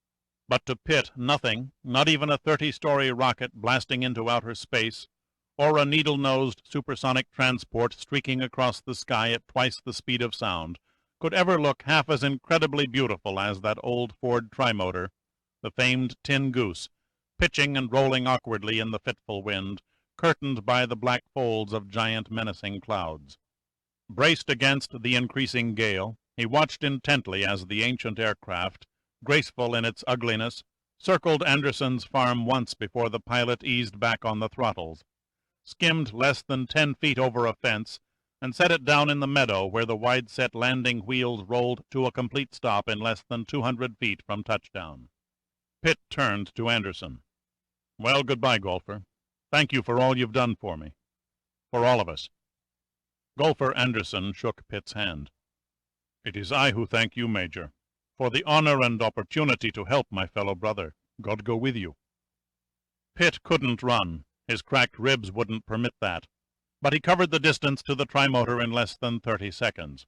but to Pitt nothing, not even a 30-story rocket blasting into outer space, or a needle-nosed supersonic transport streaking across the sky at twice the speed of sound, could ever look half as incredibly beautiful as that old Ford trimotor, the famed Tin Goose, pitching and rolling awkwardly in the fitful wind, curtained by the black folds of giant menacing clouds. Braced against the increasing gale, he watched intently as the ancient aircraft, graceful in its ugliness, circled Anderson's farm once before the pilot eased back on the throttles, skimmed less than 10 feet over a fence, and set it down in the meadow where the wide-set landing wheels rolled to a complete stop in less than 200 feet from touchdown. Pitt turned to Anderson. Well, goodbye, Golfer. Thank you for all you've done for me. For all of us. Golfer Anderson shook Pitt's hand. It is I who thank you, Major, for the honor and opportunity to help my fellow brother. God go with you. Pitt couldn't run. His cracked ribs wouldn't permit that, but he covered the distance to the trimotor in less than 30 seconds.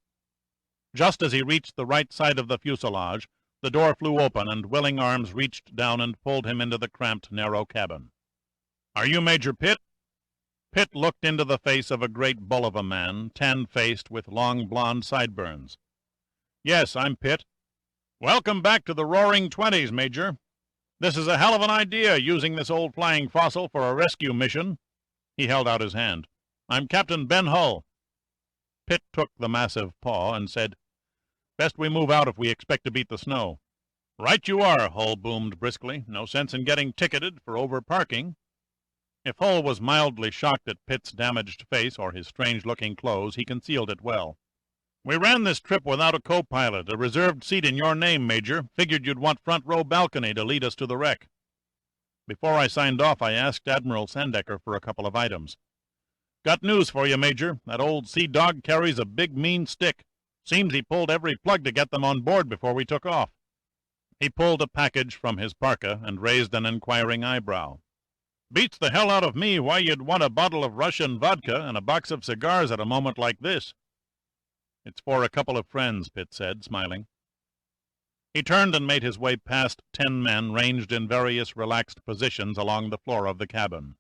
Just as he reached the right side of the fuselage, the door flew open and willing arms reached down and pulled him into the cramped, narrow cabin. Are you Major Pitt? Pitt looked into the face of a great bull of a man, tan-faced with long blond sideburns. Yes, I'm Pitt. Welcome back to the Roaring Twenties, Major. This is a hell of an idea, using this old flying fossil for a rescue mission. He held out his hand. I'm Captain Ben Hull. Pitt took the massive paw and said, Best we move out if we expect to beat the snow. Right you are, Hull boomed briskly. No sense in getting ticketed for over-parking. If Hull was mildly shocked at Pitt's damaged face or his strange-looking clothes, he concealed it well. We ran this trip without a co-pilot, a reserved seat in your name, Major. Figured you'd want front-row balcony to lead us to the wreck. Before I signed off, I asked Admiral Sandecker for a couple of items. Got news for you, Major. That old sea dog carries a big, mean stick. Seems he pulled every plug to get them on board before we took off. He pulled a package from his parka and raised an inquiring eyebrow. Beats the hell out of me why you'd want a bottle of Russian vodka and a box of cigars at a moment like this. It's for a couple of friends, Pitt said, smiling. He turned and made his way past 10 men ranged in various relaxed positions along the floor of the cabin.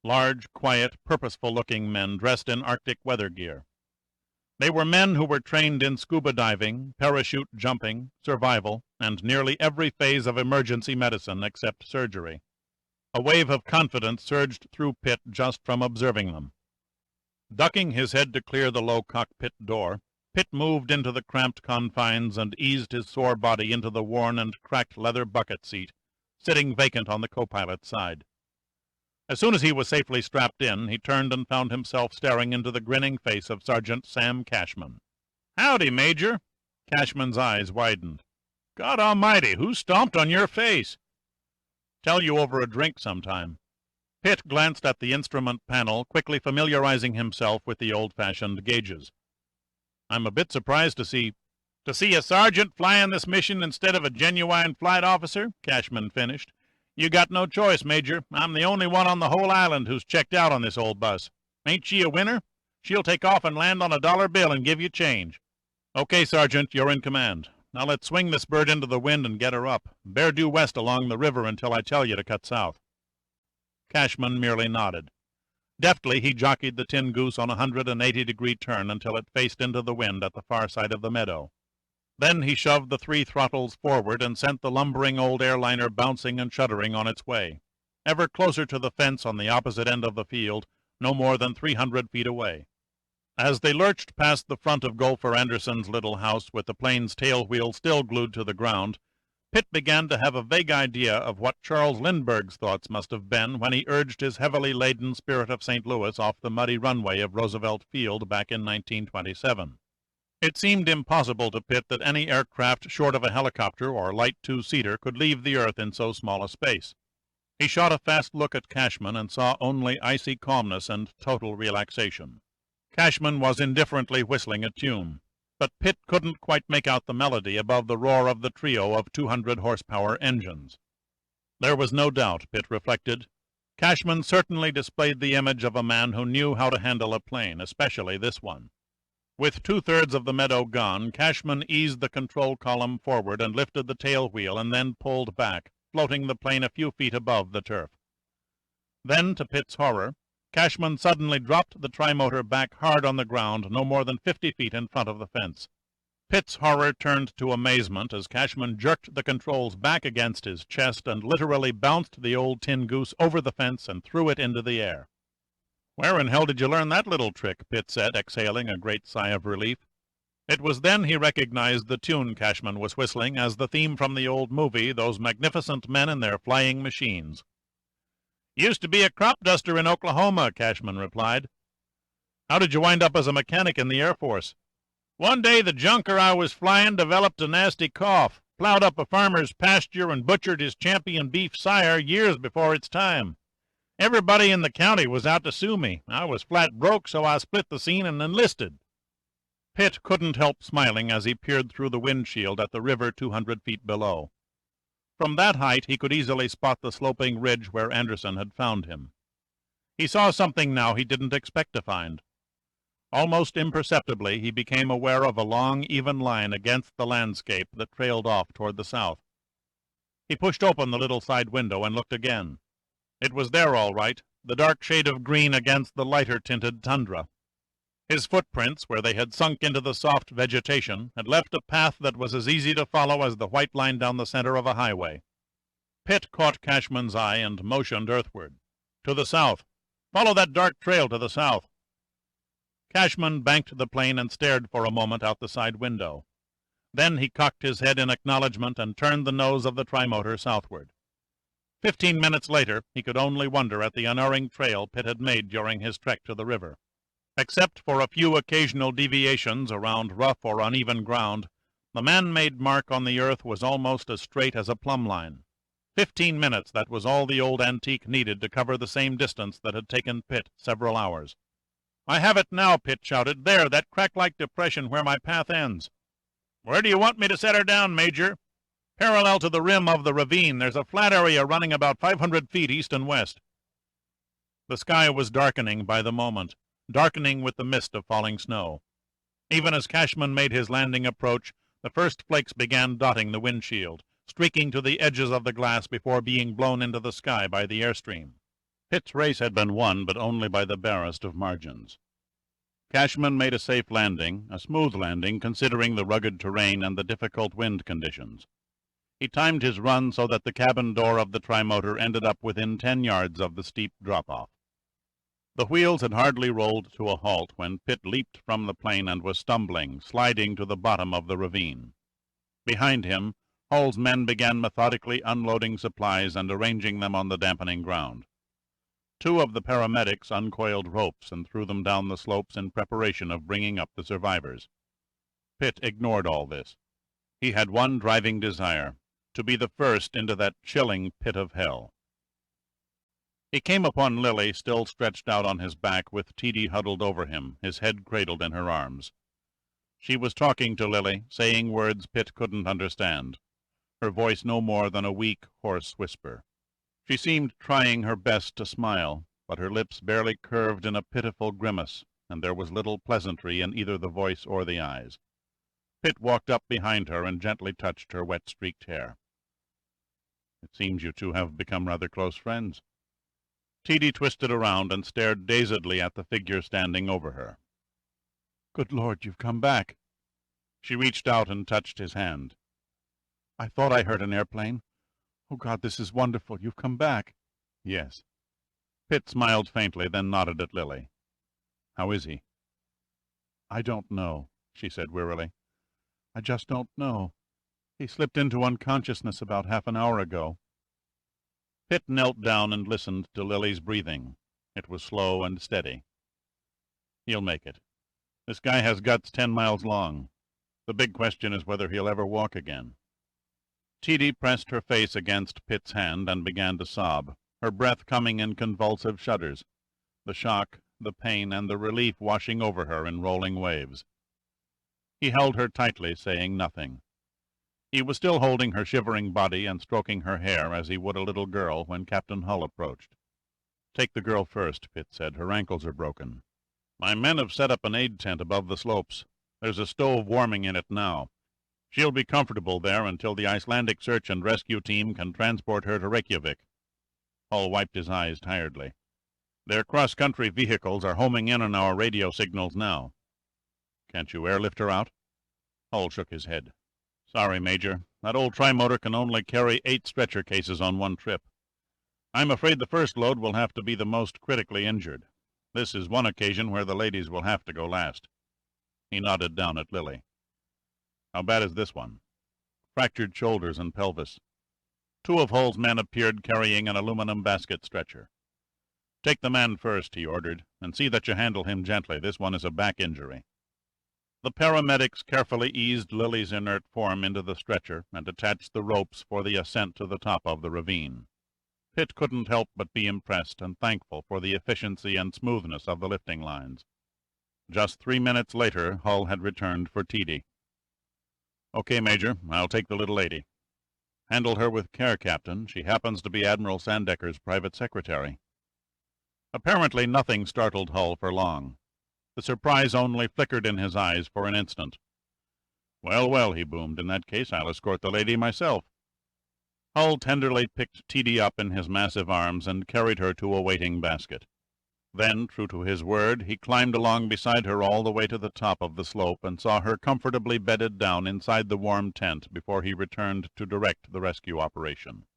Large, quiet, purposeful-looking men dressed in Arctic weather gear. They were men who were trained in scuba diving, parachute jumping, survival, and nearly every phase of emergency medicine except surgery. A wave of confidence surged through Pitt just from observing them. Ducking his head to clear the low cockpit door, Pitt moved into the cramped confines and eased his sore body into the worn and cracked leather bucket seat, sitting vacant on the co-pilot's side. As soon as he was safely strapped in, he turned and found himself staring into the grinning face of Sergeant Sam Cashman. Howdy, Major. Cashman's eyes widened. God almighty, who stomped on your face? Tell you over a drink sometime. Pitt glanced at the instrument panel, quickly familiarizing himself with the old-fashioned gauges. I'm a bit surprised to see a sergeant flying this mission instead of a genuine flight officer, Cashman finished. You got no choice, Major. I'm the only one on the whole island who's checked out on this old bus. Ain't she a winner? She'll take off and land on a dollar bill and give you change." "Okay, Sergeant, you're in command. Now let's swing this bird into the wind and get her up. Bear due west along the river until I tell you to cut south." Cashman merely nodded. Deftly he jockeyed the Tin Goose on a 180-degree turn until it faced into the wind at the far side of the meadow. Then he shoved the 3 throttles forward and sent the lumbering old airliner bouncing and shuddering on its way, ever closer to the fence on the opposite end of the field, no more than 300 feet away. As they lurched past the front of Golfer Anderson's little house with the plane's tail wheel still glued to the ground, Pitt began to have a vague idea of what Charles Lindbergh's thoughts must have been when he urged his heavily laden Spirit of St. Louis off the muddy runway of Roosevelt Field back in 1927. It seemed impossible to Pitt that any aircraft short of a helicopter or light two-seater could leave the earth in so small a space. He shot a fast look at Cashman and saw only icy calmness and total relaxation. Cashman was indifferently whistling a tune, but Pitt couldn't quite make out the melody above the roar of the trio of 200-horsepower engines. There was no doubt, Pitt reflected. Cashman certainly displayed the image of a man who knew how to handle a plane, especially this one. With 2/3 of the meadow gone, Cashman eased the control column forward and lifted the tail wheel and then pulled back, floating the plane a few feet above the turf. Then, to Pitt's horror, Cashman suddenly dropped the trimotor back hard on the ground no more than 50 feet in front of the fence. Pitt's horror turned to amazement as Cashman jerked the controls back against his chest and literally bounced the old Tin Goose over the fence and threw it into the air. "Where in hell did you learn that little trick?" Pitt said, exhaling a great sigh of relief. It was then he recognized the tune Cashman was whistling as the theme from the old movie, Those Magnificent Men and Their Flying Machines. "Used to be a crop duster in Oklahoma," Cashman replied. "How did you wind up as a mechanic in the Air Force?" "One day the junker I was flying developed a nasty cough, plowed up a farmer's pasture and butchered his champion beef sire years before its time. Everybody in the county was out to sue me. I was flat broke, so I split the scene and enlisted." Pitt couldn't help smiling as he peered through the windshield at the river 200 feet below. From that height he could easily spot the sloping ridge where Anderson had found him. He saw something now he didn't expect to find. Almost imperceptibly he became aware of a long, even line against the landscape that trailed off toward the south. He pushed open the little side window and looked again. It was there all right, the dark shade of green against the lighter-tinted tundra. His footprints, where they had sunk into the soft vegetation, had left a path that was as easy to follow as the white line down the center of a highway. Pitt caught Cashman's eye and motioned earthward. "To the south. Follow that dark trail to the south." Cashman banked the plane and stared for a moment out the side window. Then he cocked his head in acknowledgment and turned the nose of the trimotor southward. 15 minutes later, he could only wonder at the unerring trail Pitt had made during his trek to the river. Except for a few occasional deviations around rough or uneven ground, the man-made mark on the earth was almost as straight as a plumb line. 15 minutes, that was all the old antique needed to cover the same distance that had taken Pitt several hours. "I have it now," Pitt shouted. "There, that crack-like depression where my path ends." "Where do you want me to set her down, Major?" "Parallel to the rim of the ravine. There's a flat area running about 500 feet east and west." The sky was darkening by the moment, darkening with the mist of falling snow. Even as Cashman made his landing approach, the first flakes began dotting the windshield, streaking to the edges of the glass before being blown into the sky by the airstream. Pitt's race had been won, but only by the barest of margins. Cashman made a safe landing, a smooth landing considering the rugged terrain and the difficult wind conditions. He timed his run so that the cabin door of the trimotor ended up within 10 yards of the steep drop-off. The wheels had hardly rolled to a halt when Pitt leaped from the plane and was stumbling, sliding to the bottom of the ravine. Behind him, Hull's men began methodically unloading supplies and arranging them on the dampening ground. 2 of the paramedics uncoiled ropes and threw them down the slopes in preparation of bringing up the survivors. Pitt ignored all this. He had one driving desire: to be the first into that chilling pit of hell. He came upon Lily still stretched out on his back with Teedy huddled over him, his head cradled in her arms. She was talking to Lily, saying words Pitt couldn't understand, her voice no more than a weak, hoarse whisper. She seemed trying her best to smile, but her lips barely curved in a pitiful grimace, and there was little pleasantry in either the voice or the eyes. Pitt walked up behind her and gently touched her wet-streaked hair. "It seems you two have become rather close friends." Teedy twisted around and stared dazedly at the figure standing over her. "Good Lord, you've come back!" She reached out and touched his hand. "I thought I heard an airplane. Oh, God, this is wonderful. You've come back." "Yes." Pitt smiled faintly, then nodded at Lily. "How is he?" "I don't know," she said wearily. "I just don't know. He slipped into unconsciousness about half an hour ago." Pitt knelt down and listened to Lily's breathing. It was slow and steady. "He'll make it. This guy has guts 10 miles long. The big question is whether he'll ever walk again." Teedy pressed her face against Pitt's hand and began to sob, her breath coming in convulsive shudders, the shock, the pain, and the relief washing over her in rolling waves. He held her tightly, saying nothing. He was still holding her shivering body and stroking her hair as he would a little girl when Captain Hull approached. "Take the girl first," Pitt said. "Her ankles are broken." "My men have set up an aid tent above the slopes. There's a stove warming in it now. She'll be comfortable there until the Icelandic search and rescue team can transport her to Reykjavik." Hull wiped his eyes tiredly. "Their cross-country vehicles are homing in on our radio signals now." "Can't you airlift her out?" Hull shook his head. "Sorry, Major. That old trimotor can only carry 8 stretcher cases on one trip. I'm afraid the first load will have to be the most critically injured. This is one occasion where the ladies will have to go last." He nodded down at Lily. "How bad is this one?" "Fractured shoulders and pelvis." 2 of Hull's men appeared carrying an aluminum basket stretcher. "Take the man first," he ordered, "and see that you handle him gently. This one is a back injury." The paramedics carefully eased Lily's inert form into the stretcher and attached the ropes for the ascent to the top of the ravine. Pitt couldn't help but be impressed and thankful for the efficiency and smoothness of the lifting lines. Just 3 minutes later, Hull had returned for Teedy. "Okay, Major, I'll take the little lady. Handle her with care, Captain. She happens to be Admiral Sandecker's private secretary." Apparently nothing startled Hull for long. The surprise only flickered in his eyes for an instant. "Well, well," he boomed, "in that case I'll escort the lady myself." Hull tenderly picked Teedy up in his massive arms and carried her to a waiting basket. Then, true to his word, he climbed along beside her all the way to the top of the slope and saw her comfortably bedded down inside the warm tent before he returned to direct the rescue operation.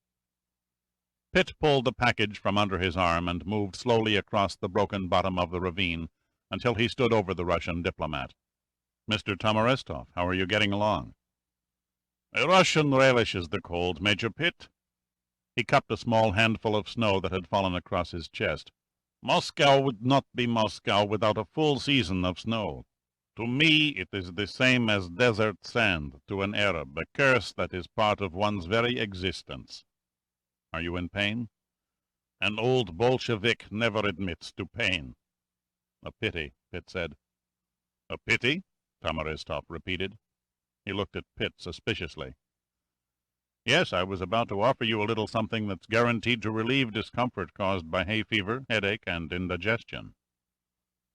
Pitt pulled the package from under his arm and moved slowly across the broken bottom of the ravine until he stood over the Russian diplomat. "Mr. Tomarestov, how are you getting along?" "A Russian relishes the cold, Major Pitt." He cupped a small handful of snow that had fallen across his chest. "Moscow would not be Moscow without a full season of snow. To me it is the same as desert sand to an Arab, a curse that is part of one's very existence." "Are you in pain?" "An old Bolshevik never admits to pain." "A pity," Pitt said. "A pity?" Tomarestov repeated. He looked at Pitt suspiciously. "Yes, I was about to offer you a little something that's guaranteed to relieve discomfort caused by hay fever, headache, and indigestion."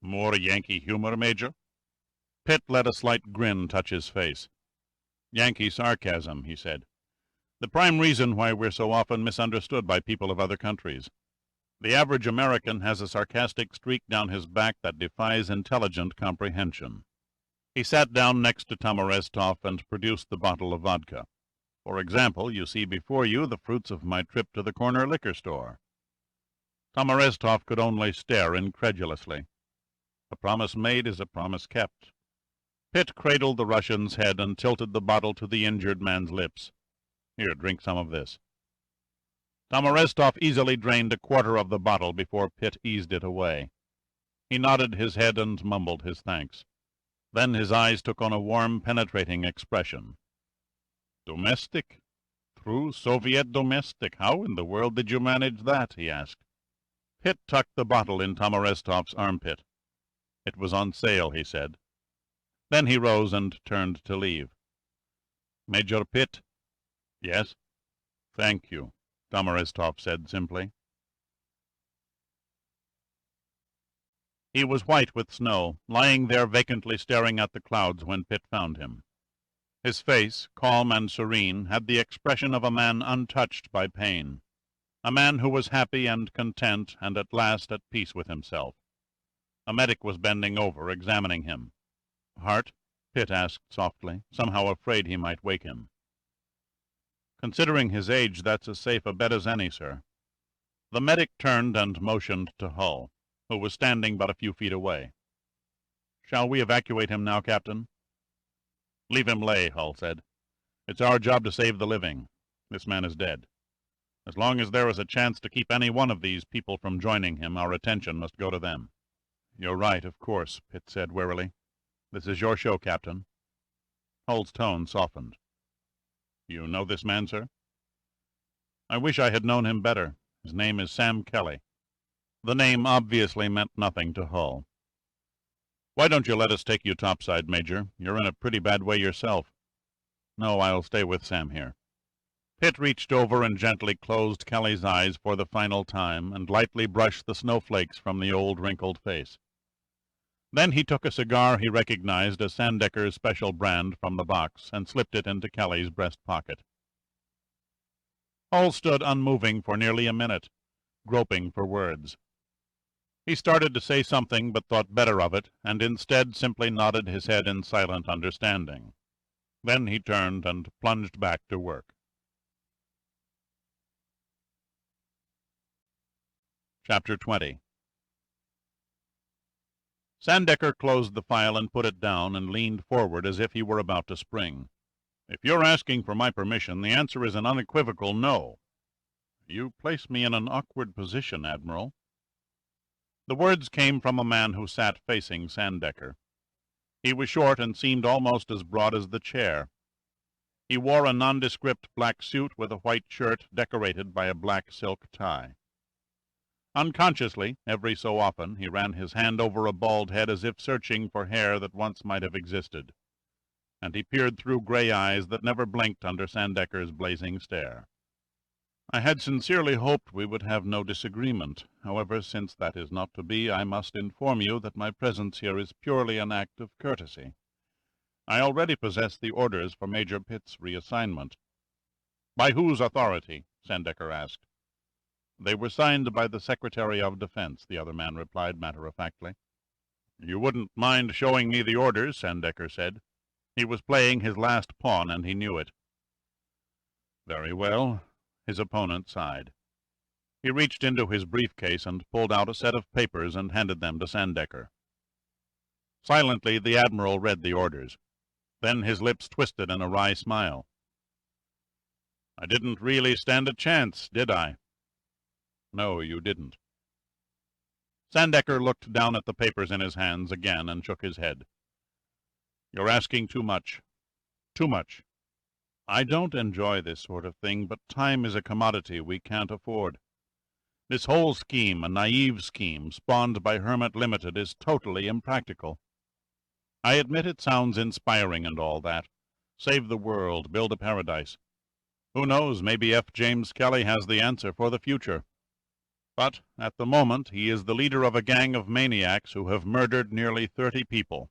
"More Yankee humor, Major?" Pitt let a slight grin touch his face. "Yankee sarcasm," he said. "The prime reason why we're so often misunderstood by people of other countries. The average American has a sarcastic streak down his back that defies intelligent comprehension." He sat down next to Tomarestov and produced the bottle of vodka. "For example, you see before you the fruits of my trip to the corner liquor store." Tomarestov could only stare incredulously. A promise made is a promise kept. Pitt cradled the Russian's head and tilted the bottle to the injured man's lips. "Here, drink some of this." Tomarestov easily drained a quarter of the bottle before Pitt eased it away. He nodded his head and mumbled his thanks. Then his eyes took on a warm, penetrating expression. "Domestic? True Soviet domestic? How in the world did you manage that?" he asked. Pitt tucked the bottle in Tomarestov's armpit. "It was on sale," he said. Then he rose and turned to leave. "Major Pitt?" "Yes?" "Thank you," Tomarestov said simply. He was white with snow, lying there vacantly staring at the clouds when Pitt found him. His face, calm and serene, had the expression of a man untouched by pain, a man who was happy and content and at last at peace with himself. A medic was bending over, examining him. "Heart?" Pitt asked softly, somehow afraid he might wake him. "Considering his age, that's as safe a bet as any, sir." The medic turned and motioned to Hull, who was standing but a few feet away. "Shall we evacuate him now, Captain?" "Leave him lay," Hull said. "It's our job to save the living. This man is dead. As long as there is a chance to keep any one of these people from joining him, our attention must go to them." "You're right, of course," Pitt said wearily. "This is your show, Captain." Hull's tone softened. "You know this man, sir?" "I wish I had known him better. His name is Sam Kelly." The name obviously meant nothing to Hull. "Why don't you let us take you topside, Major? You're in a pretty bad way yourself." "No, I'll stay with Sam here." Pitt reached over and gently closed Kelly's eyes for the final time, and lightly brushed the snowflakes from the old wrinkled face. Then he took a cigar he recognized as Sandecker's special brand from the box, and slipped it into Kelly's breast pocket. Hull stood unmoving for nearly a minute, groping for words. He started to say something, but thought better of it, and instead simply nodded his head in silent understanding. Then he turned and plunged back to work. Chapter 20. Sandecker closed the file and put it down, and leaned forward as if he were about to spring. "If you're asking for my permission, the answer is an unequivocal no." "You place me in an awkward position, Admiral." The words came from a man who sat facing Sandecker. He was short and seemed almost as broad as the chair. He wore a nondescript black suit with a white shirt decorated by a black silk tie. Unconsciously, every so often, he ran his hand over a bald head as if searching for hair that once might have existed, and he peered through gray eyes that never blinked under Sandecker's blazing stare. "I had sincerely hoped we would have no disagreement. However, since that is not to be, I must inform you that my presence here is purely an act of courtesy. I already possess the orders for Major Pitt's reassignment." "By whose authority?" Sandecker asked. "They were signed by the Secretary of Defense," the other man replied matter-of-factly. "You wouldn't mind showing me the orders," Sandecker said. He was playing his last pawn, and he knew it. "Very well." His opponent sighed. He reached into his briefcase and pulled out a set of papers and handed them to Sandecker. Silently, the Admiral read the orders. Then his lips twisted in a wry smile. "I didn't really stand a chance, did I?" "No, you didn't." Sandecker looked down at the papers in his hands again and shook his head. "You're asking too much. Too much. I don't enjoy this sort of thing, but time is a commodity we can't afford. This whole scheme, a naive scheme, spawned by Hermit Limited, is totally impractical. I admit it sounds inspiring and all that. Save the world, build a paradise. Who knows, maybe F. James Kelly has the answer for the future. But, at the moment, he is the leader of a gang of maniacs who have murdered nearly 30 people.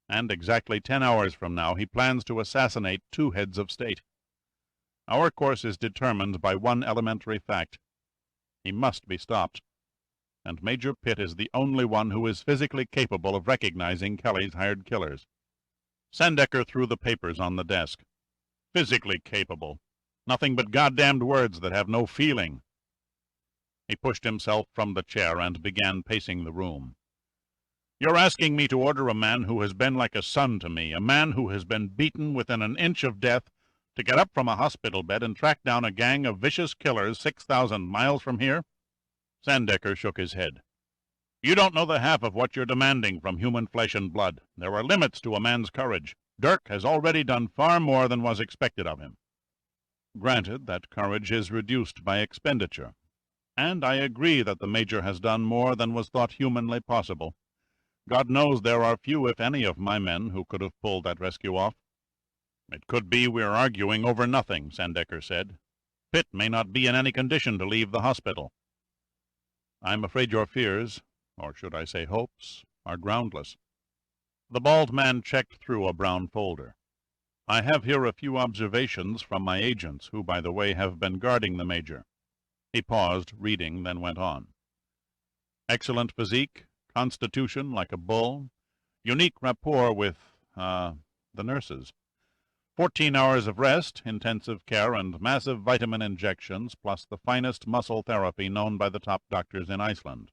And exactly 10 hours from now, he plans to assassinate 2 heads of state. Our course is determined by one elementary fact. He must be stopped. And Major Pitt is the only one who is physically capable of recognizing Kelly's hired killers. Sandecker threw the papers on the desk. Physically capable. Nothing but goddamned words that have no feeling. He pushed himself from the chair and began pacing the room. "You're asking me to order a man who has been like a son to me, a man who has been beaten within an inch of death, to get up from a hospital bed and track down a gang of vicious killers 6,000 miles from here?" Sandecker shook his head. "You don't know the half of what you're demanding from human flesh and blood. There are limits to a man's courage. Dirk has already done far more than was expected of him." "Granted, that courage is reduced by expenditure. And I agree that the Major has done more than was thought humanly possible. God knows there are few, if any, of my men who could have pulled that rescue off." "It could be we're arguing over nothing," Sandecker said. "Pitt may not be in any condition to leave the hospital." "I'm afraid your fears or should I say hopes, are groundless." The bald man checked through a brown folder. "I have here a few observations from my agents, who, by the way, have been guarding the Major." He paused, reading, then went on. "Excellent physique, constitution like a bull, unique rapport with, the nurses. 14 hours of rest, intensive care, and massive vitamin injections, plus the finest muscle therapy known by the top doctors in Iceland.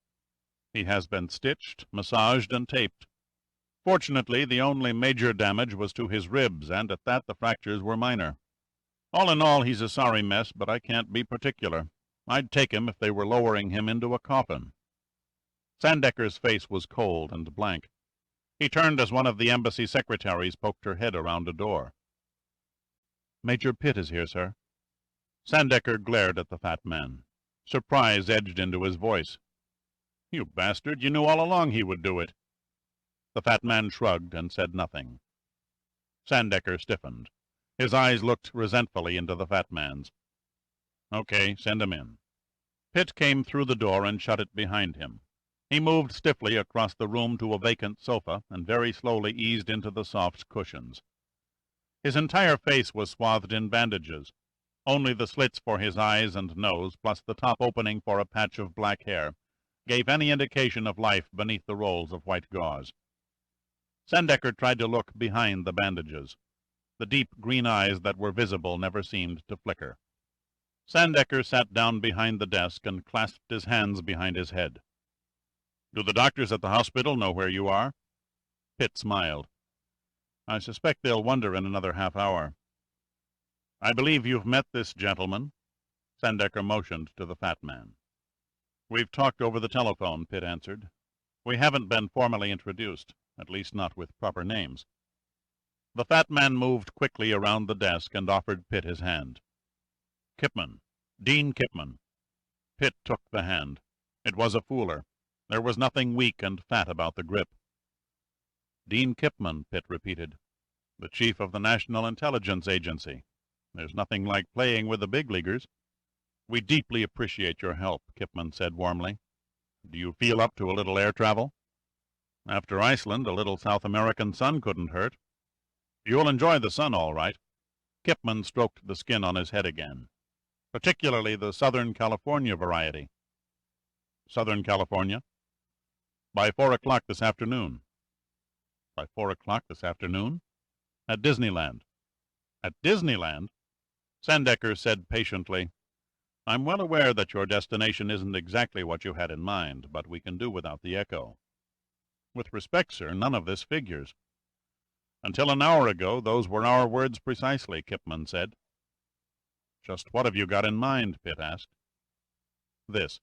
He has been stitched, massaged, and taped. Fortunately, the only major damage was to his ribs, and at that the fractures were minor. All in all, he's a sorry mess, but I can't be particular. I'd take him if they were lowering him into a coffin." Sandecker's face was cold and blank. He turned as one of the embassy secretaries poked her head around a door. "Major Pitt is here, sir." Sandecker glared at the fat man. Surprise edged into his voice. "You bastard, you knew all along he would do it." The fat man shrugged and said nothing. Sandecker stiffened. His eyes looked resentfully into the fat man's. "Okay, send him in." Pitt came through the door and shut it behind him. He moved stiffly across the room to a vacant sofa and very slowly eased into the soft cushions. His entire face was swathed in bandages. Only the slits for his eyes and nose, plus the top opening for a patch of black hair, gave any indication of life beneath the rolls of white gauze. Sandecker tried to look behind the bandages. The deep green eyes that were visible never seemed to flicker. Sandecker sat down behind the desk and clasped his hands behind his head. "Do the doctors at the hospital know where you are?" Pitt smiled. "I suspect they'll wonder in another half-hour." "I believe you've met this gentleman?" Sandecker motioned to the fat man. "We've talked over the telephone," Pitt answered. "We haven't been formally introduced, at least not with proper names." The fat man moved quickly around the desk and offered Pitt his hand. "Kipman. Dean Kipman." Pitt took the hand. It was a fooler. There was nothing weak and fat about the grip. "Dean Kipman," Pitt repeated. "The chief of the National Intelligence Agency. There's nothing like playing with the big leaguers." "We deeply appreciate your help," Kipman said warmly. "Do you feel up to a little air travel? After Iceland, a little South American sun couldn't hurt. You'll enjoy the sun all right." Kipman stroked the skin on his head again. "Particularly the Southern California variety." "Southern California?" "By 4 o'clock this afternoon." "By 4 o'clock this afternoon?" "At Disneyland." "At Disneyland?" Sandecker said patiently, "I'm well aware that your destination isn't exactly what you had in mind, but we can do without the echo." "With respect, sir, none of this figures." "Until an hour ago, those were our words precisely," Kipman said. "Just what have you got in mind?" Pitt asked. "This."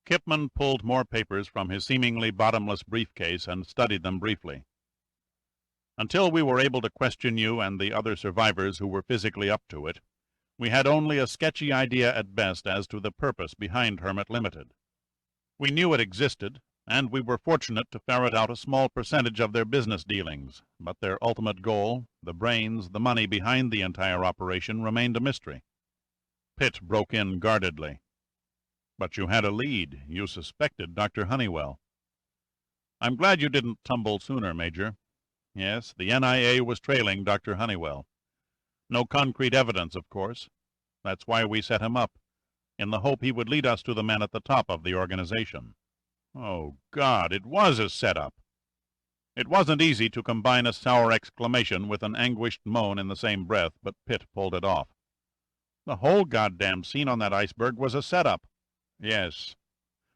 Kipman pulled more papers from his seemingly bottomless briefcase and studied them briefly. "Until we were able to question you and the other survivors who were physically up to it, we had only a sketchy idea at best as to the purpose behind Hermit Limited. We knew it existed, and we were fortunate to ferret out a small percentage of their business dealings, but their ultimate goal, the brains, the money behind the entire operation, remained a mystery." Pitt broke in guardedly. "But you had a lead. You suspected Dr. Honeywell." "I'm glad you didn't tumble sooner, Major. Yes, the NIA was trailing Dr. Honeywell. No concrete evidence, of course. That's why we set him up, in the hope he would lead us to the men at the top of the organization." Oh, God, it was a setup! It wasn't easy to combine a sour exclamation with an anguished moan in the same breath, but Pitt pulled it off. "The whole goddamn scene on that iceberg was a setup." "Yes.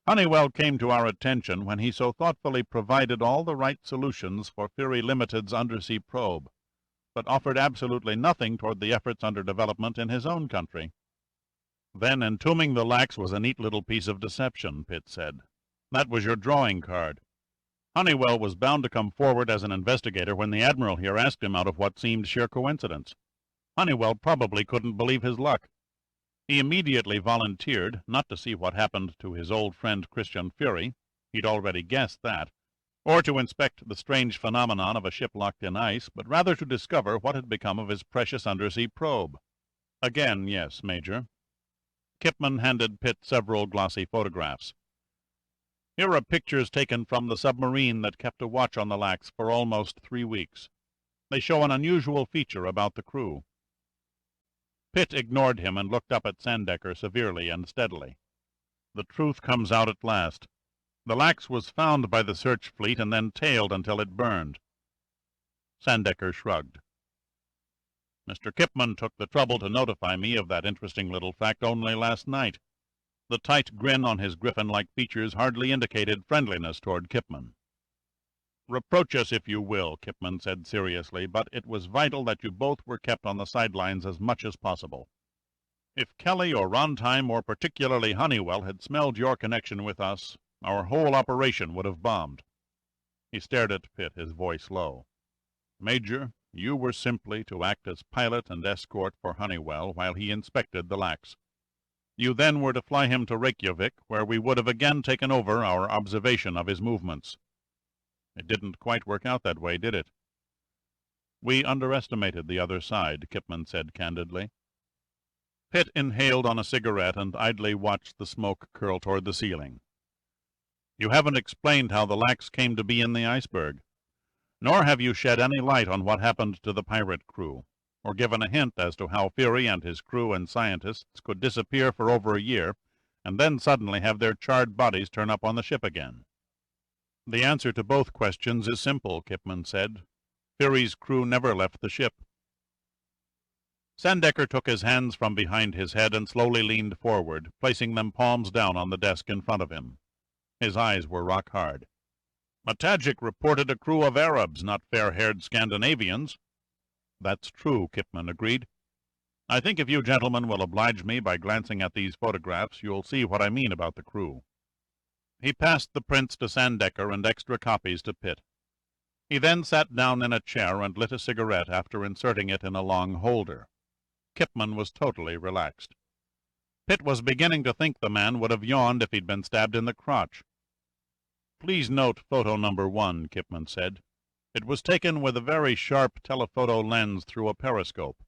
Honeywell came to our attention when he so thoughtfully provided all the right solutions for Fury Limited's undersea probe, but offered absolutely nothing toward the efforts under development in his own country." "Then entombing the lax was a neat little piece of deception," Pitt said. "That was your drawing card. Honeywell was bound to come forward as an investigator when the Admiral here asked him out of what seemed sheer coincidence. Honeywell probably couldn't believe his luck. He immediately volunteered, not to see what happened to his old friend Christian Fury, he'd already guessed that, or to inspect the strange phenomenon of a ship locked in ice, but rather to discover what had become of his precious undersea probe. Again, yes, Major." Kipman handed Pitt several glossy photographs. Here are pictures taken from the submarine that kept a watch on the Lax for almost 3 weeks. They show an unusual feature about the crew." Pitt ignored him and looked up at Sandecker severely and steadily. "The truth comes out at last. The Lax was found by the search fleet and then tailed until it burned." Sandecker shrugged. "Mr. Kipman took the trouble to notify me of that interesting little fact only last night." The tight grin on his griffin-like features hardly indicated friendliness toward Kipman. "Reproach us if you will," Kipman said seriously, "but it was vital that you both were kept on the sidelines as much as possible. If Kelly or Rondheim, or particularly Honeywell, had smelled your connection with us, our whole operation would have bombed." He stared at Pitt, his voice low. "Major, you were simply to act as pilot and escort for Honeywell while he inspected the Lax. You then were to fly him to Reykjavik, where we would have again taken over our observation of his movements. It didn't quite work out that way, did it?" "We underestimated the other side," Kipman said candidly. Pitt inhaled on a cigarette and idly watched the smoke curl toward the ceiling. "You haven't explained how the Lax came to be in the Iceberg. Nor have you shed any light on what happened to the pirate crew, or given a hint as to how Fury and his crew and scientists could disappear for over a year, and then suddenly have their charred bodies turn up on the ship again." "The answer to both questions is simple," Kipman said. "Fury's crew never left the ship." Sandecker took his hands from behind his head and slowly leaned forward, placing them palms down on the desk in front of him. His eyes were rock hard. "Matagic reported a crew of Arabs, not fair-haired Scandinavians." "That's true," Kipman agreed. "I think if you gentlemen will oblige me by glancing at these photographs, you'll see what I mean about the crew." He passed the prints to Sandecker and extra copies to Pitt. He then sat down in a chair and lit a cigarette after inserting it in a long holder. Kipman was totally relaxed. Pitt was beginning to think the man would have yawned if he'd been stabbed in the crotch. "Please note photo number 1, Kipman said. "It was taken with a very sharp telephoto lens through a periscope.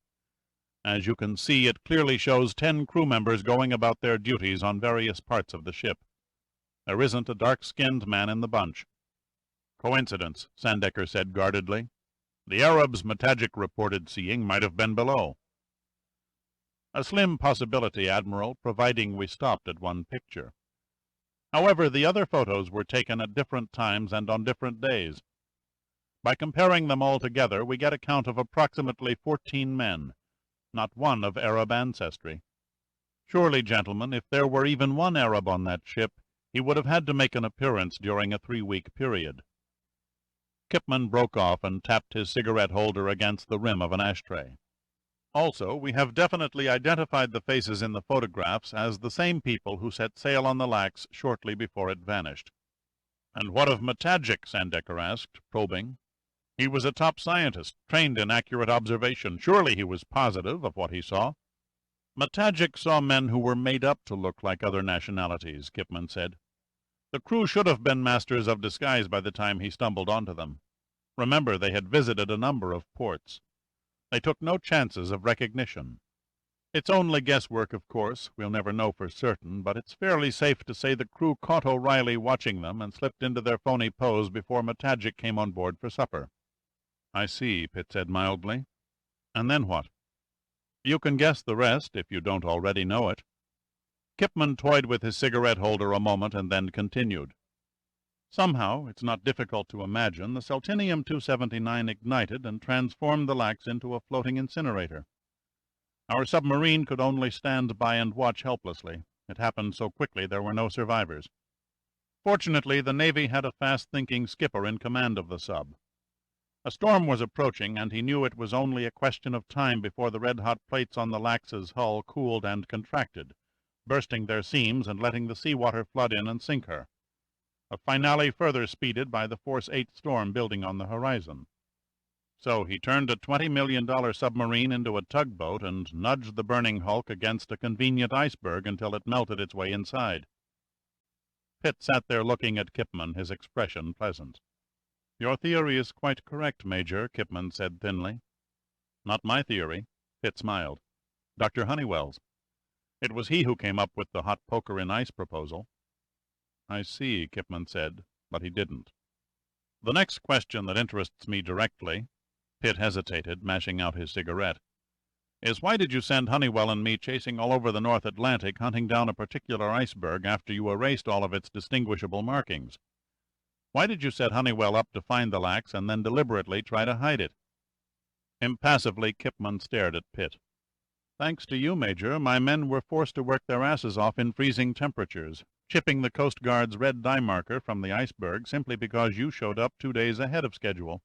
As you can see, it clearly shows 10 crew members going about their duties on various parts of the ship. There isn't a dark-skinned man in the bunch." "Coincidence," Sandecker said guardedly. "The Arabs Matagic reported seeing might have been below." "A slim possibility, Admiral, providing we stopped at one picture. However, the other photos were taken at different times and on different days. By comparing them all together, we get a count of approximately 14 men, not one of Arab ancestry. Surely, gentlemen, if there were even one Arab on that ship, he would have had to make an appearance during a 3-week period." Kipman broke off and tapped his cigarette holder against the rim of an ashtray. "Also, we have definitely identified the faces in the photographs as the same people who set sail on the Lax shortly before it vanished." "And what of Matagic?" Sandecker asked, probing. "He was a top scientist, trained in accurate observation. Surely he was positive of what he saw." "Matagic saw men who were made up to look like other nationalities," Kipman said. "The crew should have been masters of disguise by the time he stumbled onto them. Remember, they had visited a number of ports. They took no chances of recognition. It's only guesswork, of course. We'll never know for certain, but it's fairly safe to say the crew caught O'Reilly watching them and slipped into their phony pose before Matagic came on board for supper." "I see," Pitt said mildly. "And then what?" "You can guess the rest, if you don't already know it." Kipman toyed with his cigarette holder a moment and then continued. "Somehow, it's not difficult to imagine, the Celtinium-279 ignited and transformed the Lax into a floating incinerator. Our submarine could only stand by and watch helplessly. It happened so quickly there were no survivors. Fortunately, the Navy had a fast-thinking skipper in command of the sub. A storm was approaching, and he knew it was only a question of time before the red-hot plates on the Lax's hull cooled and contracted, bursting their seams and letting the seawater flood in and sink her. A finale further speeded by the Force 8 storm building on the horizon. So he turned a $20 million submarine into a tugboat and nudged the burning hulk against a convenient iceberg until it melted its way inside." Pitt sat there looking at Kipman, his expression pleasant. "Your theory is quite correct, Major," Kipman said thinly. "Not my theory." Pitt smiled. "Dr. Honeywell's. It was he who came up with the hot poker in ice proposal." I see, Kipman said, but he didn't. The next question that interests me directly, Pitt hesitated, mashing out his cigarette, is why did you send Honeywell and me chasing all over the North Atlantic, hunting down a particular iceberg after you erased all of its distinguishable markings? Why did you set Honeywell up to find the lax and then deliberately try to hide it? Impassively, Kipman stared at Pitt. Thanks to you, Major, my men were forced to work their asses off in freezing temperatures, chipping the Coast Guard's red dye marker from the iceberg simply because you showed up 2 days ahead of schedule.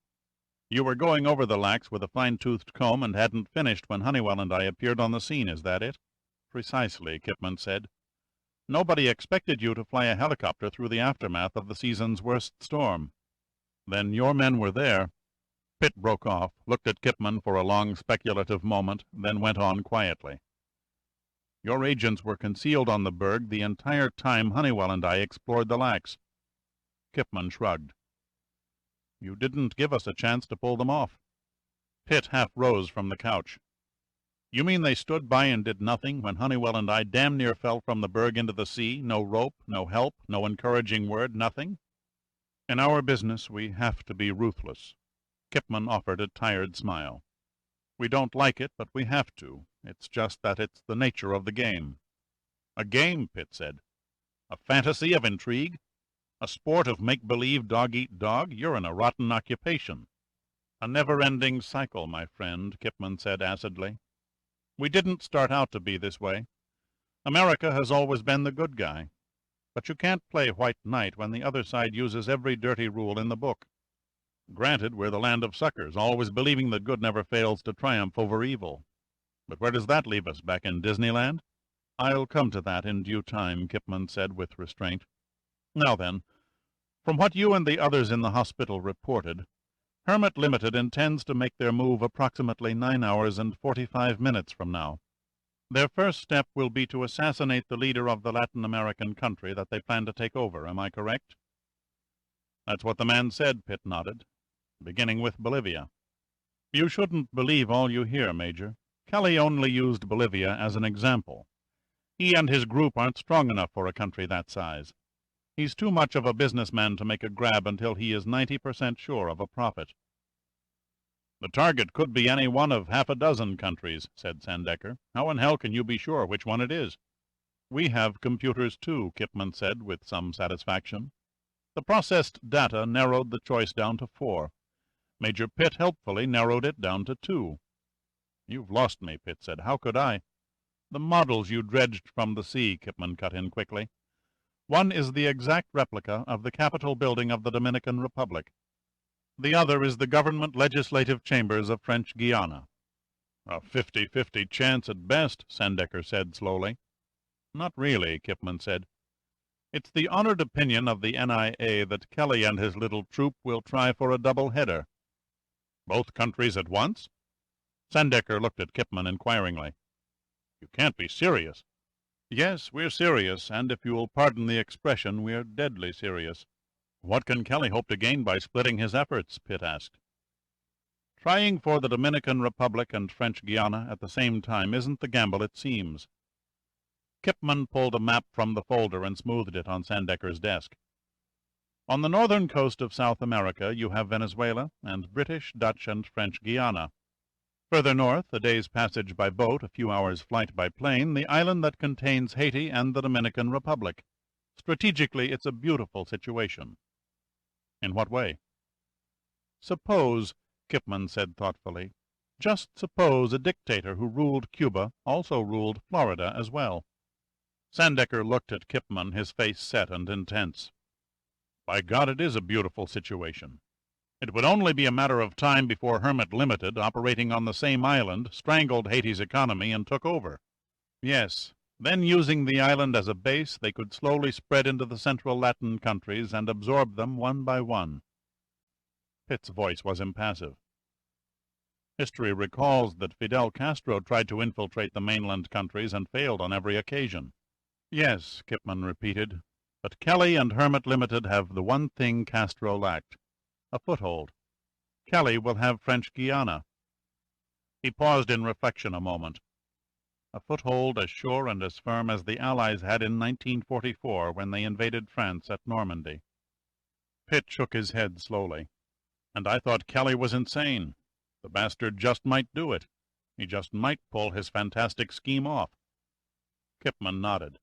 You were going over the lax with a fine-toothed comb and hadn't finished when Honeywell and I appeared on the scene, is that it? Precisely, Kipman said. Nobody expected you to fly a helicopter through the aftermath of the season's worst storm. Then your men were there. Pitt broke off, looked at Kipman for a long speculative moment, then went on quietly. Your agents were concealed on the berg the entire time Honeywell and I explored the lax. Kipman shrugged. You didn't give us a chance to pull them off. Pitt half rose from the couch. You mean they stood by and did nothing when Honeywell and I damn near fell from the berg into the sea? No rope, no help, no encouraging word, nothing? In our business we have to be ruthless. Kipman offered a tired smile. We don't like it, but we have to. It's just that it's the nature of the game. A game, Pitt said. A fantasy of intrigue? A sport of make-believe dog-eat-dog? You're in a rotten occupation. A never-ending cycle, my friend, Kipman said acidly. We didn't start out to be this way. America has always been the good guy. But you can't play white knight when the other side uses every dirty rule in the book. Granted, we're the land of suckers, always believing that good never fails to triumph over evil. But where does that leave us, back in Disneyland? I'll come to that in due time, Kipman said with restraint. Now then, from what you and the others in the hospital reported, Hermit Limited intends to make their move approximately 9 hours and 45 minutes from now. Their first step will be to assassinate the leader of the Latin American country that they plan to take over, am I correct? That's what the man said, Pitt nodded, beginning with Bolivia. You shouldn't believe all you hear, Major. Kelly only used Bolivia as an example. He and his group aren't strong enough for a country that size. He's too much of a businessman to make a grab until he is 90% sure of a profit. The target could be any one of half a dozen countries, said Sandecker. How in hell can you be sure which one it is? We have computers too, Kipman said with some satisfaction. The processed data narrowed the choice down to 4. Major Pitt helpfully narrowed it down to 2. You've lost me, Pitt said. How could I? The models you dredged from the sea, Kipman cut in quickly. One is the exact replica of the Capitol building of the Dominican Republic. The other is the government legislative chambers of French Guiana. A 50-50 chance at best, Sandecker said slowly. Not really, Kipman said. It's the honored opinion of the NIA that Kelly and his little troop will try for a double-header. Both countries at once? Sandecker looked at Kipman inquiringly. You can't be serious. Yes, we're serious, and if you'll pardon the expression, we're deadly serious. What can Kelly hope to gain by splitting his efforts? Pitt asked. Trying for the Dominican Republic and French Guiana at the same time isn't the gamble it seems. Kipman pulled a map from the folder and smoothed it on Sandecker's desk. On the northern coast of South America you have Venezuela and British, Dutch, and French Guiana. Further north, a day's passage by boat, a few hours' flight by plane, the island that contains Haiti and the Dominican Republic. Strategically, it's a beautiful situation. In what way? Suppose, Kipman said thoughtfully, just suppose a dictator who ruled Cuba also ruled Florida as well. Sandecker looked at Kipman, his face set and intense. By God, it is a beautiful situation. It would only be a matter of time before Hermit Limited, operating on the same island, strangled Haiti's economy and took over. Yes, then using the island as a base, they could slowly spread into the central Latin countries and absorb them one by one. Pitt's voice was impassive. History recalls that Fidel Castro tried to infiltrate the mainland countries and failed on every occasion. Yes, Kipman repeated, but Kelly and Hermit Limited have the one thing Castro lacked. A foothold. Kelly will have French Guiana. He paused in reflection a moment. a foothold as sure and as firm as the Allies had in 1944 when they invaded France at Normandy. Pitt shook his head slowly. And I thought Kelly was insane. The bastard just might do it. He just might pull his fantastic scheme off. Kipman nodded.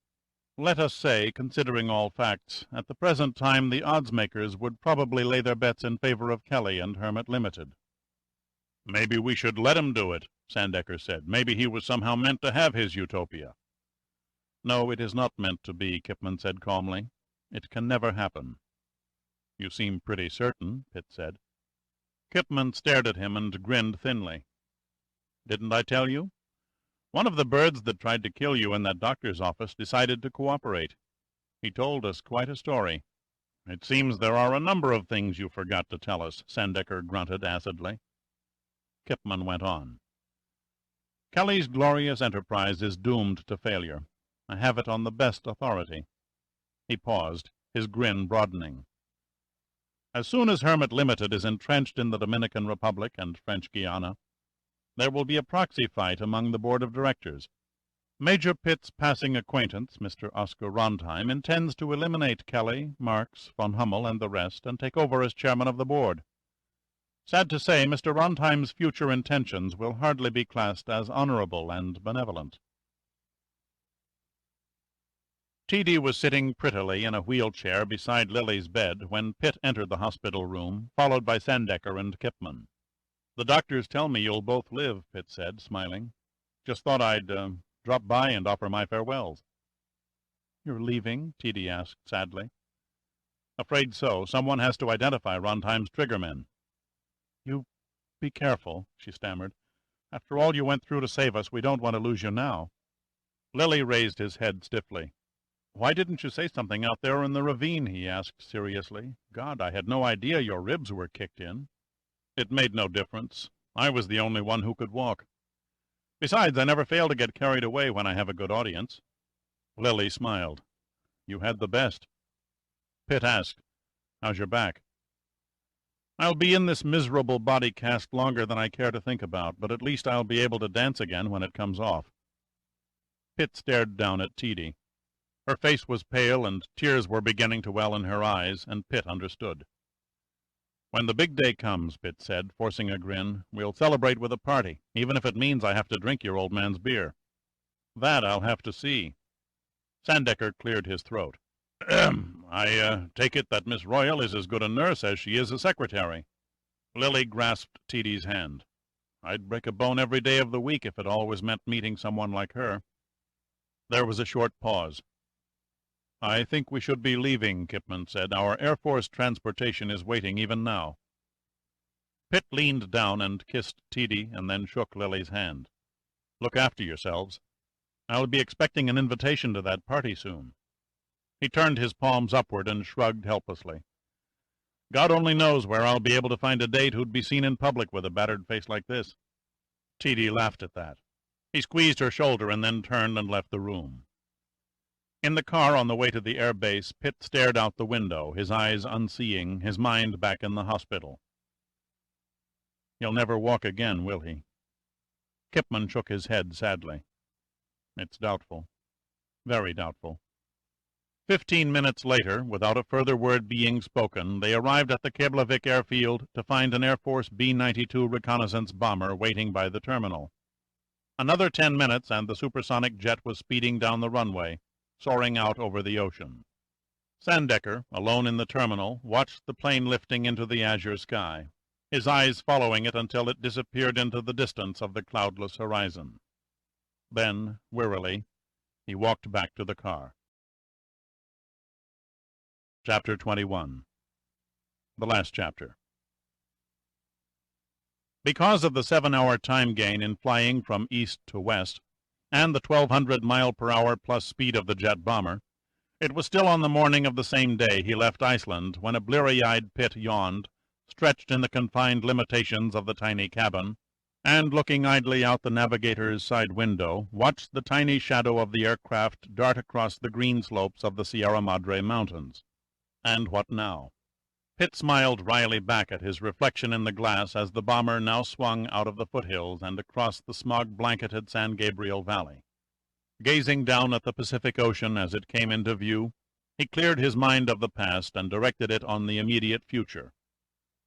Let us say, considering all facts, at the present time the odds-makers would probably lay their bets in favor of Kelly and Hermit Limited. Maybe we should let him do it, Sandecker said. Maybe he was somehow meant to have his utopia. No, it is not meant to be, Kipman said calmly. It can never happen. You seem pretty certain, Pitt said. Kipman stared at him and grinned thinly. Didn't I tell you? One of the birds that tried to kill you in that doctor's office decided to cooperate. He told us quite a story. It seems there are a number of things you forgot to tell us, Sandecker grunted acidly. Kipman went on. Kelly's glorious enterprise is doomed to failure. I have it on the best authority. He paused, his grin broadening. As soon as Hermit Limited is entrenched in the Dominican Republic and French Guiana, there will be a proxy fight among the board of directors. Major Pitt's passing acquaintance, Mr. Oscar Rondheim, intends to eliminate Kelly, Marx, von Hummel, and the rest, and take over as chairman of the board. Sad to say, Mr. Rondheim's future intentions will hardly be classed as honorable and benevolent. T.D. was sitting prettily in a wheelchair beside Lily's bed when Pitt entered the hospital room, followed by Sandecker and Kipman. The doctors tell me you'll both live, Pitt said, smiling. Just thought I'd drop by and offer my farewells. You're leaving? T.D. asked sadly. Afraid so. Someone has to identify Rondheim's triggermen. You be careful, she stammered. After all you went through to save us, we don't want to lose you now. Lily raised his head stiffly. Why didn't you say something out there in the ravine? He asked seriously. God, I had no idea your ribs were kicked in. It made no difference. I was the only one who could walk. Besides, I never fail to get carried away when I have a good audience. Lily smiled. You had the best. Pitt asked, How's your back? I'll be in this miserable body cast longer than I care to think about, but at least I'll be able to dance again when it comes off. Pitt stared down at T.D. Her face was pale, and tears were beginning to well in her eyes, and Pitt understood. When the big day comes, Pitt said, forcing a grin, we'll celebrate with a party, even if it means I have to drink your old man's beer. That I'll have to see. Sandecker cleared his throat. I take it that Miss Royal is as good a nurse as she is a secretary. Lily grasped T.D.'s hand. I'd break a bone every day of the week if it always meant meeting someone like her. There was a short pause. I think we should be leaving, Kipman said. Our Air Force transportation is waiting even now. Pitt leaned down and kissed T.D. and then shook Lily's hand. Look after yourselves. I'll be expecting an invitation to that party soon. He turned his palms upward and shrugged helplessly. God only knows where I'll be able to find a date who'd be seen in public with a battered face like this. T.D. laughed at that. He squeezed her shoulder and then turned and left the room. In the car on the way to the air base, Pitt stared out the window, his eyes unseeing, his mind back in the hospital. He'll never walk again, will he? Kipman shook his head sadly. It's doubtful. Very doubtful. 15 minutes later, without a further word being spoken, they arrived at the Keflavik airfield to find an Air Force B-92 reconnaissance bomber waiting by the terminal. Another 10 minutes and the supersonic jet was speeding down the runway, soaring out over the ocean. Sandecker, alone in the terminal, watched the plane lifting into the azure sky, his eyes following it until it disappeared into the distance of the cloudless horizon. Then, wearily, he walked back to the car. Chapter 21. The last chapter. Because of the 7-hour time gain in flying from east to west, and the 1,200-mile-per-hour plus speed of the jet bomber, it was still on the morning of the same day he left Iceland when a bleary-eyed Pitt yawned, stretched in the confined limitations of the tiny cabin, and looking idly out the navigator's side window, watched the tiny shadow of the aircraft dart across the green slopes of the Sierra Madre Mountains. And what now? Pitt smiled wryly back at his reflection in the glass as the bomber now swung out of the foothills and across the smog-blanketed San Gabriel Valley. Gazing down at the Pacific Ocean as it came into view, he cleared his mind of the past and directed it on the immediate future.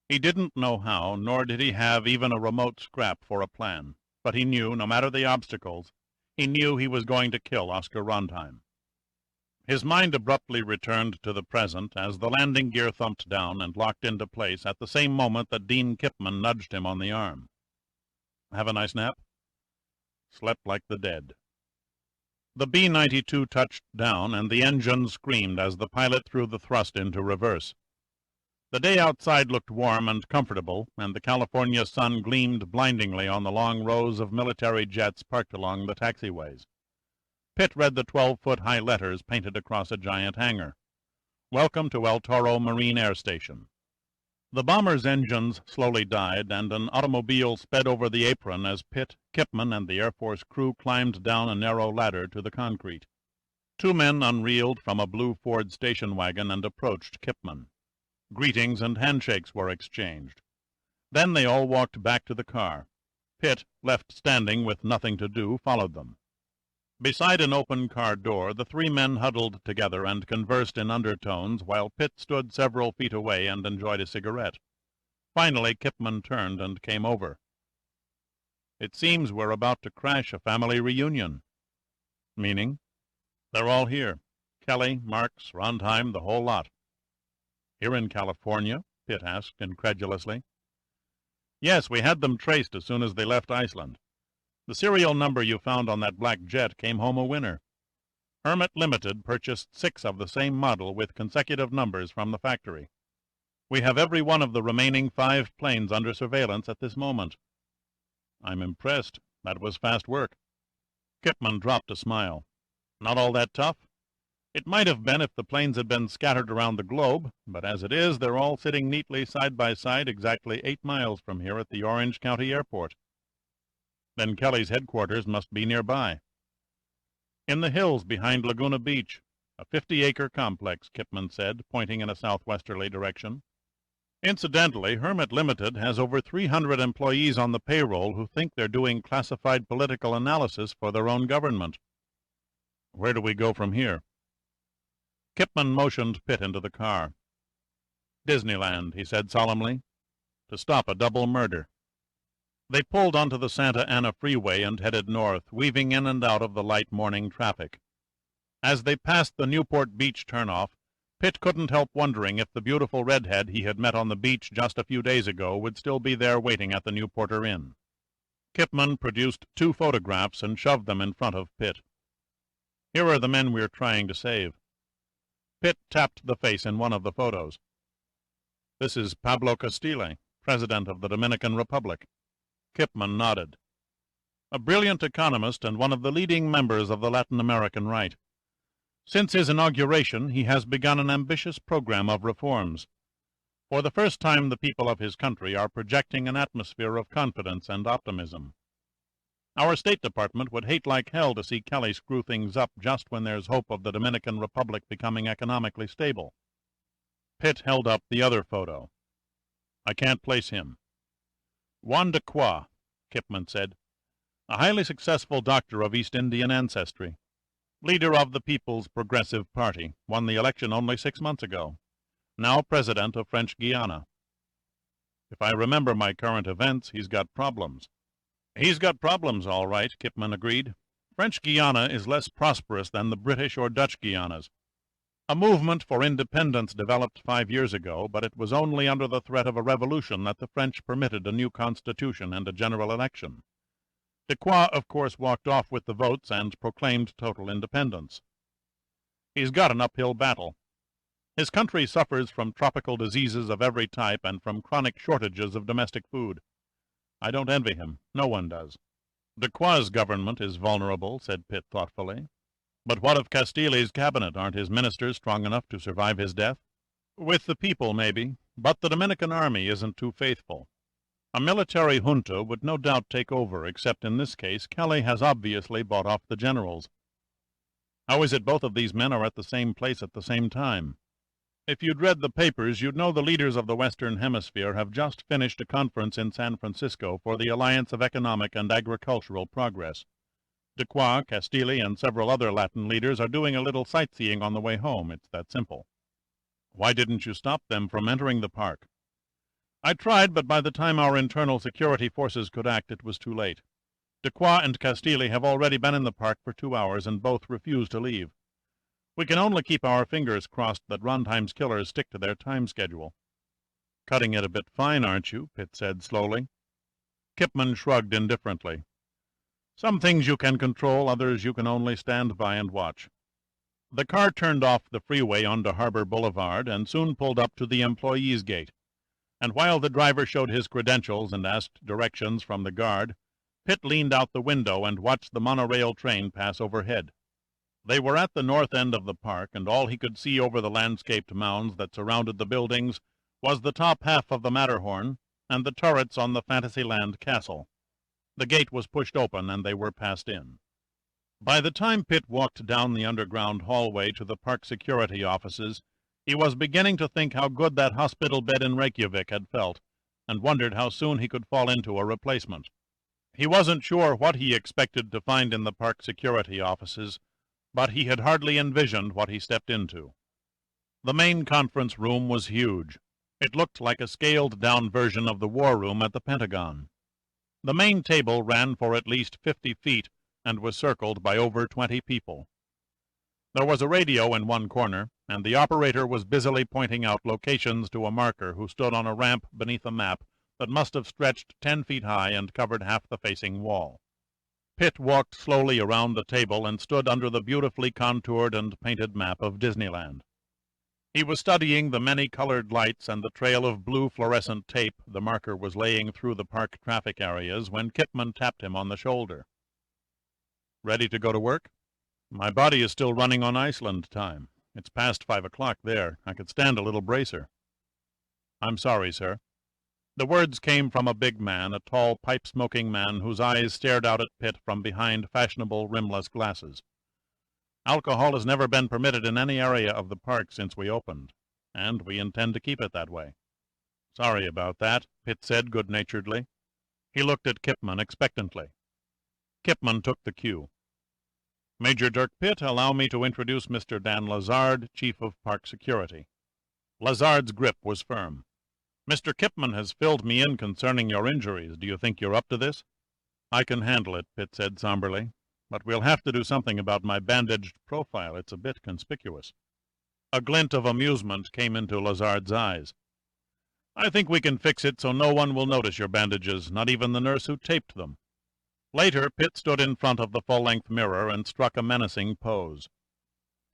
He didn't know how, nor did he have even a remote scrap for a plan, but he knew, no matter the obstacles, he knew he was going to kill Oscar Rondheim. His mind abruptly returned to the present as the landing gear thumped down and locked into place at the same moment that Dean Kipman nudged him on the arm. "Have a nice nap?" Slept like the dead. The B-92 touched down, and the engine screamed as the pilot threw the thrust into reverse. The day outside looked warm and comfortable, and the California sun gleamed blindingly on the long rows of military jets parked along the taxiways. Pitt read the 12-foot-high letters painted across a giant hangar. "Welcome to El Toro Marine Air Station." The bomber's engines slowly died, and an automobile sped over the apron as Pitt, Kipman, and the Air Force crew climbed down a narrow ladder to the concrete. Two men unreeled from a blue Ford station wagon and approached Kipman. Greetings and handshakes were exchanged. Then they all walked back to the car. Pitt, left standing with nothing to do, followed them. Beside an open car door, the three men huddled together and conversed in undertones while Pitt stood several feet away and enjoyed a cigarette. Finally, Kipman turned and came over. "It seems we're about to crash a family reunion." "Meaning?" "They're all here. Kelly, Marks, Rondheim, the whole lot." "Here in California?" Pitt asked incredulously. "Yes, we had them traced as soon as they left Iceland. The serial number you found on that black jet came home a winner. Hermit Limited purchased 6 of the same model with consecutive numbers from the factory. We have every one of the remaining 5 planes under surveillance at this moment." "I'm impressed. That was fast work." Kipman dropped a smile. "Not all that tough? It might have been if the planes had been scattered around the globe, but as it is, they're all sitting neatly side by side exactly 8 miles from here at the Orange County Airport." "Then Kelly's headquarters must be nearby." "In the hills behind Laguna Beach, a 50-acre complex," Kipman said, pointing in a southwesterly direction. "Incidentally, Hermit Limited has over 300 employees on the payroll who think they're doing classified political analysis for their own government." "Where do we go from here?" Kipman motioned Pitt into the car. "Disneyland," he said solemnly, "to stop a double murder." They pulled onto the Santa Ana freeway and headed north, weaving in and out of the light morning traffic. As they passed the Newport Beach turnoff, Pitt couldn't help wondering if the beautiful redhead he had met on the beach just a few days ago would still be there waiting at the Newporter Inn. Kipman produced 2 photographs and shoved them in front of Pitt. "Here are the men we're trying to save." Pitt tapped the face in one of the photos. "This is Pablo Castile, President of the Dominican Republic." Kipman nodded. "A brilliant economist and one of the leading members of the Latin American right. Since his inauguration, he has begun an ambitious program of reforms. For the first time, the people of his country are projecting an atmosphere of confidence and optimism. Our State Department would hate like hell to see Kelly screw things up just when there's hope of the Dominican Republic becoming economically stable." Pitt held up the other photo. "I can't place him." "Juan de Croix," Kipman said, "a highly successful doctor of East Indian ancestry. Leader of the People's Progressive Party, won the election only 6 months ago. Now president of French Guiana." "If I remember my current events, he's got problems." "He's got problems, all right," Kipman agreed. "French Guiana is less prosperous than the British or Dutch Guianas. A movement for independence developed 5 years ago, but it was only under the threat of a revolution that the French permitted a new constitution and a general election. De Croix, of course, walked off with the votes and proclaimed total independence. He's got an uphill battle. His country suffers from tropical diseases of every type and from chronic shortages of domestic food. I don't envy him. No one does." "De Croix's government is vulnerable," said Pitt thoughtfully. "But what of Castile's cabinet? Aren't his ministers strong enough to survive his death?" "With the people, maybe, but the Dominican army isn't too faithful. A military junta would no doubt take over, except in this case Kelly has obviously bought off the generals." "How is it both of these men are at the same place at the same time?" "If you'd read the papers, you'd know the leaders of the Western Hemisphere have just finished a conference in San Francisco for the Alliance of Economic and Agricultural Progress. Dequoy, Castilli, and several other Latin leaders are doing a little sightseeing on the way home. It's that simple." "Why didn't you stop them from entering the park?" "I tried, but by the time our internal security forces could act, it was too late. Dequoy and Castilli have already been in the park for 2 hours, and both refuse to leave. We can only keep our fingers crossed that Rontheim's killers stick to their time schedule." "Cutting it a bit fine, aren't you?" Pitt said slowly. Kipman shrugged indifferently. "Some things you can control, others you can only stand by and watch." The car turned off the freeway onto Harbor Boulevard and soon pulled up to the employees' gate, and while the driver showed his credentials and asked directions from the guard, Pitt leaned out the window and watched the monorail train pass overhead. They were at the north end of the park, and all he could see over the landscaped mounds that surrounded the buildings was the top half of the Matterhorn and the turrets on the Fantasyland castle. The gate was pushed open, and they were passed in. By the time Pitt walked down the underground hallway to the park security offices, he was beginning to think how good that hospital bed in Reykjavik had felt, and wondered how soon he could fall into a replacement. He wasn't sure what he expected to find in the park security offices, but he had hardly envisioned what he stepped into. The main conference room was huge. It looked like a scaled-down version of the war room at the Pentagon. The main table ran for at least 50 feet and was circled by over 20 people. There was a radio in one corner, and the operator was busily pointing out locations to a marker who stood on a ramp beneath a map that must have stretched 10 feet high and covered half the facing wall. Pitt walked slowly around the table and stood under the beautifully contoured and painted map of Disneyland. He was studying the many colored lights and the trail of blue fluorescent tape the marker was laying through the park traffic areas when Kipman tapped him on the shoulder. "Ready to go to work?" "My body is still running on Iceland time. It's past 5 o'clock there. I could stand a little bracer." "I'm sorry, sir." The words came from a big man, a tall, pipe-smoking man whose eyes stared out at Pitt from behind fashionable rimless glasses. "Alcohol has never been permitted in any area of the park since we opened, and we intend to keep it that way." "Sorry about that," Pitt said good-naturedly. He looked at Kipman expectantly. Kipman took the cue. "Major Dirk Pitt, allow me to introduce Mr. Dan Lazard, Chief of Park Security." Lazard's grip was firm. "Mr. Kipman has filled me in concerning your injuries. Do you think you're up to this?" "I can handle it," Pitt said somberly. "But we'll have to do something about my bandaged profile. It's a bit conspicuous." A glint of amusement came into Lazard's eyes. "I think we can fix it so no one will notice your bandages, not even the nurse who taped them." Later, Pitt stood in front of the full-length mirror and struck a menacing pose.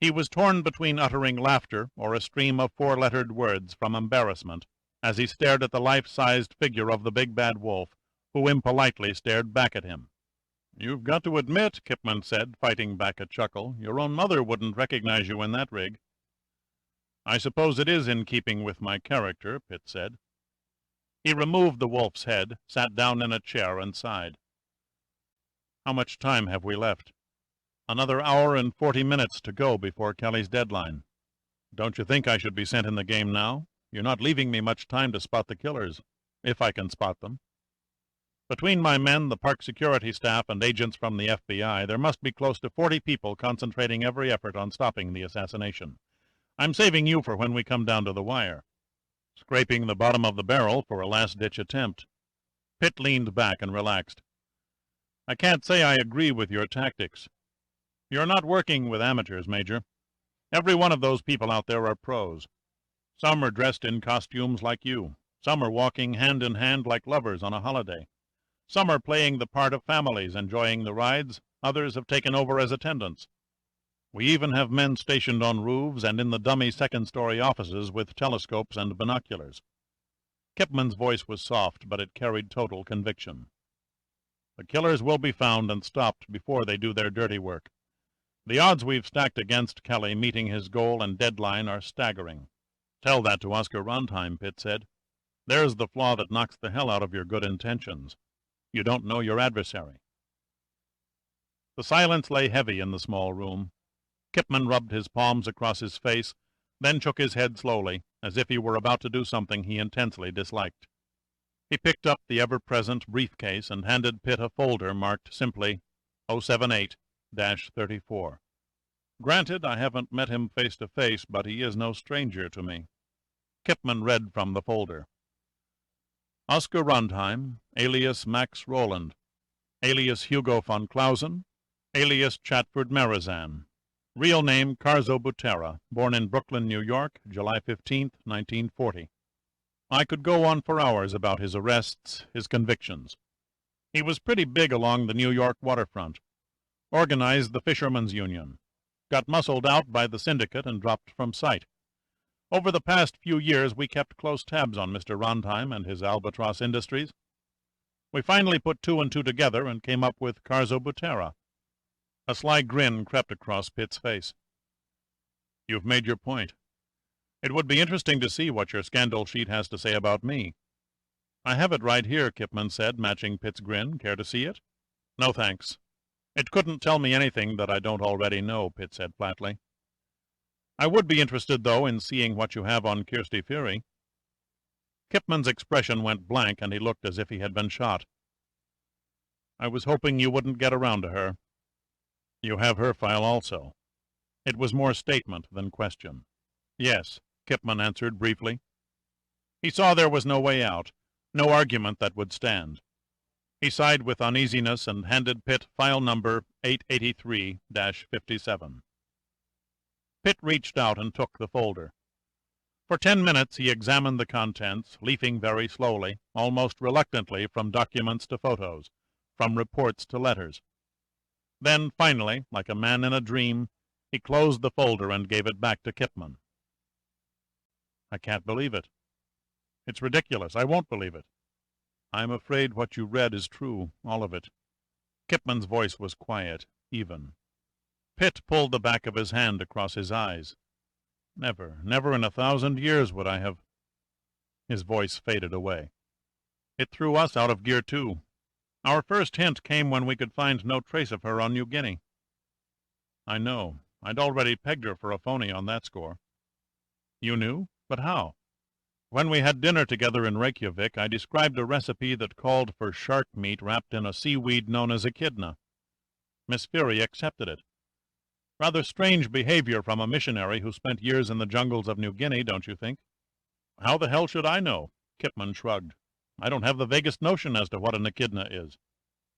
He was torn between uttering laughter or a stream of four-lettered words from embarrassment as he stared at the life-sized figure of the big bad wolf, who impolitely stared back at him. "You've got to admit," Kipman said, fighting back a chuckle, "your own mother wouldn't recognize you in that rig." "I suppose it is in keeping with my character," Pitt said. He removed the wolf's head, sat down in a chair, and sighed. "How much time have we left?" "Another hour and 40 minutes to go before Kelly's deadline." "Don't you think I should be sent in the game now? You're not leaving me much time to spot the killers, if I can spot them. Between my men, the park security staff, and agents from the FBI, there must be close to 40 people concentrating every effort on stopping the assassination. I'm saving you for when we come down to the wire. Scraping the bottom of the barrel for a last-ditch attempt." Pitt leaned back and relaxed. "I can't say I agree with your tactics. You're not working with amateurs, Major. Every one of those people out there are pros. Some are dressed in costumes like you. Some are walking hand in hand like lovers on a holiday. Some are playing the part of families enjoying the rides. Others have taken over as attendants. We even have men stationed on roofs and in the dummy second-story offices with telescopes and binoculars." Kipman's voice was soft, but it carried total conviction. "The killers will be found and stopped before they do their dirty work. The odds we've stacked against Kelly meeting his goal and deadline are staggering." "Tell that to Oscar Rontheim," Pitt said. "There's the flaw that knocks the hell out of your good intentions. You don't know your adversary." The silence lay heavy in the small room. Kipman rubbed his palms across his face, then shook his head slowly, as if he were about to do something he intensely disliked. He picked up the ever-present briefcase and handed Pitt a folder marked simply, 078-34. Granted, I haven't met him face to face, but he is no stranger to me. Kipman read from the folder. Oscar Rundheim, alias Max Roland, alias Hugo von Clausen, alias Chatford Marizan. Real name Carzo Butera, born in Brooklyn, New York, July 15, 1940. I could go on for hours about his arrests, his convictions. He was pretty big along the New York waterfront. Organized the Fishermen's Union. Got muscled out by the syndicate and dropped from sight. Over the past few years we kept close tabs on Mr. Rundheim and his albatross industries. We finally put two and two together and came up with Carzo Butera. A sly grin crept across Pitt's face. You've made your point. It would be interesting to see what your scandal sheet has to say about me. I have it right here, Kipman said, matching Pitt's grin. Care to see it? No, thanks. It couldn't tell me anything that I don't already know, Pitt said flatly. I would be interested, though, in seeing what you have on Kirsty Fury. Kipman's expression went blank, and he looked as if he had been shot. I was hoping you wouldn't get around to her. You have her file also. It was more statement than question. Yes, Kipman answered briefly. He saw there was no way out, no argument that would stand. He sighed with uneasiness and handed Pitt file number 883-57. Pitt reached out and took the folder. For 10 minutes he examined the contents, leafing very slowly, almost reluctantly, from documents to photos, from reports to letters. Then, finally, like a man in a dream, he closed the folder and gave it back to Kipman. I can't believe it. It's ridiculous. I won't believe it. I'm afraid what you read is true, all of it. Kipman's voice was quiet, even. Pitt pulled the back of his hand across his eyes. Never, never in 1,000 years would I have... His voice faded away. It threw us out of gear, too. Our first hint came when we could find no trace of her on New Guinea. I know. I'd already pegged her for a phony on that score. You knew? But how? When we had dinner together in Reykjavik, I described a recipe that called for shark meat wrapped in a seaweed known as echidna. Miss Fury accepted it. Rather strange behavior from a missionary who spent years in the jungles of New Guinea, don't you think? How the hell should I know? Kipman shrugged. I don't have the vaguest notion as to what an echidna is.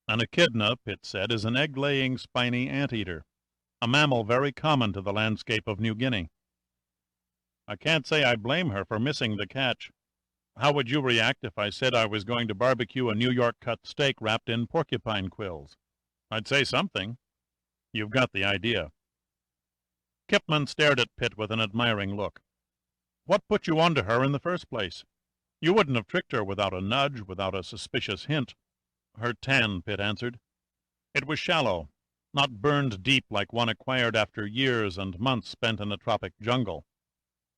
An echidna, Pitt said, is an egg-laying, spiny anteater, a mammal very common to the landscape of New Guinea. I can't say I blame her for missing the catch. How would you react if I said I was going to barbecue a New York-cut steak wrapped in porcupine quills? I'd say something. You've got the idea. Kipman stared at Pitt with an admiring look. What put you onto her in the first place? You wouldn't have tricked her without a nudge, without a suspicious hint. Her tan, Pitt answered. It was shallow, not burned deep like one acquired after years and months spent in a tropic jungle.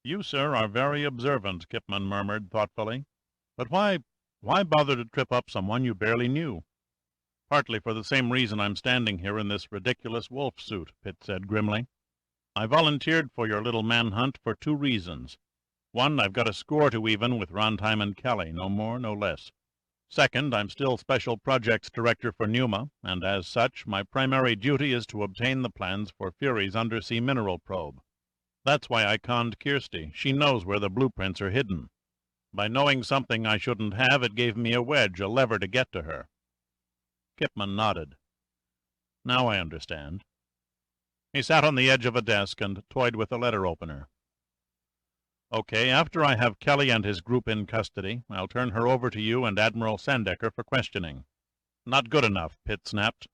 You, sir, are very observant, Kipman murmured thoughtfully. But why bother to trip up someone you barely knew? Partly for the same reason I'm standing here in this ridiculous wolf suit, Pitt said grimly. I volunteered for your little manhunt for 2 reasons. One, I've got a score to even with Rundheim and Kelly, no more, no less. Second, I'm still Special Projects Director for Numa, and as such, my primary duty is to obtain the plans for Fury's undersea mineral probe. That's why I conned Kirsty. She knows where the blueprints are hidden. By knowing something I shouldn't have, it gave me a wedge, a lever to get to her. Kipman nodded. Now I understand. He sat on the edge of a desk and toyed with a letter opener. Okay, after I have Kelly and his group in custody, I'll turn her over to you and Admiral Sandecker for questioning. Not good enough, Pitt snapped.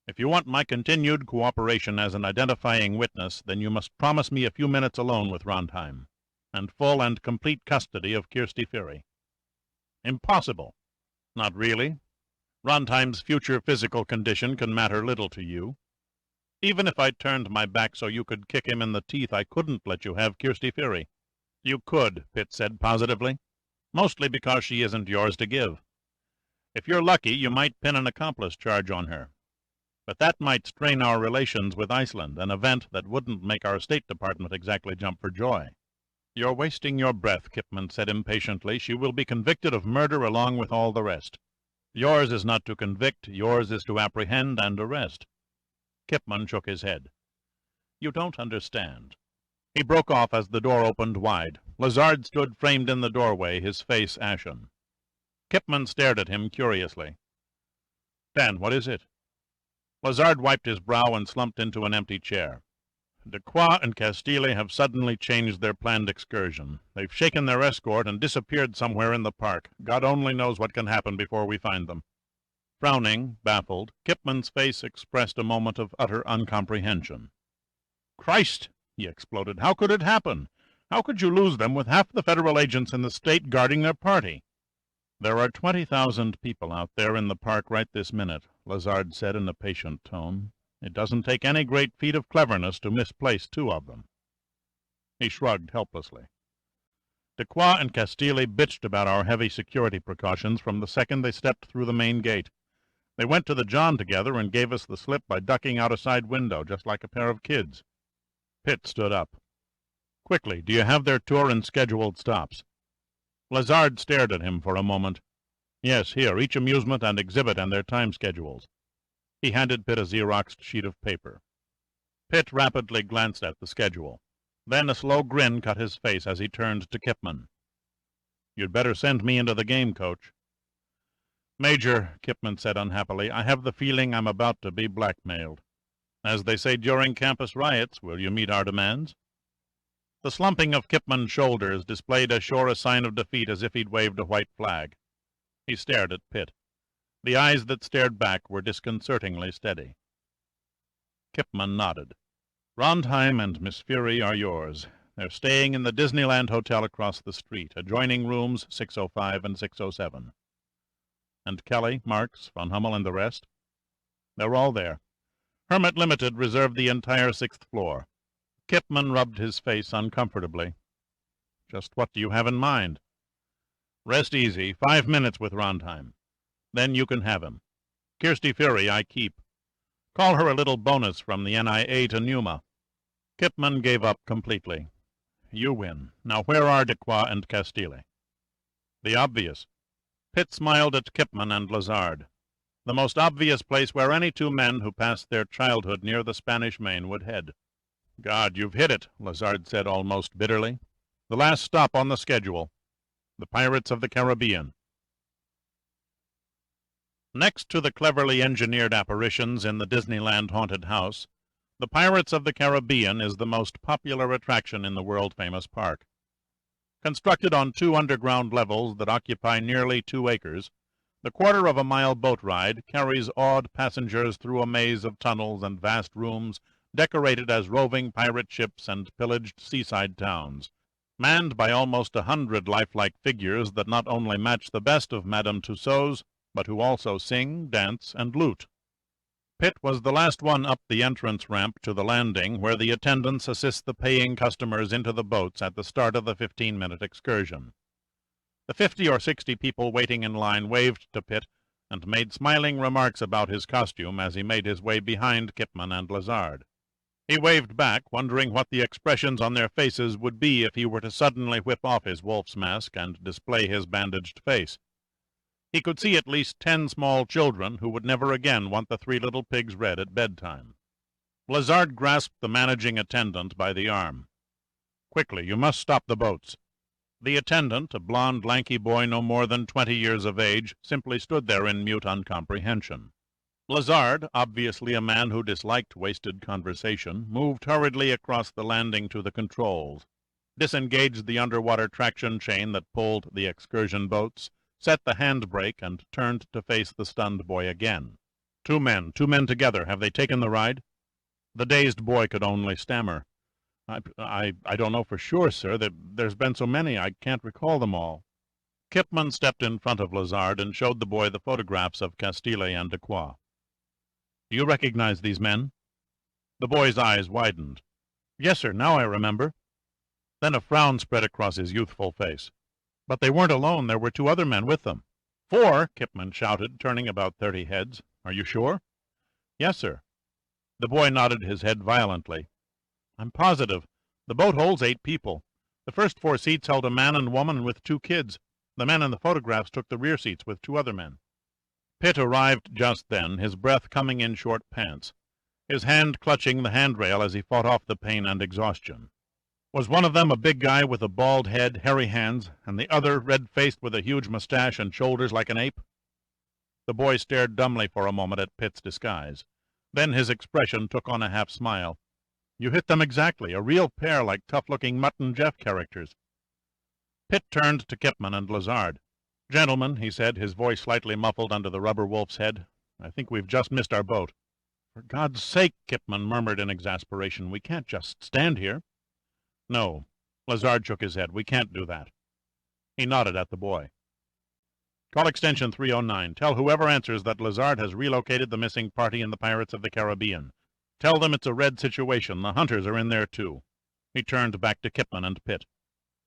If you want my continued cooperation as an identifying witness, then you must promise me a few minutes alone with Rundheim, and full and complete custody of Kirsty Fury. Impossible. Not really. Rundheim's future physical condition can matter little to you. Even if I turned my back so you could kick him in the teeth, I couldn't let you have Kirsty Fury. You could, Pitt said positively, mostly because she isn't yours to give. If you're lucky, you might pin an accomplice charge on her. But that might strain our relations with Iceland, an event that wouldn't make our State Department exactly jump for joy. You're wasting your breath, Kipman said impatiently. She will be convicted of murder along with all the rest. Yours is not to convict, yours is to apprehend and arrest. Kipman shook his head. "You don't understand." He broke off as the door opened wide. Lazard stood framed in the doorway, his face ashen. Kipman stared at him curiously. "Dan, what is it?" Lazard wiped his brow and slumped into an empty chair. "Dequoy and Castile have suddenly changed their planned excursion. They've shaken their escort and disappeared somewhere in the park. God only knows what can happen before we find them." Frowning, baffled, Kipman's face expressed a moment of utter uncomprehension. "Christ!" he exploded. "How could it happen? How could you lose them with half the federal agents in the state guarding their party?" "There are 20,000 people out there in the park right this minute," Lazard said in a patient tone. "It doesn't take any great feat of cleverness to misplace 2 of them." He shrugged helplessly. "Dequoy and Castile bitched about our heavy security precautions from the second they stepped through the main gate. They went to the John together and gave us the slip by ducking out a side window, just like a pair of kids." Pitt stood up. "Quickly, do you have their tour and scheduled stops?" Lazard stared at him for a moment. "Yes, here, each amusement and exhibit and their time schedules." He handed Pitt a Xeroxed sheet of paper. Pitt rapidly glanced at the schedule. Then a slow grin cut his face as he turned to Kipman. "You'd better send me into the game, Coach." "Major," Kipman said unhappily, "I have the feeling I'm about to be blackmailed. As they say during campus riots, will you meet our demands?" The slumping of Kipman's shoulders displayed as sure a sign of defeat as if he'd waved a white flag. He stared at Pitt. The eyes that stared back were disconcertingly steady. Kipman nodded. "Rondheim and Miss Fury are yours. They're staying in the Disneyland Hotel across the street, adjoining rooms 605 and 607. And Kelly, Marks, Von Hummel, and the rest? They're all there. Hermit Limited reserved the entire 6th floor. Kipman rubbed his face uncomfortably. "Just what do you have in mind?" "Rest easy. 5 minutes with Rondheim. Then you can have him. Kirsty Fury I keep. Call her a little bonus from the NIA to Numa." Kipman gave up completely. "You win. Now where are Dequoy and Castile?" "The obvious." Pitt smiled at Kipman and Lazard. "The most obvious place where any 2 men who passed their childhood near the Spanish Main would head." "God, you've hit it," Lazard said almost bitterly. "The last stop on the schedule. The Pirates of the Caribbean." Next to the cleverly engineered apparitions in the Disneyland haunted house, the Pirates of the Caribbean is the most popular attraction in the world-famous park. Constructed on 2 underground levels that occupy nearly 2 acres, the quarter-of-a-mile boat ride carries awed passengers through a maze of tunnels and vast rooms decorated as roving pirate ships and pillaged seaside towns, manned by almost 100 lifelike figures that not only match the best of Madame Tussauds, but who also sing, dance, and loot. Pitt was the last one up the entrance ramp to the landing, where the attendants assist the paying customers into the boats at the start of the 15-minute excursion. The 50 or 60 people waiting in line waved to Pitt and made smiling remarks about his costume as he made his way behind Kipman and Lazard. He waved back, wondering what the expressions on their faces would be if he were to suddenly whip off his wolf's mask and display his bandaged face. He could see at least 10 small children who would never again want the 3 little pigs read at bedtime. Lazard grasped the managing attendant by the arm. "Quickly, you must stop the boats." The attendant, a blond, lanky boy no more than 20 years of age, simply stood there in mute uncomprehension. Lazard, obviously a man who disliked wasted conversation, moved hurriedly across the landing to the controls, disengaged the underwater traction chain that pulled the excursion boats, set the handbrake, and turned to face the stunned boy again. Two men together. Have they taken the ride?" The dazed boy could only stammer. I don't know for sure, sir. There's been so many, I can't recall them all." Kipman stepped in front of Lazard and showed the boy the photographs of Castile and Dequoy. "Do you recognize these men?" The boy's eyes widened. "Yes, sir, now I remember." Then a frown spread across his youthful face. "But they weren't alone. There were 2 other men with them." "4?" Kipman shouted, turning about 30 heads. "Are you sure?" "Yes, sir." The boy nodded his head violently. "I'm positive. The boat holds 8 people. The first 4 seats held a man and woman with 2 kids. The men in the photographs took the rear seats with 2 other men." Pitt arrived just then, his breath coming in short pants. his hand clutching the handrail as he fought off the pain and exhaustion. Was one of them a big guy with a bald head, hairy hands, and the other red-faced with a huge mustache and shoulders like an ape? The boy stared dumbly for a moment at Pitt's disguise. Then his expression took on a half-smile. "You hit them exactly, a real pair like tough-looking Mutt and Jeff characters." Pitt turned to Kipman and Lazard. "Gentlemen," he said, his voice slightly muffled under the rubber wolf's head, "I think we've just missed our boat." "For God's sake," Kipman murmured in exasperation, "we can't just stand here." "No." Lazard shook his head. "We can't do that." He nodded at the boy. "Call extension 309. Tell whoever answers that Lazard has relocated the missing party in the Pirates of the Caribbean. Tell them it's a red situation. The hunters are in there, too." He turned back to Kipman and Pitt.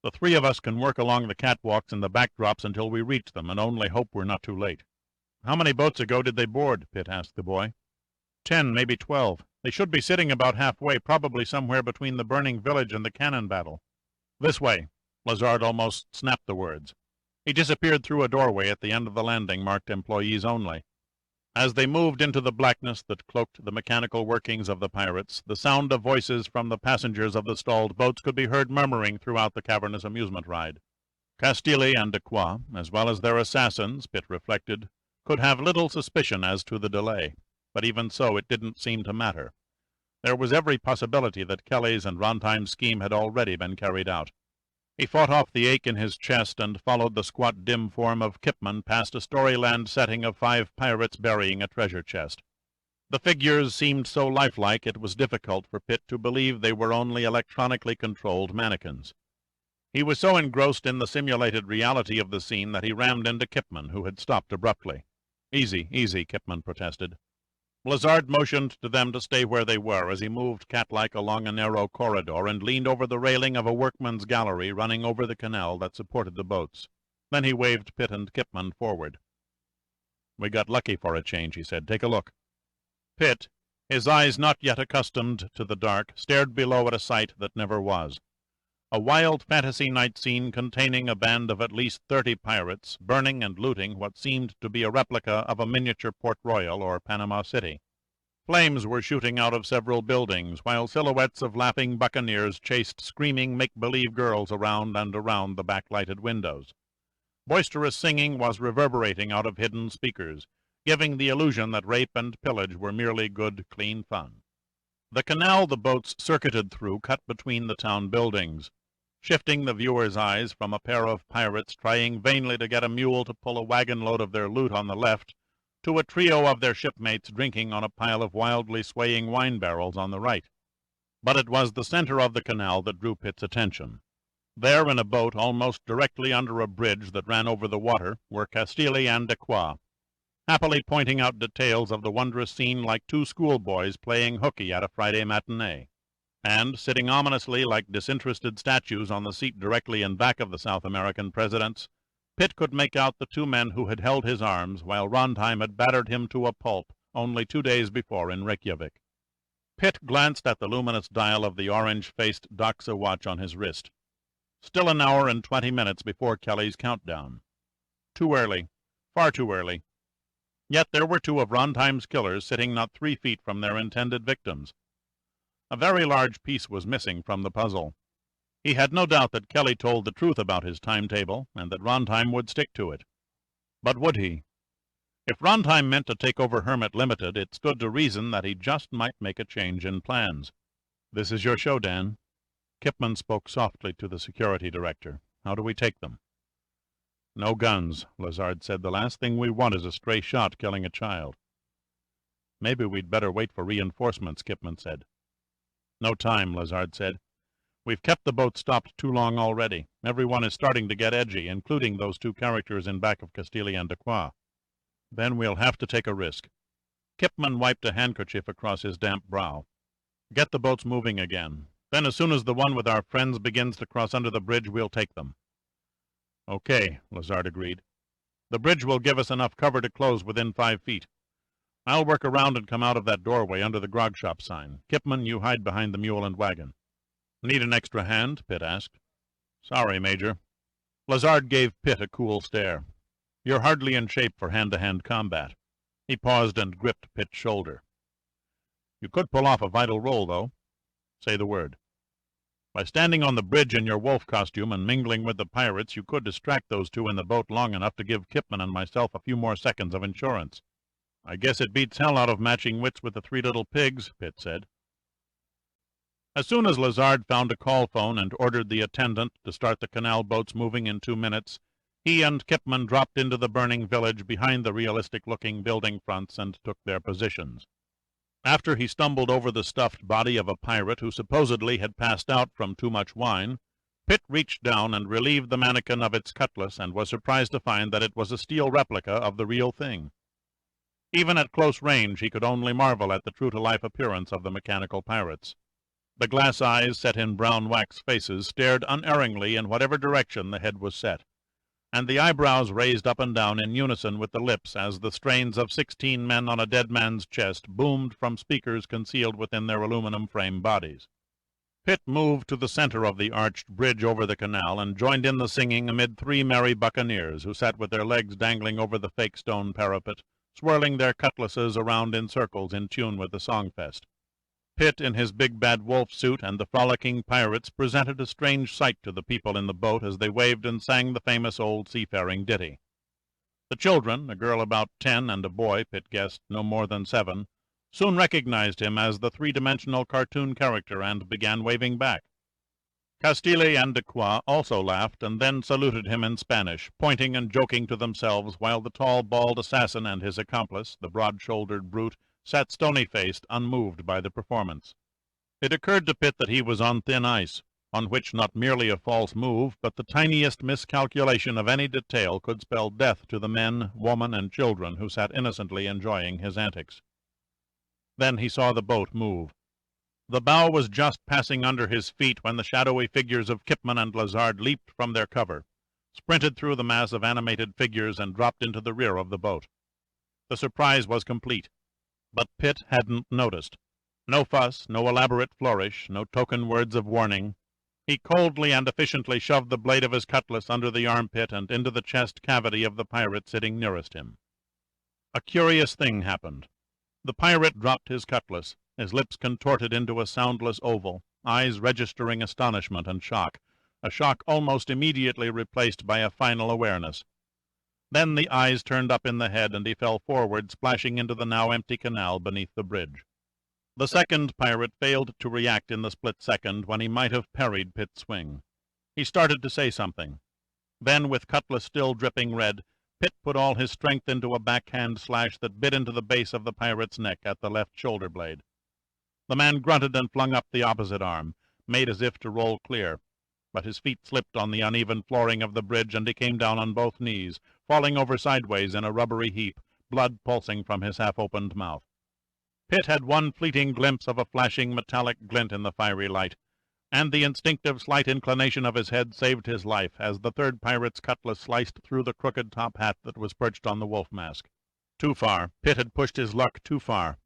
"The three of us can work along the catwalks and the backdrops until we reach them, and only hope we're not too late." "How many boats ago did they board?" Pitt asked the boy. 10, maybe 12. They should be sitting about halfway, probably somewhere between the burning village and the cannon battle. "This way." Lazard almost snapped the words. He disappeared through a doorway at the end of the landing marked Employees Only. As they moved into the blackness that cloaked the mechanical workings of the pirates, the sound of voices from the passengers of the stalled boats could be heard murmuring throughout the cavernous amusement ride. Castile and de Croix, as well as their assassins, Pitt reflected, could have little suspicion as to the delay, but even so it didn't seem to matter. There was every possibility that Kelly's and Rontime's scheme had already been carried out. He fought off the ache in his chest and followed the squat dim form of Kipman past a Storyland setting of 5 pirates burying a treasure chest. The figures seemed so lifelike it was difficult for Pitt to believe they were only electronically controlled mannequins. He was so engrossed in the simulated reality of the scene that he rammed into Kipman, who had stopped abruptly. "Easy, easy," Kipman protested. Lazard motioned to them to stay where they were as he moved cat-like along a narrow corridor and leaned over the railing of a workman's gallery running over the canal that supported the boats. Then he waved Pitt and Kipman forward. "We got lucky for a change," he said. "Take a look." Pitt, his eyes not yet accustomed to the dark, stared below at a sight that never was. A wild fantasy night scene containing a band of at least 30 pirates, burning and looting what seemed to be a replica of a miniature Port Royal or Panama City. Flames were shooting out of several buildings, while silhouettes of laughing buccaneers chased screaming make-believe girls around and around the backlighted windows. Boisterous singing was reverberating out of hidden speakers, giving the illusion that rape and pillage were merely good, clean fun. The canal the boats circuited through cut between the town buildings, shifting the viewer's eyes from a pair of pirates trying vainly to get a mule to pull a wagon load of their loot on the left, to a trio of their shipmates drinking on a pile of wildly swaying wine barrels on the right. But it was the center of the canal that drew Pitt's attention. There, in a boat almost directly under a bridge that ran over the water, were Castile and de Croix, happily pointing out details of the wondrous scene like 2 schoolboys playing hooky at a Friday matinee. And, sitting ominously like disinterested statues on the seat directly in back of the South American presidents, Pitt could make out the 2 men who had held his arms while Rontheim had battered him to a pulp only 2 days before in Reykjavik. Pitt glanced at the luminous dial of the orange-faced Doxa watch on his wrist. Still an hour and 20 minutes before Kelly's countdown. Too early. Far too early. Yet there were 2 of Rontheim's killers sitting not 3 feet from their intended victims. A very large piece was missing from the puzzle. He had no doubt that Kelly told the truth about his timetable, and that Rontheim would stick to it. But would he? If Rontheim meant to take over Hermit Limited, it stood to reason that he just might make a change in plans. "This is your show, Dan." Kipman spoke softly to the security director. "How do we take them?" "No guns," Lazard said. "The last thing we want is a stray shot killing a child." "Maybe we'd better wait for reinforcements," Kipman said. "No time," Lazard said. "We've kept the boat stopped too long already. Everyone is starting to get edgy, including those 2 characters in back of Castile and de Croix. Then we'll have to take a risk." Kipman wiped a handkerchief across his damp brow. "Get the boats moving again. Then as soon as the one with our friends begins to cross under the bridge, we'll take them." "Okay," Lazard agreed. "The bridge will give us enough cover to close within 5 feet. I'll work around and come out of that doorway under the grog shop sign. Kipman, you hide behind the mule and wagon." "Need an extra hand?" Pitt asked. "Sorry, Major." Lazard gave Pitt a cool stare. "You're hardly in shape for hand-to-hand combat." He paused and gripped Pitt's shoulder. You could pull off a vital role, though. Say the word. By standing on the bridge in your wolf costume and mingling with the pirates, you could distract those two in the boat long enough to give Kipman and myself a few more seconds of insurance. I guess it beats hell out of matching wits with the three little pigs, Pitt said. As soon as Lazard found a call phone and ordered the attendant to start the canal boats moving in 2 minutes, he and Kipman dropped into the burning village behind the realistic-looking building fronts and took their positions. After he stumbled over the stuffed body of a pirate who supposedly had passed out from too much wine, Pitt reached down and relieved the mannequin of its cutlass and was surprised to find that it was a steel replica of the real thing. Even at close range he could only marvel at the true-to-life appearance of the mechanical pirates. The glass eyes set in brown wax faces stared unerringly in whatever direction the head was set, and the eyebrows raised up and down in unison with the lips as the strains of 16 men on a dead man's chest boomed from speakers concealed within their aluminum frame bodies. Pitt moved to the center of the arched bridge over the canal and joined in the singing amid 3 merry buccaneers who sat with their legs dangling over the fake stone parapet, swirling their cutlasses around in circles in tune with the songfest. Pitt, in his big bad wolf suit, and the frolicking pirates presented a strange sight to the people in the boat as they waved and sang the famous old seafaring ditty. The children, a girl about 10 and a boy, Pitt guessed, no more than 7, soon recognized him as the three-dimensional cartoon character and began waving back. Castile and de Croix also laughed and then saluted him in Spanish, pointing and joking to themselves while the tall, bald assassin and his accomplice, the broad-shouldered brute, sat stony-faced, unmoved by the performance. It occurred to Pitt that he was on thin ice, on which not merely a false move, but the tiniest miscalculation of any detail could spell death to the men, woman, and children who sat innocently enjoying his antics. Then he saw the boat move. The bow was just passing under his feet when the shadowy figures of Kipman and Lazard leaped from their cover, sprinted through the mass of animated figures, and dropped into the rear of the boat. The surprise was complete. But Pitt hadn't noticed. No fuss, no elaborate flourish, no token words of warning. He coldly and efficiently shoved the blade of his cutlass under the armpit and into the chest cavity of the pirate sitting nearest him. A curious thing happened. The pirate dropped his cutlass, his lips contorted into a soundless oval, eyes registering astonishment and shock, a shock almost immediately replaced by a final awareness. Then the eyes turned up in the head, and he fell forward, splashing into the now empty canal beneath the bridge. The second pirate failed to react in the split second when he might have parried Pitt's swing. He started to say something. Then, with cutlass still dripping red, Pitt put all his strength into a backhand slash that bit into the base of the pirate's neck at the left shoulder blade. The man grunted and flung up the opposite arm, made as if to roll clear, but his feet slipped on the uneven flooring of the bridge, and he came down on both knees, falling over sideways in a rubbery heap, blood pulsing from his half-opened mouth. Pitt had one fleeting glimpse of a flashing metallic glint in the fiery light, and the instinctive slight inclination of his head saved his life as the third pirate's cutlass sliced through the crooked top hat that was perched on the wolf mask. Too far. Pitt had pushed his luck too far.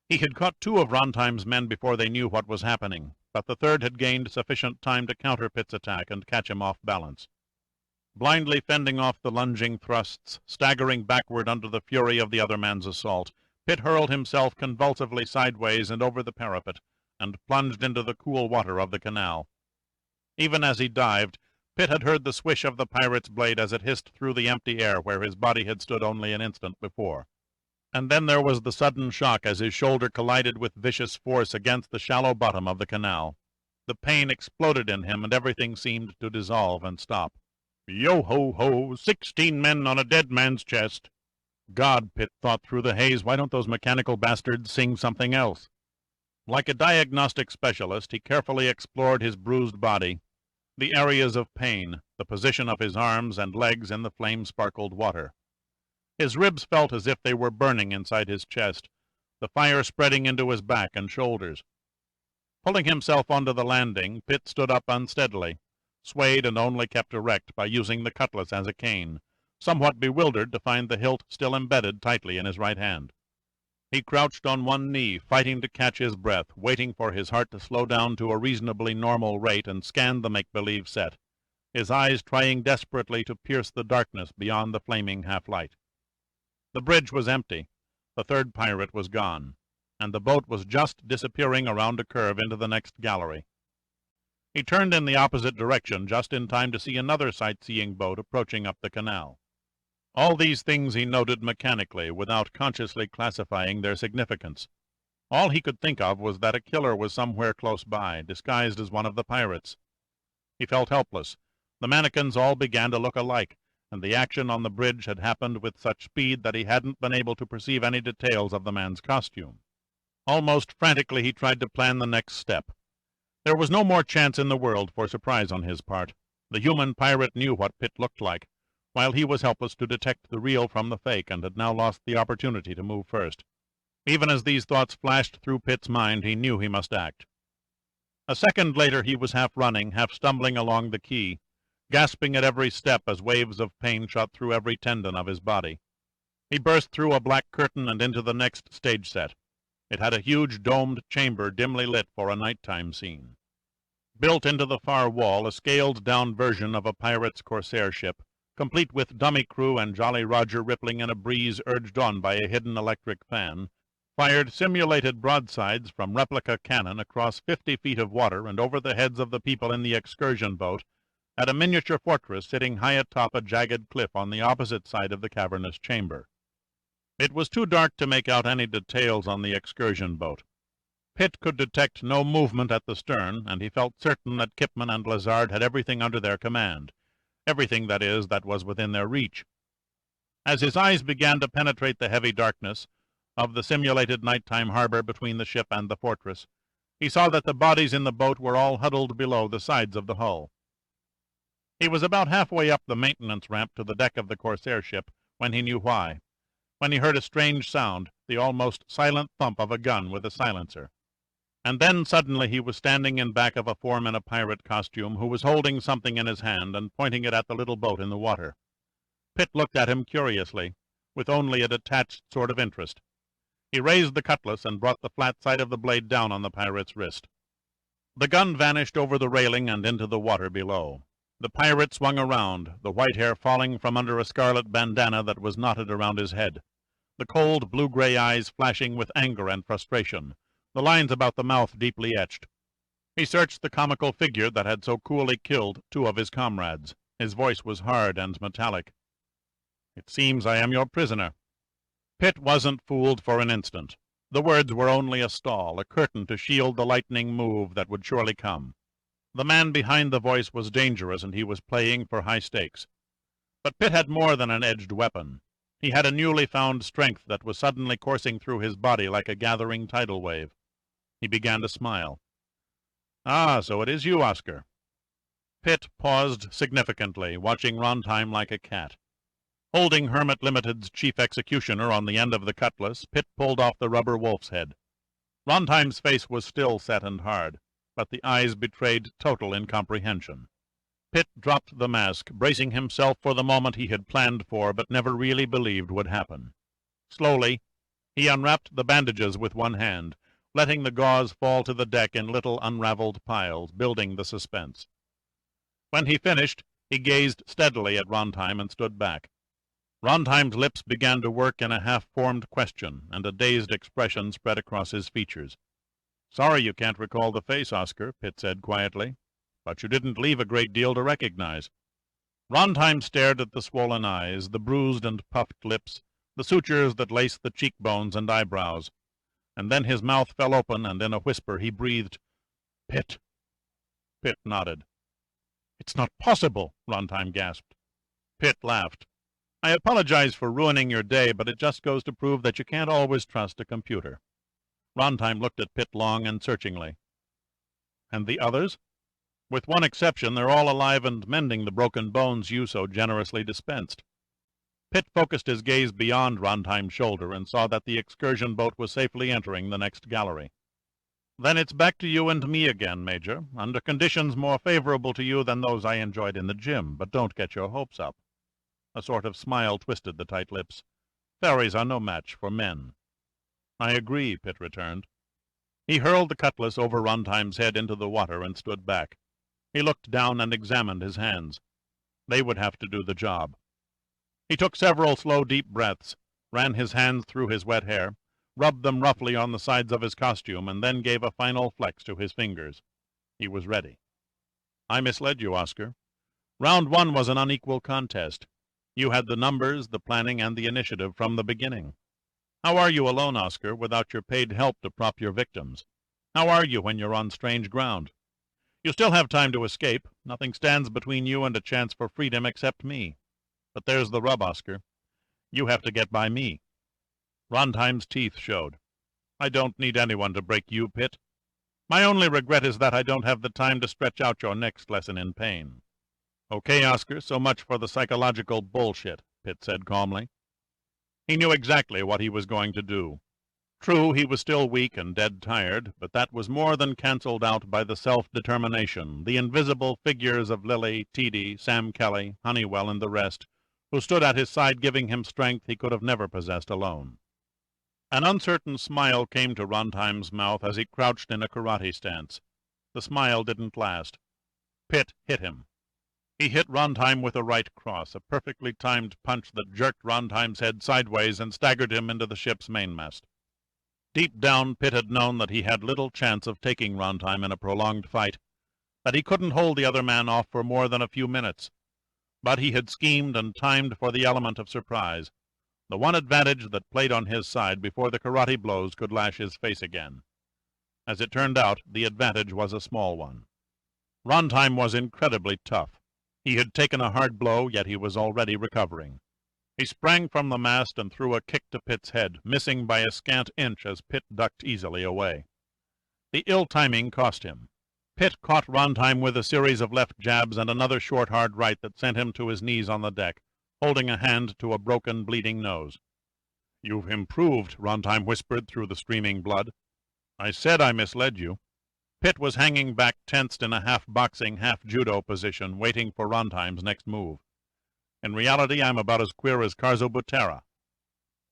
He had caught 2 of Rontheim's men before they knew what was happening, but the third had gained sufficient time to counter Pitt's attack and catch him off balance. Blindly fending off the lunging thrusts, staggering backward under the fury of the other man's assault, Pitt hurled himself convulsively sideways and over the parapet, and plunged into the cool water of the canal. Even as he dived, Pitt had heard the swish of the pirate's blade as it hissed through the empty air where his body had stood only an instant before. And then there was the sudden shock as his shoulder collided with vicious force against the shallow bottom of the canal. The pain exploded in him, and everything seemed to dissolve and stop. Yo-ho-ho, 16 men on a dead man's chest. God, Pitt thought through the haze, why don't those mechanical bastards sing something else? Like a diagnostic specialist, he carefully explored his bruised body, the areas of pain, the position of his arms and legs in the flame-sparkled water. His ribs felt as if they were burning inside his chest, the fire spreading into his back and shoulders. Pulling himself onto the landing, Pitt stood up unsteadily, swayed and only kept erect by using the cutlass as a cane, somewhat bewildered to find the hilt still embedded tightly in his right hand. He crouched on one knee, fighting to catch his breath, waiting for his heart to slow down to a reasonably normal rate, and scanned the make-believe set, his eyes trying desperately to pierce the darkness beyond the flaming half-light. The bridge was empty. The third pirate was gone, and the boat was just disappearing around a curve into the next gallery. He turned in the opposite direction just in time to see another sightseeing boat approaching up the canal. All these things he noted mechanically, without consciously classifying their significance. All he could think of was that a killer was somewhere close by, disguised as one of the pirates. He felt helpless. The mannequins all began to look alike, and the action on the bridge had happened with such speed that he hadn't been able to perceive any details of the man's costume. Almost frantically he tried to plan the next step. There was no more chance in the world for surprise on his part. The human pirate knew what Pitt looked like, while he was helpless to detect the real from the fake, and had now lost the opportunity to move first. Even as these thoughts flashed through Pitt's mind, he knew he must act. A second later he was half running, half stumbling along the quay, gasping at every step as waves of pain shot through every tendon of his body. He burst through a black curtain and into the next stage set. It had a huge domed chamber dimly lit for a nighttime scene. Built into the far wall, a scaled-down version of a pirate's corsair ship, complete with dummy crew and Jolly Roger rippling in a breeze urged on by a hidden electric fan, fired simulated broadsides from replica cannon across 50 feet of water and over the heads of the people in the excursion boat at a miniature fortress sitting high atop a jagged cliff on the opposite side of the cavernous chamber. It was too dark to make out any details on the excursion boat. Pitt could detect no movement at the stern, and he felt certain that Kipman and Lazard had everything under their command. Everything, that is, that was within their reach. As his eyes began to penetrate the heavy darkness of the simulated nighttime harbor between the ship and the fortress, he saw that the bodies in the boat were all huddled below the sides of the hull. He was about halfway up the maintenance ramp to the deck of the corsair ship when he knew why, when he heard a strange sound, the almost silent thump of a gun with a silencer. And then suddenly he was standing in back of a form in a pirate costume who was holding something in his hand and pointing it at the little boat in the water. Pitt looked at him curiously, with only a detached sort of interest. He raised the cutlass and brought the flat side of the blade down on the pirate's wrist. The gun vanished over the railing and into the water below. The pirate swung around, the white hair falling from under a scarlet bandana that was knotted around his head, the cold blue-gray eyes flashing with anger and frustration, the lines about the mouth deeply etched. He searched the comical figure that had so coolly killed two of his comrades. His voice was hard and metallic. "It seems I am your prisoner." Pitt wasn't fooled for an instant. The words were only a stall, a curtain to shield the lightning move that would surely come. The man behind the voice was dangerous, and he was playing for high stakes. But Pitt had more than an edged weapon. He had a newly found strength that was suddenly coursing through his body like a gathering tidal wave. He began to smile. "Ah, so it is you, Oscar." Pitt paused significantly, watching Rondheim like a cat. Holding Hermit Limited's chief executioner on the end of the cutlass, Pitt pulled off the rubber wolf's head. Rondheim's face was still set and hard, but the eyes betrayed total incomprehension. Pitt dropped the mask, bracing himself for the moment he had planned for but never really believed would happen. Slowly, he unwrapped the bandages with one hand, letting the gauze fall to the deck in little unraveled piles, building the suspense. When he finished, he gazed steadily at Rondheim and stood back. Rondheim's lips began to work in a half-formed question, and a dazed expression spread across his features. "Sorry you can't recall the face, Oscar," Pitt said quietly, "but you didn't leave a great deal to recognize." Rondheim stared at the swollen eyes, the bruised and puffed lips, the sutures that laced the cheekbones and eyebrows, and then his mouth fell open, and in a whisper he breathed, "Pitt." Pitt nodded. "It's not possible," Rondheim gasped. Pitt laughed. "I apologize for ruining your day, but it just goes to prove that you can't always trust a computer." Rondheim looked at Pitt long and searchingly. "And the others?" "With one exception, they're all alive and mending the broken bones you so generously dispensed." Pitt focused his gaze beyond Rondheim's shoulder and saw that the excursion boat was safely entering the next gallery. "Then it's back to you and me again, Major, under conditions more favorable to you than those I enjoyed in the gym, but don't get your hopes up." A sort of smile twisted the tight lips. "Fairies are no match for men." "I agree," Pitt returned. He hurled the cutlass over Rondheim's head into the water and stood back. He looked down and examined his hands. They would have to do the job. He took several slow, deep breaths, ran his hands through his wet hair, rubbed them roughly on the sides of his costume, and then gave a final flex to his fingers. He was ready. I misled you, Oscar. Round 1 was an unequal contest. You had the numbers, the planning, and the initiative from the beginning. How are you alone, Oscar, without your paid help to prop your victims? How are you when you're on strange ground? You still have time to escape. Nothing stands between you and a chance for freedom except me. But there's the rub, Oscar. You have to get by me. Rontheim's teeth showed. I don't need anyone to break you, Pitt. My only regret is that I don't have the time to stretch out your next lesson in pain. Okay, Oscar, so much for the psychological bullshit, Pitt said calmly. He knew exactly what he was going to do. True, he was still weak and dead tired, but that was more than cancelled out by the self-determination, the invisible figures of Lily, Teedy, Sam Kelly, Honeywell, and the rest, who stood at his side giving him strength he could have never possessed alone. An uncertain smile came to Rontheim's mouth as he crouched in a karate stance. The smile didn't last. Pitt hit him. He hit Rontheim with a right cross, a perfectly timed punch that jerked Rontheim's head sideways and staggered him into the ship's mainmast. Deep down, Pitt had known that he had little chance of taking Rontheim in a prolonged fight, that he couldn't hold the other man off for more than a few minutes. But he had schemed and timed for the element of surprise, the one advantage that played on his side before the karate blows could lash his face again. As it turned out, the advantage was a small one. Rontheim was incredibly tough. He had taken a hard blow, yet he was already recovering. He sprang from the mast and threw a kick to Pitt's head, missing by a scant inch as Pitt ducked easily away. The ill timing cost him. Pitt caught Rontheim with a series of left jabs and another short hard right that sent him to his knees on the deck, holding a hand to a broken, bleeding nose. "You've improved," Rontheim whispered through the streaming blood. "I said I misled you." Pitt was hanging back tensed in a half-boxing, half-judo position, waiting for Rontheim's next move. In reality, I'm about as queer as Carzo Butera.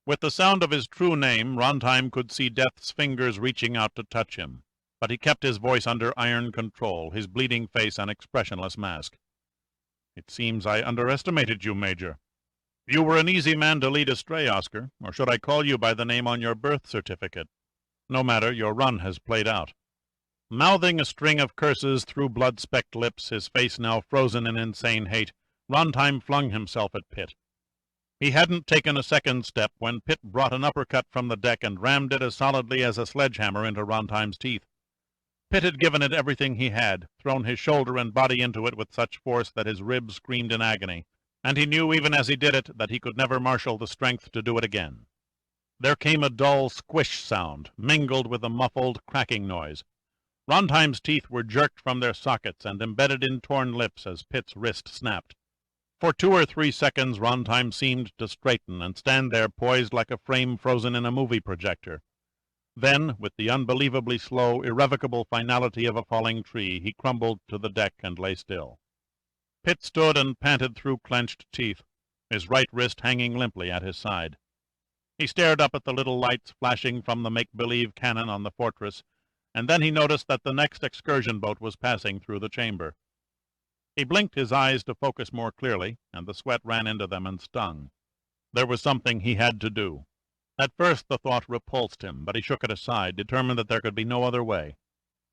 With the sound of his true name, Rontheim could see Death's fingers reaching out to touch him, but he kept his voice under iron control, his bleeding face an expressionless mask. "It seems I underestimated you, Major. You were an easy man to lead astray, Oscar, or should I call you by the name on your birth certificate? No matter, your run has played out." Mouthing a string of curses through blood-specked lips, his face now frozen in insane hate, Rontheim flung himself at Pitt. He hadn't taken a second step when Pitt brought an uppercut from the deck and rammed it as solidly as a sledgehammer into Rontheim's teeth. Pitt had given it everything he had, thrown his shoulder and body into it with such force that his ribs screamed in agony, and he knew even as he did it that he could never marshal the strength to do it again. There came a dull squish sound, mingled with a muffled cracking noise. Rontheim's teeth were jerked from their sockets and embedded in torn lips as Pitt's wrist snapped. For 2 or 3 seconds Rontheim seemed to straighten and stand there poised like a frame frozen in a movie projector. Then, with the unbelievably slow, irrevocable finality of a falling tree, he crumbled to the deck and lay still. Pitt stood and panted through clenched teeth, his right wrist hanging limply at his side. He stared up at the little lights flashing from the make-believe cannon on the fortress, and then he noticed that the next excursion boat was passing through the chamber. He blinked his eyes to focus more clearly, and the sweat ran into them and stung. There was something he had to do. At first the thought repulsed him, but he shook it aside, determined that there could be no other way.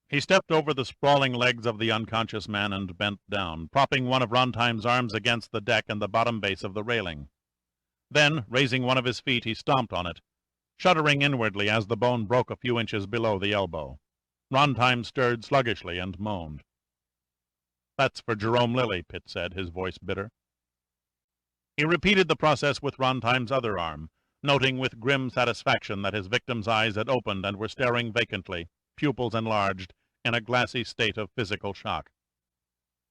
He stepped over the sprawling legs of the unconscious man and bent down, propping one of Rontheim's arms against the deck and the bottom base of the railing. Then, raising one of his feet, he stomped on it, shuddering inwardly as the bone broke a few inches below the elbow. Rontheim stirred sluggishly and moaned. "That's for Jerome Lilly," Pitt said, his voice bitter. He repeated the process with Rontheim's other arm, noting with grim satisfaction that his victim's eyes had opened and were staring vacantly, pupils enlarged, in a glassy state of physical shock.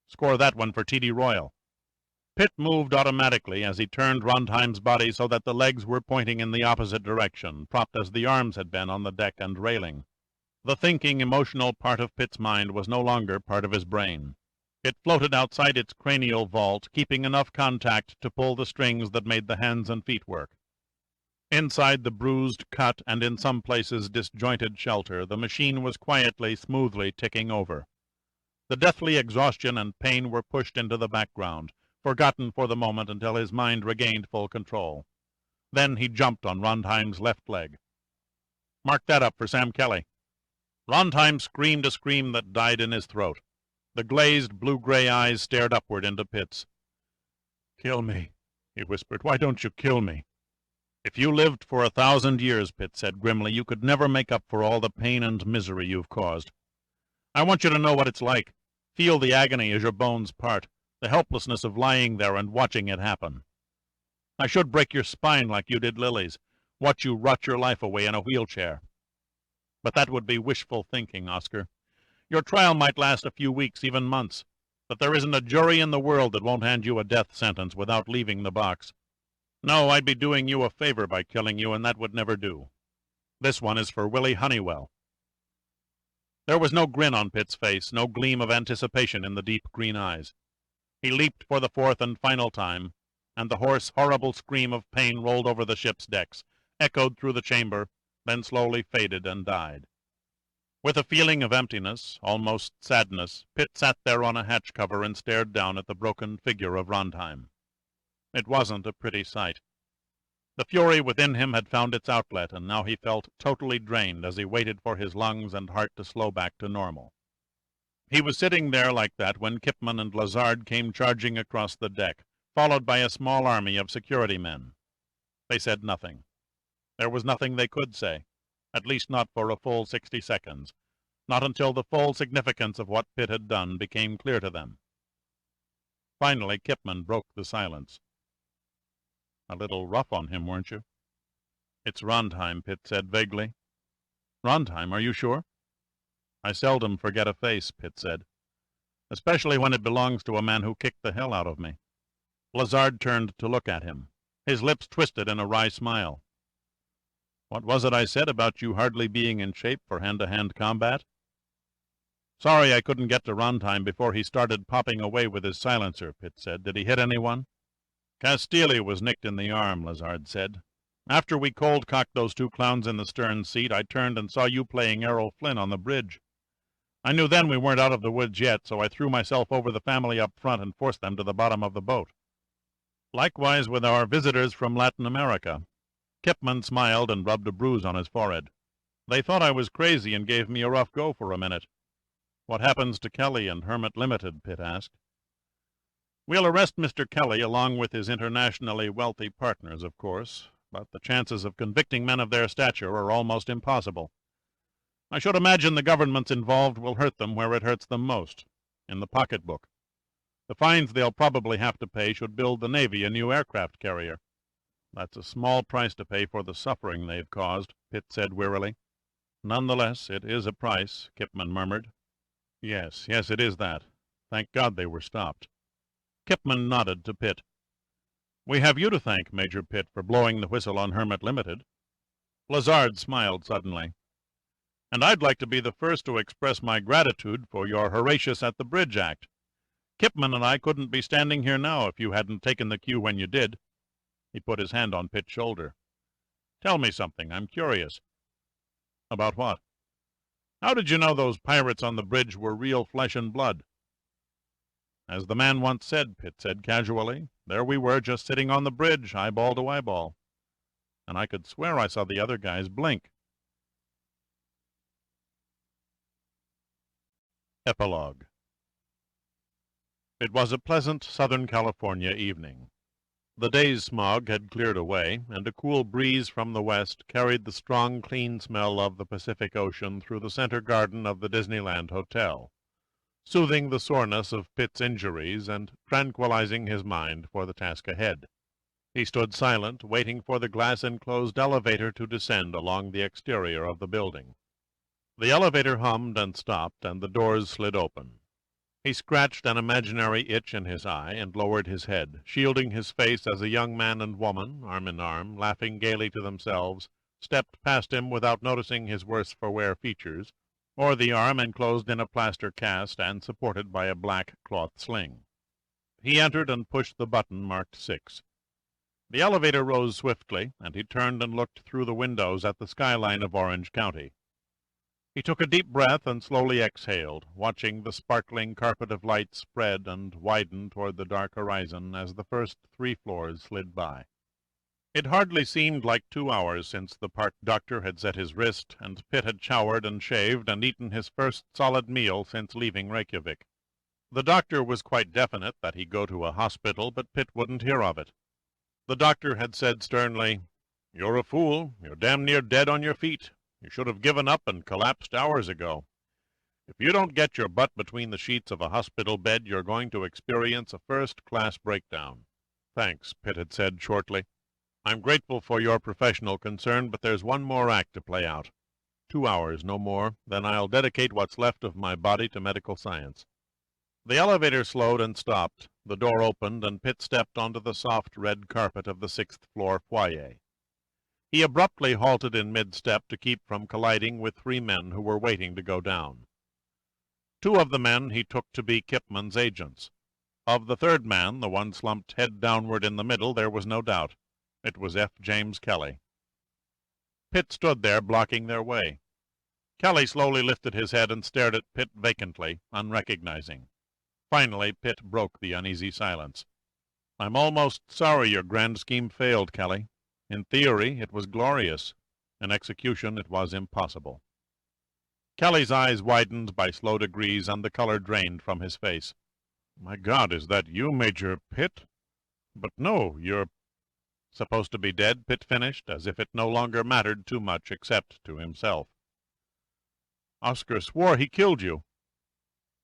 "Score that one for T.D. Royal." Pitt moved automatically as he turned Rontheim's body so that the legs were pointing in the opposite direction, propped as the arms had been on the deck and railing. The thinking, emotional part of Pitt's mind was no longer part of his brain. It floated outside its cranial vault, keeping enough contact to pull the strings that made the hands and feet work. Inside the bruised, cut, and in some places disjointed shelter, the machine was quietly, smoothly ticking over. The deathly exhaustion and pain were pushed into the background, forgotten for the moment until his mind regained full control. Then he jumped on Rontheim's left leg. Mark that up for Sam Kelly." Rondheim screamed a scream that died in his throat. The glazed blue-gray eyes stared upward into Pitt's. "Kill me," he whispered. "Why don't you kill me?" "If you lived for 1,000 years," Pitt said grimly, "you could never make up for all the pain and misery you've caused. I want you to know what it's like. Feel the agony as your bones part, the helplessness of lying there and watching it happen. I should break your spine like you did Lily's, watch you rot your life away in a wheelchair. But that would be wishful thinking, Oscar. Your trial might last a few weeks, even months, but there isn't a jury in the world that won't hand you a death sentence without leaving the box. No, I'd be doing you a favor by killing you, and that would never do. This one is for Willie Honeywell." There was no grin on Pitt's face, no gleam of anticipation in the deep green eyes. He leaped for the fourth and final time, and the hoarse, horrible scream of pain rolled over the ship's decks, echoed through the chamber, then slowly faded and died. With a feeling of emptiness, almost sadness, Pitt sat there on a hatch cover and stared down at the broken figure of Rondheim. It wasn't a pretty sight. The fury within him had found its outlet, and now he felt totally drained as he waited for his lungs and heart to slow back to normal. He was sitting there like that when Kipman and Lazard came charging across the deck, followed by a small army of security men. They said nothing. There was nothing they could say, at least not for a full 60 seconds, not until the full significance of what Pitt had done became clear to them. Finally, Kipman broke the silence. "A little rough on him, weren't you?" "It's Rondheim," Pitt said vaguely. "Rondheim, are you sure?" "I seldom forget a face," Pitt said, "especially when it belongs to a man who kicked the hell out of me." Lazard turned to look at him. His lips twisted in a wry smile. "What was it I said about you hardly being in shape for hand-to-hand combat?" "Sorry I couldn't get to Rondheim before he started popping away with his silencer," Pitt said. "Did he hit anyone?" "Castile was nicked in the arm," Lazard said. "After we cold-cocked those two clowns in the stern seat, I turned and saw you playing Errol Flynn on the bridge. I knew then we weren't out of the woods yet, so I threw myself over the family up front and forced them to the bottom of the boat. Likewise with our visitors from Latin America." Kipman smiled and rubbed a bruise on his forehead. "They thought I was crazy and gave me a rough go for a minute." "What happens to Kelly and Hermit Limited?" Pitt asked. "We'll arrest Mr. Kelly along with his internationally wealthy partners, of course, but the chances of convicting men of their stature are almost impossible. I should imagine the governments involved will hurt them where it hurts them most, in the pocketbook. The fines they'll probably have to pay should build the Navy a new aircraft carrier." "That's a small price to pay for the suffering they've caused," Pitt said wearily. "Nonetheless, it is a price," Kipman murmured. Yes, it is that. Thank God they were stopped." Kipman nodded to Pitt. "We have you to thank, Major Pitt, for blowing the whistle on Hermit Limited." Lazard smiled suddenly. "And I'd like to be the first to express my gratitude for your Horatius at the Bridge act. Kipman and I couldn't be standing here now if you hadn't taken the cue when you did." He put his hand on Pitt's shoulder. "Tell me something. I'm curious." "About what?" "How did you know those pirates on the bridge were real flesh and blood?" "As the man once said," Pitt said casually, "there we were just sitting on the bridge, eyeball to eyeball. And I could swear I saw the other guys blink." Epilogue. It was a pleasant Southern California evening. The day's smog had cleared away, and a cool breeze from the west carried the strong, clean smell of the Pacific Ocean through the center garden of the Disneyland Hotel, soothing the soreness of Pitt's injuries and tranquilizing his mind for the task ahead. He stood silent, waiting for the glass-enclosed elevator to descend along the exterior of the building. The elevator hummed and stopped, and the doors slid open. He scratched an imaginary itch in his eye and lowered his head, shielding his face as a young man and woman, arm in arm, laughing gaily to themselves, stepped past him without noticing his worse-for-wear features, or the arm enclosed in a plaster cast and supported by a black cloth sling. He entered and pushed the button marked 6. The elevator rose swiftly, and he turned and looked through the windows at the skyline of Orange County. He took a deep breath and slowly exhaled, watching the sparkling carpet of light spread and widen toward the dark horizon as the first 3 floors slid by. It hardly seemed like 2 hours since the park doctor had set his wrist, and Pitt had showered and shaved and eaten his first solid meal since leaving Reykjavik. The doctor was quite definite that he'd go to a hospital, but Pitt wouldn't hear of it. The doctor had said sternly, "You're a fool. You're damn near dead on your feet. You should have given up and collapsed hours ago. If you don't get your butt between the sheets of a hospital bed, you're going to experience a first-class breakdown." "Thanks," Pitt had said shortly. "I'm grateful for your professional concern, but there's one more act to play out. 2 hours, no more, then I'll dedicate what's left of my body to medical science." The elevator slowed and stopped. The door opened, and Pitt stepped onto the soft red carpet of the sixth-floor foyer. He abruptly halted in mid-step to keep from colliding with 3 men who were waiting to go down. 2 of the men he took to be Kipman's agents. Of the third man, the one slumped head downward in the middle, there was no doubt. It was F. James Kelly. Pitt stood there, blocking their way. Kelly slowly lifted his head and stared at Pitt vacantly, unrecognizing. Finally, Pitt broke the uneasy silence. "I'm almost sorry your grand scheme failed, Kelly. In theory, it was glorious. In execution, it was impossible." Kelly's eyes widened by slow degrees, and the color drained from his face. "My God, is that you, Major Pitt? But no, you're—" "Supposed to be dead," Pitt finished, as if it no longer mattered too much except to himself. "Oscar swore he killed you."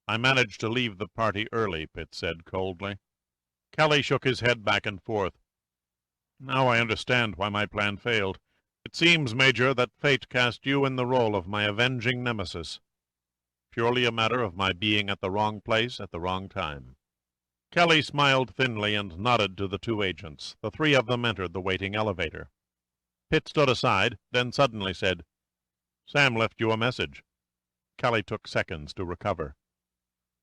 "I managed to leave the party early," Pitt said coldly. Kelly shook his head back and forth. "Now I understand why my plan failed. It seems, Major, that fate cast you in the role of my avenging nemesis. Purely a matter of my being at the wrong place at the wrong time." Kelly smiled thinly and nodded to the 2 agents. The 3 of them entered the waiting elevator. Pitt stood aside, then suddenly said, "Sam left you a message." Kelly took seconds to recover.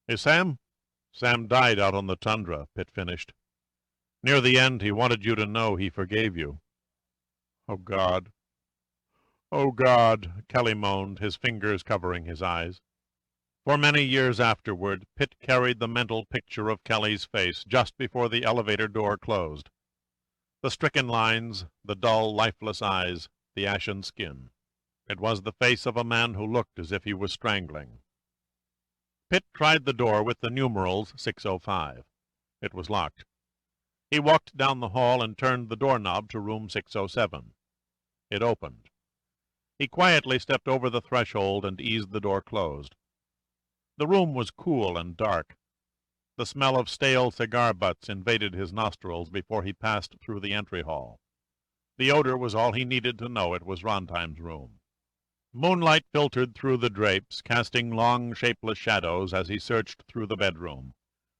"Is Sam?" "Sam died out on the tundra," Pitt finished. "Near the end, he wanted you to know he forgave you." "Oh, God! Oh, God!" Kelly moaned, his fingers covering his eyes. For many years afterward, Pitt carried the mental picture of Kelly's face just before the elevator door closed. The stricken lines, the dull, lifeless eyes, the ashen skin. It was the face of a man who looked as if he was strangling. Pitt tried the door with the numerals 605. It was locked. He walked down the hall and turned the doorknob to room 607. It opened. He quietly stepped over the threshold and eased the door closed. The room was cool and dark. The smell of stale cigar butts invaded his nostrils before he passed through the entry hall. The odor was all he needed to know it was Rontheim's room. Moonlight filtered through the drapes, casting long, shapeless shadows as he searched through the bedroom,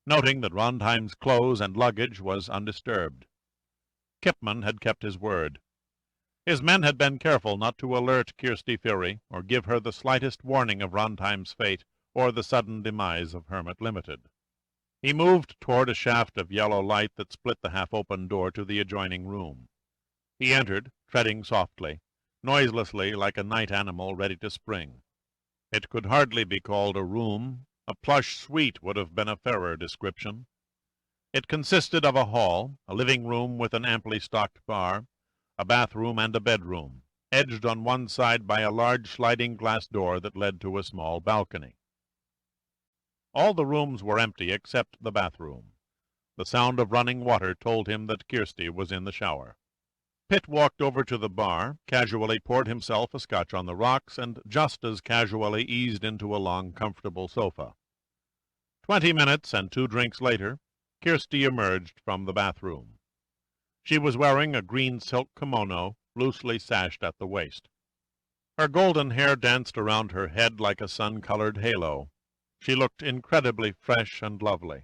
noting that Rontheim's clothes and luggage was undisturbed. Kipman had kept his word. His men had been careful not to alert Kirsty Fury or give her the slightest warning of Rontheim's fate or the sudden demise of Hermit Limited. He moved toward a shaft of yellow light that split the half-open door to the adjoining room. He entered, treading softly, noiselessly like a night animal ready to spring. It could hardly be called a room. A plush suite would have been a fairer description. It consisted of a hall, a living room with an amply stocked bar, a bathroom and a bedroom, edged on one side by a large sliding glass door that led to a small balcony. All the rooms were empty except the bathroom. The sound of running water told him that Kirsty was in the shower. Pitt walked over to the bar, casually poured himself a scotch on the rocks, and just as casually eased into a long, comfortable sofa. 20 minutes and 2 drinks later, Kirsty emerged from the bathroom. She was wearing a green silk kimono, loosely sashed at the waist. Her golden hair danced around her head like a sun-colored halo. She looked incredibly fresh and lovely.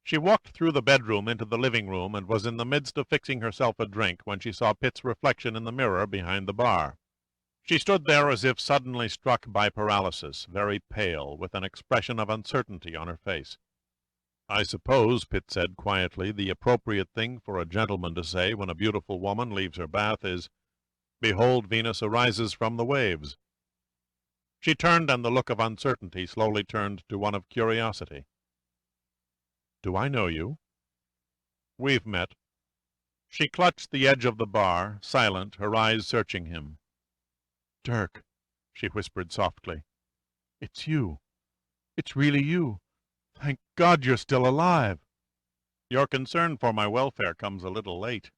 She walked through the bedroom into the living room and was in the midst of fixing herself a drink when she saw Pitt's reflection in the mirror behind the bar. She stood there as if suddenly struck by paralysis, very pale, with an expression of uncertainty on her face. "I suppose," Pitt said quietly, "the appropriate thing for a gentleman to say when a beautiful woman leaves her bath is, 'Behold, Venus arises from the waves.'" She turned, and the look of uncertainty slowly turned to one of curiosity. "Do I know you?" "We've met." She clutched the edge of the bar, silent, her eyes searching him. "Dirk," she whispered softly. "It's you. It's really you. Thank God you're still alive." Your concern for my welfare comes a little late.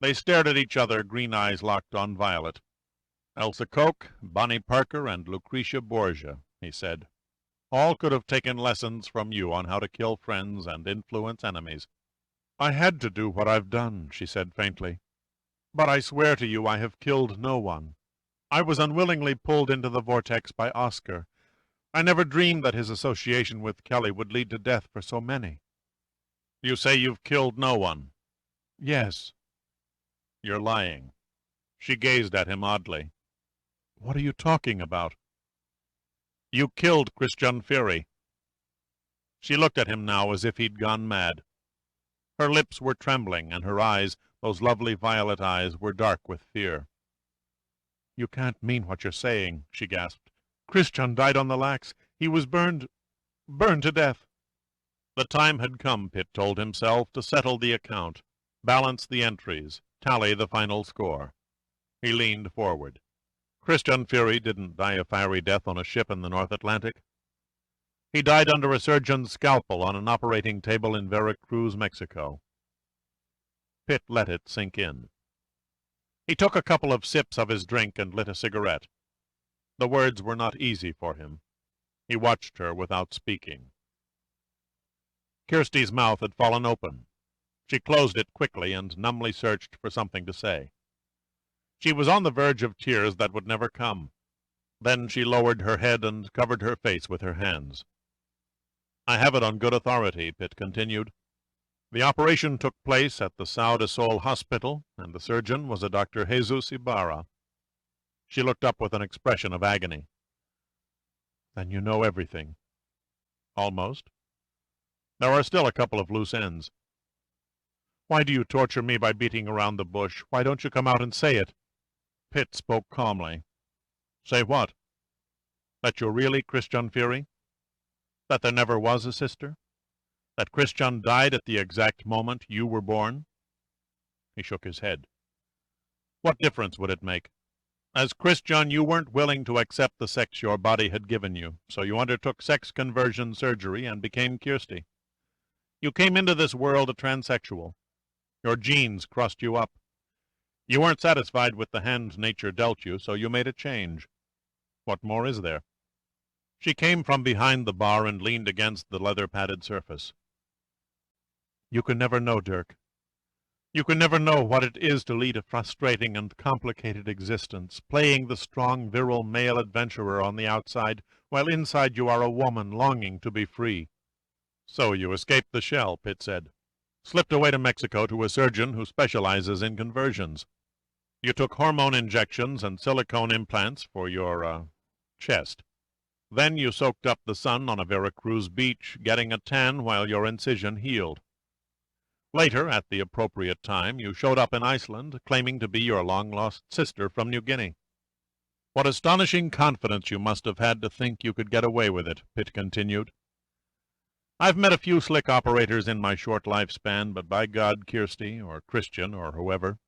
They stared at each other, green eyes locked on violet. Elsa Koch, Bonnie Parker, and Lucretia Borgia, he said. All could have taken lessons from you on how to kill friends and influence enemies. "I had to do what I've done," she said faintly. "But I swear to you I have killed no one. I was unwillingly pulled into the vortex by Oscar. I never dreamed that his association with Kelly would lead to death for so many." You say you've killed no one? "Yes." You're lying. She gazed at him oddly. "What are you talking about?" You killed Christian Fury. She looked at him now as if he'd gone mad. Her lips were trembling, and her eyes, those lovely violet eyes, were dark with fear. "You can't mean what you're saying," she gasped. "Christian died on the lax. He was burned to death." The time had come, Pitt told himself, to settle the account, balance the entries, tally the final score. He leaned forward. Christian Fury didn't die a fiery death on a ship in the North Atlantic. He died under a surgeon's scalpel on an operating table in Veracruz, Mexico. Pitt let it sink in. He took a couple of sips of his drink and lit a cigarette. The words were not easy for him. He watched her without speaking. Kirsty's mouth had fallen open. She closed it quickly and numbly searched for something to say. She was on the verge of tears that would never come. Then she lowered her head and covered her face with her hands. "I have it on good authority," Pitt continued. "The operation took place at the Sao de Sol Hospital, and the surgeon was a Dr. Jesus Ibarra." She looked up with an expression of agony. "Then you know everything." "Almost. There are still a couple of loose ends." "Why do you torture me by beating around the bush? Why don't you come out and say it?" Pitt spoke calmly. "Say what? That you're really Christian Fury? That there never was a sister? That Christian died at the exact moment you were born?" He shook his head. "What difference would it make? As Christian, you weren't willing to accept the sex your body had given you, so you undertook sex conversion surgery and became Kirsty. You came into this world a transsexual. Your genes crossed you up. You weren't satisfied with the hand nature dealt you, so you made a change. What more is there?" She came from behind the bar and leaned against the leather-padded surface. "You can never know, Dirk. You can never know what it is to lead a frustrating and complicated existence, playing the strong, virile male adventurer on the outside, while inside you are a woman longing to be free." "So you escaped the shell," Pitt said. "Slipped away to Mexico to a surgeon who specializes in conversions. You took hormone injections and silicone implants for your, chest. Then you soaked up the sun on a Veracruz beach, getting a tan while your incision healed. Later, at the appropriate time, you showed up in Iceland, claiming to be your long-lost sister from New Guinea. What astonishing confidence you must have had to think you could get away with it," Pitt continued. "I've met a few slick operators in my short lifespan, but by God, Kirsty, or Christian, or whoever,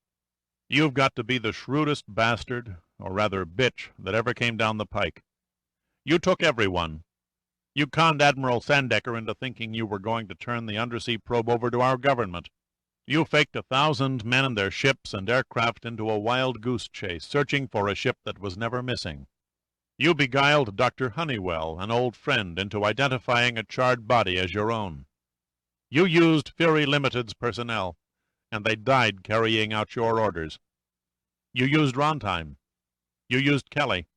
you've got to be the shrewdest bastard, or rather bitch, that ever came down the pike. You took everyone. You conned Admiral Sandecker into thinking you were going to turn the undersea probe over to our government. You faked 1,000 men and their ships and aircraft into a wild goose chase, searching for a ship that was never missing. You beguiled Dr. Honeywell, an old friend, into identifying a charred body as your own. You used Fury Limited's personnel, and they died carrying out your orders. You used Rontime. You used Kelly.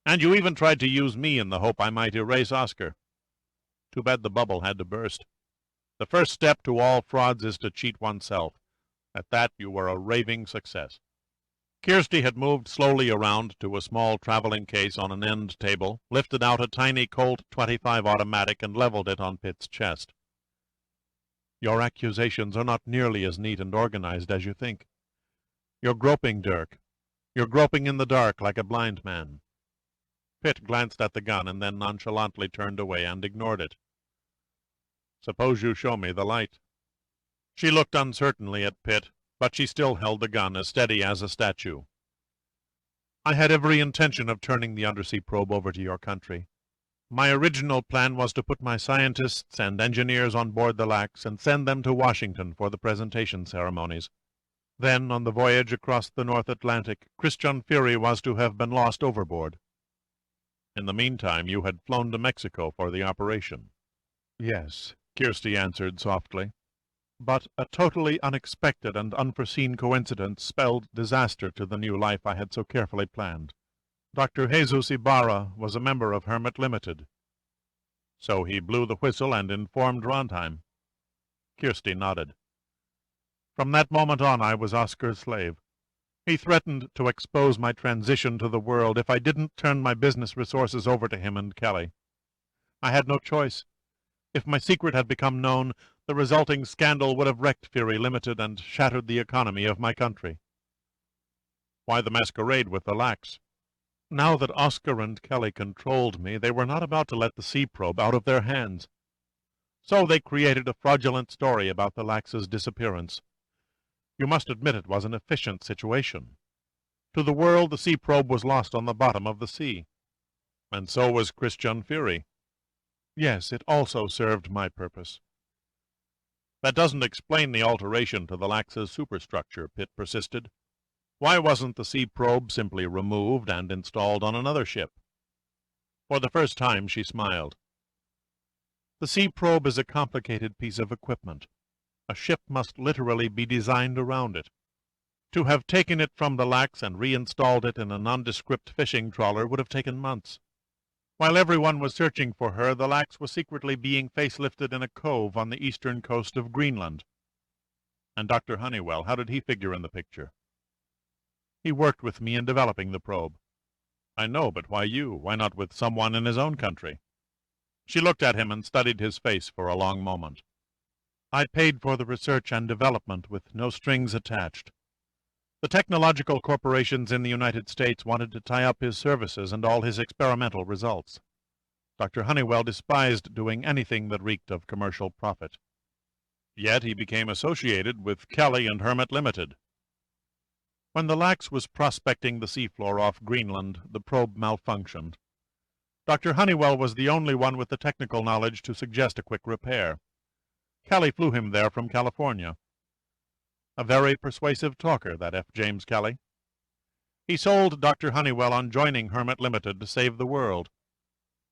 And you even tried to use me in the hope I might erase Oscar. Too bad the bubble had to burst. The first step to all frauds is to cheat oneself. At that you were a raving success." Kirsty had moved slowly around to a small traveling case on an end table, lifted out a tiny Colt .25 automatic, and leveled it on Pitt's chest. "Your accusations are not nearly as neat and organized as you think. You're groping, Dirk. You're groping in the dark like a blind man." Pitt glanced at the gun and then nonchalantly turned away and ignored it. "Suppose you show me the light." She looked uncertainly at Pitt, but she still held the gun as steady as a statue. "I had every intention of turning the undersea probe over to your country. My original plan was to put my scientists and engineers on board the Lax and send them to Washington for the presentation ceremonies. Then, on the voyage across the North Atlantic, Christian Fury was to have been lost overboard. In the meantime, you had flown to Mexico for the operation." "Yes," Kirsty answered softly. "But a totally unexpected and unforeseen coincidence spelled disaster to the new life I had so carefully planned. Dr. Jesus Ibarra was a member of Hermit Limited." "So he blew the whistle and informed Rondheim?" Kirsty nodded. "From that moment on I was Oscar's slave. He threatened to expose my transition to the world if I didn't turn my business resources over to him and Kelly. I had no choice. If my secret had become known, the resulting scandal would have wrecked Fury Limited and shattered the economy of my country." "Why the masquerade with the Lax?" "Now that Oscar and Kelly controlled me, they were not about to let the sea probe out of their hands. So they created a fraudulent story about the Lax's disappearance. You must admit it was an efficient situation. To the world, the sea probe was lost on the bottom of the sea. And so was Christian Fury." "Yes, it also served my purpose." "That doesn't explain the alteration to the Lax's superstructure," Pitt persisted. "Why wasn't the sea probe simply removed and installed on another ship?" For the first time she smiled. "The sea probe is a complicated piece of equipment. A ship must literally be designed around it. To have taken it from the Lax and reinstalled it in a nondescript fishing trawler would have taken months. While everyone was searching for her, the Lax was secretly being facelifted in a cove on the eastern coast of Greenland. And Dr. Honeywell, how did he figure in the picture?" "He worked with me in developing the probe." "I know, but why you? Why not with someone in his own country?" She looked at him and studied his face for a long moment. "I paid for the research and development with no strings attached. The technological corporations in the United States wanted to tie up his services and all his experimental results. Dr. Honeywell despised doing anything that reeked of commercial profit. Yet he became associated with Kelly and Hermit Limited. When the Lax was prospecting the seafloor off Greenland, the probe malfunctioned. Dr. Honeywell was the only one with the technical knowledge to suggest a quick repair. Kelly flew him there from California. A very persuasive talker, that F. James Kelly. He sold Dr. Honeywell on joining Hermit Limited to save the world.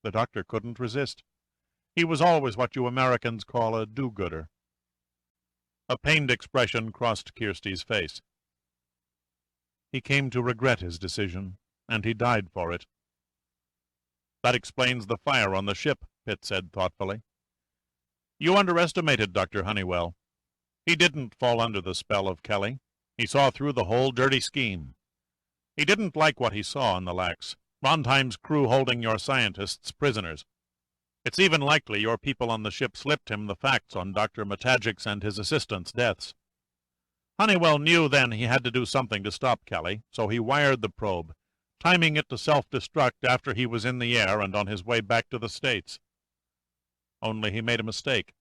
The doctor couldn't resist. He was always what you Americans call a do-gooder." A pained expression crossed Kirsty's face. "He came to regret his decision, and he died for it." "That explains the fire on the ship," Pitt said thoughtfully. "You underestimated Dr. Honeywell. He didn't fall under the spell of Kelly. He saw through the whole dirty scheme. He didn't like what he saw on the Lax, Rondheim's crew holding your scientists prisoners. It's even likely your people on the ship slipped him the facts on Dr. Matagic's and his assistants' deaths. Honeywell knew then he had to do something to stop Kelly, so he wired the probe, timing it to self-destruct after he was in the air and on his way back to the States. Only he made a mistake.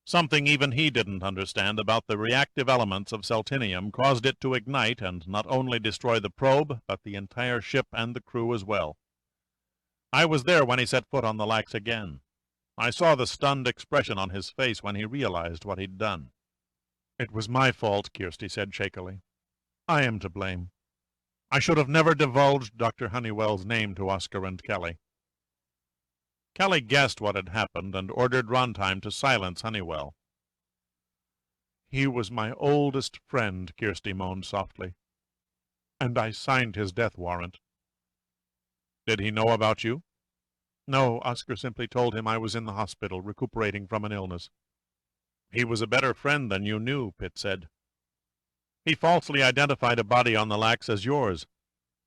Something even he didn't understand about the reactive elements of seltinium caused it to ignite and not only destroy the probe, but the entire ship and the crew as well. I was there when he set foot on the Lax again. I saw the stunned expression on his face when he realized what he'd done." "It was my fault," Kirsty said shakily. "I am to blame. I should have never divulged Dr. Honeywell's name to Oscar and Kelly." Kelly guessed what had happened and ordered Rondheim to silence Honeywell. "He was my oldest friend," Kirsty moaned softly, "and I signed his death warrant." "Did he know about you?" "No, Oscar simply told him I was in the hospital recuperating from an illness." "He was a better friend than you knew," Pitt said. "He falsely identified a body on the Lax as yours.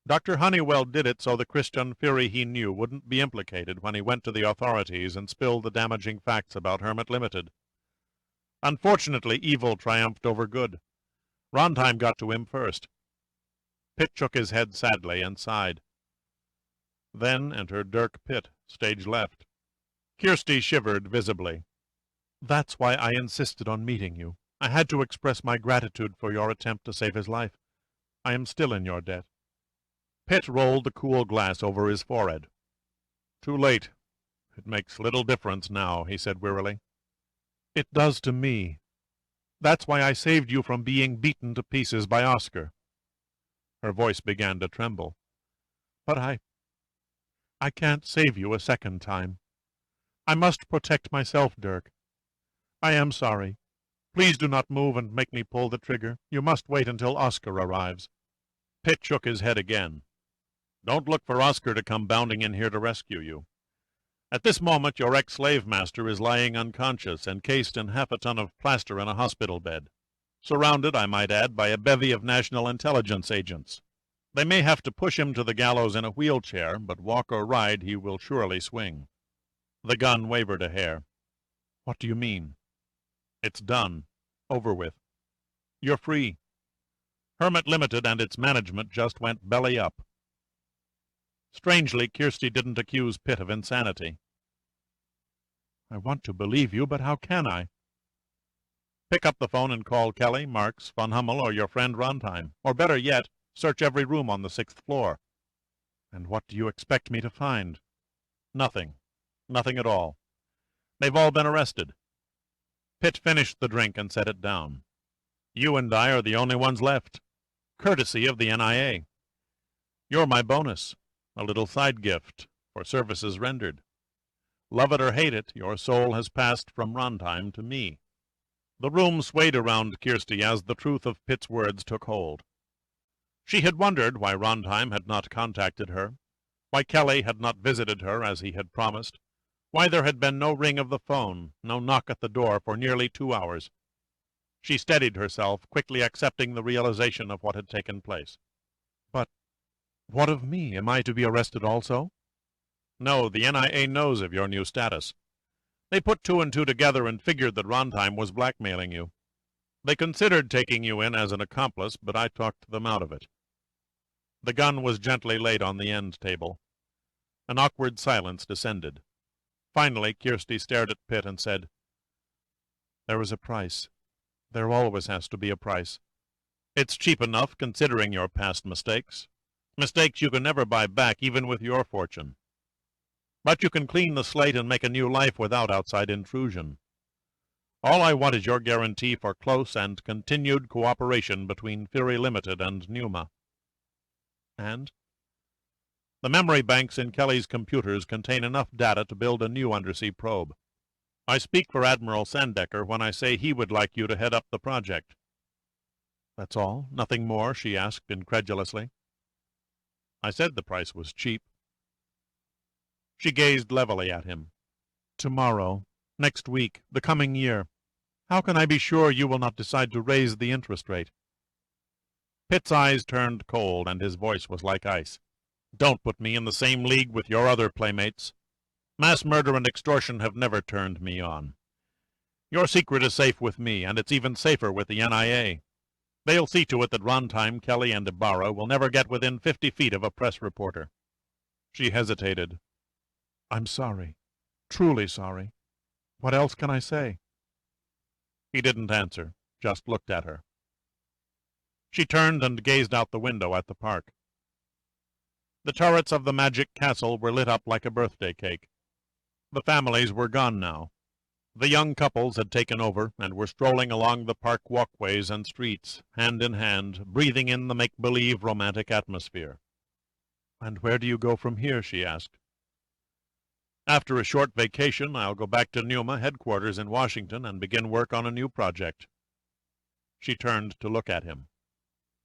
Dr. Honeywell did it so the Christian Fury he knew wouldn't be implicated when he went to the authorities and spilled the damaging facts about Hermit Limited. Unfortunately, evil triumphed over good. Rondheim got to him first." Pitt shook his head sadly and sighed. Then entered Dirk Pitt, stage left. Kirsty shivered visibly. "That's why I insisted on meeting you. I had to express my gratitude for your attempt to save his life. I am still in your debt." Pitt rolled the cool glass over his forehead. "Too late. It makes little difference now," he said wearily. "It does to me. That's why I saved you from being beaten to pieces by Oscar." Her voice began to tremble. "But I can't save you a second time. I must protect myself, Dirk. I am sorry. Please do not move and make me pull the trigger. You must wait until Oscar arrives." Pitt shook his head again. "Don't look for Oscar to come bounding in here to rescue you. At this moment your ex-slave master is lying unconscious, encased in half a ton of plaster in a hospital bed, surrounded, I might add, by a bevy of national intelligence agents. They may have to push him to the gallows in a wheelchair, but walk or ride he will surely swing." The gun wavered a hair. "What do you mean?" "It's done. Over with. You're free. Hermit Limited and its management just went belly up." Strangely, Kirsty didn't accuse Pitt of insanity. "I want to believe you, but how can I?" "Pick up the phone and call Kelly, Marks, Von Hummel, or your friend Rondheim. Or better yet, search every room on the 6th floor. "And what do you expect me to find?" "Nothing. Nothing at all. They've all been arrested." Pitt finished the drink and set it down. "You and I are the only ones left. Courtesy of the NIA. You're my bonus, a little side gift for services rendered. Love it or hate it, your soul has passed from Rondheim to me." The room swayed around Kirsty as the truth of Pitt's words took hold. She had wondered why Rondheim had not contacted her, why Kelly had not visited her as he had promised, why there had been no ring of the phone, no knock at the door for nearly 2 hours. She steadied herself, quickly accepting the realization of what had taken place. "But what of me? Am I to be arrested also?" "No, the NIA knows of your new status. They put 2 and 2 together and figured that Rondheim was blackmailing you. They considered taking you in as an accomplice, but I talked them out of it." The gun was gently laid on the end table. An awkward silence descended. Finally, Kirsty stared at Pitt and said, "There is a price. There always has to be a price. It's cheap enough, considering your past mistakes. Mistakes you can never buy back, even with your fortune. But you can clean the slate and make a new life without outside intrusion. All I want is your guarantee for close and continued cooperation between Fury Limited and Numa." "And?" "The memory banks in Kelly's computers contain enough data to build a new undersea probe. I speak for Admiral Sandecker when I say he would like you to head up the project." "That's all? Nothing more?" she asked incredulously. "I said the price was cheap." She gazed levelly at him. "Tomorrow, next week, the coming year. How can I be sure you will not decide to raise the interest rate?" Pitt's eyes turned cold, and his voice was like ice. "Don't put me in the same league with your other playmates. Mass murder and extortion have never turned me on. Your secret is safe with me, and it's even safer with the NIA. They'll see to it that Rondheim, Kelly, and Ibarra will never get within 50 feet of a press reporter." She hesitated. "I'm sorry. Truly sorry. What else can I say?" He didn't answer, just looked at her. She turned and gazed out the window at the park. The turrets of the magic castle were lit up like a birthday cake. The families were gone now. The young couples had taken over and were strolling along the park walkways and streets, hand in hand, breathing in the make-believe romantic atmosphere. "And where do you go from here?" she asked. "After a short vacation, I'll go back to Numa headquarters in Washington and begin work on a new project." She turned to look at him.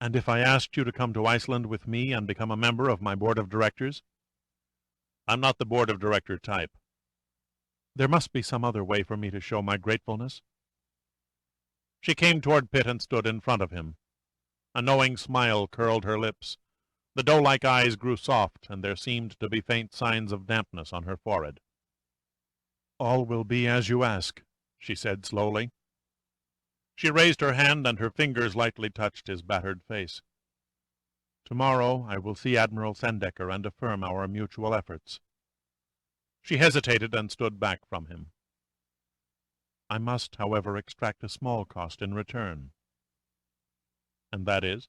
"And if I asked you to come to Iceland with me and become a member of my board of directors?" "I'm not the board of director type." "There must be some other way for me to show my gratefulness." She came toward Pitt and stood in front of him. A knowing smile curled her lips. The doe-like eyes grew soft, and there seemed to be faint signs of dampness on her forehead. "All will be as you ask," she said slowly. She raised her hand, and her fingers lightly touched his battered face. "Tomorrow I will see Admiral Sandecker and affirm our mutual efforts." She hesitated and stood back from him. I must, however, extract a small cost in return." "And that is?"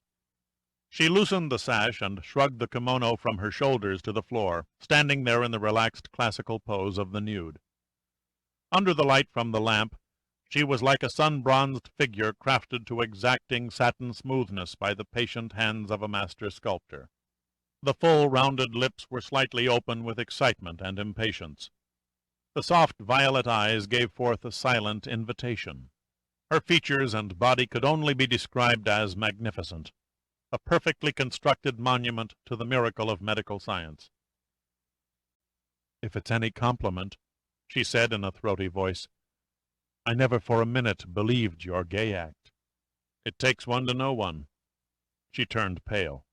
She loosened the sash and shrugged the kimono from her shoulders to the floor, standing there in the relaxed classical pose of the nude. Under the light from the lamp, she was like a sun-bronzed figure crafted to exacting satin smoothness by the patient hands of a master sculptor. The full, rounded lips were slightly open with excitement and impatience. The soft violet eyes gave forth a silent invitation. Her features and body could only be described as magnificent, a perfectly constructed monument to the miracle of medical science. "If it's any compliment," she said in a throaty voice, "I never for a minute believed your gay act. It takes one to know one." She turned pale.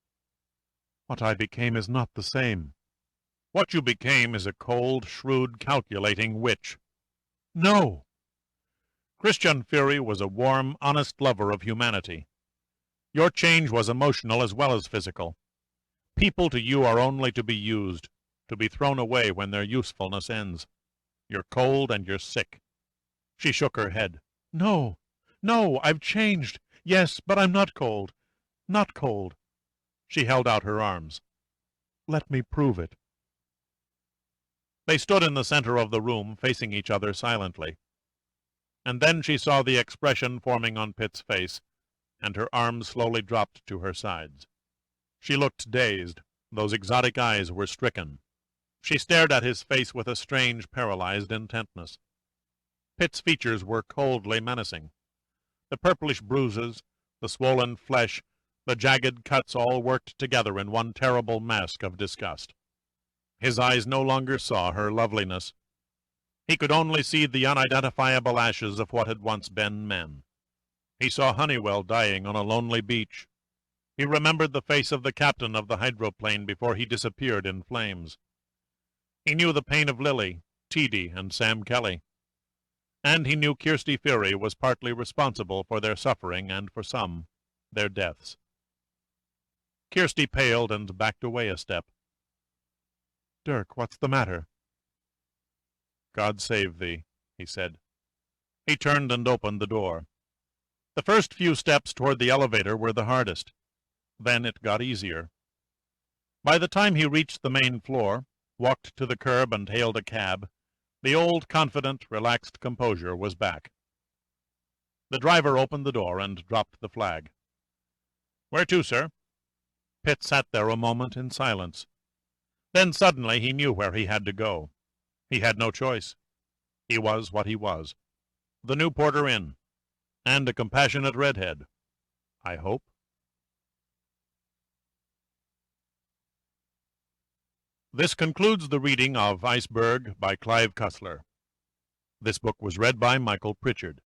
"What I became is not the same." "What you became is a cold, shrewd, calculating witch." "No!" Christian Fury was a warm, honest lover of humanity. Your change was emotional as well as physical. People to you are only to be used, to be thrown away when their usefulness ends. You're cold and you're sick." She shook her head. "No, no, I've changed. Yes, but I'm not cold. Not cold." She held out her arms. "Let me prove it." They stood in the center of the room, facing each other silently. And then she saw the expression forming on Pitt's face, and her arms slowly dropped to her sides. She looked dazed. Those exotic eyes were stricken. She stared at his face with a strange, paralyzed intentness. Pitt's features were coldly menacing. The purplish bruises, the swollen flesh, the jagged cuts all worked together in one terrible mask of disgust. His eyes no longer saw her loveliness. He could only see the unidentifiable ashes of what had once been men. He saw Honeywell dying on a lonely beach. He remembered the face of the captain of the hydroplane before he disappeared in flames. He knew the pain of Lily, Teedy, and Sam Kelly. And he knew Kirsty Fury was partly responsible for their suffering and, for some, their deaths. Kirsty paled and backed away a step. "Dirk, what's the matter?" "God save thee," he said. He turned and opened the door. The first few steps toward the elevator were the hardest. Then it got easier. By the time he reached the main floor, walked to the curb and hailed a cab, the old, confident, relaxed composure was back. The driver opened the door and dropped the flag. "Where to, sir?" Pitt sat there a moment in silence. Then suddenly he knew where he had to go. He had no choice. He was what he was. The Newporter Inn. And a compassionate redhead. I hope. This concludes the reading of Iceberg by Clive Cussler. This book was read by Michael Pritchard.